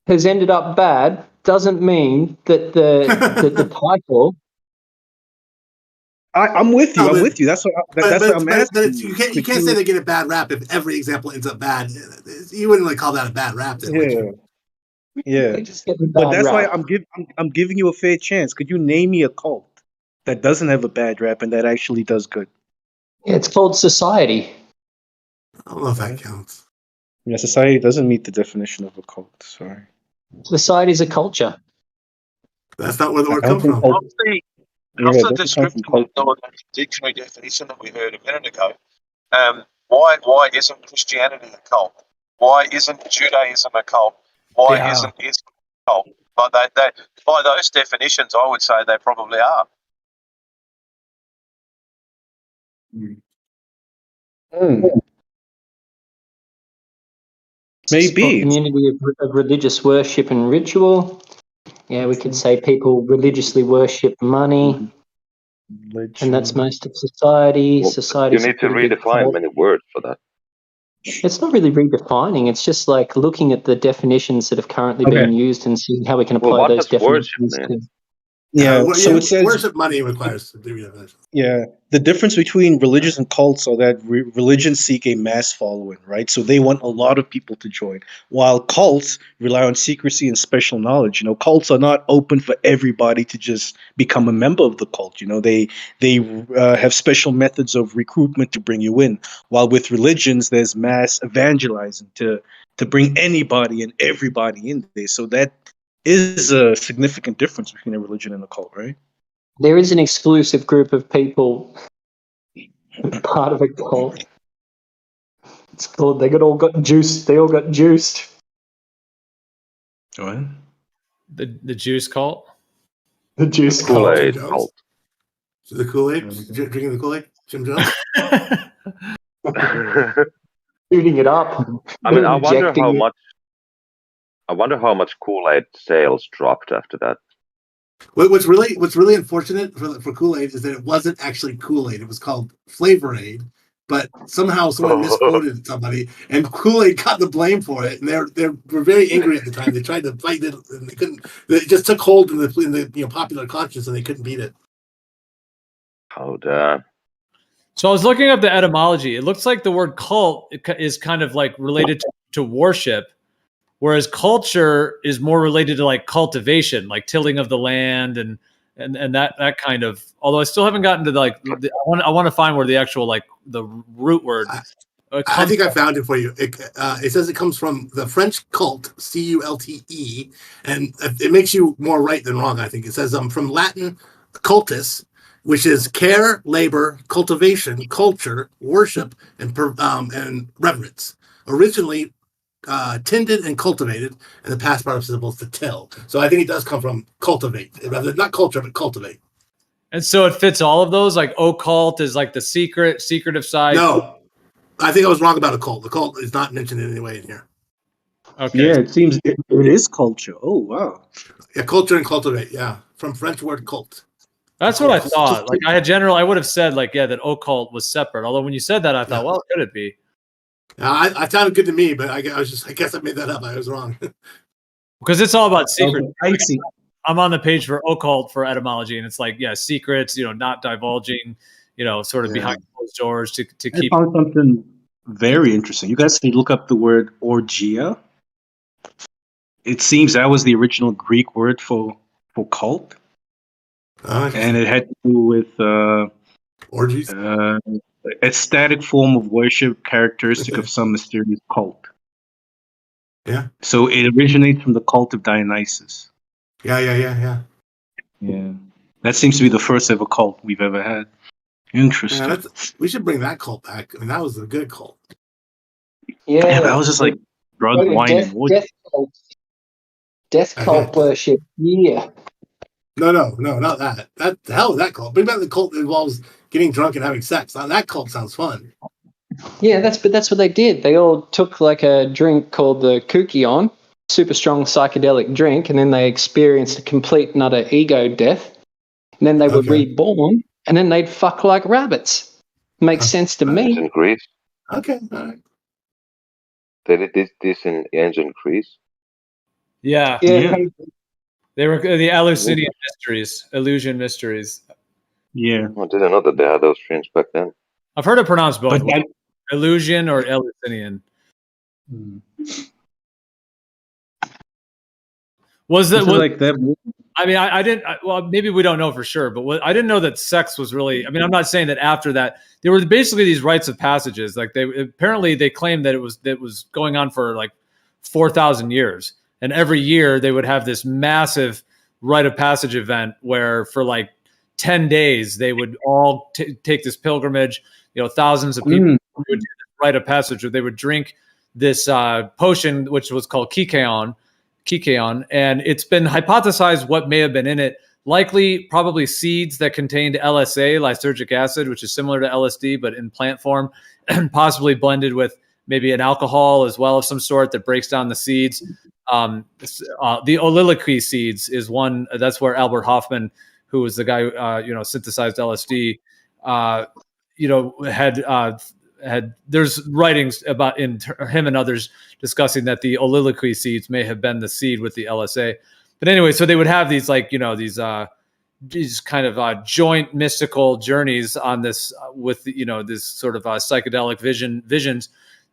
has ended up bad doesn't mean that the title. I'm with you. I'm with you. That's what I'm asking. You can't say they get a bad rap if every example ends up bad. You wouldn't like call that a bad rap. Then, would you? Yeah. But that's why I'm giving you a fair chance. Could you name me a cult that doesn't have a bad rap and that actually does good? Yeah, it's called society. I don't know if that counts. Yeah, society doesn't meet the definition of a cult. Sorry. Society is a culture. That's not where the word I don't comes think from. cult- And Yeah, off the it doesn't come from description cult. of the dictionary definition that we heard a minute ago, why isn't Christianity a cult? Why isn't Judaism a cult? Why isn't Islam a cult? But they, by those definitions, I would say they probably are. Maybe. Community of religious worship and ritual. Yeah, we could say people religiously worship money. And that's most of society. Well, Society. you need to redefine many words for that. It's not really redefining. It's just like looking at the definitions that have currently been used and seeing how we can apply those definitions. So it says worship money requires to do that. Yeah, the difference between religions and cults are that religions seek a mass following, right? So they want a lot of people to join, while cults rely on secrecy and special knowledge. Cults are not open for everybody to just become a member of the cult. They have special methods of recruitment to bring you in, while with religions there's mass evangelizing to bring anybody and everybody in there. So that is a significant difference between a religion and a cult, right? There is an exclusive group of people part of a cult. It's called They all got juiced. They all got juiced. What? The juice cult? The juice Kool-Aid cult. cult. The Kool-Aid? Drinking the Kool-Aid? Jim Jones? Shooting it up. I mean, I wonder how much Kool-Aid sales dropped after that. What's really unfortunate for Kool-Aid is that it wasn't actually Kool-Aid. It was called Flavor-Aid, but someone misquoted somebody, and Kool-Aid got the blame for it. And they were very angry at the time. They tried to fight it, and they couldn't. It just took hold in the popular conscience, and they couldn't beat it. Oh damn! So I was looking up the etymology. It looks like the word cult is kind of like related to worship. Whereas culture is more related to like cultivation, like tilling of the land and that kind of. Although I still haven't gotten to I want to find where the actual like the root word. I think I found it for you. It says it comes from the French cult, culte, and it makes you more right than wrong. I think it says from Latin cultus, which is care, labor, cultivation, culture, worship, and reverence. Originally tended and cultivated, and the past participle is to till. So I think it does come from cultivate, rather not culture, but cultivate. And so it fits all of those. Like occult is like the secretive side. No, I think I was wrong about occult. The cult is not mentioned in any way in here. Okay. Yeah, it seems it is culture. Oh wow. Yeah, culture and cultivate. Yeah, from French word cult. That's what I thought. Like I would have said like, yeah, that occult was separate. Although when you said that, I thought, well, could it be? I sounded good to me, but I guess I made that up. I was wrong. Because it's all about secret. I see. I'm on the page for occult for etymology, and it's like, yeah, secrets, not divulging, sort of behind closed doors to I keep. found something very interesting. You guys can look up the word orgia. It seems that was the original Greek word for cult. And it had to do with orgies, ecstatic form of worship characteristic of some mysterious cult. Yeah. So it originates from the cult of Dionysus. Yeah. That seems to be the first ever cult we've ever had. Interesting. Yeah, we should bring that cult back. I mean, that was a good cult. Yeah, but I was just like drug, wine, and water. Death cult worship. Yeah. No, not that. That the hell is that cult? Bring back the cult that involves getting drunk and having sex. Now that cult sounds fun. Yeah, that's what they did. They all took like a drink called the Kukion, super strong psychedelic drink, and then they experienced a complete and utter ego death. And then they were reborn, and then they'd fuck like rabbits. Makes sense to me. In Greece. Okay, all right. They did this in ancient Greece. Yeah. They were the Eleusinian mysteries, illusion mysteries. Yeah. I didn't know that they had those dreams back then. I've heard it pronounced both, illusion or Eleusinian. Was that like that? I mean, I didn't. Well, maybe we don't know for sure, but I didn't know that sex was really. I mean, I'm not saying that after that there were basically these rites of passages. Like they claimed that it was going on for like 4,000 years, and every year they would have this massive rite of passage event where for like 10 days they would all take this pilgrimage. Thousands of people would do this rite of passage, or they would drink this potion, which was called Kikeon, and it's been hypothesized what may have been in it. Likely, probably seeds that contained LSA, lysergic acid, which is similar to LSD, but in plant form, and possibly blended with maybe an alcohol as well of some sort that breaks down the seeds. The oliloquy seeds is one. That's where Albert Hoffman, who was the guy who synthesized LSD, had there's writings about him and others discussing that the oliloquy seeds may have been the seed with the LSA. But anyway, so they would have these these kind of joint mystical journeys on this with this sort of psychedelic visions,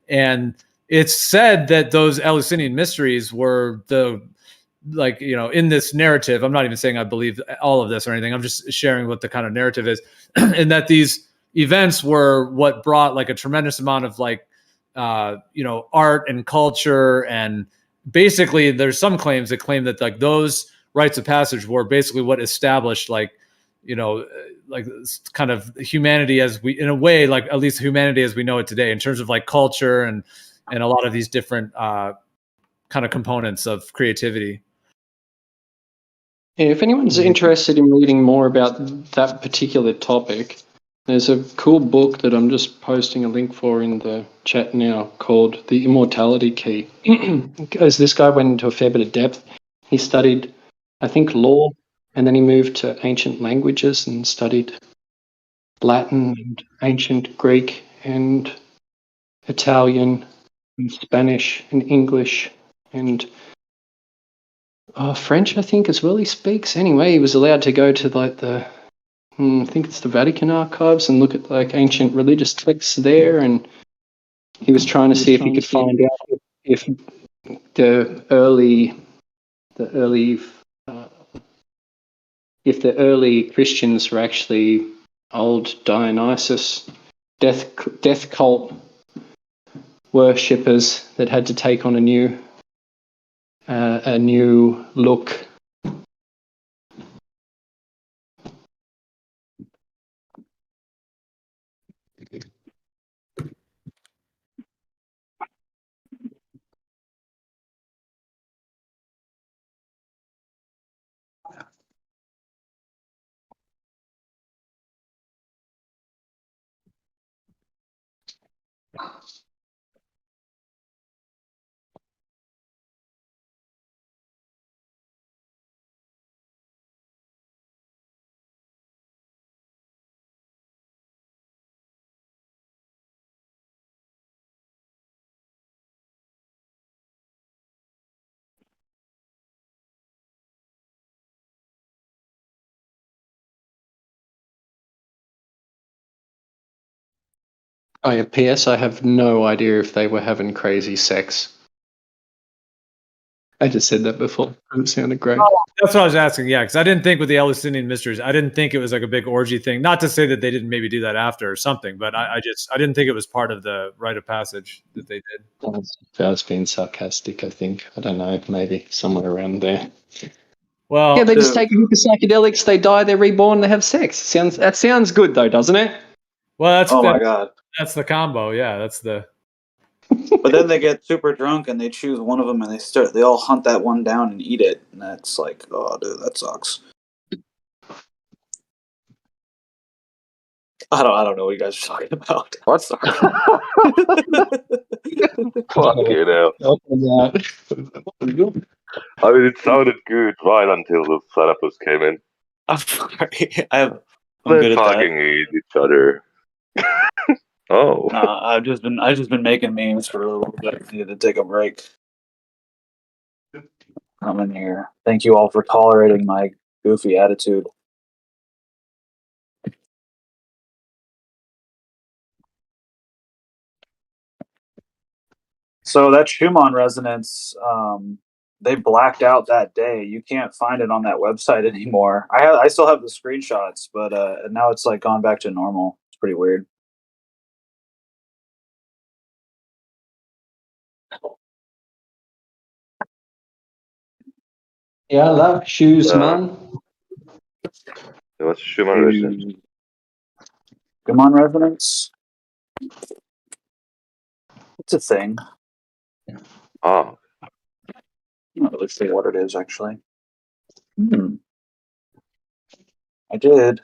and it's said that those Eleusinian mysteries were in this narrative. I'm not even saying I believe all of this or anything. I'm just sharing what the kind of narrative is, and that these events were what brought like a tremendous amount of art and culture. And basically there's some claims that claim that like those rites of passage were basically what established kind of humanity as we, in a way, like at least humanity as we know it today in terms of like culture and a lot of these different kind of components of creativity. Yeah, if anyone's interested in reading more about that particular topic, there's a cool book that I'm just posting a link for in the chat now called The Immortality Key. As this guy went into a fair bit of depth, he studied, I think, law, and then he moved to ancient languages and studied Latin and ancient Greek and Italian and Spanish and English and French, I think, as well he speaks. Anyway, he was allowed to go to like I think it's the Vatican archives and look at like ancient religious texts there, and he was trying to see if he could find out if the early Christians were actually old Dionysus death cult worshippers that had to take on a new look. Oh yeah, P.S. I have no idea if they were having crazy sex. I just said that before. It sounded great. That's what I was asking. Yeah, because I didn't think with the Eleusinian mysteries, I didn't think it was like a big orgy thing. Not to say that they didn't maybe do that after or something, but I didn't think it was part of the rite of passage that they did. I was being sarcastic, I think. I don't know, maybe somewhere around there. Well, yeah, they just take a hit of psychedelics, they die, they're reborn, they have sex. That sounds good though, doesn't it? Well, my god. That's the combo. Yeah, that's the. But then they get super drunk and they choose one of them and they all hunt that one down and eat it, and that's like, oh dude, that sucks. I don't know what you guys are talking about. What? Fucking hell. I mean, it sounded good right until the platypus came in. I'm sorry. I'm They good at that. fucking eat each other. Oh. I've just been making memes for a little bit. I needed to take a break. Come in here. Thank you all for tolerating my goofy attitude. So that Schumann resonance, they blacked out that day. You can't find it on that website anymore. I still have the screenshots, but now it's like gone back to normal. It's pretty weird. Yeah, I love shoes, man. What's Schumann resonance? Schumann resonance? It's a thing. Oh. I'm not really sure what it is, actually. I did.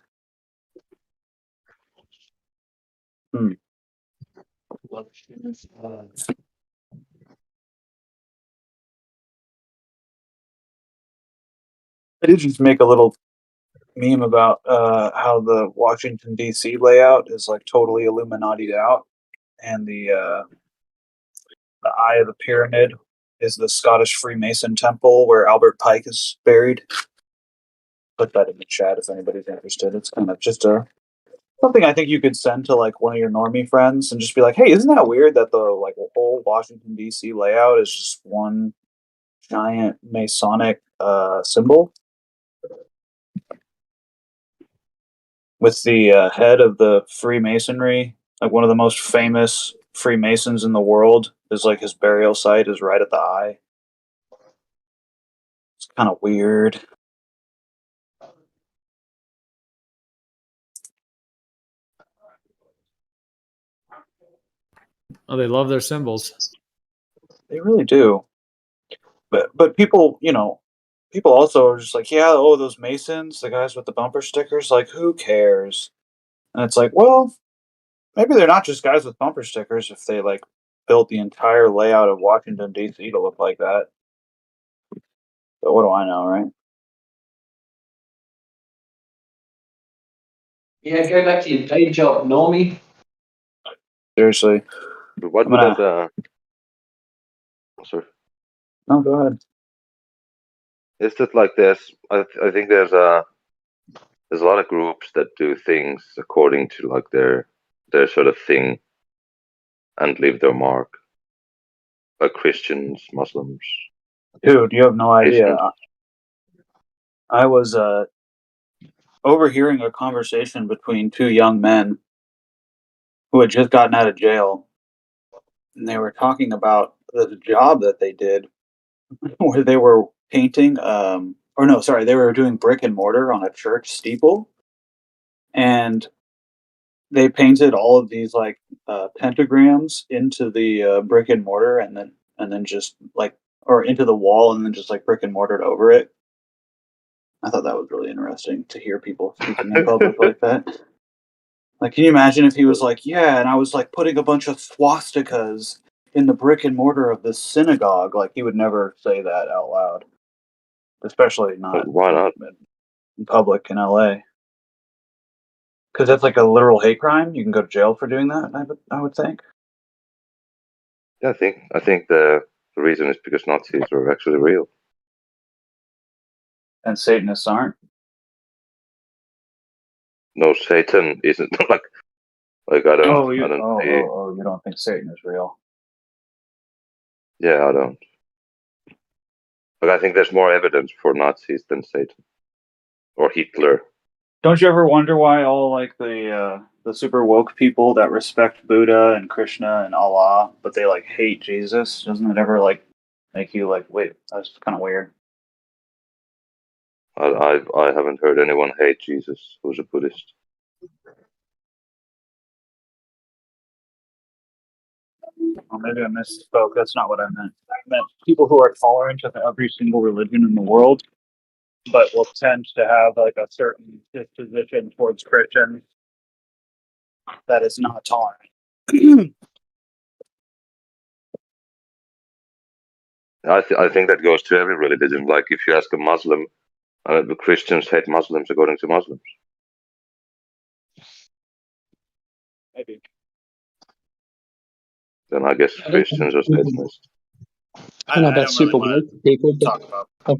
I did just make a little meme about how the Washington D.C. layout is like totally Illuminati'd out, and the eye of the pyramid is the Scottish Freemason temple where Albert Pike is buried. Put that in the chat if anybody's interested. It's kind of just something I think you could send to like one of your normie friends and just be like, "Hey, isn't that weird that the like whole Washington D.C. layout is just one giant Masonic symbol?" With the head of the Freemasonry, like one of the most famous Freemasons in the world, is like his burial site is right at the eye. It's kind of weird. Oh, they love their symbols. They really do. But people, people also are just like, yeah, oh, those Masons, the guys with the bumper stickers, like, who cares? And it's like, well, maybe they're not just guys with bumper stickers if they like built the entire layout of Washington D.C. to look like that. But what do I know, right? Yeah, go back to your day job, Normie. Seriously. What would that? Sorry. No, go ahead. It's just like this. I think there's a lot of groups that do things according to like their sort of thing and leave their mark. Like Christians, Muslims. Dude, you have no idea. I was overhearing a conversation between two young men who had just gotten out of jail, and they were talking about the job that they did, where they were painting, they were doing brick and mortar on a church steeple, and they painted all of these like pentagrams into the brick and mortar, and then just like, or into the wall, and then just like brick and mortared over it. I thought that was really interesting to hear people speaking in public like that. Like, can you imagine if he was like, yeah, and I was like putting a bunch of swastikas in the brick and mortar of this synagogue? Like, he would never say that out loud, especially not Why not? in public in LA. Because that's like a literal hate crime. You can go to jail for doing that. I would think. Yeah, I think the reason is because Nazis are actually real. And Satanists aren't. No, Satan isn't like I don't You see. don't think Satan is real? Yeah, I don't. But I think there's more evidence for Nazis than Satan or Hitler. Don't you ever wonder why all like the super woke people that respect Buddha and Krishna and Allah, but they like hate Jesus? Doesn't it ever like make you like, wait, that's kind of weird? I haven't heard anyone hate Jesus who's a Buddhist. Or maybe I misspoke. That's not what I meant. I meant people who are tolerant of every single religion in the world, but will tend to have like a certain disposition towards Christians that is not tolerant. I think that goes to every religion. Like if you ask a Muslim, the Christians hate Muslims according to Muslims. Maybe. Then I guess Christians are Satanists. I don't know about super woke people, but I've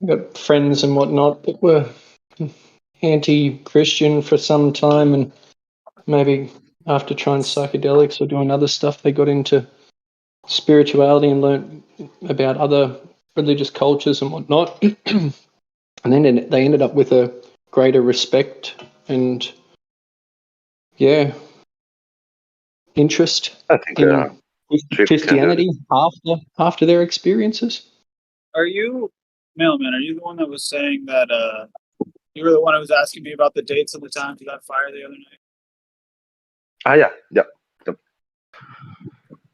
got friends and whatnot that were anti-Christian for some time, and maybe after trying psychedelics or doing other stuff, they got into spirituality and learned about other religious cultures and whatnot. And then they ended up with a greater respect and, interest in Christianity after their experiences. Are you, Mailman, are you the one that was saying that you were the one who was asking me about the dates of the times of that fire the other night? Yeah.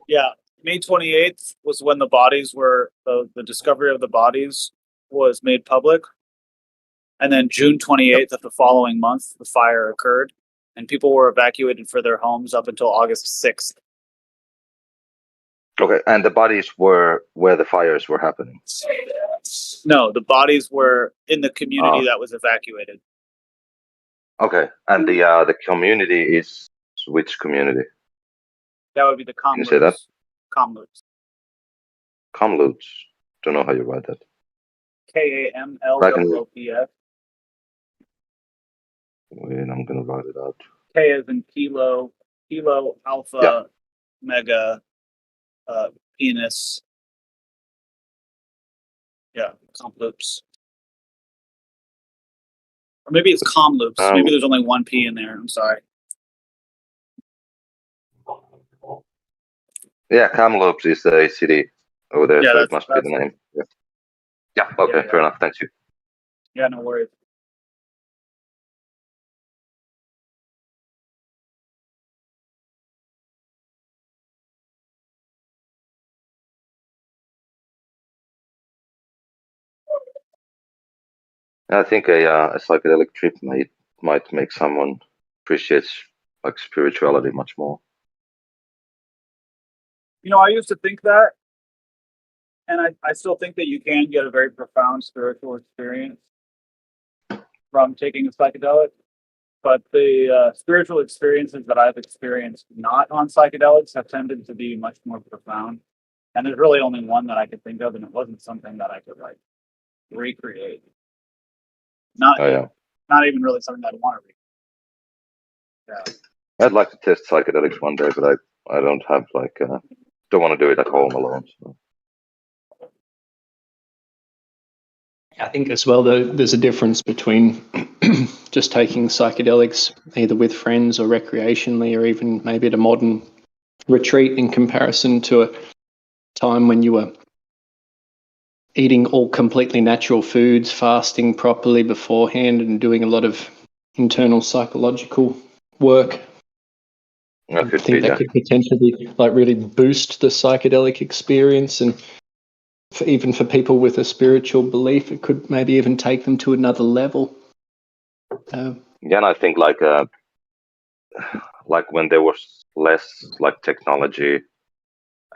Yeah, May 28th was when the bodies were, the discovery of the bodies was made public. And then June 28th of the following month, the fire occurred, and people were evacuated for their homes up until August 6th. Okay, and the bodies were where the fires were happening? No, the bodies were in the community that was evacuated. Okay, and the community is which community? That would be the Can you say that? Kamloops. Kamloops. Don't know how you write that. KAMLOOPS. Wait, I'm gonna write it out. K as in kilo alpha mega penis. Yeah, Kamloops. Or maybe it's Kamloops. Maybe there's only one P in there. I'm sorry. Yeah, Kamloops is a city over there, Yeah, so it must be the name. Yeah. Okay, fair enough. Thank you. Yeah, no worries. I think a psychedelic trip might make someone appreciate like spirituality much more. You know, I used to think that, and I still think that you can get a very profound spiritual experience from taking a psychedelic. But the spiritual experiences that I've experienced not on psychedelics have tended to be much more profound. And there's really only one that I could think of, and it wasn't something that I could like recreate. Not even really something that I want to recreate. I'd like to test psychedelics one day, but I don't have like don't want to do it at home alone. So. I think as well, there's a difference between just taking psychedelics either with friends or recreationally, or even maybe at a modern retreat, in comparison to a time when you were eating all completely natural foods, fasting properly beforehand, and doing a lot of internal psychological work. I think that could potentially like really boost the psychedelic experience, and even for people with a spiritual belief, it could maybe even take them to another level. Yeah, and I think like like when there was less like technology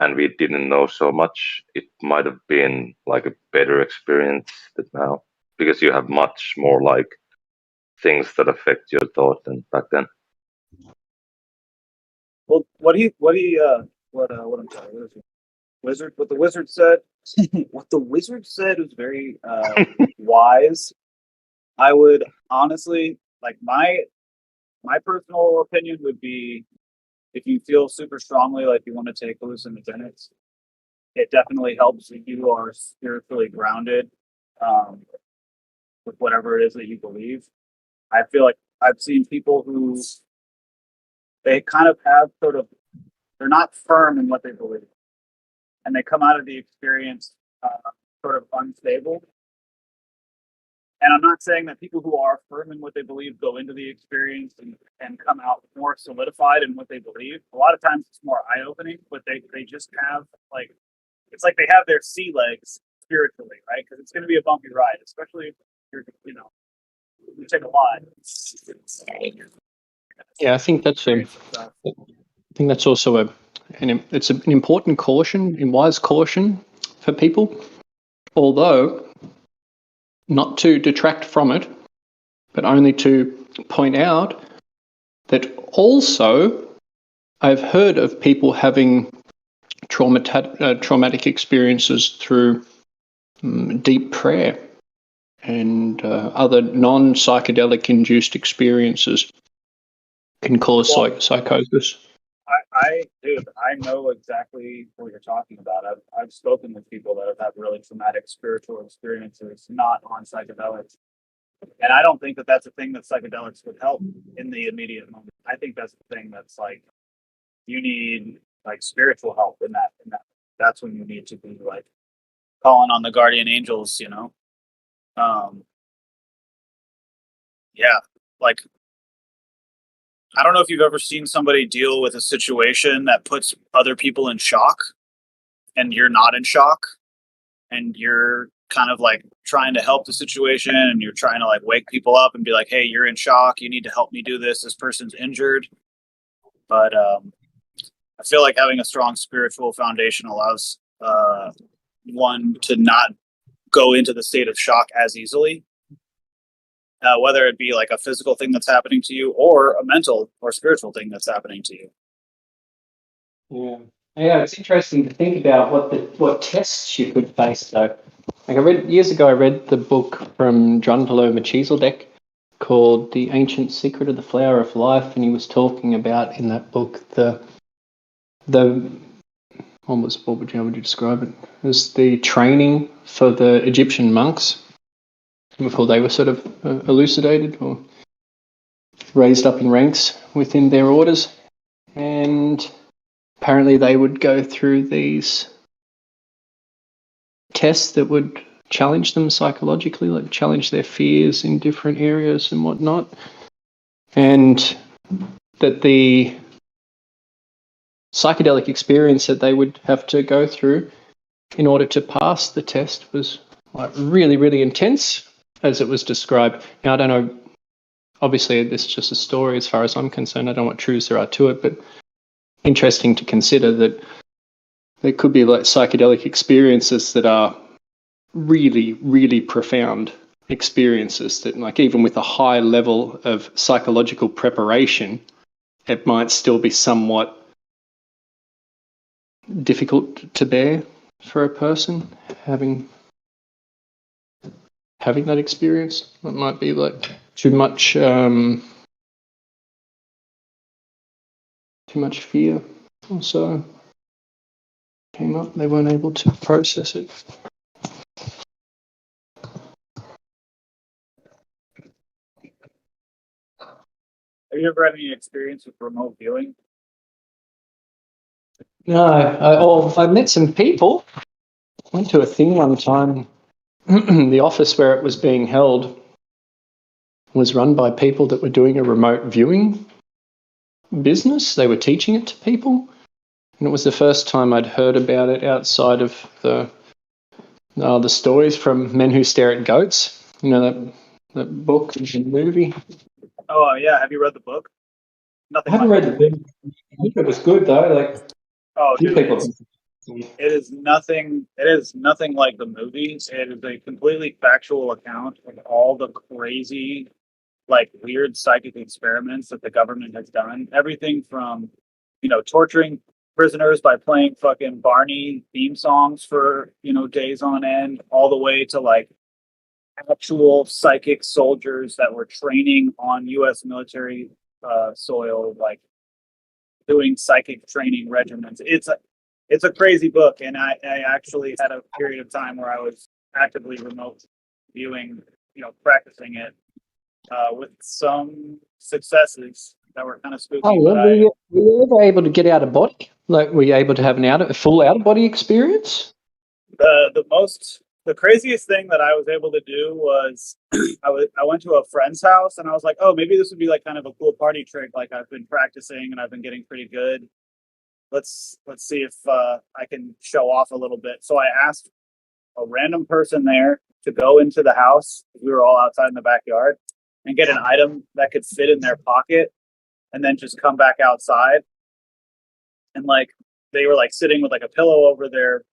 and we didn't know so much, it might have been like a better experience than now, because you have much more like things that affect your thought than back then. Well, what I'm sorry, what the wizard said, what the wizard said was very wise. I would honestly like my personal opinion would be, if you feel super strongly like you want to take hallucinogenics, it definitely helps if you are spiritually grounded with whatever it is that you believe. I feel like I've seen people who they kind of have they're not firm in what they believe, and they come out of the experience sort of unstable. And I'm not saying that people who are firm in what they believe go into the experience and come out more solidified in what they believe. A lot of times it's more eye-opening, but they just have like, it's like they have their sea legs spiritually, right? Because it's going to be a bumpy ride, especially if you're, you take a lot. Yeah, I think that's also an important caution, a wise caution for people. Although, not to detract from it, but only to point out that also I've heard of people having traumatic experiences through deep prayer and other non-psychedelic induced experiences can cause psychosis. I know exactly what you're talking about. I've spoken with people that have had really traumatic spiritual experiences, not on psychedelics. And I don't think that that's a thing that psychedelics would help in the immediate moment. I think that's the thing that's like, you need like spiritual help in that. That's when you need to be like calling on the guardian angels, Yeah, like, I don't know if you've ever seen somebody deal with a situation that puts other people in shock and you're not in shock and you're kind of like trying to help the situation and you're trying to like wake people up and be like, hey, you're in shock. You need to help me do this. This person's injured. But I feel like having a strong spiritual foundation allows one to not go into the state of shock as easily. Whether it be like a physical thing that's happening to you or a mental or spiritual thing that's happening to Yeah, you. it's interesting to think about what tests you could face though. Like years ago, I read the book from Drunvalo Machizeldeck called "The Ancient Secret of the Flower of Life," and he was talking about in that book the what would you describe it? It was the training for the Egyptian monks before they were sort of elucidated or raised up in ranks within their orders. And apparently they would go through these tests that would challenge them psychologically, like challenge their fears in different areas and whatnot. And that the psychedelic experience that they would have to go through in order to pass the test was like really, really intense, as it was described. Now, I don't know, obviously this is just a story as far as I'm concerned. I don't know what truths there are to it, but interesting to consider that there could be like psychedelic experiences that are really, really profound experiences that, like, even with a high level of psychological preparation, it might still be somewhat difficult to bear for a person having that experience. It might be like too much fear also came up. They weren't able to process it. Have you ever had any experience with remote viewing? No, I met some people. Went to a thing one time. The office where it was being held was run by people that were doing a remote viewing business. They were teaching it to people. And it was the first time I'd heard about it outside of the stories from Men Who Stare at Goats. You know, that book and movie. Oh, yeah. Have you read the book? Nothing I haven't like read the book. I think it was good though. Like Oh, a few dude, people. it is nothing. It is nothing like the movies. It is a completely factual account of all the crazy, like weird psychic experiments that the government has done. Everything from, torturing prisoners by playing fucking Barney theme songs for days on end, all the way to like actual psychic soldiers that were training on U.S. military soil, like doing psychic training regimens. It's a crazy book, and I actually had a period of time where I was actively remote viewing, practicing it with some successes that were kind of spooky. Oh, But yeah. Were you ever able to get out of body? Like, were you able to have a full out of body experience? The craziest thing that I was able to do was I went to a friend's house and I was like, oh, maybe this would be like kind of a cool party trick. Like I've been practicing and I've been getting pretty good. Let's see if I can show off a little bit. So I asked a random person there to go into the house. We were all outside in the backyard, and get an item that could fit in their pocket, and then just come back outside. And like they were like sitting with like a pillow over their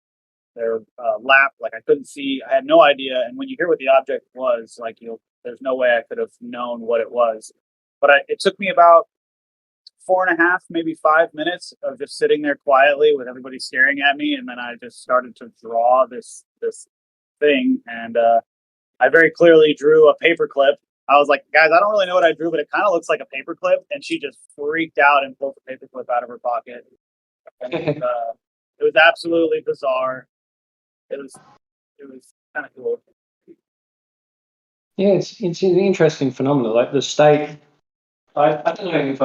lap. Like I couldn't see. I had no idea. And when you hear what the object was, like there's no way I could have known what it was. But it took me about 4.5, maybe 5 minutes of just sitting there quietly with everybody staring at me, and then I just started to draw this thing, and I very clearly drew a paperclip. I was like, guys, I don't really know what I drew, but it kind of looks like a paperclip, and she just freaked out and pulled the paperclip out of her pocket. And it was absolutely bizarre. It was kind of cool. Yeah, it's an interesting phenomenon. Like the state, I don't know if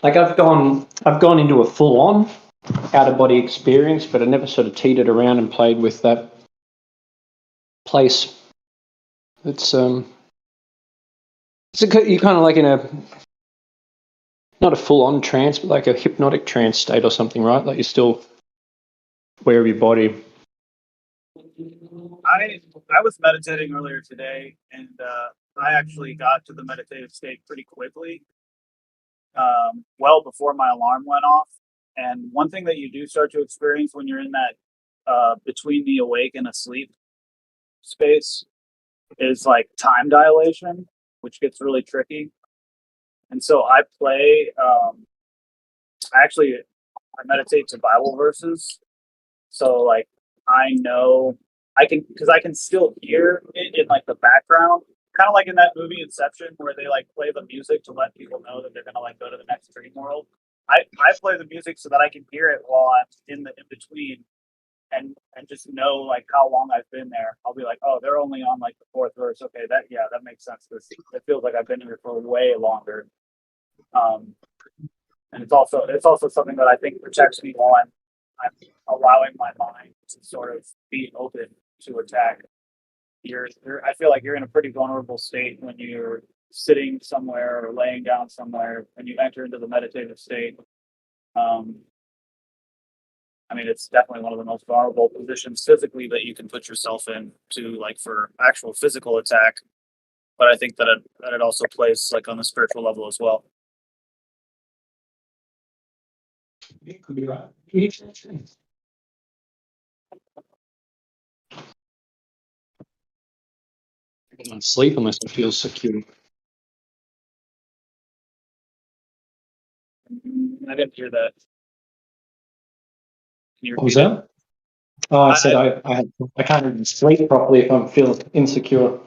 I've gone into a full on out of body experience, but I never sort of teetered around and played with that place. It's you're kind of like in a not a full on trance, but like a hypnotic trance state or something, right? Like you're still aware of your body. I was meditating earlier today, and I actually got to the meditative state pretty quickly, well before my alarm went off. And one thing that you do start to experience when you're in that between the awake and asleep space is like time dilation, which gets really tricky. And so I play. I meditate to Bible verses, so like I know. Because I can still hear it in like the background, kind of like in that movie Inception, where they like play the music to let people know that they're gonna like go to the next dream world. I play the music so that I can hear it while I'm in between, and just know like how long I've been there. I'll be like, oh, they're only on like the 4th verse. Okay, that makes sense. It feels like I've been here for way longer. And it's also something that I think protects me while I'm allowing my mind to sort of be open to attack. I feel like you're in a pretty vulnerable state when you're sitting somewhere or laying down somewhere and you enter into the meditative state. I mean, it's definitely one of the most vulnerable positions physically that you can put yourself in to like for actual physical attack. But I think that it also plays like on the spiritual level as well. It could be right. I don't sleep unless I feel secure. I didn't hear that. What was that? Oh, I said I can't even sleep properly if I'm feeling insecure.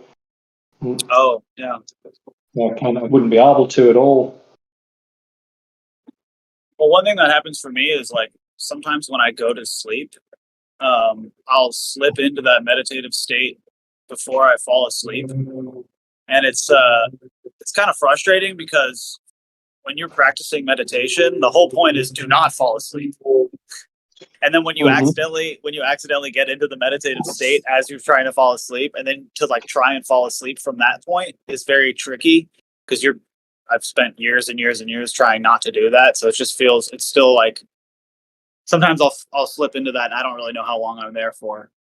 Oh, yeah. I wouldn't be able to at all. Well, one thing that happens for me is like sometimes when I go to sleep, I'll slip into that meditative state before I fall asleep, and it's kind of frustrating because when you're practicing meditation, the whole point is do not fall asleep. And then when you accidentally get into the meditative state as you're trying to fall asleep, and then to like try and fall asleep from that point is very tricky because I've spent years and years and years trying not to do that, so it's still like sometimes I'll slip into that and I don't really know how long I'm there for.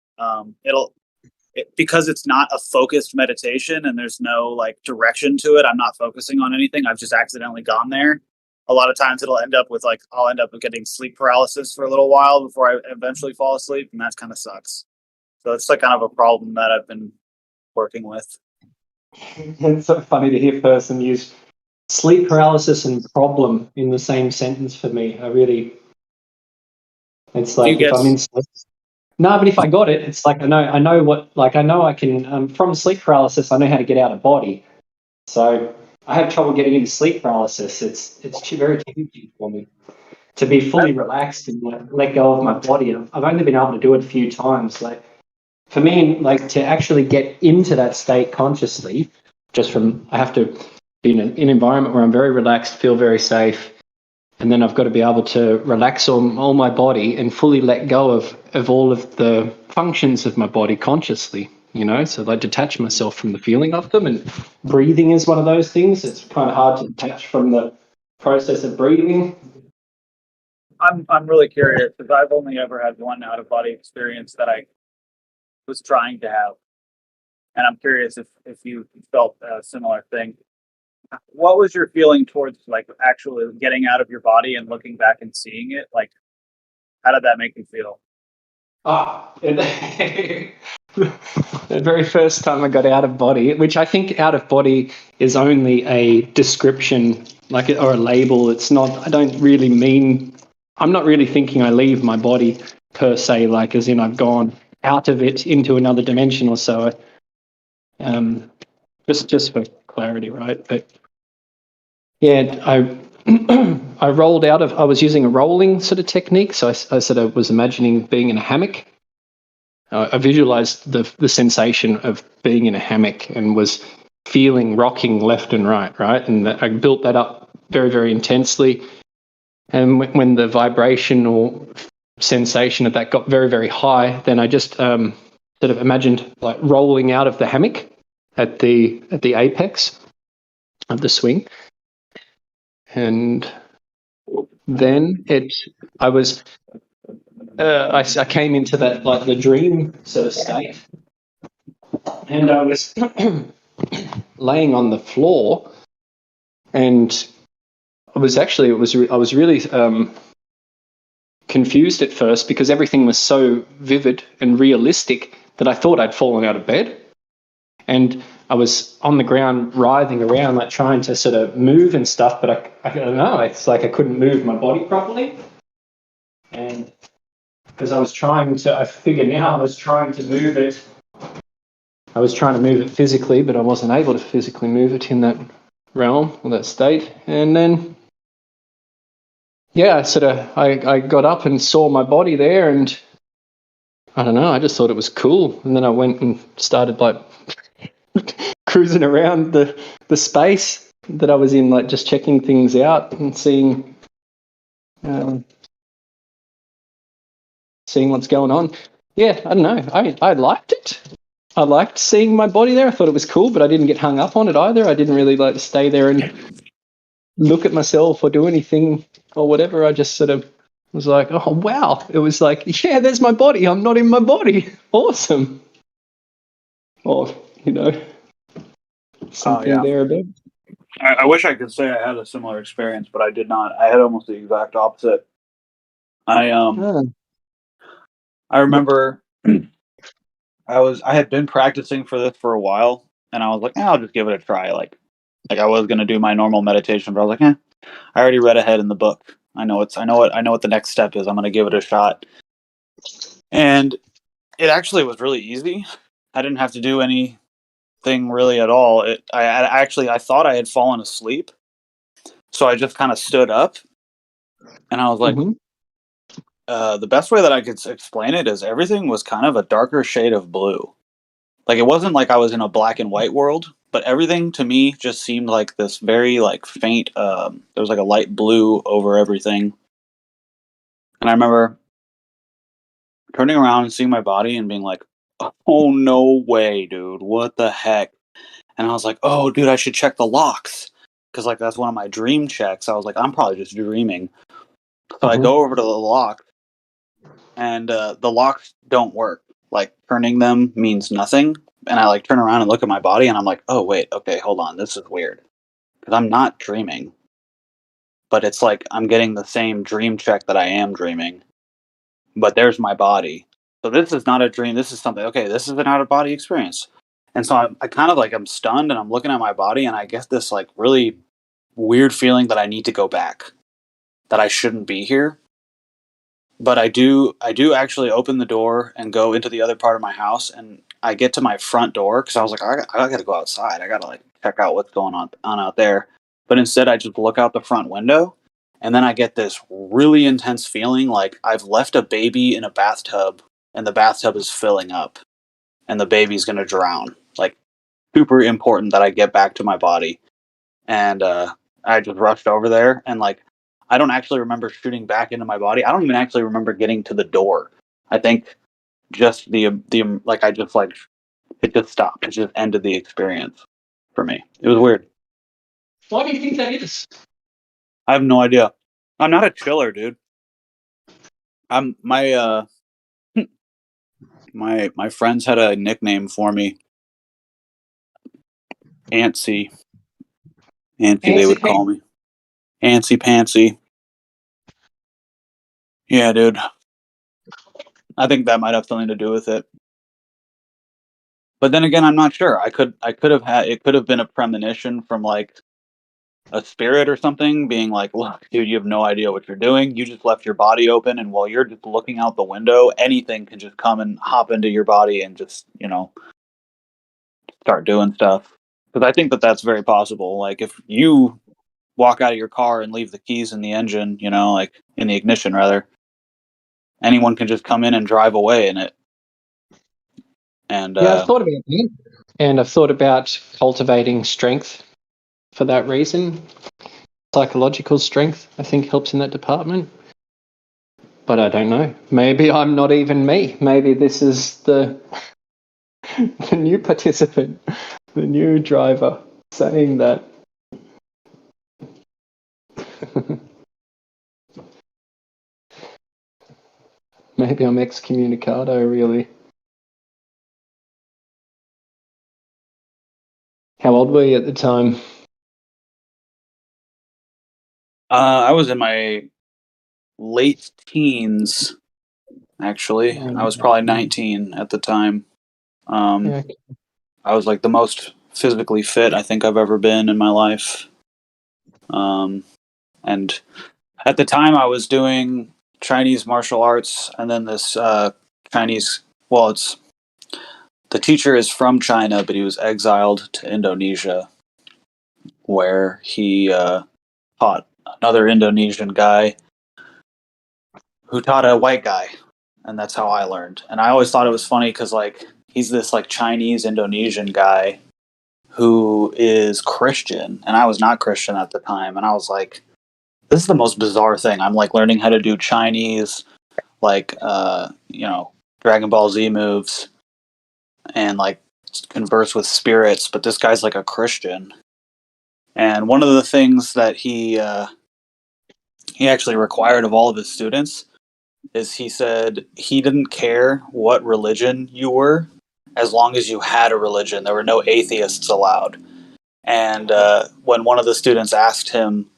because it's not a focused meditation and there's no like direction to it. I'm not focusing on anything. I've just accidentally gone there. A lot of times I'll end up with getting sleep paralysis for a little while before I eventually fall asleep, and that kind of sucks. So it's like kind of a problem that I've been working with. It's so funny to hear a person use sleep paralysis and problem in the same sentence for me. It's like if I'm in sleep. No, but if I got it, it's like I know I can from sleep paralysis. I know how to get out of body. So I have trouble getting into sleep paralysis. It's very tempting for me to be fully relaxed and let go of my body. I've only been able to do it a few times. Like for me, like to actually get into that state consciously, I have to be in an environment where I'm very relaxed, feel very safe. And then I've got to be able to relax all my body and fully let go of all of the functions of my body consciously, so like detach myself from the feeling of them. And breathing is one of those things. It's kind of hard to detach from the process of breathing. I'm really curious because I've only ever had one out of body experience that I was trying to have. And I'm curious if you felt a similar thing. What was your feeling towards like actually getting out of your body and looking back and seeing it? Like, how did that make you feel? The very first time I got out of body, which I think out of body is only a description, or a label. It's not. I'm not really thinking I leave my body per se, like as in I've gone out of it into another dimension or so. Just for clarity, right? But yeah, I rolled out of. I was using a rolling sort of technique, so I sort of was imagining being in a hammock. I visualized the sensation of being in a hammock and was feeling rocking left and right, and I built that up very, very intensely. And when the vibration or sensation of that got very, very high, then I just sort of imagined like rolling out of the hammock at the apex of the swing. And then I came into that like the dream sort of state, and I was laying on the floor, and I was really confused at first because everything was so vivid and realistic that I thought I'd fallen out of bed, and I was on the ground writhing around like trying to sort of move and stuff, but I don't know, it's like I couldn't move my body properly. And because I figured now I was trying to move it. I was trying to move it physically, but I wasn't able to physically move it in that realm or that state. And then, yeah, I got up and saw my body there, and I don't know, I just thought it was cool. And then I went and started like cruising around the space that I was in, like just checking things out and seeing what's going on. Yeah, I don't know. I liked it. I liked seeing my body there. I thought it was cool, but I didn't get hung up on it either. I didn't really like stay there and look at myself or do anything or whatever. I just sort of was like, oh, wow. It was like, yeah, there's my body. I'm not in my body. Awesome. Or, something there about. I wish I could say I had a similar experience, but I did not. I had almost the exact opposite. I remember I had been practicing for this for a while, and I was like, I'll just give it a try. Like I was gonna do my normal meditation, but I was like, I already read ahead in the book. I know what the next step is. I'm gonna give it a shot. And it actually was really easy. I didn't have to do anything really at all. I thought I had fallen asleep, so I just kind of stood up, and I was like, the best way that I could explain it is everything was kind of a darker shade of blue. Like it wasn't like I was in a black and white world, but everything to me just seemed like this very like faint. There was like a light blue over everything, and I remember turning around and seeing my body and being like, "Oh no way, dude! What the heck?" And I was like, "Oh, dude, I should check the locks because like that's one of my dream checks." I was like, "I'm probably just dreaming." So I go over to the lock, and the locks don't work. like turning them means nothing, and I like turn around and look at my body, and I'm like, oh wait, okay, hold on, this is weird, because I'm not dreaming, but it's like I'm getting the same dream check that I am dreaming, but there's my body. So this is not a dream. This is something. Okay, this is an out of body experience, and so I kind of like I'm stunned, and I'm looking at my body, and I get this like really weird feeling that I need to go back, that I shouldn't be here. But I do actually open the door and go into the other part of my house, and I get to my front door because I was like, I got to go outside. I got to like check out what's going on out there. But instead, I just look out the front window, and then I get this really intense feeling like I've left a baby in a bathtub, and the bathtub is filling up, and the baby's gonna drown. Like super important that I get back to my body, and I just rushed over there, and like I don't actually remember shooting back into my body. I don't even actually remember getting to the door. I think just the like I just like it just stopped. It just ended the experience for me. It was weird. Why do you think that is? I have no idea. I'm not a chiller, dude. I'm my my friends had a nickname for me. Antsy. Antsy, they would call me. Antsy Pantsy. Yeah, dude. I think that might have something to do with it. But then again, I'm not sure. I could have had it could have been a premonition from like a spirit or something being like, look, dude, you have no idea what you're doing. You just left your body open, and while you're just looking out the window, anything can just come and hop into your body and just, you know, start doing stuff. Because I think that that's very possible. Like if you walk out of your car and leave the keys in the engine, you know, like in the ignition rather, anyone can just come in and drive away in it. And yeah, I've thought about that, and I've thought about cultivating strength for that reason. Psychological strength, I think, helps in that department. But I don't know. Maybe I'm not even me. Maybe this is the new participant, the new driver saying that. Maybe I'm excommunicado, really. How old were you at the time? I was in my late teens, actually. I was probably 19 at the time. Yeah. I was like the most physically fit I think I've ever been in my life. And at the time I was doing Chinese martial arts, and then this Chinese, well, it's the teacher is from China, but he was exiled to Indonesia, where he taught another Indonesian guy who taught a white guy, and that's how I learned. And I always thought it was funny because like he's this like Chinese Indonesian guy who is Christian, and I was not Christian at the time, and I was like, this is the most bizarre thing. I'm like learning how to do Chinese, like you know, Dragon Ball Z moves, and like converse with spirits, but this guy's like a Christian. And one of the things that he actually required of all of his students is he said he didn't care what religion you were, as long as you had a religion. There were no atheists allowed. And when one of the students asked him,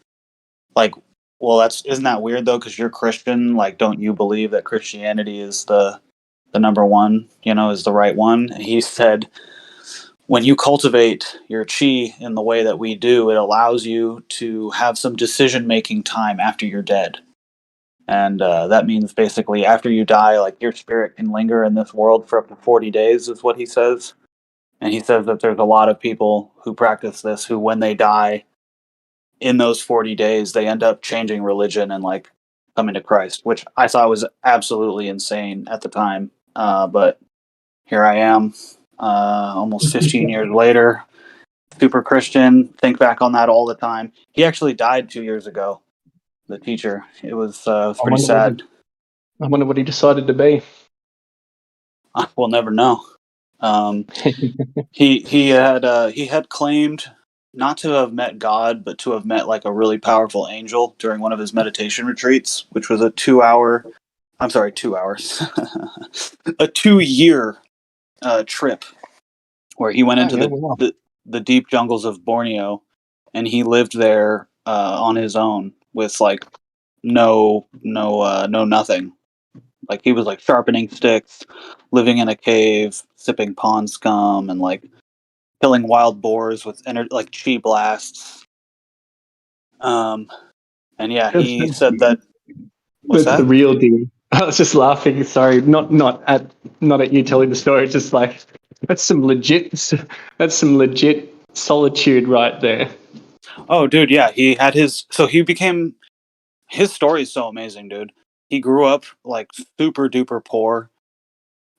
like, well, isn't that weird though? Because you're Christian. Like, don't you believe that Christianity is the number one? You know, is the right one? And he said, when you cultivate your chi in the way that we do, it allows you to have some decision making time after you're dead. And that means basically after you die, like your spirit can linger in this world for up to 40 days, is what he says. And he says that there's a lot of people who practice this who, when they die, in those 40 days, they end up changing religion and like coming to Christ, which I thought was absolutely insane at the time. But here I am, almost 15 years later, super Christian, think back on that all the time. He actually died 2 years ago, the teacher. It was pretty sad. I wonder what he decided to be. We'll never know. He had claimed not to have met God, but to have met like a really powerful angel during one of his meditation retreats, which was a 2-hour I'm sorry, 2 hours. A 2-year trip where he went into the deep jungles of Borneo, and he lived there on his own with like no nothing. Like he was like sharpening sticks, living in a cave, sipping pond scum, and like killing wild boars with like chi blasts. And yeah, he said that. What's That's that? the real deal. I was just laughing. Sorry, not at you telling the story. Just like that's some legit solitude right there. Oh, dude, yeah, he had his. So he became. His story is so amazing, dude. He grew up like super duper poor.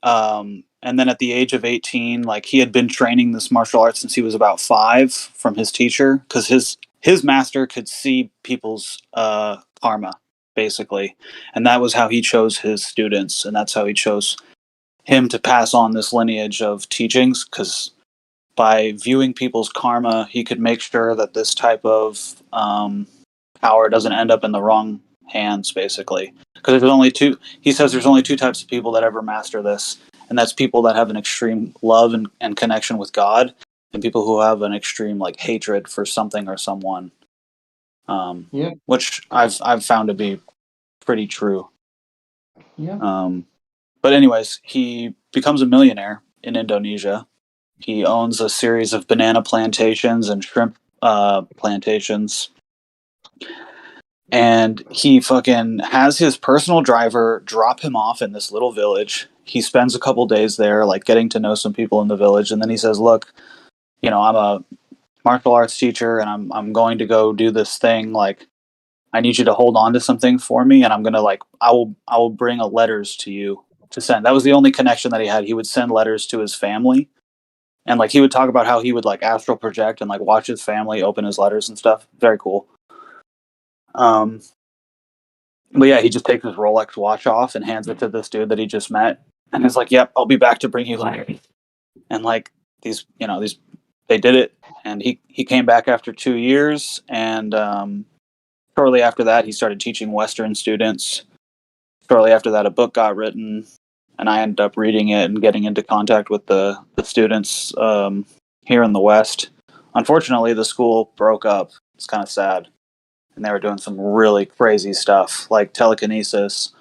And then at the age of 18, like he had been training this martial arts since he was about 5 from his teacher, because his master could see people's karma, basically, and that was how he chose his students, and that's how he chose him to pass on this lineage of teachings, because by viewing people's karma, he could make sure that this type of power doesn't end up in the wrong hands, basically. Because there's only two. He says there's only 2 types of people that ever master this, and that's people that have an extreme love and connection with God, and people who have an extreme like hatred for something or someone. Which I've found to be pretty true. Yeah. But anyways, he becomes a millionaire in Indonesia. He owns a series of banana plantations and shrimp plantations. And he fucking has his personal driver drop him off in this little village. He spends a couple days there, like getting to know some people in the village, and then he says, "Look, I'm a martial arts teacher, and I'm going to go do this thing. Like, I need you to hold on to something for me, and I'm gonna I will bring letters to you to send." That was the only connection that he had. He would send letters to his family, and like he would talk about how he would like astral project and like watch his family open his letters and stuff. Very cool. But yeah, he just takes his Rolex watch off and hands it to this dude that he just met, and he's like, "Yep, I'll be back to bring you letters." And like these, they did it, and he came back after 2 years, and shortly after that, he started teaching Western students. Shortly after that, a book got written, and I ended up reading it and getting into contact with the students here in the West. Unfortunately, the school broke up. It's kind of sad. And they were doing some really crazy stuff, like telekinesis,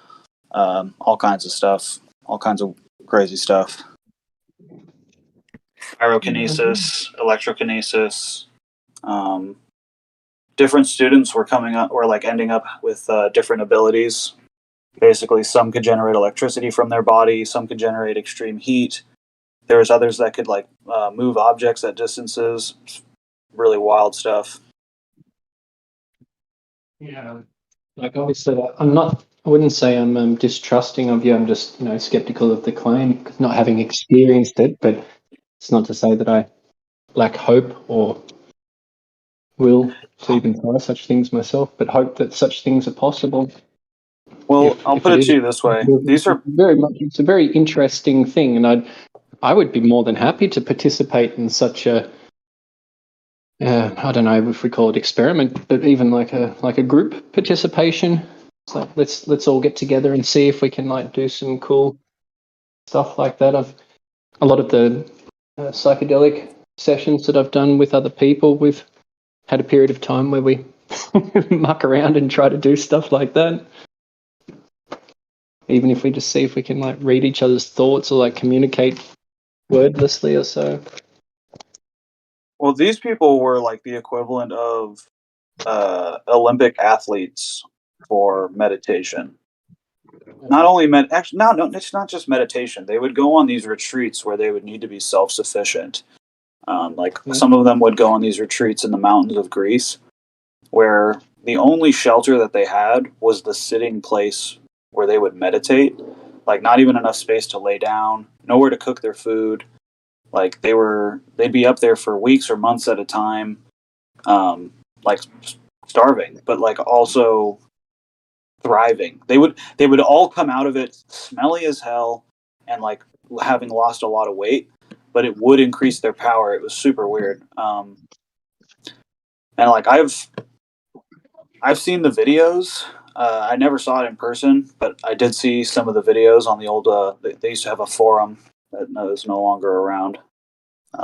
all kinds of stuff, all kinds of crazy stuff. Pyrokinesis, electrokinesis. Different students were coming up, or like ending up with different abilities. Basically, some could generate electricity from their body, some could generate extreme heat. There was others that could like move objects at distances. Really wild stuff. Yeah, like obviously, I wouldn't say I'm distrusting of you. I'm just skeptical of the claim, not having experienced it. But it's not to say that I lack hope or will to even try such things myself. But hope that such things are possible. Well, I'll put it to you this way: it's a very interesting thing, and I would be more than happy to participate in such a. I don't know if we call it experiment, but even like a group participation. It's like let's all get together and see if we can like do some cool stuff like that. A lot of the psychedelic sessions that I've done with other people, we've had a period of time where we muck around and try to do stuff like that. Even if we just see if we can like read each other's thoughts or like communicate wordlessly or so. Well, these people were like the equivalent of Olympic athletes for meditation. Not only actually, no, it's not just meditation. They would go on these retreats where they would need to be self-sufficient. Some of them would go on these retreats in the mountains of Greece, where the only shelter that they had was the sitting place where they would meditate. Like, not even enough space to lay down, nowhere to cook their food. Like they'd be up there for weeks or months at a time, like starving, but like also thriving. They would all come out of it smelly as hell and like having lost a lot of weight, but it would increase their power. It was super weird. And like I've seen the videos. I never saw it in person, but I did see some of the videos on the old. They used to have a forum that is no longer around.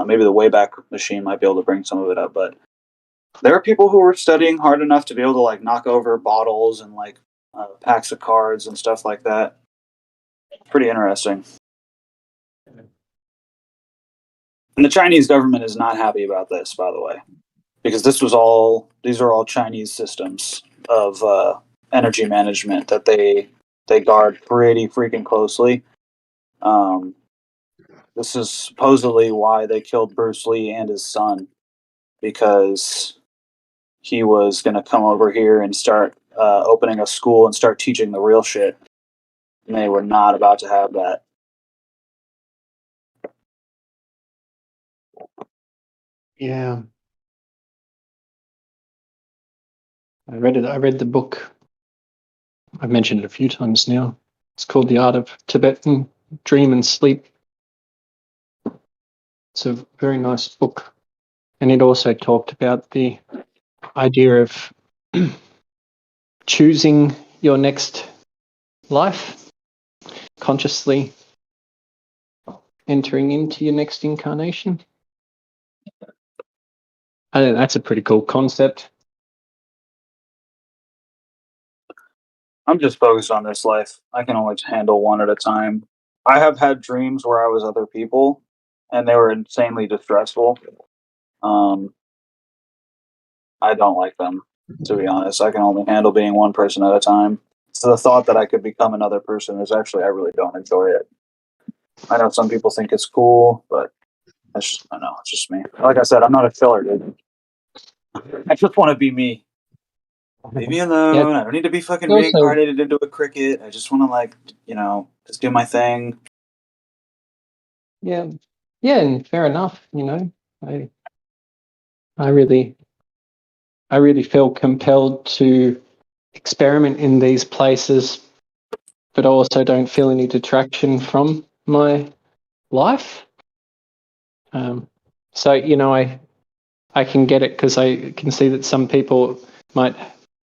Maybe the Wayback Machine might be able to bring some of it up, but there are people who were studying hard enough to be able to like knock over bottles and like packs of cards and stuff like that. Pretty interesting. And the Chinese government is not happy about this, by the way, because these are all Chinese systems of energy management that they guard pretty freaking closely. This is supposedly why they killed Bruce Lee and his son, because he was going to come over here and start opening a school and start teaching the real shit. And they were not about to have that. Yeah. I read it. I read the book. I've mentioned it a few times now. It's called The Art of Tibetan Dream and Sleep. It's a very nice book. And it also talked about the idea of choosing your next life, consciously entering into your next incarnation. I think that's a pretty cool concept. I'm just focused on this life. I can only handle one at a time. I have had dreams where I was other people, and they were insanely distressful. I don't like them, to be honest. I can only handle being one person at a time. So the thought that I could become another person is actually, I really don't enjoy it. I know some people think it's cool, but I know, it's just me. Like I said, I'm not a filler, dude. I just want to be me. Leave me alone. Yeah. I don't need to be fucking Also- reincarnated into a cricket. I just want to, like, just do my thing. Yeah, and fair enough. I really feel compelled to experiment in these places, but I also don't feel any detraction from my life. So I can get it, because I can see that some people might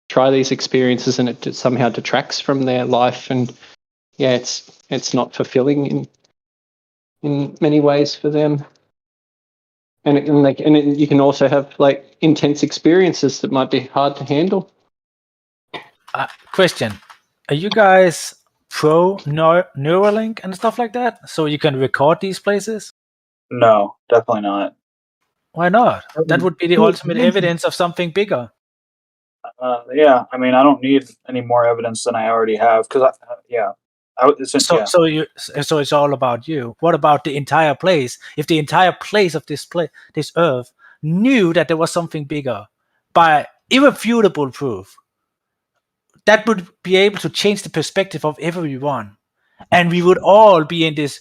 try these experiences and it somehow detracts from their life, and yeah, it's not fulfilling in many ways for them. And you can also have like intense experiences that might be hard to handle. Question: are you guys pro Neuralink and stuff like that, so you can record these places? No, definitely not. Why not? That would be the ultimate evidence of something bigger. Yeah, I mean, I don't need any more evidence than I already have, because So it's all about you. What about the entire place? If the entire place of this Earth knew that there was something bigger by irrefutable proof, that would be able to change the perspective of everyone, and we would all be in this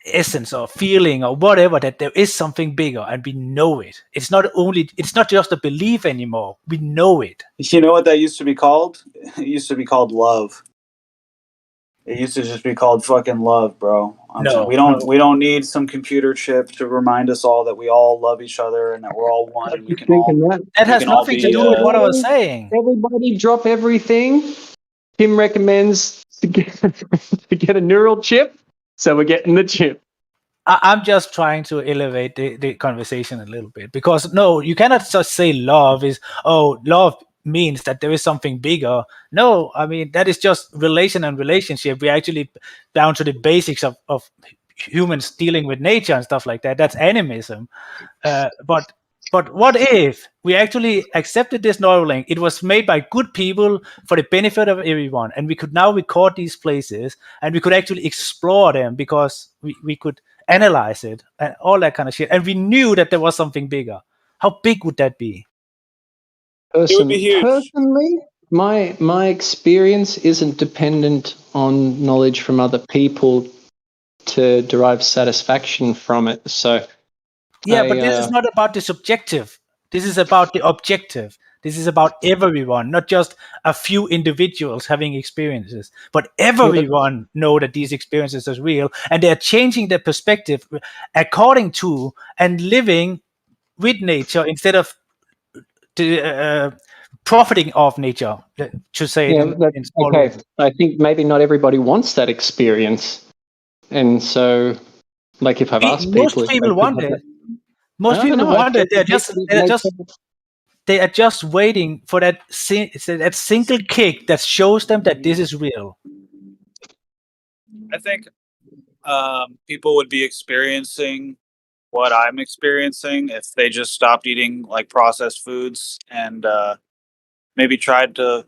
essence or feeling or whatever, that there is something bigger, and we know it. It's not just a belief anymore. We know it. You know what that used to be called? It used to be called love. It used to just be called fucking love, bro. We don't need some computer chip to remind us all that we all love each other and that we're all one, and we can all. That has nothing to do with what I was saying. Everybody drop everything. Tim recommends to get a neural chip, so we're getting the chip. I'm just trying to elevate the conversation a little bit, because no, you cannot just say love means that there is something bigger. No, I mean, that is just relation and relationship. We're actually down to the basics of humans dealing with nature and stuff like that. That's animism. But what if we actually accepted this Neuralink? It was made by good people for the benefit of everyone, and we could now record these places, and we could actually explore them, because we could analyze it and all that kind of shit, and we knew that there was something bigger. How big would that be? It would be huge. Personally, my experience isn't dependent on knowledge from other people to derive satisfaction from it. So yeah, but this is not about the subjective. This is about the objective. This is about everyone, not just a few individuals having experiences, but everyone know that these experiences are real, and they're changing their perspective according to and living with nature instead of profiting of nature, to say it in small okay. words. I think maybe not everybody wants that experience, and so, like, if I've asked Most people, if they people could want have it. that, Most I don't people know. want it. They are just waiting for that single kick that shows them that this is real. I think people would be experiencing what I'm experiencing if they just stopped eating like processed foods and maybe tried to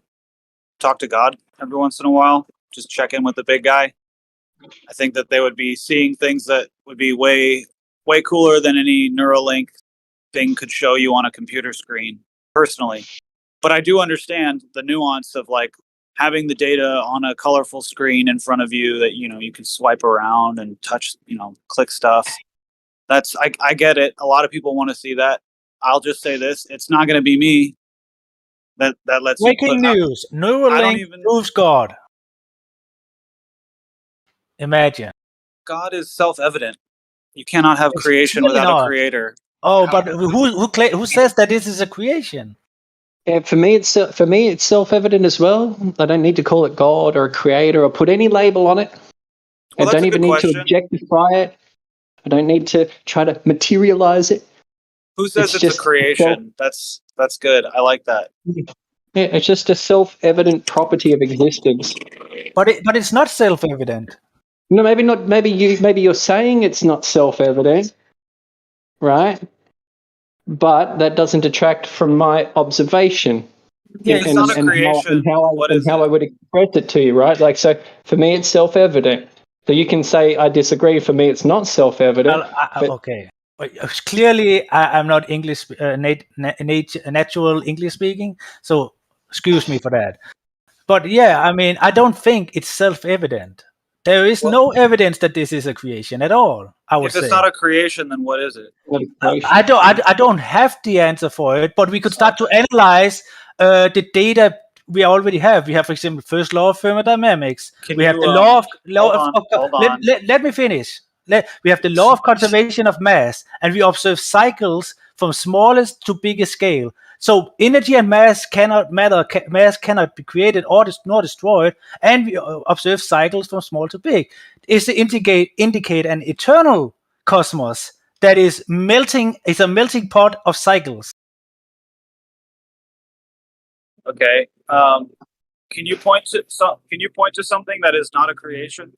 talk to God every once in a while, just check in with the big guy. I think that they would be seeing things that would be way cooler than any Neuralink thing could show you on a computer screen, personally. But I do understand the nuance of like having the data on a colorful screen in front of you that you can swipe around and touch, click stuff. I get it. A lot of people want to see that. I'll just say this: it's not going to be me. That lets Breaking news: Neuralink proves God. Imagine. God is self-evident. You cannot have creation Clearly without not. a creator. Oh, but who says that this is a creation? Yeah, for me, it's self-evident as well. I don't need to call it God or a creator or put any label on it. Well, I don't even need to objectify it. I don't need to try to materialize it. Who says it's a creation? That's good. I like that. Yeah, it's just a self-evident property of existence. But it's not self-evident. No, maybe not. Maybe you're saying it's not self-evident, right? But that doesn't detract from my observation. Yeah, it's not a creation. How I would express it to you, right? Like, so for me, it's self-evident. So you can say I disagree. For me, it's not self-evident. Okay. Clearly, I'm not English natural English speaking, so excuse me for that. But yeah, I mean, I don't think it's self-evident. There is no evidence that this is a creation at all. I would If it's say. not a creation, then what is it? I don't have the answer for it, but we could start to analyze the data we already have. We have, for example, first law of thermodynamics. We have the law of let me finish. We have the law of conservation of mass, and we observe cycles from smallest to biggest scale. So energy and mass cannot mass cannot be created or nor destroyed, and we observe cycles from small to big. Is to indicate an eternal cosmos that is melting. It's a melting pot of cycles. Okay. Can you point to something that is not a creation?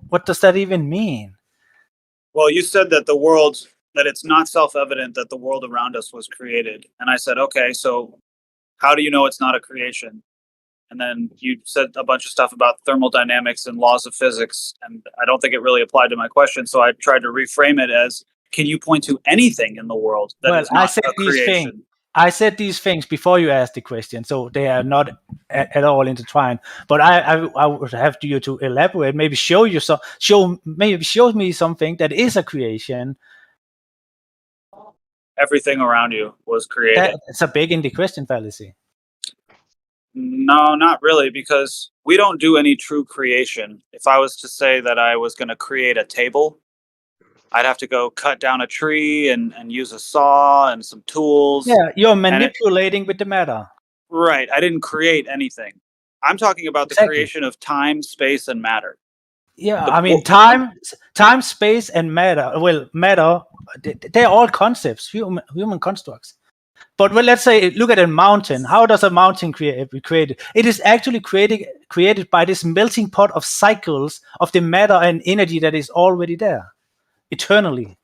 What does that even mean? Well, you said that that it's not self-evident that the world around us was created. And I said, okay, so how do you know it's not a creation? And then you said a bunch of stuff about thermodynamics and laws of physics. And I don't think it really applied to my question. So I tried to reframe it as, can you point to anything in the world that is not a creation? I said these things before you asked the question, so they are not at all intertwined. But I would have you to elaborate, maybe show me something that is a creation. Everything around you was created. It's a big in the question fallacy. No, not really, because we don't do any true creation. If I was to say that I was going to create a table, I'd have to go cut down a tree and use a saw and some tools. Yeah, you're manipulating with the matter. Right. I didn't create anything. I'm talking about the creation of time, space, and matter. Yeah, I mean, time, space, and matter. Well, matter, they're all concepts, human constructs. But let's say, look at a mountain. How does a mountain be created? It is actually created by this melting pot of cycles of the matter and energy that is already there, eternally.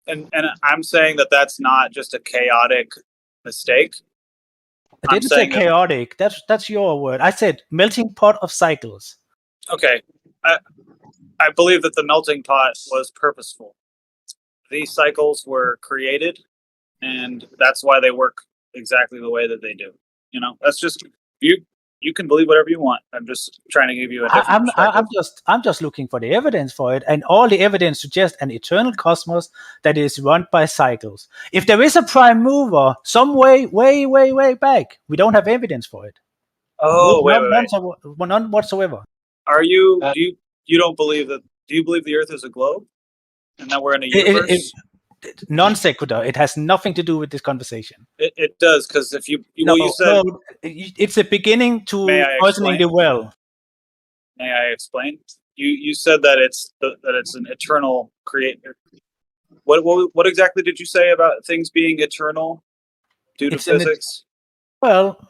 And I'm saying that that's not just a chaotic mistake. I didn't say chaotic. That's your word. I said melting pot of cycles. Okay. I believe that the melting pot was purposeful. These cycles were created, and that's why they work exactly the way that they do. That's just you can believe whatever you want. I'm just trying to give you a different perspective. I'm just looking for the evidence for it, and all the evidence suggests an eternal cosmos that is run by cycles. If there is a prime mover some way back, we don't have evidence for it. Oh, none whatsoever. Are you? Do you don't believe that? Do you believe the Earth is a globe, and that we're in a universe? non sequitur. It has nothing to do with this conversation. It does, because if you No, well, you said, no, it's a beginning to May I poisoning the explain? well. May I explain? You said that it's an eternal creator. What exactly did you say about things being eternal due to physics? Well,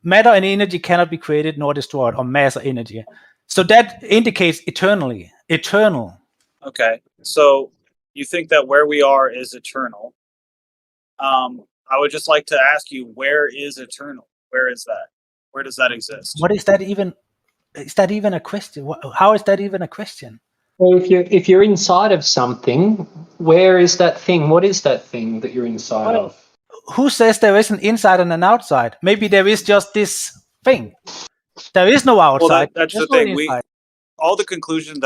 matter and energy cannot be created nor destroyed, or mass or energy. So that indicates eternal. Okay, so you think that where we are is eternal. I would just like to ask you, where is eternal? Where is that? Where does that exist? What is that even? Is that even a question? How is that even a question? Well, if you're inside of something, where is that thing? What is that thing that you're inside of? Who says there is an inside and an outside? Maybe there is just this thing. There is no outside. Well, that's There's the no thing. inside. All the conclusions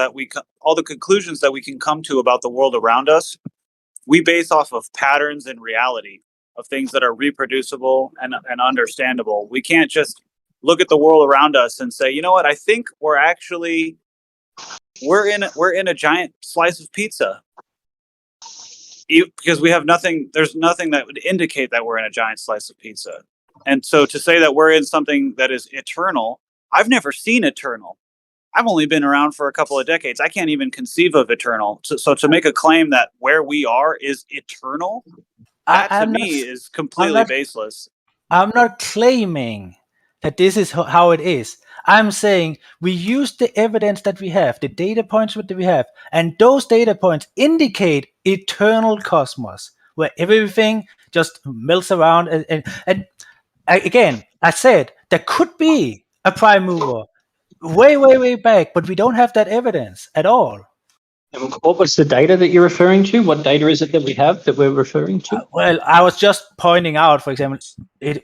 that we can come to about the world around us, we base off of patterns in reality, of things that are reproducible and understandable. We can't just look at the world around us and say, you know what, I think we're in a giant slice of pizza. Because we have nothing, there's nothing that would indicate that we're in a giant slice of pizza. And so to say that we're in something that is eternal, I've never seen eternal. I've only been around for a couple of decades. I can't even conceive of eternal. So to make a claim that where we are is eternal, that to me is completely baseless. I'm not claiming that this is how it is. I'm saying we use the evidence that we have, the data points that we have, and those data points indicate eternal cosmos, where everything just melts around. And again, I said there could be a prime mover way back, but we don't have that evidence at all. And what was the data that you're referring to? What data is it that we have that we're referring to? Well, I was just pointing out, for example,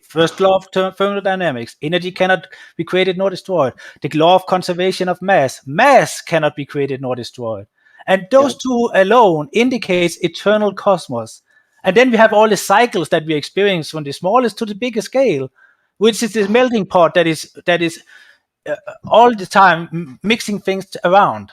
first law of thermodynamics: energy cannot be created nor destroyed. The law of conservation of mass cannot be created nor destroyed. And those two alone indicates eternal cosmos. And then we have all the cycles that we experience from the smallest to the biggest scale, which is this melting pot that is all the time mixing things around.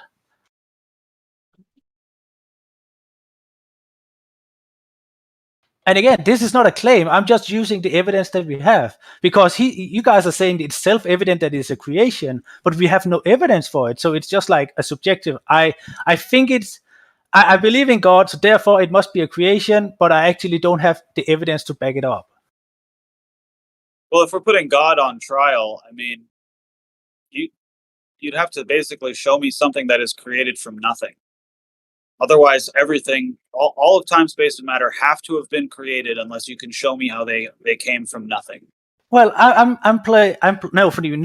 And again, this is not a claim. I'm just using the evidence that we have, because you guys are saying it's self-evident that it's a creation, but we have no evidence for it. So it's just like a subjective. I think I believe in God, so therefore it must be a creation, but I actually don't have the evidence to back it up. Well, if we're putting God on trial, I mean, you'd have to basically show me something that is created from nothing. Otherwise, everything, all of time, space, and matter have to have been created unless you can show me how they came from nothing. Well, no, for you,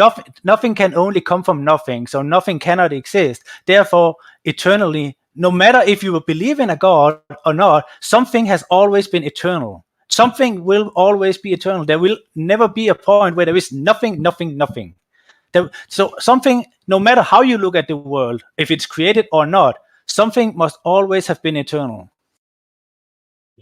nothing can only come from nothing, so nothing cannot exist. Therefore, eternally, no matter if you believe in a God or not, something has always been eternal. Something will always be eternal. There will never be a point where there is nothing. So something, no matter how you look at the world, if it's created or not, something must always have been eternal.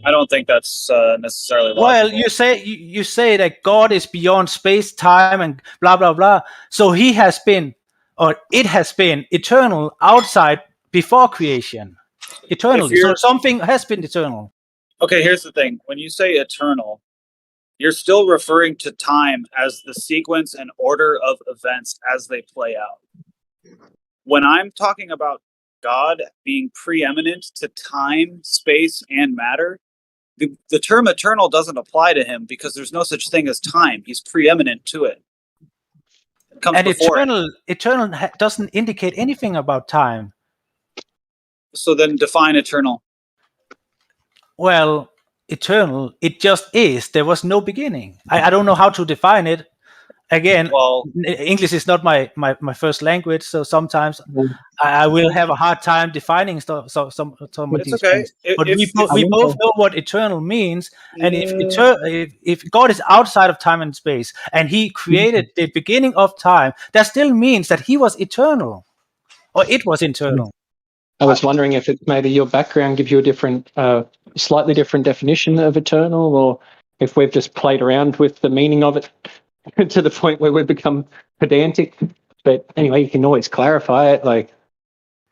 I don't think that's necessarily logical. Well, you say that God is beyond space, time, and blah blah blah. So he has been, or it has been, eternal outside before creation. Eternally. So something has been eternal. Okay, here's the thing. When you say eternal, you're still referring to time as the sequence and order of events as they play out. When I'm talking about God being preeminent to time, space, and matter, the term eternal doesn't apply to him because there's no such thing as time. He's preeminent to it. It comes and before eternal doesn't indicate anything about time. So then define eternal. Well, eternal, it just is. There was no beginning. I don't know how to define it. Again, English is not my first language, so sometimes I will have a hard time defining some of these things. But we both know what eternal means, and if God is outside of time and space, and He created the beginning of time, that still means that He was eternal, or it was eternal. I was wondering if it's maybe your background gives you a different, slightly different definition of eternal, or if we've just played around with the meaning of it to the point where we've become pedantic. But anyway, you can always clarify it. Like,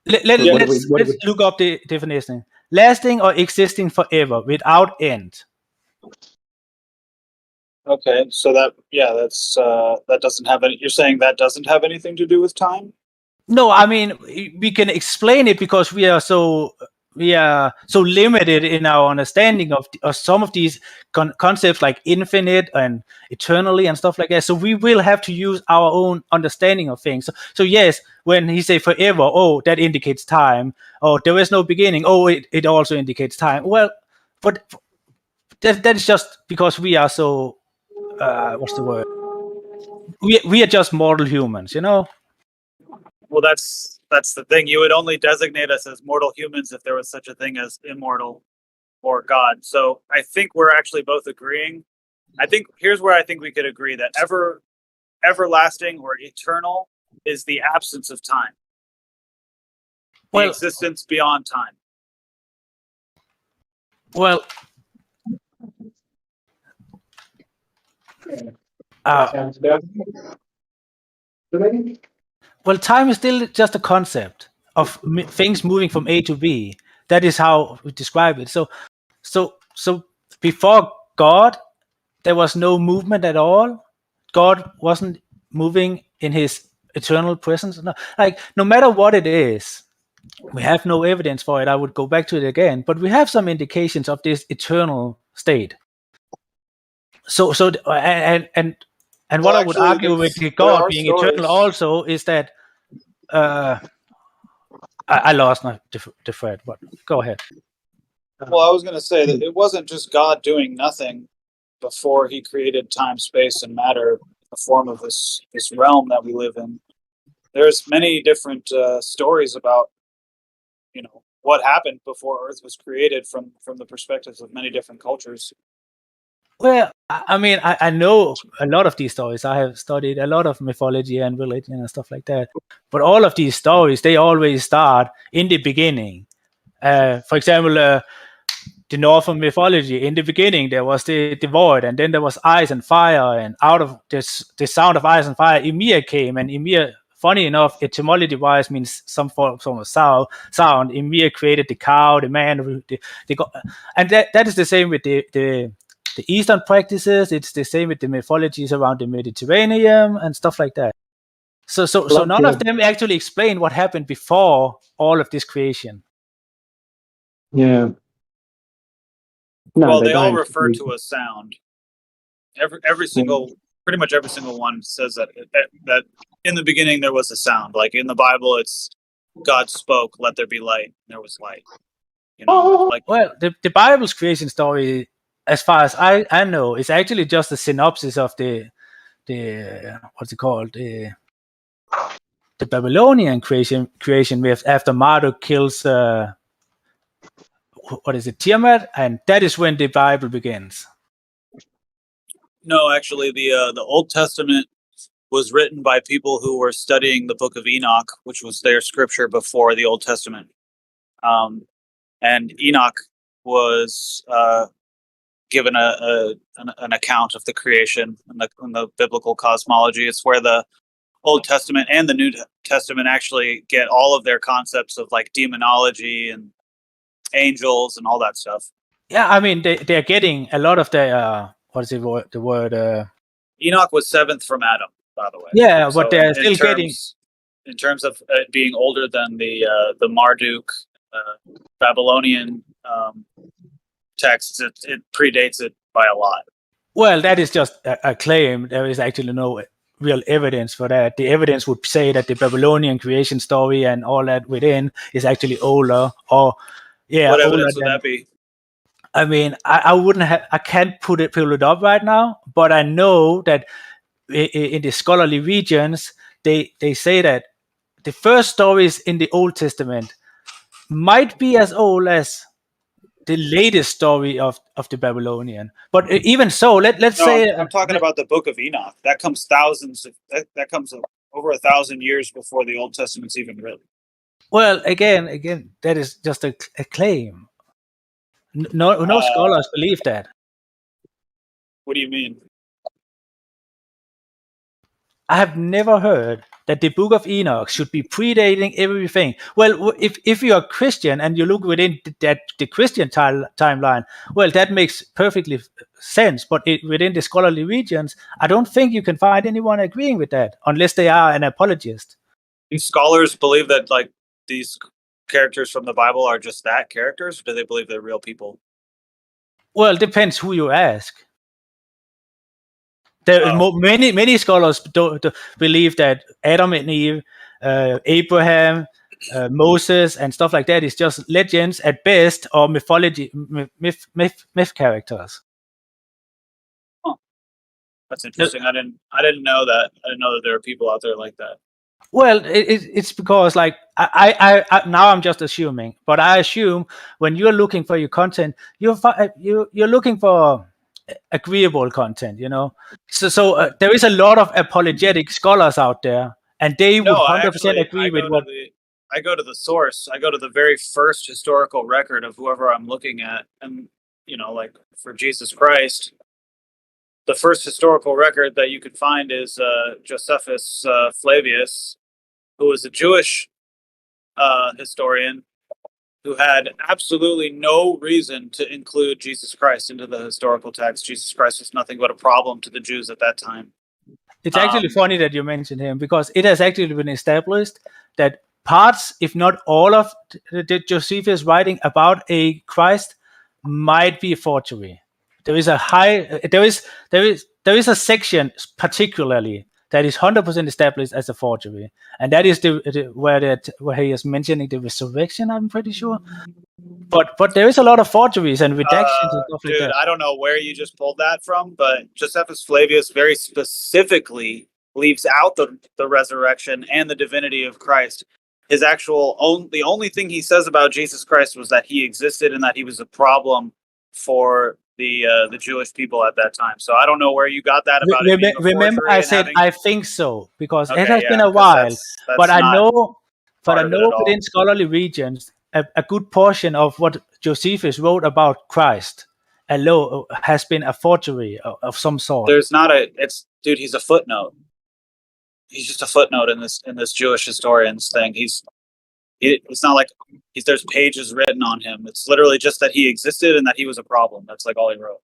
let's look up the definition. lasting or existing forever without end. Okay, so that's that doesn't have any. You're saying that doesn't have anything to do with time? No, I mean we can explain it because we are so limited in our understanding of some of these concepts like infinite and eternally and stuff like that. So we will have to use our own understanding of things. So yes, when he say forever, oh, that indicates time. Oh, there is no beginning. Oh, it also indicates time. Well, but that is just because we are so what's the word? We are just mortal humans, you know. Well, that's the thing. You would only designate us as mortal humans if there was such a thing as immortal or God. So I think we're actually both agreeing. I think here's where I think we could agree that everlasting or eternal is the absence of time. The existence beyond time. Well, well, time is still just a concept of things moving from A to B. That is how we describe it. So before God, there was no movement at all. God wasn't moving in His eternal presence. No, like no matter what it is, we have no evidence for it. I would go back to it again, but we have some indications of this eternal state. So and what I would argue with God being eternal also is that I lost the thread, but go ahead. Well, I was going to say that it wasn't just God doing nothing before He created time, space, and matter in the form of this realm that we live in. There's many different stories about what happened before Earth was created from the perspectives of many different cultures. Well, I mean, I know a lot of these stories. I have studied a lot of mythology and religion and stuff like that. But all of these stories, they always start in the beginning. For example, the Northern mythology, in the beginning, there was the void, and then there was ice and fire, and out of the sound of ice and fire, Ymir came, and Ymir, funny enough, etymology-wise means some form of sound. Ymir created the cow, the man, and that is the same with the Eastern practices. It's the same with the mythologies around the Mediterranean and stuff like that. So none of them actually explain what happened before all of this creation. Yeah. No, well, they all don't. refer to a sound. Pretty much every single one says that in the beginning there was a sound. Like in the Bible, it's God spoke, let there be light, and there was light. Well, the Bible's creation story, as far as I know, is actually just a synopsis of the what's it called, the Babylonian creation myth after Marduk kills what is it, Tiamat, and that is when the Bible begins. No, actually, the Old Testament was written by people who were studying the Book of Enoch, which was their scripture before the Old Testament. And Enoch was given an account of the creation in the biblical cosmology. It's where the Old Testament and the New Testament actually get all of their concepts of like demonology and angels and all that stuff. Yeah, I mean they're getting a lot of the what is the word? Enoch was seventh from Adam, by the way. Yeah, but they're still getting. In terms of it being older than the Marduk Babylonian texts, it predates it by a lot. Well, that is just a claim. There is actually no real evidence for that. The evidence would say that the Babylonian creation story and all that within is actually older. Or what evidence would that be? I mean, I wouldn't have. I can't pull it up right now, but I know that in the scholarly regions, they say that the first stories in the Old Testament might be as old as the latest story of the Babylonian. But even so, let's say I'm talking about the Book of Enoch. That comes that comes over 1,000 years before the Old Testament's even written. Well, again, that is just a claim. No scholars believe that. What do you mean? I have never heard that the Book of Enoch should be predating everything. Well, if you're a Christian and you look within the Christian timeline, well, that makes perfectly sense. But within the scholarly regions, I don't think you can find anyone agreeing with that unless they are an apologist. Do scholars believe that like these characters from the Bible are just that, characters, or do they believe they're real people? Well, it depends who you ask. There are many scholars don't believe that Adam and Eve, Abraham, Moses, and stuff like that is just legends at best, or mythology, myth characters. That's interesting. I didn't know that. I didn't know that there are people out there like that. Well, it's because like I now I'm just assuming, but I assume when you're looking for your content, you're looking for agreeable content, you know. So there is a lot of apologetic scholars out there, and they would 100% agree with what. I go to the source. I go to the very first historical record of whoever I'm looking at, and you know, like for Jesus Christ, the first historical record that you could find is Josephus Flavius, who was a Jewish historian who had absolutely no reason to include Jesus Christ into the historical text. Jesus Christ was nothing but a problem to the Jews at that time. It's actually funny that you mentioned him, because it has actually been established that parts, if not all of the Josephus writing about a Christ might be a forgery. There is a section particularly that is 100% established as a forgery, and that is where he is mentioning the resurrection. I'm pretty sure, but there is a lot of forgeries and redactions and stuff like that. I don't know where you just pulled that from, but Josephus Flavius very specifically leaves out the resurrection and the divinity of Christ. His the only thing he says about Jesus Christ was that he existed and that he was a problem for the Jewish people at that time. So I don't know where you got that about it being a Remember, forgery I and said having... I think so, because Okay, it has yeah, been a 'cause while. that's But I not know, part of it at all. within scholarly regions, a good portion of what Josephus wrote about Christ has been a forgery of some sort. There's not dude, he's a footnote. He's just a footnote in this Jewish historian's thing. It's not like there's pages written on him. It's literally just that he existed and that he was a problem. That's like all he wrote.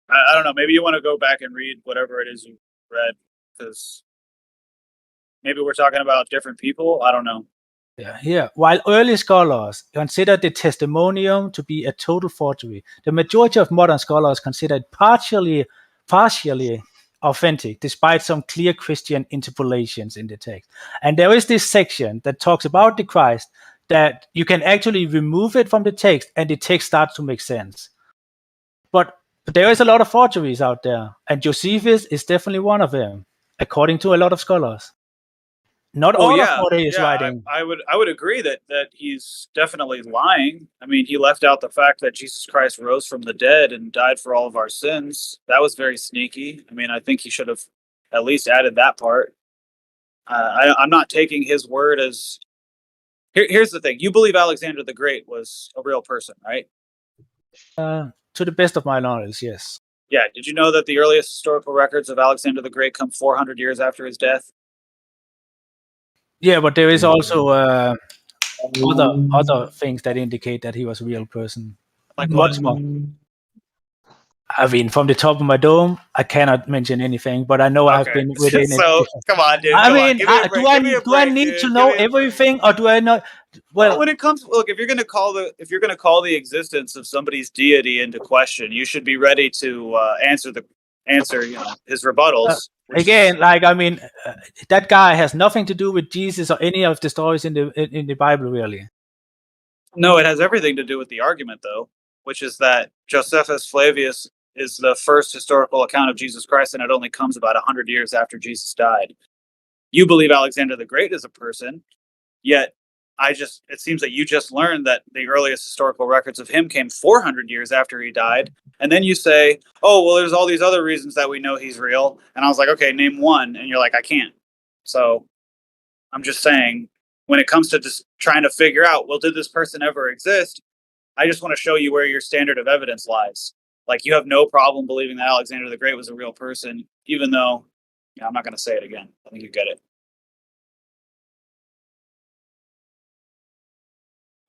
I don't know. Maybe you want to go back and read whatever it is you read, because maybe we're talking about different people. I don't know. Yeah. While early scholars considered the testimonium to be a total forgery, the majority of modern scholars consider it partially authentic, despite some clear Christian interpolations in the text. And there is this section that talks about the Christ that you can actually remove it from the text, and the text starts to make sense. But there is a lot of forgeries out there, and Josephus is definitely one of them, according to a lot of scholars. Not all of what he is writing. I would agree that he's definitely lying. I mean, he left out the fact that Jesus Christ rose from the dead and died for all of our sins. That was very sneaky. I mean, I think he should have at least added that part. I'm not taking his word as... Here's the thing. You believe Alexander the Great was a real person, right? To the best of my knowledge, yes. Yeah. Did you know that the earliest historical records of Alexander the Great come 400 years after his death? Yeah, but there is also other things that indicate that he was a real person. Like much more. I mean, from the top of my dome, I cannot mention anything, but I know I've been within it. So come on, dude. I mean, do I need to know everything, or do I not? Well, when it comes, look, if you're going to call the existence of somebody's deity into question, you should be ready to answer his rebuttals. Again, like, I mean, that guy has nothing to do with Jesus or any of the stories in the Bible, really. No, it has everything to do with the argument, though, which is that Josephus Flavius is the first historical account of Jesus Christ, and it only comes about 100 years after Jesus died. You believe Alexander the Great is a person, yet it seems that you just learned that the earliest historical records of him came 400 years after he died. And then you say, oh, well, there's all these other reasons that we know he's real. And I was like, okay, name one. And you're like, I can't. So I'm just saying, when it comes to just trying to figure out, well, did this person ever exist? I just want to show you where your standard of evidence lies. Like, you have no problem believing that Alexander the Great was a real person, even though, I'm not going to say it again. I think you get it.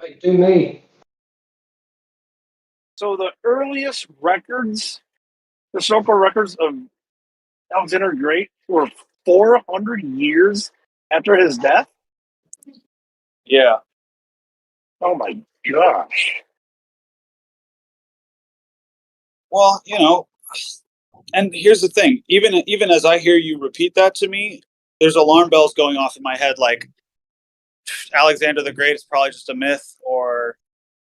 Hey, do me. So the earliest records, historical records of Alexander the Great were 400 years after his death? Yeah. Oh my gosh. Well, and here's the thing. Even as I hear you repeat that to me, there's alarm bells going off in my head, like Alexander the Great is probably just a myth, or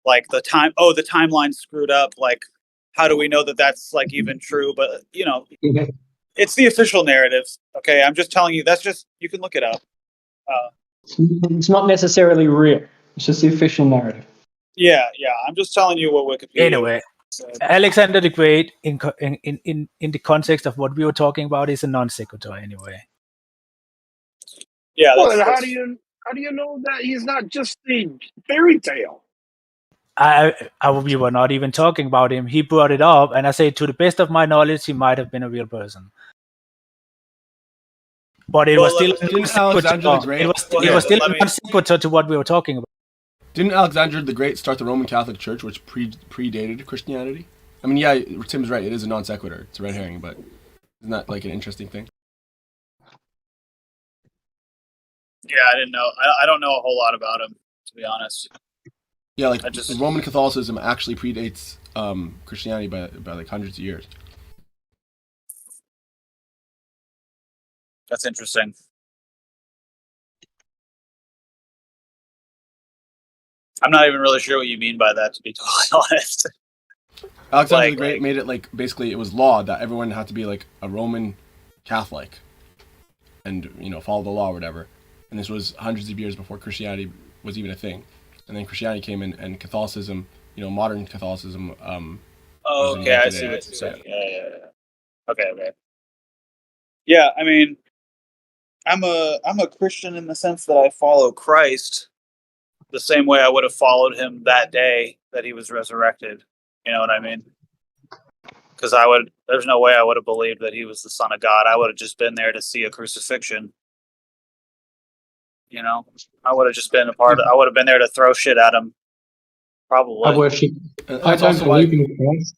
like the timeline's screwed up. Like, how do we know that that's like even true? But it's the official narrative. Okay, I'm just telling you. That's just, you can look it up. It's not necessarily real. It's just the official narrative. Yeah. I'm just telling you what Wikipedia. Anyway, Alexander the Great, in the context of what we were talking about, is a non sequitur. Anyway. Yeah. Well, and how do you know that he's not just a fairy tale? We were not even talking about him. He brought it up, and I say, to the best of my knowledge, he might have been a real person. But it was still Alexander the Great. It was still non sequitur to what we were talking about. Didn't Alexander the Great start the Roman Catholic Church, which predated Christianity? I mean, yeah, Tim's right. It is a non sequitur. It's a red herring, but isn't that like an interesting thing? Yeah, I didn't know. I don't know a whole lot about him, to be honest. Yeah, like Roman Catholicism actually predates Christianity by like hundreds of years. That's interesting. I'm not even really sure what you mean by that, to be totally honest. Alexander the Great made it like, basically it was law that everyone had to be like a Roman Catholic and, follow the law or whatever. And this was hundreds of years before Christianity was even a thing. And then Christianity came in, and Catholicism, modern Catholicism. Okay, I see what you're saying. Yeah. Okay. Yeah, I mean, I'm a Christian in the sense that I follow Christ the same way I would have followed him that day that he was resurrected. You know what I mean? Because there's no way I would have believed that he was the Son of God. I would have just been there to see a crucifixion. I would have just been I would have been there to throw shit at him. Probably. I don't believe in Christ,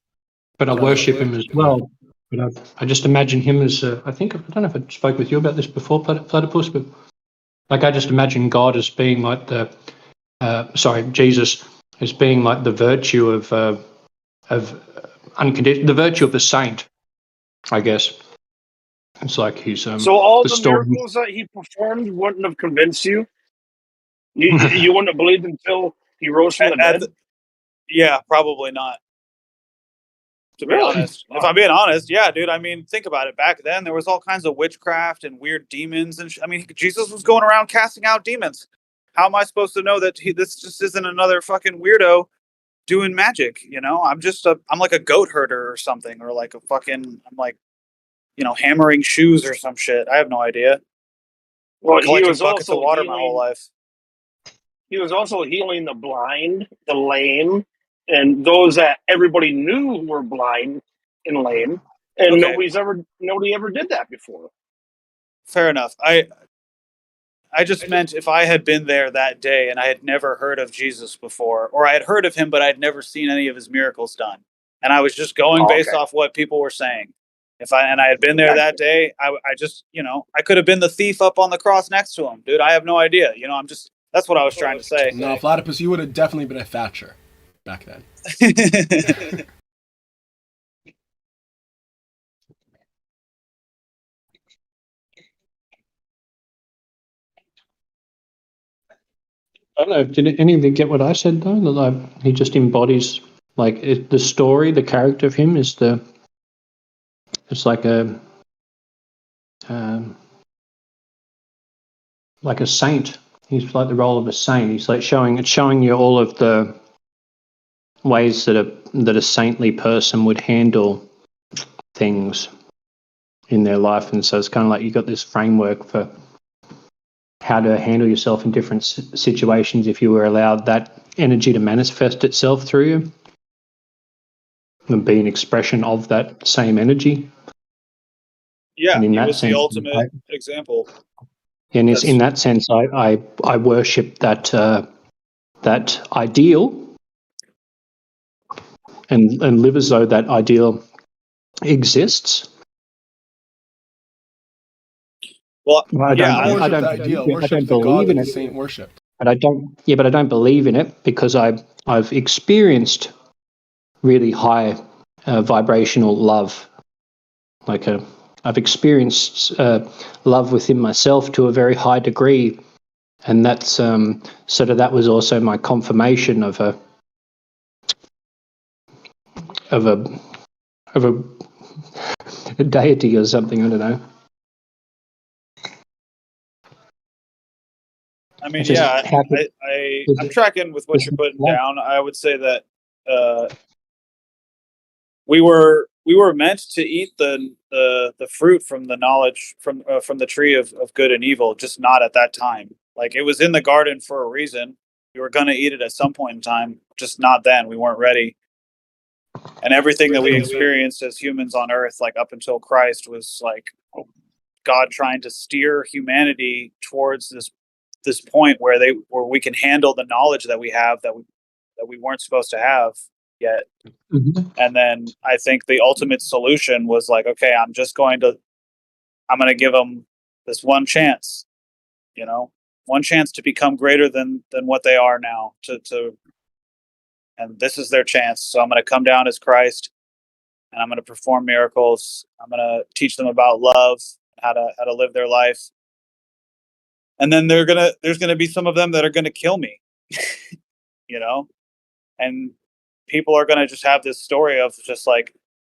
but I worship him as well. But I just imagine him as, I don't know if I spoke with you about this before, Platypus, but like I just imagine God as being like Jesus as being like the virtue of unconditional, the virtue of the saint, I guess. It's like he's so all the miracles that he performed wouldn't have convinced you. You wouldn't have believed until he rose from the dead. Yeah, probably not. To be honest, if I'm being honest, yeah, dude. I mean, think about it. Back then, there was all kinds of witchcraft and weird demons, and I mean, Jesus was going around casting out demons. How am I supposed to know that this just isn't another fucking weirdo doing magic? I'm like a goat herder or something, or like I'm like, hammering shoes or some shit. I have no idea. Well, collecting he was buckets also of water my whole life. He was also healing the blind, the lame, and those that everybody knew were blind and lame, and nobody ever did that before. Fair enough. I just meant if I had been there that day and I had never heard of Jesus before, or I had heard of him but I'd never seen any of his miracles done, and I was just going based off what people were saying. I had been there that day, I just, I could have been the thief up on the cross next to him, dude. I have no idea. That's what I was trying to say. No, Platypus, you would have definitely been a Thatcher back then. I don't know. Did any of you get what I said though? That he just embodies the story, the character of him is it's like a saint. He's like the role of a saint. He's like showing you all of the ways that a saintly person would handle things in their life, and so it's kind of like you got this framework for how to handle yourself in different situations if you were allowed that energy to manifest itself through you and be an expression of that same energy. Yeah, and in he that was the sense, ultimate example. in That's- that sense, I worship that that ideal and live as though that ideal exists. Well, I don't, yeah, I don't, the ideal. I Worship don't the God believe that in the it. saint worshipped. But I don't. Yeah, but I don't believe in it because I've experienced really high vibrational love. I've experienced love within myself to a very high degree, and that's sort of that was also my confirmation of a deity or something. I don't know. I mean, Just yeah, happy. I'm tracking with what you're putting down. I would say that we were meant to eat the fruit from the knowledge from the tree of good and evil, just not at that time. Like, it was in the garden for a reason. We were going to eat it at some point in time, just not then. We weren't ready. And everything that we experienced as humans on Earth, like up until Christ, was like God trying to steer humanity towards this point where we can handle the knowledge that we have that we weren't supposed to have yet. Mm-hmm. And then I think the ultimate solution was like, okay, I'm going to give them this one chance, one chance to become greater than what they are now, and this is their chance. So I'm going to come down as Christ, and I'm going to perform miracles. I'm going to teach them about love, how to live their life. And then there's going to be some of them that are going to kill me, and people are going to just have this story of just like,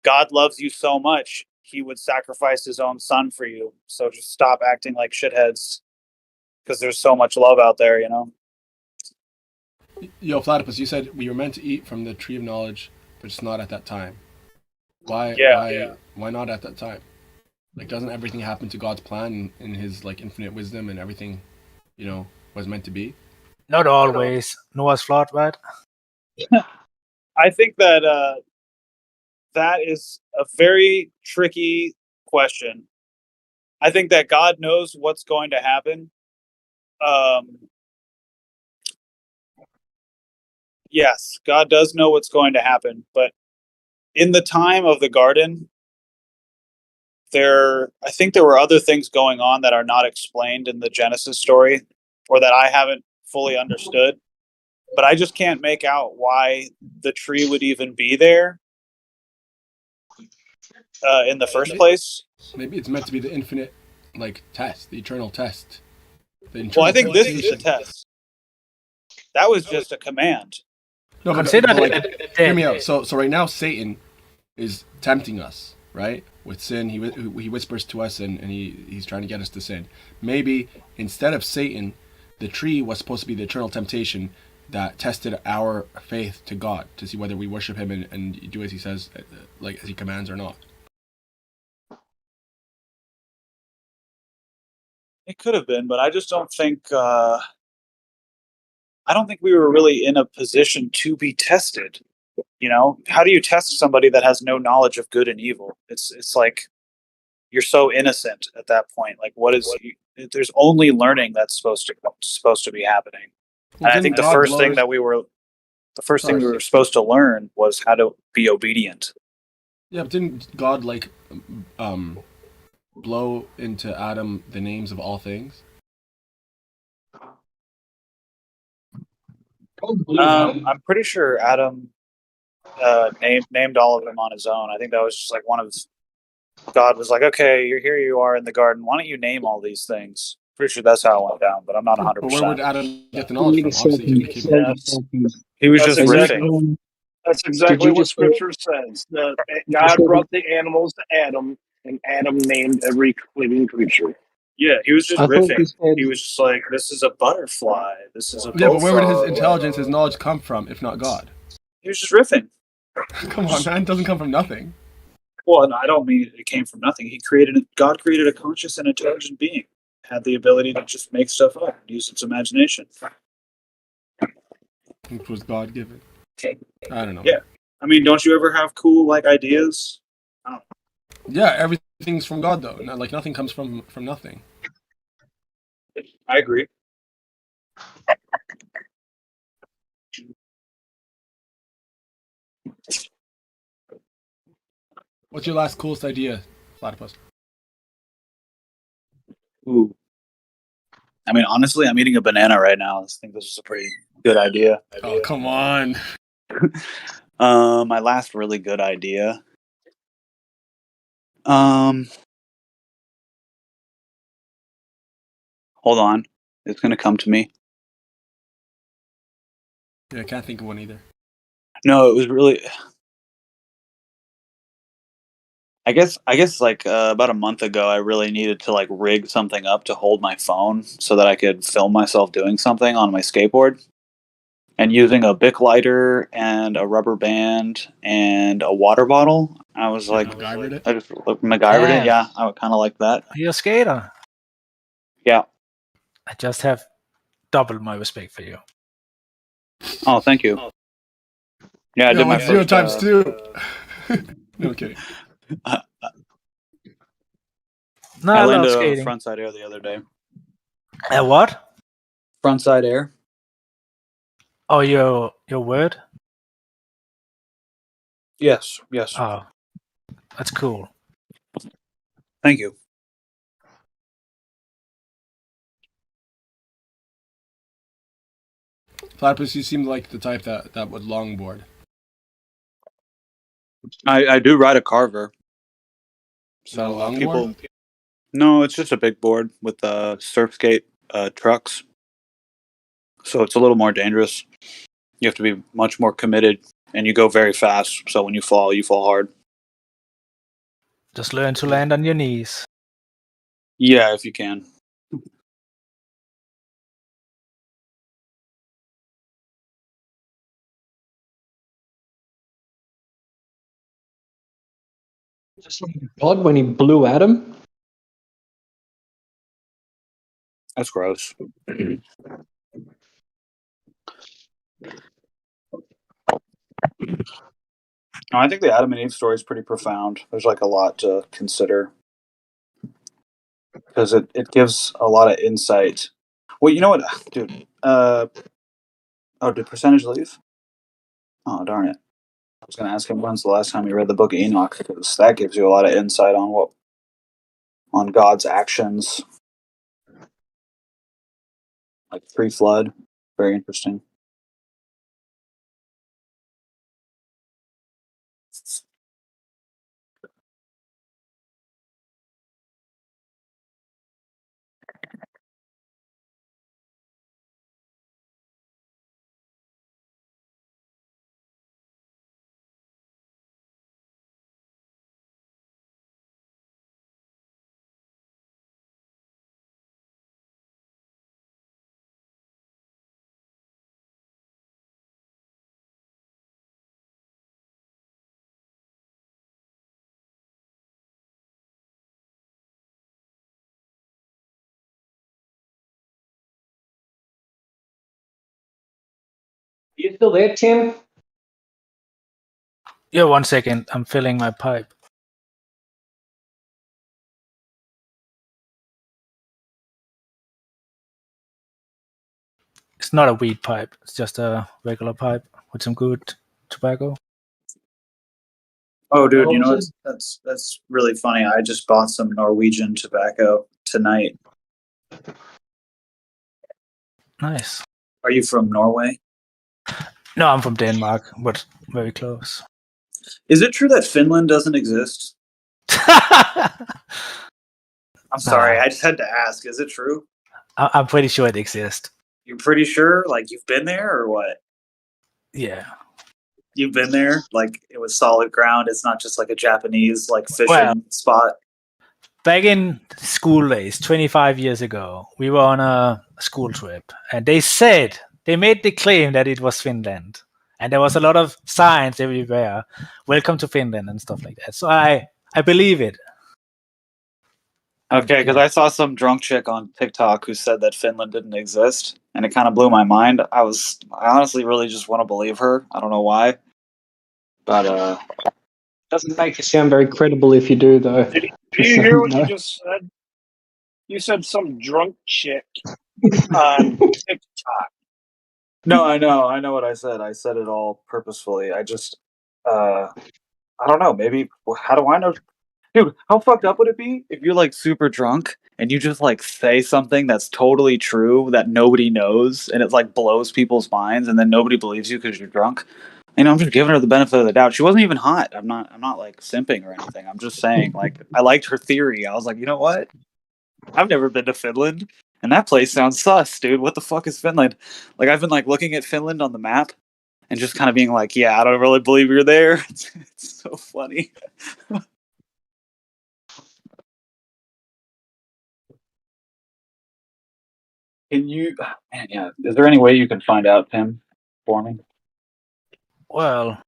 God loves you so much, he would sacrifice his own son for you. So just stop acting like shitheads, because there's so much love out there, Yo, Platypus, you said we were meant to eat from the tree of knowledge, but just not at that time. Why not at that time? Like, doesn't everything happen to God's plan in his like infinite wisdom, and everything, was meant to be? Not always. Noah's flood, right? I think that that is a very tricky question. I think that God knows what's going to happen. Yes, God does know what's going to happen, but in the time of the garden, I think there were other things going on that are not explained in the Genesis story, or that I haven't fully understood. But I just can't make out why the tree would even be there in the first place. Maybe it's meant to be the infinite, like, test, the eternal test. Well, I think this is the test. That was just a command. No, but like, hear me out. So right now, Satan is tempting us, right? With sin, he whispers to us, and he's trying to get us to sin. Maybe instead of Satan, the tree was supposed to be the eternal temptation that tested our faith to God, to see whether we worship him and do as he says, like as he commands or not. It could have been, but I just don't think. I don't think we were really in a position to be tested. How do you test somebody that has no knowledge of good and evil? It's like you're so innocent at that point. Like, there's only learning that's supposed to be happening. Well, and I think the first thing we were supposed to learn was how to be obedient. Yeah, but didn't God blow into Adam the names of all things? I'm pretty sure Adam named all of them on his own. I think that was just like God was like, okay, here you are in the garden. Why don't you name all these things? Pretty sure that's how it went down, but I'm not 100%. But where would Adam get the knowledge from? Obviously, he was just riffing. That's exactly what Scripture says. God brought the animals to Adam, and Adam named every living creature. Yeah, he was just riffing. He was just like, this is a butterfly. This is a bullfrog. Yeah, but where would his intelligence, his knowledge come from, if not God? He was just riffing. Come on, man. It doesn't come from nothing. Well, no, I don't mean it came from nothing. God created a conscious and intelligent being. Had the ability to just make stuff up and use its imagination. Which was God given. I don't know. Yeah. I mean, don't you ever have cool like ideas? I don't know. Yeah, everything's from God though. Like nothing comes from nothing. I agree. What's your last coolest idea, Platypus? Ooh. I mean, honestly, I'm eating a banana right now. I think this is a pretty good idea. Oh, come on. My last really good idea. Hold on. It's gonna come to me. Yeah, I can't think of one either. No, it was really. I guess like about a month ago, I really needed to like rig something up to hold my phone so that I could film myself doing something on my skateboard. And using a Bic lighter and a rubber band and a water bottle, I was like, MacGyvered it? I just MacGyvered it. Yeah, I would kind of like that. You're a skater. Yeah. I just have double my respect for you. Oh, thank you. Yeah, I did my 0 first, times 2. No kidding. No, I I love landed skating. frontside air the other day. At what? Frontside air. Oh, your word? Yes. Yes. Oh, that's cool. Thank you. Platypus, you seem like the type that would longboard. I do ride a Carver. Not a So longboard? people. No, it's just a big board with surf skate trucks. So it's a little more dangerous. You have to be much more committed, and you go very fast. So when you fall hard. Just learn to land on your knees. Yeah, if you can. God when he blew Adam. That's gross. No, I think the Adam and Eve story is pretty profound. There's like a lot to consider because it gives a lot of insight. Well, you know what, dude? Did Percentage leave? Oh, darn it! I was going to ask him when's the last time he read the Book of Enoch because that gives you a lot of insight on God's actions, like pre-flood. Very interesting. You still there, Tim? Yeah, 1 second. I'm filling my pipe. It's not a weed pipe. It's just a regular pipe with some good tobacco. Oh, dude, you know that's really funny. I just bought some Norwegian tobacco tonight. Nice. Are you from Norway? No, I'm from Denmark, but very close. Is it true that Finland doesn't exist? I'm sorry, I just had to ask. Is it true? I'm pretty sure it exists. You're pretty sure? Like you've been there or what? Yeah. You've been there? Like it was solid ground. It's not just like a Japanese like fishing Well, spot. Back in school days, 25 years ago, we were on a school trip, and they made the claim that it was Finland, and there was a lot of signs everywhere, "Welcome to Finland" and stuff like that. So I believe it. Okay, because I saw some drunk chick on TikTok who said that Finland didn't exist, and it kind of blew my mind. I honestly really just want to believe her. I don't know why, but doesn't make you sound very credible if you do, though. Did you hear what you just said? You said some drunk chick on TikTok. no, I know what I said. I said it all purposefully. I just, I don't know. Maybe how do I know? Dude, how fucked up would it be if you're like super drunk and you just like say something that's totally true that nobody knows and it like blows people's minds and then nobody believes you because you're drunk? You know, I'm just giving her the benefit of the doubt. She wasn't even hot. I'm not like simping or anything. I'm just saying, like, I liked her theory. I was like, you know what? I've never been to Finland, and that place sounds sus, dude. What the fuck is Finland? Like, I've been like looking at Finland on the map and just kind of being like, yeah, I don't really believe you're there. It's so funny. Can you, man, yeah, is there any way you can find out, Tim, for me? Well,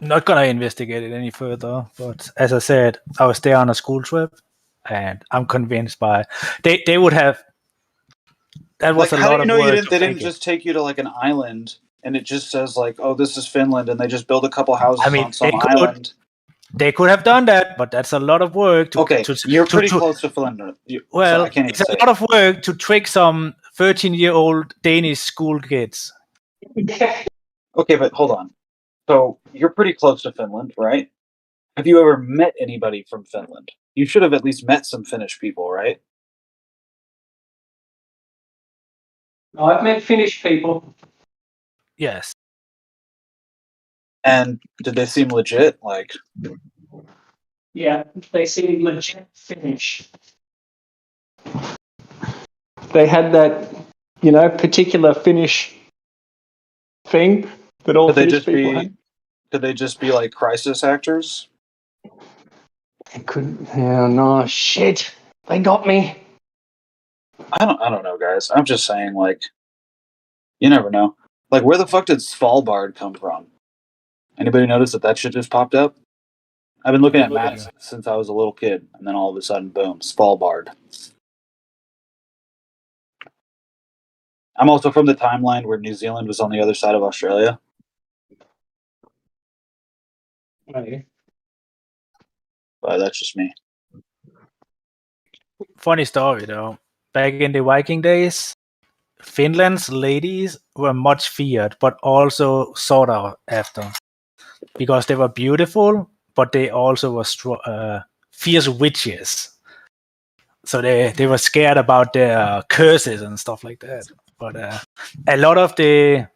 not gonna investigate it any further, but as I said, I was there on a school trip, and I'm convinced by they would have. That was Like, a how lot do you of know work. they didn't just take you to like an island and it just says like, oh, this is Finland, and they just build a couple houses I mean, on some island? They could have done that, but that's a lot of work. Okay, you're pretty close to Finland. Well, I can't it's even a say lot of work to trick some 13-year-old Danish school kids. Okay, but hold on. So you're pretty close to Finland, right? Have you ever met anybody from Finland? You should have at least met some Finnish people, right? I've met Finnish people. Yes. And did they seem legit? Like, Yeah, they seem legit Finnish. They had that, particular Finnish thing that all could they Finnish just people be? have. Could they just be like crisis actors? It couldn't. Oh no! Shit! They got me. I don't know, guys. I'm just saying, like, you never know. Like, where the fuck did Svalbard come from? Anybody notice that shit just popped up? I've been looking at maps since I was a little kid, and then all of a sudden, boom, Svalbard. I'm also from the timeline where New Zealand was on the other side of Australia. Okay. But that's just me. Funny story though. Back in the Viking days, Finland's ladies were much feared, but also sought out after because they were beautiful, but they also were fierce witches. So they were scared about their curses and stuff like that. But a lot of the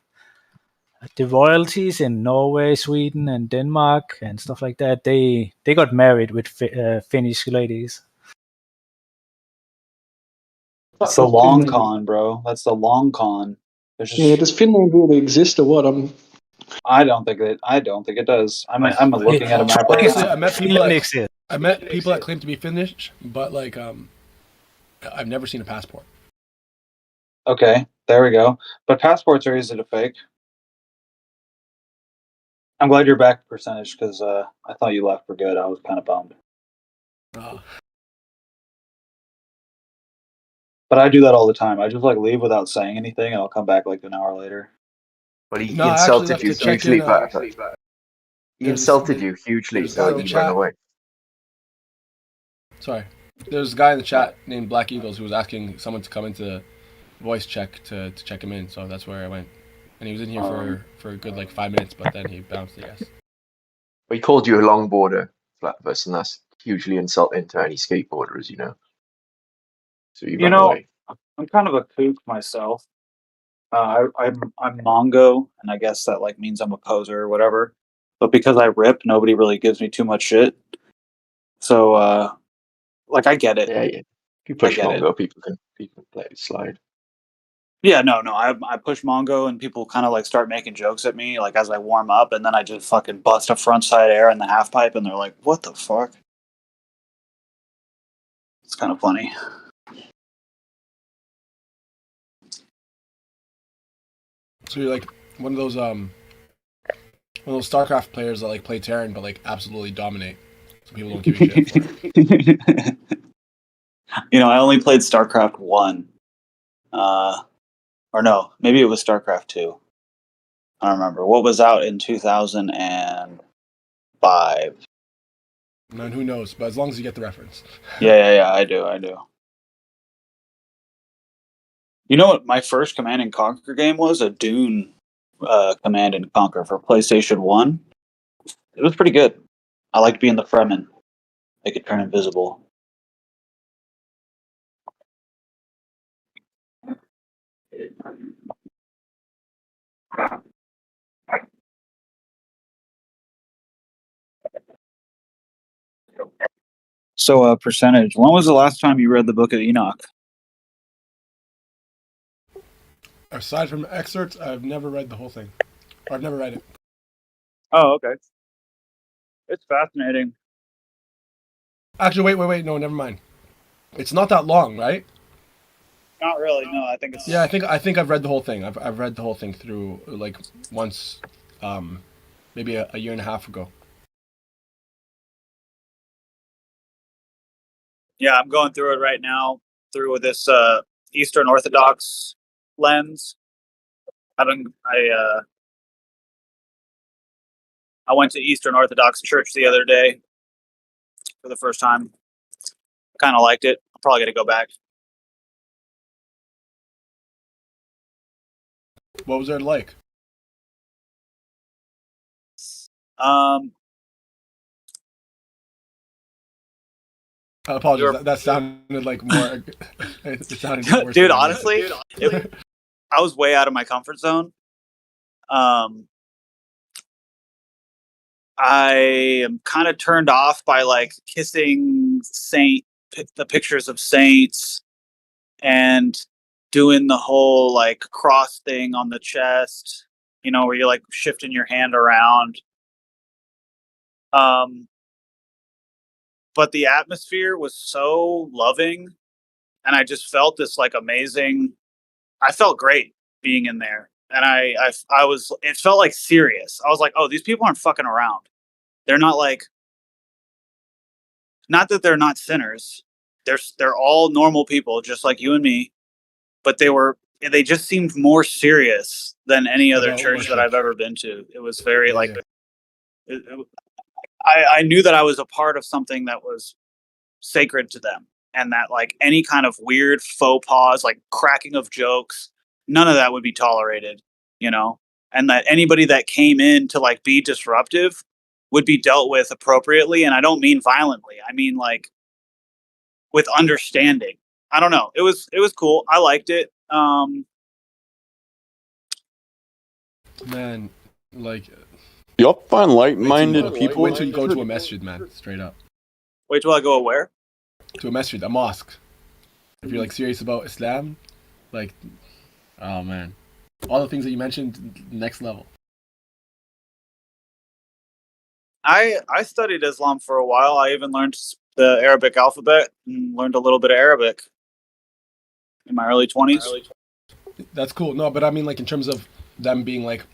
royalties in Norway, Sweden, and Denmark and stuff like that, they got married with Finnish ladies. That's the long con, bro. That's the long con. Yeah, does Finland really exist or what? I don't think it does. I'm looking at a map right Honestly, now. I met people that claim to be Finnish, but like I've never seen a passport. Okay, there we go. But passports are easy to fake. I'm glad you're back, Percentage, because I thought you left for good. I was kind of bummed. But I do that all the time. I just like leave without saying anything, and I'll come back like an hour later. But he insulted you hugely, he insulted you hugely, so he ran away. Sorry. There's a guy in the chat named Black Eagles who was asking someone to come into voice check to check him in, so that's where I went. And he was in here for a good like 5 minutes, but then he bounced, I guess. He called you a longboarder, Flatbus, and that's hugely insulting to any skateboarder, as you know. So you ran away. I'm kind of a kook myself. I'm Mongo, and I guess that like means I'm a poser or whatever. But because I rip, nobody really gives me too much shit. So like I get it. Yeah. If you push Mongo, people can let it slide. Yeah, no. I push Mongo, and people kind of like start making jokes at me like as I warm up, and then I just fucking bust a front side air in the half pipe, and they're like, "What the fuck?" It's kind of funny. So you're like one of those StarCraft players that like play Terran but like absolutely dominate, so people don't give you shit for it. You know, I only played StarCraft 1. or no, maybe it was StarCraft 2. I don't remember. What was out in 2005? Man, who knows? But as long as you get the reference. Yeah, I do. You know what my first Command and Conquer game was? A Dune Command and Conquer for PlayStation 1. It was pretty good. I liked being the Fremen. They could turn invisible. So, percentage. When was the last time you read the Book of Enoch? Aside from excerpts, I've never read the whole thing. Or I've never read it. Oh, okay. It's fascinating. Actually, wait. No, never mind. It's not that long, right? Not really. No, I think it's. Yeah, I think I've read the whole thing. I've read the whole thing through like once, maybe a year and a half ago. Yeah, I'm going through it right now through this Eastern Orthodox lens. I went to Eastern Orthodox Church the other day for the first time. Kind of liked it. I'm probably gonna go back. What was it like? I apologize. That sounded like more. It sounded worse. Dude, honestly, I was way out of my comfort zone. I am kind of turned off by like kissing the pictures of saints and doing the whole like cross thing on the chest, where you're like shifting your hand around. But the atmosphere was so loving, and I just felt this like amazing. I felt great being in there, and I was. It felt like serious. I was like, oh, these people aren't fucking around. They're not like. Not that they're not sinners. They're all normal people, just like you and me. But they just seemed more serious than any other church that I've ever been to. It was very I knew that I was a part of something that was sacred to them, and that like any kind of weird faux pas, like cracking of jokes, none of that would be tolerated, and that anybody that came in to like be disruptive would be dealt with appropriately. And I don't mean violently. I mean like with understanding. I don't know. It was cool. I liked it. Man, like you'll find like-minded people. Wait till you go to a masjid, man. Straight up. Wait till I go where? To a masjid, a mosque. If you're like serious about Islam, like, oh man, all the things that you mentioned, next level. I studied Islam for a while. I even learned the Arabic alphabet and learned a little bit of Arabic in my early 20s. That's cool. No, but I mean like in terms of them being like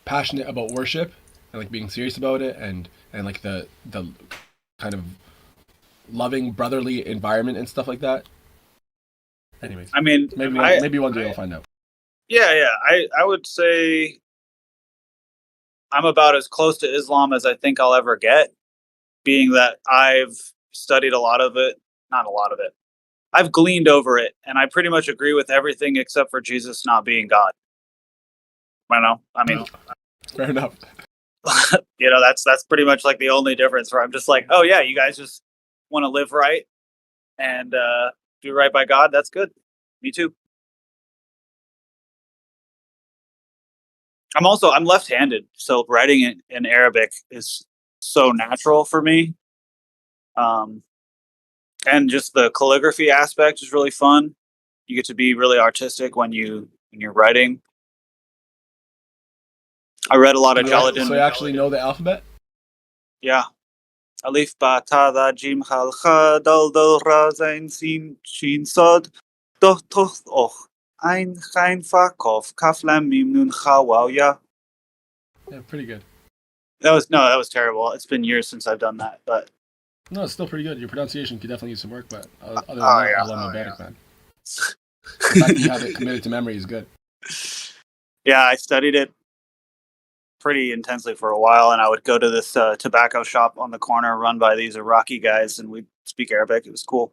passionate about worship and like being serious about it and like the kind of loving brotherly environment and stuff like that. Anyways, I mean, maybe one day I'll find out. Yeah. I would say I'm about as close to Islam as I think I'll ever get, being that I've studied a lot of it. Not a lot of it. I've gleaned over it, and I pretty much agree with everything except for Jesus not being God. I know. I mean, fair enough. That's pretty much like the only difference where I'm just like, oh yeah, you guys just want to live right and do right by God. That's good. Me too. I'm left-handed, so writing it in Arabic is so natural for me. And just the calligraphy aspect is really fun. You get to be really artistic when you're writing. I read a lot of Jalaluddin. So you actually know the alphabet? Yeah. Alif, ba, ta, da, jim, hal, kha, dal, dal, ra, zain, sin, shin, sad, doch, toch, och, ein, chain, fa, kof, kaf, lam, mim, nun, cha, wow, ya. Yeah, pretty good. That was terrible. It's been years since I've done that, but no, it's still pretty good. Your pronunciation could definitely use some work, but other than that, I love my Vedic, man. The fact that you have it committed to memory is good. Yeah, I studied it pretty intensely for a while, and I would go to this tobacco shop on the corner run by these Iraqi guys, and we'd speak Arabic. It was cool.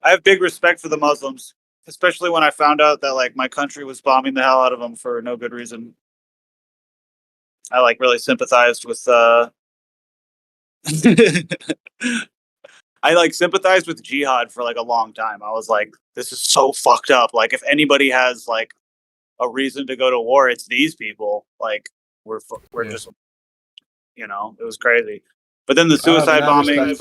I have big respect for the Muslims, especially when I found out that like my country was bombing the hell out of them for no good reason. I like really sympathized with I like sympathized with jihad for like a long time. I was like, this is so fucked up. Like if anybody has like a reason to go to war, it's these people. Like we're just, you know, it was crazy. But then the suicide bombings.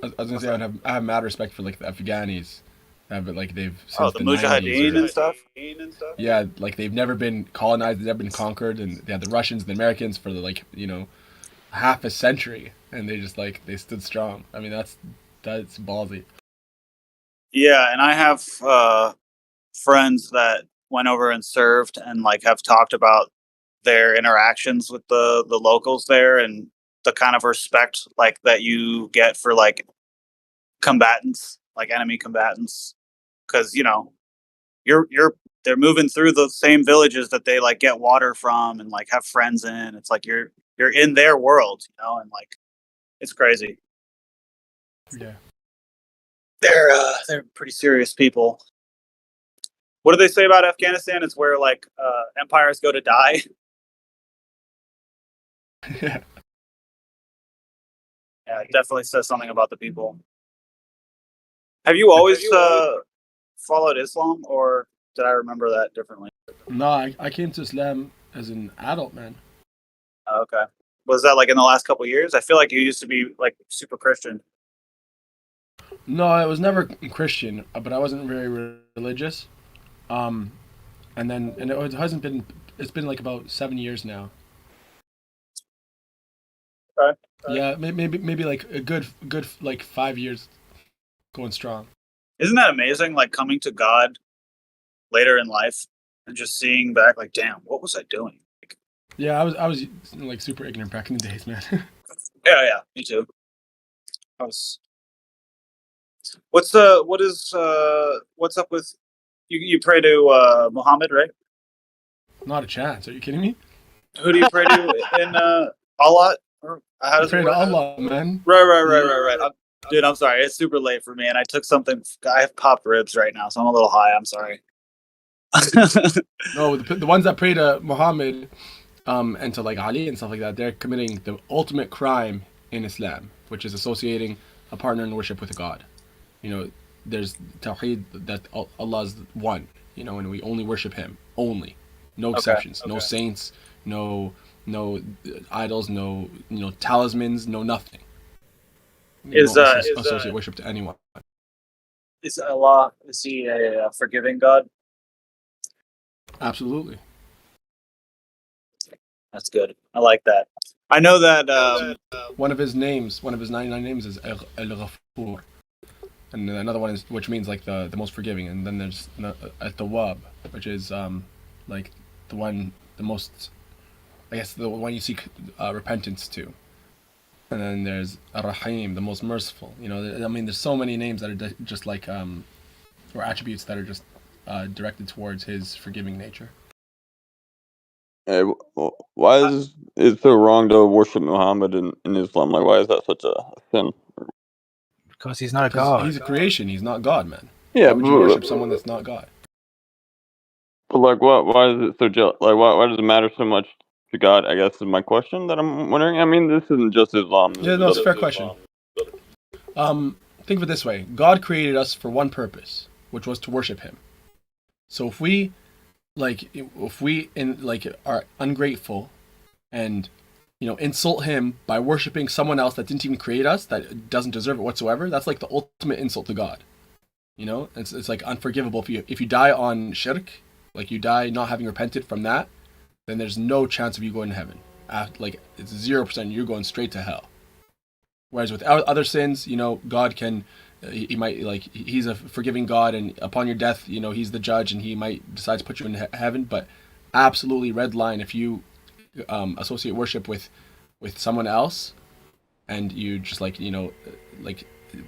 I was gonna say I have mad respect for like the Afghanis, but like they've Oh, since the the Mujahideen 90s and stuff. Yeah, like they've never been colonized, they've never been conquered, and they had the Russians and the Americans for the like, you know, half a century, and they just like they stood strong. I mean, that's ballsy. Yeah, and I have friends that went over and served and like have talked about their interactions with the locals there and the kind of respect like that you get for like combatants, like enemy combatants, because you know they're moving through the same villages that they like get water from and like have friends in. It's like you're in their world, you know, and like it's crazy. Yeah, they're pretty serious people. What do they say about Afghanistan? It's where like empires go to die. Yeah. Yeah, it definitely says something about the people. Have you always followed Islam, or did I remember that differently? No, I came to Islam as an adult, man. Oh, okay. Was that like in the last couple of years? I feel like you used to be like super Christian. No, I was never Christian, but I wasn't very religious. And it hasn't been. It's been like about 7 years now. Okay. Yeah, maybe like a good like 5 years, going strong. Isn't that amazing? Like coming to God later in life and just seeing back, like, damn, what was I doing? Yeah, I was like super ignorant back in the days, man. Yeah, me too. What's up with you pray to Muhammad, right? Not a chance. Are you kidding me? Who do you pray to in Allah? Or how does I pray it to work? Allah, man. Right. Dude, I'm sorry. It's super late for me, and I took something. I have popped ribs right now, so I'm a little high. I'm sorry. No, the ones that pray to Muhammad, and to like Ali and stuff like that, they're committing the ultimate crime in Islam, which is associating a partner in worship with a god. You know, there's Tawheed, that Allah's one. You know, and we only worship Him, only, no exceptions, no saints, no idols, no talismans, no nothing. You don't associate worship to anyone. Is Allah, is He a forgiving God? Absolutely. That's good. I like that. I know that one of his 99 names is El-Ghafur. And another one is, which means like the most forgiving, and then there's At-Tawwab, which is like the most, I guess, the one you seek repentance to. And then there's Ar-Rahim, the most merciful. You know, I mean, there's so many names that are just like or attributes that are just directed towards His forgiving nature. Hey, why is it so wrong to worship Muhammad in Islam? Like, why is that such a sin? Because he's not a god. He's a creation. He's not God, man. Yeah, why would you worship someone that's not God? But like, why is it so like, why does it matter so much to God? I guess is my question that I'm wondering. I mean, this isn't just Islam. Yeah, no, it's a fair question. Think of it this way: God created us for one purpose, which was to worship Him. So if we are ungrateful and insult Him by worshiping someone else that didn't even create us, that doesn't deserve it whatsoever, that's like the ultimate insult to God. You know, it's like unforgivable. If you die on shirk, like you die not having repented from that, then there's no chance of you going to heaven. Like it's 0%. You're going straight to hell. Whereas with other sins, God can, He might, like, He's a forgiving God, and upon your death, He's the judge, and He might decide to put you in heaven. But absolutely red line if you associate worship with someone else, and you just like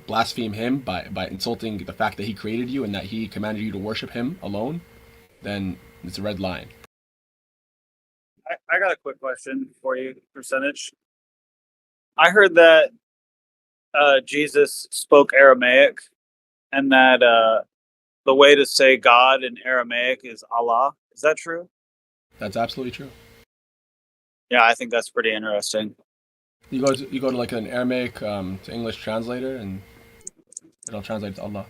blaspheme him by insulting the fact that he created you and that he commanded you to worship him alone, then it's a red line. I got a quick question for you, Percentage. I heard that Jesus spoke Aramaic, and that the way to say God in Aramaic is Allah. Is that true? That's absolutely true. Yeah, I think that's pretty interesting. You go to like an Aramaic to English translator, and it'll translate to Allah.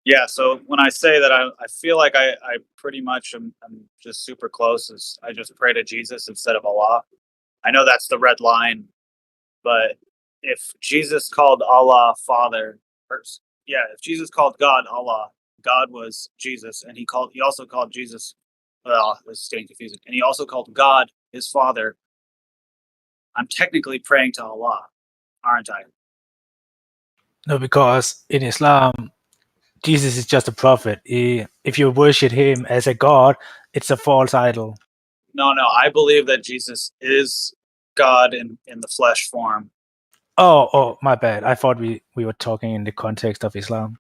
Yeah, so when I say that, I feel like I pretty much am just super close. As I just pray to Jesus instead of Allah. I know that's the red line, but if Jesus called Allah Father, if Jesus called God Allah, God was Jesus, and he also called Jesus. Well, this is getting confusing. And he also called God his Father. I'm technically praying to Allah, aren't I? No, because in Islam, Jesus is just a prophet. If you worship him as a god, it's a false idol. No, I believe that Jesus is God in the flesh form. Oh, my bad. I thought we were talking in the context of Islam.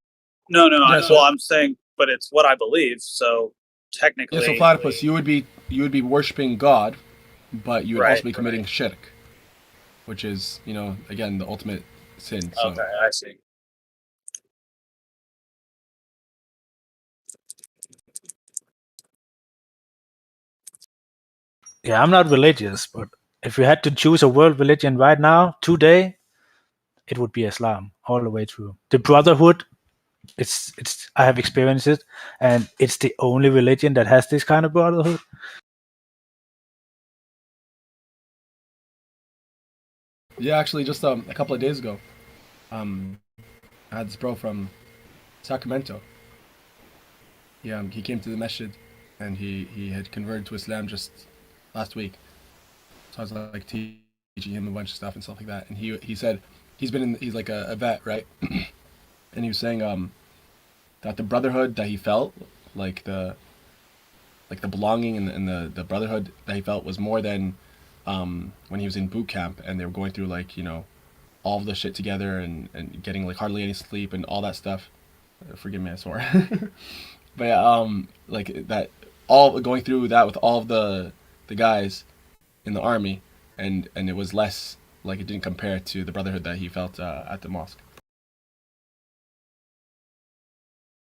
No, well, I'm saying, but it's what I believe. So technically, yeah. So Platypus, you would be worshiping God, but you would also be committing shirk, which is, again, the ultimate sin. So. Okay, I see. Yeah, I'm not religious, but if you had to choose a world religion right now, today, it would be Islam all the way through. The Brotherhood, it's I have experienced it, and it's the only religion that has this kind of brotherhood. Yeah, actually, just a couple of days ago, I had this bro from Sacramento. Yeah, he came to the masjid, and he had converted to Islam just last week. So I was like teaching him a bunch of stuff and stuff like that. And he said he's like a vet, right? And he was saying that the brotherhood that he felt, like the belonging and the brotherhood that he felt was more than when he was in boot camp and they were going through all of the shit together and getting like hardly any sleep and all that stuff. Forgive me, I swore. But yeah, like that, all going through that with all of the guys in the army, and it was less, like, it didn't compare to the brotherhood that he felt at the mosque.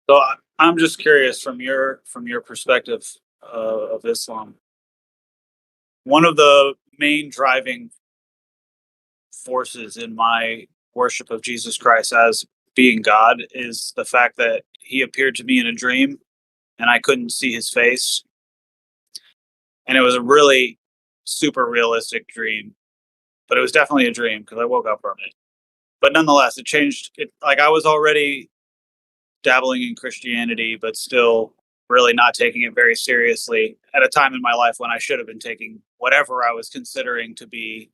So I'm just curious from your perspective of Islam. One of the main driving forces in my worship of Jesus Christ as being God is the fact that he appeared to me in a dream and I couldn't see his face. And it was a really super realistic dream, but it was definitely a dream because I woke up from it. But nonetheless, it changed it. Like, I was already dabbling in Christianity, but still really not taking it very seriously at a time in my life when I should have been taking whatever I was considering to be,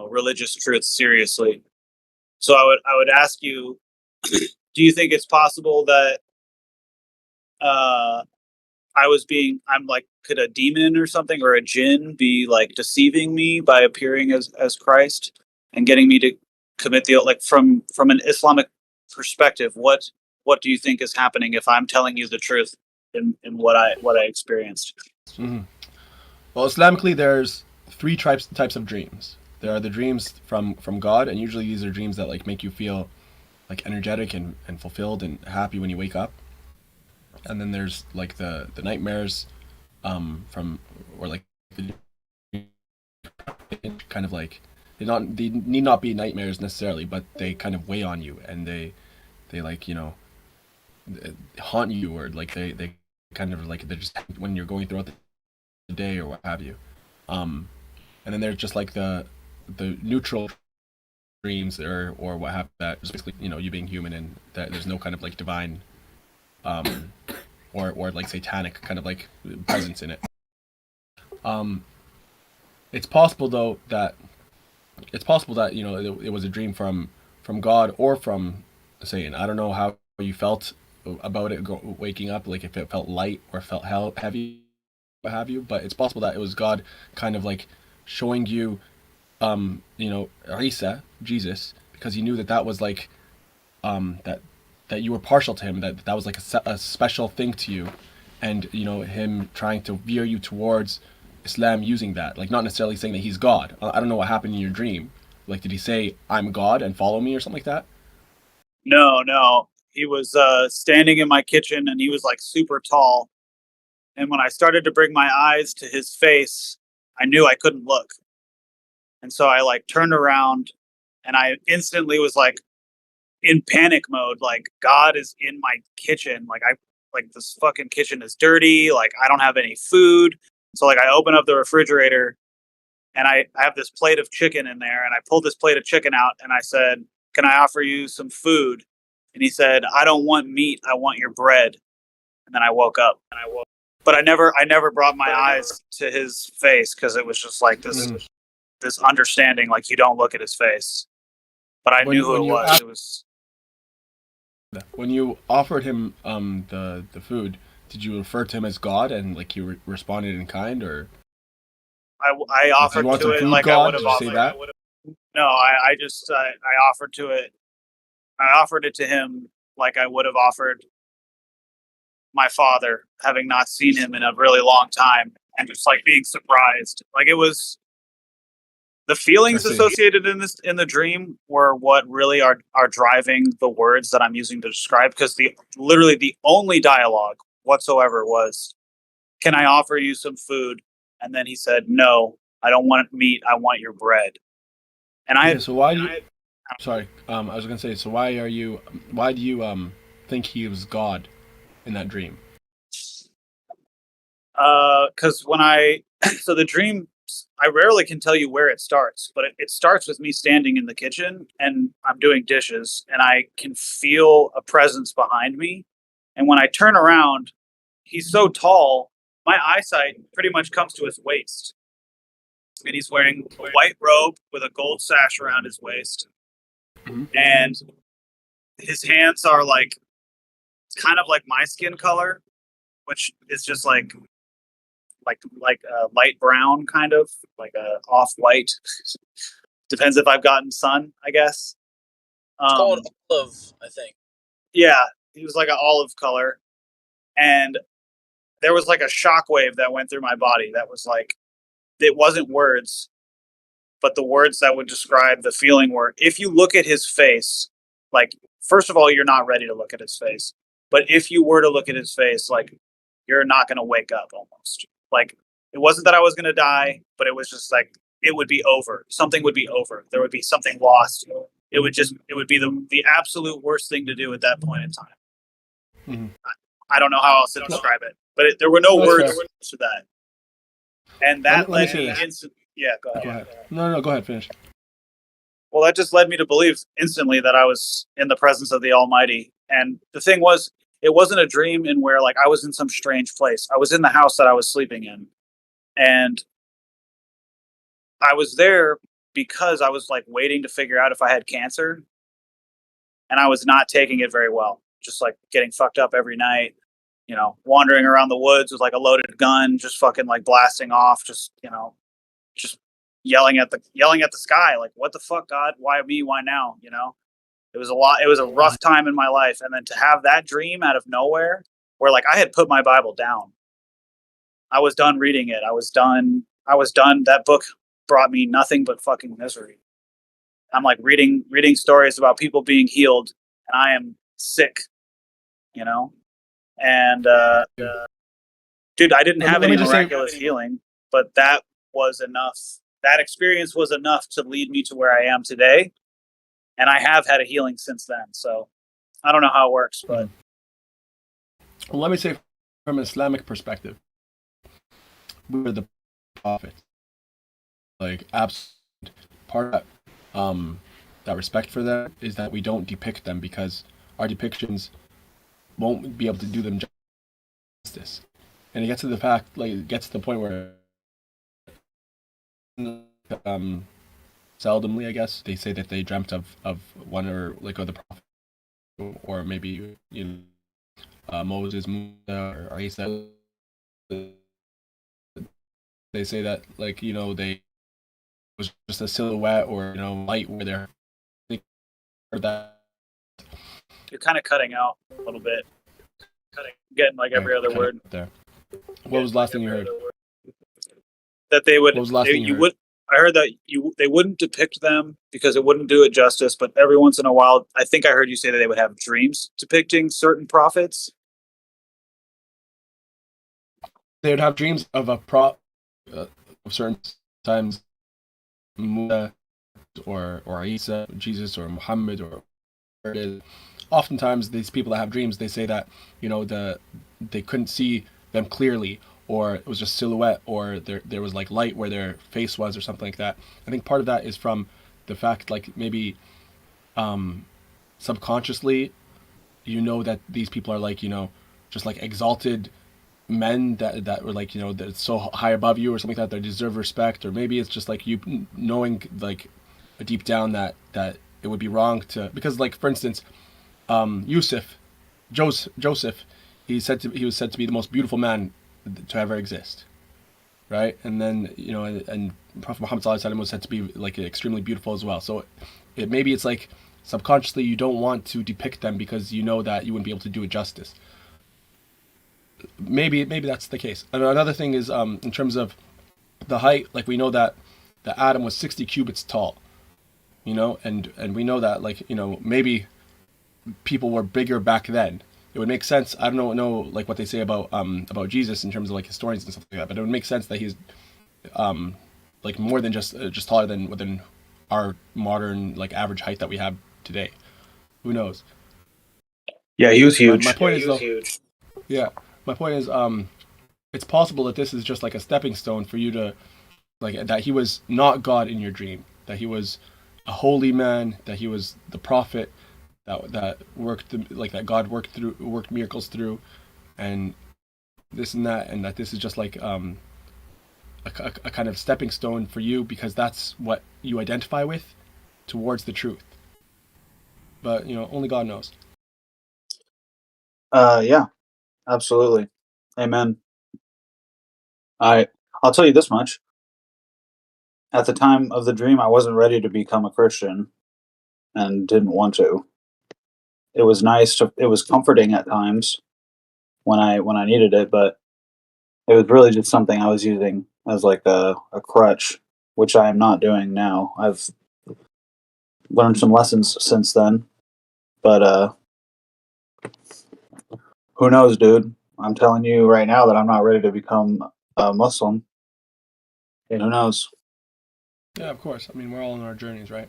religious truth seriously. So I would ask you, do you think it's possible that could a demon or something, or a jinn be like deceiving me by appearing as Christ and getting me to commit from an Islamic perspective, what do you think is happening if I'm telling you the truth in what I experienced? Mm-hmm. Well, Islamically, there's three types of dreams. There are the dreams from God, and usually these are dreams that like make you feel like energetic and fulfilled and happy when you wake up. And then there's like the nightmares from, or like kind of like they need not be nightmares necessarily, but they kind of weigh on you, and they like, haunt you, or like they kind of like, they're just when you're going throughout the day or what have you. And then there's just like the neutral dreams or what have that, just basically, you being human, and that there's no kind of like divine or like satanic kind of like presence in it. It's possible though that it was a dream from God or from Satan. I don't know how you felt about it waking up, like if it felt light or felt heavy, what have you. But it's possible that it was God kind of like showing you, Isa, Jesus, because he knew that was like, that you were partial to him, that was like a special thing to you, and him trying to veer you towards Islam using that, like not necessarily saying that he's God. I don't know what happened in your dream. Like, did he say, "I'm God and follow me" or something like that? No. He was standing in my kitchen, and he was like super tall. And when I started to bring my eyes to his face, I knew I couldn't look. And so I like turned around, and I instantly was like in panic mode. Like, God is in my kitchen. Like this fucking kitchen is dirty. Like, I don't have any food. So like I open up the refrigerator, and I have this plate of chicken in there, and I pulled this plate of chicken out, and I said, "Can I offer you some food?" And he said, "I don't want meat. I want your bread." And then I woke up, but I never brought my eyes to his face, because it was just like this understanding, like you don't look at his face. But I knew who it was. It was when you offered him the food. Did you refer to him as God, and like he responded in kind, or? I offered to it like I would have offered. That? No, I just I offered to it. I offered it to him like I would have offered my father, having not seen him in a really long time, and just like being surprised. Like, it was the feelings associated in the dream were what really are driving the words that I'm using to describe, because literally the only dialogue whatsoever was, "Can I offer you some food?" And then he said, "No, I don't want meat. I want your bread." And so why do you? Sorry, I was gonna say. So why do you think he was God in that dream? Because so the dream, I rarely can tell you where it starts, but it starts with me standing in the kitchen, and I'm doing dishes, and I can feel a presence behind me. And when I turn around, he's so tall, my eyesight pretty much comes to his waist. And he's wearing a white robe with a gold sash around his waist. And his hands are like, kind of like my skin color, which is just like light brown, kind of like a off-white. Depends if I've gotten sun, I guess. It's called olive, I think. Yeah, he was like an olive color, and there was like a shockwave that went through my body. That was like, it wasn't words, but the words that would describe the feeling were, if you look at his face, like, first of all, you're not ready to look at his face. But if you were to look at his face, like, you're not going to wake up almost. Like, it wasn't that I was going to die, but it was just like, it would be over. Something would be over. There would be something lost. It would be the absolute worst thing to do at that point in time. Mm-hmm. I don't know how else to describe it, but there were no words to that. And that led me instantly. Yeah, go ahead. No, go ahead, finish. Well, that just led me to believe instantly that I was in the presence of the Almighty. And the thing was, it wasn't a dream in where like I was in some strange place. I was in the house that I was sleeping in. And I was there because I was like waiting to figure out if I had cancer. And I was not taking it very well. Just like getting fucked up every night, wandering around the woods with like a loaded gun, just fucking like blasting off, just yelling at the sky, like, what the fuck, God? Why me? Why now? It was a rough time in my life. And then to have that dream out of nowhere, where like I had put my Bible down. I was done reading it. I was done. That book brought me nothing but fucking misery. I'm like reading stories about people being healed, and I am sick, and dude, I didn't have any miraculous healing, but that was enough. That experience was enough to lead me to where I am today. And I have had a healing since then. So I don't know how it works, but. Well, let me say from an Islamic perspective, we're the prophets. Like, absolute part of that respect for them is that we don't depict them, because our depictions won't be able to do them justice. And it gets to the point where seldomly, I guess, they say that they dreamt of one or the prophet, or maybe Moses, Musa, or Isa. They say that, like, they was just a silhouette or light where they're that. You're kind of cutting out a little bit. Getting like every other word there. What was the last thing you heard? That they would. What was the last thing you heard? would. I heard that they wouldn't depict them because it wouldn't do it justice. But every once in a while, I think I heard you say that they would have dreams depicting certain prophets. They would have dreams of a of certain times, Musa or Isa, Jesus or Muhammad or whatever it is. Oftentimes, these people that have dreams, they say that they couldn't see them clearly, or it was just silhouette, or there was like light where their face was, or something like that. I think part of that is from the fact, like maybe subconsciously, that these people are like just like exalted men that were like that's so high above you or something like that. They deserve respect, or maybe it's just like you knowing like deep down that it would be wrong to, because like for instance, Joseph, he was said to be the most beautiful man to ever exist, right? And then and Prophet Muhammad ﷺ was said to be like extremely beautiful as well. So maybe it's like subconsciously you don't want to depict them because you know that you wouldn't be able to do it justice. Maybe that's the case. And another thing is in terms of the height, like we know that the Adam was 60 cubits tall, and we know that like maybe people were bigger back then. It would make sense. I don't know like what they say about Jesus in terms of like historians and stuff like that, but it would make sense that he's like more than just taller than our modern like average height that we have today. Who knows? Yeah, he was huge. My point is though, yeah, my point is it's possible that this is just like a stepping stone for you to like that he was not God in your dream, that he was a holy man, that he was the prophet that worked like that God worked miracles through, and this and that, and that this is just like a kind of stepping stone for you because that's what you identify with towards the truth. But only God knows. Yeah, absolutely. Amen. I'll tell you this much. At the time of the dream, I wasn't ready to become a Christian and didn't want to. It was it was comforting at times when I needed it, but it was really just something I was using as like a crutch, which I am not doing now. I've learned some lessons since then, but who knows, dude? I'm telling you right now that I'm not ready to become a Muslim. And who knows? Yeah, of course. I mean, we're all on our journeys, right?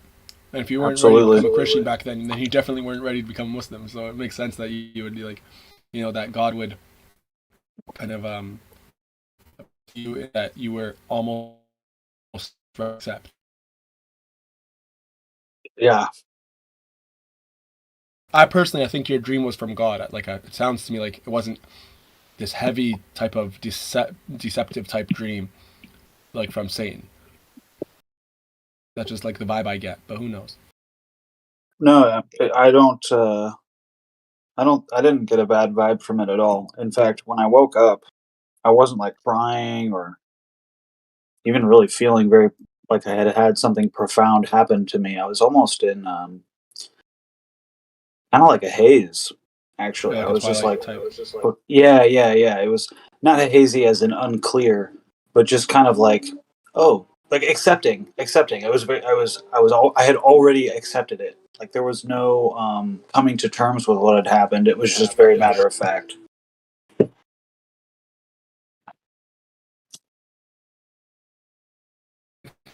And if you weren't Absolutely. ready to become a Christian back then you definitely weren't ready to become a Muslim. So it makes sense that you would be like, that God would kind of that you were almost accept. Yeah. I think your dream was from God. Like it sounds to me like it wasn't this heavy type of deceptive type dream, like from Satan. That's just like the vibe I get, but who knows? No, I didn't get a bad vibe from it at all. In fact, when I woke up, I wasn't like crying or even really feeling very like I had something profound happen to me. I was almost in kind of like a haze. Actually, like I was just like, yeah. It was not a hazy as in unclear, but just kind of like, like accepting. I had already accepted it. Like there was no coming to terms with what had happened. It was just very matter of fact.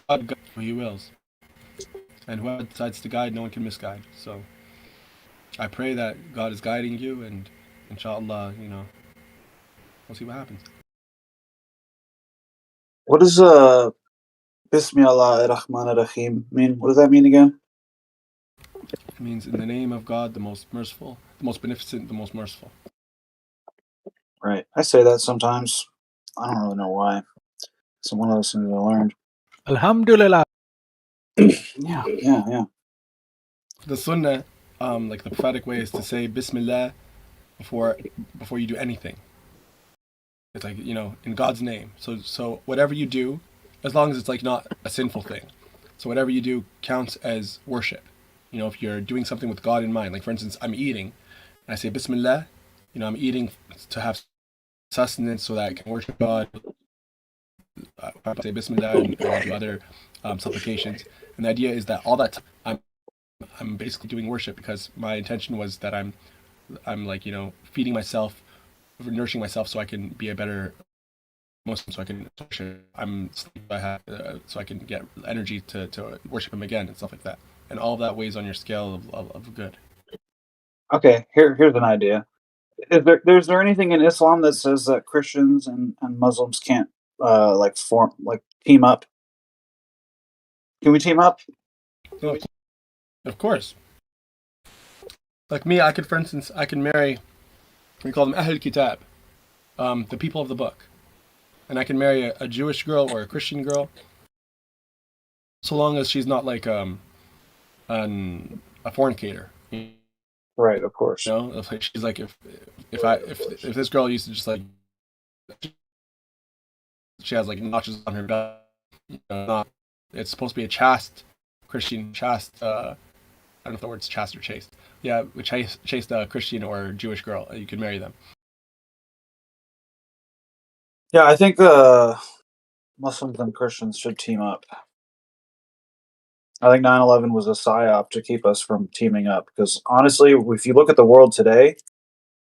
God guides who he wills, and whoever decides to guide, no one can misguide. So I pray that God is guiding you, and inshallah, we'll see what happens. What does Bismillah ar-Rahman ar-Rahim mean? What does that mean again? It means in the name of God, the most merciful, the most beneficent, the most merciful. Right. I say that sometimes. I don't really know why. It's one of those things I learned. Alhamdulillah. Yeah. The sunnah, like the prophetic way, is to say Bismillah before you do anything. It's like, in God's name. So whatever you do, as long as it's like not a sinful thing. So whatever you do counts as worship. If you're doing something with God in mind, like for instance, I'm eating, and I say Bismillah, I'm eating to have sustenance so that I can worship God. I say Bismillah and I'll do other supplications. And the idea is that all that time, I'm basically doing worship because my intention was that I'm like, feeding myself, nourishing myself so I can be a better Muslim, so I can so I can get energy to worship him again and stuff like that. And all of that weighs on your scale of good. Okay, here's an idea. Is there anything in Islam that says that Christians and Muslims can't team up? Can we team up? Of course. Like me, for instance, I can marry, we call them Ahl Kitab, the people of the book. And I can marry a Jewish girl or a Christian girl, so long as she's not like a fornicator. Right, of course. If she's like, if this girl used to just like, she has like notches on her belt, it's supposed to be a chaste Christian, chaste. I don't know if the word's chaste or chaste. Yeah, chaste Christian or Jewish girl. You could marry them. Yeah, I think Muslims and Christians should team up. I think 9/11 was a psyop to keep us from teaming up. Because honestly, if you look at the world today,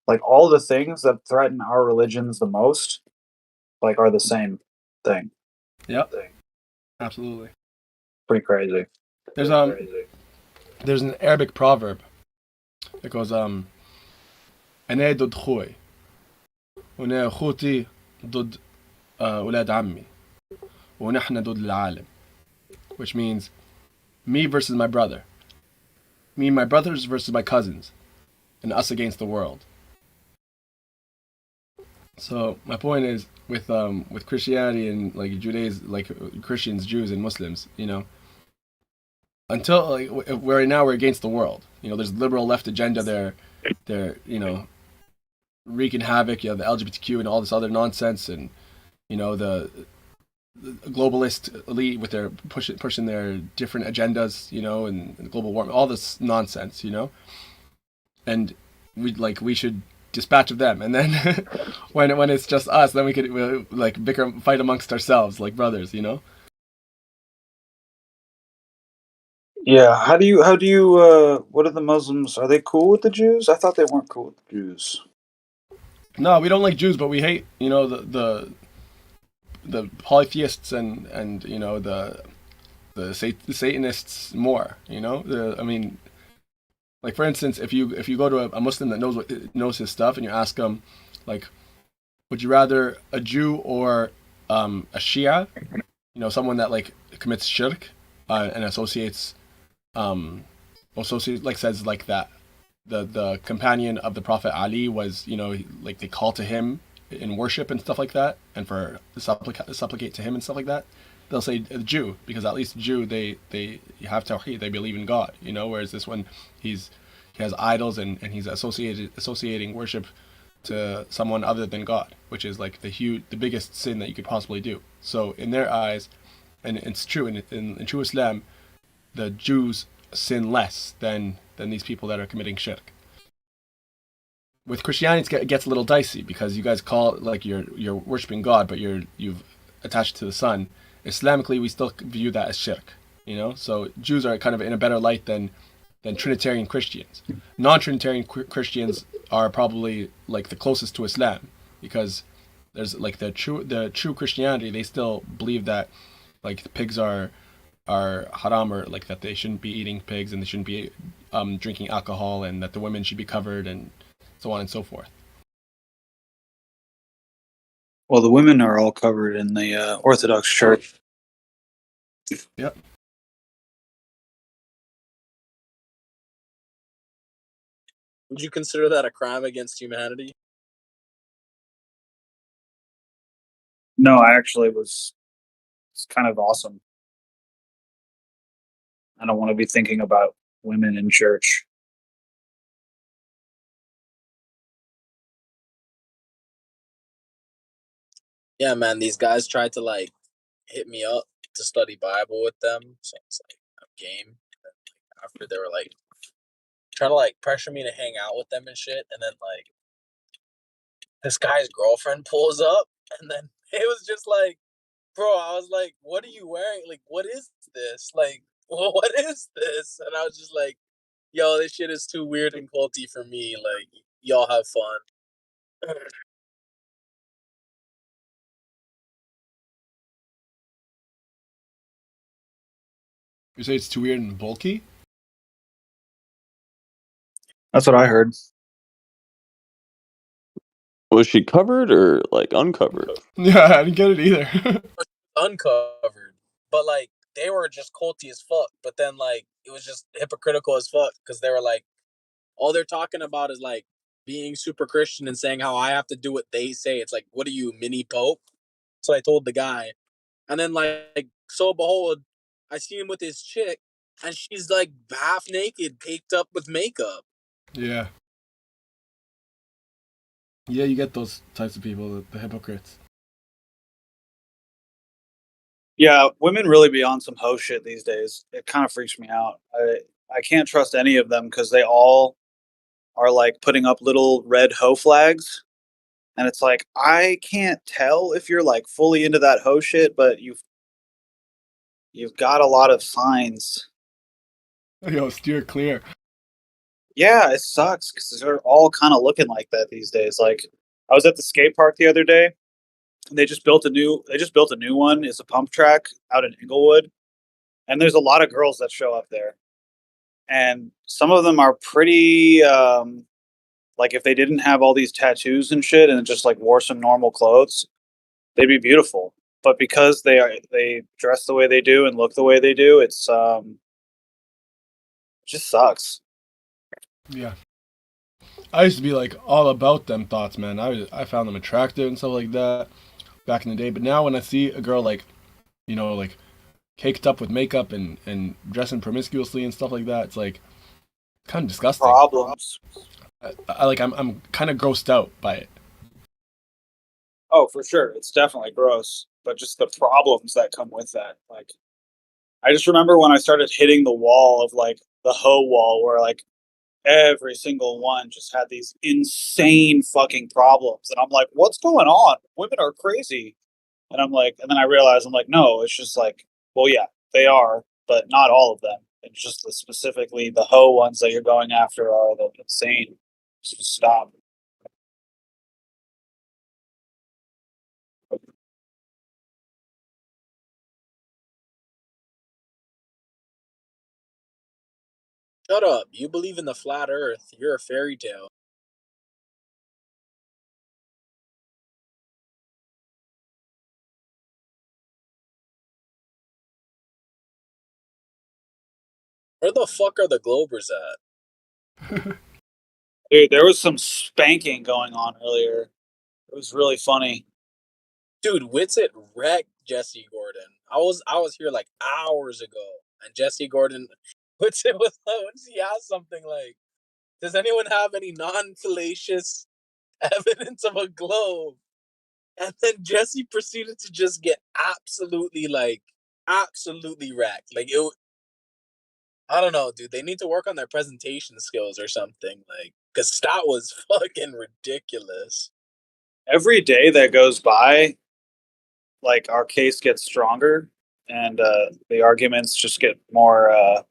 like all the things that threaten our religions the most, like are the same thing. Yep. Absolutely. Pretty crazy. There's an Arabic proverb that goes أنا ضد خوي وأنا أخوتي ضد أولاد عمي ونحن ضد العالم, which means me versus my brother, me and my brothers versus my cousins, and us against the world. So my point is with Christianity and like Judaism, like Christians, Jews, and Muslims, until like right now we're against the world. There's liberal left agenda they're wreaking havoc. You have the LGBTQ and all this other nonsense, and the globalist elite with their pushing their different agendas, and global warming, all this nonsense, and we should dispatch of them, and then when it's just us, then we could like bicker, fight amongst ourselves like brothers, Yeah. How do you what are the Muslims? Are they cool with the Jews? I thought they weren't cool with the Jews. No, we don't like Jews, but we hate the polytheists and the Satanists more. I mean, like for instance, if you go to a Muslim that knows his stuff and you ask him, like, would you rather a Jew or a Shia? Someone that like commits shirk and associates like says like that the companion of the Prophet Ali was, like they call to him in worship and stuff like that, and for supplicate to him and stuff like that. They'll say a Jew, because at least Jew they have tawhid, they believe in God, whereas this one he has idols and he's associating worship to someone other than God, which is like the biggest sin that you could possibly do. So in their eyes, and it's true in true Islam, the Jews sin less than these people that are committing shirk. With Christianity, it gets a little dicey because you guys call it like you're worshiping God, but you've attached to the Son. Islamically, we still view that as shirk. So Jews are kind of in a better light than Trinitarian Christians. Non-Trinitarian Christians are probably like the closest to Islam, because there's like the true Christianity. They still believe that like the pigs are haram, or like that they shouldn't be eating pigs and they shouldn't be drinking alcohol, and that the women should be covered, and so on and so forth. Well, the women are all covered in the Orthodox Church. Yep. Would you consider that a crime against humanity? No, I actually it's kind of awesome. I don't want to be thinking about women in church. Yeah, man, these guys tried to like hit me up to study Bible with them. So it's like a game. And then, like, after they were like trying to like pressure me to hang out with them and shit, and then like this guy's girlfriend pulls up, and then it was just like, bro, I was like, what are you wearing? Like, what is this? Like, well, what is this? And I was just like, yo, this shit is too weird and culty for me. Like, y'all have fun. You say it's too weird and bulky? That's what I heard. Was she covered or like uncovered? Yeah, I didn't get it either. Uncovered, but like they were just culty as fuck. But then like it was just hypocritical as fuck because they were like, all they're talking about is like being super Christian and saying how I have to do what they say. It's like, what are you, mini Pope? So I told the guy, and then like so behold, I see him with his chick, and she's like half naked, caked up with makeup. Yeah. Yeah, you get those types of people, the hypocrites. Yeah, women really be on some hoe shit these days. It kind of freaks me out. I can't trust any of them because they all are like putting up little red hoe flags, and it's like I can't tell if you're like fully into that hoe shit, but you've got a lot of signs. Yo, steer clear. Yeah, it sucks because they're all kind of looking like that these days. Like I was at the skate park the other day. And they just built a new one. It's a pump track out in Inglewood, and there's a lot of girls that show up there, and some of them are pretty like if they didn't have all these tattoos and shit and just like wore some normal clothes, they'd be beautiful. But because they dress the way they do and look the way they do, it's it just sucks. Yeah. I used to be like all about them thoughts, man. I found them attractive and stuff like that back in the day. But now when I see a girl like, you know, like caked up with makeup and dressing promiscuously and stuff like that, it's like kind of disgusting. Problems. I'm kind of grossed out by it. Oh, for sure, it's definitely gross. But just the problems that come with that, like I just remember when I started hitting the wall of like the hoe wall, where like every single one just had these insane fucking problems, and I'm like, what's going on? Women are crazy. And I'm like, and then I realized I'm like, no, it's just like, well, yeah, they are, but not all of them. It's just specifically the hoe ones that you're going after are the insane. Just stop. Shut up! You believe in the flat Earth? You're a fairy tale. Where the fuck are the Globers at? Dude, there was some spanking going on earlier. It was really funny. Dude, Witsit wrecked Jesse Gordon. I was here like hours ago, and Jesse Gordon, Witsit was he asked something like, "Does anyone have any non-fallacious evidence of a globe?" And then Jesse proceeded to just get absolutely wrecked. Like it, I don't know, dude. They need to work on their presentation skills or something. Like, cause that was fucking ridiculous. Every day that goes by, like our case gets stronger, and the arguments just get more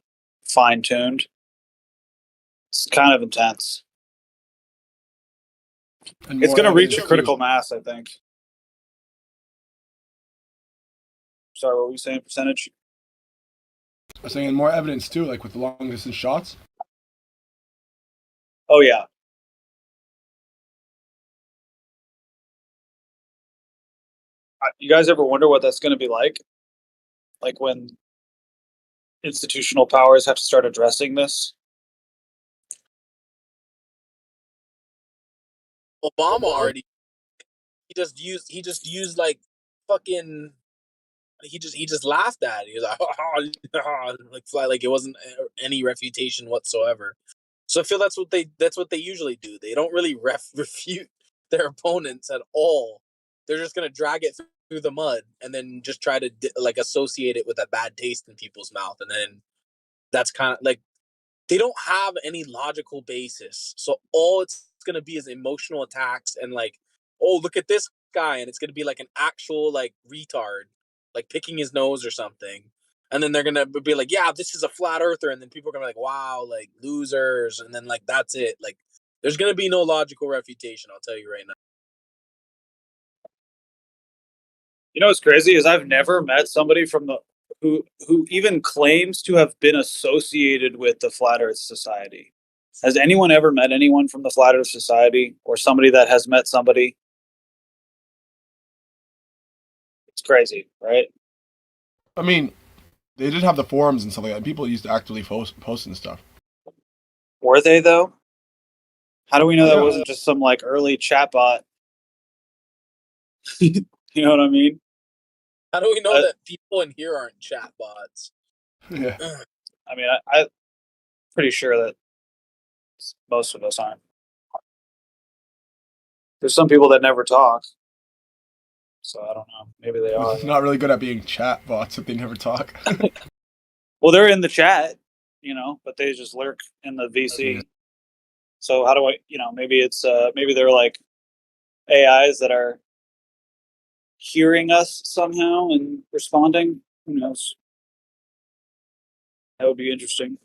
fine tuned. It's kind of intense. And It's more going to reach evidence, a critical too. mass, I think. Sorry, what were you saying? Percentage? I was saying more evidence too, like with the long distance shots. Oh yeah. You guys ever wonder what that's going to be like? Like when institutional powers have to start addressing this? Obama already he just used like fucking he just laughed at it. He was like like it wasn't any refutation whatsoever. So I feel that's what they usually do. They don't really refute their opponents at all. they're just gonna drag it through the mud and then just try to like associate it with a bad taste in people's mouth, and then that's kind of like they don't have any logical basis. So all it's gonna be is emotional attacks and like, oh, look at this guy, and it's gonna be like an actual like retard, like picking his nose or something. And then they're gonna be like, yeah, this is a flat earther, and then people are gonna be like, wow, like losers, and then like that's it. Like there's gonna be no logical refutation, I'll tell you right now. You know what's crazy is I've never met somebody from the who even claims to have been associated with the Flat Earth Society. Has anyone ever met anyone from the Flat Earth Society, or somebody that has met somebody? It's crazy, right? I mean, they did have the forums and stuff like that. People used to actively post and stuff. Were they though? How do we know that wasn't just some like early chatbot? You know what I mean? How do we know that people in here aren't chatbots? Yeah. I mean, I'm pretty sure that most of us aren't. There's some people that never talk. So I don't know. Maybe they are. Not really good at being chat bots if they never talk. Well, they're in the chat, you know, but they just lurk in the VC. So how do I, you know, maybe it's maybe they're like AIs that are hearing us somehow and responding. Who knows? That would be interesting.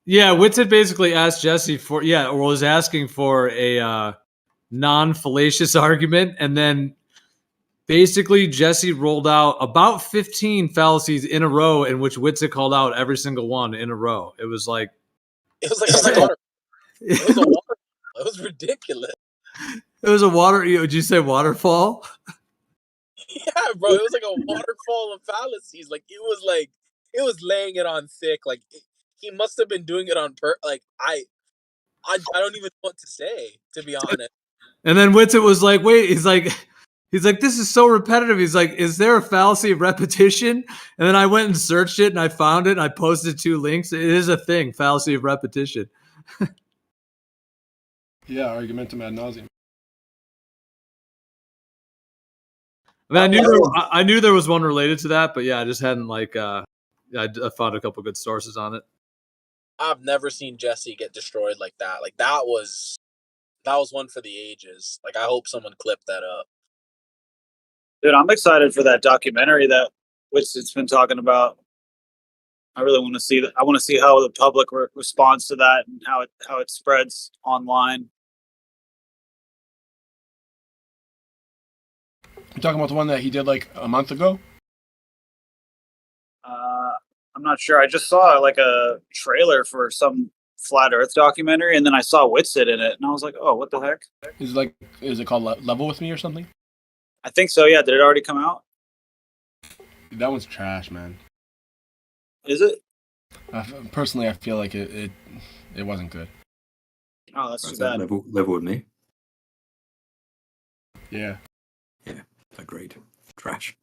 Yeah, Whitsett basically asked Jesse for or was asking for a non-fallacious argument, and then basically Jesse rolled out about 15 fallacies in a row, in which Whitsett called out every single one in a row. It was like a water. It was a water. It was ridiculous. It was a water. Did you say waterfall? Yeah, bro. It was like a waterfall of fallacies. Like it was laying it on thick. Like he must have been doing it on Like I don't even know what to say, to be honest. And then Whitsett was like, "Wait," he's like, "This is so repetitive." He's like, "Is there a fallacy of repetition?" And then I went and searched it, and I found it, and I posted 2 links. It is a thing, fallacy of repetition. Yeah, argumentum ad nauseum. I mean, I knew there was one related to that, but yeah, I just hadn't I found a couple good sources on it. I've never seen Jesse get destroyed like that. Like that was one for the ages. Like I hope someone clipped that up. Dude, I'm excited for that documentary that Whitsett's been talking about. I really want to see that. I want to see how the public responds to that and how it spreads online. You talking about the one that he did like a month ago? I'm not sure. I just saw like a trailer for some flat Earth documentary, and then I saw Whitsett in it, and I was like, "Oh, what the heck?" Is it called Level with Me or something? I think so. Yeah, did it already come out? That one's trash, man. Is it? Personally, I feel like it wasn't good. Oh, that's too bad. Level with Me. Yeah. Yeah, agreed. Trash.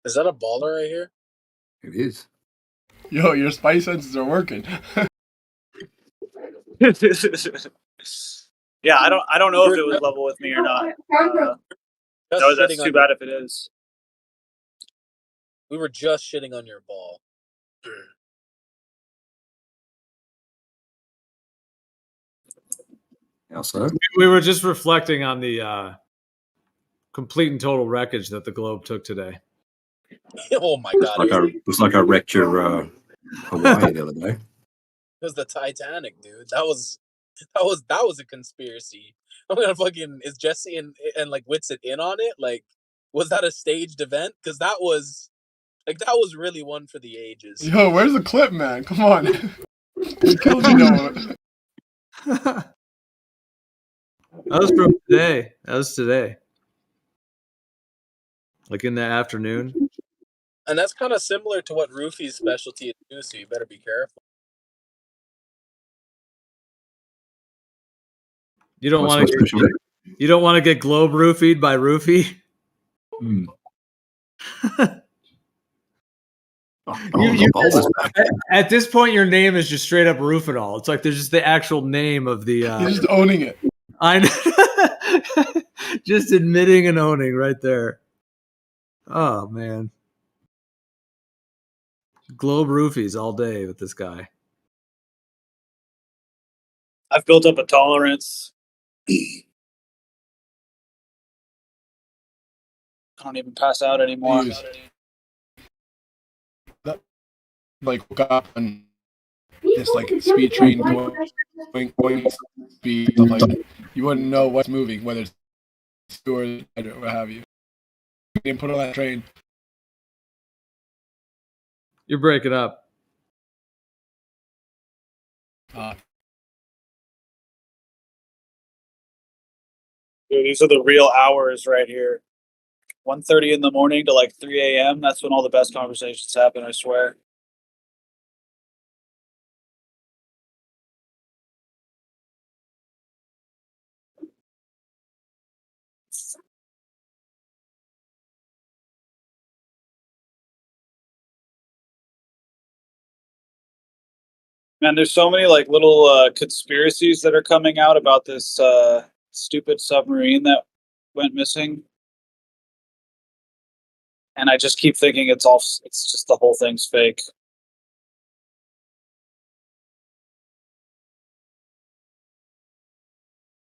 Is that a baller right here? It is. Yo, your spice senses are working. Yeah, I don't know if it was Level with Me or not. That's too bad if it is. We were just shitting on your ball. How so? We were just reflecting on the complete and total wreckage that the Globe took today. Oh my god! It's like I wrecked your Hawaii the other day. It was the Titanic, dude. That was a conspiracy. I'm gonna fucking is Jesse and like Whitsett in on it? Like, was that a staged event? Because that was really one for the ages. Yo, where's the clip, man? Come on. You're killing me now. That was from today. That was today. Like in the afternoon. And that's kind of similar to what Roofy's specialty is too, so you better be careful. You don't want to get globe roofied by Roofy. At this point, your name is just straight up Roofinol. It's like there's just the actual name of the. You're just owning it. I know. Just admitting and owning right there. Oh man, globe roofies all day with this guy. I've built up a tolerance. I don't even pass out anymore. Like woke up and this like speed train going speed stuff like that. You wouldn't know what's moving, whether it's or what have you. You didn't put on that train. You're breaking up. Dude, these are the real hours right here. 1:30 in the morning to like 3 a.m. That's when all the best conversations happen, I swear. Man, there's so many like little conspiracies that are coming out about this stupid submarine that went missing. And I just keep thinking it's just the whole thing's fake.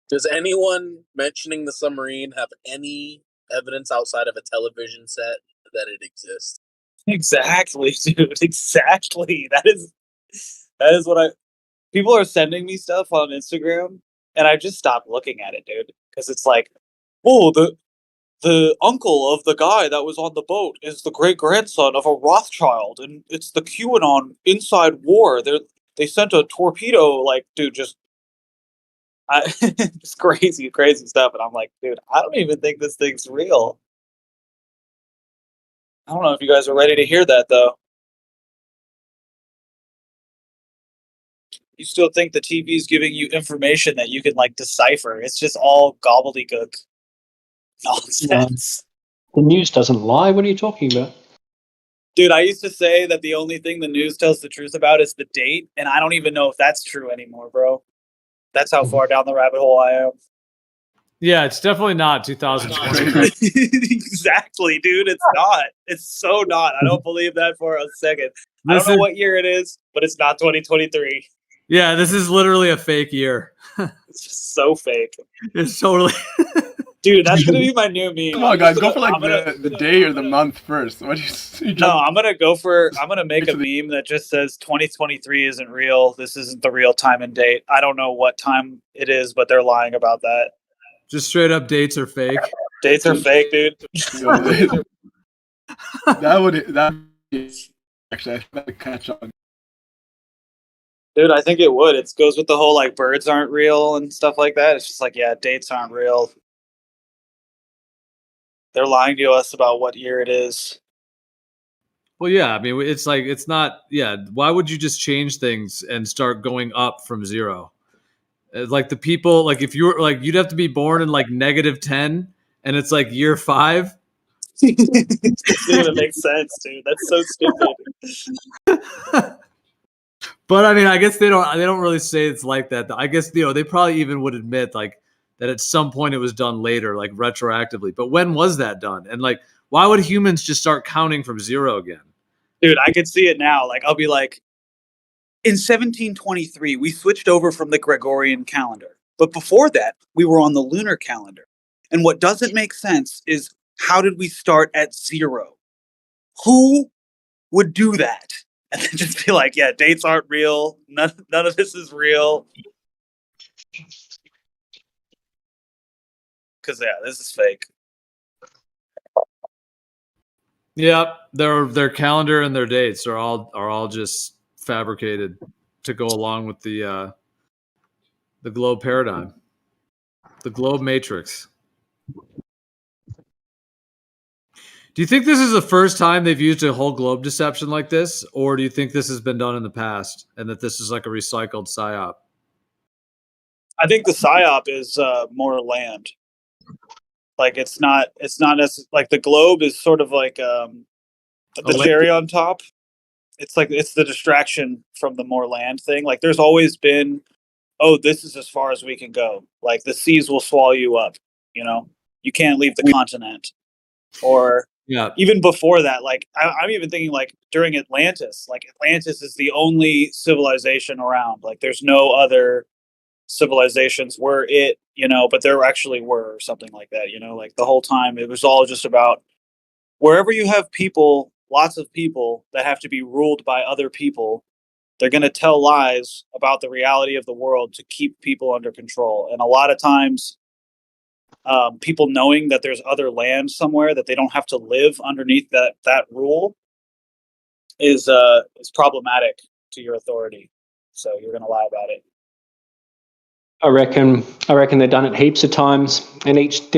Does anyone mentioning the submarine have any evidence outside of a television set that it exists? Exactly, dude. Exactly. That is what people are sending me stuff on Instagram, and I just stopped looking at it, dude, because it's like, oh, the uncle of the guy that was on the boat is the great grandson of a Rothschild, and it's the QAnon inside war. They sent a torpedo, like, dude, just crazy stuff, and I'm like, dude, I don't even think this thing's real. I don't know if you guys are ready to hear that, though. You still think the TV's giving you information that you can, like, decipher. It's just all gobbledygook nonsense. The news doesn't lie. What are you talking about? Dude, I used to say that the only thing the news tells the truth about is the date, and I don't even know if that's true anymore, bro. That's how far down the rabbit hole I am. Yeah, it's definitely not 2020. Exactly, dude. It's not. It's so not. I don't believe that for a second. I don't know what year it is, but it's not 2023. Yeah, this is literally a fake year. It's just so fake. It's totally. Dude, that's gonna be my new meme. Come on, guys, go for like the day or the month first. What do you No, I'm gonna make a meme that just says 2023 isn't real. This isn't the real time and date. I don't know what time it is, but they're lying about that. Just straight up dates are fake. Dates are fake, dude. that would actually I should catch on. Dude, I think it would. It goes with the whole like birds aren't real and stuff like that. It's just like, yeah, dates aren't real. They're lying to us about what year it is. Well, yeah, I mean, it's like, it's not, yeah, why would you just change things and start going up from zero? Like the people, like if you're like, you'd have to be born in like -10 and it's like year 5. It doesn't even make sense, dude. That's so stupid. But I mean, I guess they don't really say it's like that. I guess, they probably even would admit like that at some point it was done later, like retroactively. But when was that done? And like, why would humans just start counting from zero again? Dude, I could see it now. Like, I'll be like, in 1723, we switched over from the Gregorian calendar. But before that, we were on the lunar calendar. And what doesn't make sense is, how did we start at 0? Who would do that? And then just be like, yeah, dates aren't real. None of this is real. Because, yeah, this is fake. Yeah, their calendar and their dates are all just fabricated to go along with the globe paradigm, the globe matrix. Do you think this is the first time they've used a whole globe deception like this, or do you think this has been done in the past and that this is like a recycled psyop? I think the psyop is more land. Like it's not like the globe is sort of like the cherry on top. It's like it's the distraction from the more land thing. Like there's always been, oh, this is as far as we can go. Like the seas will swallow you up. You know, you can't leave the continent. Or even before that, like I'm even thinking like during Atlantis. Like Atlantis is the only civilization around. Like there's no other civilizations were it, you know, but there actually were, or something like that, you know, like the whole time it was all just about wherever you have people, lots of people that have to be ruled by other people, they're going to tell lies about the reality of the world to keep people under control. And a lot of times people knowing that there's other land somewhere that they don't have to live underneath that rule is problematic to your authority, so you're going to lie about it. I reckon they've done it heaps of times, and each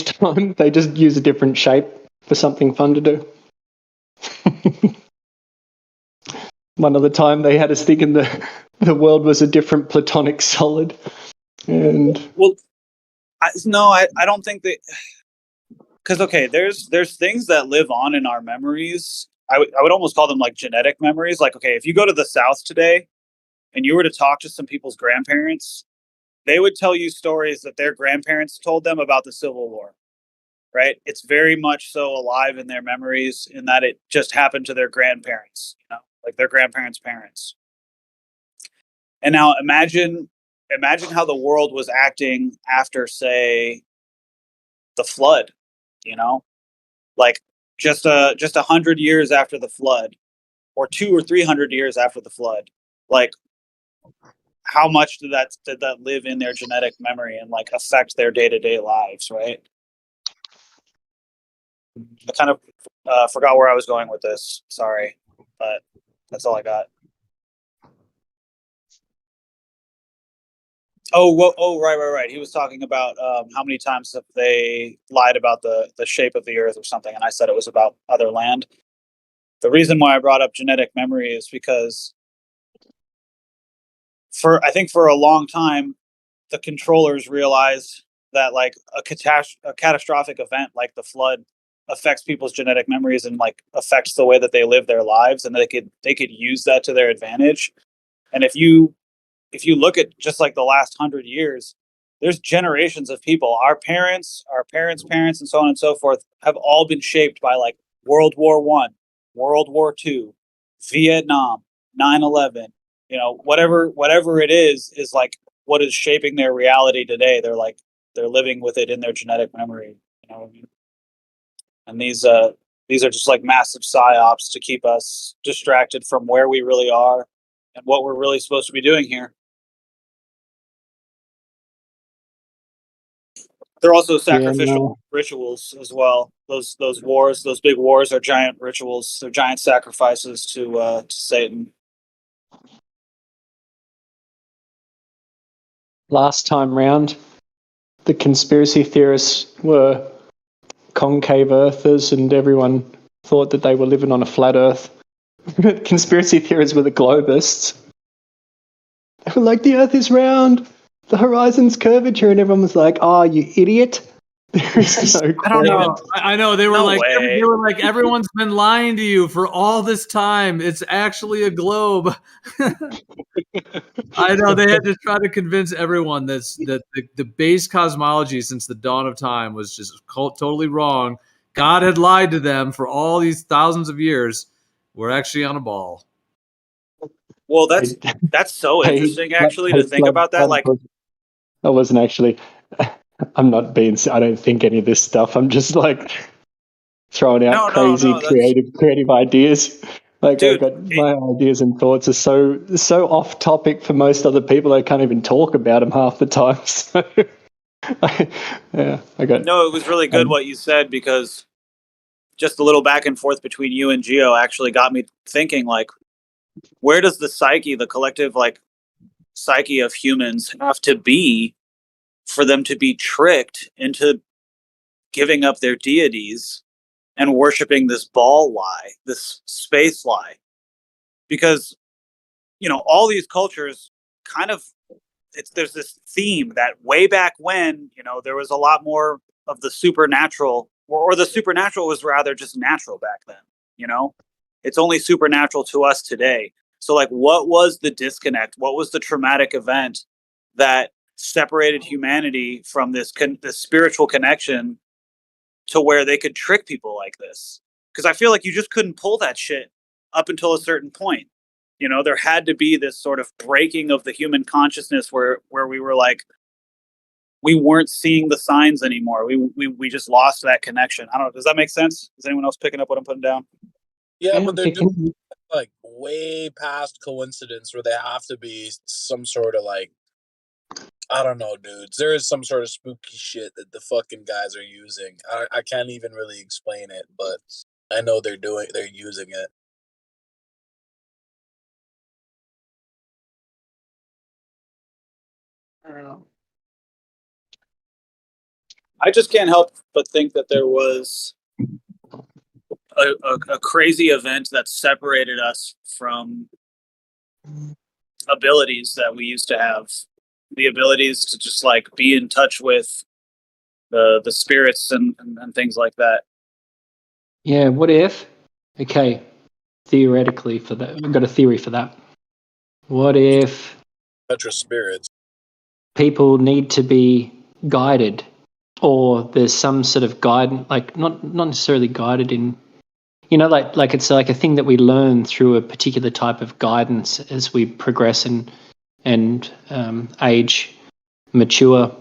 time they just use a different shape for something fun to do. One other time they had us thinking the world was a different platonic solid, and I don't think that, because okay, there's things that live on in our memories. I would almost call them like genetic memories. Like okay, if you go to the South today and you were to talk to some people's grandparents, they would tell you stories that their grandparents told them about the Civil War, right? It's very much so alive in their memories in that it just happened to their grandparents, you know, like their grandparents' parents. And now imagine how the world was acting after, say, the flood, you know, like just 100 years after the flood, or 200 or 300 years after the flood, like how much did that live in their genetic memory and like affect their day-to-day lives, right? I kind of forgot where I was going with this. Sorry, but that's all I got. Oh, right. He was talking about how many times have they lied about the shape of the Earth or something, and I said it was about other land. The reason why I brought up genetic memory is because I think for a long time, the controllers realized that like a catastrophic event like the flood affects people's genetic memories and like affects the way that they live their lives, and they could use that to their advantage. And if you look at just like the last 100 years, there's generations of people, our parents, parents, and so on and so forth, have all been shaped by like World War I, World War II, Vietnam, 9/11, you know, whatever it is like what is shaping their reality today. They're living with it in their genetic memory, you know what I mean? And these are just like massive psyops to keep us distracted from where we really are and what we're really supposed to be doing here. They're also sacrificial rituals as well. Those wars, those big wars, are giant rituals. They're giant sacrifices to Satan. last time round, the conspiracy theorists were concave earthers and everyone thought that they were living on a flat earth. Conspiracy theorists were the globists. They were like, the earth is round, the horizon's curvature, and everyone was like, oh, you idiot. There is no I don't know. I know they were like everyone's been lying to you for all this time. It's actually a globe. I know they had to try to convince everyone that the base cosmology since the dawn of time was just totally wrong. God had lied to them for all these thousands of years. We're actually on a ball. Well, that's so interesting, actually, to think about that. Like, I wasn't actually. I'm not being. I don't think any of this stuff. I'm just like throwing out crazy creative ideas. Like, dude, I've got my ideas and thoughts are so off topic for most other people. I can't even talk about them half the time. So, I got. No, it was really good what you said, because just a little back and forth between you and Gio actually got me thinking. Like, where does the psyche, the collective like psyche of humans, have to be for them to be tricked into giving up their deities and worshiping this ball lie, this space lie? Because, you know, all these cultures kind of there's this theme that way back when, there was a lot more of the supernatural, or the supernatural was rather just natural back then. It's only supernatural to us today. So like, what was the disconnect? What was the traumatic event that separated humanity from this spiritual connection to where they could trick people like this? Because I feel like you just couldn't pull that shit up until a certain point. There had to be this sort of breaking of the human consciousness where we were like, we weren't seeing the signs anymore. We just lost that connection. I don't know. Does that make sense? Is anyone else picking up what I'm putting down? Yeah, but they're doing like way past coincidence where they have to be some sort of like, I don't know, dudes. There is some sort of spooky shit that the fucking guys are using. I can't even really explain it, but I know they're using it. I don't know. I just can't help but think that there was a crazy event that separated us from abilities that we used to have. The abilities to just like be in touch with the spirits and things like that. Yeah, what if? Okay, theoretically for that, I've got a theory for that. What if touch with spirits? People need to be guided, or there's some sort of guidance, like not necessarily guided in, like it's like a thing that we learn through a particular type of guidance as we progress and age, mature.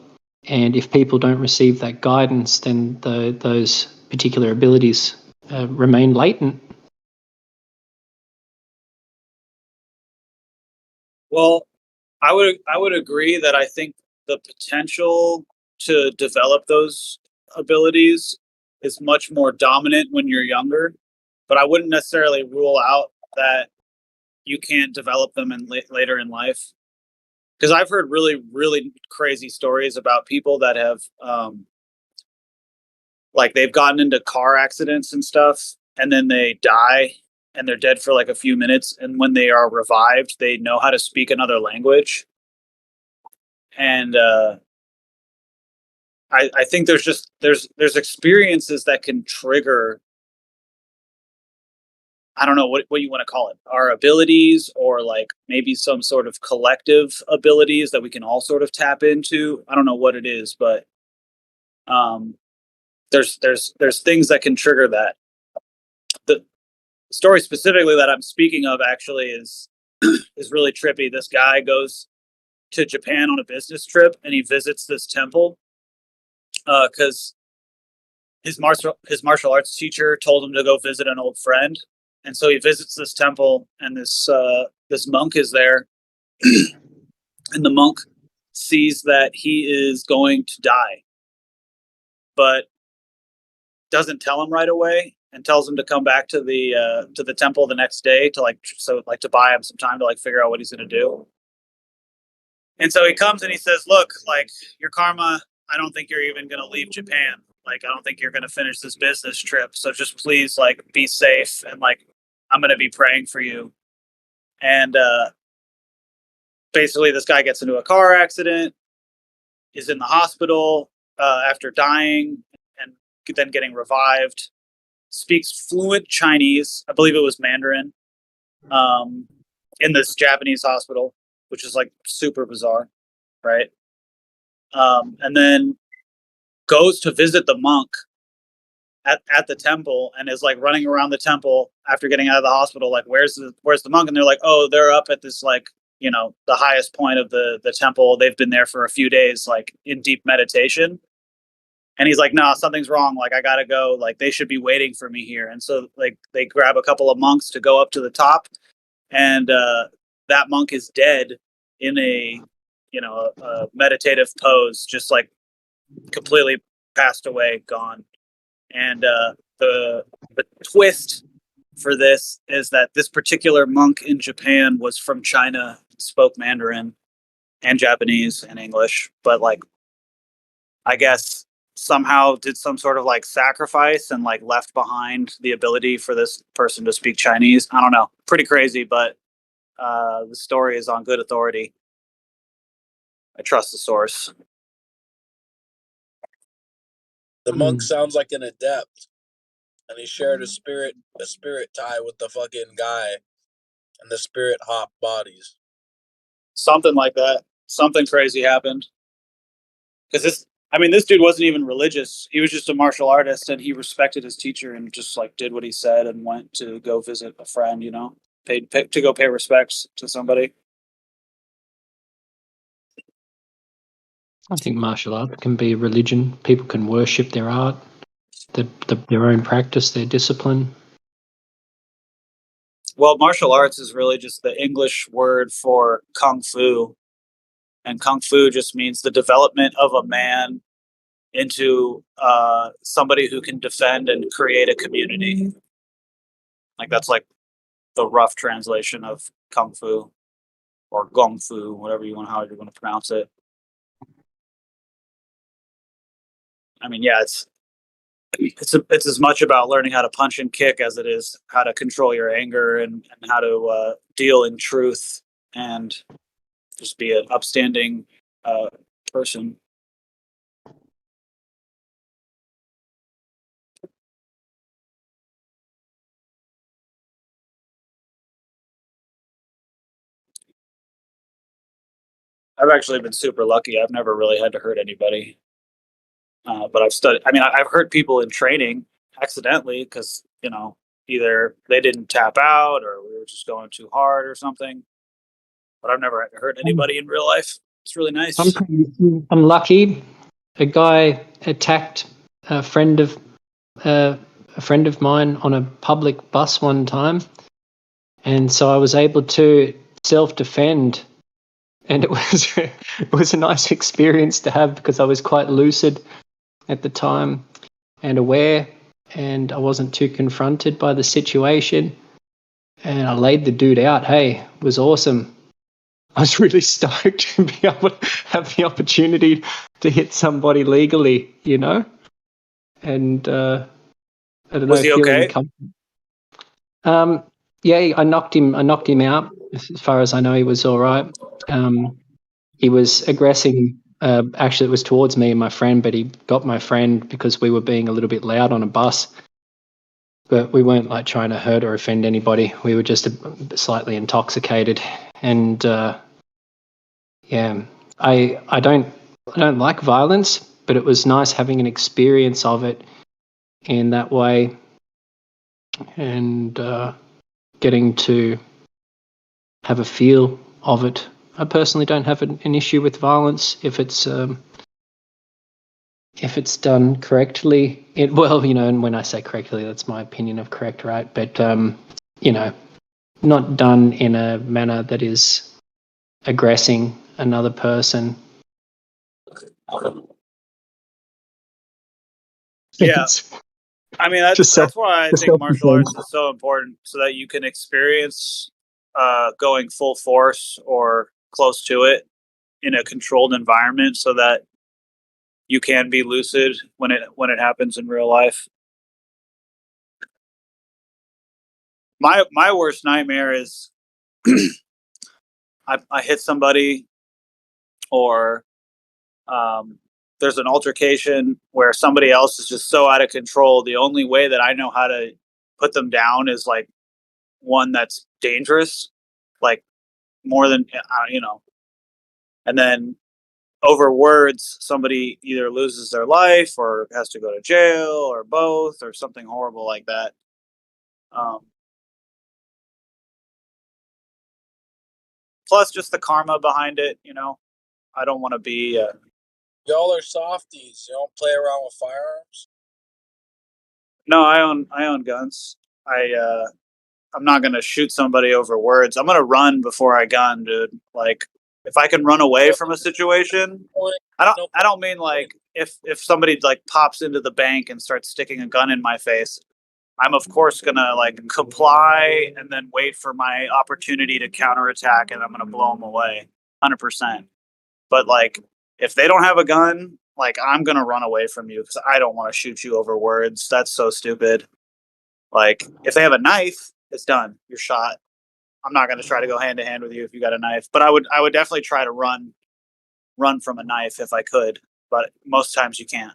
And if people don't receive that guidance, then those particular abilities remain latent. Well, I would agree that I think the potential to develop those abilities is much more dominant when you're younger, but I wouldn't necessarily rule out that you can't develop them later in life. Because I've heard really, really crazy stories about people that have, like they've gotten into car accidents and stuff, and then they die, and they're dead for like a few minutes, and when they are revived, they know how to speak another language. And I think there's experiences that can trigger, I don't know what you want to call it, our abilities, or like maybe some sort of collective abilities that we can all sort of tap into. I don't know what it is, but there's things that can trigger that. The story specifically that I'm speaking of actually is really trippy. This guy goes to Japan on a business trip, and he visits this temple because his martial arts teacher told him to go visit an old friend, and so he visits this temple, and this monk is there, and the monk sees that he is going to die, but doesn't tell him right away, and tells him to come back to the temple the next day to buy him some time to like figure out what he's going to do. And so he comes and he says, "Look, like your karma, I don't think you're even going to leave Japan. Like, I don't think you're going to finish this business trip. So just please, like, be safe. And like, I'm going to be praying for you." And basically, this guy gets into a car accident, is in the hospital after dying, and then getting revived. Speaks fluent Chinese. I believe it was Mandarin. In this Japanese hospital, which is like super bizarre, right? And then goes to visit the monk at the temple, and is like running around the temple after getting out of the hospital, like, where's the monk? And they're like, oh, they're up at this, like, the highest point of the temple. They've been there for a few days, like in deep meditation. And he's like, no, something's wrong. Like, I gotta go. Like, they should be waiting for me here. And so like they grab a couple of monks to go up to the top, and that monk is dead in a meditative pose, just like completely passed away, gone. And the twist for this is that this particular monk in Japan was from China, spoke Mandarin and Japanese and English, but like, I guess somehow did some sort of like sacrifice and like left behind the ability for this person to speak Chinese. I don't know. Pretty crazy, but the story is on good authority. I trust the source. The monk sounds like an adept, and he shared a spirit tie with the fucking guy, and the spirit hop bodies. Something like that. Something crazy happened. Because this dude wasn't even religious. He was just a martial artist, and he respected his teacher and just like did what he said and went to go visit a friend. Paid to go pay respects to somebody. I think martial art can be a religion. People can worship their art, their own practice, their discipline. Well, martial arts is really just the English word for kung fu. And kung fu just means the development of a man into somebody who can defend and create a community. Like that's like the rough translation of kung fu or gong fu, however you want to pronounce it. I mean, yeah, it's as much about learning how to punch and kick as it is how to control your anger and how to deal in truth and just be an upstanding person. I've actually been super lucky. I've never really had to hurt anybody. But I've studied. I mean, I've hurt people in training accidentally because either they didn't tap out or we were just going too hard or something. But I've never had to hurt anybody in real life. It's really nice. I'm lucky. A guy attacked a friend of mine on a public bus one time, and so I was able to self-defend, and it was a nice experience to have because I was quite lucid at the time and aware, and I wasn't too confronted by the situation, and I laid the dude out. Hey, it was awesome. I was really stoked to be able to have the opportunity to hit somebody legally, and I don't know. Was he okay? Yeah, I knocked him out. As far as I know, he was all right. He was aggressing. Actually, it was towards me and my friend, but he got my friend because we were being a little bit loud on a bus. But we weren't like trying to hurt or offend anybody. We were just slightly intoxicated, and yeah, I don't like violence, but it was nice having an experience of it in that way, and getting to have a feel of it. I personally don't have an issue with violence if it's done correctly. And when I say correctly, that's my opinion of correct, right? But not done in a manner that is aggressing another person. Yeah. I mean, that's why I think martial arts is so important, so that you can experience going full force or close to it in a controlled environment, so that you can be lucid when it happens in real life. My worst nightmare is I hit somebody, or there's an altercation where somebody else is just so out of control. The only way that I know how to put them down is like one that's dangerous, like more than and then over words somebody either loses their life or has to go to jail or both or something horrible like that. Plus just the karma behind it, I don't want to be Y'all are softies. You don't play around with firearms? No, I own guns. I'm not gonna shoot somebody over words. I'm gonna run before I gun, dude. Like if I can run away from a situation, I don't mean like if somebody like pops into the bank and starts sticking a gun in my face, I'm of course gonna like comply and then wait for my opportunity to counterattack, and I'm gonna blow them away, 100%. But like if they don't have a gun, like I'm gonna run away from you because I don't want to shoot you over words. That's so stupid. Like if they have a knife, it's done. You're shot. I'm not going to try to go hand to hand with you if you got a knife, but I would definitely try to run run from a knife if I could, but most times you can't.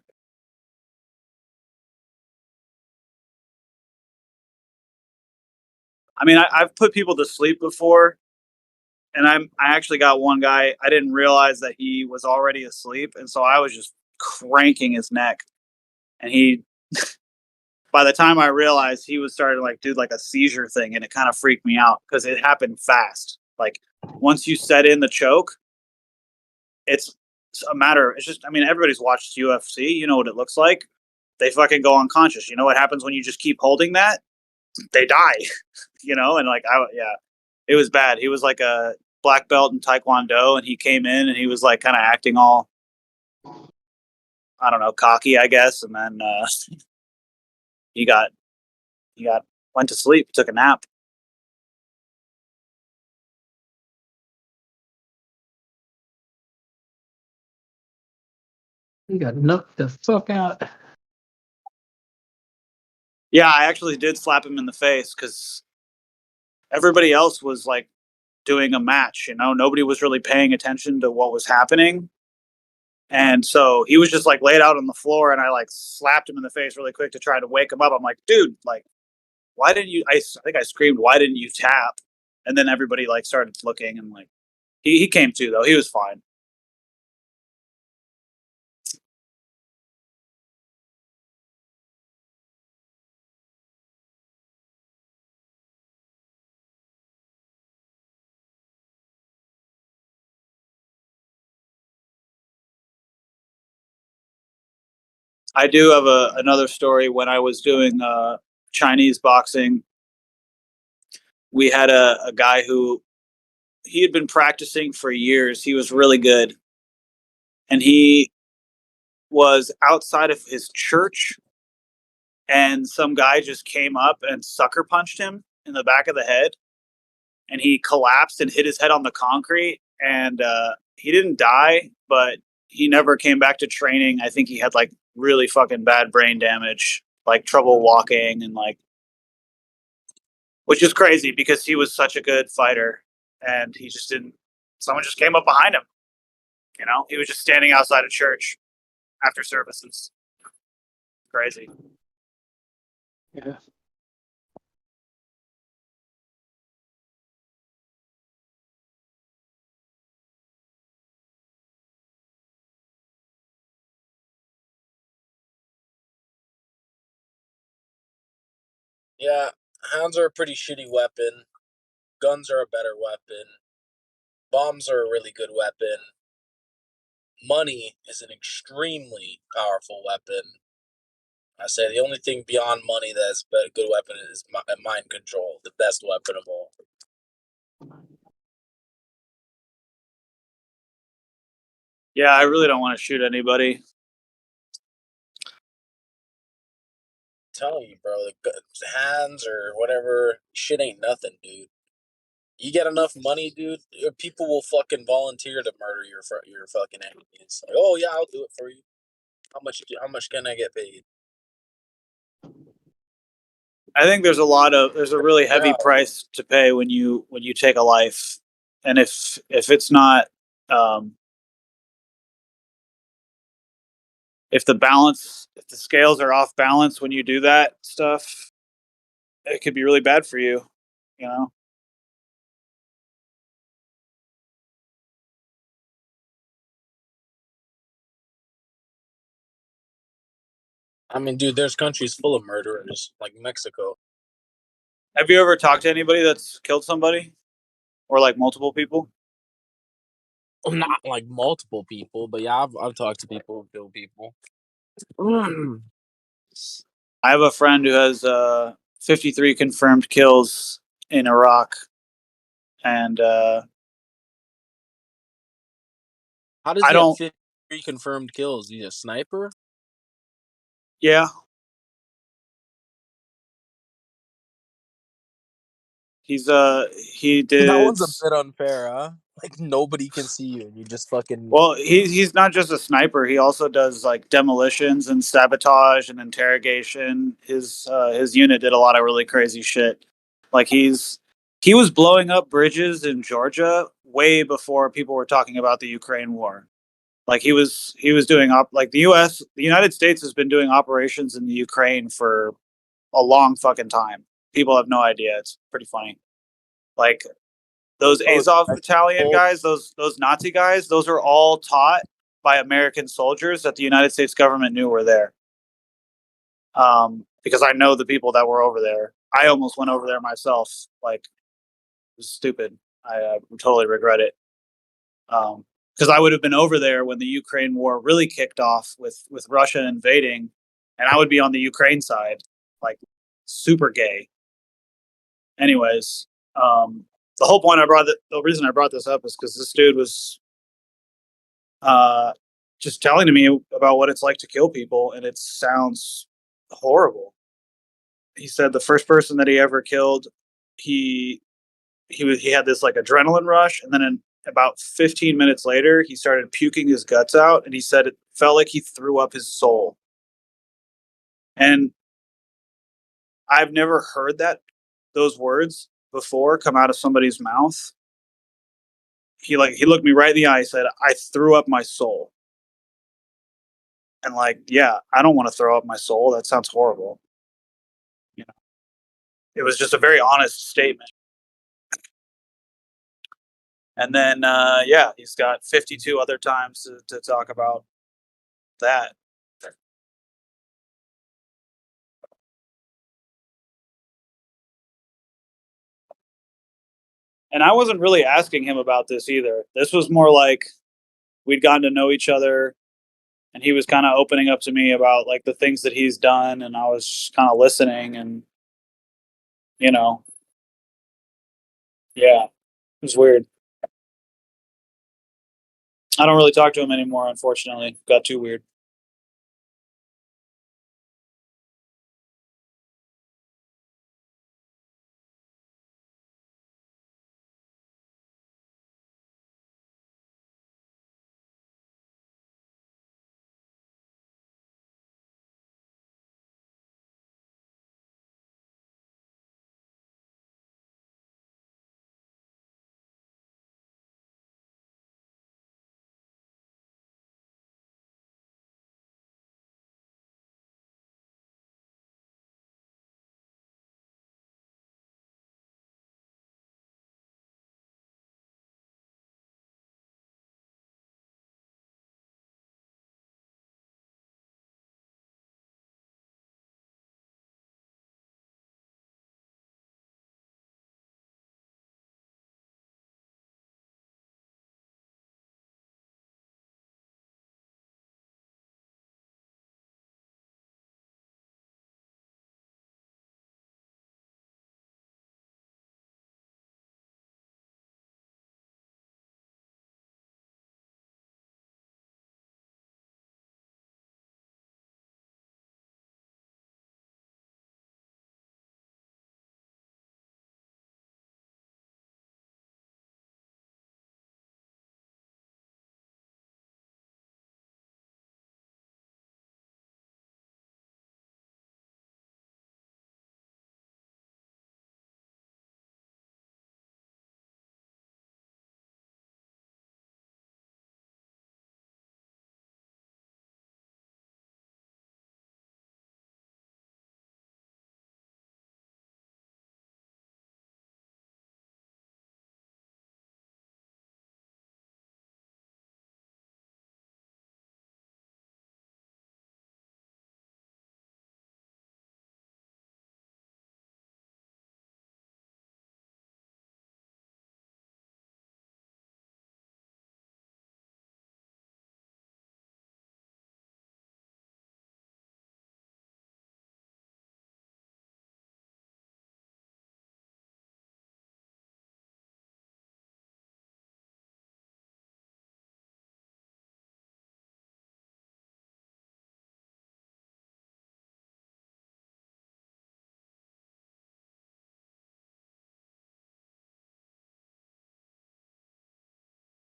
I mean, I've put people to sleep before, and I actually got one guy. I didn't realize that he was already asleep, and so I was just cranking his neck, and he. By the time I realized, he was starting to like do like a seizure thing, and it kind of freaked me out because it happened fast. Like once you set in the choke, it's a matter. It's just, I mean, everybody's watched UFC. You know what it looks like. They fucking go unconscious. You know what happens when you just keep holding that? They die. You know, and like yeah, it was bad. He was like a black belt in Taekwondo, and he came in and he was like kind of acting all, I don't know, cocky, I guess, and then he went to sleep, took a nap. You got knocked the fuck out. Yeah, I actually did slap him in the face because everybody else was like doing a match, you know, nobody was really paying attention to what was happening. And so he was just like laid out on the floor, and I like slapped him in the face really quick to try to wake him up. I'm like, dude, like, why didn't you? I think I screamed, why didn't you tap? And then everybody like started looking, and like he came to, though. He was fine. I do have another story. When I was doing Chinese boxing, we had a guy who he had been practicing for years. He was really good, and he was outside of his church, and some guy just came up and sucker punched him in the back of the head, and he collapsed and hit his head on the concrete, and he didn't die, but he never came back to training. I think he had like really fucking bad brain damage, like trouble walking, and like, which is crazy because he was such a good fighter, and he just didn't. Someone just came up behind him. You know, he was just standing outside a church after services. Crazy. Yeah. Yeah, hounds are a pretty shitty weapon. Guns are a better weapon. Bombs are a really good weapon. Money is an extremely powerful weapon. I say the only thing beyond money that's a good weapon is mind control, the best weapon of all. Yeah, I really don't want to shoot anybody. I'm telling you, bro, the hands or whatever, shit ain't nothing, dude. You get enough money, dude, people will fucking volunteer to murder your fucking enemies. Like, oh yeah, I'll do it for you. How much can I get paid? I think there's a really heavy price to pay when you take a life, and if it's not, if the scales are off balance when you do that stuff, it could be really bad for you. You know. I mean, dude, there's countries full of murderers, like Mexico. Have you ever talked to anybody that's killed somebody, or like multiple people? Not like multiple people, but yeah, I've talked to people who kill people. I have a friend who has 53 confirmed kills in Iraq, and how does he have 53 confirmed kills? He's a sniper? Yeah. He did. That one's a bit unfair, huh? Like nobody can see you, and you just fucking. Well, he's not just a sniper. He also does like demolitions and sabotage and interrogation. His unit did a lot of really crazy shit. Like he was blowing up bridges in Georgia way before people were talking about the Ukraine war. Like he was doing like the United States has been doing operations in the Ukraine for a long fucking time. People have no idea. It's pretty funny. Like those Azov battalion guys, those Nazi guys, those are all taught by American soldiers that the United States government knew were there. Because I know the people that were over there. I almost went over there myself. Like, it was stupid. I totally regret it. Because I would have been over there when the Ukraine war really kicked off with Russia invading, and I would be on the Ukraine side, like super gay. Anyways, the whole point the reason I brought this up is because this dude was just telling me about what it's like to kill people, and it sounds horrible. He said the first person that he ever killed, he had this like adrenaline rush, and then about 15 minutes later, he started puking his guts out, and he said it felt like he threw up his soul. And I've never heard those words before come out of somebody's mouth. He looked me right in the eye, said, "I threw up my soul." And like, yeah, I don't want to throw up my soul. That sounds horrible. You know, it was just a very honest statement. And then, yeah, he's got 52 other times to talk about that. And I wasn't really asking him about this either. This was more like we'd gotten to know each other, and he was kind of opening up to me about like the things that he's done, and I was kind of listening, and you know, yeah, it was weird. I don't really talk to him anymore, unfortunately. It got too weird.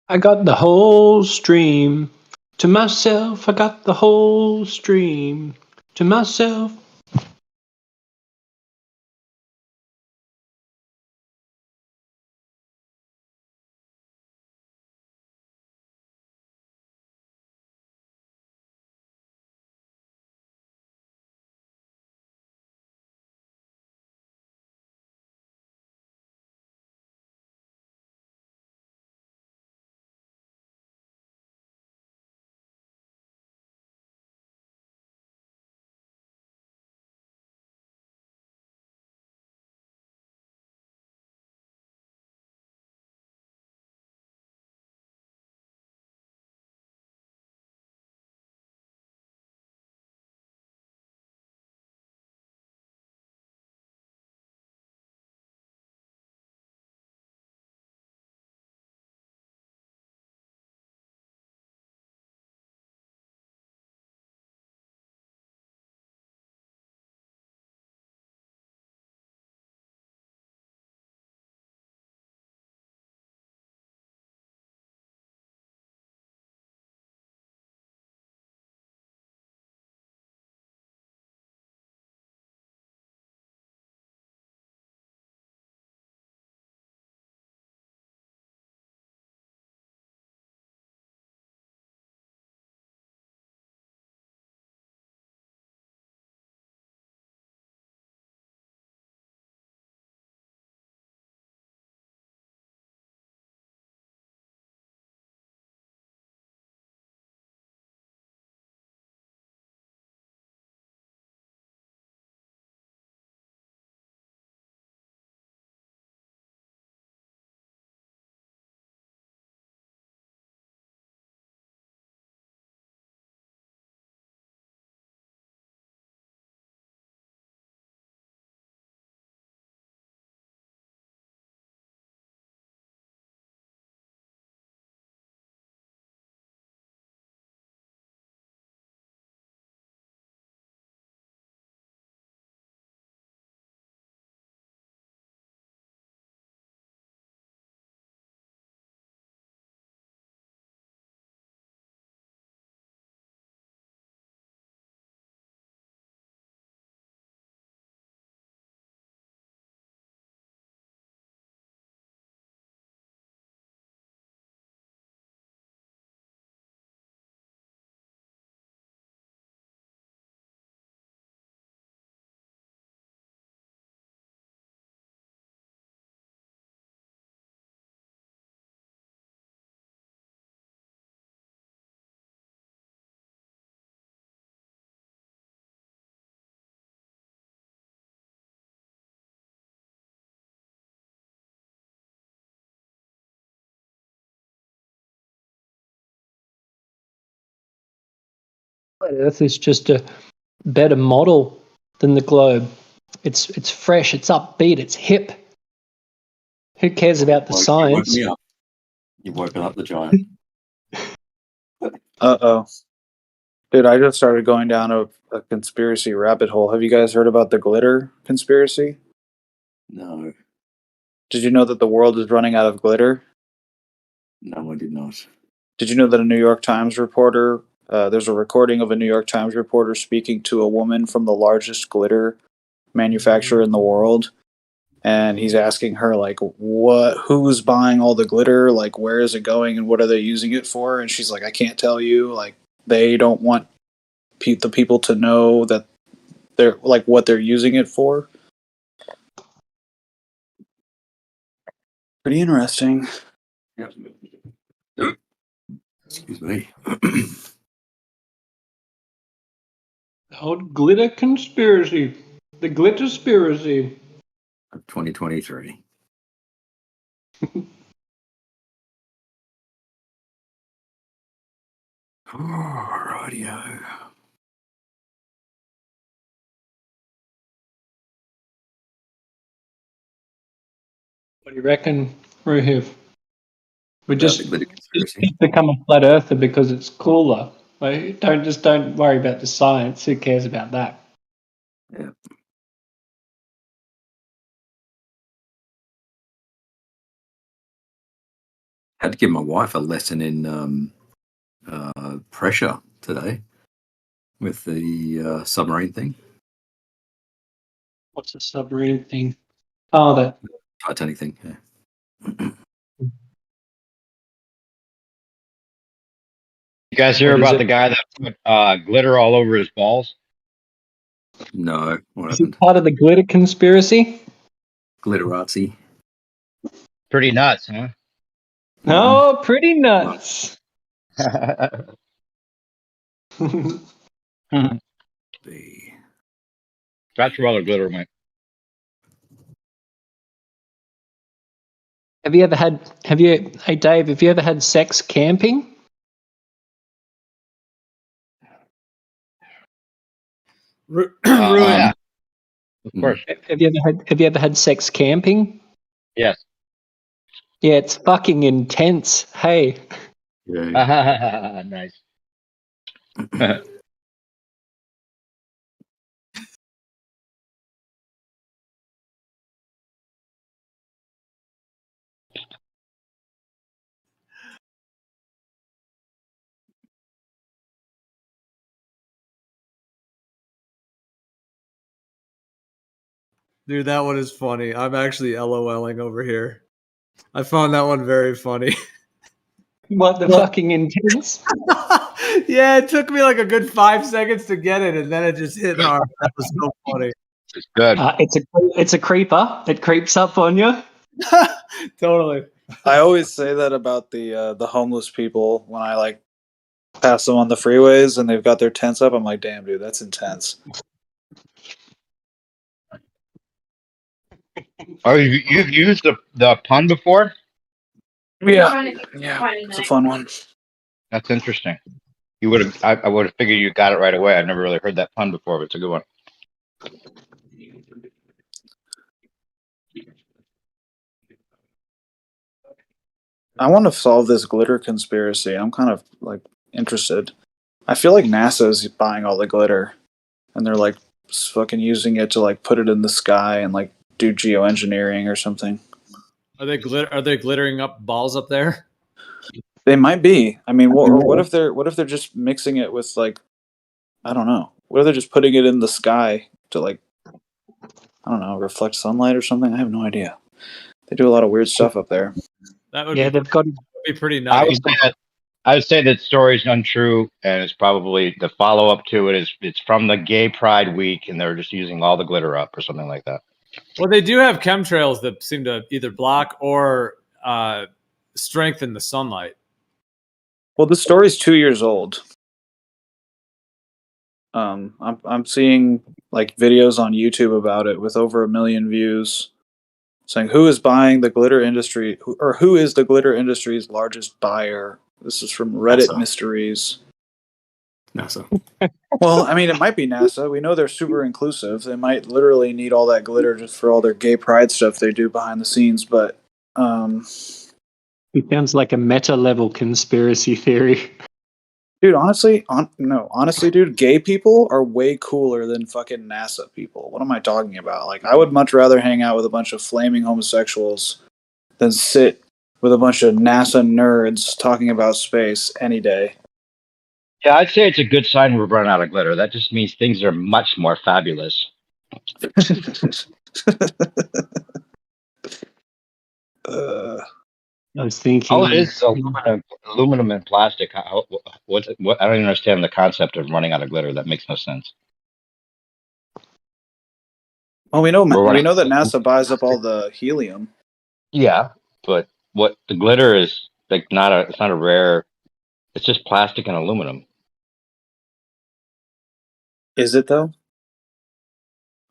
I got the whole stream to myself. I got the whole stream to myself. Flat Earth is just a better model than the globe. It's fresh, it's upbeat, it's hip. Who cares about the science? You've woken up the giant. Uh-oh. Dude, I just started going down a conspiracy rabbit hole. Have you guys heard about the glitter conspiracy? No. Did you know that the world is running out of glitter? No, I did not. Did you know that a New York Times reporter, there's a recording of a New York Times reporter speaking to a woman from the largest glitter manufacturer in the world, and he's asking her like, who's buying all the glitter, like where is it going and what are they using it for? And she's like, I can't tell you, like they don't want the people to know that they're like what they're using it for. Pretty interesting. Yep. Excuse me. The old glitter conspiracy. The glitterspiracy. 2023. Rightio. What do you reckon, Ruhiv? We About just the glitter conspiracy. become a flat earther because it's cooler. Like, don't worry about the science. Who cares about that? Yeah. Had to give my wife a lesson in pressure today with the submarine thing. What's the submarine thing? Oh, that Titanic thing. Yeah. You guys hear What is about it? the guy that put glitter all over his balls? No, what Is happened? it part of the glitter conspiracy? Glitterazzi. Pretty nuts, huh? Oh, pretty nuts. That's where all the glitter went. Hey Dave, have you ever had sex camping? Yeah, of course. Have you ever had sex camping? Yes. Yeah, it's fucking intense. Hey. Nice. Dude, that one is funny. I'm actually LOLing over here. I found that one very funny. What the fucking intense? Yeah, it took me like a good 5 seconds to get it, and then it just hit hard. That was so funny. It's good. It's a creeper. It creeps up on you. Totally. I always say that about the homeless people when I like pass them on the freeways and they've got their tents up. I'm like, damn, dude, that's intense. Oh, you've used the pun before? Yeah, it's a fun one. That's interesting. You would have. I would have figured you got it right away. I've never really heard that pun before, but it's a good one. I want to solve this glitter conspiracy. I'm kind of like interested. I feel like NASA's buying all the glitter, and they're like fucking using it to like put it in the sky and like do geoengineering or something. Are they glittering up balls up there? They might be. I mean, what if they're just mixing it with like, I don't know. What if they're just putting it in the sky to like, I don't know, reflect sunlight or something? I have no idea. They do a lot of weird stuff up there. That would they've got be pretty I nice. would say that story's untrue, and it's probably the follow up to it is it's from the Gay Pride Week, and they're just using all the glitter up or something like that. Well, they do have chemtrails that seem to either block or strengthen the sunlight. Well, the story's 2 years old. I'm seeing like videos on YouTube about it with over 1 million views, saying who is buying the glitter industry, or who is the glitter industry's largest buyer. This is from Reddit Mysteries. NASA. Well, I mean, it might be NASA. We know they're super inclusive. They might literally need all that glitter just for all their gay pride stuff they do behind the scenes. But it sounds like a meta level conspiracy theory. dude, honestly, dude, gay people are way cooler than fucking NASA people. What am I talking about? Like, I would much rather hang out with a bunch of flaming homosexuals than sit with a bunch of NASA nerds talking about space any day. Yeah, I'd say it's a good sign we're running out of glitter. That just means things are much more fabulous. I was thinking. Oh, it is aluminum and plastic. What? I don't even understand the concept of running out of glitter. That makes no sense. Well, we know that NASA buys up all the helium. Yeah, but what the glitter is like? It's not a rare. It's just plastic and aluminum. Is it though?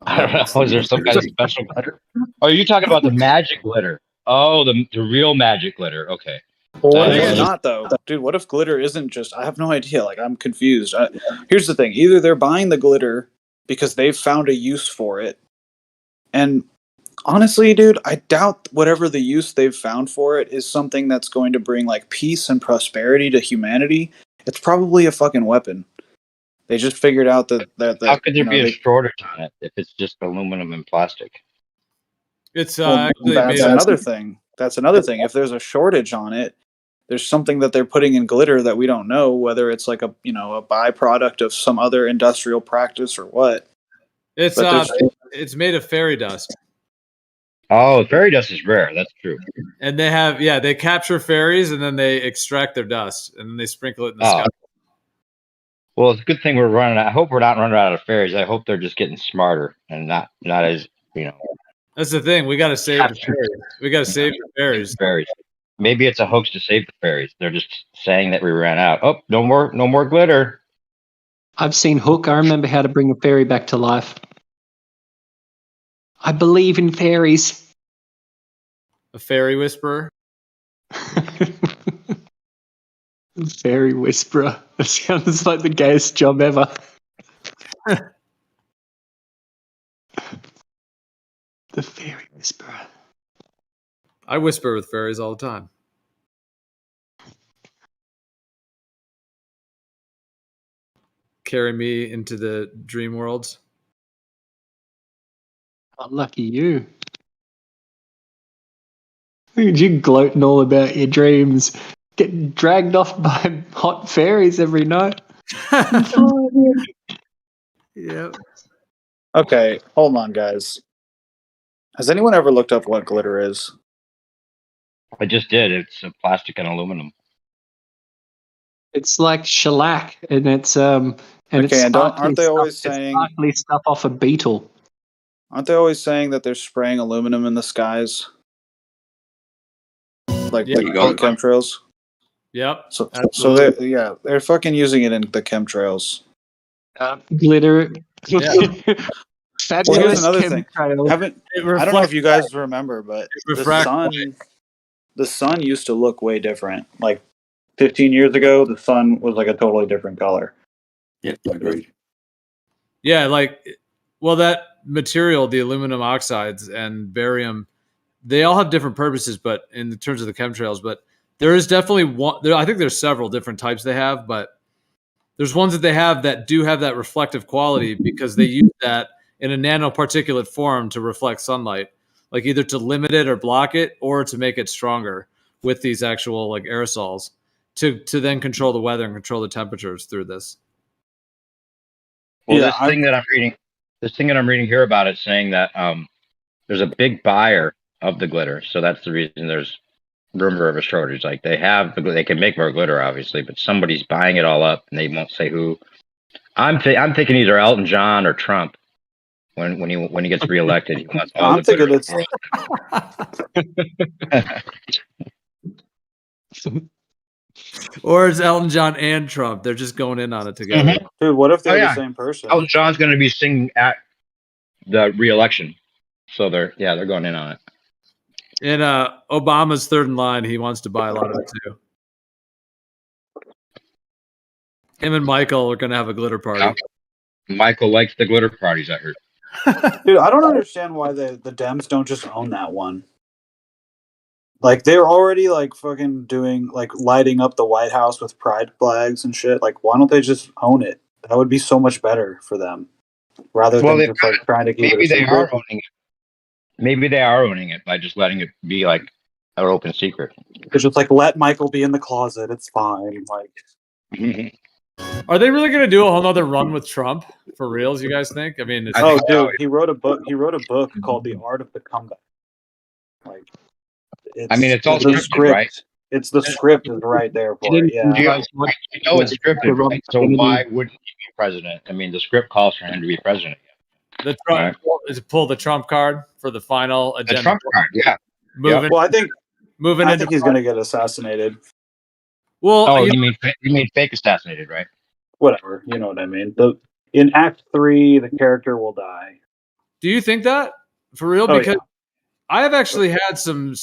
I don't know. Is there some kind of special glitter? Oh, are you talking about the magic glitter? Oh, the real magic glitter. Okay. Well, what if it's not though, dude? What if glitter isn't just? I have no idea. Like, I'm confused. Here's the thing: either they're buying the glitter because they've found a use for it, and honestly, dude, I doubt whatever the use they've found for it is something that's going to bring like peace and prosperity to humanity. It's probably a fucking weapon. They just figured out that how could there be a shortage on it if it's just aluminum and plastic? It's that's another thing. That's another thing. If there's a shortage on it, there's something that they're putting in glitter that we don't know, whether it's like a byproduct of some other industrial practice or what. It's made of fairy dust. Oh, fairy dust is rare. That's true. And they capture fairies and then they extract their dust and then they sprinkle it in the sky. Well, it's a good thing we're running out. I hope we're not running out of fairies. I hope they're just getting smarter and not as, That's the thing. We got to save the fairies. We got to save the fairies. Maybe it's a hoax to save the fairies. They're just saying that we ran out. Oh, no more glitter. I've seen Hook. I remember how to bring a fairy back to life. I believe in fairies. A fairy whisperer. Fairy whisperer. That sounds like the gayest job ever. The fairy whisperer. I whisper with fairies all the time. Carry me into the dream worlds. Oh, lucky you. Look at you gloating all about your dreams. Getting dragged off by hot fairies every night. Yeah. Okay, hold on, guys. Has anyone ever looked up what glitter is? I just did. It's plastic and aluminum. It's like shellac, and it's aren't they always saying sparkly stuff off a beetle? Aren't they always saying that they're spraying aluminum in the skies? Like chemtrails? Yep. So they're fucking using it in the chemtrails. Glitter. Yeah. Fabulous here's another thing. chemtrail. I don't know if you guys remember, but the sun used to look way different. Like 15 years ago, the sun was like a totally different color. Yeah, agreed. Yeah, that material, the aluminum oxides and barium, they all have different purposes, but in terms of the chemtrails, but there is definitely one. I think there's several different types they have, but there's ones that they have that do have that reflective quality because they use that in a nanoparticulate form to reflect sunlight, like either to limit it or block it, or to make it stronger with these actual like aerosols to then control the weather and control the temperatures through this. Well, this thing that I'm reading here about it saying that there's a big buyer of the glitter, so that's the reason there's rumor of a shortage. Like they can make more glitter, obviously, but somebody's buying it all up, and they won't say who. I'm thinking either Elton John or Trump. When he gets reelected, he wants all the glitter. Or it's Elton John and Trump. They're just going in on it together. Mm-hmm. Dude, what if they're the same person? Elton John's going to be singing at the reelection, so they're going in on it. And Obama's third in line. He wants to buy a lot of it too. Him and Michael are gonna have a glitter party. Michael likes the glitter parties, I heard. Dude, I don't understand why the Dems don't just own that one. Like they're already like fucking doing like lighting up the White House with pride flags and shit. Like, why don't they just own it? That would be so much better for them, rather Well, than they've just got like trying to keep it maybe a they secret. are owning it. Maybe they are owning it by just letting it be like an open secret. It's just like, let Michael be in the closet. It's fine. Like, Are they really going to do a whole other run with Trump for reals? You guys think? I mean, dude, he wrote a book. He wrote a book called "The Art of the Comeback." Like, it's all the scripted, script. right? It's the script is right there for it. Yeah. You know it's scripted, right? So why wouldn't he be president? I mean, the script calls for him to be president. The Trump is pull the Trump card for the final agenda. The Trump card, yeah. Well, I think into he's going to get assassinated. Well, you mean fake assassinated, right? Whatever, you know what I mean. In Act 3, the character will die. Do you think that for real? Oh, Because I have actually had some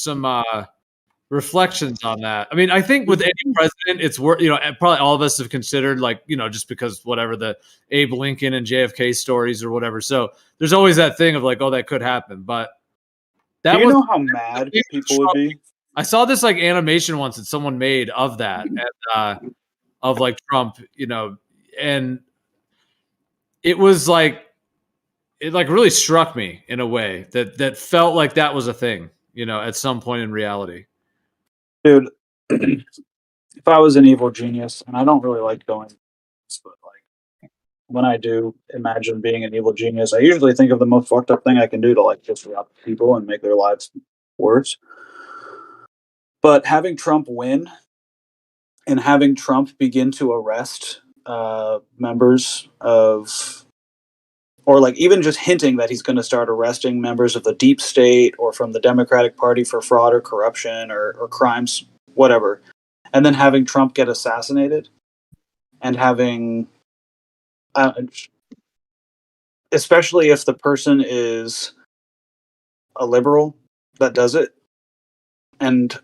reflections on that. I mean, I think with any president, it's worth, probably all of us have considered, like, just because whatever the Abe Lincoln and JFK stories or whatever. So there's always that thing of like, oh, that could happen. But do you know how mad people would be? I saw this like animation once that someone made of that, and of like Trump, and it was like, it like really struck me in a way that felt like that was a thing, at some point in reality. Dude, if I was an evil genius, and I don't really like going, but like when I do imagine being an evil genius, I usually think of the most fucked up thing I can do to like disrupt people and make their lives worse. But having Trump win and having Trump begin to arrest members of, or like even just hinting that he's going to start arresting members of the deep state or from the Democratic Party for fraud or corruption or crimes, whatever, and then having Trump get assassinated and having, especially if the person is a liberal that does it, and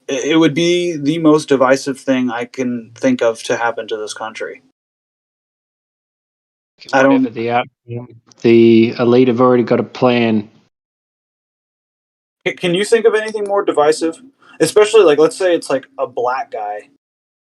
it would be the most divisive thing I can think of to happen to this country. I don't. The elite have already got a plan. Can you think of anything more divisive? Especially like, let's say it's like a black guy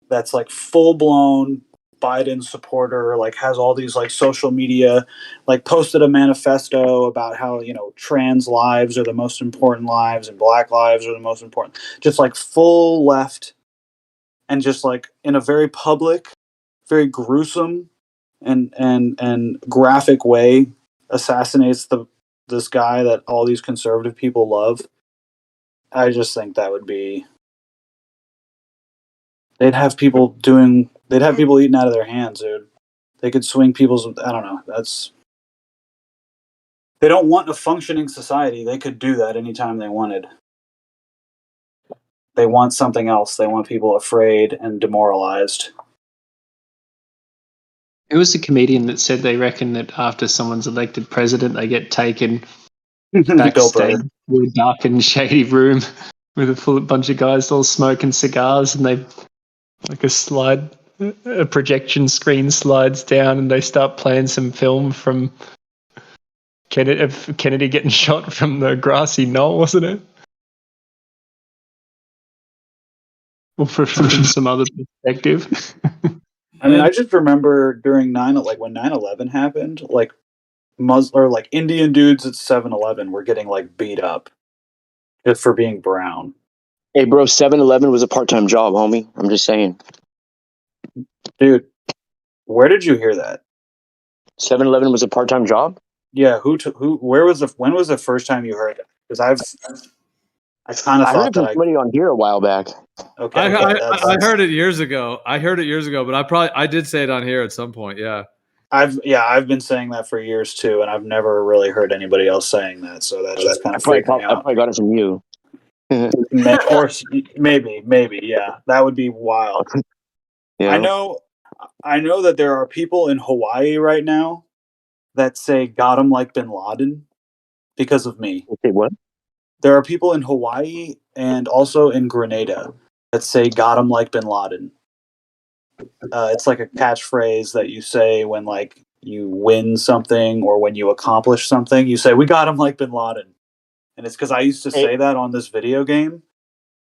that's like full blown Biden supporter, like has all these like social media, like posted a manifesto about how, trans lives are the most important lives and black lives are the most important. Just like full left, and just like in a very public, very gruesome and graphic way assassinates this guy that all these conservative people love. I just think that would be, they'd have people eating out of their hands, dude. They could swing people's, I don't know. They don't want a functioning society. They could do that anytime they wanted. They want something else. They want people afraid and demoralized. Who was the comedian that said they reckon that after someone's elected president, they get taken backstage to a dark and shady room with a bunch of guys all smoking cigars, and they like a projection screen slides down, and they start playing some film from Kennedy getting shot from the grassy knoll, wasn't it? Or from some other perspective. I mean, I just remember during when 9/11 happened, like Indian dudes at 7-Eleven were getting like beat up just for being brown. Hey, bro, 7-Eleven was a part-time job, homie. I'm just saying. Dude, where did you hear that? 7-Eleven was a part-time job? Yeah, when was the first time you heard it? Because I kind of I thought heard it from somebody on here a while back. Okay, I heard it years ago. But I did say it on here at some point. Yeah. I've been saying that for years too, and I've never really heard anybody else saying that. So that's just kind of freaked me out. I probably got it from you. Or maybe, yeah, that would be wild. Yeah. I know that there are people in Hawaii right now that say "got him like Bin Laden" because of me. Okay, what? There are people in Hawaii and also in Grenada that say "got him like Bin Laden," it's like a catchphrase that you say when like you win something or when you accomplish something. You say, "We got him like Bin Laden," and it's because I used to say that on this video game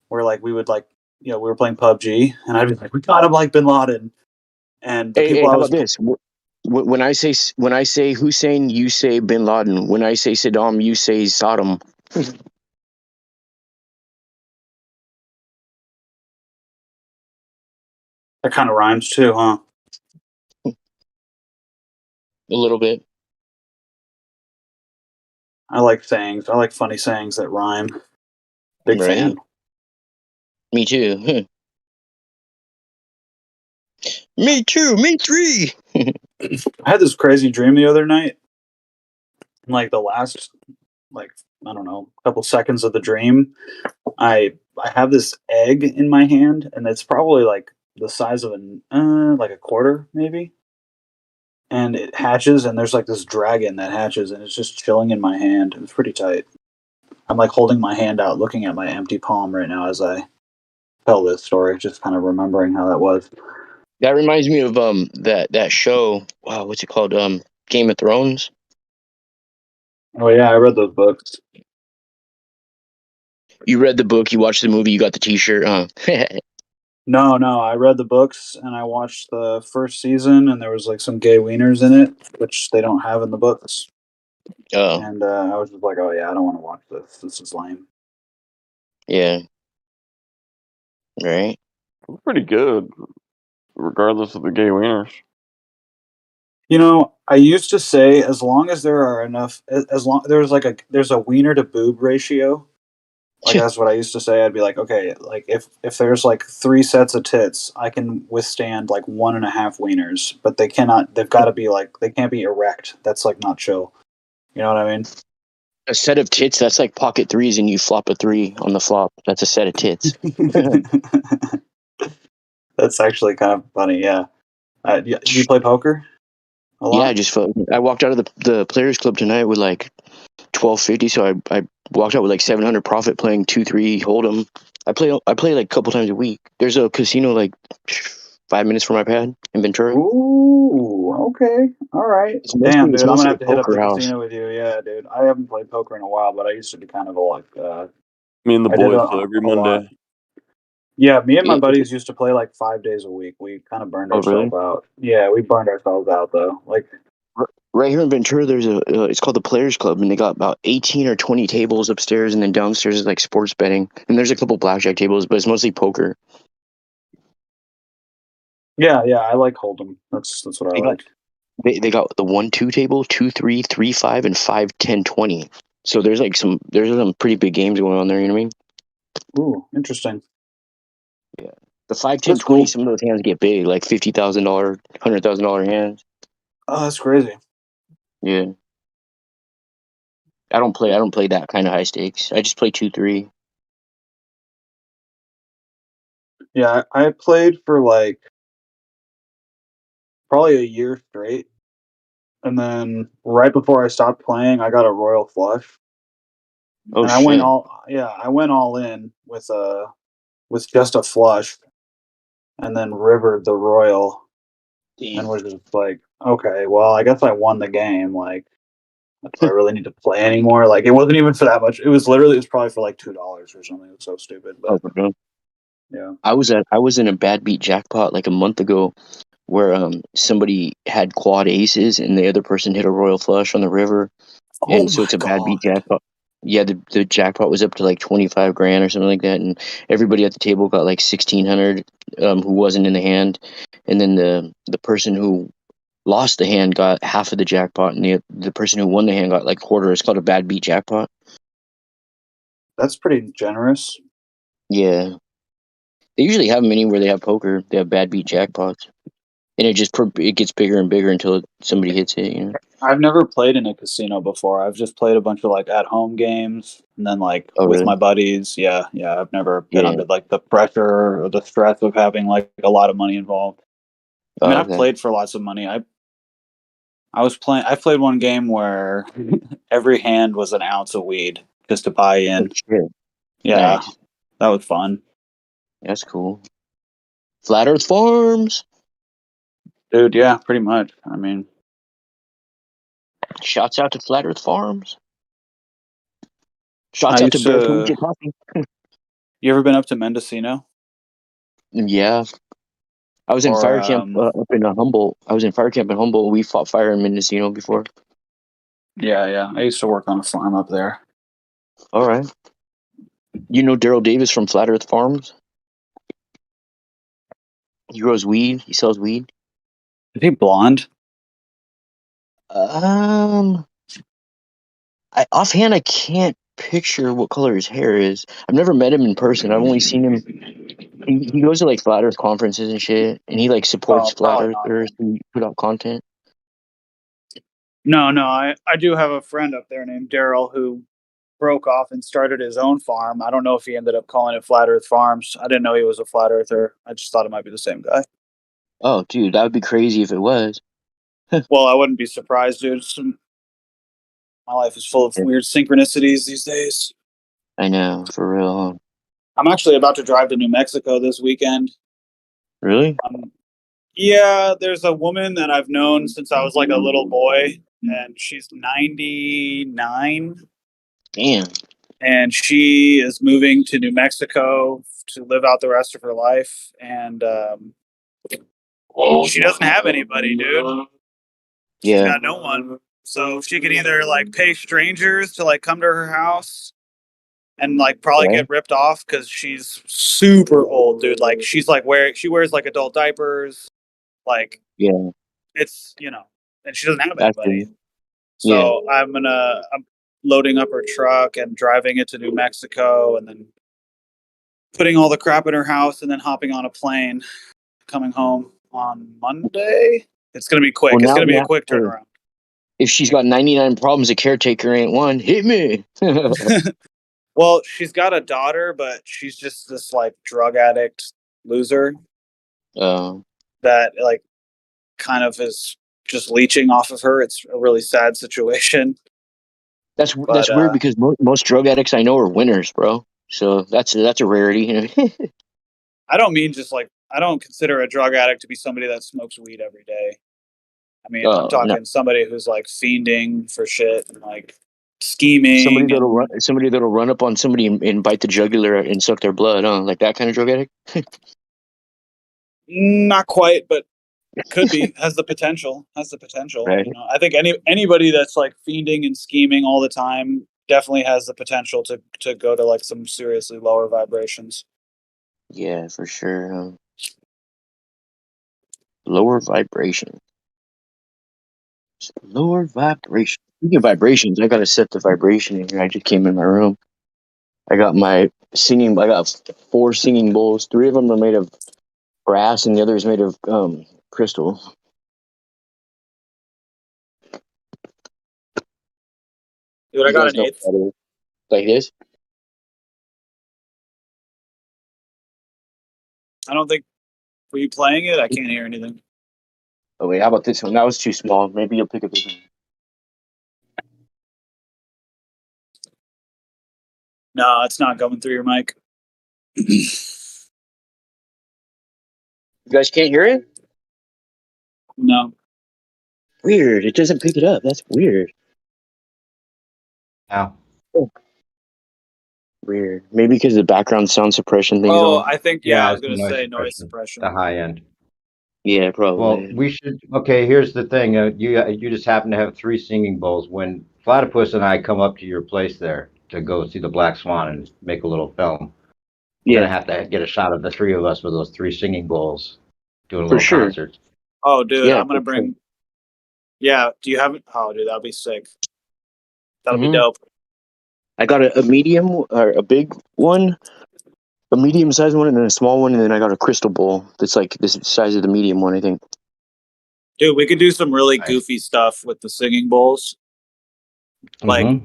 where like we would like we were playing PUBG and I'd be like, "We got him like Bin Laden," and the people I How was about this? When I say Hussein, you say Bin Laden. When I say Saddam, you say Sodom. that kind of rhymes too, huh? A little bit. I like sayings. I like funny sayings that rhyme. Big fan. Me too. Me too. Me three. I had this crazy dream the other night. Like the last, like I don't know, couple seconds of the dream, I have this egg in my hand, and it's probably like the size of like a quarter, maybe. And it hatches, and there's like this dragon that hatches, and it's just chilling in my hand. It's pretty tight. I'm like holding my hand out, looking at my empty palm right now as I tell this story, just kind of remembering how that was. That reminds me of that show. Wow, what's it called? Game of Thrones. Oh yeah, I read those books. You read the book, you watched the movie, you got the T-shirt. No, I read the books and I watched the first season, and there was like some gay wieners in it, which they don't have in the books. Oh. And I was just like, oh yeah, I don't want to watch this. This is lame. Yeah. Right. Pretty good, regardless of the gay wieners. You know, I used to say as long as there are enough, as long there's a wiener to boob ratio. Like that's what I used to say. I'd be like, okay, like if there's like 3 sets of tits, I can withstand like 1.5 wieners, but they cannot. They've got to be like they can't be erect. That's like not chill. You know what I mean? A set of tits, that's like pocket threes, and you flop a 3 on the flop. That's a set of tits. That's actually kind of funny. Yeah. Do you play poker? A lot? Yeah, I walked out of the Players Club tonight with like 1250, so I walked out with like 700 profit playing 2-3 Hold'em. I play like a couple times a week. There's a casino like 5 minutes from my pad in Ventura. Ooh, okay, all right. Damn, dude, I'm gonna have to hit up the house. casino with you. Yeah, dude, I haven't played poker in a while, but I used to be kind of a like. Me and the I did boys play every Monday. lot. Yeah, me and my buddies used to play like 5 days a week. We kind of burned ourselves out. Yeah, we burned ourselves out though. Like right here in Ventura, there's it's called the Players Club, and they got about 18 or 20 tables upstairs, and then downstairs is like sports betting, and there's a couple blackjack tables, but it's mostly poker. Yeah, I like Hold'em. That's what I like. They got the 1-2 table, 2-3, 3-5, and 5-10-20. So there's some pretty big games going on there. You know what I mean? Ooh, interesting. Yeah, the 5-10-20. Cool. Some of those hands get big, like $50,000, $100,000 hands. Oh, that's crazy. Yeah. I don't play that kind of high stakes. I just play 2-3. Yeah, I played for like probably a year straight, and then right before I stopped playing, I got a royal flush. Oh, and I went all in with just a flush, and then rivered the royal. Damn. And was just like, okay, well, I guess I won the game. Like, do I really need to play anymore? Like, it wasn't even for that much. It was probably for like $2 or something. It was so stupid. But yeah, I was in a bad beat jackpot like a month ago, where somebody had quad aces and the other person hit a royal flush on the river, and so it's a bad beat jackpot. Yeah, the jackpot was up to like 25 grand or something like that, and everybody at the table got like 1,600 who wasn't in the hand, and then the person who lost the hand got half of the jackpot, and the person who won the hand got like quarter. It's called a bad beat jackpot. That's pretty generous. Yeah, they usually have them anywhere they have poker. They have bad beat jackpots, and it gets bigger and bigger until somebody hits it. You know. I've never played in a casino before. I've just played a bunch of like at home games, and then like with my buddies. Yeah. I've never been under like the pressure or the stress of having like a lot of money involved. I mean, I've played for lots of money. I played one game where every hand was an ounce of weed just to buy in. Yeah, nice. That was fun. That's cool. Flat Earth Farms. Dude, yeah, pretty much. I mean, shouts out to Flat Earth Farms. I Shouts out to used Bear Collegiate to. Coffee. You ever been up to Mendocino? Yeah. I was in Or fire camp up in Humboldt. I was in fire camp in Humboldt. We fought fire in Mendocino before. yeah. I used to work on a farm up there. All right. You know Daryl Davis from Flat Earth Farms? He grows weed. He sells weed. Is he blonde? Offhand, I can't picture what color his hair is. I've never met him in person. I've only seen him. He goes to like Flat Earth conferences and shit, and he like supports Flat Probably not. Earthers who put out content. No. I do have a friend up there named Daryl who broke off and started his own farm. I don't know if he ended up calling it Flat Earth Farms. I didn't know he was a flat earther. I just thought it might be the same guy. Oh, dude, that would be crazy if it was. Well, I wouldn't be surprised, dude. My life is full of weird synchronicities these days. I know, for real. I'm actually about to drive to New Mexico this weekend. Really? Yeah, there's a woman that I've known since I was like a little boy, and she's 99. Damn. And she is moving to New Mexico to live out the rest of her life. And she doesn't have anybody, dude. She's got no one. So she could either like pay strangers to like come to her house and like probably get ripped off because she's super old, dude. Like she's like she wears like adult diapers. Like it's and she doesn't have anybody. So I'm loading up her truck and driving it to New Mexico and then putting all the crap in her house and then hopping on a plane coming home on Monday. It's gonna be quick. Well, it's gonna be a quick turnaround. If she's got 99 problems, a caretaker ain't one. Hit me. Well, she's got a daughter, but she's just this like drug addict loser. That like kind of is just leeching off of her. It's a really sad situation. That's weird because most drug addicts I know are winners, bro. So that's a rarity. I don't mean just like I don't consider a drug addict to be somebody that smokes weed every day. I mean, I'm talking somebody who's like fiending for shit and like scheming. Somebody that'll run up on somebody and bite the jugular and suck their blood, huh? Like that kind of drug addict? Not quite, but could be. Has the potential. Right. I think anybody that's like fiending and scheming all the time definitely has the potential to go to like some seriously lower vibrations. Yeah, for sure. Lower vibration. Lower vibration. Speaking of vibrations, I gotta set the vibration in here. I just came in my room. I got I got 4 singing bowls. 3 of them are made of brass and the other is made of crystal. Dude, I got an 8. Like this? I don't think. Were you playing it? I can't hear anything. Oh wait, how about this one? That was too small. Maybe you'll pick up this one. No, it's not going through your mic. You guys can't hear it? No. Weird. It doesn't pick it up. That's weird. Now. Oh. Weird. Maybe because the background sound suppression thing's on. I think I was gonna say noise suppression. The high end. Yeah, probably. Well, we should. Okay, here's the thing. You just happen to have 3 singing bowls. When Platypus and I come up to your place there to go see the Black Swan and make a little film, we're gonna have to get a shot of the 3 of us with those 3 singing bowls doing a little concert. Oh, dude, I'm gonna bring. Sure. Yeah, do you have it? Oh, dude, that'll be sick. That'll be dope. I got a medium or a big one, a medium-sized one, and then a small one, and then I got a crystal bowl that's like the size of the medium one, I think. Dude, we could do some really goofy stuff with the singing bowls. Like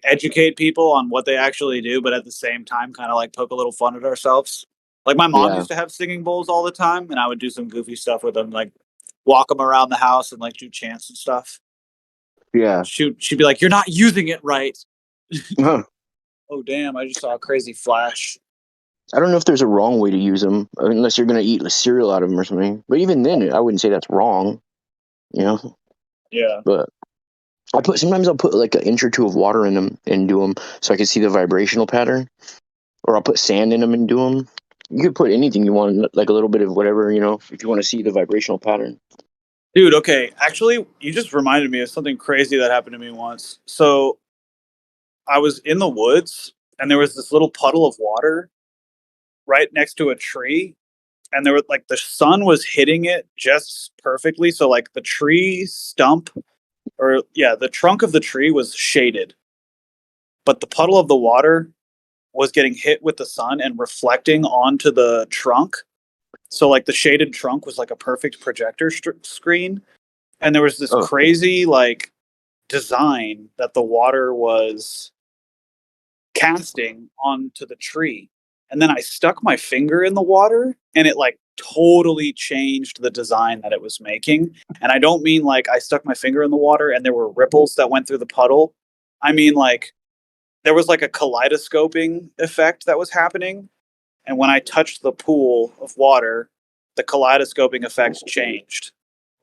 educate people on what they actually do, but at the same time, kind of like poke a little fun at ourselves. Like my mom used to have singing bowls all the time, and I would do some goofy stuff with them, like walk them around the house and like do chants and stuff. Yeah. She'd be like, "You're not using it right." Oh damn! I just saw a crazy flash. I don't know if there's a wrong way to use them, unless you're gonna eat cereal out of them or something. But even then, I wouldn't say that's wrong. You know. Yeah. But sometimes I'll put like an inch or two of water in them and do them so I can see the vibrational pattern. Or I'll put sand in them and do them. You could put anything you want, like a little bit of whatever, if you want to see the vibrational pattern. Dude, okay. Actually, you just reminded me of something crazy that happened to me once. So I was in the woods and there was this little puddle of water right next to a tree. And there was like the sun was hitting it just perfectly. So like the tree stump the trunk of the tree was shaded. But the puddle of the water was getting hit with the sun and reflecting onto the trunk. So like the shaded trunk was like a perfect projector screen. And there was this crazy like design that the water was casting onto the tree. And then I stuck my finger in the water and it like totally changed the design that it was making. And I don't mean like I stuck my finger in the water and there were ripples that went through the puddle. I mean like there was like a kaleidoscoping effect that was happening. And when I touched the pool of water, the kaleidoscoping effect changed.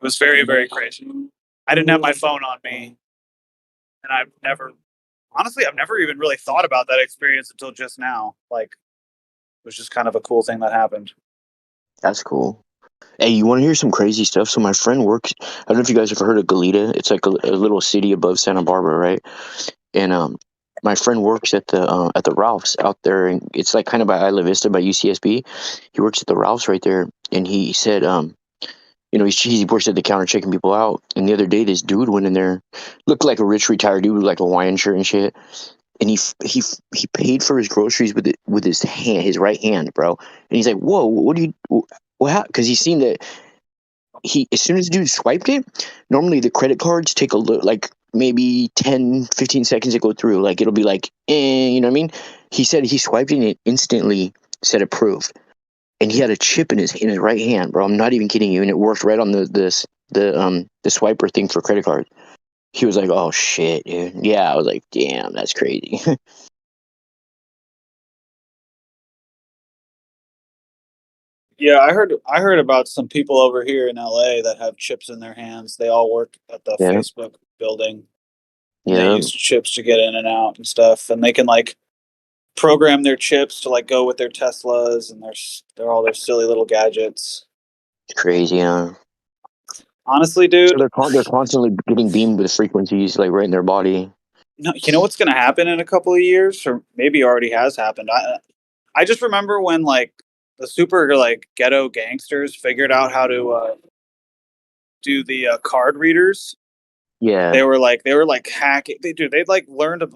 It was very, very crazy. I didn't have my phone on me. And I've never even really thought about that experience until just now. Like, it was just kind of a cool thing that happened. That's cool. Hey, you want to hear some crazy stuff? So my friend works. I don't know if you guys have heard of Goleta. It's like a little city above Santa Barbara, right? And my friend works at the Ralph's out there, and it's like kind of by Isla Vista by UCSB. He works at the Ralph's right there, and he said, he works at the counter checking people out. And the other day, this dude went in there, looked like a rich retired dude with like a Hawaiian shirt and shit. And he paid for his groceries with his hand, his right hand, bro. And he's like, "Whoa, what do you?" Because he's seen that as soon as the dude swiped it, normally the credit cards take a look like maybe 10, 15 seconds to go through. Like it'll be like, you know what I mean? He said he swiped it and it instantly said approved. And he had a chip in his right hand, bro. I'm not even kidding you. And it worked right on the swiper thing for credit cards. He was like, "Oh shit, dude." Yeah, I was like, "Damn, that's crazy." Yeah, I heard about some people over here in LA that have chips in their hands. They all work at the Facebook building. And they use chips to get in and out and stuff, and they can like program their chips to like go with their Teslas and they're all their silly little gadgets. Crazy, huh? Honestly, dude, so they're constantly getting beamed with frequencies like right in their body. No, you know what's going to happen in a couple of years, or maybe already has happened. I just remember when like the super like ghetto gangsters figured out how to do the card readers. Yeah, they were like hacking. They'd like learned.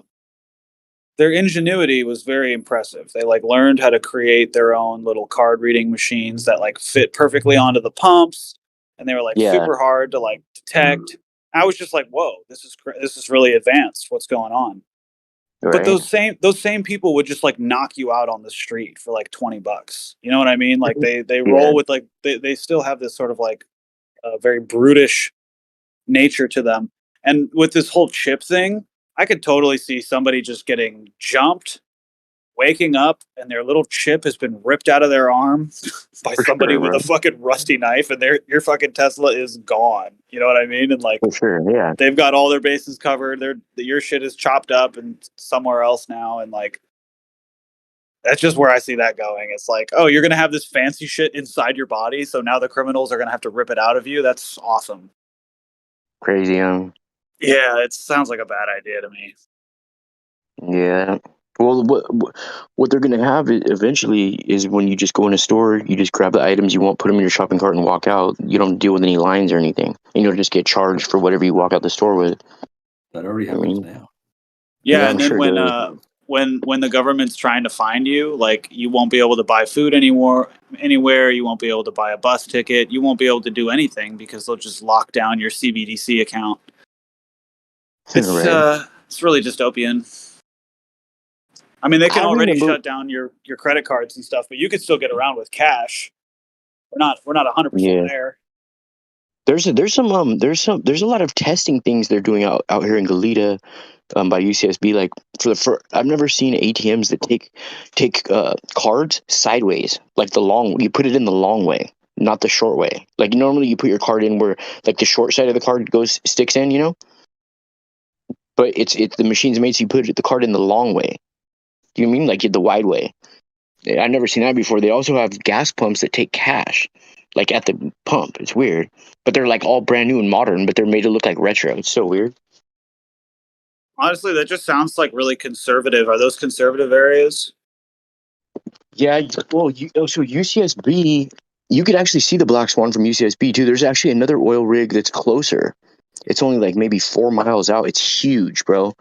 Their ingenuity was very impressive. They like learned how to create their own little card reading machines that like fit perfectly onto the pumps, and they were like super hard to like detect. I was just like, whoa, this is really advanced. What's going on? Right. But those same people would just like knock you out on the street for like $20. You know what I mean? Like they roll with like they still have this sort of like very brutish nature to them. And with this whole chip thing, I could totally see somebody just getting jumped, waking up, and their little chip has been ripped out of their arm by somebody with a fucking rusty knife, and your fucking Tesla is gone. You know what I mean? And like, they've got all their bases covered. Your shit is chopped up and somewhere else now, and like, that's just where I see that going. It's like, oh, you're gonna have this fancy shit inside your body, so now the criminals are gonna have to rip it out of you. That's awesome. Crazy, Yeah, it sounds like a bad idea to me. Yeah. Well, what they're going to have eventually is when you just go in a store, you just grab the items you want, put them in your shopping cart, and walk out. You don't deal with any lines or anything, and you'll just get charged for whatever you walk out the store with. That already happens now. Yeah, and then when the government's trying to find you, like you won't be able to buy food anywhere. You won't be able to buy a bus ticket. You won't be able to do anything because they'll just lock down your CBDC account. It's really dystopian. I mean, they can already shut down your credit cards and stuff, but you can still get around with cash. We're not 100% there. There's a lot of testing things they're doing out here in Goleta by UCSB. Like I've never seen ATMs that take cards sideways, like you put it in the long way, not the short way. Like normally you put your card in where like the short side of the card sticks in, you know. But it's the machine's made so you put the card in the long way. Do you mean like the wide way? I've never seen that before. They also have gas pumps that take cash, like at the pump. It's weird, but they're like all brand new and modern, but they're made to look like retro. It's so weird. Honestly, that just sounds like really conservative. Are those conservative areas? Yeah, well, so UCSB, you could actually see the Black Swan from UCSB too. There's actually another oil rig that's closer. It's only like maybe 4 miles out. It's huge, bro. And